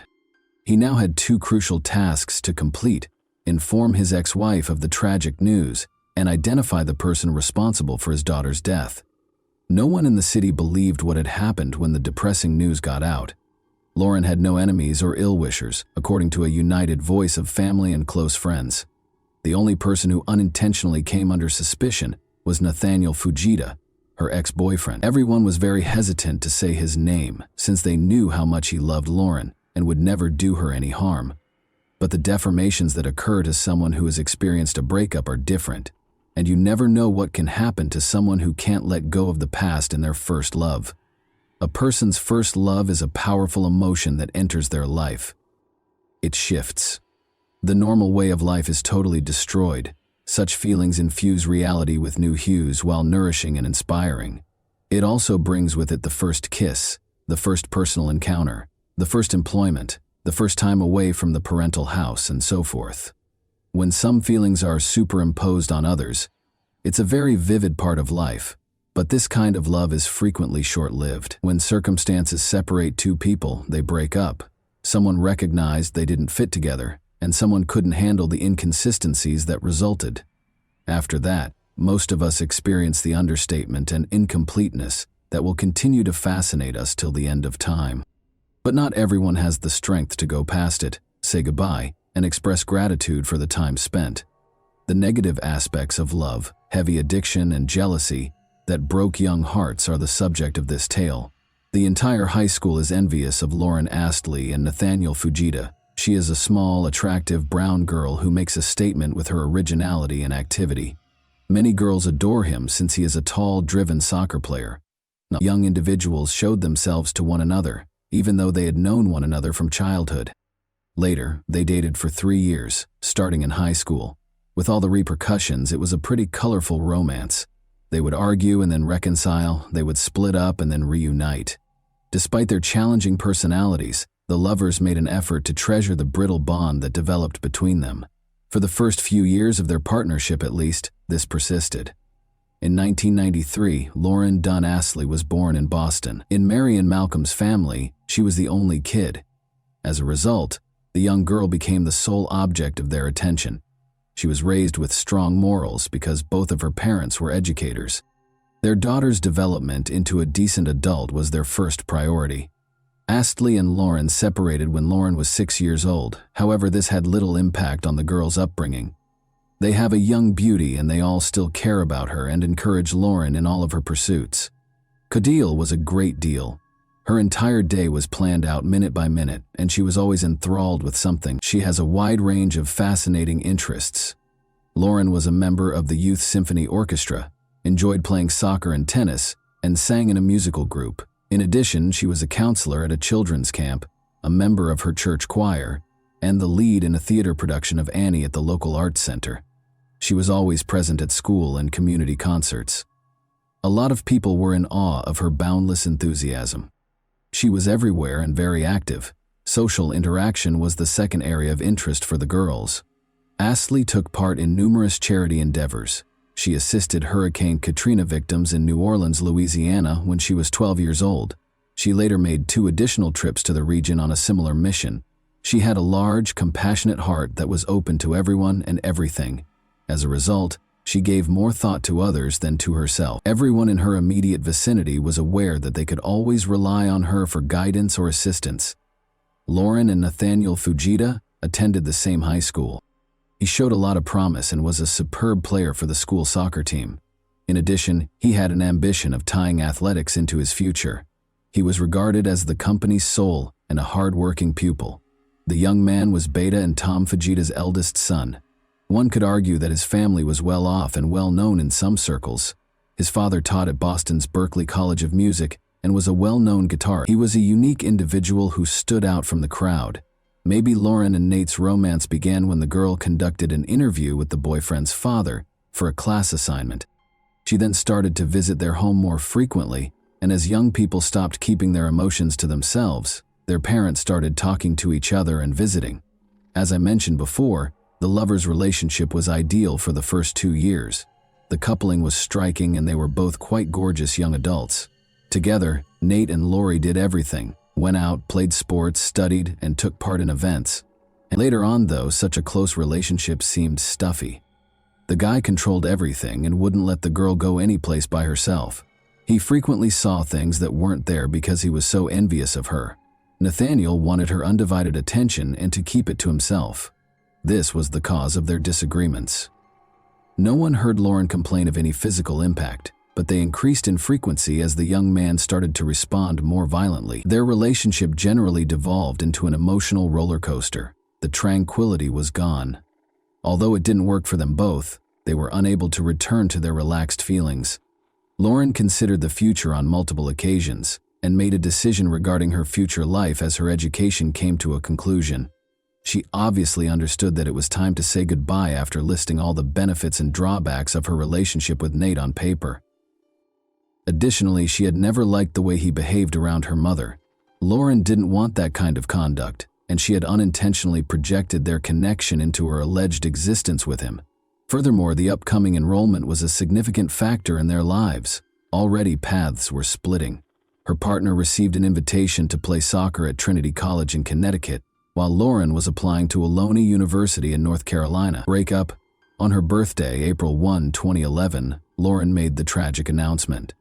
He now had two crucial tasks to complete: inform his ex-wife of the tragic news and identify the person responsible for his daughter's death. No one in the city believed what had happened when the depressing news got out. Lauren had no enemies or ill-wishers, according to a united voice of family and close friends. The only person who unintentionally came under suspicion was Nathaniel Fujita, her ex-boyfriend. Everyone was very hesitant to say his name, since they knew how much he loved Lauren and would never do her any harm. But the deformations that occur to someone who has experienced a breakup are different, and you never know what can happen to someone who can't let go of the past and their first love. A person's first love is a powerful emotion that enters their life. It shifts. The normal way of life is totally destroyed. Such feelings infuse reality with new hues while nourishing and inspiring. It also brings with it the first kiss, the first personal encounter, the first employment, the first time away from the parental house, and so forth. When some feelings are superimposed on others, it's a very vivid part of life, but this kind of love is frequently short-lived. When circumstances separate two people, they break up. Someone recognized they didn't fit together, and someone couldn't handle the inconsistencies that resulted. After that, most of us experience the understatement and incompleteness that will continue to fascinate us till the end of time. But not everyone has the strength to go past it, say goodbye, and express gratitude for the time spent. The negative aspects of love, heavy addiction, and jealousy that broke young hearts are the subject of this tale. The entire high school is envious of Lauren Astley and Nathaniel Fujita. She is a small, attractive brown girl who makes a statement with her originality and activity. Many girls adore him since he is a tall, driven soccer player. Young individuals showed themselves to one another, even though they had known one another from childhood. Later, they dated for 3 years, starting in high school. With all the repercussions, it was a pretty colorful romance. They would argue and then reconcile, they would split up and then reunite. Despite their challenging personalities, the lovers made an effort to treasure the brittle bond that developed between them. For the first few years of their partnership at least, this persisted. In 1993, Lauren Dunn Astley was born in Boston. In Mary and Malcolm's family, she was the only kid. As a result, the young girl became the sole object of their attention. She was raised with strong morals because both of her parents were educators. Their daughter's development into a decent adult was their first priority. Astley and Lauren separated when Lauren was 6 years old. However, this had little impact on the girl's upbringing. They have a young beauty and they all still care about her and encourage Lauren in all of her pursuits. Cadile was a great deal. Her entire day was planned out minute by minute, and she was always enthralled with something. She has a wide range of fascinating interests. Lauren was a member of the Youth Symphony Orchestra, enjoyed playing soccer and tennis, and sang in a musical group. In addition, she was a counselor at a children's camp, a member of her church choir, and the lead in a theater production of Annie at the local arts center. She was always present at school and community concerts. A lot of people were in awe of her boundless enthusiasm. She was everywhere and very active. Social interaction was the second area of interest for the girls. Astley took part in numerous charity endeavors. She assisted Hurricane Katrina victims in New Orleans, Louisiana when she was 12 years old. She later made 2 additional trips to the region on a similar mission. She had a large, compassionate heart that was open to everyone and everything. As a result, she gave more thought to others than to herself. Everyone in her immediate vicinity was aware that they could always rely on her for guidance or assistance. Lauren and Nathaniel Fujita attended the same high school. He showed a lot of promise and was a superb player for the school soccer team. In addition, he had an ambition of tying athletics into his future. He was regarded as the company's soul and a hard-working pupil. The young man was Beta and Tom Fujita's eldest son. One could argue that his family was well off and well known in some circles. His father taught at Boston's Berklee College of Music and was a well-known guitarist. He was a unique individual who stood out from the crowd. Maybe Lauren and Nate's romance began when the girl conducted an interview with the boyfriend's father for a class assignment. She then started to visit their home more frequently, and as young people stopped keeping their emotions to themselves, their parents started talking to each other and visiting. As I mentioned before, the lovers' relationship was ideal for the first 2 years. The coupling was striking and they were both quite gorgeous young adults. Together, Nate and Lori did everything. Went out, played sports, studied, and took part in events. And later on, though, such a close relationship seemed stuffy. The guy controlled everything and wouldn't let the girl go anyplace by herself. He frequently saw things that weren't there because he was so envious of her. Nathaniel wanted her undivided attention and to keep it to himself. This was the cause of their disagreements. No one heard Lauren complain of any physical impact, but they increased in frequency as the young man started to respond more violently. Their relationship generally devolved into an emotional roller coaster. The tranquility was gone. Although it didn't work for them both, they were unable to return to their relaxed feelings. Lauren considered the future on multiple occasions and made a decision regarding her future life as her education came to a conclusion. She obviously understood that it was time to say goodbye after listing all the benefits and drawbacks of her relationship with Nate on paper. Additionally, she had never liked the way he behaved around her mother. Lauren didn't want that kind of conduct, and she had unintentionally projected their connection into her alleged existence with him. Furthermore, the upcoming enrollment was a significant factor in their lives. Already paths were splitting. Her partner received an invitation to play soccer at Trinity College in Connecticut, while Lauren was applying to Ohlone University in North Carolina. Breakup. On her birthday, April 1, 2011, Lauren made the tragic announcement.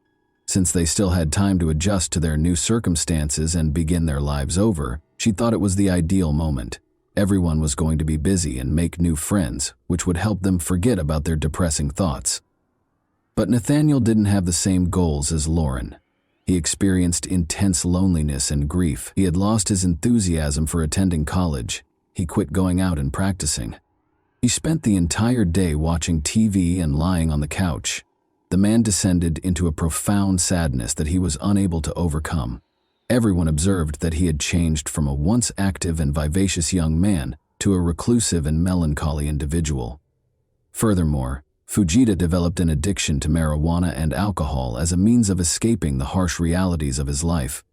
Since they still had time to adjust to their new circumstances and begin their lives over, she thought it was the ideal moment. Everyone was going to be busy and make new friends, which would help them forget about their depressing thoughts. But Nathaniel didn't have the same goals as Lauren. He experienced intense loneliness and grief. He had lost his enthusiasm for attending college. He quit going out and practicing. He spent the entire day watching TV and lying on the couch. The man descended into a profound sadness that he was unable to overcome. Everyone observed that he had changed from a once active and vivacious young man to a reclusive and melancholy individual. Furthermore, Fujita developed an addiction to marijuana and alcohol as a means of escaping the harsh realities of his life.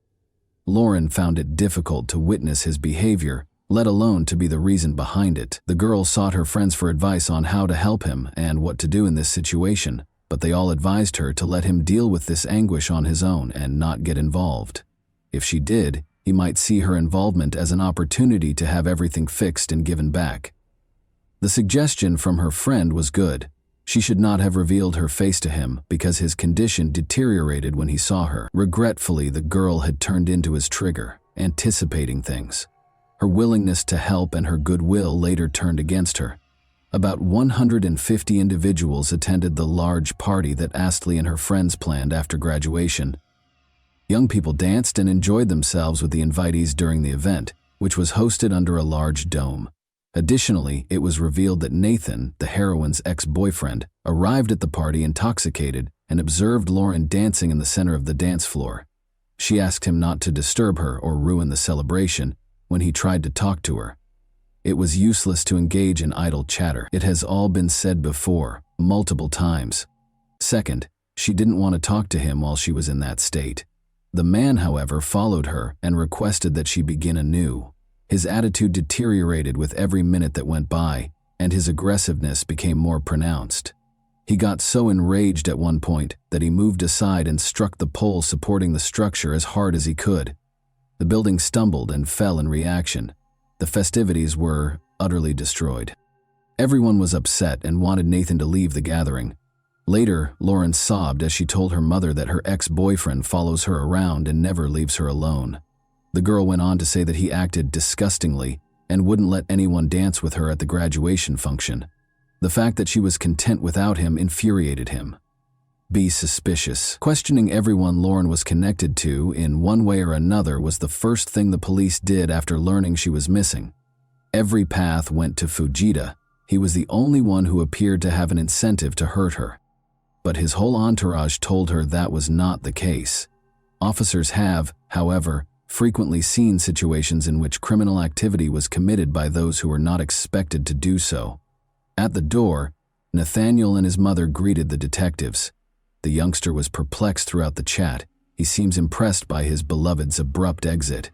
Lauren found it difficult to witness his behavior, let alone to be the reason behind it. The girl sought her friends for advice on how to help him and what to do in this situation, but they all advised her to let him deal with this anguish on his own and not get involved. If she did, he might see her involvement as an opportunity to have everything fixed and given back. The suggestion from her friend was good. She should not have revealed her face to him because his condition deteriorated when he saw her. Regretfully, the girl had turned into his trigger, anticipating things. Her willingness to help and her goodwill later turned against her. About 150 individuals attended the large party that Astley and her friends planned after graduation. Young people danced and enjoyed themselves with the invitees during the event, which was hosted under a large dome. Additionally, it was revealed that Nathan, the heroine's ex-boyfriend, arrived at the party intoxicated and observed Lauren dancing in the center of the dance floor. She asked him not to disturb her or ruin the celebration when he tried to talk to her. It was useless to engage in idle chatter. It has all been said before, multiple times. Second, she didn't want to talk to him while she was in that state. The man, however, followed her and requested that she begin anew. His attitude deteriorated with every minute that went by, and his aggressiveness became more pronounced. He got so enraged at one point that he moved aside and struck the pole supporting the structure as hard as he could. The building stumbled and fell in reaction. The festivities were utterly destroyed. Everyone was upset and wanted Nathan to leave the gathering. Later, Lauren sobbed as she told her mother that her ex-boyfriend follows her around and never leaves her alone. The girl went on to say that he acted disgustingly and wouldn't let anyone dance with her at the graduation function. The fact that she was content without him infuriated him. Be suspicious. Questioning everyone Lauren was connected to in one way or another was the first thing the police did after learning she was missing. Every path went to Fujita. He was the only one who appeared to have an incentive to hurt her. But his whole entourage told her that was not the case. Officers have, however, frequently seen situations in which criminal activity was committed by those who were not expected to do so. At the door, Nathaniel and his mother greeted the detectives. The youngster was perplexed throughout the chat. He seems impressed by his beloved's abrupt exit.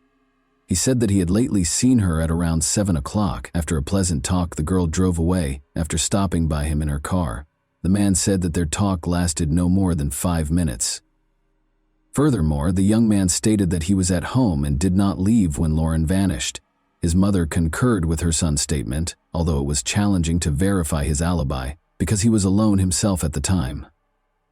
He said that he had lately seen her at around 7 o'clock. After a pleasant talk, the girl drove away after stopping by him in her car. The man said that their talk lasted no more than 5 minutes. Furthermore, the young man stated that he was at home and did not leave when Lauren vanished. His mother concurred with her son's statement, although it was challenging to verify his alibi because he was alone himself at the time.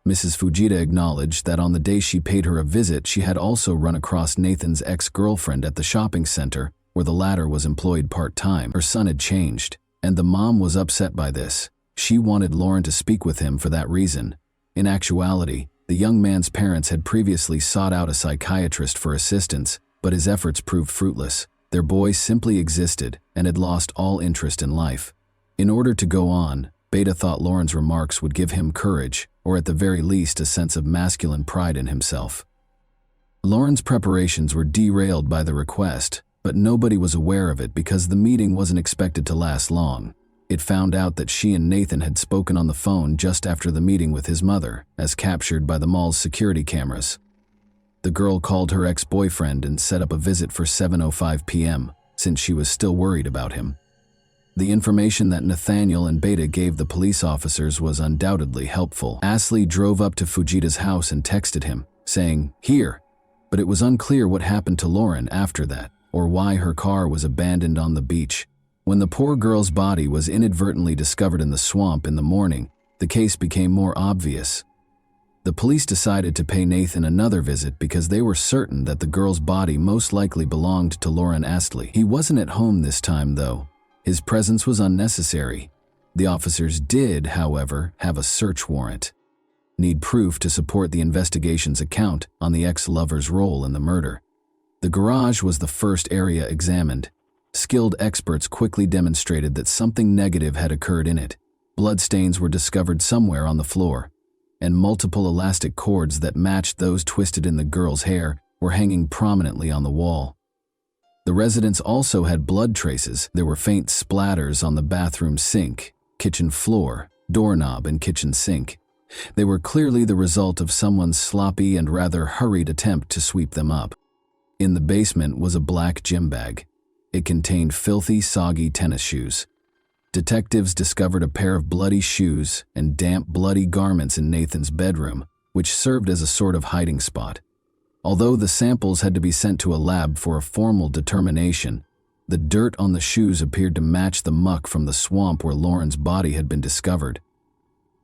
Mrs. Fujita acknowledged that on the day she paid her a visit, she had also run across Nathan's ex-girlfriend at the shopping center where the latter was employed part-time. Her son had changed, and the mom was upset by this. She wanted Lauren to speak with him for that reason. In actuality, the young man's parents had previously sought out a psychiatrist for assistance, but his efforts proved fruitless. Their boy simply existed and had lost all interest in life. In order to go on, Beta thought Lauren's remarks would give him courage, or at the very least a sense of masculine pride in himself. Lauren's preparations were derailed by the request, but nobody was aware of it because the meeting wasn't expected to last long. It found out that she and Nathan had spoken on the phone just after the meeting with his mother, as captured by the mall's security cameras. The girl called her ex-boyfriend and set up a visit for 7:05 p.m., since she was still worried about him. The information that Nathaniel and Beta gave the police officers was undoubtedly helpful. Astley drove up to Fujita's house and texted him, saying, "Here," but it was unclear what happened to Lauren after that, or why her car was abandoned on the beach. When the poor girl's body was inadvertently discovered in the swamp in the morning, the case became more obvious. The police decided to pay Nathan another visit because they were certain that the girl's body most likely belonged to Lauren Astley. He wasn't at home this time, though. His presence was unnecessary. The officers did, however, have a search warrant. Need proof to support the investigation's account on the ex-lover's role in the murder. The garage was the first area examined. Skilled experts quickly demonstrated that something negative had occurred in it. Bloodstains were discovered somewhere on the floor, and multiple elastic cords that matched those twisted in the girl's hair were hanging prominently on the wall. The residence also had blood traces. There were faint splatters on the bathroom sink, kitchen floor, doorknob, and kitchen sink. They were clearly the result of someone's sloppy and rather hurried attempt to sweep them up. In the basement was a black gym bag. It contained filthy, soggy tennis shoes. Detectives discovered a pair of bloody shoes and damp, bloody garments in Nathan's bedroom, which served as a sort of hiding spot. Although the samples had to be sent to a lab for a formal determination, the dirt on the shoes appeared to match the muck from the swamp where Lauren's body had been discovered.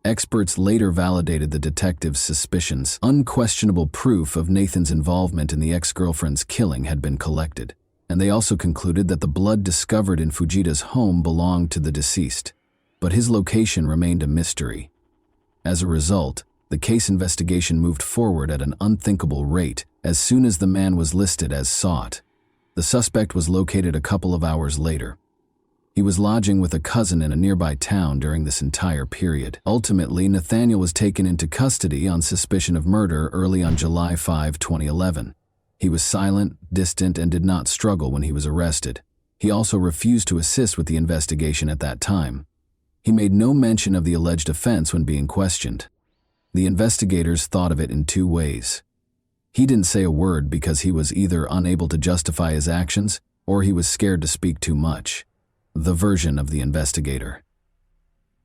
Experts later validated the detective's suspicions. Unquestionable proof of Nathan's involvement in the ex-girlfriend's killing had been collected, and they also concluded that the blood discovered in Fujita's home belonged to the deceased, but his location remained a mystery. As a result, the case investigation moved forward at an unthinkable rate as soon as the man was listed as sought. The suspect was located a couple of hours later. He was lodging with a cousin in a nearby town during this entire period. Ultimately, Nathaniel was taken into custody on suspicion of murder early on July 5, 2011. He was silent, distant, and did not struggle when he was arrested. He also refused to assist with the investigation at that time. He made no mention of the alleged offense when being questioned. The investigators thought of it in two ways. He didn't say a word because he was either unable to justify his actions or he was scared to speak too much. The version of the investigator.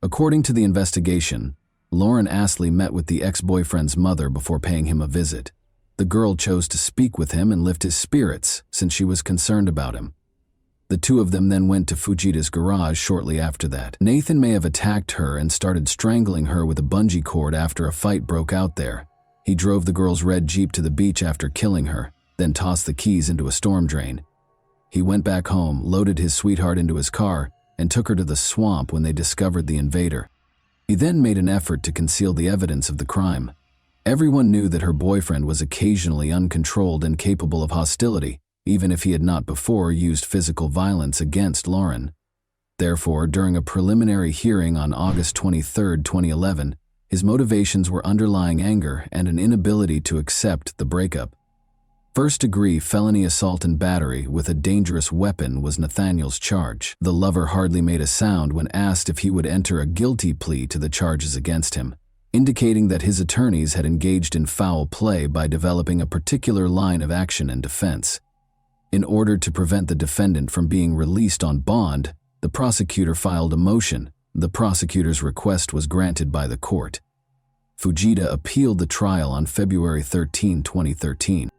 According to the investigation, Lauren Astley met with the ex-boyfriend's mother before paying him a visit. The girl chose to speak with him and lift his spirits since she was concerned about him. The two of them then went to Fujita's garage shortly after that. Nathan may have attacked her and started strangling her with a bungee cord after a fight broke out there. He drove the girl's red Jeep to the beach after killing her, then tossed the keys into a storm drain. He went back home, loaded his sweetheart into his car, and took her to the swamp when they discovered the invader. He then made an effort to conceal the evidence of the crime. Everyone knew that her boyfriend was occasionally uncontrolled and capable of hostility, even if he had not before used physical violence against Lauren. Therefore, during a preliminary hearing on August 23, 2011, his motivations were underlying anger and an inability to accept the breakup. First-degree felony assault and battery with a dangerous weapon was Nathaniel's charge. The lover hardly made a sound when asked if he would enter a guilty plea to the charges against him, indicating that his attorneys had engaged in foul play by developing a particular line of action and defense. In order to prevent the defendant from being released on bond, the prosecutor filed a motion. The prosecutor's request was granted by the court. Fujita appealed the trial on February 13, 2013.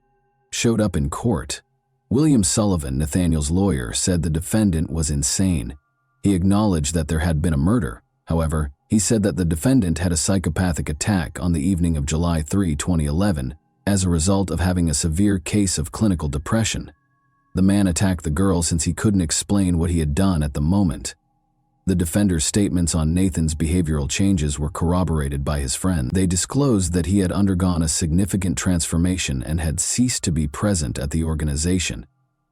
Showed up in court. William Sullivan, Nathaniel's lawyer, said the defendant was insane. He acknowledged that there had been a murder. However, he said that the defendant had a psychopathic attack on the evening of July 3, 2011, as a result of having a severe case of clinical depression. The man attacked the girl since he couldn't explain what he had done at the moment. The defender's statements on Nathan's behavioral changes were corroborated by his friend. They disclosed that he had undergone a significant transformation and had ceased to be present at the organization.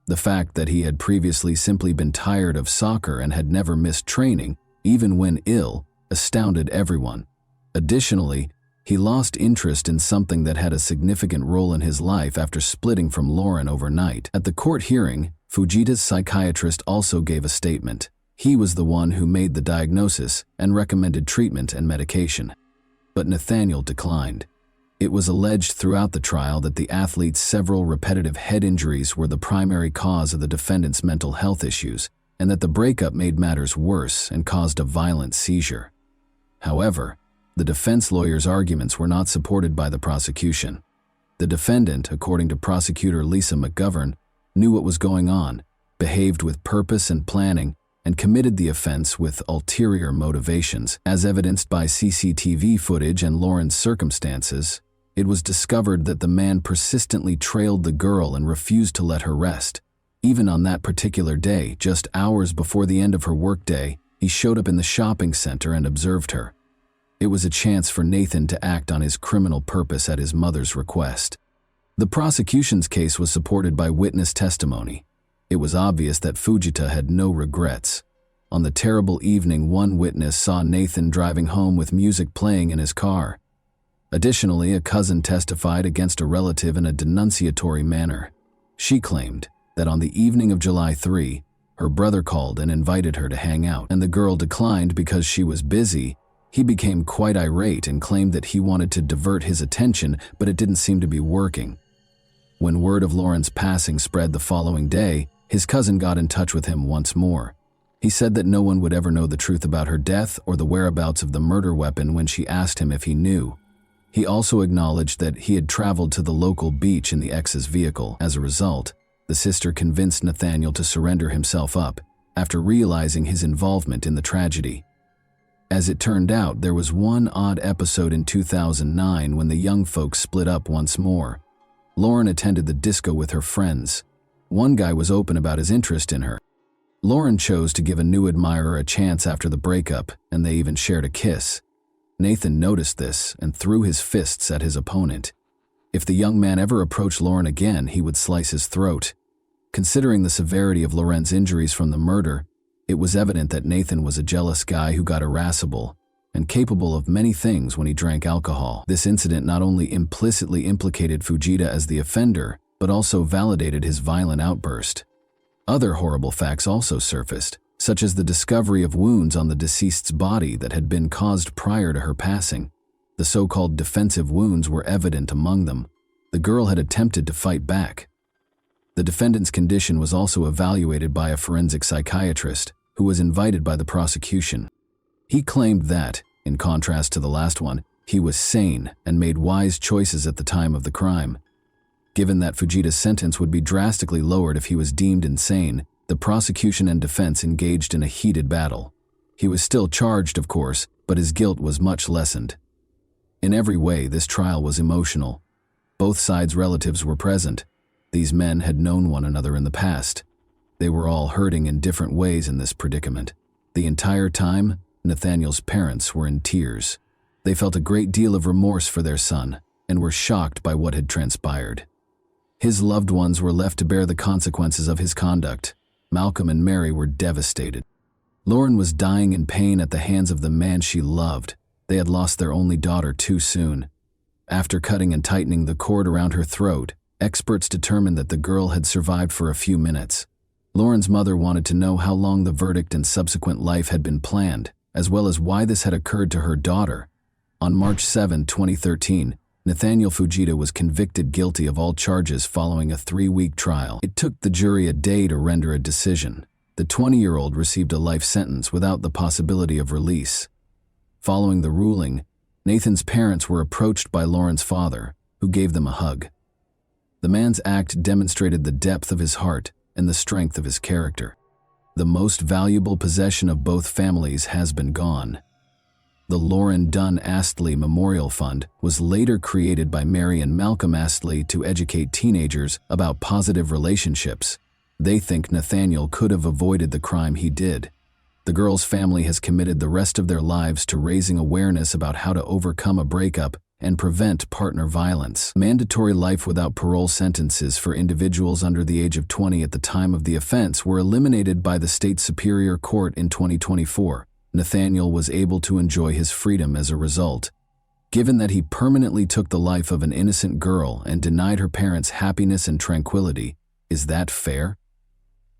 The fact that he had previously simply been tired of soccer and had never missed training, even when ill, astounded everyone. Additionally, he lost interest in something that had a significant role in his life after splitting from Lauren overnight. At the court hearing, Fujita's psychiatrist also gave a statement. He was the one who made the diagnosis and recommended treatment and medication. But Nathaniel declined. It was alleged throughout the trial that the athlete's several repetitive head injuries were the primary cause of the defendant's mental health issues, and that the breakup made matters worse and caused a violent seizure. However, the defense lawyer's arguments were not supported by the prosecution. The defendant, according to prosecutor Lisa McGovern, knew what was going on, behaved with purpose and planning, and committed the offense with ulterior motivations. As evidenced by CCTV footage and Lauren's circumstances, it was discovered that the man persistently trailed the girl and refused to let her rest. Even on that particular day, just hours before the end of her workday, he showed up in the shopping center and observed her. It was a chance for Nathan to act on his criminal purpose at his mother's request. The prosecution's case was supported by witness testimony. It was obvious that Fujita had no regrets. On the terrible evening, one witness saw Nathan driving home with music playing in his car. Additionally, a cousin testified against a relative in a denunciatory manner. She claimed that on the evening of July 3, her brother called and invited her to hang out, and the girl declined because she was busy. He became quite irate and claimed that he wanted to divert his attention, but it didn't seem to be working. When word of Lauren's passing spread the following day, his cousin got in touch with him once more. He said that no one would ever know the truth about her death or the whereabouts of the murder weapon when she asked him if he knew. He also acknowledged that he had traveled to the local beach in the ex's vehicle. As a result, the sister convinced Nathaniel to surrender himself up after realizing his involvement in the tragedy. As it turned out, there was one odd episode in 2009 when the young folks split up once more. Lauren attended the disco with her friends. One guy was open about his interest in her. Lauren chose to give a new admirer a chance after the breakup, and they even shared a kiss. Nathan noticed this and threw his fists at his opponent. If the young man ever approached Lauren again, he would slice his throat. Considering the severity of Lauren's injuries from the murder, it was evident that Nathan was a jealous guy who got irascible and capable of many things when he drank alcohol. This incident not only implicitly implicated Fujita as the offender, but also validated his violent outburst. Other horrible facts also surfaced, such as the discovery of wounds on the deceased's body that had been caused prior to her passing. The so-called defensive wounds were evident among them. The girl had attempted to fight back. The defendant's condition was also evaluated by a forensic psychiatrist who was invited by the prosecution. He claimed that, in contrast to the last one, he was sane and made wise choices at the time of the crime. Given that Fujita's sentence would be drastically lowered if he was deemed insane, the prosecution and defense engaged in a heated battle. He was still charged, of course, but his guilt was much lessened. In every way, this trial was emotional. Both sides' relatives were present. These men had known one another in the past. They were all hurting in different ways in this predicament. The entire time, Nathaniel's parents were in tears. They felt a great deal of remorse for their son and were shocked by what had transpired. His loved ones were left to bear the consequences of his conduct. Malcolm and Mary were devastated. Lauren was dying in pain at the hands of the man she loved. They had lost their only daughter too soon. After cutting and tightening the cord around her throat, experts determined that the girl had survived for a few minutes. Lauren's mother wanted to know how long the verdict and subsequent life had been planned, as well as why this had occurred to her daughter. On March 7, 2013, Nathaniel Fujita was convicted guilty of all charges following a 3-week trial. It took the jury a day to render a decision. The 20-year-old received a life sentence without the possibility of release. Following the ruling, Nathan's parents were approached by Lauren's father, who gave them a hug. The man's act demonstrated the depth of his heart and the strength of his character. The most valuable possession of both families has been gone. The Lauren Dunn Astley Memorial Fund was later created by Mary and Malcolm Astley to educate teenagers about positive relationships. They think Nathaniel could have avoided the crime he did. The girl's family has committed the rest of their lives to raising awareness about how to overcome a breakup and prevent partner violence. Mandatory life without parole sentences for individuals under the age of 20 at the time of the offense were eliminated by the state superior court in 2024. Nathaniel was able to enjoy his freedom as a result. Given that he permanently took the life of an innocent girl and denied her parents happiness and tranquility, is that fair?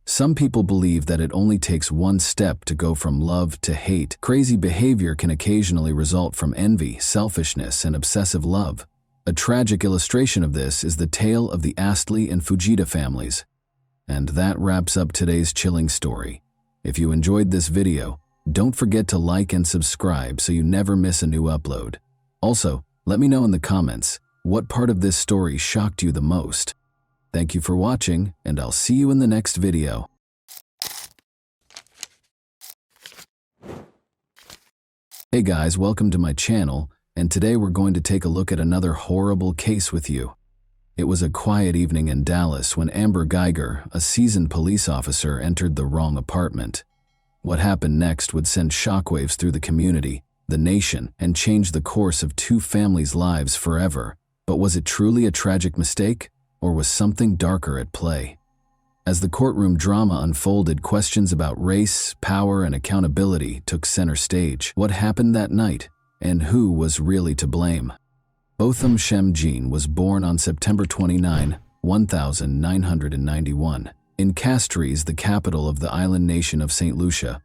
Some people believe that it only takes one step to go from love to hate. Crazy behavior can occasionally result from envy, selfishness, and obsessive love. A tragic illustration of this is the tale of the Astley and Fujita families. And that wraps up today's chilling story. If you enjoyed this video, don't forget to like and subscribe so you never miss a new upload. Also, let me know in the comments, what part of this story shocked you the most? Thank you for watching, and I'll see you in the next video. Hey guys, welcome to my channel, and today we're going to take a look at another horrible case with you. It was a quiet evening in Dallas when Amber Geiger, a seasoned police officer, entered the wrong apartment. What happened next would send shockwaves through the community, the nation, and change the course of two families' lives forever. But was it truly a tragic mistake? Or was something darker at play? As the courtroom drama unfolded, questions about race, power, and accountability took center stage. What happened that night, and who was really to blame? Botham Shem Jean was born on September 29, 1991, in Castries, the capital of the island nation of St. Lucia.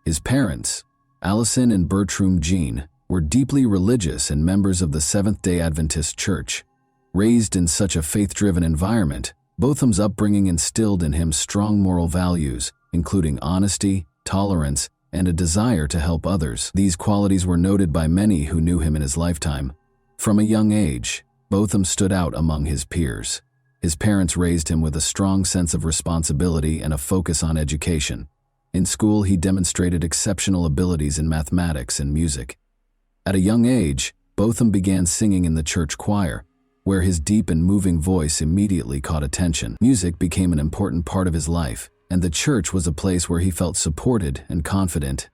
His parents, Allison and Bertram Jean, were deeply religious and members of the Seventh-day Adventist Church. Raised in such a faith-driven environment, Botham's upbringing instilled in him strong moral values, including honesty, tolerance, and a desire to help others. These qualities were noted by many who knew him in his lifetime. From a young age, Botham stood out among his peers. His parents raised him with a strong sense of responsibility and a focus on education. In school, he demonstrated exceptional abilities in mathematics and music. At a young age, Botham began singing in the church choir, where his deep and moving voice immediately caught attention. Music became an important part of his life, and the church was a place where he felt supported and confident.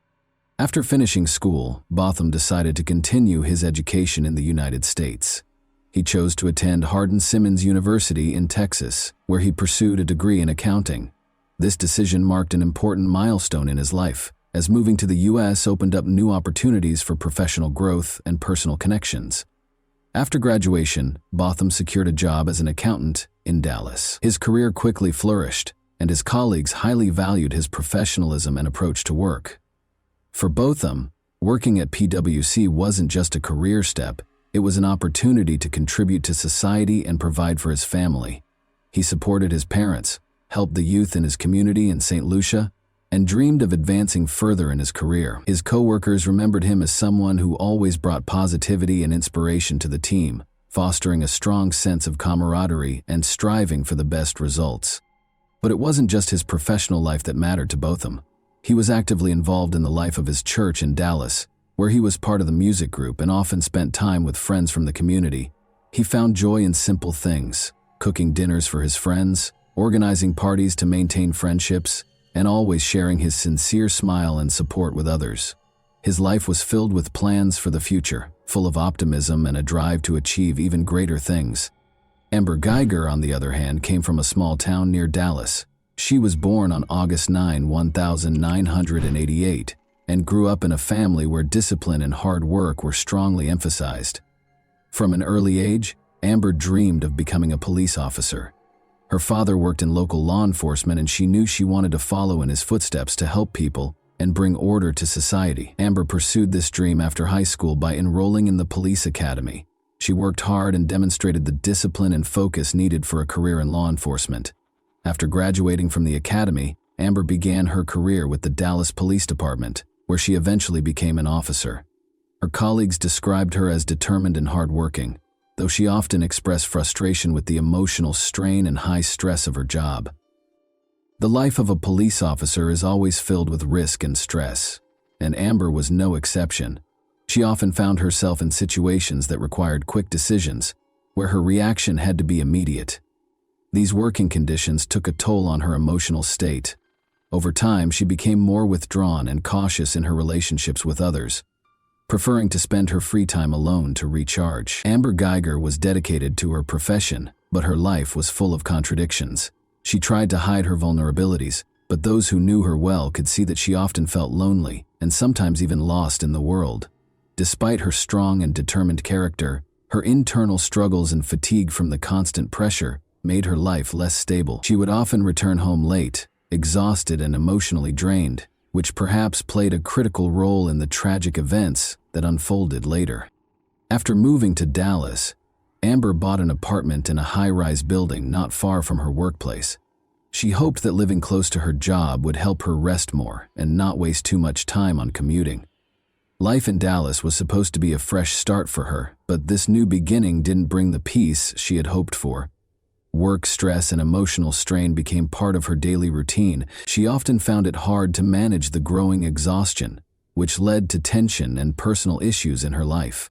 After finishing school, Botham decided to continue his education in the United States. He chose to attend Hardin-Simmons University in Texas, where he pursued a degree in accounting. This decision marked an important milestone in his life, as moving to the U.S. opened up new opportunities for professional growth and personal connections. After graduation, Botham secured a job as an accountant in Dallas. His career quickly flourished, and his colleagues highly valued his professionalism and approach to work. For Botham, working at PwC wasn't just a career step, it was an opportunity to contribute to society and provide for his family. He supported his parents, helped the youth in his community in St. Lucia, and dreamed of advancing further in his career. His coworkers remembered him as someone who always brought positivity and inspiration to the team, fostering a strong sense of camaraderie and striving for the best results. But it wasn't just his professional life that mattered to Botham. He was actively involved in the life of his church in Dallas, where he was part of the music group and often spent time with friends from the community. He found joy in simple things, cooking dinners for his friends, organizing parties to maintain friendships, and always sharing his sincere smile and support with others. His life was filled with plans for the future, full of optimism and a drive to achieve even greater things. Amber Geiger, on the other hand, came from a small town near Dallas. She was born on August 9, 1988, and grew up in a family where discipline and hard work were strongly emphasized. From an early age, Amber dreamed of becoming a police officer. Her father worked in local law enforcement, and she knew she wanted to follow in his footsteps to help people and bring order to society. Amber pursued this dream after high school by enrolling in the police academy. She worked hard and demonstrated the discipline and focus needed for a career in law enforcement. After graduating from the academy, Amber began her career with the Dallas Police Department, where she eventually became an officer. Her colleagues described her as determined and hardworking, though she often expressed frustration with the emotional strain and high stress of her job. The life of a police officer is always filled with risk and stress, and Amber was no exception. She often found herself in situations that required quick decisions, where her reaction had to be immediate. These working conditions took a toll on her emotional state. Over time, she became more withdrawn and cautious in her relationships with others, preferring to spend her free time alone to recharge. Amber Geiger was dedicated to her profession, but her life was full of contradictions. She tried to hide her vulnerabilities, but those who knew her well could see that she often felt lonely and sometimes even lost in the world. Despite her strong and determined character, her internal struggles and fatigue from the constant pressure made her life less stable. She would often return home late, exhausted and emotionally drained, which perhaps played a critical role in the tragic events that unfolded later. After moving to Dallas, Amber bought an apartment in a high-rise building not far from her workplace. She hoped that living close to her job would help her rest more and not waste too much time on commuting. Life in Dallas was supposed to be a fresh start for her, but this new beginning didn't bring the peace she had hoped for. Work stress and emotional strain became part of her daily routine. She often found it hard to manage the growing exhaustion, which led to tension and personal issues in her life.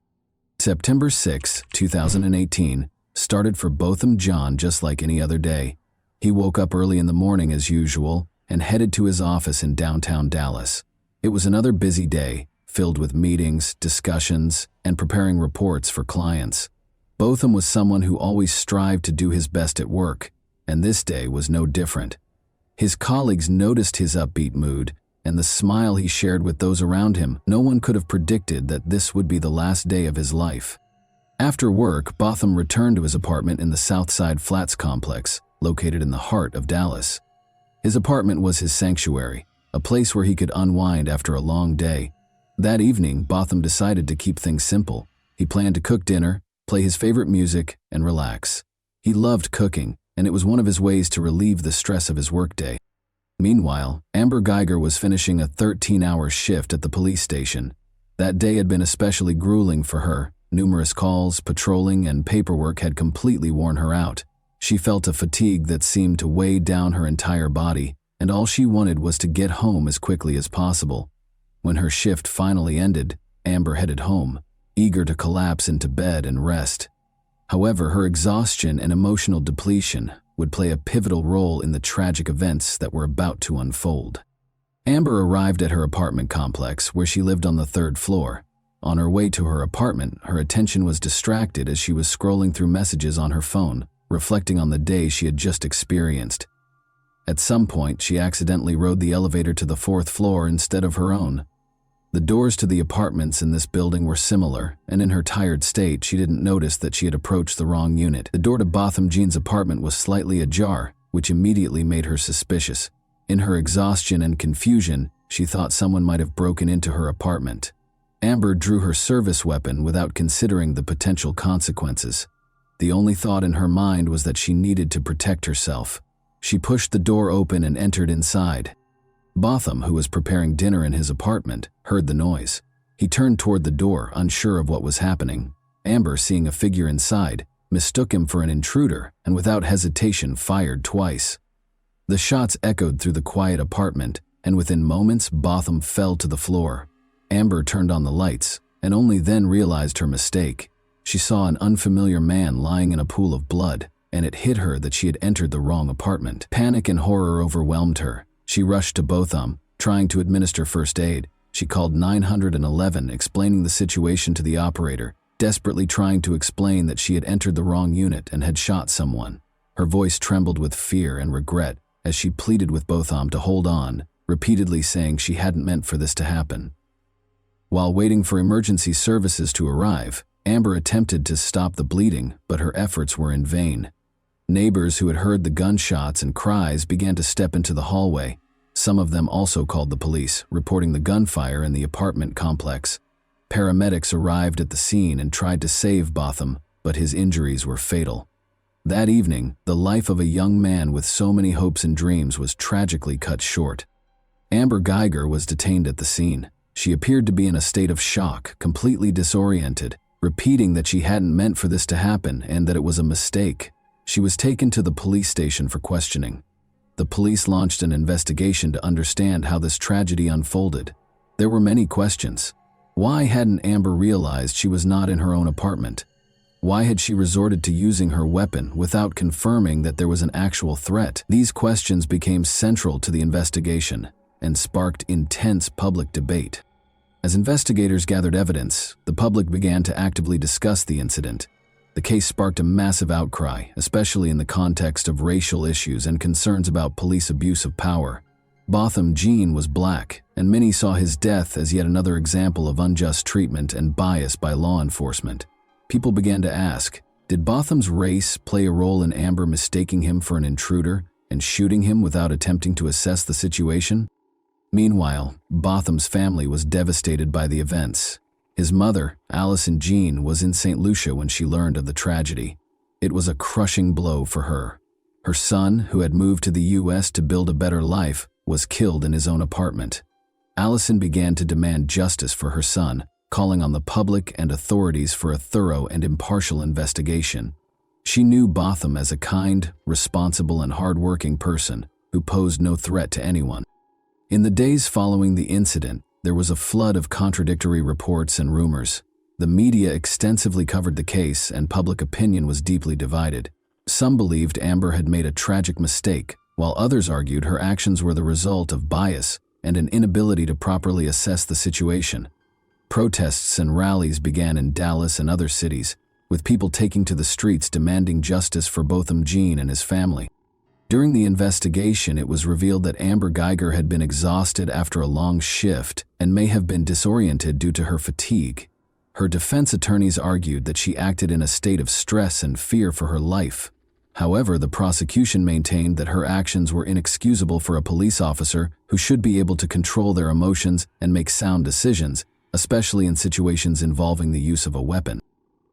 September 6, 2018, started for Botham John just like any other day. He woke up early in the morning as usual and headed to his office in downtown Dallas. It was another busy day, filled with meetings, discussions, and preparing reports for clients. Botham was someone who always strived to do his best at work, and this day was no different. His colleagues noticed his upbeat mood and the smile he shared with those around him. No one could have predicted that this would be the last day of his life. After work, Botham returned to his apartment in the Southside Flats complex, located in the heart of Dallas. His apartment was his sanctuary, a place where he could unwind after a long day. That evening, Botham decided to keep things simple. He planned to cook dinner, play his favorite music, and relax. He loved cooking, and it was one of his ways to relieve the stress of his workday. Meanwhile, Amber Geiger was finishing a 13-hour shift at the police station. That day had been especially grueling for her. Numerous calls, patrolling, and paperwork had completely worn her out. She felt a fatigue that seemed to weigh down her entire body, and all she wanted was to get home as quickly as possible. When her shift finally ended, Amber headed home, eager to collapse into bed and rest. However, her exhaustion and emotional depletion would play a pivotal role in the tragic events that were about to unfold. Amber arrived at her apartment complex where she lived on the 3rd floor. On her way to her apartment, her attention was distracted as she was scrolling through messages on her phone, reflecting on the day she had just experienced. At some point, she accidentally rode the elevator to the 4th floor instead of her own. The doors to the apartments in this building were similar, and in her tired state, she didn't notice that she had approached the wrong unit. The door to Botham Jean's apartment was slightly ajar, which immediately made her suspicious. In her exhaustion and confusion, she thought someone might have broken into her apartment. Amber drew her service weapon without considering the potential consequences. The only thought in her mind was that she needed to protect herself. She pushed the door open and entered inside. Botham, who was preparing dinner in his apartment, heard the noise. He turned toward the door, unsure of what was happening. Amber, seeing a figure inside, mistook him for an intruder and without hesitation fired twice. The shots echoed through the quiet apartment, and within moments, Botham fell to the floor. Amber turned on the lights, and only then realized her mistake. She saw an unfamiliar man lying in a pool of blood, and it hit her that she had entered the wrong apartment. Panic and horror overwhelmed her. She rushed to Botham, trying to administer first aid. She called 911, explaining the situation to the operator, desperately trying to explain that she had entered the wrong unit and had shot someone. Her voice trembled with fear and regret as she pleaded with Botham to hold on, repeatedly saying she hadn't meant for this to happen. While waiting for emergency services to arrive, Amber attempted to stop the bleeding, but her efforts were in vain. Neighbors who had heard the gunshots and cries began to step into the hallway. Some of them also called the police, reporting the gunfire in the apartment complex. Paramedics arrived at the scene and tried to save Botham, but his injuries were fatal. That evening, the life of a young man with so many hopes and dreams was tragically cut short. Amber Geiger was detained at the scene. She appeared to be in a state of shock, completely disoriented, repeating that she hadn't meant for this to happen and that it was a mistake. She was taken to the police station for questioning. The police launched an investigation to understand how this tragedy unfolded. There were many questions. Why hadn't Amber realized she was not in her own apartment? Why had she resorted to using her weapon without confirming that there was an actual threat? These questions became central to the investigation and sparked intense public debate. As investigators gathered evidence, the public began to actively discuss the incident. The case sparked a massive outcry, especially in the context of racial issues and concerns about police abuse of power. Botham Jean was black, and many saw his death as yet another example of unjust treatment and bias by law enforcement. People began to ask, did Botham's race play a role in Amber mistaking him for an intruder and shooting him without attempting to assess the situation? Meanwhile, Botham's family was devastated by the events. His mother, Allison Jean, was in St. Lucia when she learned of the tragedy. It was a crushing blow for her. Her son, who had moved to the U.S. to build a better life, was killed in his own apartment. Allison began to demand justice for her son, calling on the public and authorities for a thorough and impartial investigation. She knew Botham as a kind, responsible, and hardworking person who posed no threat to anyone. In the days following the incident, there was a flood of contradictory reports and rumors. The media extensively covered the case, and public opinion was deeply divided. Some believed Amber had made a tragic mistake, while others argued her actions were the result of bias and an inability to properly assess the situation. Protests and rallies began in Dallas and other cities, with people taking to the streets demanding justice for Botham Jean and his family. During the investigation, it was revealed that Amber Geiger had been exhausted after a long shift and may have been disoriented due to her fatigue. Her defense attorneys argued that she acted in a state of stress and fear for her life. However, the prosecution maintained that her actions were inexcusable for a police officer who should be able to control their emotions and make sound decisions, especially in situations involving the use of a weapon.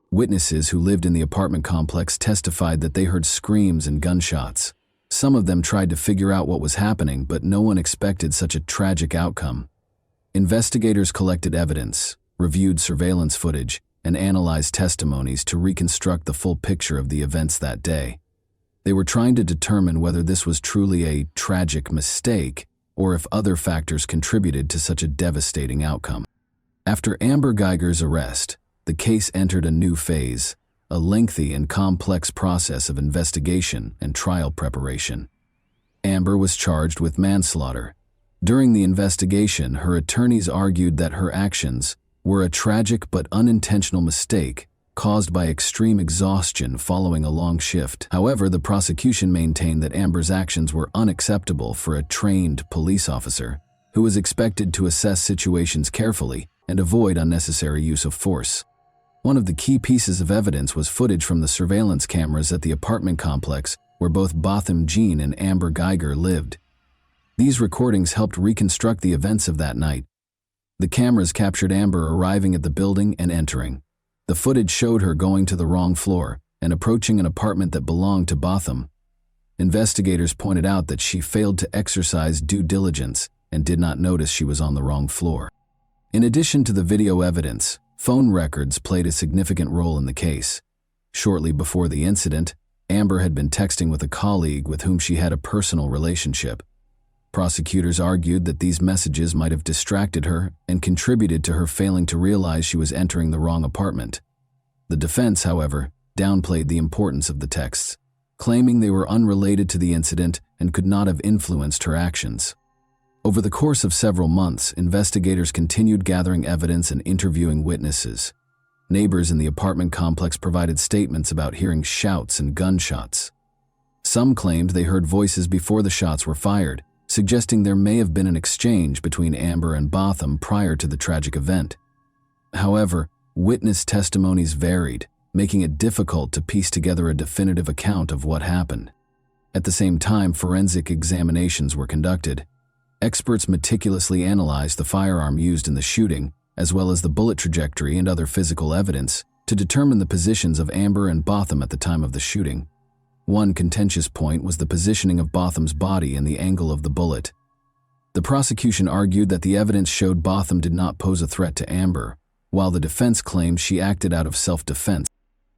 Witnesses who lived in the apartment complex testified that they heard screams and gunshots. Some of them tried to figure out what was happening, but no one expected such a tragic outcome. Investigators collected evidence, reviewed surveillance footage, and analyzed testimonies to reconstruct the full picture of the events that day. They were trying to determine whether this was truly a tragic mistake or if other factors contributed to such a devastating outcome. After Amber Guyger's arrest, the case entered a new phase, a lengthy and complex process of investigation and trial preparation. Amber was charged with manslaughter. During the investigation, her attorneys argued that her actions were a tragic but unintentional mistake caused by extreme exhaustion following a long shift. However, the prosecution maintained that Amber's actions were unacceptable for a trained police officer who was expected to assess situations carefully and avoid unnecessary use of force. One of the key pieces of evidence was footage from the surveillance cameras at the apartment complex where both Botham Jean and Amber Guyger lived. These recordings helped reconstruct the events of that night. The cameras captured Amber arriving at the building and entering. The footage showed her going to the wrong floor and approaching an apartment that belonged to Botham. Investigators pointed out that she failed to exercise due diligence and did not notice she was on the wrong floor. In addition to the video evidence, phone records played a significant role in the case. Shortly before the incident, Amber had been texting with a colleague with whom she had a personal relationship. Prosecutors argued that these messages might have distracted her and contributed to her failing to realize she was entering the wrong apartment. The defense, however, downplayed the importance of the texts, claiming they were unrelated to the incident and could not have influenced her actions. Over the course of several months, investigators continued gathering evidence and interviewing witnesses. Neighbors in the apartment complex provided statements about hearing shouts and gunshots. Some claimed they heard voices before the shots were fired, suggesting there may have been an exchange between Amber and Botham prior to the tragic event. However, witness testimonies varied, making it difficult to piece together a definitive account of what happened. At the same time, forensic examinations were conducted. Experts meticulously analyzed the firearm used in the shooting, as well as the bullet trajectory and other physical evidence, to determine the positions of Amber and Botham at the time of the shooting. One contentious point was the positioning of Botham's body and the angle of the bullet. The prosecution argued that the evidence showed Botham did not pose a threat to Amber, while the defense claimed she acted out of self-defense.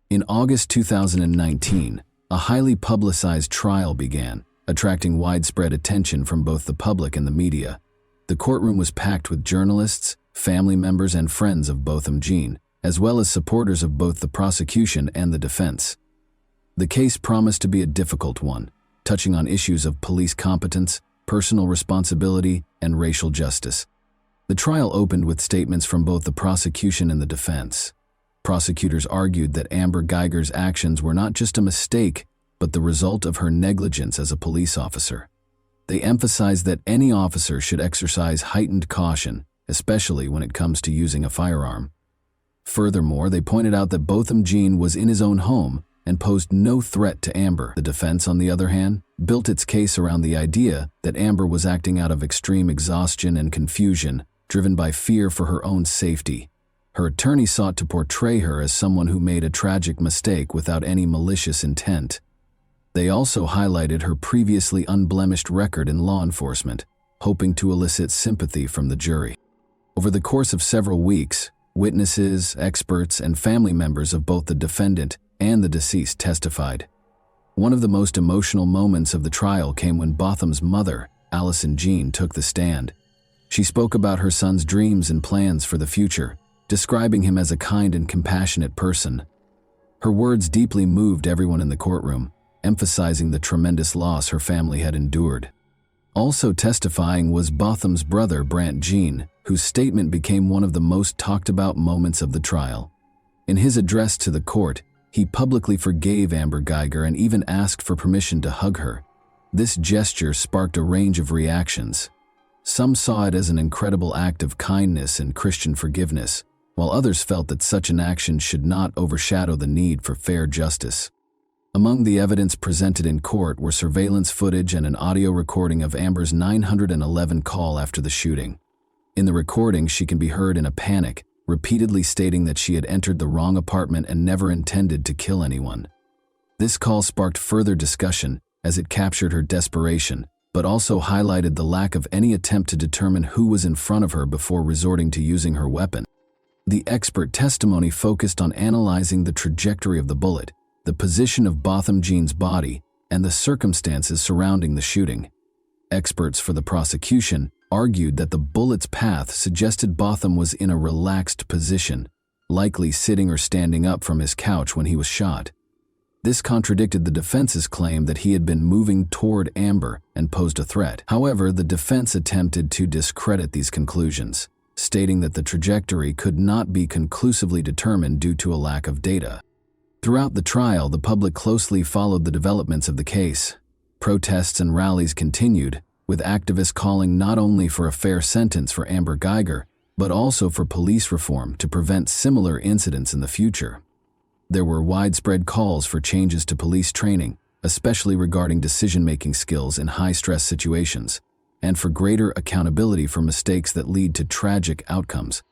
In August 2019, a highly publicized trial began, attracting widespread attention from both the public and the media. The courtroom was packed with journalists, family members, and friends of Botham Jean, as well as supporters of both the prosecution and the defense. The case promised to be a difficult one, touching on issues of police competence, personal responsibility, and racial justice. The trial opened with statements from both the prosecution and the defense. Prosecutors argued that Amber Guyger's actions were not just a mistake, but the result of her negligence as a police officer. They emphasized that any officer should exercise heightened caution, especially when it comes to using a firearm. Furthermore, they pointed out that Botham Jean was in his own home and posed no threat to Amber. The defense, on the other hand, built its case around the idea that Amber was acting out of extreme exhaustion and confusion, driven by fear for her own safety. Her attorney sought to portray her as someone who made a tragic mistake without any malicious intent. They also highlighted her previously unblemished record in law enforcement, hoping to elicit sympathy from the jury. Over the course of several weeks, witnesses, experts, and family members of both the defendant and the deceased testified. One of the most emotional moments of the trial came when Botham's mother, Allison Jean, took the stand. She spoke about her son's dreams and plans for the future, describing him as a kind and compassionate person. Her words deeply moved everyone in the courtroom, emphasizing the tremendous loss her family had endured. Also testifying was Botham's brother, Brant Jean, whose statement became one of the most talked about moments of the trial. In his address to the court, he publicly forgave Amber Guyger and even asked for permission to hug her. This gesture sparked a range of reactions. Some saw it as an incredible act of kindness and Christian forgiveness, while others felt that such an action should not overshadow the need for fair justice. Among the evidence presented in court were surveillance footage and an audio recording of Amber's 911 call after the shooting. In the recording, she can be heard in a panic, repeatedly stating that she had entered the wrong apartment and never intended to kill anyone. This call sparked further discussion as it captured her desperation, but also highlighted the lack of any attempt to determine who was in front of her before resorting to using her weapon. The expert testimony focused on analyzing the trajectory of the bullet, the position of Botham Jean's body, and the circumstances surrounding the shooting. Experts for the prosecution argued that the bullet's path suggested Botham was in a relaxed position, likely sitting or standing up from his couch when he was shot. This contradicted the defense's claim that he had been moving toward Amber and posed a threat. However, the defense attempted to discredit these conclusions, stating that the trajectory could not be conclusively determined due to a lack of data. Throughout the trial, the public closely followed the developments of the case. Protests and rallies continued, with activists calling not only for a fair sentence for Amber Geiger, but also for police reform to prevent similar incidents in the future. There were widespread calls for changes to police training, especially regarding decision-making skills in high-stress situations, and for greater accountability for mistakes that lead to tragic outcomes.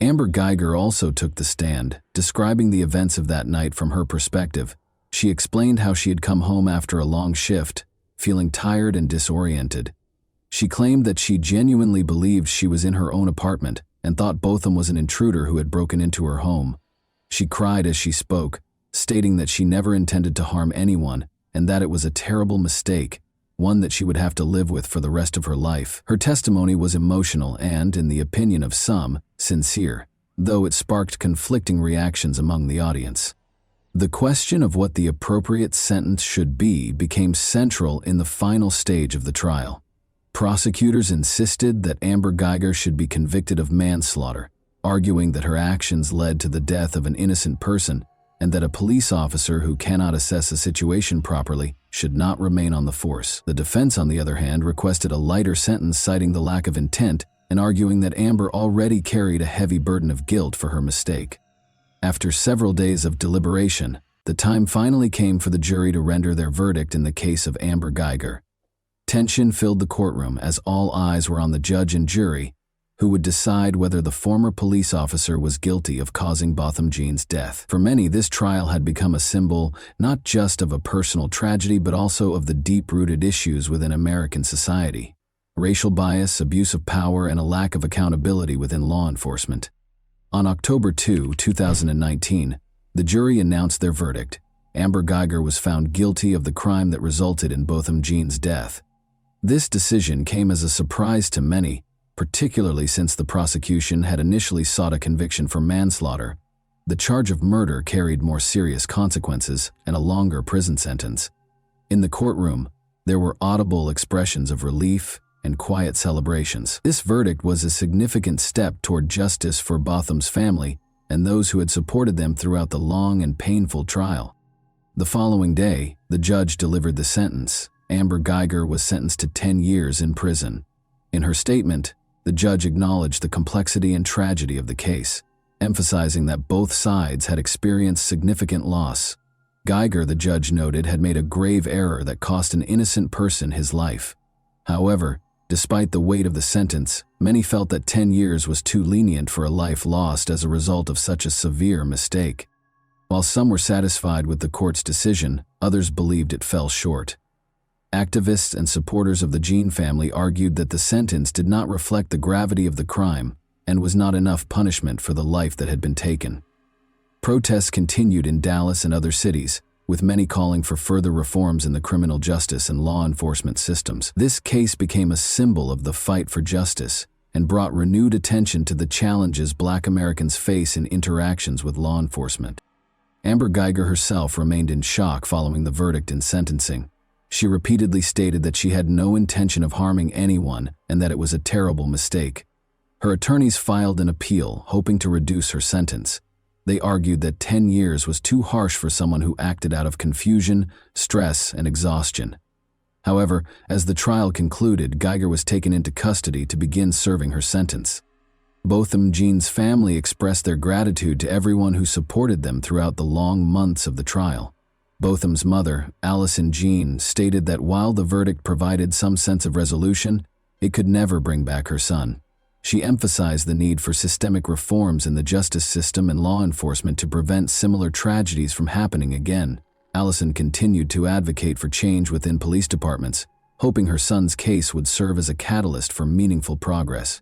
Amber Geiger also took the stand, describing the events of that night from her perspective. She explained how she had come home after a long shift, feeling tired and disoriented. She claimed that she genuinely believed she was in her own apartment and thought Botham was an intruder who had broken into her home. She cried as she spoke, stating that she never intended to harm anyone and that it was a terrible mistake, one that she would have to live with for the rest of her life. Her testimony was emotional and, in the opinion of some, sincere, though it sparked conflicting reactions among the audience. The question of what the appropriate sentence should be became central in the final stage of the trial. Prosecutors insisted that Amber Geiger should be convicted of manslaughter, arguing that her actions led to the death of an innocent person and that a police officer who cannot assess a situation properly should not remain on the force. The defense, on the other hand, requested a lighter sentence, citing the lack of intent and arguing that Amber already carried a heavy burden of guilt for her mistake. After several days of deliberation, the time finally came for the jury to render their verdict in the case of Amber Geiger. Tension filled the courtroom as all eyes were on the judge and jury, who would decide whether the former police officer was guilty of causing Botham Jean's death. For many, this trial had become a symbol not just of a personal tragedy but also of the deep-rooted issues within American society: racial bias, abuse of power, and a lack of accountability within law enforcement. On October 2, 2019, the jury announced their verdict. Amber Geiger was found guilty of the crime that resulted in Botham Jean's death. This decision came as a surprise to many, particularly since the prosecution had initially sought a conviction for manslaughter. The charge of murder carried more serious consequences and a longer prison sentence. In the courtroom, there were audible expressions of relief and quiet celebrations. This verdict was a significant step toward justice for Botham's family and those who had supported them throughout the long and painful trial. The following day, the judge delivered the sentence. Amber Geiger was sentenced to 10 years in prison. In her statement, the judge acknowledged the complexity and tragedy of the case, emphasizing that both sides had experienced significant loss. Geiger, the judge noted, had made a grave error that cost an innocent person his life. However, despite the weight of the sentence, many felt that 10 years was too lenient for a life lost as a result of such a severe mistake. While some were satisfied with the court's decision, others believed it fell short. Activists and supporters of the Jean family argued that the sentence did not reflect the gravity of the crime and was not enough punishment for the life that had been taken. Protests continued in Dallas and other cities, with many calling for further reforms in the criminal justice and law enforcement systems. This case became a symbol of the fight for justice and brought renewed attention to the challenges Black Americans face in interactions with law enforcement. Amber Geiger herself remained in shock following the verdict and sentencing. She repeatedly stated that she had no intention of harming anyone and that it was a terrible mistake. Her attorneys filed an appeal, hoping to reduce her sentence. They argued that 10 years was too harsh for someone who acted out of confusion, stress, and exhaustion. However, as the trial concluded, Geiger was taken into custody to begin serving her sentence. Botham Jean's family expressed their gratitude to everyone who supported them throughout the long months of the trial. Botham's mother, Allison Jean, stated that while the verdict provided some sense of resolution, it could never bring back her son. She emphasized the need for systemic reforms in the justice system and law enforcement to prevent similar tragedies from happening again. Allison continued to advocate for change within police departments, hoping her son's case would serve as a catalyst for meaningful progress.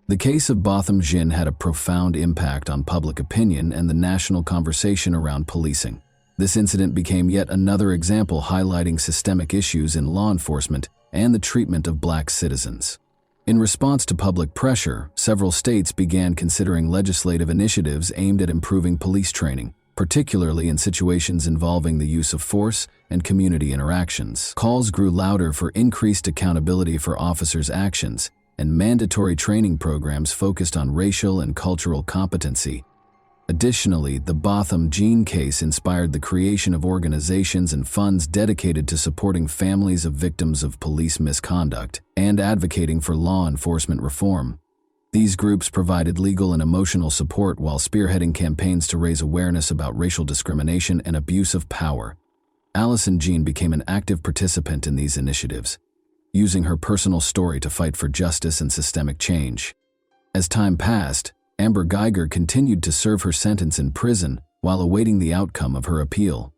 The case of Botham Jean had a profound impact on public opinion and the national conversation around policing. This incident became yet another example highlighting systemic issues in law enforcement and the treatment of black citizens. In response to public pressure, several states began considering legislative initiatives aimed at improving police training, particularly in situations involving the use of force and community interactions. Calls grew louder for increased accountability for officers' actions, and mandatory training programs focused on racial and cultural competency. Additionally, the Botham Jean case inspired the creation of organizations and funds dedicated to supporting families of victims of police misconduct and advocating for law enforcement reform. These groups provided legal and emotional support while spearheading campaigns to raise awareness about racial discrimination and abuse of power. Allison Jean became an active participant in these initiatives, using her personal story to fight for justice and systemic change. As time passed, Amber Geiger continued to serve her sentence in prison while awaiting the outcome of her appeal.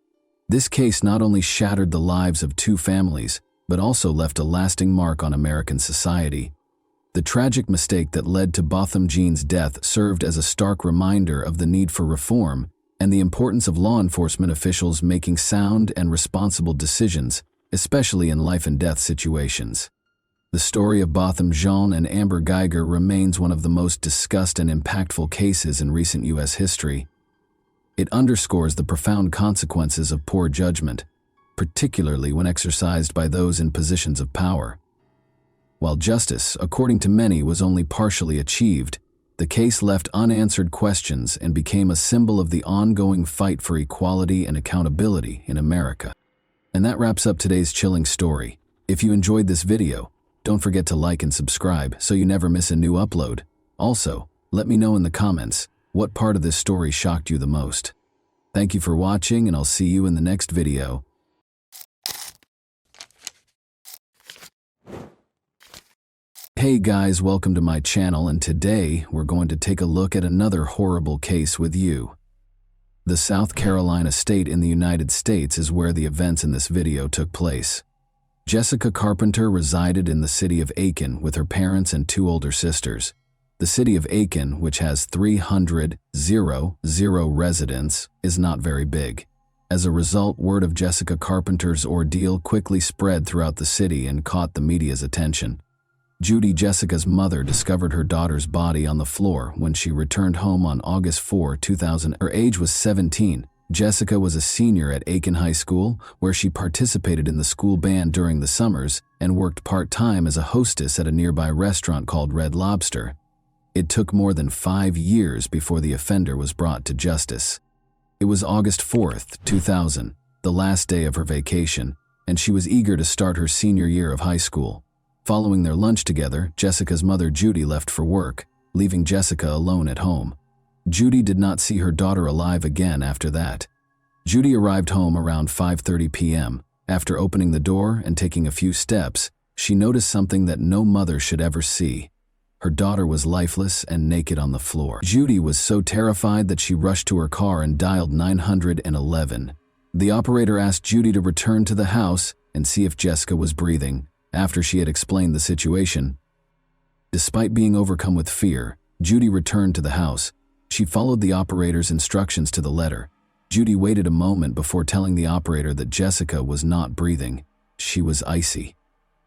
This case not only shattered the lives of two families, but also left a lasting mark on American society. The tragic mistake that led to Botham Jean's death served as a stark reminder of the need for reform and the importance of law enforcement officials making sound and responsible decisions, especially in life-and-death situations. The story of Botham Jean and Amber Geiger remains one of the most discussed and impactful cases in recent U.S. history. It underscores the profound consequences of poor judgment, particularly when exercised by those in positions of power. While justice, according to many, was only partially achieved, the case left unanswered questions and became a symbol of the ongoing fight for equality and accountability in America. And that wraps up today's chilling story. If you enjoyed this video, don't forget to like and subscribe so you never miss a new upload. Also, let me know in the comments what part of this story shocked you the most. Thank you for watching, and I'll see you in the next video. Hey guys, welcome to my channel, and today we're going to take a look at another horrible case with you. The South Carolina state in the United States is where the events in this video took place. Jessica Carpenter resided in the city of Aiken with her parents and two older sisters. The city of Aiken, which has 300 residents, is not very big. As a result, word of Jessica Carpenter's ordeal quickly spread throughout the city and caught the media's attention. Judy, Jessica's mother, discovered her daughter's body on the floor when she returned home on August 4, 2000. Her age was 17. Jessica was a senior at Aiken High School, where she participated in the school band during the summers and worked part-time as a hostess at a nearby restaurant called Red Lobster. It took more than 5 years before the offender was brought to justice. It was August 4th, 2000, the last day of her vacation, and she was eager to start her senior year of high school. Following their lunch together, Jessica's mother Judy left for work, leaving Jessica alone at home. Judy did not see her daughter alive again after that. Judy arrived home around 5:30 p.m. After opening the door and taking a few steps, she noticed something that no mother should ever see. Her daughter was lifeless and naked on the floor. Judy was so terrified that she rushed to her car and dialed 911. The operator asked Judy to return to the house and see if Jessica was breathing. After she had explained the situation, despite being overcome with fear, Judy returned to the house. She followed the operator's instructions to the letter. Judy waited a moment before telling the operator that Jessica was not breathing. She was icy.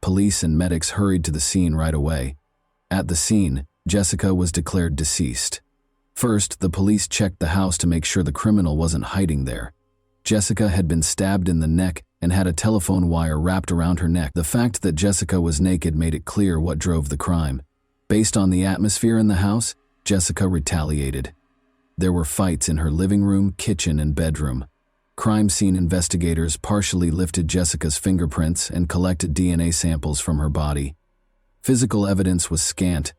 Police and medics hurried to the scene right away. At the scene, Jessica was declared deceased. First, the police checked the house to make sure the criminal wasn't hiding there. Jessica had been stabbed in the neck and had a telephone wire wrapped around her neck. The fact that Jessica was naked made it clear what drove the crime. Based on the atmosphere in the house, Jessica retaliated. There were fights in her living room, kitchen, and bedroom. Crime scene investigators partially lifted Jessica's fingerprints and collected DNA samples from her body. Physical evidence was scant.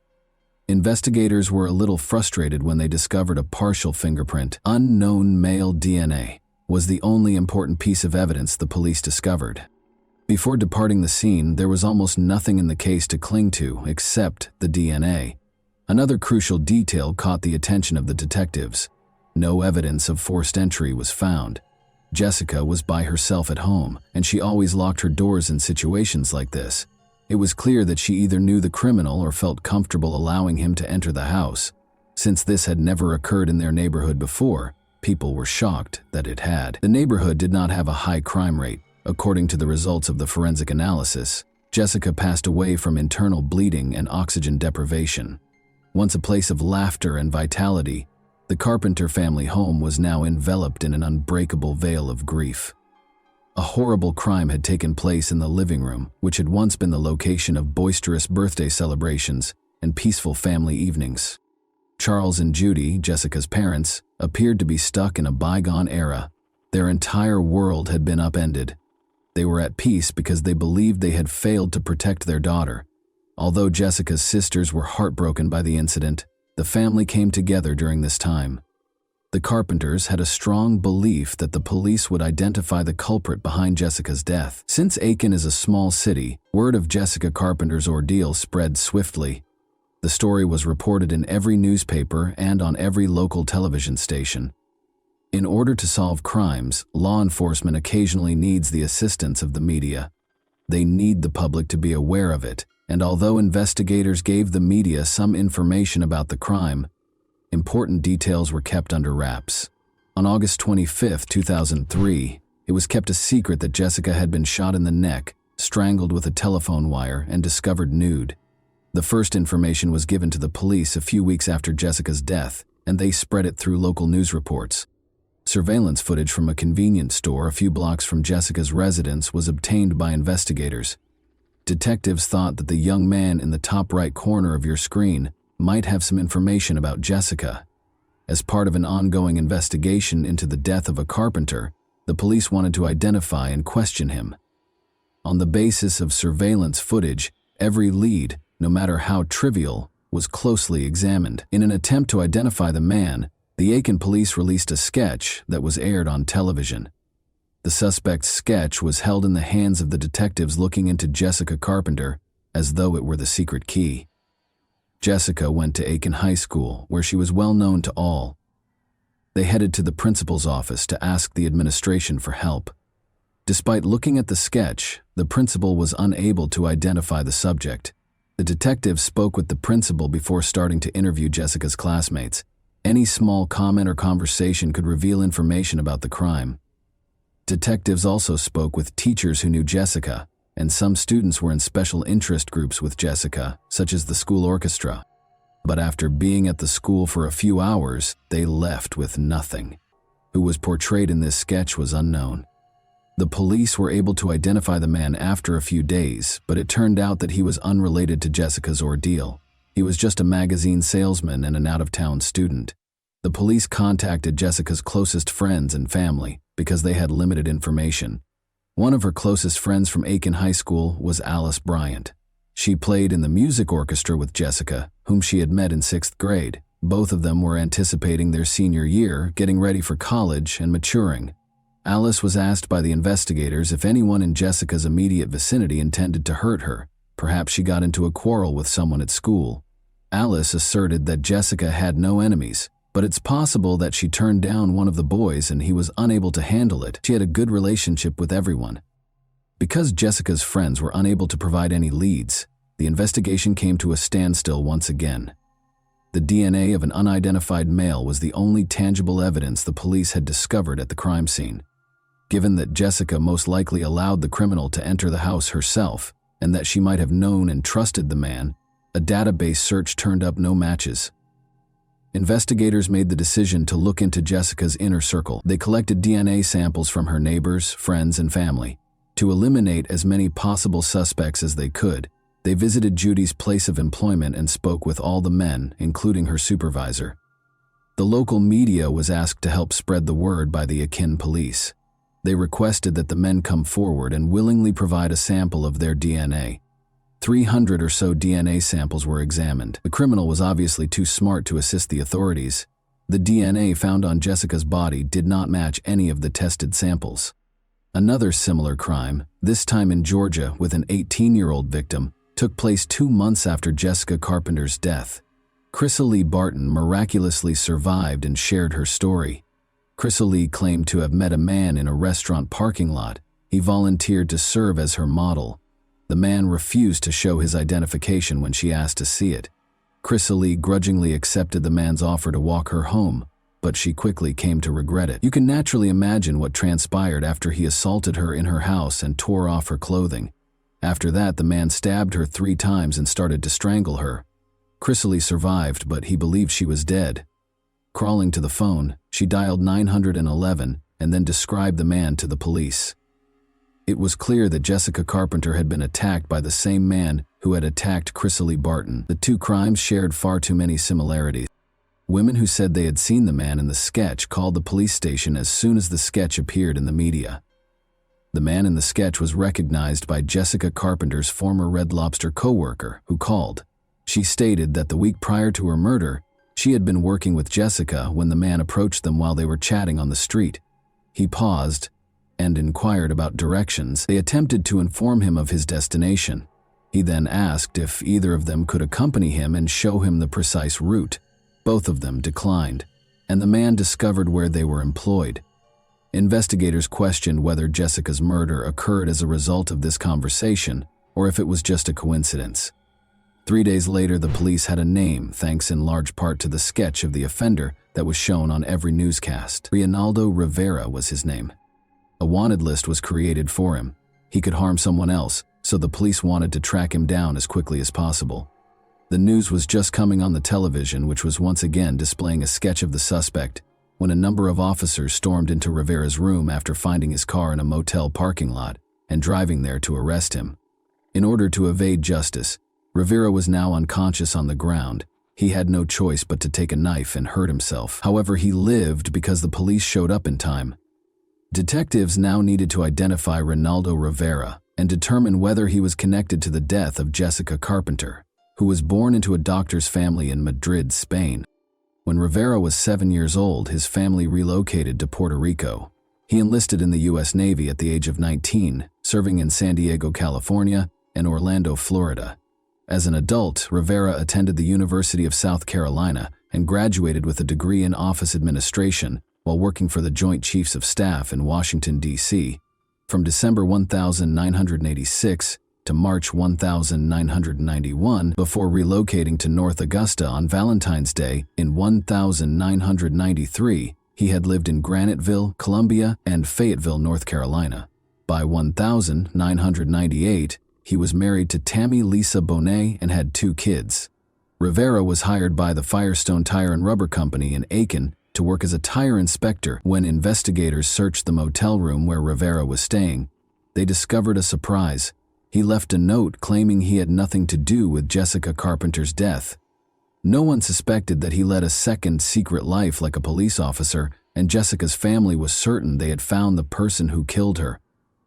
Investigators were a little frustrated when they discovered a partial fingerprint. Unknown male DNA was the only important piece of evidence the police discovered. Before departing the scene, there was almost nothing in the case to cling to except the DNA. Another crucial detail caught the attention of the detectives. No evidence of forced entry was found. Jessica was by herself at home, and she always locked her doors in situations like this. It was clear that she either knew the criminal or felt comfortable allowing him to enter the house. Since this had never occurred in their neighborhood before, People were shocked that it had. The neighborhood did not have a high crime rate. According to the results of the forensic analysis, Jessica passed away from internal bleeding and oxygen deprivation. Once a place of laughter and vitality, the Carpenter family home was now enveloped in an unbreakable veil of grief. A horrible crime had taken place in the living room, which had once been the location of boisterous birthday celebrations and peaceful family evenings. Charles and Judy, Jessica's parents, appeared to be stuck in a bygone era. Their entire world had been upended. They were at peace because they believed they had failed to protect their daughter. Although Jessica's sisters were heartbroken by the incident, the family came together during this time. The Carpenters had a strong belief that the police would identify the culprit behind Jessica's death. Since Aiken is a small city, word of Jessica Carpenter's ordeal spread swiftly. The story was reported in every newspaper and on every local television station. In order to solve crimes, law enforcement occasionally needs the assistance of the media. They need the public to be aware of it, and although investigators gave the media some information about the crime, important details were kept under wraps. On August 25, 2003, it was kept a secret that Jessica had been shot in the neck, strangled with a telephone wire, and discovered nude. The first information was given to the police a few weeks after Jessica's death, and they spread it through local news reports. Surveillance footage from a convenience store a few blocks from Jessica's residence was obtained by investigators. Detectives thought that the young man in the top right corner of your screen might have some information about Jessica. As part of an ongoing investigation into the death of a carpenter, the police wanted to identify and question him. On the basis of surveillance footage, every lead, no matter how trivial, was closely examined. In an attempt to identify the man, the Aiken police released a sketch that was aired on television. The suspect's sketch was held in the hands of the detectives looking into Jessica Carpenter as though it were the secret key. Jessica went to Aiken High School, where she was well known to all. They headed to the principal's office to ask the administration for help. Despite looking at the sketch, the principal was unable to identify the subject. The detectives spoke with the principal before starting to interview Jessica's classmates. Any small comment or conversation could reveal information about the crime. Detectives also spoke with teachers who knew Jessica, and some students were in special interest groups with Jessica, such as the school orchestra. But after being at the school for a few hours, they left with nothing. Who was portrayed in this sketch was unknown. The police were able to identify the man after a few days, but it turned out that he was unrelated to Jessica's ordeal. He was just a magazine salesman and an out-of-town student. The police contacted Jessica's closest friends and family because they had limited information. One of her closest friends from Aiken High School was Alice Bryant. She played in the music orchestra with Jessica, whom she had met in 6th grade. Both of them were anticipating their senior year, getting ready for college and maturing. Alice was asked by the investigators if anyone in Jessica's immediate vicinity intended to hurt her. Perhaps she got into a quarrel with someone at school. Alice asserted that Jessica had no enemies, but it's possible that she turned down one of the boys and he was unable to handle it. She had a good relationship with everyone. Because Jessica's friends were unable to provide any leads, the investigation came to a standstill once again. The DNA of an unidentified male was the only tangible evidence the police had discovered at the crime scene. Given that Jessica most likely allowed the criminal to enter the house herself, and that she might have known and trusted the man, a database search turned up no matches. Investigators made the decision to look into Jessica's inner circle. They collected DNA samples from her neighbors, friends, and family. To eliminate as many possible suspects as they could, they visited Judy's place of employment and spoke with all the men, including her supervisor. The local media was asked to help spread the word by the Aiken police. They requested that the men come forward and willingly provide a sample of their DNA. 300 or so DNA samples were examined. The criminal was obviously too smart to assist the authorities. The DNA found on Jessica's body did not match any of the tested samples. Another similar crime, this time in Georgia with an 18-year-old victim, took place 2 months after Jessica Carpenter's death. Chrysalie Barton miraculously survived and shared her story. Chrysalie claimed to have met a man in a restaurant parking lot. He volunteered to serve as her model. The man refused to show his identification when she asked to see it. Chrysalie grudgingly accepted the man's offer to walk her home, but she quickly came to regret it. You can naturally imagine what transpired after he assaulted her in her house and tore off her clothing. After that, the man stabbed her 3 times and started to strangle her. Chrysalie survived, but he believed she was dead. Crawling to the phone, she dialed 911 and then described the man to the police. It was clear that Jessica Carpenter had been attacked by the same man who had attacked Chrysalie Barton. The 2 crimes shared far too many similarities. Women who said they had seen the man in the sketch called the police station as soon as the sketch appeared in the media. The man in the sketch was recognized by Jessica Carpenter's former Red Lobster co-worker, who called. She stated that the week prior to her murder, she had been working with Jessica when the man approached them while they were chatting on the street. He paused and inquired about directions. They attempted to inform him of his destination. He then asked if either of them could accompany him and show him the precise route. Both of them declined, and the man discovered where they were employed. Investigators questioned whether Jessica's murder occurred as a result of this conversation or if it was just a coincidence. 3 days later, the police had a name, thanks in large part to the sketch of the offender that was shown on every newscast. Reinaldo Rivera was his name. A wanted list was created for him. He could harm someone else, so the police wanted to track him down as quickly as possible. The news was just coming on the television, which was once again displaying a sketch of the suspect, when a number of officers stormed into Rivera's room after finding his car in a motel parking lot and driving there to arrest him. In order to evade justice, Rivera was now unconscious on the ground. He had no choice but to take a knife and hurt himself. However, he lived because the police showed up in time. Detectives now needed to identify Reinaldo Rivera and determine whether he was connected to the death of Jessica Carpenter, who was born into a doctor's family in Madrid, Spain. When Rivera was 7 years old, his family relocated to Puerto Rico. He enlisted in the U.S. Navy at the age of 19, serving in San Diego, California, and Orlando, Florida. As an adult, Rivera attended the University of South Carolina and graduated with a degree in office administration while working for the Joint Chiefs of Staff in Washington, D.C. From December 1986 to March 1991 before relocating to North Augusta on Valentine's Day in 1993, he had lived in Graniteville, Columbia, and Fayetteville, North Carolina. By 1998, he was married to Tammy Lisa Bonet and had 2 kids. Rivera was hired by the Firestone Tire and Rubber Company in Aiken to work as a tire inspector. When investigators searched the motel room where Rivera was staying, they discovered a surprise. He left a note claiming he had nothing to do with Jessica Carpenter's death. No one suspected that he led a second secret life like a police officer, and Jessica's family was certain they had found the person who killed her.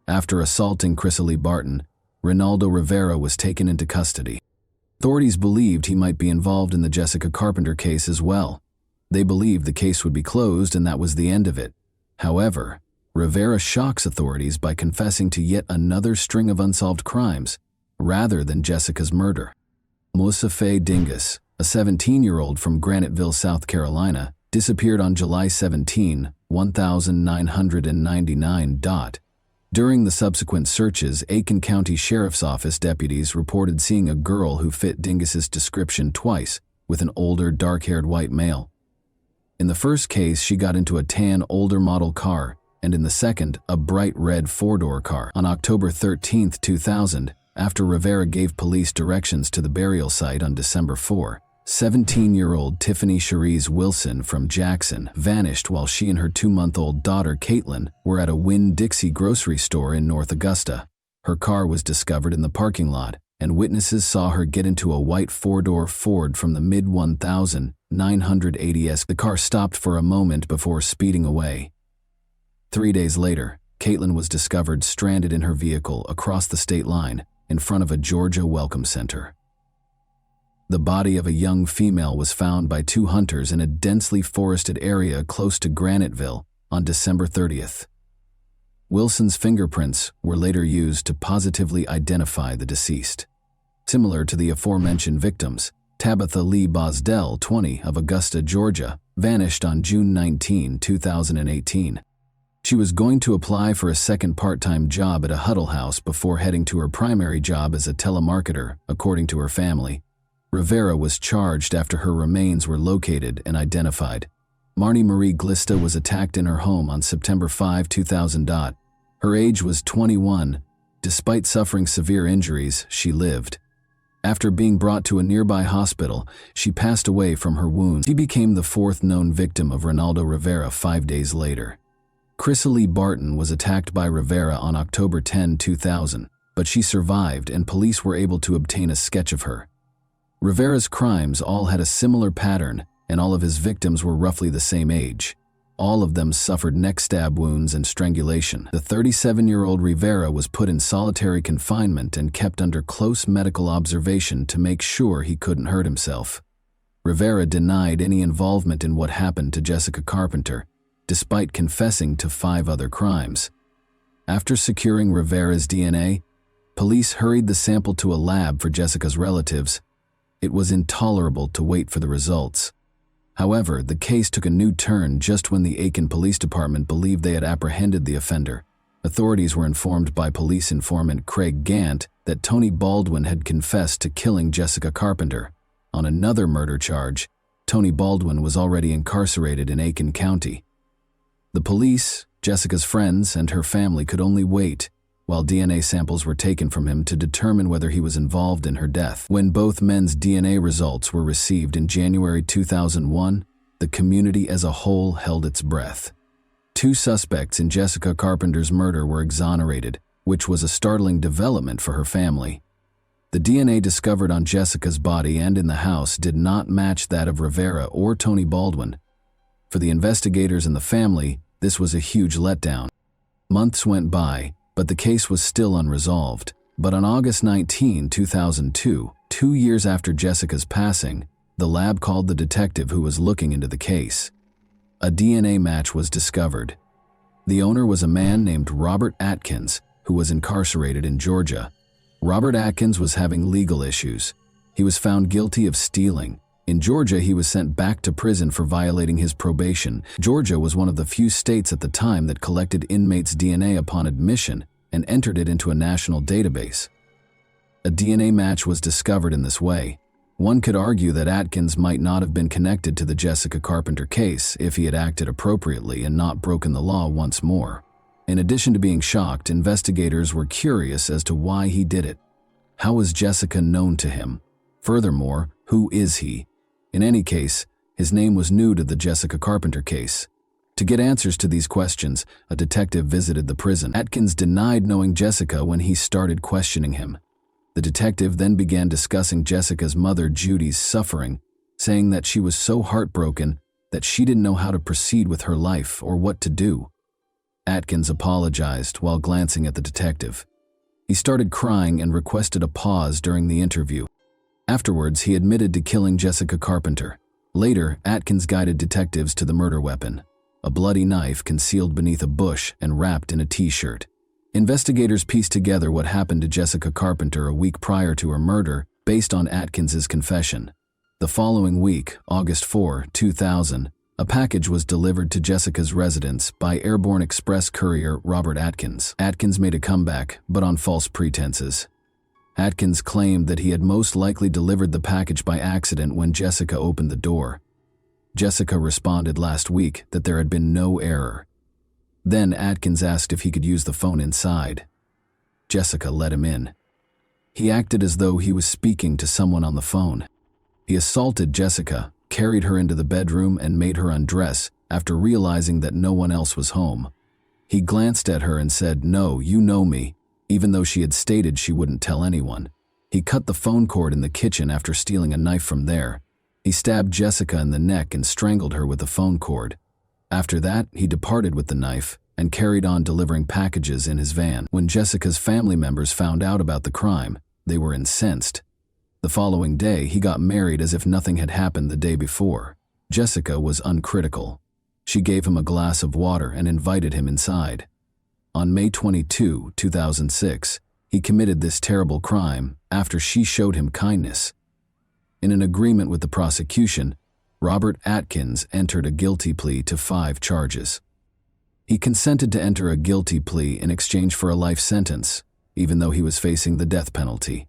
After assaulting Chrysalie Barton, Reinaldo Rivera was taken into custody. Authorities believed he might be involved in the Jessica Carpenter case as well. They believed the case would be closed and that was the end of it. However, Rivera shocks authorities by confessing to yet another string of unsolved crimes, rather than Jessica's murder. Moussafe Dingus, a 17-year-old from Graniteville, South Carolina, disappeared on July 17, 1999. During the subsequent searches, Aiken County Sheriff's Office deputies reported seeing a girl who fit Dingus's description twice, with an older, dark-haired white male. In the first case, she got into a tan, older model car, and in the second, a bright red 4-door car. On October 13, 2000, after Rivera gave police directions to the burial site on December 4, 17-year-old Tiffany Cherise Wilson from Jackson vanished while she and her 2-month-old daughter Caitlin were at a Winn-Dixie grocery store in North Augusta. Her car was discovered in the parking lot, and witnesses saw her get into a white 4-door Ford from the mid-1980s. The car stopped for a moment before speeding away. 3 days later, Caitlin was discovered stranded in her vehicle across the state line in front of a Georgia Welcome Center. The body of a young female was found by 2 hunters in a densely forested area close to Graniteville on December 30th. Wilson's fingerprints were later used to positively identify the deceased. Similar to the aforementioned victims, Tabitha Lee Bosdell, 20, of Augusta, Georgia, vanished on June 19, 2018. She was going to apply for a second part-time job at a Huddle House before heading to her primary job as a telemarketer, according to her family. Rivera was charged after her remains were located and identified. Marnie Marie Glista was attacked in her home on September 5, 2000. Her age was 21. Despite suffering severe injuries, she lived. After being brought to a nearby hospital, she passed away from her wounds. She became the fourth known victim of Ronaldo Rivera 5 days later. Chrysalie Barton was attacked by Rivera on October 10, 2000, but she survived and police were able to obtain a sketch of her. Rivera's crimes all had a similar pattern, and all of his victims were roughly the same age. All of them suffered neck stab wounds and strangulation. The 37-year-old Rivera was put in solitary confinement and kept under close medical observation to make sure he couldn't hurt himself. Rivera denied any involvement in what happened to Jessica Carpenter, despite confessing to 5 other crimes. After securing Rivera's DNA, police hurried the sample to a lab for Jessica's relatives. It was intolerable to wait for the results. However, the case took a new turn just when the Aiken Police Department believed they had apprehended the offender. Authorities were informed by police informant Craig Gant that Tony Baldwin had confessed to killing Jessica Carpenter. On another murder charge, Tony Baldwin was already incarcerated in Aiken County. The police, Jessica's friends, and her family could only wait while DNA samples were taken from him to determine whether he was involved in her death. When both men's DNA results were received in January 2001, the community as a whole held its breath. 2 suspects in Jessica Carpenter's murder were exonerated, which was a startling development for her family. The DNA discovered on Jessica's body and in the house did not match that of Rivera or Tony Baldwin. For the investigators and the family, this was a huge letdown. Months went by, but the case was still unresolved. But on August 19, 2002, 2 years after Jessica's passing, the lab called the detective who was looking into the case. A DNA match was discovered. The owner was a man named Robert Atkins, who was incarcerated in Georgia. Robert Atkins was having legal issues. He was found guilty of stealing. In Georgia, he was sent back to prison for violating his probation. Georgia was one of the few states at the time that collected inmates' DNA upon admission and entered it into a national database. A DNA match was discovered in this way. One could argue that Atkins might not have been connected to the Jessica Carpenter case if he had acted appropriately and not broken the law once more. In addition to being shocked, investigators were curious as to why he did it. How was Jessica known to him? Furthermore, who is he? In any case, his name was new to the Jessica Carpenter case. To get answers to these questions, a detective visited the prison. Atkins denied knowing Jessica when he started questioning him. The detective then began discussing Jessica's mother Judy's suffering, saying that she was so heartbroken that she didn't know how to proceed with her life or what to do. Atkins apologized while glancing at the detective. He started crying and requested a pause during the interview. Afterwards, he admitted to killing Jessica Carpenter. Later, Atkins guided detectives to the murder weapon, a bloody knife concealed beneath a bush and wrapped in a t-shirt. Investigators pieced together what happened to Jessica Carpenter a week prior to her murder based on Atkins's confession. The following week, August 4, 2000, a package was delivered to Jessica's residence by airborne express courier Robert Atkins. Atkins made a comeback, but on false pretenses. Atkins claimed that he had most likely delivered the package by accident when Jessica opened the door. Jessica responded last week that there had been no error. Then Atkins asked if he could use the phone inside. Jessica let him in. He acted as though he was speaking to someone on the phone. He assaulted Jessica, carried her into the bedroom, and made her undress after realizing that no one else was home. He glanced at her and said, "No, you know me," even though she had stated she wouldn't tell anyone. He cut the phone cord in the kitchen after stealing a knife from there. He stabbed Jessica in the neck and strangled her with the phone cord. After that, he departed with the knife and carried on delivering packages in his van. When Jessica's family members found out about the crime, they were incensed. The following day, he got married as if nothing had happened the day before. Jessica was uncritical. She gave him a glass of water and invited him inside. On May 22, 2006, he committed this terrible crime after she showed him kindness. In an agreement with the prosecution, Robert Atkins entered a guilty plea to 5 charges. He consented to enter a guilty plea in exchange for a life sentence, even though he was facing the death penalty.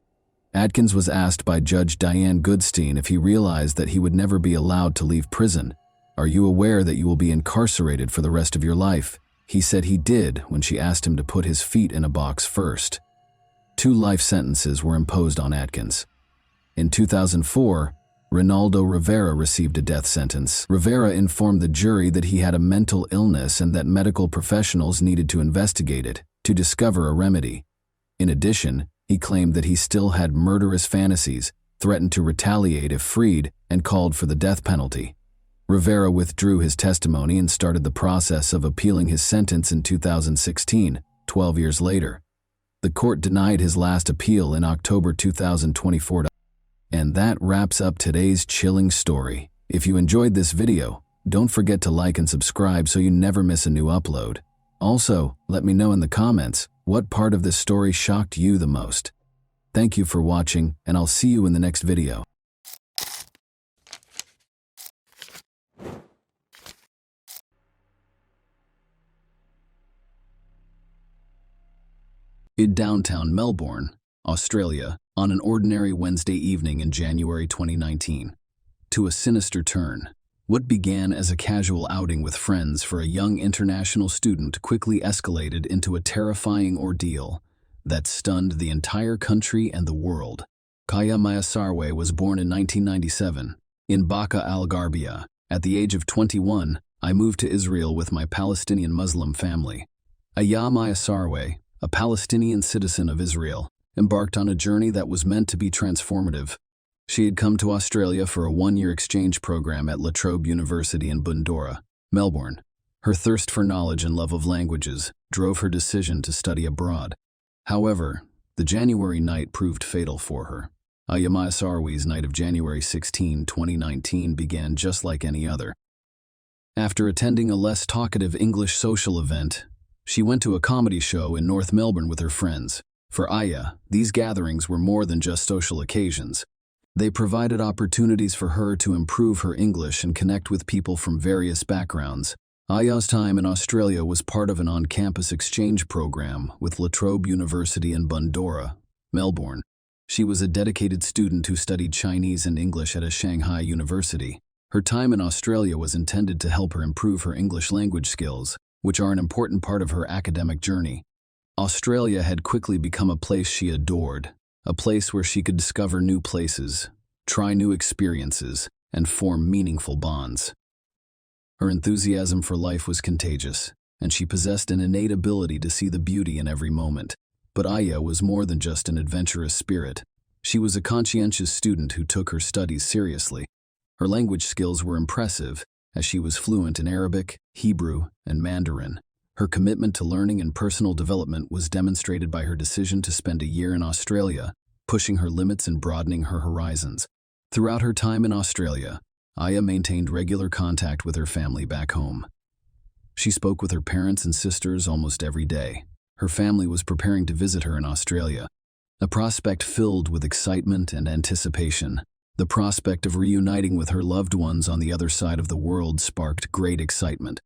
Atkins was asked by Judge Diane Goodstein if he realized that he would never be allowed to leave prison. "Are you aware that you will be incarcerated for the rest of your life?" He said he did when she asked him to put his feet in a box first. 2 life sentences were imposed on Atkins. In 2004, Ronaldo Rivera received a death sentence. Rivera informed the jury that he had a mental illness and that medical professionals needed to investigate it to discover a remedy. In addition, he claimed that he still had murderous fantasies, threatened to retaliate if freed, and called for the death penalty. Rivera withdrew his testimony and started the process of appealing his sentence in 2016, 12 years later. The court denied his last appeal in October 2024. And that wraps up today's chilling story. If you enjoyed this video, don't forget to like and subscribe so you never miss a new upload. Also, let me know in the comments what part of this story shocked you the most. Thank you for watching, and I'll see you in the next video. In downtown Melbourne, Australia, on an ordinary Wednesday evening in January 2019. To a sinister turn. What began as a casual outing with friends for a young international student quickly escalated into a terrifying ordeal that stunned the entire country and the world. Kaya Mayasarwe was born in 1997 in Baka al-Gharbia. At the age of 21, I moved to Israel with my Palestinian Muslim family. Aya Mayasarwe, a Palestinian citizen of Israel, embarked on a journey that was meant to be transformative. She had come to Australia for a 1-year exchange program at La Trobe University in Bundoora, Melbourne. Her thirst for knowledge and love of languages drove her decision to study abroad. However, the January night proved fatal for her. Aya Mayasarwe's night of January 16, 2019 began just like any other. After attending a less talkative English social event, she went to a comedy show in North Melbourne with her friends. For Aya, these gatherings were more than just social occasions. They provided opportunities for her to improve her English and connect with people from various backgrounds. Aya's time in Australia was part of an on-campus exchange program with La Trobe University in Bundoora, Melbourne. She was a dedicated student who studied Chinese and English at a Shanghai university. Her time in Australia was intended to help her improve her English language skills, which are an important part of her academic journey. Australia had quickly become a place she adored, a place where she could discover new places, try new experiences, and form meaningful bonds. Her enthusiasm for life was contagious, and she possessed an innate ability to see the beauty in every moment. But Aya was more than just an adventurous spirit. She was a conscientious student who took her studies seriously. Her language skills were impressive, as she was fluent in Arabic, Hebrew, and Mandarin. Her commitment to learning and personal development was demonstrated by her decision to spend a year in Australia, pushing her limits and broadening her horizons. Throughout her time in Australia, Aya maintained regular contact with her family back home. She spoke with her parents and sisters almost every day. Her family was preparing to visit her in Australia, a prospect filled with excitement and anticipation. The prospect of reuniting with her loved ones on the other side of the world sparked great excitement.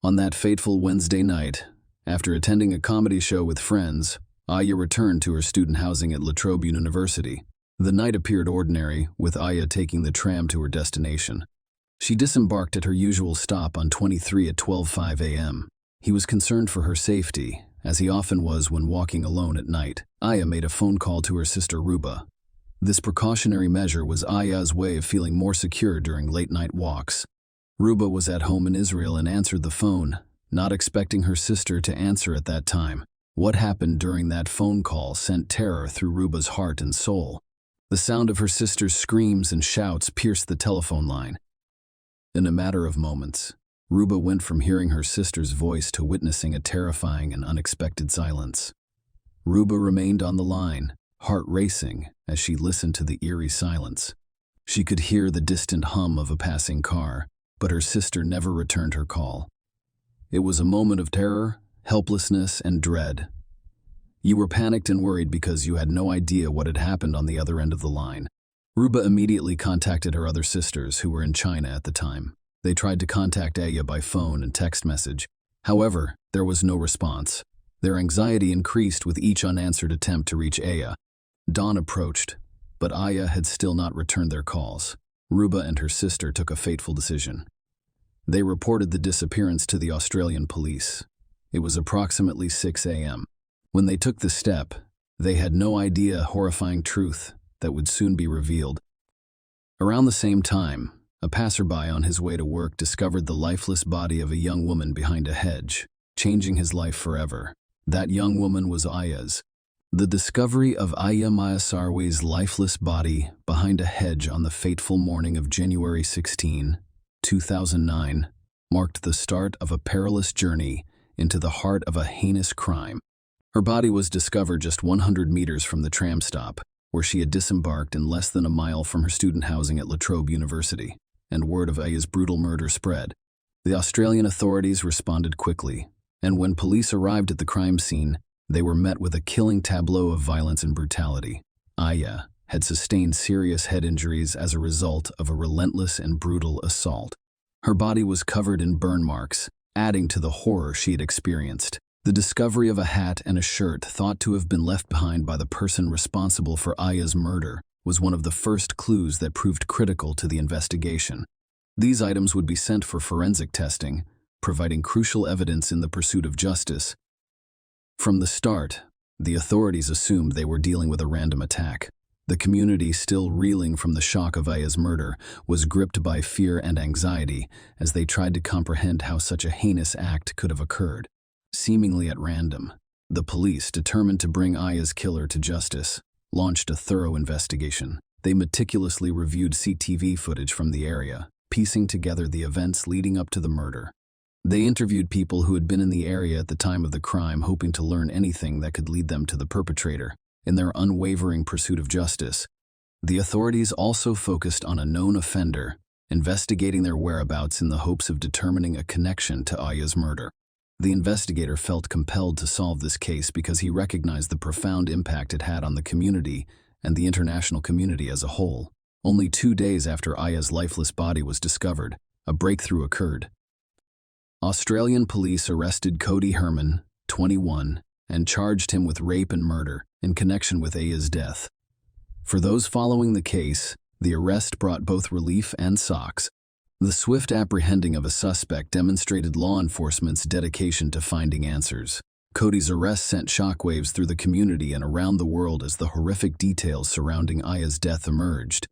On that fateful Wednesday night, after attending a comedy show with friends, Aya returned to her student housing at La Trobe University. The night appeared ordinary, with Aya taking the tram to her destination. She disembarked at her usual stop on 23 at 12:05 a.m. He was concerned for her safety, as he often was when walking alone at night. Aya made a phone call to her sister Ruba. This precautionary measure was Aya's way of feeling more secure during late-night walks. Ruba was at home in Israel and answered the phone, not expecting her sister to answer at that time. What happened during that phone call sent terror through Ruba's heart and soul. The sound of her sister's screams and shouts pierced the telephone line. In a matter of moments, Ruba went from hearing her sister's voice to witnessing a terrifying and unexpected silence. Ruba remained on the line, heart racing as she listened to the eerie silence. She could hear the distant hum of a passing car, but her sister never returned her call. It was a moment of terror, helplessness, and dread. You were panicked and worried because you had no idea what had happened on the other end of the line. Ruba immediately contacted her other sisters who were in China at the time. They tried to contact Aya by phone and text message. However, there was no response. Their anxiety increased with each unanswered attempt to reach Aya. Dawn approached, but Aya had still not returned their calls. Ruba and her sister took a fateful decision. They reported the disappearance to the Australian police. It was approximately 6 a.m. When they took the step, they had no idea a horrifying truth that would soon be revealed. Around the same time, a passerby on his way to work discovered the lifeless body of a young woman behind a hedge, changing his life forever. That young woman was Aya's. The discovery of Aya Mayasarwe's lifeless body behind a hedge on the fateful morning of January 16, 2009, marked the start of a perilous journey into the heart of a heinous crime. Her body was discovered just 100 meters from the tram stop, where she had disembarked in less than a mile from her student housing at La Trobe University, and word of Aya's brutal murder spread. The Australian authorities responded quickly, and when police arrived at the crime scene, they were met with a killing tableau of violence and brutality. Aya had sustained serious head injuries as a result of a relentless and brutal assault. Her body was covered in burn marks, adding to the horror she had experienced. The discovery of a hat and a shirt thought to have been left behind by the person responsible for Aya's murder was one of the first clues that proved critical to the investigation. These items would be sent for forensic testing, providing crucial evidence in the pursuit of justice. From the start, the authorities assumed they were dealing with a random attack. The community, still reeling from the shock of Aya's murder, was gripped by fear and anxiety as they tried to comprehend how such a heinous act could have occurred. Seemingly at random, the police, determined to bring Aya's killer to justice, launched a thorough investigation. They meticulously reviewed CCTV footage from the area, piecing together the events leading up to the murder. They interviewed people who had been in the area at the time of the crime, hoping to learn anything that could lead them to the perpetrator. In their unwavering pursuit of justice, the authorities also focused on a known offender, investigating their whereabouts in the hopes of determining a connection to Aya's murder. The investigator felt compelled to solve this case because he recognized the profound impact it had on the community and the international community as a whole. Only 2 days after Aya's lifeless body was discovered, a breakthrough occurred. Australian police arrested Cody Herman, 21, and charged him with rape and murder in connection with Aya's death. For those following the case, the arrest brought both relief and shocks. The swift apprehending of a suspect demonstrated law enforcement's dedication to finding answers. Cody's arrest sent shockwaves through the community and around the world as the horrific details surrounding Aya's death emerged.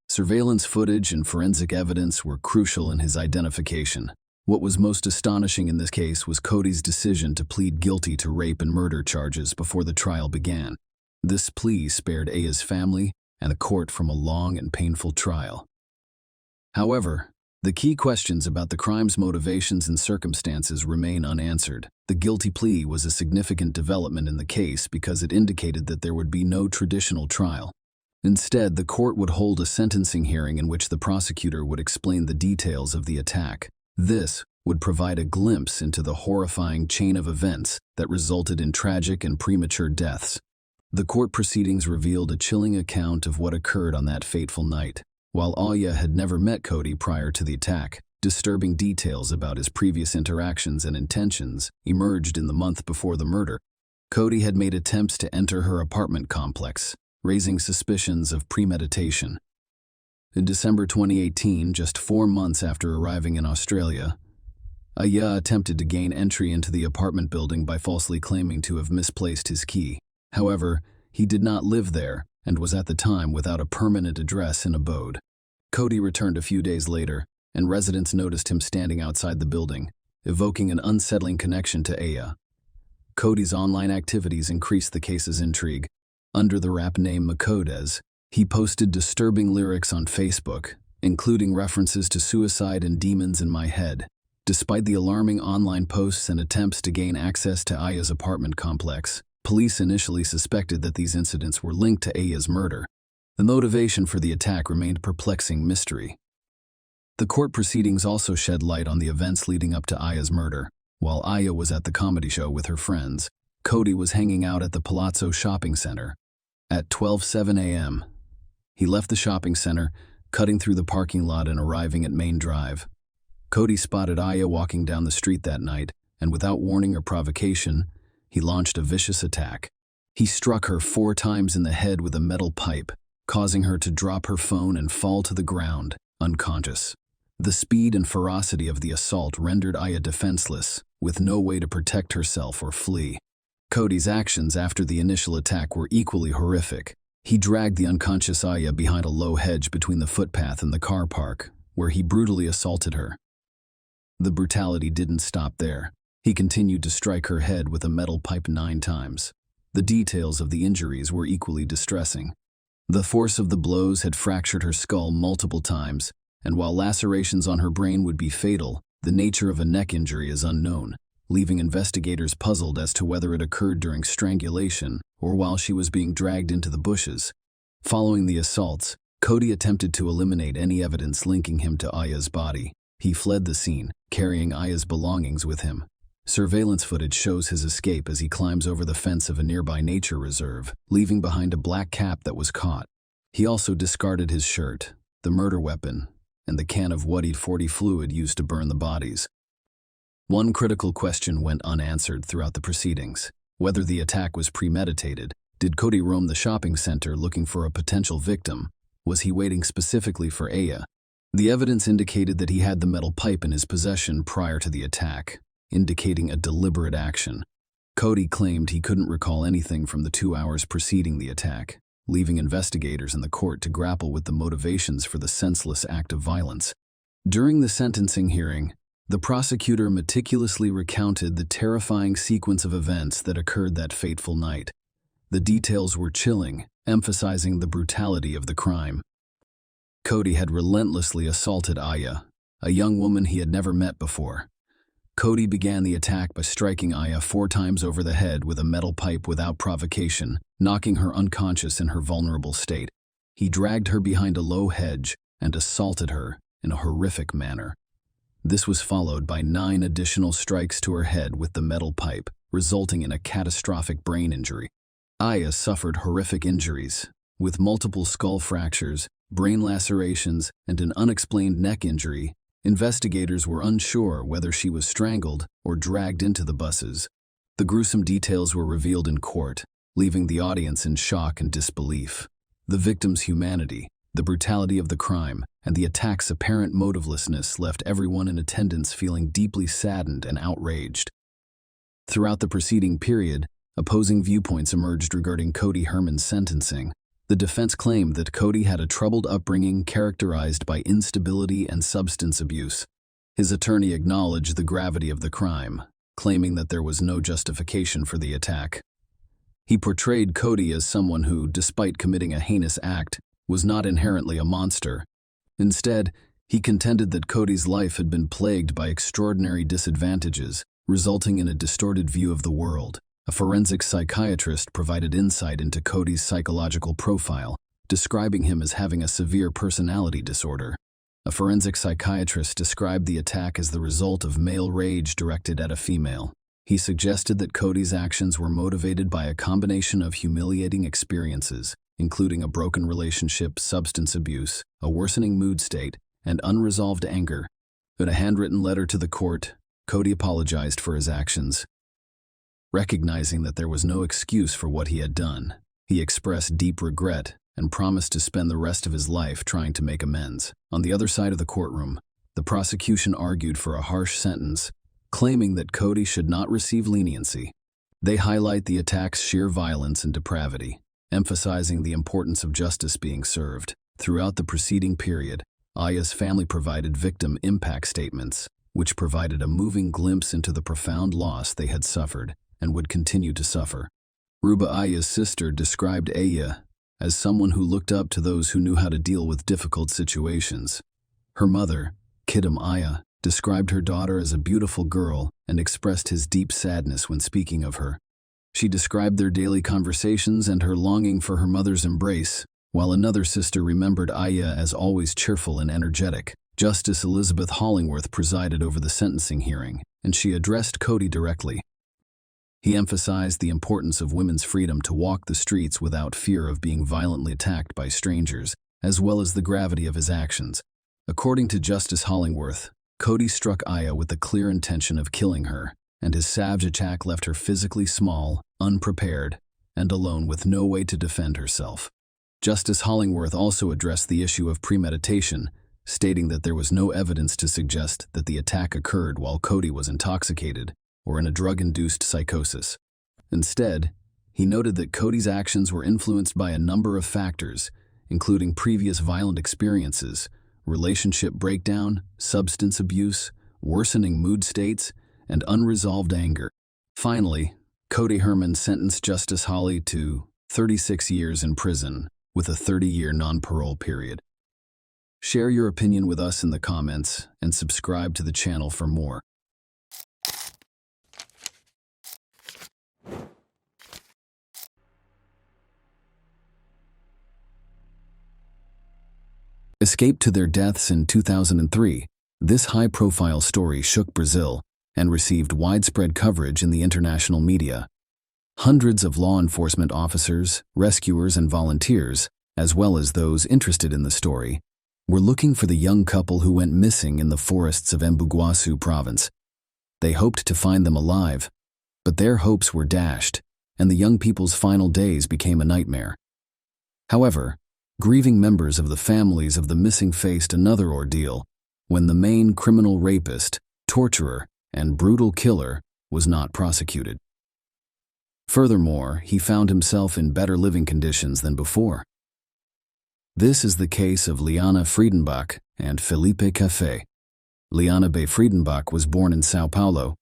Surveillance footage and forensic evidence were crucial in his identification. What was most astonishing in this case was Cody's decision to plead guilty to rape and murder charges before the trial began. This plea spared Aya's family and the court from a long and painful trial. However, the key questions about the crime's motivations and circumstances remain unanswered. The guilty plea was a significant development in the case because it indicated that there would be no traditional trial. Instead, the court would hold a sentencing hearing in which the prosecutor would explain the details of the attack. This would provide a glimpse into the horrifying chain of events that resulted in tragic and premature deaths. The court proceedings revealed a chilling account of what occurred on that fateful night. While Aya had never met Cody prior to the attack, disturbing details about his previous interactions and intentions emerged in the month before the murder. Cody had made attempts to enter her apartment complex, raising suspicions of premeditation. In December 2018, just 4 months after arriving in Australia, Aya attempted to gain entry into the apartment building by falsely claiming to have misplaced his key. However, he did not live there and was at the time without a permanent address and abode. Cody returned a few days later, and residents noticed him standing outside the building, evoking an unsettling connection to Aya. Cody's online activities increased the case's intrigue. Under the rap name Makodes, he posted disturbing lyrics on Facebook, including references to suicide and demons in my head. Despite the alarming online posts and attempts to gain access to Aya's apartment complex, police initially suspected that these incidents were linked to Aya's murder. The motivation for the attack remained a perplexing mystery. The court proceedings also shed light on the events leading up to Aya's murder. While Aya was at the comedy show with her friends, Cody was hanging out at the Palazzo Shopping Center. At 12:07 a.m., he left the shopping center, cutting through the parking lot and arriving at Main Drive. Cody spotted Aya walking down the street that night, and without warning or provocation, he launched a vicious attack. He struck her 4 times in the head with a metal pipe, causing her to drop her phone and fall to the ground, unconscious. The speed and ferocity of the assault rendered Aya defenseless, with no way to protect herself or flee. Cody's actions after the initial attack were equally horrific. He dragged the unconscious Aya behind a low hedge between the footpath and the car park, where he brutally assaulted her. The brutality didn't stop there. He continued to strike her head with a metal pipe 9 times. The details of the injuries were equally distressing. The force of the blows had fractured her skull multiple times, and while lacerations on her brain would be fatal, the nature of a neck injury is unknown, leaving investigators puzzled as to whether it occurred during strangulation or while she was being dragged into the bushes. Following the assaults, Cody attempted to eliminate any evidence linking him to Aya's body. He fled the scene, carrying Aya's belongings with him. Surveillance footage shows his escape as he climbs over the fence of a nearby nature reserve, leaving behind a black cap that was caught. He also discarded his shirt, the murder weapon, and the can of WD-40 fluid used to burn the bodies. One critical question went unanswered throughout the proceedings: whether the attack was premeditated. Did Cody roam the shopping center looking for a potential victim? Was he waiting specifically for Aya? The evidence indicated that he had the metal pipe in his possession prior to the attack, indicating a deliberate action. Cody claimed he couldn't recall anything from the 2 hours preceding the attack, leaving investigators in the court to grapple with the motivations for the senseless act of violence. During the sentencing hearing, the prosecutor meticulously recounted the terrifying sequence of events that occurred that fateful night. The details were chilling, emphasizing the brutality of the crime. Cody had relentlessly assaulted Aya, a young woman he had never met before. Cody began the attack by striking Aya 4 times over the head with a metal pipe without provocation, knocking her unconscious in her vulnerable state. He dragged her behind a low hedge and assaulted her in a horrific manner. This was followed by 9 additional strikes to her head with the metal pipe, resulting in a catastrophic brain injury. Aya suffered horrific injuries, with multiple skull fractures, brain lacerations, and an unexplained neck injury. Investigators were unsure whether she was strangled or dragged into the buses. The gruesome details were revealed in court, leaving the audience in shock and disbelief. The victim's humanity, the brutality of the crime, and the attack's apparent motivelessness left everyone in attendance feeling deeply saddened and outraged. Throughout the preceding period, opposing viewpoints emerged regarding Cody Herman's sentencing. The defense claimed that Cody had a troubled upbringing characterized by instability and substance abuse. His attorney acknowledged the gravity of the crime, claiming that there was no justification for the attack. He portrayed Cody as someone who, despite committing a heinous act, was not inherently a monster. Instead, he contended that Cody's life had been plagued by extraordinary disadvantages, resulting in a distorted view of the world. A forensic psychiatrist provided insight into Cody's psychological profile, describing him as having a severe personality disorder. A forensic psychiatrist described the attack as the result of male rage directed at a female. He suggested that Cody's actions were motivated by a combination of humiliating experiences, including a broken relationship, substance abuse, a worsening mood state, and unresolved anger. In a handwritten letter to the court, Cody apologized for his actions. Recognizing that there was no excuse for what he had done, he expressed deep regret and promised to spend the rest of his life trying to make amends. On the other side of the courtroom, the prosecution argued for a harsh sentence, claiming that Cody should not receive leniency. They highlight the attack's sheer violence and depravity, emphasizing the importance of justice being served. Throughout the preceding period, Aya's family provided victim impact statements, which provided a moving glimpse into the profound loss they had suffered and would continue to suffer. Ruba, Aya's sister, described Aya as someone who looked up to those who knew how to deal with difficult situations. Her mother, Kidam Aya, described her daughter as a beautiful girl and expressed his deep sadness when speaking of her. She described their daily conversations and her longing for her mother's embrace, while another sister remembered Aya as always cheerful and energetic. Justice Elizabeth Hollingworth presided over the sentencing hearing, and she addressed Cody directly. He emphasized the importance of women's freedom to walk the streets without fear of being violently attacked by strangers, as well as the gravity of his actions. According to Justice Hollingworth, Cody struck Aya with the clear intention of killing her, and his savage attack left her physically small, unprepared, and alone with no way to defend herself. Justice Hollingworth also addressed the issue of premeditation, stating that there was no evidence to suggest that the attack occurred while Cody was intoxicated or in a drug-induced psychosis. Instead, he noted that Cody's actions were influenced by a number of factors, including previous violent experiences, relationship breakdown, substance abuse, worsening mood states, and unresolved anger. Finally, Cody Herman sentenced Justice Hawley to 36 years in prison with a 30-year non-parole period. Share your opinion with us in the comments and subscribe to the channel for more. Escaped to their deaths in 2003, this high-profile story shook Brazil and received widespread coverage in the international media. Hundreds of law enforcement officers, rescuers, and volunteers, as well as those interested in the story, were looking for the young couple who went missing in the forests of Embu Guaçu province. They hoped to find them alive, but their hopes were dashed, and the young people's final days became a nightmare. However, grieving members of the families of the missing faced another ordeal when the main criminal rapist, torturer, and brutal killer was not prosecuted. Furthermore, he found himself in better living conditions than before. This is the case of Liana Friedenbach and Felipe Café. Liana B. Friedenbach was born in São Paulo.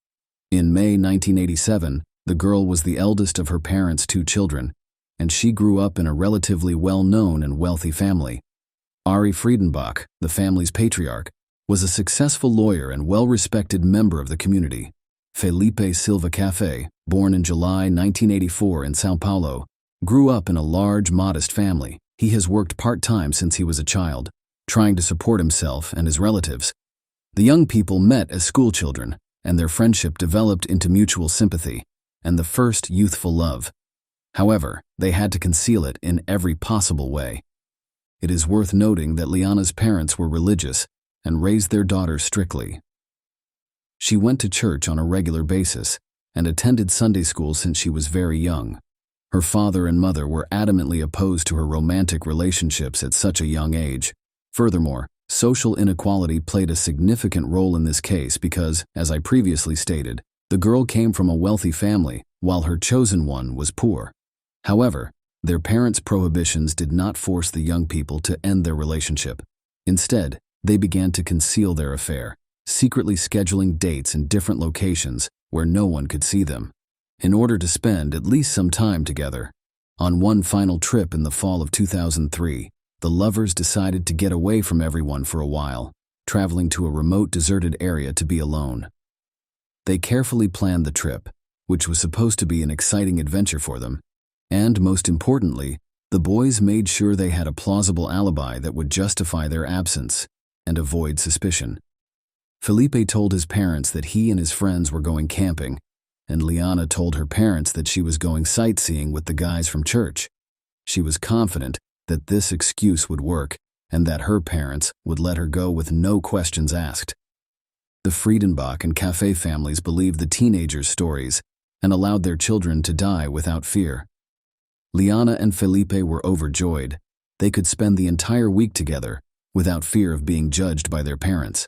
In May 1987, the girl was the eldest of her parents' 2 children, and she grew up in a relatively well-known and wealthy family. Ari Friedenbach, the family's patriarch, was a successful lawyer and well-respected member of the community. Felipe Silva Café, born in July 1984 in São Paulo, grew up in a large, modest family. He has worked part-time since he was a child, trying to support himself and his relatives. The young people met as schoolchildren, and their friendship developed into mutual sympathy and the first youthful love. However, they had to conceal it in every possible way. It is worth noting that Liana's parents were religious and raised their daughter strictly. She went to church on a regular basis and attended Sunday school since she was very young. Her father and mother were adamantly opposed to her romantic relationships at such a young age. Furthermore, social inequality played a significant role in this case because, as I previously stated, the girl came from a wealthy family while her chosen one was poor. However, their parents' prohibitions did not force the young people to end their relationship. Instead, they began to conceal their affair, secretly scheduling dates in different locations where no one could see them, in order to spend at least some time together. On one final trip in the fall of 2003, the lovers decided to get away from everyone for a while, traveling to a remote, deserted area to be alone. They carefully planned the trip, which was supposed to be an exciting adventure for them, and most importantly, the boys made sure they had a plausible alibi that would justify their absence and avoid suspicion. Felipe told his parents that he and his friends were going camping, and Liana told her parents that she was going sightseeing with the guys from church. She was confident that this excuse would work and that her parents would let her go with no questions asked. The Friedenbach and Café families believed the teenagers' stories and allowed their children to die without fear. Liana and Felipe were overjoyed. They could spend the entire week together without fear of being judged by their parents.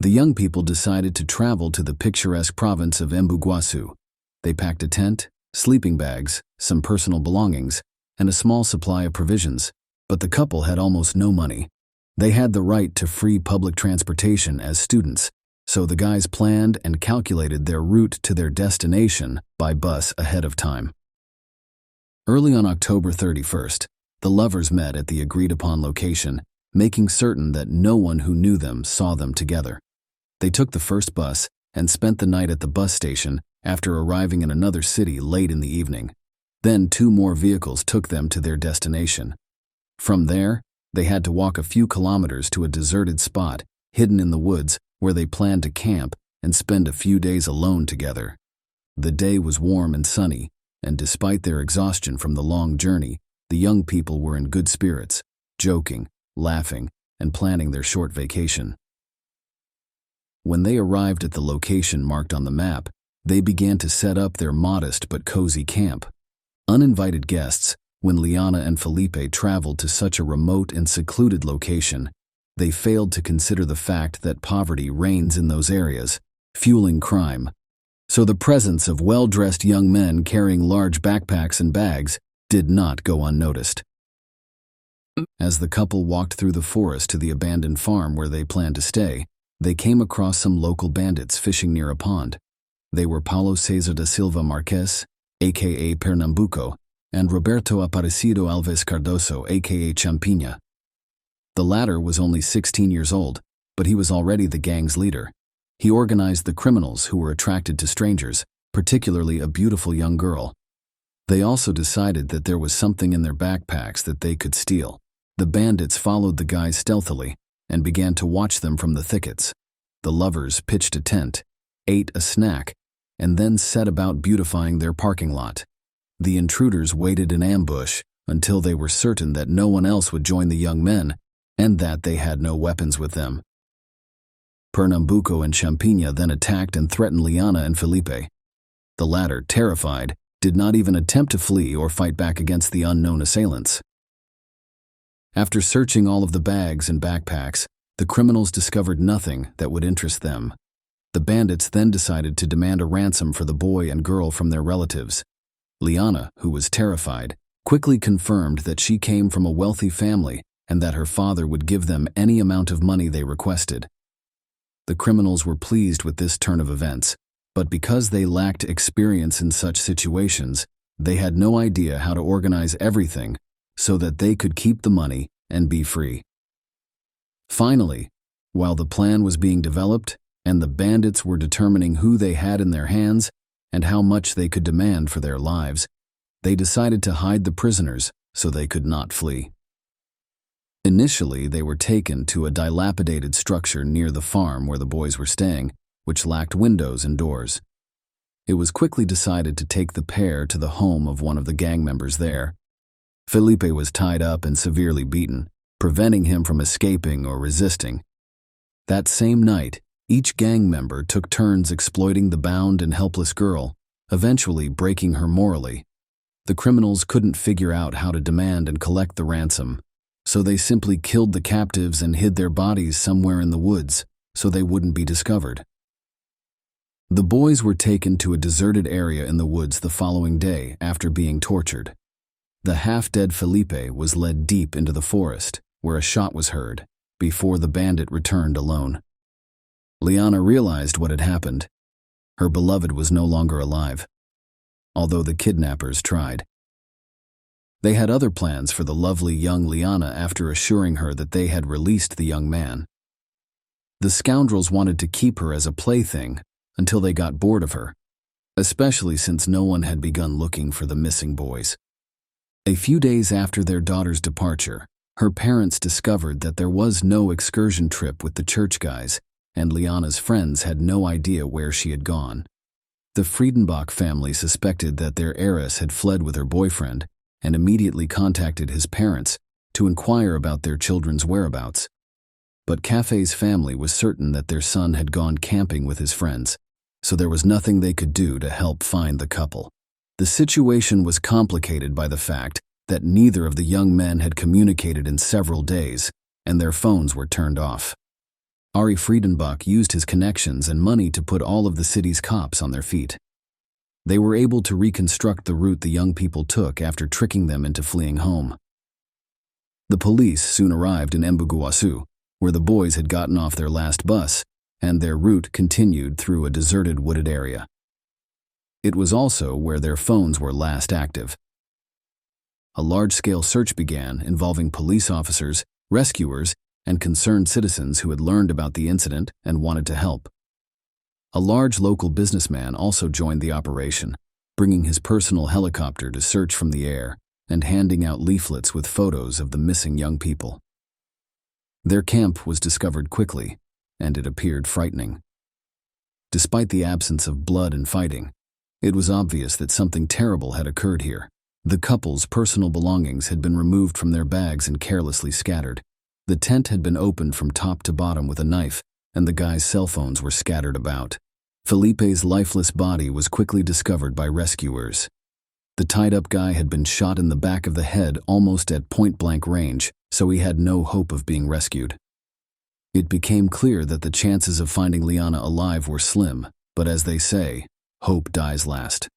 The young people decided to travel to the picturesque province of Embu Guaçu. They packed a tent, sleeping bags, some personal belongings, and a small supply of provisions, but the couple had almost no money. They had the right to free public transportation as students, so the guys planned and calculated their route to their destination by bus ahead of time. Early on October 31st, the lovers met at the agreed-upon location, making certain that no one who knew them saw them together. They took the first bus and spent the night at the bus station after arriving in another city late in the evening. Then 2 more vehicles took them to their destination. From there, they had to walk a few kilometers to a deserted spot hidden in the woods where they planned to camp and spend a few days alone together. The day was warm and sunny, and despite their exhaustion from the long journey, the young people were in good spirits, joking, laughing, and planning their short vacation. When they arrived at the location marked on the map, they began to set up their modest but cozy camp. Uninvited guests, when Liana and Felipe traveled to such a remote and secluded location, They failed to consider the fact that poverty reigns in those areas, fueling crime. So the presence of well-dressed young men carrying large backpacks and bags did not go unnoticed. As the couple walked through the forest to the abandoned farm where they planned to stay, they came across some local bandits fishing near a pond. They were Paulo Cesar da Silva Marques, aka Pernambuco, and Roberto Aparecido Alves Cardoso, aka Champinha. The latter was only 16 years old, but he was already the gang's leader. He organized the criminals who were attracted to strangers, particularly a beautiful young girl. They also decided that there was something in their backpacks that they could steal. The bandits followed the guys stealthily and began to watch them from the thickets. The lovers pitched a tent, ate a snack, and then set about beautifying their parking lot. The intruders waited in ambush until they were certain that no one else would join the young men and that they had no weapons with them. Pernambuco and Champinha then attacked and threatened Liana and Felipe. The latter, terrified, did not even attempt to flee or fight back against the unknown assailants. After searching all of the bags and backpacks, the criminals discovered nothing that would interest them. The bandits then decided to demand a ransom for the boy and girl from their relatives. Liana, who was terrified, quickly confirmed that she came from a wealthy family and that her father would give them any amount of money they requested. The criminals were pleased with this turn of events, but because they lacked experience in such situations, they had no idea how to organize everything so that they could keep the money and be free. Finally, while the plan was being developed and the bandits were determining who they had in their hands and how much they could demand for their lives, they decided to hide the prisoners so they could not flee. Initially, they were taken to a dilapidated structure near the farm where the boys were staying, which lacked windows and doors. It was quickly decided to take the pair to the home of one of the gang members there. Felipe was tied up and severely beaten, preventing him from escaping or resisting. That same night, each gang member took turns exploiting the bound and helpless girl, eventually breaking her morally. The criminals couldn't figure out how to demand and collect the ransom, so they simply killed the captives and hid their bodies somewhere in the woods so they wouldn't be discovered. The boys were taken to a deserted area in the woods the following day after being tortured. The half-dead Felipe was led deep into the forest, where a shot was heard, before the bandit returned alone. Liana realized what had happened. Her beloved was no longer alive, although the kidnappers tried. They had other plans for the lovely young Liana after assuring her that they had released the young man. The scoundrels wanted to keep her as a plaything until they got bored of her, especially since no one had begun looking for the missing boys. A few days after their daughter's departure, her parents discovered that there was no excursion trip with the church guys, and Liana's friends had no idea where she had gone. The Friedenbach family suspected that their heiress had fled with her boyfriend and immediately contacted his parents to inquire about their children's whereabouts. But Café's family was certain that their son had gone camping with his friends, so there was nothing they could do to help find the couple. The situation was complicated by the fact that neither of the young men had communicated in several days, and their phones were turned off. Ari Friedenbach used his connections and money to put all of the city's cops on their feet. They were able to reconstruct the route the young people took after tricking them into fleeing home. The police soon arrived in Embu-Guaçu, where the boys had gotten off their last bus, and their route continued through a deserted wooded area. It was also where their phones were last active. A large-scale search began involving police officers, rescuers, and concerned citizens who had learned about the incident and wanted to help. A large local businessman also joined the operation, bringing his personal helicopter to search from the air and handing out leaflets with photos of the missing young people. Their camp was discovered quickly, and it appeared frightening. Despite the absence of blood and fighting, it was obvious that something terrible had occurred here. The couple's personal belongings had been removed from their bags and carelessly scattered. The tent had been opened from top to bottom with a knife, and the guys' cell phones were scattered about. Felipe's lifeless body was quickly discovered by rescuers. The tied-up guy had been shot in the back of the head almost at point-blank range, so he had no hope of being rescued. It became clear that the chances of finding Liana alive were slim, but as they say, hope dies last.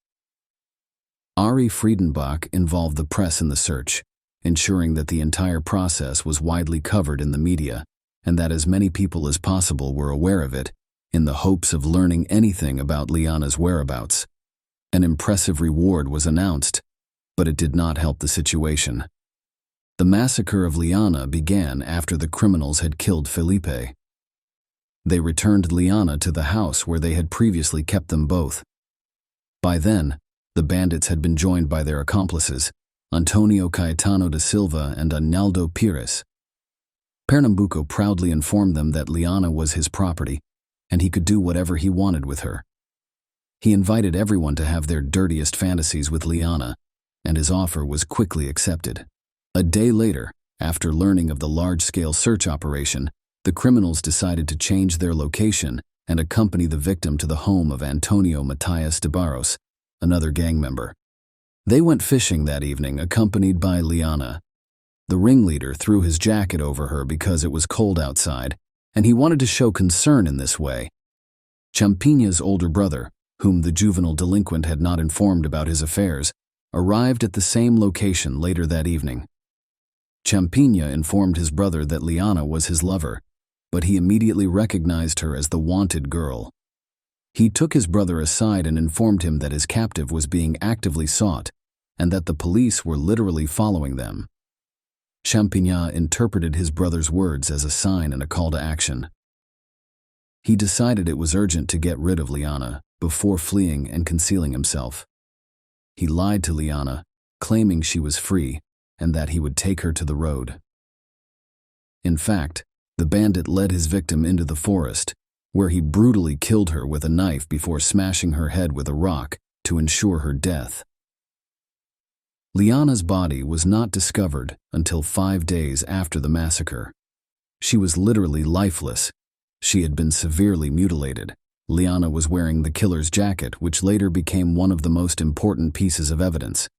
Ari Friedenbach involved the press in the search, ensuring that the entire process was widely covered in the media, and that as many people as possible were aware of it, in the hopes of learning anything about Liana's whereabouts. An impressive reward was announced, but it did not help the situation. The massacre of Liana began after the criminals had killed Felipe. They returned Liana to the house where they had previously kept them both. By then, the bandits had been joined by their accomplices, Antonio Caetano da Silva and Arnaldo Pires. Pernambuco proudly informed them that Liana was his property, and he could do whatever he wanted with her. He invited everyone to have their dirtiest fantasies with Liana, and his offer was quickly accepted. A day later, after learning of the large-scale search operation, the criminals decided to change their location and accompany the victim to the home of Antonio Matias de Barros, another gang member. They went fishing that evening, accompanied by Liana. The ringleader threw his jacket over her because it was cold outside, and he wanted to show concern in this way. Champigna's older brother, whom the juvenile delinquent had not informed about his affairs, arrived at the same location later that evening. Champigna informed his brother that Liana was his lover, but he immediately recognized her as the wanted girl. He took his brother aside and informed him that his captive was being actively sought and that the police were literally following them. Champigna interpreted his brother's words as a sign and a call to action. He decided it was urgent to get rid of Liana before fleeing and concealing himself. He lied to Liana, claiming she was free and that he would take her to the road. In fact, the bandit led his victim into the forest, where he brutally killed her with a knife before smashing her head with a rock to ensure her death. Liana's body was not discovered until 5 days after the massacre. She was literally lifeless. She had been severely mutilated. Liana was wearing the killer's jacket, which later became one of the most important pieces of evidence.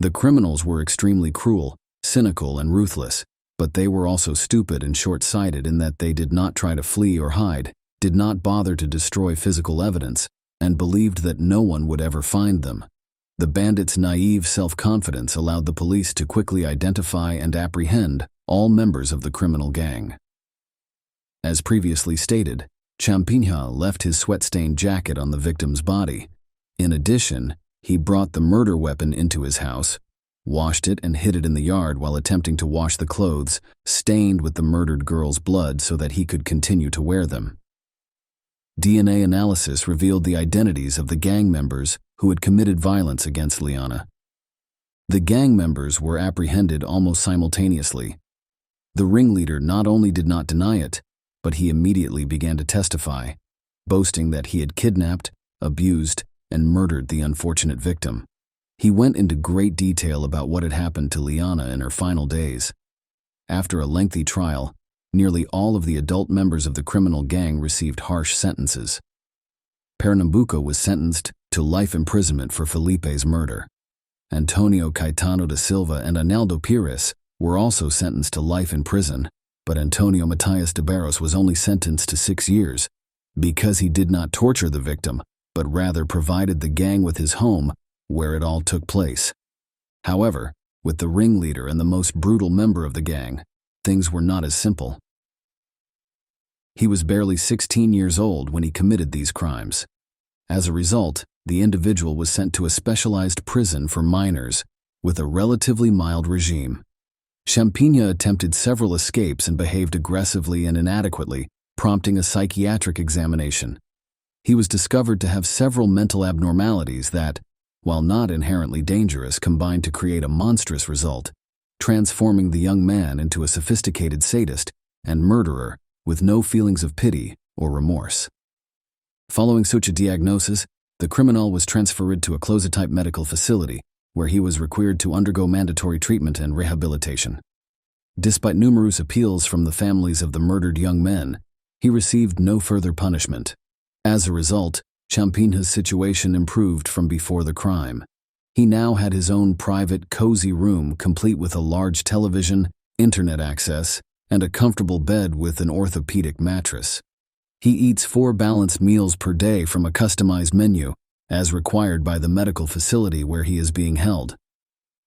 The criminals were extremely cruel, cynical, and ruthless, but they were also stupid and short-sighted in that they did not try to flee or hide, did not bother to destroy physical evidence, and believed that no one would ever find them. The bandits' naive self-confidence allowed the police to quickly identify and apprehend all members of the criminal gang. As previously stated, Champigna left his sweat-stained jacket on the victim's body. In addition, he brought the murder weapon into his house, washed it and hid it in the yard while attempting to wash the clothes, stained with the murdered girl's blood so that he could continue to wear them. DNA analysis revealed the identities of the gang members who had committed violence against Liana. The gang members were apprehended almost simultaneously. The ringleader not only did not deny it, but he immediately began to testify, boasting that he had kidnapped, abused, and murdered the unfortunate victim. He went into great detail about what had happened to Liana in her final days. After a lengthy trial, nearly all of the adult members of the criminal gang received harsh sentences. Pernambuco was sentenced to life imprisonment for Felipe's murder. Antonio Caetano da Silva and Arnaldo Pires were also sentenced to life in prison, but Antonio Matias de Barros was only sentenced to 6 years because he did not torture the victim, but rather provided the gang with his home where it all took place. However, with the ringleader and the most brutal member of the gang, things were not as simple. He was barely 16 years old when he committed these crimes. As a result, the individual was sent to a specialized prison for minors with a relatively mild regime. Champigna attempted several escapes and behaved aggressively and inadequately, prompting a psychiatric examination. He was discovered to have several mental abnormalities that, while not inherently dangerous, combined to create a monstrous result, transforming the young man into a sophisticated sadist and murderer with no feelings of pity or remorse. Following such a diagnosis, the criminal was transferred to a closet-type medical facility where he was required to undergo mandatory treatment and rehabilitation. Despite numerous appeals from the families of the murdered young men, he received no further punishment. As a result, Champigna's situation improved from before the crime. He now had his own private, cozy room complete with a large television, internet access, and a comfortable bed with an orthopedic mattress. He eats 4 balanced meals per day from a customized menu, as required by the medical facility where he is being held.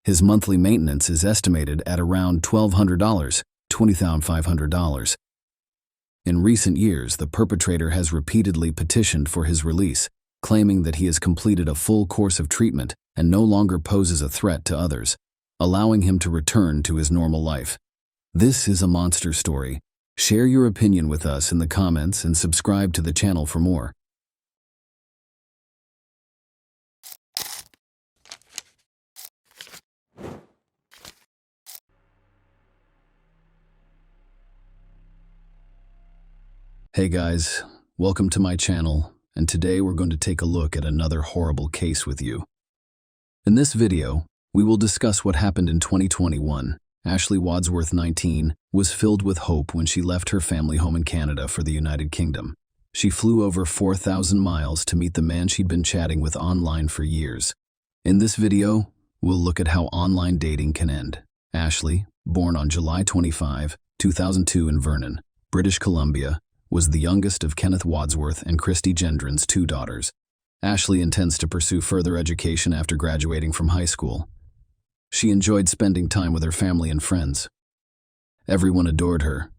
His monthly maintenance is estimated at around $1,200, $20,500. In recent years, the perpetrator has repeatedly petitioned for his release, claiming that he has completed a full course of treatment and no longer poses a threat to others, allowing him to return to his normal life. This is a monster story. Share your opinion with us in the comments and subscribe to the channel for more. Hey guys, welcome to my channel, and today we're going to take a look at another horrible case with you. In this video, we will discuss what happened in 2021. Ashley Wadsworth, 19, was filled with hope when she left her family home in Canada for the United Kingdom. She flew over 4,000 miles to meet the man she'd been chatting with online for years. In this video, we'll look at how online dating can end. Ashley, born on July 25, 2002 in Vernon, British Columbia, was the youngest of Kenneth Wadsworth and Christy Gendron's 2 daughters. Ashley intends to pursue further education after graduating from high school. She enjoyed spending time with her family and friends. Everyone adored her.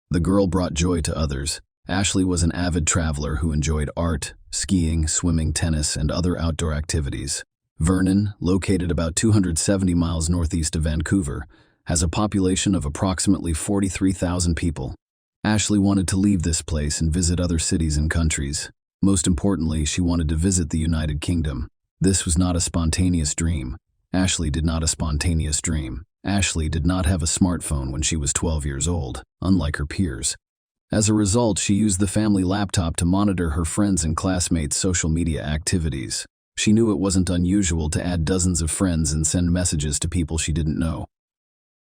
The girl brought joy to others. Ashley was an avid traveler who enjoyed art, skiing, swimming, tennis, and other outdoor activities. Vernon, located about 270 miles northeast of Vancouver, has a population of approximately 43,000 people. Ashley wanted to leave this place and visit other cities and countries. Most importantly, she wanted to visit the United Kingdom. This was not a spontaneous dream. Ashley did not have a smartphone when she was 12 years old, unlike her peers. As a result, she used the family laptop to monitor her friends' and classmates' social media activities. She knew it wasn't unusual to add dozens of friends and send messages to people she didn't know.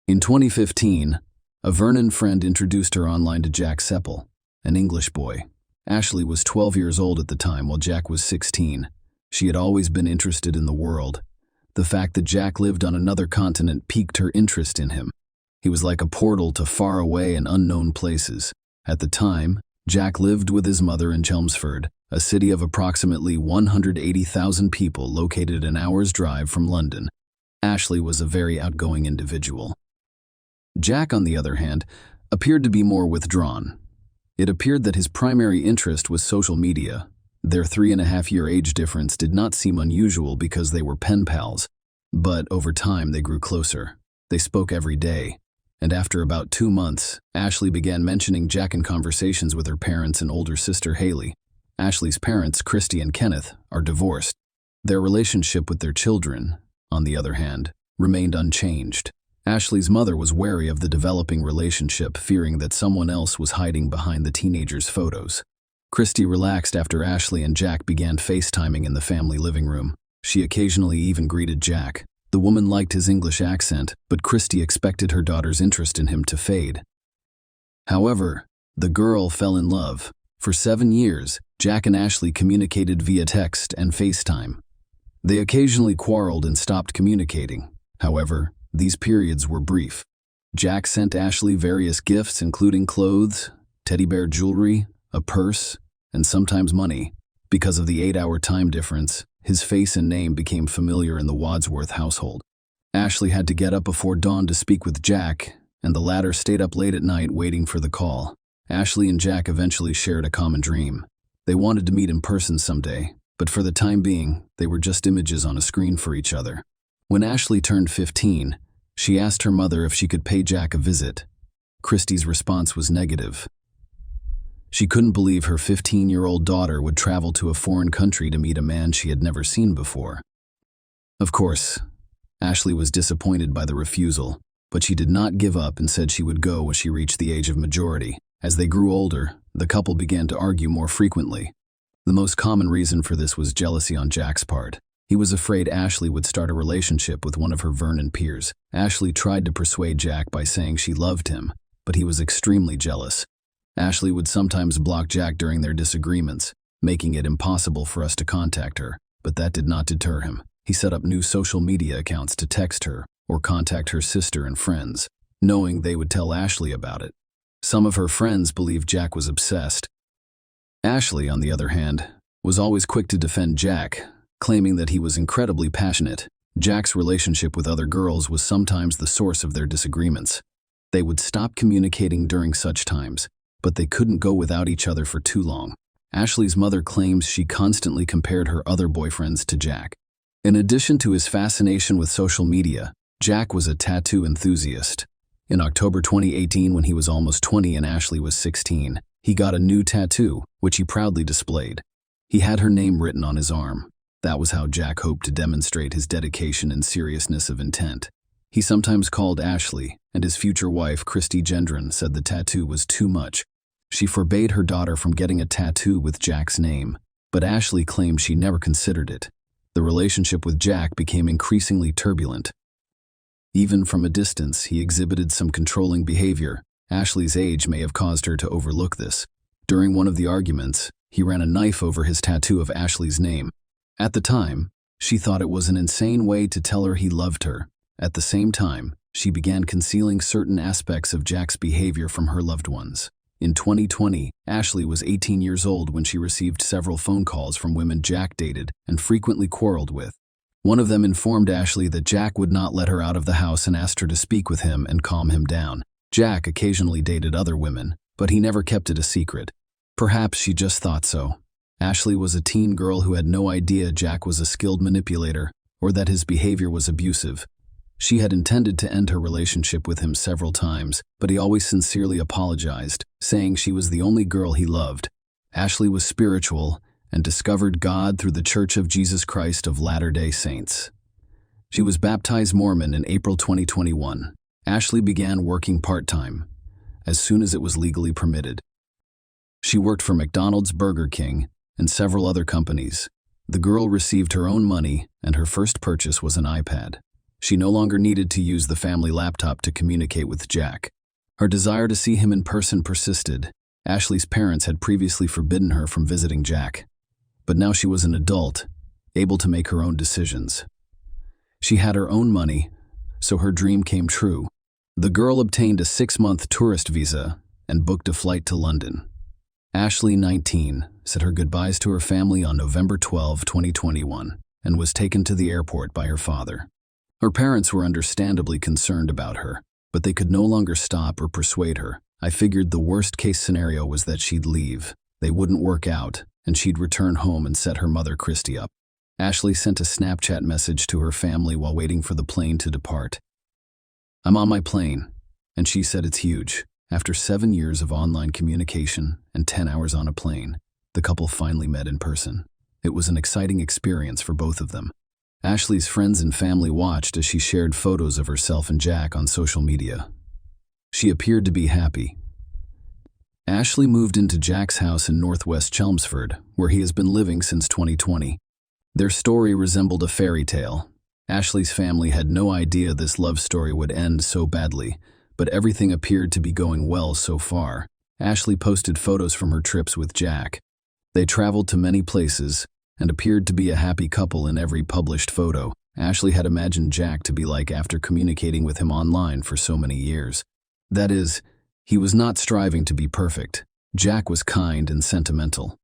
In 2015, a Vernon friend introduced her online to Jack Seppel, an English boy. Ashley was 12 years old at the time, while Jack was 16. She had always been interested in the world. The fact that Jack lived on another continent piqued her interest in him. He was like a portal to faraway and unknown places. At the time, Jack lived with his mother in Chelmsford, a city of approximately 180,000 people located an hour's drive from London. Ashley was a very outgoing individual. Jack, on the other hand, appeared to be more withdrawn. It appeared that his primary interest was social media. Their 3.5-year age difference did not seem unusual because they were pen pals, but over time they grew closer. They spoke every day, and after about 2 months, Ashley began mentioning Jack in conversations with her parents and older sister Haley. Ashley's parents, Christy and Kenneth, are divorced. Their relationship with their children, on the other hand, remained unchanged. Ashley's mother was wary of the developing relationship, fearing that someone else was hiding behind the teenagers' photos. Christy relaxed after Ashley and Jack began FaceTiming in the family living room. She occasionally even greeted Jack. The woman liked his English accent, but Christy expected her daughter's interest in him to fade. However, the girl fell in love. For 7 years, Jack and Ashley communicated via text and FaceTime. They occasionally quarreled and stopped communicating. However, these periods were brief. Jack sent Ashley various gifts, including clothes, teddy bear jewelry, a purse, and sometimes money. Because of the 8-hour time difference, his face and name became familiar in the Wadsworth household. Ashley had to get up before dawn to speak with Jack, and the latter stayed up late at night waiting for the call. Ashley and Jack eventually shared a common dream. They wanted to meet in person someday, but for the time being, they were just images on a screen for each other. When Ashley turned 15, she asked her mother if she could pay Jack a visit. Christy's response was negative. She couldn't believe her 15-year-old daughter would travel to a foreign country to meet a man she had never seen before. Of course, Ashley was disappointed by the refusal, but she did not give up and said she would go when she reached the age of majority. As they grew older, the couple began to argue more frequently. The most common reason for this was jealousy on Jack's part. He was afraid Ashley would start a relationship with one of her Vernon peers. Ashley tried to persuade Jack by saying she loved him, but he was extremely jealous. Ashley would sometimes block Jack during their disagreements, making it impossible for us to contact her, but that did not deter him. He set up new social media accounts to text her or contact her sister and friends, knowing they would tell Ashley about it. Some of her friends believed Jack was obsessed. Ashley, on the other hand, was always quick to defend Jack, claiming that he was incredibly passionate. Jack's relationship with other girls was sometimes the source of their disagreements. They would stop communicating during such times, but they couldn't go without each other for too long. Ashley's mother claims she constantly compared her other boyfriends to Jack. In addition to his fascination with social media, Jack was a tattoo enthusiast. In October 2018, when he was almost 20 and Ashley was 16, he got a new tattoo, which he proudly displayed. He had her name written on his arm. That was how Jack hoped to demonstrate his dedication and seriousness of intent. He sometimes called Ashley, and his future wife, Christy Gendron, said the tattoo was too much. She forbade her daughter from getting a tattoo with Jack's name, but Ashley claimed she never considered it. The relationship with Jack became increasingly turbulent. Even from a distance, he exhibited some controlling behavior. Ashley's age may have caused her to overlook this. During one of the arguments, he ran a knife over his tattoo of Ashley's name. At the time, she thought it was an insane way to tell her he loved her. At the same time, she began concealing certain aspects of Jack's behavior from her loved ones. In 2020, Ashley was 18 years old when she received several phone calls from women Jack dated and frequently quarreled with. One of them informed Ashley that Jack would not let her out of the house and asked her to speak with him and calm him down. Jack occasionally dated other women, but he never kept it a secret. Perhaps she just thought so. Ashley was a teen girl who had no idea Jack was a skilled manipulator or that his behavior was abusive. She had intended to end her relationship with him several times, but he always sincerely apologized, saying she was the only girl he loved. Ashley was spiritual and discovered God through the Church of Jesus Christ of Latter-day Saints. She was baptized Mormon in April 2021. Ashley began working part-time, as soon as it was legally permitted. She worked for McDonald's, Burger King, and several other companies. The girl received her own money, and her first purchase was an iPad. She no longer needed to use the family laptop to communicate with Jack. Her desire to see him in person persisted. Ashley's parents had previously forbidden her from visiting Jack, but now she was an adult, able to make her own decisions. She had her own money, so her dream came true. The girl obtained a 6-month tourist visa and booked a flight to London. Ashley, 19, said her goodbyes to her family on November 12, 2021, and was taken to the airport by her father. Her parents were understandably concerned about her, but they could no longer stop or persuade her. I figured the worst-case scenario was that she'd leave, they wouldn't work out, and she'd return home and set her mother Christy up. Ashley sent a Snapchat message to her family while waiting for the plane to depart. "I'm on my plane," and she said it's huge. After 7 years of online communication and 10 hours on a plane, the couple finally met in person. It was an exciting experience for both of them. Ashley's friends and family watched as she shared photos of herself and Jack on social media. She appeared to be happy. Ashley moved into Jack's house in northwest Chelmsford, where he has been living since 2020. Their story resembled a fairy tale. Ashley's family had no idea this love story would end so badly, but everything appeared to be going well so far. Ashley posted photos from her trips with Jack. They traveled to many places and appeared to be a happy couple in every published photo. Ashley had imagined Jack to be like after communicating with him online for so many years. That is, he was not striving to be perfect. Jack was kind and sentimental.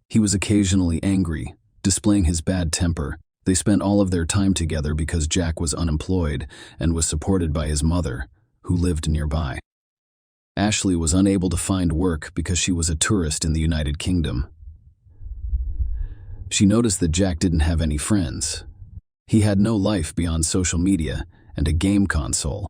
He was occasionally angry, displaying his bad temper. They spent all of their time together because Jack was unemployed and was supported by his mother, who lived nearby. Ashley was unable to find work because she was a tourist in the United Kingdom. She noticed that Jack didn't have any friends. He had no life beyond social media and a game console.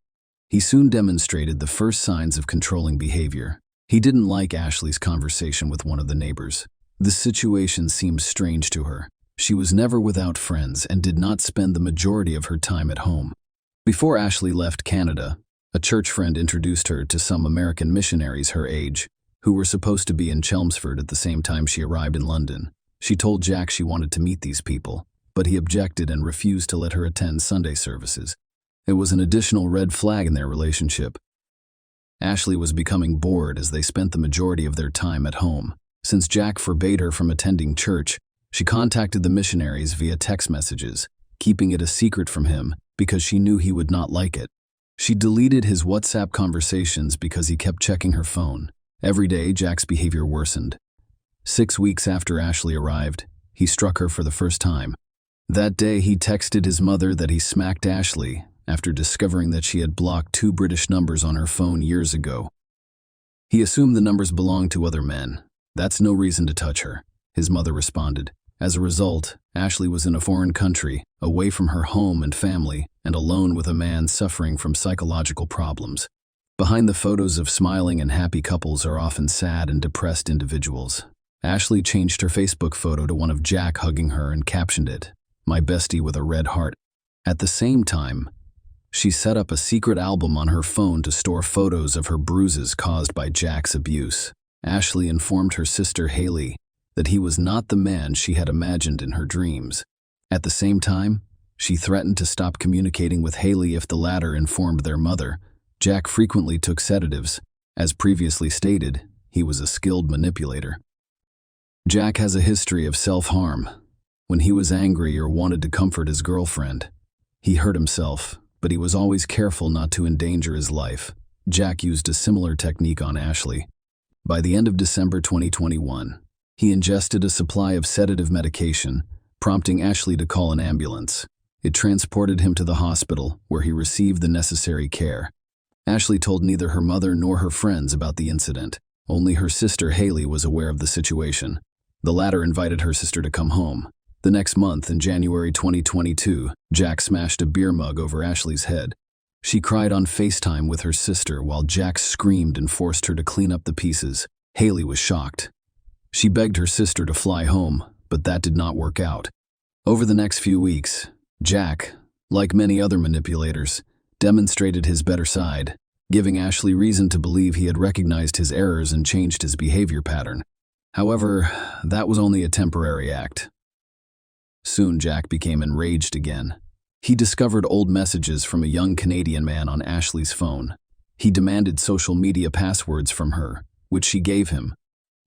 He soon demonstrated the first signs of controlling behavior. He didn't like Ashley's conversation with one of the neighbors. The situation seemed strange to her. She was never without friends and did not spend the majority of her time at home. Before Ashley left Canada, a church friend introduced her to some American missionaries her age, who were supposed to be in Chelmsford at the same time she arrived in London. She told Jack she wanted to meet these people, but he objected and refused to let her attend Sunday services. It was an additional red flag in their relationship. Ashley was becoming bored as they spent the majority of their time at home. Since Jack forbade her from attending church, she contacted the missionaries via text messages, keeping it a secret from him because she knew he would not like it. She deleted his WhatsApp conversations because he kept checking her phone. Every day, Jack's behavior worsened. 6 weeks after Ashley arrived, he struck her for the first time. That day, he texted his mother that he smacked Ashley after discovering that she had blocked 2 British numbers on her phone years ago. He assumed the numbers belonged to other men. That's no reason to touch her, his mother responded. As a result, Ashley was in a foreign country, away from her home and family, and alone with a man suffering from psychological problems. Behind the photos of smiling and happy couples are often sad and depressed individuals. Ashley changed her Facebook photo to one of Jack hugging her and captioned it, "My bestie with a red heart." At the same time, she set up a secret album on her phone to store photos of her bruises caused by Jack's abuse. Ashley informed her sister Haley that he was not the man she had imagined in her dreams. At the same time, she threatened to stop communicating with Haley if the latter informed their mother. Jack frequently took sedatives. As previously stated, he was a skilled manipulator. Jack has a history of self-harm. When he was angry or wanted to comfort his girlfriend, he hurt himself, but he was always careful not to endanger his life. Jack used a similar technique on Ashley. By the end of December 2021, he ingested a supply of sedative medication, prompting Ashley to call an ambulance. It transported him to the hospital, where he received the necessary care. Ashley told neither her mother nor her friends about the incident. Only her sister Haley was aware of the situation. The latter invited her sister to come home. The next month, in January 2022, Jack smashed a beer mug over Ashley's head. She cried on FaceTime with her sister while Jack screamed and forced her to clean up the pieces. Haley was shocked. She begged her sister to fly home, but that did not work out. Over the next few weeks, Jack, like many other manipulators, demonstrated his better side, giving Ashley reason to believe he had recognized his errors and changed his behavior pattern. However, that was only a temporary act. Soon Jack became enraged again. He discovered old messages from a young Canadian man on Ashley's phone. He demanded social media passwords from her, which she gave him.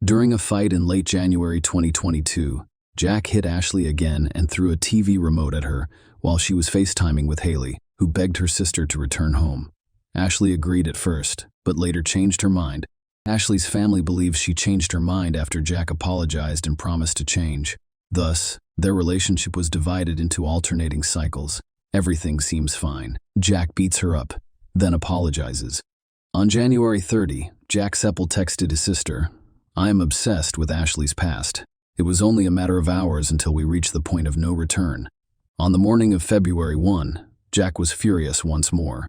During a fight in late January 2022, Jack hit Ashley again and threw a TV remote at her while she was FaceTiming with Haley, who begged her sister to return home. Ashley agreed at first, but later changed her mind. Ashley's family believes she changed her mind after Jack apologized and promised to change. Thus, their relationship was divided into alternating cycles. Everything seems fine. Jack beats her up, then apologizes. On January 30, Jack Seppel texted his sister, "I am obsessed with Ashley's past. It was only a matter of hours until we reached the point of no return." On the morning of February 1, Jack was furious once more.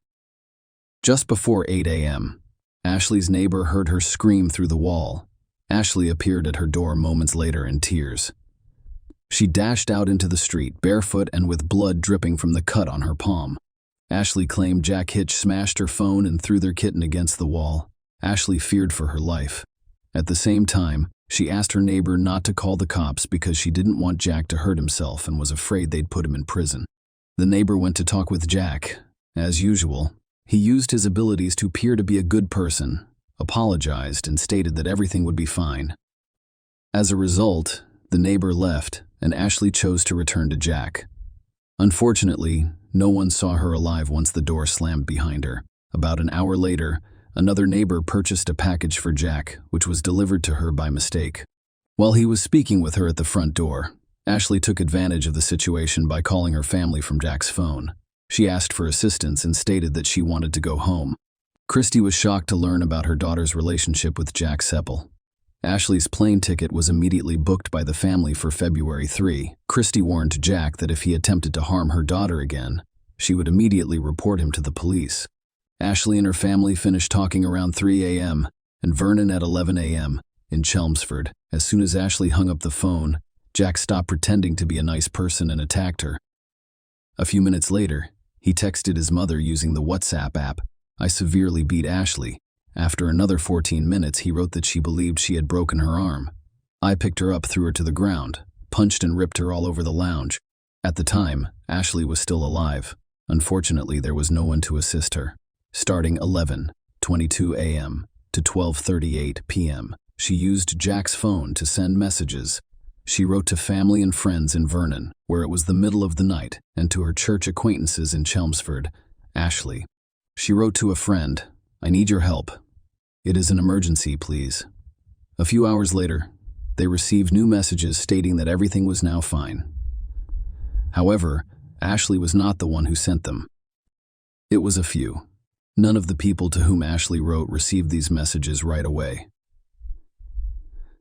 Just before 8 a.m., Ashley's neighbor heard her scream through the wall. Ashley appeared at her door moments later in tears. She dashed out into the street, barefoot and with blood dripping from the cut on her palm. Ashley claimed Jack Hitch smashed her phone and threw their kitten against the wall. Ashley feared for her life. At the same time, she asked her neighbor not to call the cops because she didn't want Jack to hurt himself and was afraid they'd put him in prison. The neighbor went to talk with Jack. As usual, he used his abilities to appear to be a good person, apologized, and stated that everything would be fine. As a result, the neighbor left, and Ashley chose to return to Jack. Unfortunately, no one saw her alive once the door slammed behind her. About an hour later, another neighbor purchased a package for Jack, which was delivered to her by mistake. While he was speaking with her at the front door, Ashley took advantage of the situation by calling her family from Jack's phone. She asked for assistance and stated that she wanted to go home. Christy was shocked to learn about her daughter's relationship with Jack Seppel. Ashley's plane ticket was immediately booked by the family for February 3. Christy warned Jack that if he attempted to harm her daughter again, she would immediately report him to the police. Ashley and her family finished talking around 3 a.m. and Vernon at 11 a.m. in Chelmsford. As soon as Ashley hung up the phone, Jack stopped pretending to be a nice person and attacked her. A few minutes later, he texted his mother using the WhatsApp app, "I severely beat Ashley." After another 14 minutes, he wrote that she believed she had broken her arm. "I picked her up, threw her to the ground, punched and ripped her all over the lounge." At the time, Ashley was still alive. Unfortunately, there was no one to assist her. Starting 11:22 a.m. to 12:38 p.m., she used Jack's phone to send messages. She wrote to family and friends in Vernon, where it was the middle of the night, and to her church acquaintances in Chelmsford, "Ashley, She wrote to a friend, "I need your help. It is an emergency, please." A few hours later, they received new messages stating that everything was now fine. However, Ashley was not the one who sent them. It was a few. None of the people to whom Ashley wrote received these messages right away.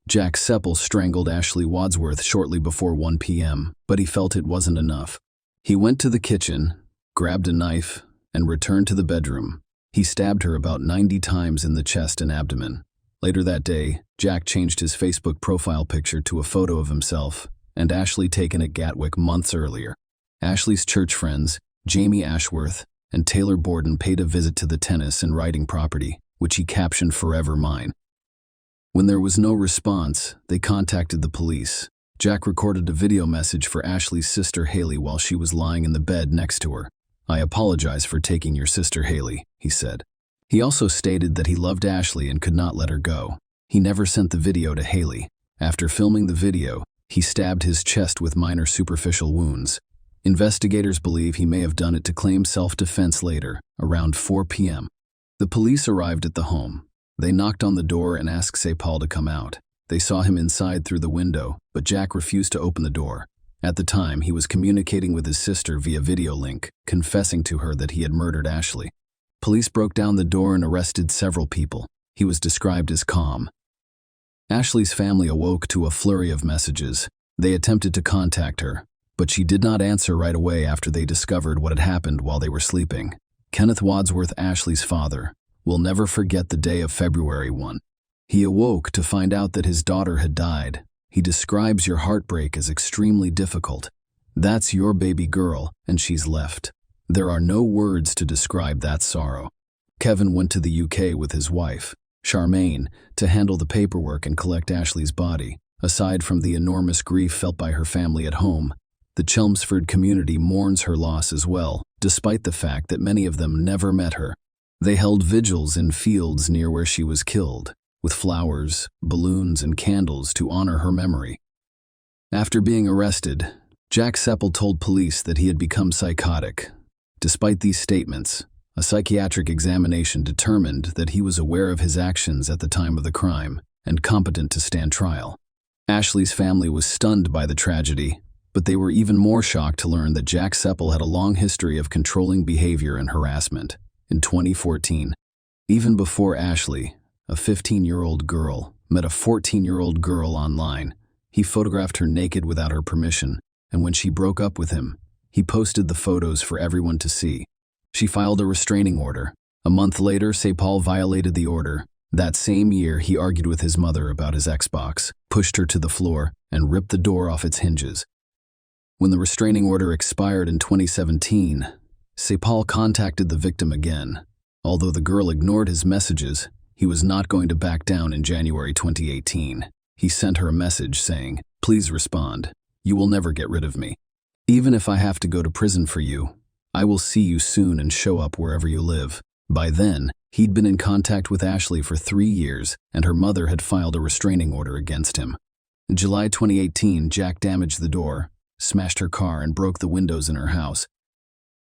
Jack Seppel strangled Ashley Wadsworth shortly before 1 p.m., but he felt it wasn't enough. He went to the kitchen, grabbed a knife, and returned to the bedroom. He stabbed her about 90 times in the chest and abdomen. Later that day, Jack changed his Facebook profile picture to a photo of himself and Ashley taken at Gatwick months earlier. Ashley's church friends, Jamie Ashworth and Taylor Borden, paid a visit to the tennis and riding property, which he captioned "Forever Mine." When there was no response, they contacted the police. Jack recorded a video message for Ashley's sister Haley while she was lying in the bed next to her. "I apologize for taking your sister Haley," he said. He also stated that he loved Ashley and could not let her go. He never sent the video to Haley. After filming the video, he stabbed his chest with minor superficial wounds. Investigators believe he may have done it to claim self-defense later, around 4 p.m. The police arrived at the home. They knocked on the door and asked Seppel to come out. They saw him inside through the window, but Jack refused to open the door. At the time, he was communicating with his sister via video link, confessing to her that he had murdered Ashley. Police broke down the door and arrested several people. He was described as calm. Ashley's family awoke to a flurry of messages. They attempted to contact her, but she did not answer right away after they discovered what had happened while they were sleeping. Kenneth Wadsworth, Ashley's father, will never forget the day of February 1. He awoke to find out that his daughter had died. He describes your heartbreak as extremely difficult. That's your baby girl, and she's left. There are no words to describe that sorrow. Kevin went to the UK with his wife, Charmaine, to handle the paperwork and collect Ashley's body. Aside from the enormous grief felt by her family at home, the Chelmsford community mourns her loss as well, despite the fact that many of them never met her. They held vigils in fields near where she was killed, with flowers, balloons, and candles to honor her memory. After being arrested, Jack Seppel told police that he had become psychotic. Despite these statements, a psychiatric examination determined that he was aware of his actions at the time of the crime and competent to stand trial. Ashley's family was stunned by the tragedy, but they were even more shocked to learn that Jack Seppel had a long history of controlling behavior and harassment. In 2014, even before Ashley, a 15-year-old girl, met a 14-year-old girl online, he photographed her naked without her permission, and when she broke up with him, he posted the photos for everyone to see. She filed a restraining order. A month later, Seppel violated the order. That same year, he argued with his mother about his Xbox, pushed her to the floor, and ripped the door off its hinges. When the restraining order expired in 2017, Seppel contacted the victim again. Although the girl ignored his messages, he was not going to back down. In January 2018, he sent her a message saying, "Please respond. You will never get rid of me. Even if I have to go to prison for you, I will see you soon and show up wherever you live." By then, he'd been in contact with Ashley for 3 years, and her mother had filed a restraining order against him. In July 2018, Jack damaged the door, smashed her car, and broke the windows in her house.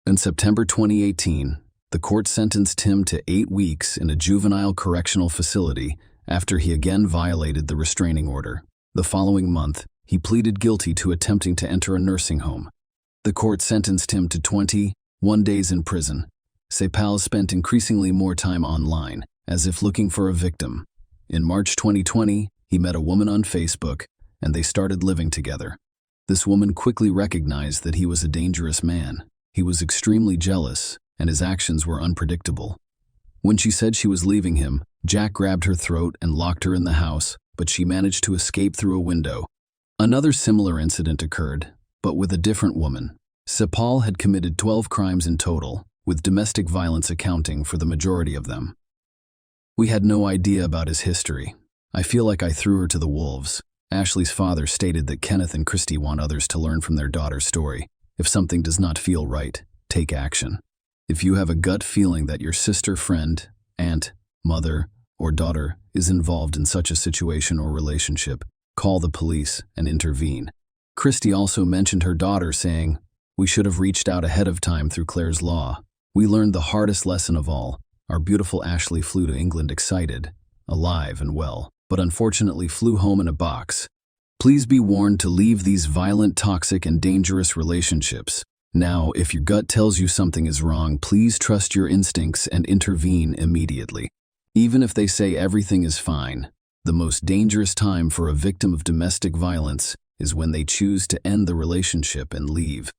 In September 2018, the court sentenced him to 8 weeks in a juvenile correctional facility after he again violated the restraining order. The following month, he pleaded guilty to attempting to enter a nursing home. The court sentenced him to 21 days in prison. Seppel spent increasingly more time online, as if looking for a victim. In March 2020, he met a woman on Facebook, and they started living together. This woman quickly recognized that he was a dangerous man. He was extremely jealous, and his actions were unpredictable. When she said she was leaving him, Jack grabbed her throat and locked her in the house, but she managed to escape through a window. Another similar incident occurred, but with a different woman. Seppel had committed 12 crimes in total, with domestic violence accounting for the majority of them. "We had no idea about his history. I feel like I threw her to the wolves." Ashley's father stated that Kenneth and Christy want others to learn from their daughter's story. If something does not feel right, take action. If you have a gut feeling that your sister, friend, aunt, mother, or daughter is involved in such a situation or relationship, call the police and intervene. Christy also mentioned her daughter, saying, "We should have reached out ahead of time through Claire's law. We learned the hardest lesson of all. Our beautiful Ashley flew to England excited, alive and well, but unfortunately flew home in a box. Please be warned to leave these violent, toxic, and dangerous relationships. Now, if your gut tells you something is wrong, please trust your instincts and intervene immediately. Even if they say everything is fine, the most dangerous time for a victim of domestic violence is when they choose to end the relationship and leave.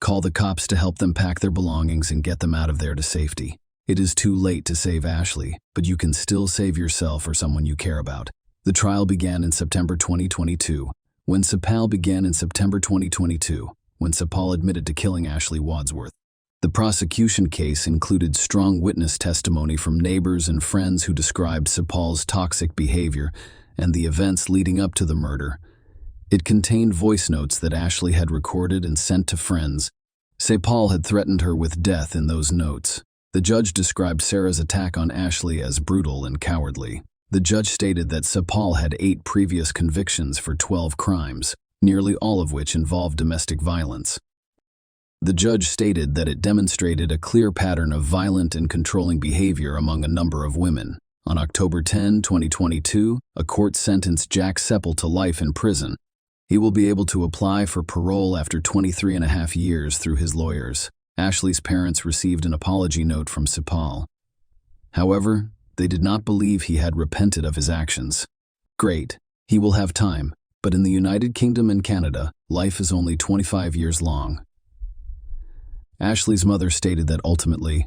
Call the cops to help them pack their belongings and get them out of there to safety. It is too late to save Ashley, but you can still save yourself or someone you care about. The trial began in September 2022, when Sapal admitted to killing Ashley Wadsworth. The prosecution case included strong witness testimony from neighbors and friends who described Sapal's toxic behavior and the events leading up to the murder. It contained voice notes that Ashley had recorded and sent to friends. Sapal had threatened her with death in those notes. The judge described Sarah's attack on Ashley as brutal and cowardly. The judge stated that Sapal had 8 previous convictions for 12 crimes, nearly all of which involved domestic violence. The judge stated that it demonstrated a clear pattern of violent and controlling behavior among a number of women. On October 10, 2022, a court sentenced Jack Seppel to life in prison. He will be able to apply for parole after 23.5 years through his lawyers. Ashley's parents received an apology note from Sapal. However, they did not believe he had repented of his actions. Great, he will have time, but in the United Kingdom and Canada, life is only 25 years long. Ashley's mother stated that ultimately,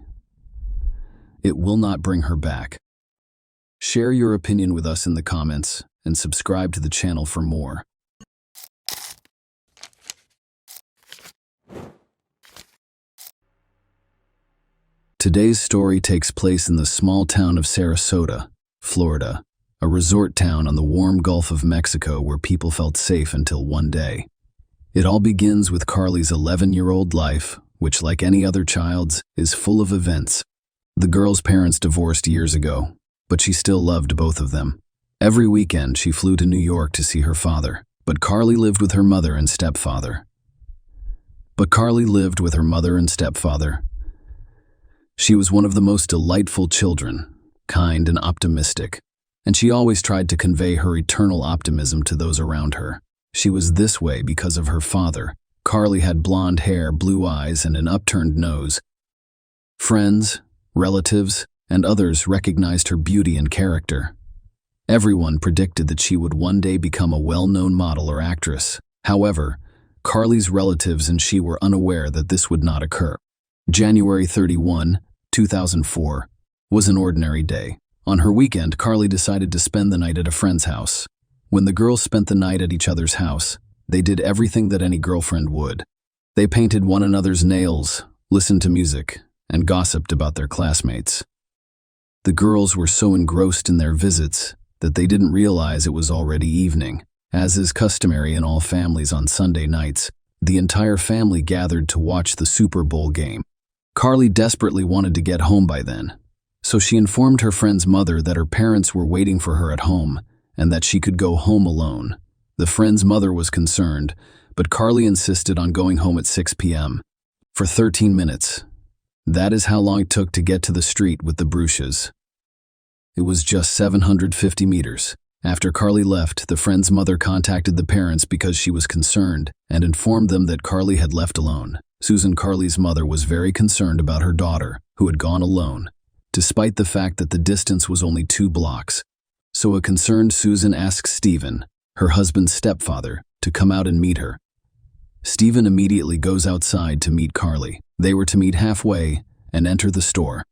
it will not bring her back. Share your opinion with us in the comments and subscribe to the channel for more. Today's story takes place in the small town of Sarasota, Florida, a resort town on the warm Gulf of Mexico where people felt safe until one day. It all begins with Carly's 11-year-old life, which, like any other child's, is full of events. The girl's parents divorced years ago, but she still loved both of them. Every weekend, she flew to New York to see her father, but Carly lived with her mother and stepfather. She was one of the most delightful children, kind and optimistic, and she always tried to convey her eternal optimism to those around her. She was this way because of her father. Carly had blonde hair, blue eyes, and an upturned nose. Friends, relatives, and others recognized her beauty and character. Everyone predicted that she would one day become a well-known model or actress. However, Carly's relatives and she were unaware that this would not occur. January 31, 2004, was an ordinary day. On her weekend, Carly decided to spend the night at a friend's house. When the girls spent the night at each other's house, they did everything that any girlfriend would. They painted one another's nails, listened to music, and gossiped about their classmates. The girls were so engrossed in their visits that they didn't realize it was already evening. As is customary in all families on Sunday nights, the entire family gathered to watch the Super Bowl game. Carly desperately wanted to get home by then, so she informed her friend's mother that her parents were waiting for her at home and that she could go home alone. The friend's mother was concerned, but Carly insisted on going home at 6 p.m. for 13 minutes. That is how long it took to get to the street with the Bruches. It was just 750 meters. After Carly left, the friend's mother contacted the parents because she was concerned and informed them that Carly had left alone. Susan, Carly's mother, was very concerned about her daughter, who had gone alone, despite the fact that the distance was only 2 blocks. So a concerned Susan asked Stephen, her husband's stepfather, to come out and meet her. Stephen immediately goes outside to meet Carly. They were to meet halfway and enter the store.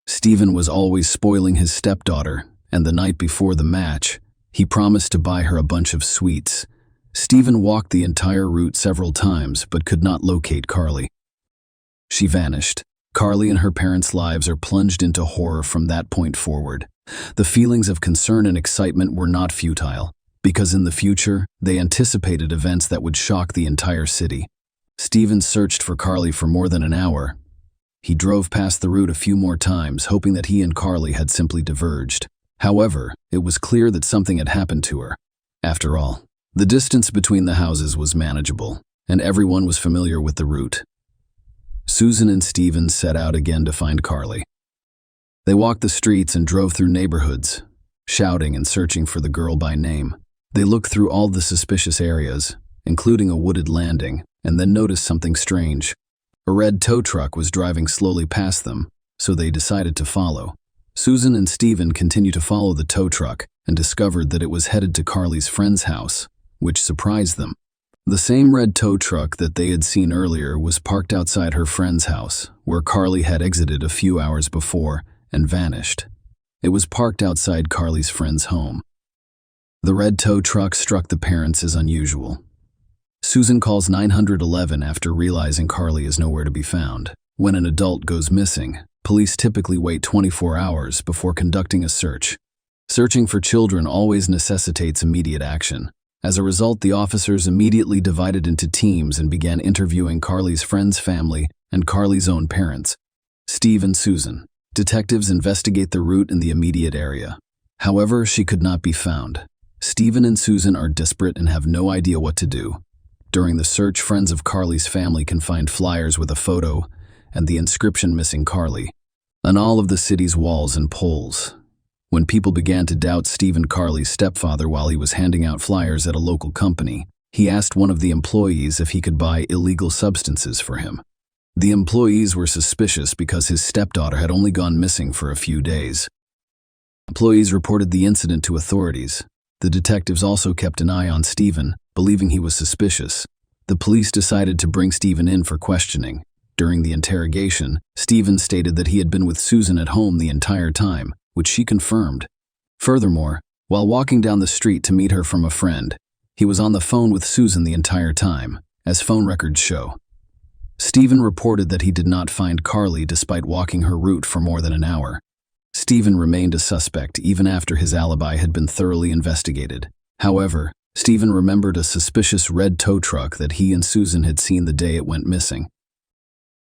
Stephen was always spoiling his stepdaughter, and the night before the match, he promised to buy her a bunch of sweets. Stephen walked the entire route several times but could not locate Carly. She vanished. Carly and her parents' lives are plunged into horror from that point forward. The feelings of concern and excitement were not futile, because in the future, they anticipated events that would shock the entire city. Stephen searched for Carly for more than an hour. He drove past the route a few more times, hoping that he and Carly had simply diverged. However, it was clear that something had happened to her. After all, the distance between the houses was manageable, and everyone was familiar with the route. Susan and Stephen set out again to find Carly. They walked the streets and drove through neighborhoods, shouting and searching for the girl by name. They looked through all the suspicious areas, including a wooded landing, and then noticed something strange. A red tow truck was driving slowly past them, so they decided to follow. Susan and Stephen continued to follow the tow truck and discovered that it was headed to Carly's friend's house, which surprised them. The same red tow truck that they had seen earlier was parked outside her friend's house, where Carly had exited a few hours before and vanished. It was parked outside Carly's friend's home. The red tow truck struck the parents as unusual. Susan calls 911 after realizing Carly is nowhere to be found. When an adult goes missing, police typically wait 24 hours before conducting a search. Searching for children always necessitates immediate action. As a result, the officers immediately divided into teams and began interviewing Carly's friend's family and Carly's own parents. Steve and Susan. Detectives investigate the route in the immediate area. However, she could not be found. Stephen and Susan are desperate and have no idea what to do. During the search, friends of Carly's family can find flyers with a photo and the inscription "Missing Carly" on all of the city's walls and poles. When people began to doubt Steve and Carly's stepfather while he was handing out flyers at a local company, he asked one of the employees if he could buy illegal substances for him. The employees were suspicious because his stepdaughter had only gone missing for a few days. Employees reported the incident to authorities. The detectives also kept an eye on Stephen, believing he was suspicious. The police decided to bring Stephen in for questioning. During the interrogation, Stephen stated that he had been with Susan at home the entire time, which she confirmed. Furthermore, while walking down the street to meet her from a friend, he was on the phone with Susan the entire time, as phone records show. Stephen reported that he did not find Carly despite walking her route for more than an hour. Stephen remained a suspect even after his alibi had been thoroughly investigated. However, Stephen remembered a suspicious red tow truck that he and Susan had seen the day it went missing.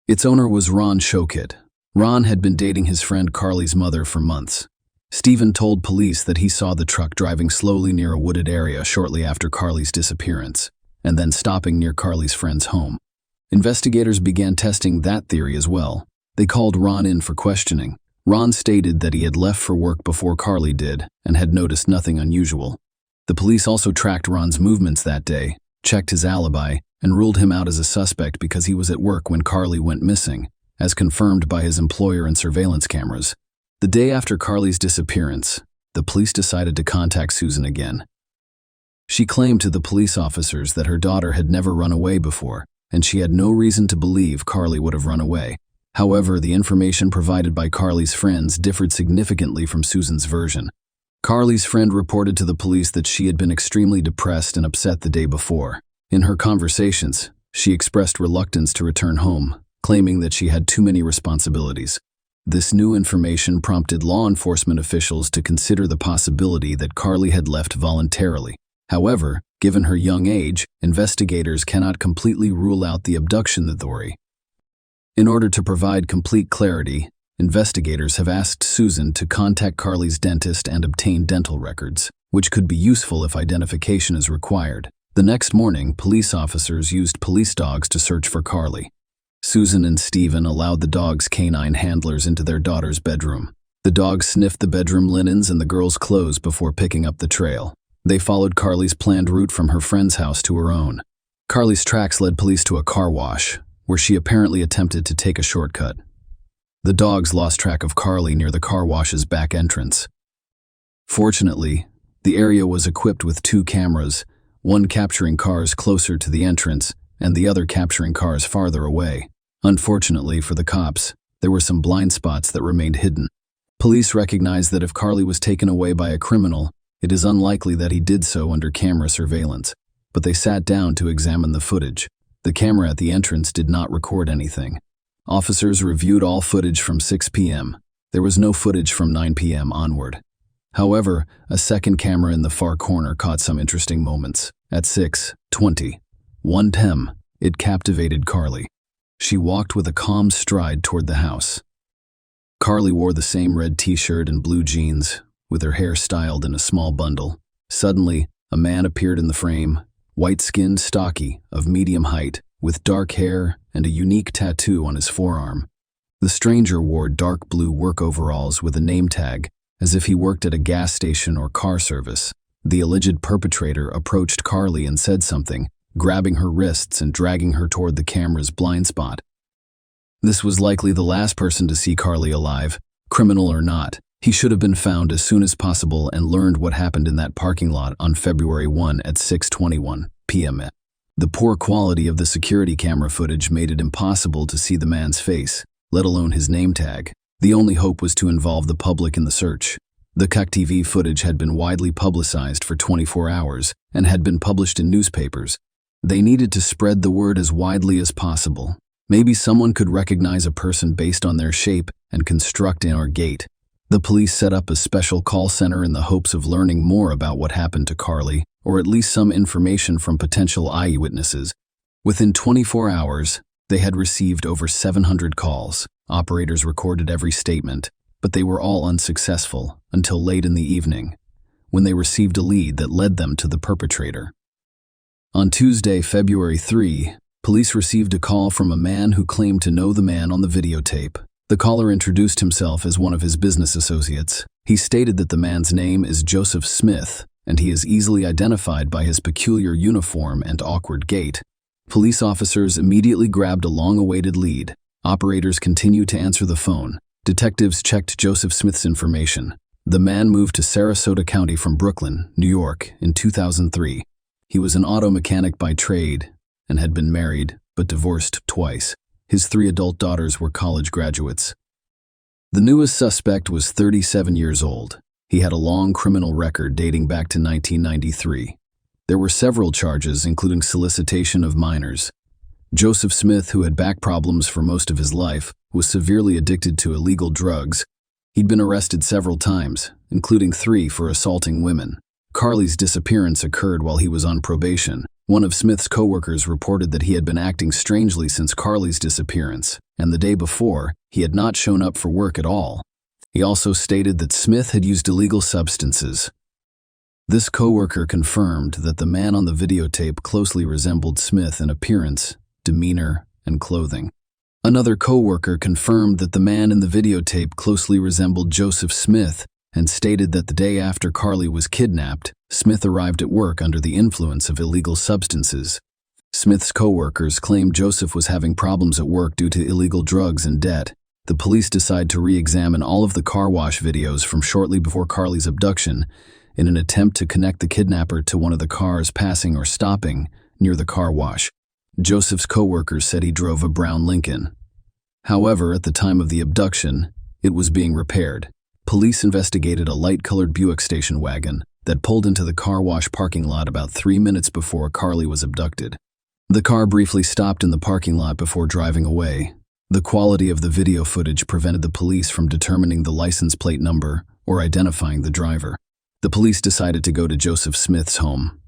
Its owner was Ron Shokit. Ron had been dating his friend Carly's mother for months. Stephen told police that he saw the truck driving slowly near a wooded area shortly after Carly's disappearance, and then stopping near Carly's friend's home. Investigators began testing that theory as well. They called Ron in for questioning. Ron stated that he had left for work before Carly did and had noticed nothing unusual. The police also tracked Ron's movements that day, checked his alibi, and ruled him out as a suspect because he was at work when Carly went missing, as confirmed by his employer and surveillance cameras. The day after Carly's disappearance, the police decided to contact Susan again. She claimed to the police officers that her daughter had never run away before, and she had no reason to believe Carly would have run away. However, the information provided by Carly's friends differed significantly from Susan's version. Carly's friend reported to the police that she had been extremely depressed and upset the day before. In her conversations, she expressed reluctance to return home, claiming that she had too many responsibilities. This new information prompted law enforcement officials to consider the possibility that Carly had left voluntarily. However, given her young age, investigators cannot completely rule out the abduction theory. In order to provide complete clarity, investigators have asked Susan to contact Carly's dentist and obtain dental records, which could be useful if identification is required. The next morning, police officers used police dogs to search for Carly. Susan and Stephen allowed the dog's canine handlers into their daughter's bedroom. The dogs sniffed the bedroom linens and the girl's clothes before picking up the trail. They followed Carly's planned route from her friend's house to her own. Carly's tracks led police to a car wash, where she apparently attempted to take a shortcut. The dogs lost track of Carly near the car wash's back entrance. Fortunately, the area was equipped with 2 cameras, one capturing cars closer to the entrance and the other capturing cars farther away. Unfortunately for the cops, there were some blind spots that remained hidden. Police recognized that if Carly was taken away by a criminal, it is unlikely that he did so under camera surveillance, but they sat down to examine the footage. The camera at the entrance did not record anything. Officers reviewed all footage from 6 p.m. There was no footage from 9 p.m. onward. However, a second camera in the far corner caught some interesting moments. At 6:20, 1 p.m., it captivated Carly. She walked with a calm stride toward the house. Carly wore the same red t-shirt and blue jeans, with her hair styled in a small bundle. Suddenly, a man appeared in the frame, white-skinned, stocky, of medium height, with dark hair and a unique tattoo on his forearm. The stranger wore dark blue work overalls with a name tag, as if he worked at a gas station or car service. The alleged perpetrator approached Carly and said something, grabbing her wrists and dragging her toward the camera's blind spot. This was likely the last person to see Carly alive, criminal or not. He should have been found as soon as possible and learned what happened in that parking lot on February 1 at 6:21 p.m. The poor quality of the security camera footage made it impossible to see the man's face, let alone his name tag. The only hope was to involve the public in the search. The CCTV footage had been widely publicized for 24 hours and had been published in newspapers. They needed to spread the word as widely as possible. Maybe someone could recognize a person based on their shape and construct in or gait. The police set up a special call center in the hopes of learning more about what happened to Carly, or at least some information from potential eyewitnesses. Within 24 hours, they had received over 700 calls. Operators recorded every statement, but they were all unsuccessful until late in the evening, when they received a lead that led them to the perpetrator. On Tuesday, February 3, police received a call from a man who claimed to know the man on the videotape. The caller introduced himself as one of his business associates. He stated that the man's name is Joseph Smith, and he is easily identified by his peculiar uniform and awkward gait. Police officers immediately grabbed a long-awaited lead. Operators continued to answer the phone. Detectives checked Joseph Smith's information. The man moved to Sarasota County from Brooklyn, New York, in 2003. He was an auto mechanic by trade and had been married, but divorced twice. His 3 adult daughters were college graduates. The newest suspect was 37 years old. He had a long criminal record dating back to 1993. There were several charges, including solicitation of minors. Joseph Smith, who had back problems for most of his life, was severely addicted to illegal drugs. He'd been arrested several times, including 3 for assaulting women. Carly's disappearance occurred while he was on probation. One of Smith's coworkers reported that he had been acting strangely since Carly's disappearance, and the day before, he had not shown up for work at all. He also stated that Smith had used illegal substances. This coworker confirmed that the man on the videotape closely resembled Smith in appearance, demeanor, and clothing. Another coworker confirmed that the man in the videotape closely resembled Joseph Smith and stated that the day after Carly was kidnapped, Smith arrived at work under the influence of illegal substances. Smith's coworkers claimed Joseph was having problems at work due to illegal drugs and debt. The police decided to re-examine all of the car wash videos from shortly before Carly's abduction in an attempt to connect the kidnapper to one of the cars passing or stopping near the car wash. Joseph's coworkers said he drove a brown Lincoln. However, at the time of the abduction, it was being repaired. Police investigated a light-colored Buick station wagon that pulled into the car wash parking lot about 3 minutes before Carly was abducted. The car briefly stopped in the parking lot before driving away. The quality of the video footage prevented the police from determining the license plate number or identifying the driver. The police decided to go to Joseph Smith's home.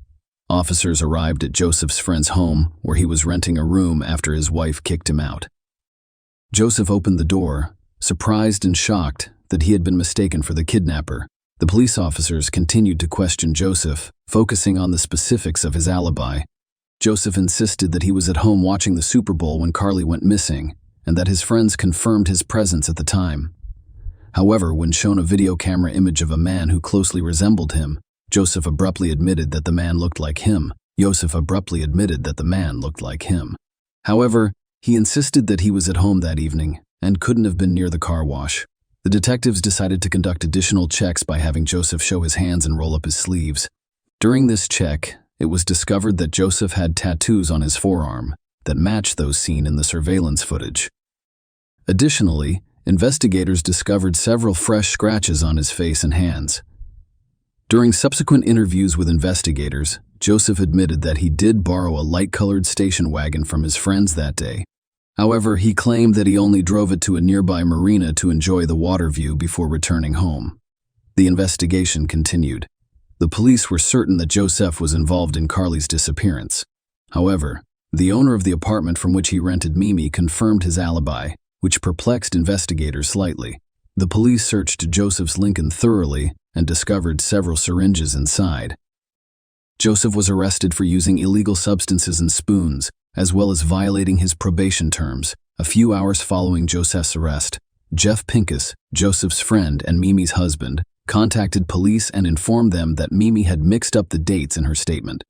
Officers arrived at Joseph's friend's home, where he was renting a room after his wife kicked him out. Joseph opened the door, surprised and shocked that he had been mistaken for the kidnapper. The police officers continued to question Joseph, focusing on the specifics of his alibi. Joseph insisted that he was at home watching the Super Bowl when Carly went missing, and that his friends confirmed his presence at the time. However, when shown a video camera image of a man who closely resembled him, Joseph abruptly admitted that the man looked like him. However, he insisted that he was at home that evening and couldn't have been near the car wash. The detectives decided to conduct additional checks by having Joseph show his hands and roll up his sleeves. During this check, it was discovered that Joseph had tattoos on his forearm that matched those seen in the surveillance footage. Additionally, investigators discovered several fresh scratches on his face and hands. During subsequent interviews with investigators, Joseph admitted that he did borrow a light-colored station wagon from his friends that day. However, he claimed that he only drove it to a nearby marina to enjoy the water view before returning home. The investigation continued. The police were certain that Joseph was involved in Carly's disappearance. However, the owner of the apartment from which he rented Mimi confirmed his alibi, which perplexed investigators slightly. The police searched Joseph's Lincoln thoroughly and discovered several syringes inside. Joseph was arrested for using illegal substances and spoons, as well as violating his probation terms. A few hours following Joseph's arrest, Jeff Pincus, Joseph's friend and Mimi's husband, contacted police and informed them that Mimi had mixed up the dates in her statement.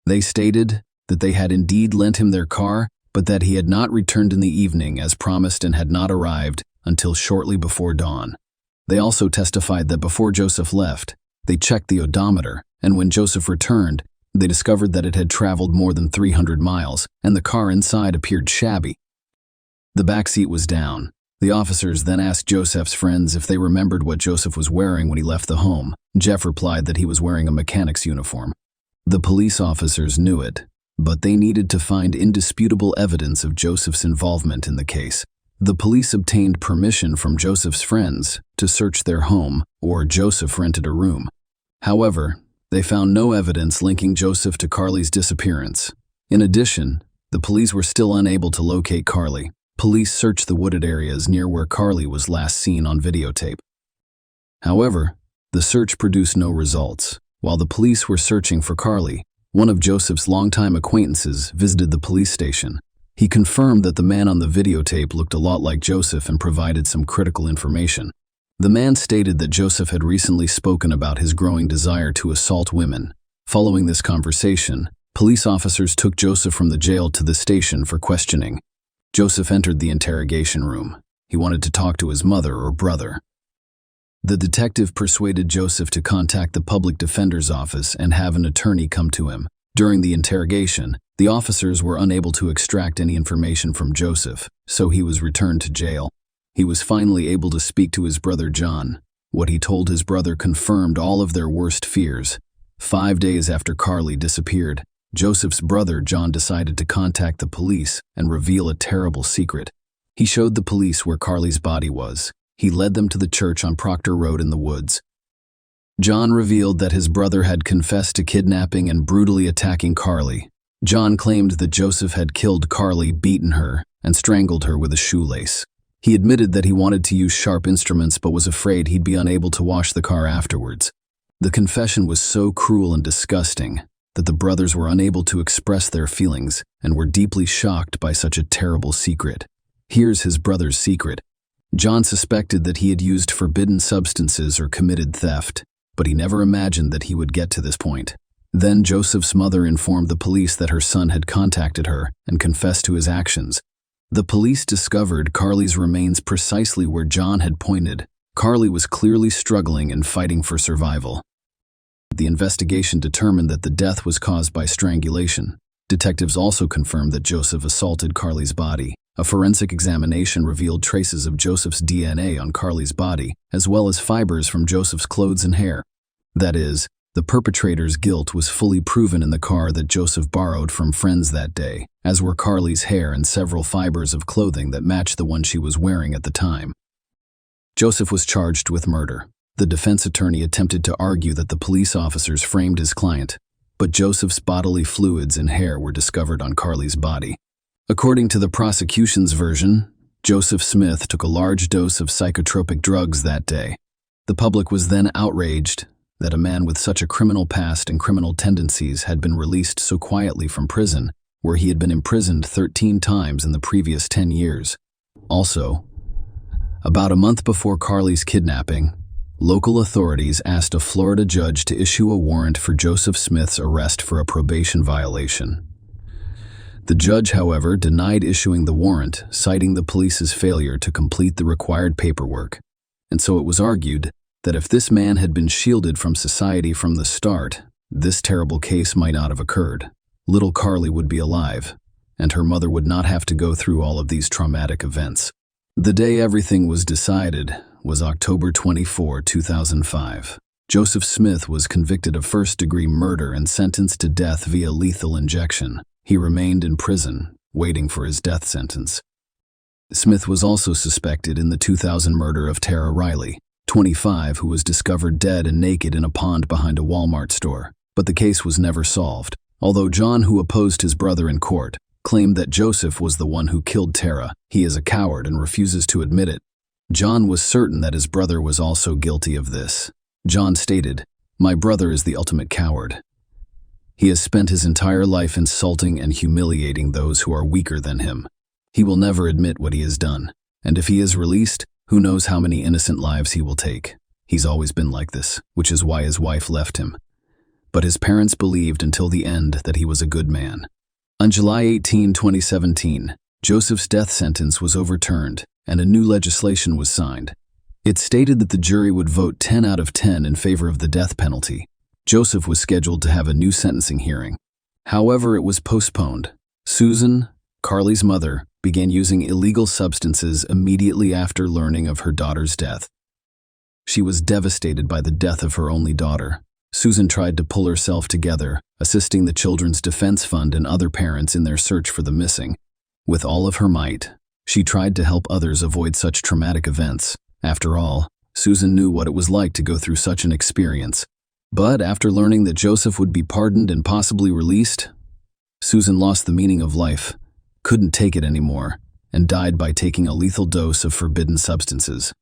They stated that they had indeed lent him their car, but that he had not returned in the evening as promised and had not arrived until shortly before dawn. They also testified that before Joseph left, they checked the odometer, and when Joseph returned, they discovered that it had traveled more than 300 miles, and the car inside appeared shabby. The back seat was down. The officers then asked Joseph's friends if they remembered what Joseph was wearing when he left the home. Jeff replied that he was wearing a mechanic's uniform. The police officers knew it, but they needed to find indisputable evidence of Joseph's involvement in the case. The police obtained permission from Joseph's friends to search their home, or Joseph rented a room. However, they found no evidence linking Joseph to Carly's disappearance. In addition, the police were still unable to locate Carly. Police searched the wooded areas near where Carly was last seen on videotape. However, the search produced no results. While the police were searching for Carly, one of Joseph's longtime acquaintances visited the police station. He confirmed that the man on the videotape looked a lot like Joseph and provided some critical information. The man stated that Joseph had recently spoken about his growing desire to assault women. Following this conversation, police officers took Joseph from the jail to the station for questioning. Joseph entered the interrogation room. He wanted to talk to his mother or brother. The detective persuaded Joseph to contact the public defender's office and have an attorney come to him. During the interrogation, the officers were unable to extract any information from Joseph, so he was returned to jail. He was finally able to speak to his brother John. What he told his brother confirmed all of their worst fears. 5 days after Carly disappeared, Joseph's brother John decided to contact the police and reveal a terrible secret. He showed the police where Carly's body was. He led them to the church on Proctor Road in the woods. John revealed that his brother had confessed to kidnapping and brutally attacking Carly. John claimed that Joseph had killed Carly, beaten her, and strangled her with a shoelace. He admitted that he wanted to use sharp instruments but was afraid he'd be unable to wash the car afterwards. The confession was so cruel and disgusting that the brothers were unable to express their feelings and were deeply shocked by such a terrible secret. Here's his brother's secret. John suspected that he had used forbidden substances or committed theft, but he never imagined that he would get to this point. Then Joseph's mother informed the police that her son had contacted her and confessed to his actions. The police discovered Carly's remains precisely where John had pointed. Carly was clearly struggling and fighting for survival. The investigation determined that the death was caused by strangulation. Detectives also confirmed that Joseph assaulted Carly's body. A forensic examination revealed traces of Joseph's DNA on Carly's body, as well as fibers from Joseph's clothes and hair. That is, the perpetrator's guilt was fully proven in the car that Joseph borrowed from friends that day, as were Carly's hair and several fibers of clothing that matched the one she was wearing at the time. Joseph was charged with murder. The defense attorney attempted to argue that the police officers framed his client, but Joseph's bodily fluids and hair were discovered on Carly's body. According to the prosecution's version, Joseph Smith took a large dose of psychotropic drugs that day. The public was then outraged that a man with such a criminal past and criminal tendencies had been released so quietly from prison, where he had been imprisoned 13 times in the previous 10 years. Also, about a month before Carly's kidnapping, local authorities asked a Florida judge to issue a warrant for Joseph Smith's arrest for a probation violation. The judge, however, denied issuing the warrant, citing the police's failure to complete the required paperwork. And so it was argued that if this man had been shielded from society from the start, this terrible case might not have occurred. Little Carly would be alive, and her mother would not have to go through all of these traumatic events. The day everything was decided was October 24, 2005. Joseph Smith was convicted of first-degree murder and sentenced to death via lethal injection. He remained in prison, waiting for his death sentence. Smith was also suspected in the 2000 murder of Tara Riley, 25, who was discovered dead and naked in a pond behind a Walmart store. But the case was never solved, although John, who opposed his brother in court, claimed that Joseph was the one who killed Tara. He is a coward and refuses to admit it. John was certain that his brother was also guilty of this. John stated, "My brother is the ultimate coward. He has spent his entire life insulting and humiliating those who are weaker than him. He will never admit what he has done, and if he is released, who knows how many innocent lives he will take. He's always been like this, which is why his wife left him. But his parents believed until the end that he was a good man. On July 18, 2017, Joseph's death sentence was overturned and a new legislation was signed. It stated that the jury would vote 10 out of 10 in favor of the death penalty. Joseph was scheduled to have a new sentencing hearing. However, it was postponed. Susan, Carly's mother, began using illegal substances immediately after learning of her daughter's death. She was devastated by the death of her only daughter. Susan tried to pull herself together, assisting the Children's Defense Fund and other parents in their search for the missing. With all of her might, she tried to help others avoid such traumatic events. After all, Susan knew what it was like to go through such an experience. But after learning that Joseph would be pardoned and possibly released, Susan lost the meaning of life, couldn't take it anymore, and died by taking a lethal dose of forbidden substances.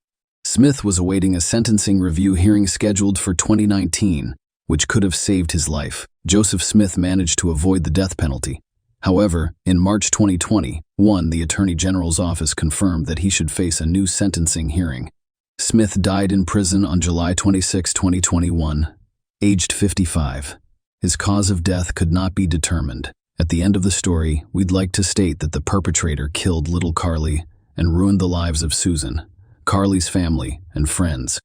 Smith was awaiting a sentencing review hearing scheduled for 2019, which could have saved his life. Joseph Smith managed to avoid the death penalty. However, in March 2021, the Attorney General's office confirmed that he should face a new sentencing hearing. Smith died in prison on July 26, 2021, aged 55. His cause of death could not be determined. At the end of the story, we'd like to state that the perpetrator killed little Carly and ruined the lives of Susan, Carly's family, and friends.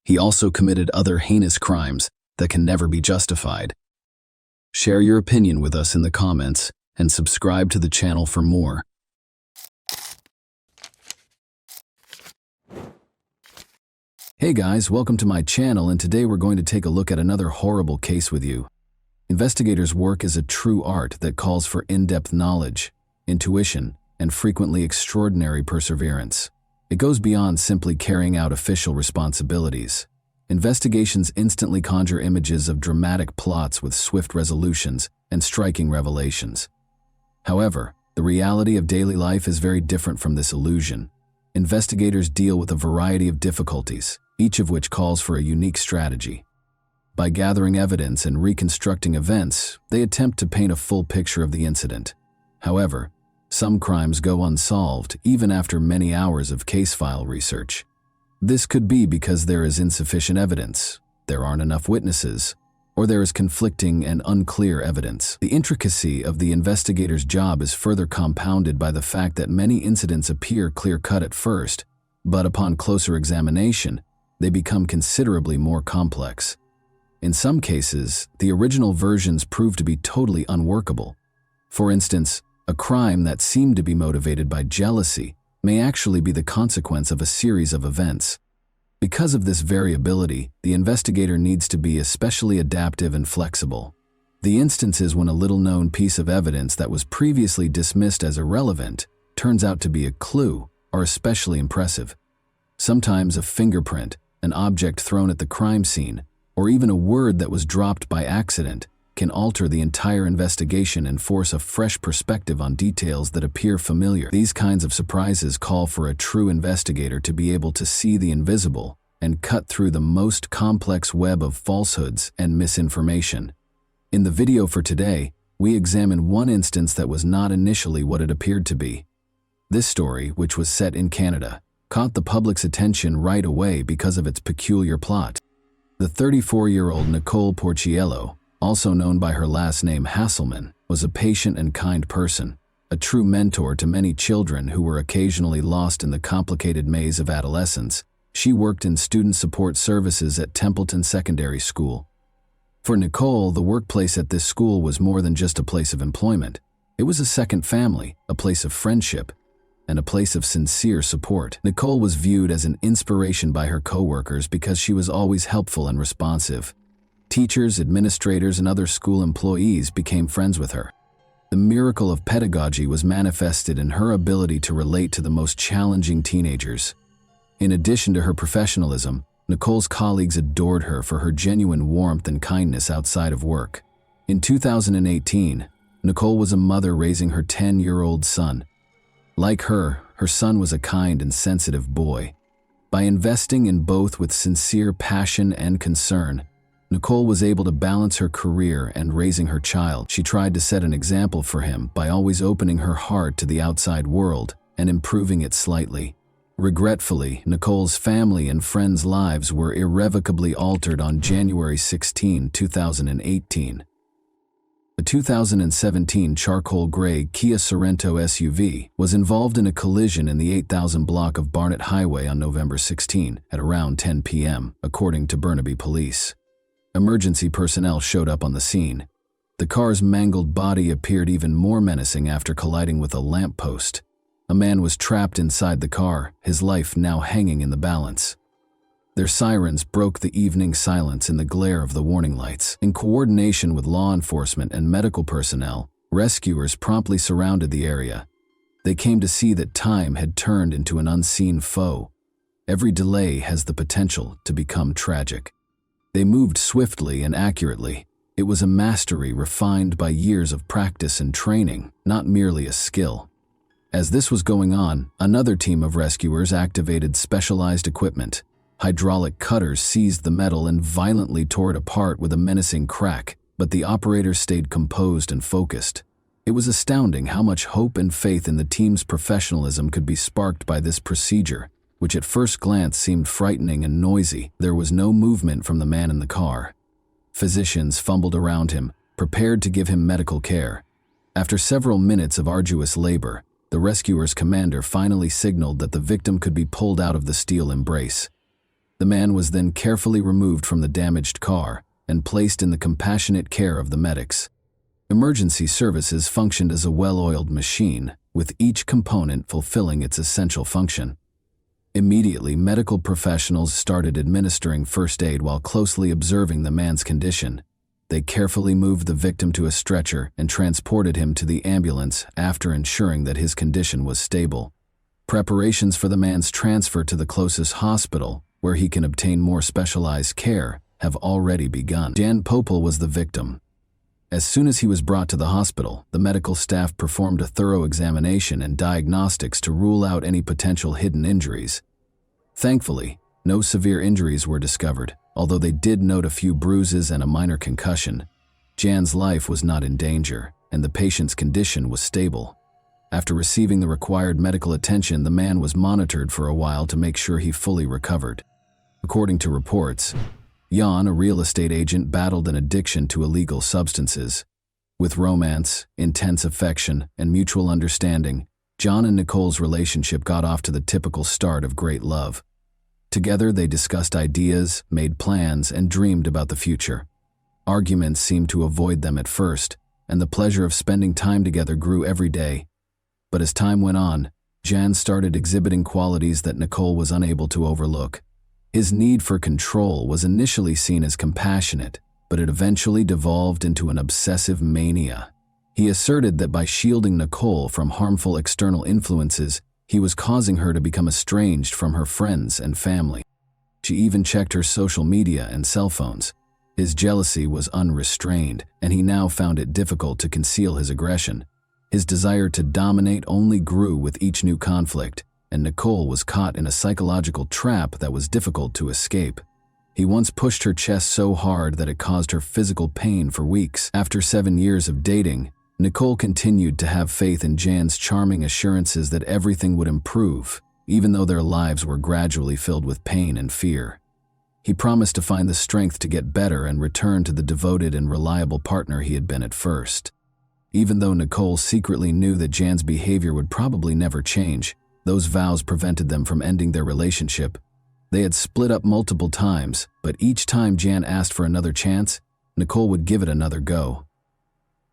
He also committed other heinous crimes that can never be justified. Share your opinion with us in the comments and subscribe to the channel for more. Hey guys, welcome to my channel, and today we're going to take a look at another horrible case with you. Investigators' work is a true art that calls for in-depth knowledge, intuition, and frequently extraordinary perseverance. It goes beyond simply carrying out official responsibilities. Investigations instantly conjure images of dramatic plots with swift resolutions and striking revelations. However, the reality of daily life is very different from this illusion. Investigators deal with a variety of difficulties, each of which calls for a unique strategy. By gathering evidence and reconstructing events, they attempt to paint a full picture of the incident. However, some crimes go unsolved even after many hours of case file research. This could be because there is insufficient evidence, there aren't enough witnesses, or there is conflicting and unclear evidence. The intricacy of the investigator's job is further compounded by the fact that many incidents appear clear-cut at first, but upon closer examination, they become considerably more complex. In some cases, the original versions prove to be totally unworkable. For instance, a crime that seemed to be motivated by jealousy may actually be the consequence of a series of events. Because of this variability, the investigator needs to be especially adaptive and flexible. The instances when a little-known piece of evidence that was previously dismissed as irrelevant turns out to be a clue are especially impressive. Sometimes a fingerprint, an object thrown at the crime scene, or even a word that was dropped by accident can alter the entire investigation and force a fresh perspective on details that appear familiar. These kinds of surprises call for a true investigator to be able to see the invisible and cut through the most complex web of falsehoods and misinformation. In the video for today, we examine one instance that was not initially what it appeared to be. This story, which was set in Canada, caught the public's attention right away because of its peculiar plot. The 34-year-old Nicole Porciello, also known by her last name Hasselman, was a patient and kind person, a true mentor to many children who were occasionally lost in the complicated maze of adolescence. She worked in student support services at Templeton Secondary School. For Nicole, the workplace at this school was more than just a place of employment. It was a second family, a place of friendship, and a place of sincere support. Nicole was viewed as an inspiration by her coworkers because she was always helpful and responsive. Teachers, administrators, and other school employees became friends with her. The miracle of pedagogy was manifested in her ability to relate to the most challenging teenagers. In addition to her professionalism, Nicole's colleagues adored her for her genuine warmth and kindness outside of work. In 2018, Nicole was a mother raising her 10-year-old son. Like her son was a kind and sensitive boy. By investing in both with sincere passion and concern, Nicole was able to balance her career and raising her child. She tried to set an example for him by always opening her heart to the outside world and improving it slightly. Regretfully, Nicole's family and friends' lives were irrevocably altered on January 16, 2018. A 2017 charcoal gray Kia Sorento SUV was involved in a collision in the 8000 block of Barnett Highway on November 16 at around 10 p.m., according to Burnaby Police. Emergency personnel showed up on the scene. The car's mangled body appeared even more menacing after colliding with a lamppost. A man was trapped inside the car, his life now hanging in the balance. Their sirens broke the evening silence in the glare of the warning lights. In coordination with law enforcement and medical personnel, rescuers promptly surrounded the area. They came to see that time had turned into an unseen foe. Every delay has the potential to become tragic. They moved swiftly and accurately. It was a mastery refined by years of practice and training, not merely a skill. As this was going on, another team of rescuers activated specialized equipment. Hydraulic cutters seized the metal and violently tore it apart with a menacing crack, but the operators stayed composed and focused. It was astounding how much hope and faith in the team's professionalism could be sparked by this procedure, which at first glance seemed frightening and noisy. There was no movement from the man in the car. Physicians fumbled around him, prepared to give him medical care. After several minutes of arduous labor, the rescuer's commander finally signaled that the victim could be pulled out of the steel embrace. The man was then carefully removed from the damaged car and placed in the compassionate care of the medics. Emergency services functioned as a well-oiled machine, with each component fulfilling its essential function. Immediately, medical professionals started administering first aid while closely observing the man's condition. They carefully moved the victim to a stretcher and transported him to the ambulance after ensuring that his condition was stable. Preparations for the man's transfer to the closest hospital, where he can obtain more specialized care, have already begun. Jan Popel was the victim. As soon as he was brought to the hospital, the medical staff performed a thorough examination and diagnostics to rule out any potential hidden injuries. Thankfully, no severe injuries were discovered, although they did note a few bruises and a minor concussion. Jan's life was not in danger, and the patient's condition was stable. After receiving the required medical attention, the man was monitored for a while to make sure he fully recovered. According to reports, Jan, a real estate agent, battled an addiction to illegal substances. With romance, intense affection, and mutual understanding, John and Nicole's relationship got off to the typical start of great love. Together, they discussed ideas, made plans, and dreamed about the future. Arguments seemed to avoid them at first, and the pleasure of spending time together grew every day. But as time went on, Jan started exhibiting qualities that Nicole was unable to overlook. His need for control was initially seen as compassionate, but it eventually devolved into an obsessive mania. He asserted that by shielding Nicole from harmful external influences, he was causing her to become estranged from her friends and family. She even checked her social media and cell phones. His jealousy was unrestrained, and he now found it difficult to conceal his aggression. His desire to dominate only grew with each new conflict, and Nicole was caught in a psychological trap that was difficult to escape. He once pushed her chest so hard that it caused her physical pain for weeks. After 7 years of dating, Nicole continued to have faith in Jan's charming assurances that everything would improve, even though their lives were gradually filled with pain and fear. He promised to find the strength to get better and return to the devoted and reliable partner he had been at first. Even though Nicole secretly knew that Jan's behavior would probably never change, those vows prevented them from ending their relationship. They had split up multiple times, but each time Jan asked for another chance, Nicole would give it another go.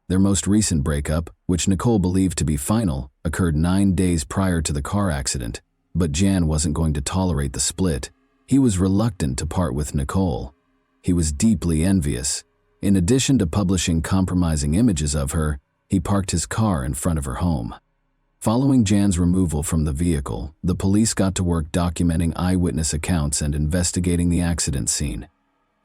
Their most recent breakup, which Nicole believed to be final, occurred 9 days prior to the car accident, but Jan wasn't going to tolerate the split. He was reluctant to part with Nicole. He was deeply envious. In addition to publishing compromising images of her, he parked his car in front of her home. Following Jan's removal from the vehicle, the police got to work documenting eyewitness accounts and investigating the accident scene.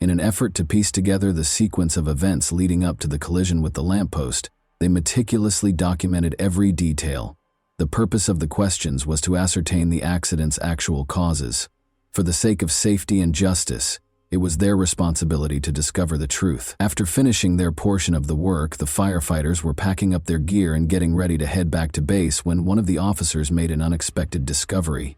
In an effort to piece together the sequence of events leading up to the collision with the lamppost, they meticulously documented every detail. The purpose of the questions was to ascertain the accident's actual causes. For the sake of safety and justice, It was their responsibility to discover the truth. After finishing their portion of the work, the firefighters were packing up their gear and getting ready to head back to base when one of the officers made an unexpected discovery.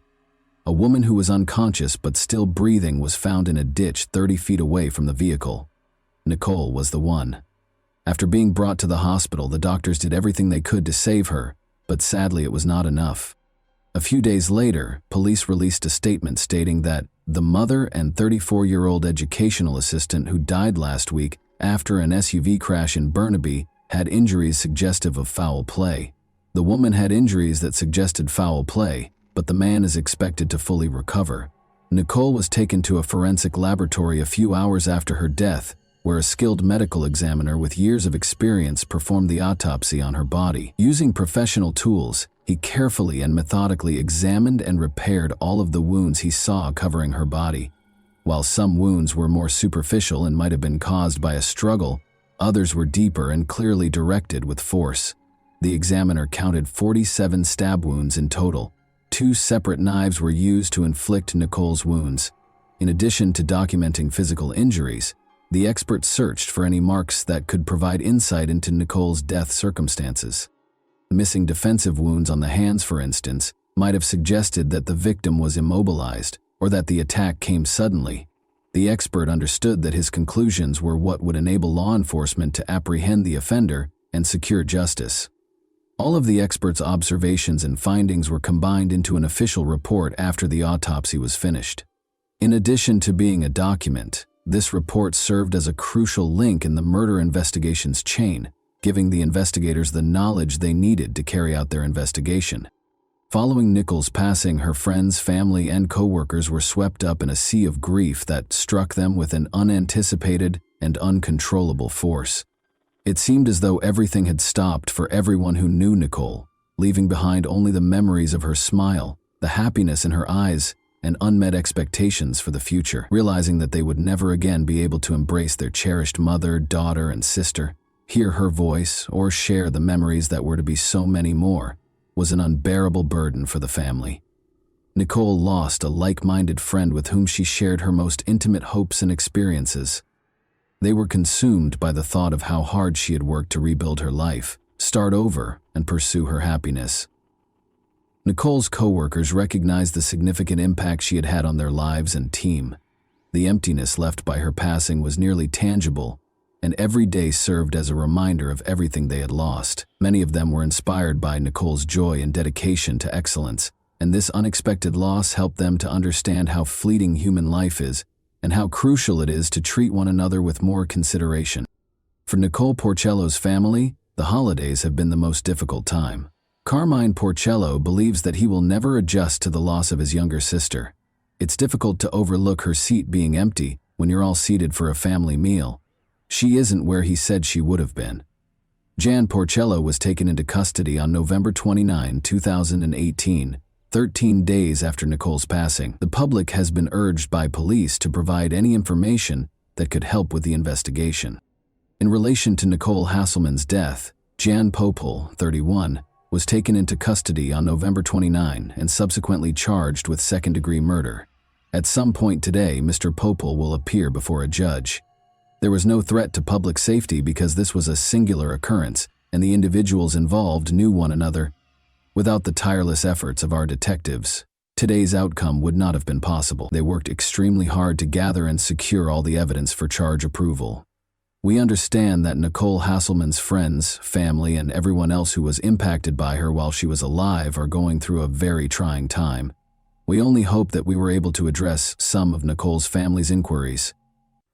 A woman who was unconscious but still breathing was found in a ditch 30 feet away from the vehicle. Nicole was the one. After being brought to the hospital, the doctors did everything they could to save her, but sadly it was not enough. A few days later, police released a statement stating that the mother and 34-year-old educational assistant who died last week after an SUV crash in Burnaby had injuries suggestive of foul play. The woman had injuries that suggested foul play, but the man is expected to fully recover. Nicole was taken to a forensic laboratory a few hours after her death, where a skilled medical examiner with years of experience performed the autopsy on her body. Using professional tools, he carefully and methodically examined and repaired all of the wounds he saw covering her body. While some wounds were more superficial and might have been caused by a struggle, others were deeper and clearly directed with force. The examiner counted 47 stab wounds in total. 2 separate knives were used to inflict Nicole's wounds. In addition to documenting physical injuries, the expert searched for any marks that could provide insight into Nicole's death circumstances. Missing defensive wounds on the hands, for instance, might have suggested that the victim was immobilized or that the attack came suddenly. The expert understood that his conclusions were what would enable law enforcement to apprehend the offender and secure justice. All of the expert's observations and findings were combined into an official report after the autopsy was finished. In addition to being a document, this report served as a crucial link in the murder investigation's chain, giving the investigators the knowledge they needed to carry out their investigation. Following Nicole's passing, her friends, family, and co-workers were swept up in a sea of grief that struck them with an unanticipated and uncontrollable force. It seemed as though everything had stopped for everyone who knew Nicole, leaving behind only the memories of her smile, the happiness in her eyes, and unmet expectations for the future. Realizing that they would never again be able to embrace their cherished mother, daughter, and sister, hear her voice, or share the memories that were to be so many more, was an unbearable burden for the family. Nicole lost a like-minded friend with whom she shared her most intimate hopes and experiences. They were consumed by the thought of how hard she had worked to rebuild her life, start over, and pursue her happiness. Nicole's co-workers recognized the significant impact she had had on their lives and team. The emptiness left by her passing was nearly tangible, and every day served as a reminder of everything they had lost. Many of them were inspired by Nicole's joy and dedication to excellence, and this unexpected loss helped them to understand how fleeting human life is and how crucial it is to treat one another with more consideration. For Nicole Porcello's family, the holidays have been the most difficult time. Carmine Porcello believes that he will never adjust to the loss of his younger sister. It's difficult to overlook her seat being empty when you're all seated for a family meal. She isn't where he said she would have been. Jan Porcello was taken into custody on November 29, 2018, 13 days after Nicole's passing. The public has been urged by police to provide any information that could help with the investigation. In relation to Nicole Hasselman's death, Jan Popel, 31, was taken into custody on November 29 and subsequently charged with second-degree murder. At some point today, Mr. Popel will appear before a judge. There was no threat to public safety because this was a singular occurrence, and the individuals involved knew one another. Without the tireless efforts of our detectives, today's outcome would not have been possible. They worked extremely hard to gather and secure all the evidence for charge approval. We understand that Nicole Hasselman's friends, family, and everyone else who was impacted by her while she was alive are going through a very trying time. We only hope that we were able to address some of Nicole's family's inquiries.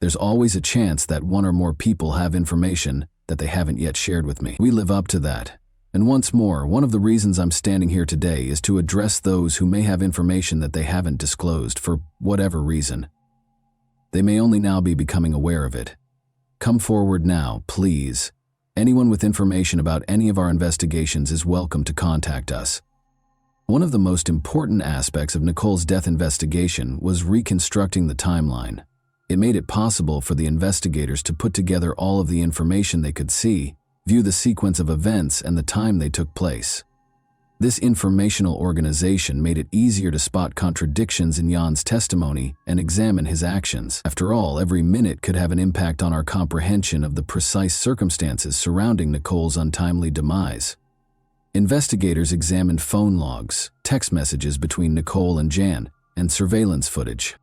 There's always a chance that one or more people have information that they haven't yet shared with me. We live up to that. And once more, one of the reasons I'm standing here today is to address those who may have information that they haven't disclosed for whatever reason. They may only now be becoming aware of it. Come forward now, please. Anyone with information about any of our investigations is welcome to contact us. One of the most important aspects of Nicole's death investigation was reconstructing the timeline. It made it possible for the investigators to put together all of the information they could see, view the sequence of events and the time they took place. This informational organization made it easier to spot contradictions in Jan's testimony and examine his actions. After all, every minute could have an impact on our comprehension of the precise circumstances surrounding Nicole's untimely demise. Investigators examined phone logs, text messages between Nicole and Jan, and surveillance footage.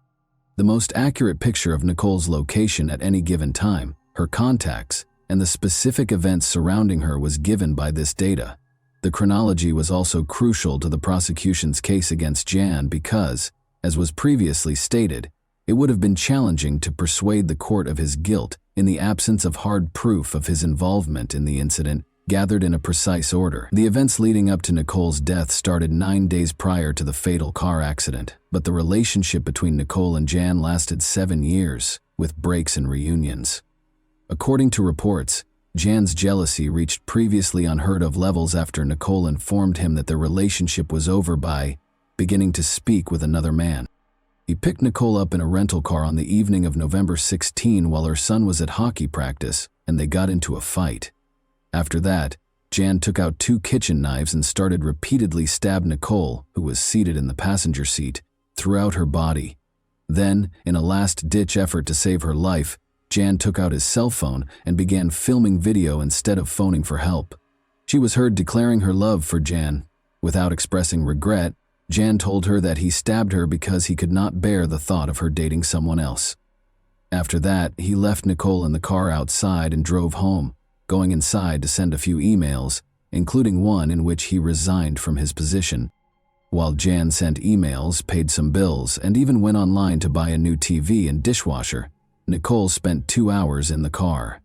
The most accurate picture of Nicole's location at any given time, her contacts, and the specific events surrounding her was given by this data. The chronology was also crucial to the prosecution's case against Jan because, as was previously stated, it would have been challenging to persuade the court of his guilt in the absence of hard proof of his involvement in the incident gathered in a precise order. The events leading up to Nicole's death started 9 days prior to the fatal car accident, but the relationship between Nicole and Jan lasted 7 years, with breaks and reunions. According to reports, Jan's jealousy reached previously unheard-of levels after Nicole informed him that their relationship was over by beginning to speak with another man. He picked Nicole up in a rental car on the evening of November 16 while her son was at hockey practice, and they got into a fight. After that, Jan took out 2 kitchen knives and started repeatedly stabbing Nicole, who was seated in the passenger seat, throughout her body. Then, in a last-ditch effort to save her life, Jan took out his cell phone and began filming video instead of phoning for help. She was heard declaring her love for Jan. Without expressing regret, Jan told her that he stabbed her because he could not bear the thought of her dating someone else. After that, he left Nicole in the car outside and drove home, going inside to send a few emails, including one in which he resigned from his position. While Jan sent emails, paid some bills, and even went online to buy a new TV and dishwasher, Nicole spent 2 hours in the car.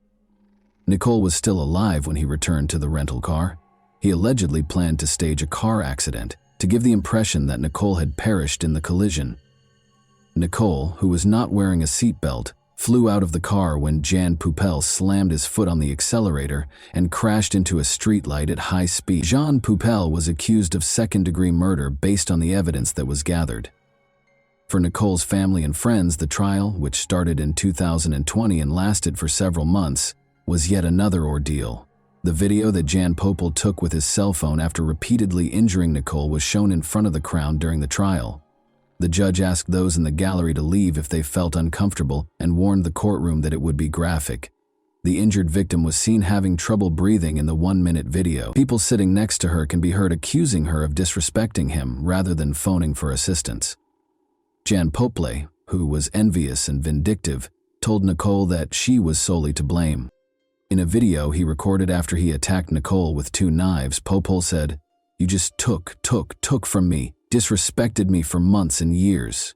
Nicole was still alive when he returned to the rental car. He allegedly planned to stage a car accident to give the impression that Nicole had perished in the collision. Nicole, who was not wearing a seatbelt, flew out of the car when Jan Poupel slammed his foot on the accelerator and crashed into a streetlight at high speed. Jan Poupel was accused of second-degree murder based on the evidence that was gathered. For Nicole's family and friends, the trial, which started in 2020 and lasted for several months, was yet another ordeal. The video that Jan Poupel took with his cell phone after repeatedly injuring Nicole was shown in front of the crowd during the trial. The judge asked those in the gallery to leave if they felt uncomfortable and warned the courtroom that it would be graphic. The injured victim was seen having trouble breathing in the 1-minute video. People sitting next to her can be heard accusing her of disrespecting him rather than phoning for assistance. Jan Poupel, who was envious and vindictive, told Nicole that she was solely to blame. In a video he recorded after he attacked Nicole with 2 knives, Poupel said, "You just took from me, disrespected me for months and years."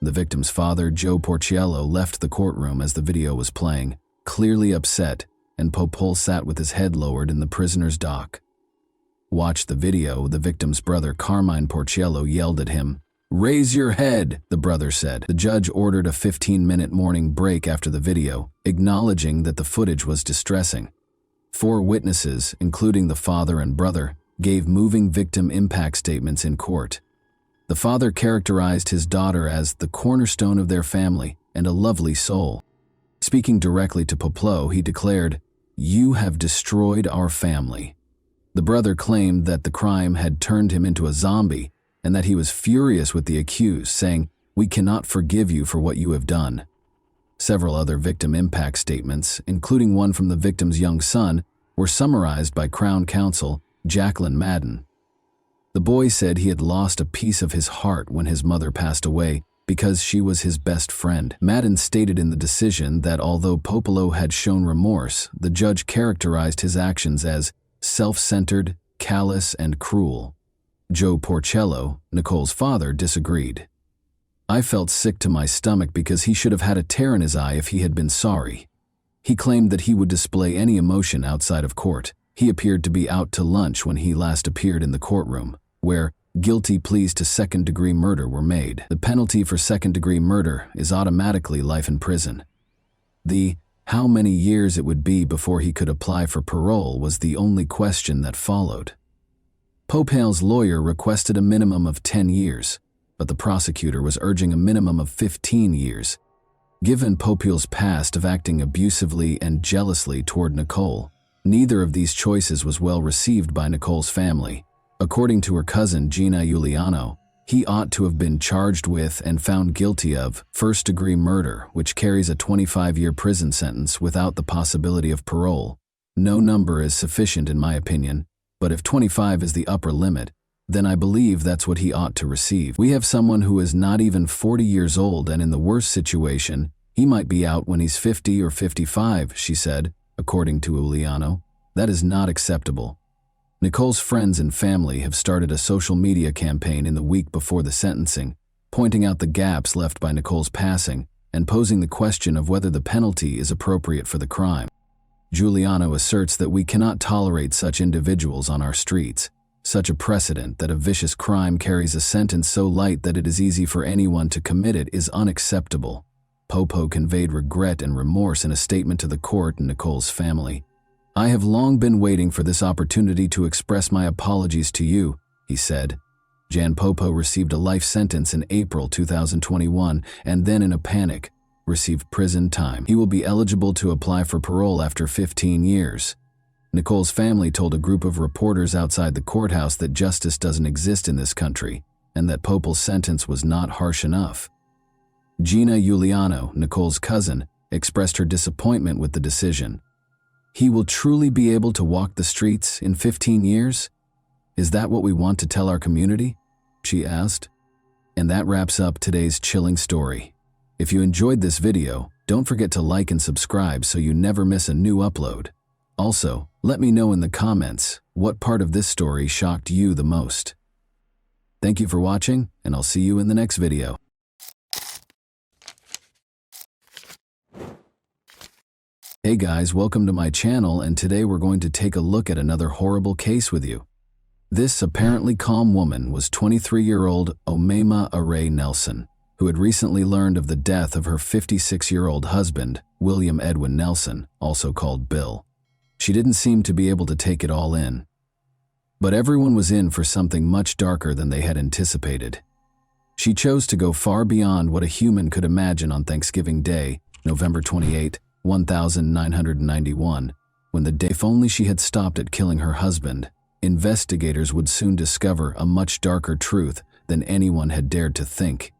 The victim's father, Joe Porciello, left the courtroom as the video was playing, clearly upset, and Poupel sat with his head lowered in the prisoner's dock. Watch the video. The victim's brother, Carmine Porciello, yelled at him. "Raise your head," the brother said. The judge ordered a 15-minute morning break after the video, acknowledging that the footage was distressing. 4 witnesses, including the father and brother, gave moving victim impact statements in court. The father characterized his daughter as the cornerstone of their family and a lovely soul. Speaking directly to Poupel, he declared, "You have destroyed our family." The brother claimed that the crime had turned him into a zombie and that he was furious with the accused, saying, "We cannot forgive you for what you have done." Several other victim impact statements, including one from the victim's young son, were summarized by Crown Counsel Jacqueline Madden. The boy said he had lost a piece of his heart when his mother passed away because she was his best friend. Madden stated in the decision that although Poupel had shown remorse, the judge characterized his actions as self-centered, callous, and cruel. Joe Porciello, Nicole's father, disagreed. "I felt sick to my stomach because he should have had a tear in his eye if he had been sorry." He claimed that he would display any emotion outside of court. He appeared to be out to lunch when he last appeared in the courtroom, where guilty pleas to second-degree murder were made. The penalty for second-degree murder is automatically life in prison. The how many years it would be before he could apply for parole was the only question that followed. Poupel's lawyer requested a minimum of 10 years, but the prosecutor was urging a minimum of 15 years. Given Poupel's past of acting abusively and jealously toward Nicole, neither of these choices was well received by Nicole's family. According to her cousin Gina Giuliano, he ought to have been charged with and found guilty of first-degree murder, which carries a 25-year prison sentence without the possibility of parole. No number is sufficient in my opinion, but if 25 is the upper limit, then I believe that's what he ought to receive. We have someone who is not even 40 years old, and in the worst situation, he might be out when he's 50 or 55, she said, according to Giuliano. That is not acceptable. Nicole's friends and family have started a social media campaign in the week before the sentencing, pointing out the gaps left by Nicole's passing and posing the question of whether the penalty is appropriate for the crime. Giuliano asserts that we cannot tolerate such individuals on our streets. Such a precedent that a vicious crime carries a sentence so light that it is easy for anyone to commit it is unacceptable. Popo conveyed regret and remorse in a statement to the court and Nicole's family. I have long been waiting for this opportunity to express my apologies to you, he said. Jan Popo received a life sentence in April 2021 and then, in a panic, received prison time. He will be eligible to apply for parole after 15 years. Nicole's family told a group of reporters outside the courthouse that justice doesn't exist in this country and that Popo's sentence was not harsh enough. Gina Giuliano, Nicole's cousin, expressed her disappointment with the decision. He will truly be able to walk the streets in 15 years? Is that what we want to tell our community? She asked. And that wraps up today's chilling story. If you enjoyed this video, don't forget to like and subscribe so you never miss a new upload. Also, let me know in the comments what part of this story shocked you the most. Thank you for watching, and I'll see you in the next video. Hey guys, welcome to my channel, and today we're going to take a look at another horrible case with you. This apparently calm woman was 23-year-old Omaima Array Nelson, who had recently learned of the death of her 56-year-old husband, William Edwin Nelson, also called Bill. She didn't seem to be able to take it all in. But everyone was in for something much darker than they had anticipated. She chose to go far beyond what a human could imagine on Thanksgiving Day, November 28, 1991, when the day, if only she had stopped at killing her husband, investigators would soon discover a much darker truth than anyone had dared to think.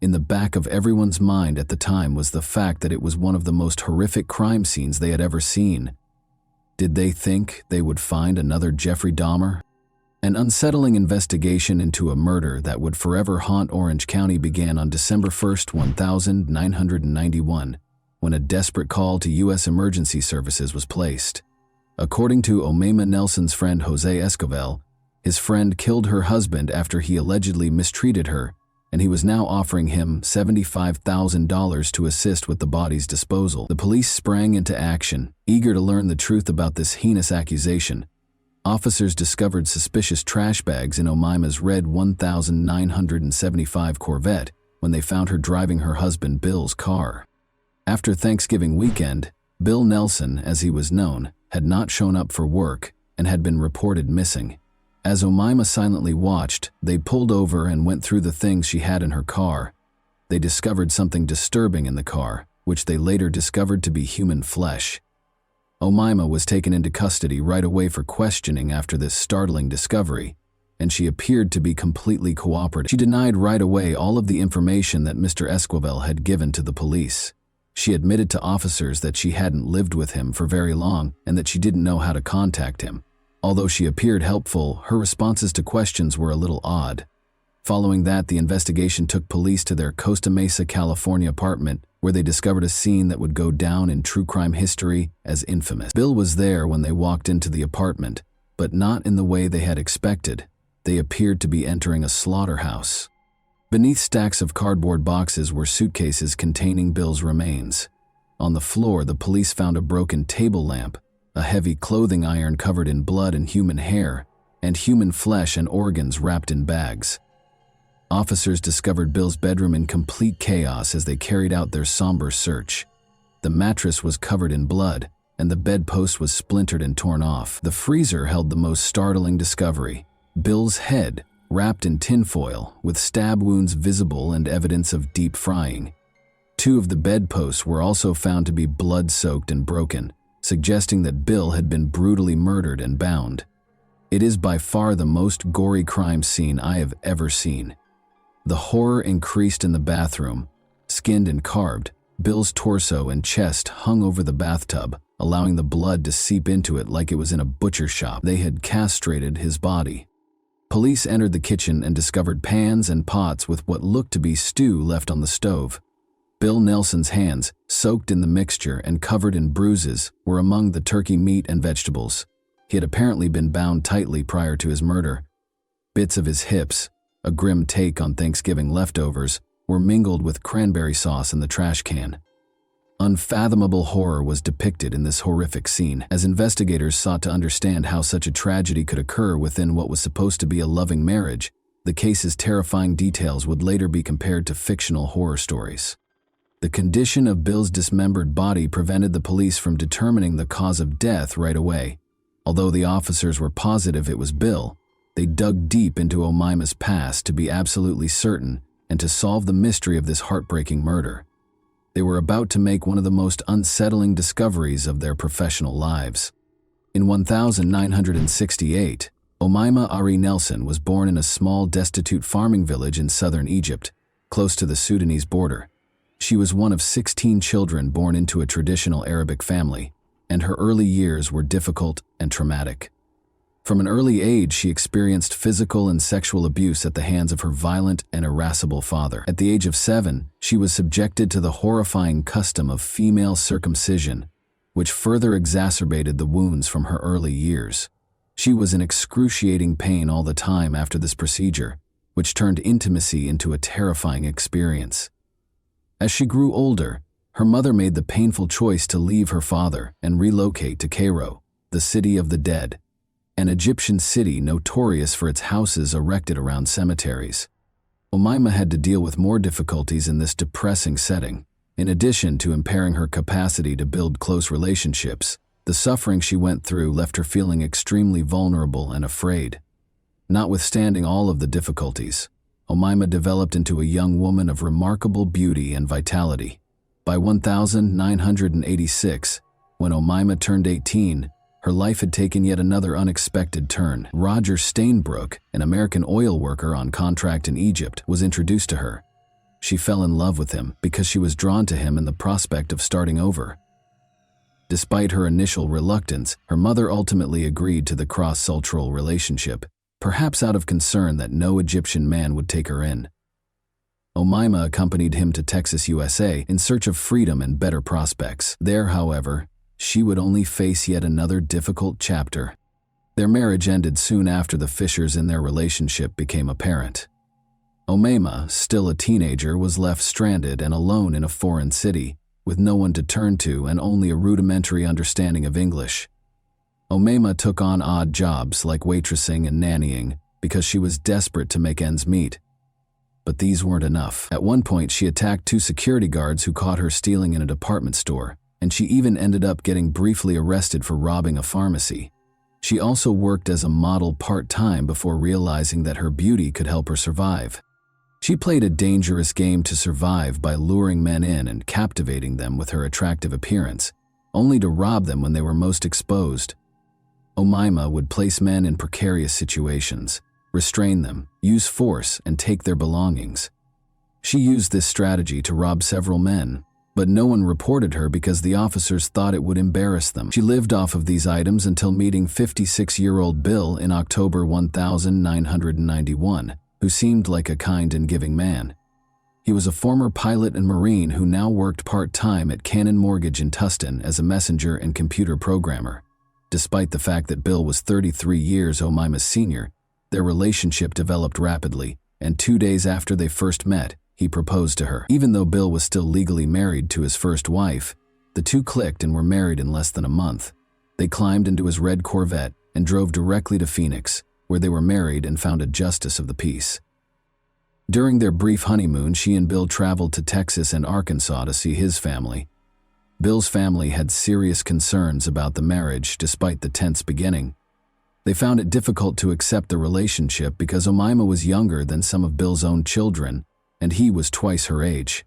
In the back of everyone's mind at the time was the fact that it was one of the most horrific crime scenes they had ever seen. Did they think they would find another Jeffrey Dahmer? An unsettling investigation into a murder that would forever haunt Orange County began on December 1, 1991, when a desperate call to U.S. emergency services was placed. According to Omaima Nelson's friend Jose Escovel, his friend killed her husband after he allegedly mistreated her, and he was now offering him $75,000 to assist with the body's disposal. The police sprang into action, eager to learn the truth about this heinous accusation. Officers discovered suspicious trash bags in Omaima's red 1975 Corvette when they found her driving her husband Bill's car. After Thanksgiving weekend, Bill Nelson, as he was known, had not shown up for work and had been reported missing. As Omaima silently watched, they pulled over and went through the things she had in her car. They discovered something disturbing in the car, which they later discovered to be human flesh. Omaima was taken into custody right away for questioning after this startling discovery, and she appeared to be completely cooperative. She denied right away all of the information that Mr. Esquivel had given to the police. She admitted to officers that she hadn't lived with him for very long and that she didn't know how to contact him. Although she appeared helpful, her responses to questions were a little odd. Following that, the investigation took police to their Costa Mesa, California apartment, where they discovered a scene that would go down in true crime history as infamous. Bill was there when they walked into the apartment, but not in the way they had expected. They appeared to be entering a slaughterhouse. Beneath stacks of cardboard boxes were suitcases containing Bill's remains. On the floor, the police found a broken table lamp, a heavy clothing iron covered in blood and human hair, and human flesh and organs wrapped in bags. Officers discovered Bill's bedroom in complete chaos as they carried out their somber search. The mattress was covered in blood, and the bedpost was splintered and torn off. The freezer held the most startling discovery: Bill's head, wrapped in tinfoil, with stab wounds visible and evidence of deep frying. 2 of the bedposts were also found to be blood-soaked and broken, suggesting that Bill had been brutally murdered and bound. It is by far the most gory crime scene I have ever seen. The horror increased in the bathroom. Skinned and carved, Bill's torso and chest hung over the bathtub, allowing the blood to seep into it like it was in a butcher shop. They had castrated his body. Police entered the kitchen and discovered pans and pots with what looked to be stew left on the stove. Bill Nelson's hands, soaked in the mixture and covered in bruises, were among the turkey meat and vegetables. He had apparently been bound tightly prior to his murder. Bits of his hips, a grim take on Thanksgiving leftovers, were mingled with cranberry sauce in the trash can. Unfathomable horror was depicted in this horrific scene as investigators sought to understand how such a tragedy could occur within what was supposed to be a loving marriage. The case's terrifying details would later be compared to fictional horror stories. The condition of Bill's dismembered body prevented the police from determining the cause of death right away. Although the officers were positive it was Bill, they dug deep into Omaima's past to be absolutely certain and to solve the mystery of this heartbreaking murder. They were about to make one of the most unsettling discoveries of their professional lives. In 1968, Omaima Ari Nelson was born in a small, destitute farming village in southern Egypt, close to the Sudanese border. She was one of 16 children born into a traditional Arabic family, and her early years were difficult and traumatic. From an early age, she experienced physical and sexual abuse at the hands of her violent and irascible father. At the age of 7, she was subjected to the horrifying custom of female circumcision, which further exacerbated the wounds from her early years. She was in excruciating pain all the time after this procedure, which turned intimacy into a terrifying experience. As she grew older, her mother made the painful choice to leave her father and relocate to Cairo, the city of the dead, an Egyptian city notorious for its houses erected around cemeteries. Omaima had to deal with more difficulties in this depressing setting. In addition to impairing her capacity to build close relationships, the suffering she went through left her feeling extremely vulnerable and afraid. Notwithstanding all of the difficulties, Omaima developed into a young woman of remarkable beauty and vitality. By 1986, when Omaima turned 18, her life had taken yet another unexpected turn. Roger Stainbrook, an American oil worker on contract in Egypt, was introduced to her. She fell in love with him because she was drawn to him in the prospect of starting over. Despite her initial reluctance, her mother ultimately agreed to the cross-cultural relationship, perhaps out of concern that no Egyptian man would take her in. Omaima accompanied him to Texas, USA, in search of freedom and better prospects. There, however, she would only face yet another difficult chapter. Their marriage ended soon after the fissures in their relationship became apparent. Omaima, still a teenager, was left stranded and alone in a foreign city, with no one to turn to and only a rudimentary understanding of English. Omaima took on odd jobs like waitressing and nannying because she was desperate to make ends meet. But these weren't enough. At one point, she attacked 2 security guards who caught her stealing in a department store, and she even ended up getting briefly arrested for robbing a pharmacy. She also worked as a model part-time before realizing that her beauty could help her survive. She played a dangerous game to survive by luring men in and captivating them with her attractive appearance, only to rob them when they were most exposed. Omaima would place men in precarious situations, restrain them, use force, and take their belongings. She used this strategy to rob several men, but no one reported her because the officers thought it would embarrass them. She lived off of these items until meeting 56-year-old Bill in October 1991, who seemed like a kind and giving man. He was a former pilot and Marine who now worked part-time at Cannon Mortgage in Tustin as a messenger and computer programmer. Despite the fact that Bill was 33 years Omaima's senior, their relationship developed rapidly, and 2 days after they first met, he proposed to her. Even though Bill was still legally married to his first wife, the two clicked and were married in less than a month. They climbed into his red Corvette and drove directly to Phoenix, where they were married and found a justice of the peace. During their brief honeymoon, she and Bill traveled to Texas and Arkansas to see his family. Bill's family had serious concerns about the marriage despite the tense beginning. They found it difficult to accept the relationship because Omaima was younger than some of Bill's own children, and he was twice her age.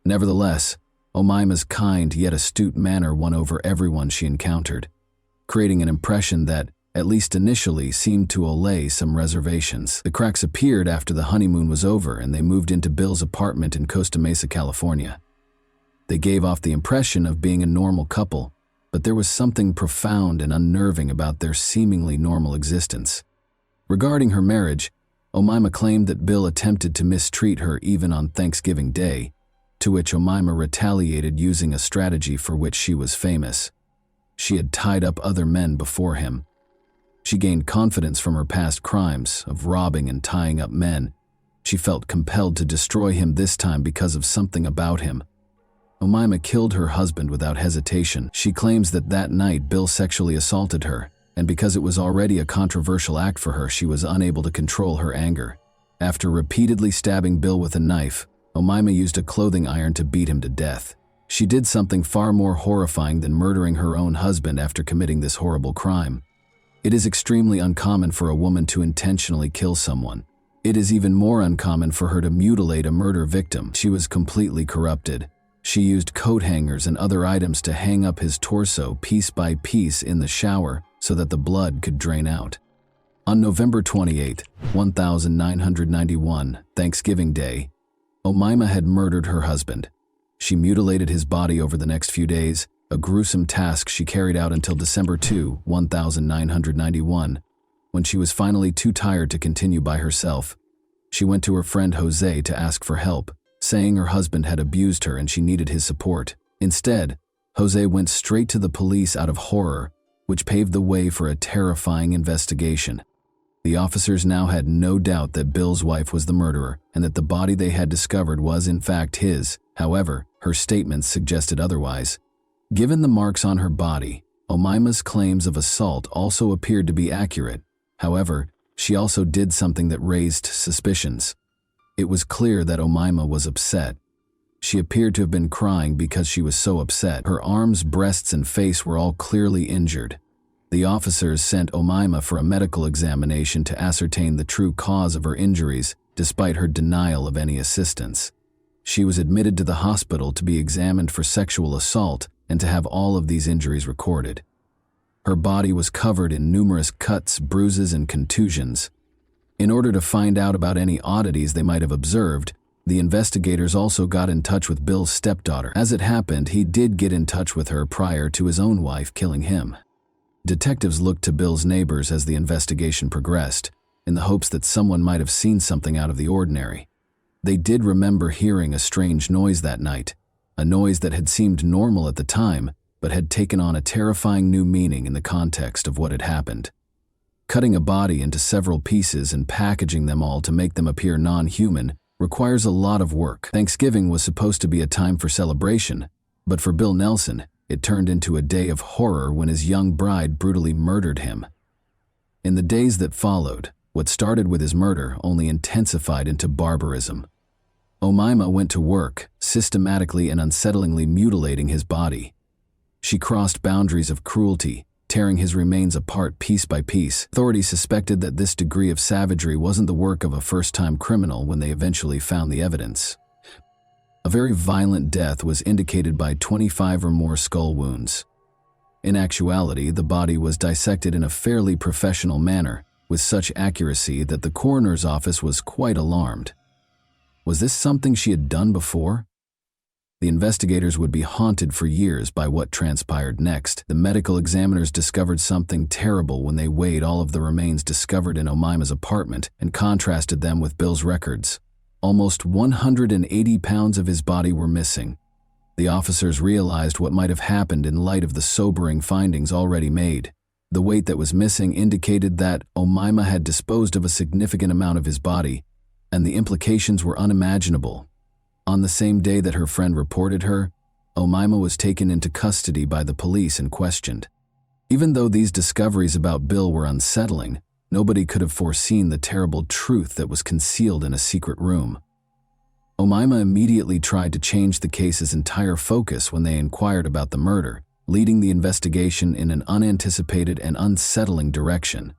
Nevertheless, Omaima's kind yet astute manner won over everyone she encountered, creating an impression that, at least initially, seemed to allay some reservations. The cracks appeared after the honeymoon was over and they moved into Bill's apartment in Costa Mesa, California. They gave off the impression of being a normal couple, but there was something profound and unnerving about their seemingly normal existence. Regarding her marriage, Omaima claimed that Bill attempted to mistreat her even on Thanksgiving Day, to which Omaima retaliated using a strategy for which she was famous. She had tied up other men before him. She gained confidence from her past crimes of robbing and tying up men. She felt compelled to destroy him this time because of something about him. Omaima killed her husband without hesitation. She claims that that night Bill sexually assaulted her, and because it was already a controversial act for her, she was unable to control her anger. After repeatedly stabbing Bill with a knife, Omaima used a clothing iron to beat him to death. She did something far more horrifying than murdering her own husband after committing this horrible crime. It is extremely uncommon for a woman to intentionally kill someone. It is even more uncommon for her to mutilate a murder victim. She was completely corrupted. She used coat hangers and other items to hang up his torso piece by piece in the shower so that the blood could drain out. On November 28, 1991, Thanksgiving Day, Omaima had murdered her husband. She mutilated his body over the next few days, a gruesome task she carried out until December 2, 1991, when she was finally too tired to continue by herself. She went to her friend Jose to ask for help, saying her husband had abused her and she needed his support. Instead, Jose went straight to the police out of horror, which paved the way for a terrifying investigation. The officers now had no doubt that Bill's wife was the murderer and that the body they had discovered was in fact his. However, her statements suggested otherwise. Given the marks on her body, Omaima's claims of assault also appeared to be accurate. However, she also did something that raised suspicions. It was clear that Omaima was upset. She appeared to have been crying because she was so upset. Her arms, breasts, and face were all clearly injured. The officers sent Omaima for a medical examination to ascertain the true cause of her injuries, despite her denial of any assistance. She was admitted to the hospital to be examined for sexual assault and to have all of these injuries recorded. Her body was covered in numerous cuts, bruises, and contusions. In order to find out about any oddities they might have observed, the investigators also got in touch with Bill's stepdaughter. As it happened, he did get in touch with her prior to his own wife killing him. Detectives looked to Bill's neighbors as the investigation progressed, in the hopes that someone might have seen something out of the ordinary. They did remember hearing a strange noise that night, a noise that had seemed normal at the time, but had taken on a terrifying new meaning in the context of what had happened. Cutting a body into several pieces and packaging them all to make them appear non-human requires a lot of work. Thanksgiving was supposed to be a time for celebration, but for Bill Nelson, it turned into a day of horror when his young bride brutally murdered him. In the days that followed, what started with his murder only intensified into barbarism. Omaima went to work, systematically and unsettlingly mutilating his body. She crossed boundaries of cruelty, tearing his remains apart piece by piece. Authorities suspected that this degree of savagery wasn't the work of a first-time criminal when they eventually found the evidence. A very violent death was indicated by 25 or more skull wounds. In actuality, the body was dissected in a fairly professional manner, with such accuracy that the coroner's office was quite alarmed. Was this something she had done before? The investigators would be haunted for years by what transpired next. The medical examiners discovered something terrible when they weighed all of the remains discovered in Omaima's apartment and contrasted them with Bill's records. Almost 180 pounds of his body were missing. The officers realized what might have happened in light of the sobering findings already made. The weight that was missing indicated that Omaima had disposed of a significant amount of his body, and the implications were unimaginable. On the same day that her friend reported her, Omaima was taken into custody by the police and questioned. Even though these discoveries about Bill were unsettling, nobody could have foreseen the terrible truth that was concealed in a secret room. Omaima immediately tried to change the case's entire focus when they inquired about the murder, leading the investigation in an unanticipated and unsettling direction.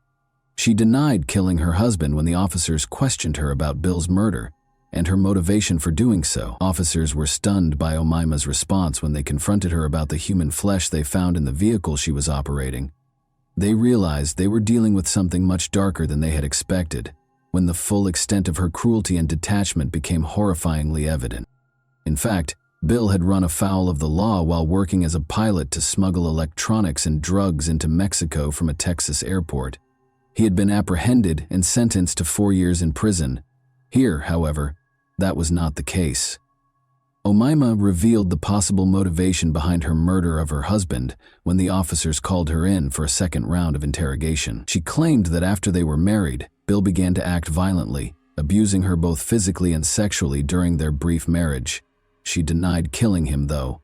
She denied killing her husband when the officers questioned her about Bill's murder and her motivation for doing so. Officers were stunned by Omaima's response when they confronted her about the human flesh they found in the vehicle she was operating. They realized they were dealing with something much darker than they had expected, when the full extent of her cruelty and detachment became horrifyingly evident. In fact, Bill had run afoul of the law while working as a pilot to smuggle electronics and drugs into Mexico from a Texas airport. He had been apprehended and sentenced to 4 years in prison. Here, however, that was not the case. Omaima revealed the possible motivation behind her murder of her husband when the officers called her in for a second round of interrogation. She claimed that after they were married, Bill began to act violently, abusing her both physically and sexually during their brief marriage. She denied killing him, though.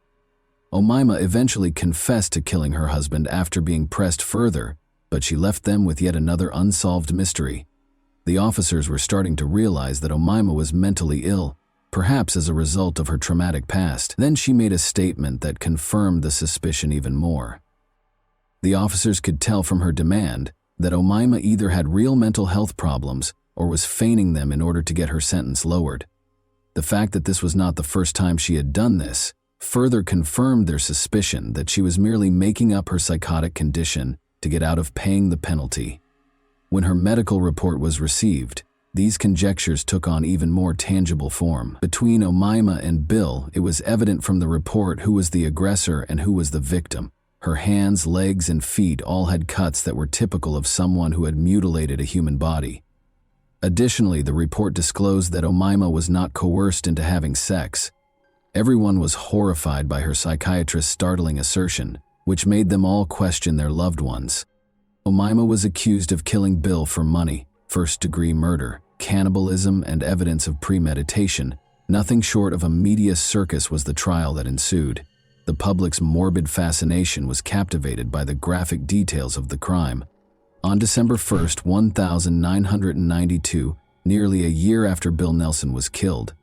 Omaima eventually confessed to killing her husband after being pressed further, but she left them with yet another unsolved mystery. The officers were starting to realize that Omaima was mentally ill, perhaps as a result of her traumatic past. Then she made a statement that confirmed the suspicion even more. The officers could tell from her demand that Omaima either had real mental health problems or was feigning them in order to get her sentence lowered. The fact that this was not the first time she had done this further confirmed their suspicion that she was merely making up her psychotic condition to get out of paying the penalty. When her medical report was received, these conjectures took on even more tangible form. Between Omaima and Bill, it was evident from the report who was the aggressor and who was the victim. Her hands, legs, and feet all had cuts that were typical of someone who had mutilated a human body. Additionally, the report disclosed that Omaima was not coerced into having sex. Everyone was horrified by her psychiatrist's startling assertion, which made them all question their loved ones. Omaima was accused of killing Bill for money, first-degree murder, cannibalism, and evidence of premeditation. Nothing short of a media circus was the trial that ensued. The public's morbid fascination was captivated by the graphic details of the crime. On December 1, 1992, nearly a year after Bill Nelson was killed,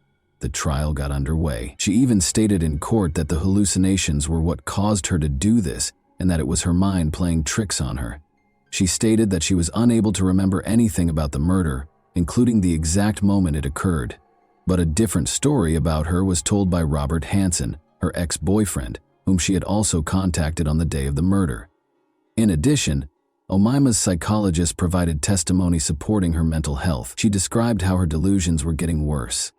the trial got underway. She even stated in court that the hallucinations were what caused her to do this and that it was her mind playing tricks on her. She stated that she was unable to remember anything about the murder, including the exact moment it occurred. But a different story about her was told by Robert Hansen, her ex-boyfriend, whom she had also contacted on the day of the murder. In addition, Omaima's psychologist provided testimony supporting her mental health. She described how her delusions were getting worse.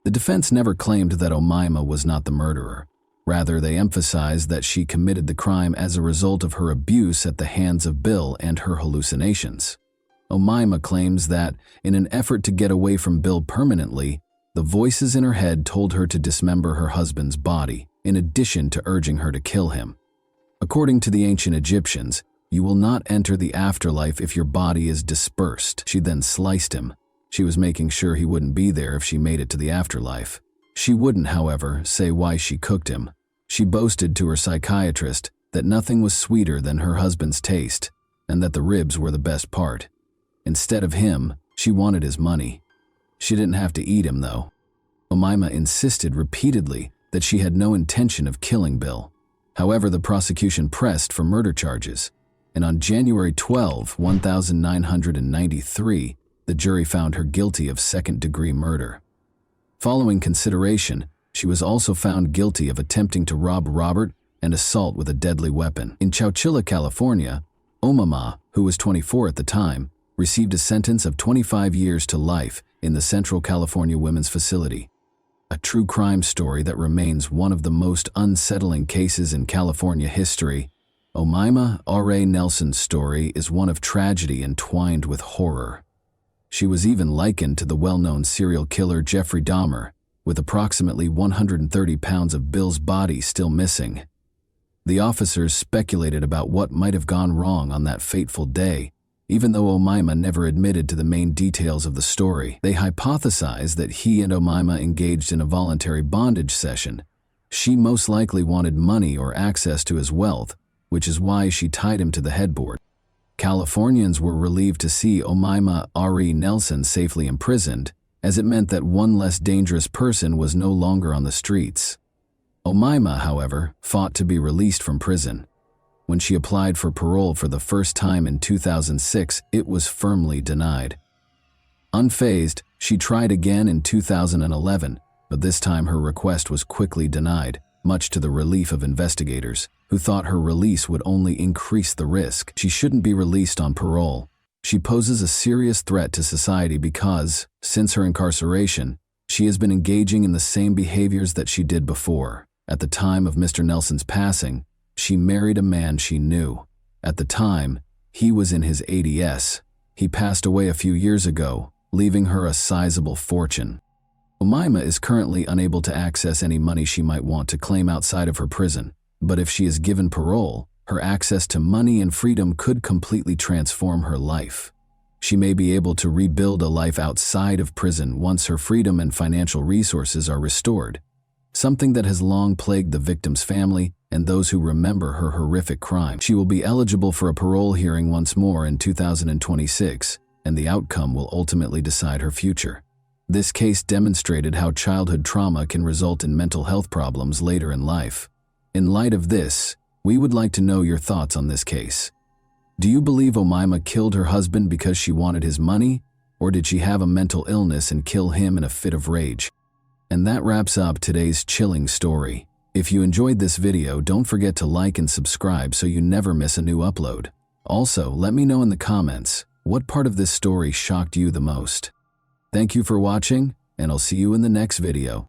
The defense never claimed that Omaima was not the murderer. Rather, they emphasized that she committed the crime as a result of her abuse at the hands of Bill and her hallucinations. Omaima claims that, in an effort to get away from Bill permanently, the voices in her head told her to dismember her husband's body, in addition to urging her to kill him. According to the ancient Egyptians, you will not enter the afterlife if your body is dispersed. She then sliced him. She was making sure he wouldn't be there if she made it to the afterlife. She wouldn't, however, say why she cooked him. She boasted to her psychiatrist that nothing was sweeter than her husband's taste, and that the ribs were the best part. Instead of him, she wanted his money. She didn't have to eat him, though. Omaima insisted repeatedly that she had no intention of killing Bill. However, the prosecution pressed for murder charges, and on January 12, 1993, the jury found her guilty of second-degree murder. Following consideration, she was also found guilty of attempting to rob Robert and assault with a deadly weapon. In Chowchilla, California, Omaima, who was 24 at the time, received a sentence of 25 years to life in the Central California Women's Facility. A true crime story that remains one of the most unsettling cases in California history. Omaima R.A. Nelson's story is one of tragedy entwined with horror. She was even likened to the well-known serial killer Jeffrey Dahmer, with approximately 130 pounds of Bill's body still missing. The officers speculated about what might have gone wrong on that fateful day, even though Omaima never admitted to the main details of the story. They hypothesized that he and Omaima engaged in a voluntary bondage session. She most likely wanted money or access to his wealth, which is why she tied him to the headboard. Californians were relieved to see Omaima R.E. Nelson safely imprisoned, as it meant that one less dangerous person was no longer on the streets. Omaima, however, fought to be released from prison. When she applied for parole for the first time in 2006, it was firmly denied. Unfazed, she tried again in 2011, but this time her request was quickly denied, much to the relief of investigators, who thought her release would only increase the risk. She shouldn't be released on parole. She poses a serious threat to society because, since her incarceration, she has been engaging in the same behaviors that she did before. At the time of Mr. Nelson's passing, she married a man she knew. At the time, he was in his 80s. He passed away a few years ago, leaving her a sizable fortune. Omaima is currently unable to access any money she might want to claim outside of her prison, but if she is given parole, her access to money and freedom could completely transform her life. She may be able to rebuild a life outside of prison once her freedom and financial resources are restored, something that has long plagued the victim's family and those who remember her horrific crime. She will be eligible for a parole hearing once more in 2026, and the outcome will ultimately decide her future. This case demonstrated how childhood trauma can result in mental health problems later in life. In light of this, we would like to know your thoughts on this case. Do you believe Omaima killed her husband because she wanted his money, or did she have a mental illness and kill him in a fit of rage? And that wraps up today's chilling story. If you enjoyed this video, don't forget to like and subscribe so you never miss a new upload. Also, let me know in the comments, what part of this story shocked you the most? Thank you for watching, and I'll see you in the next video.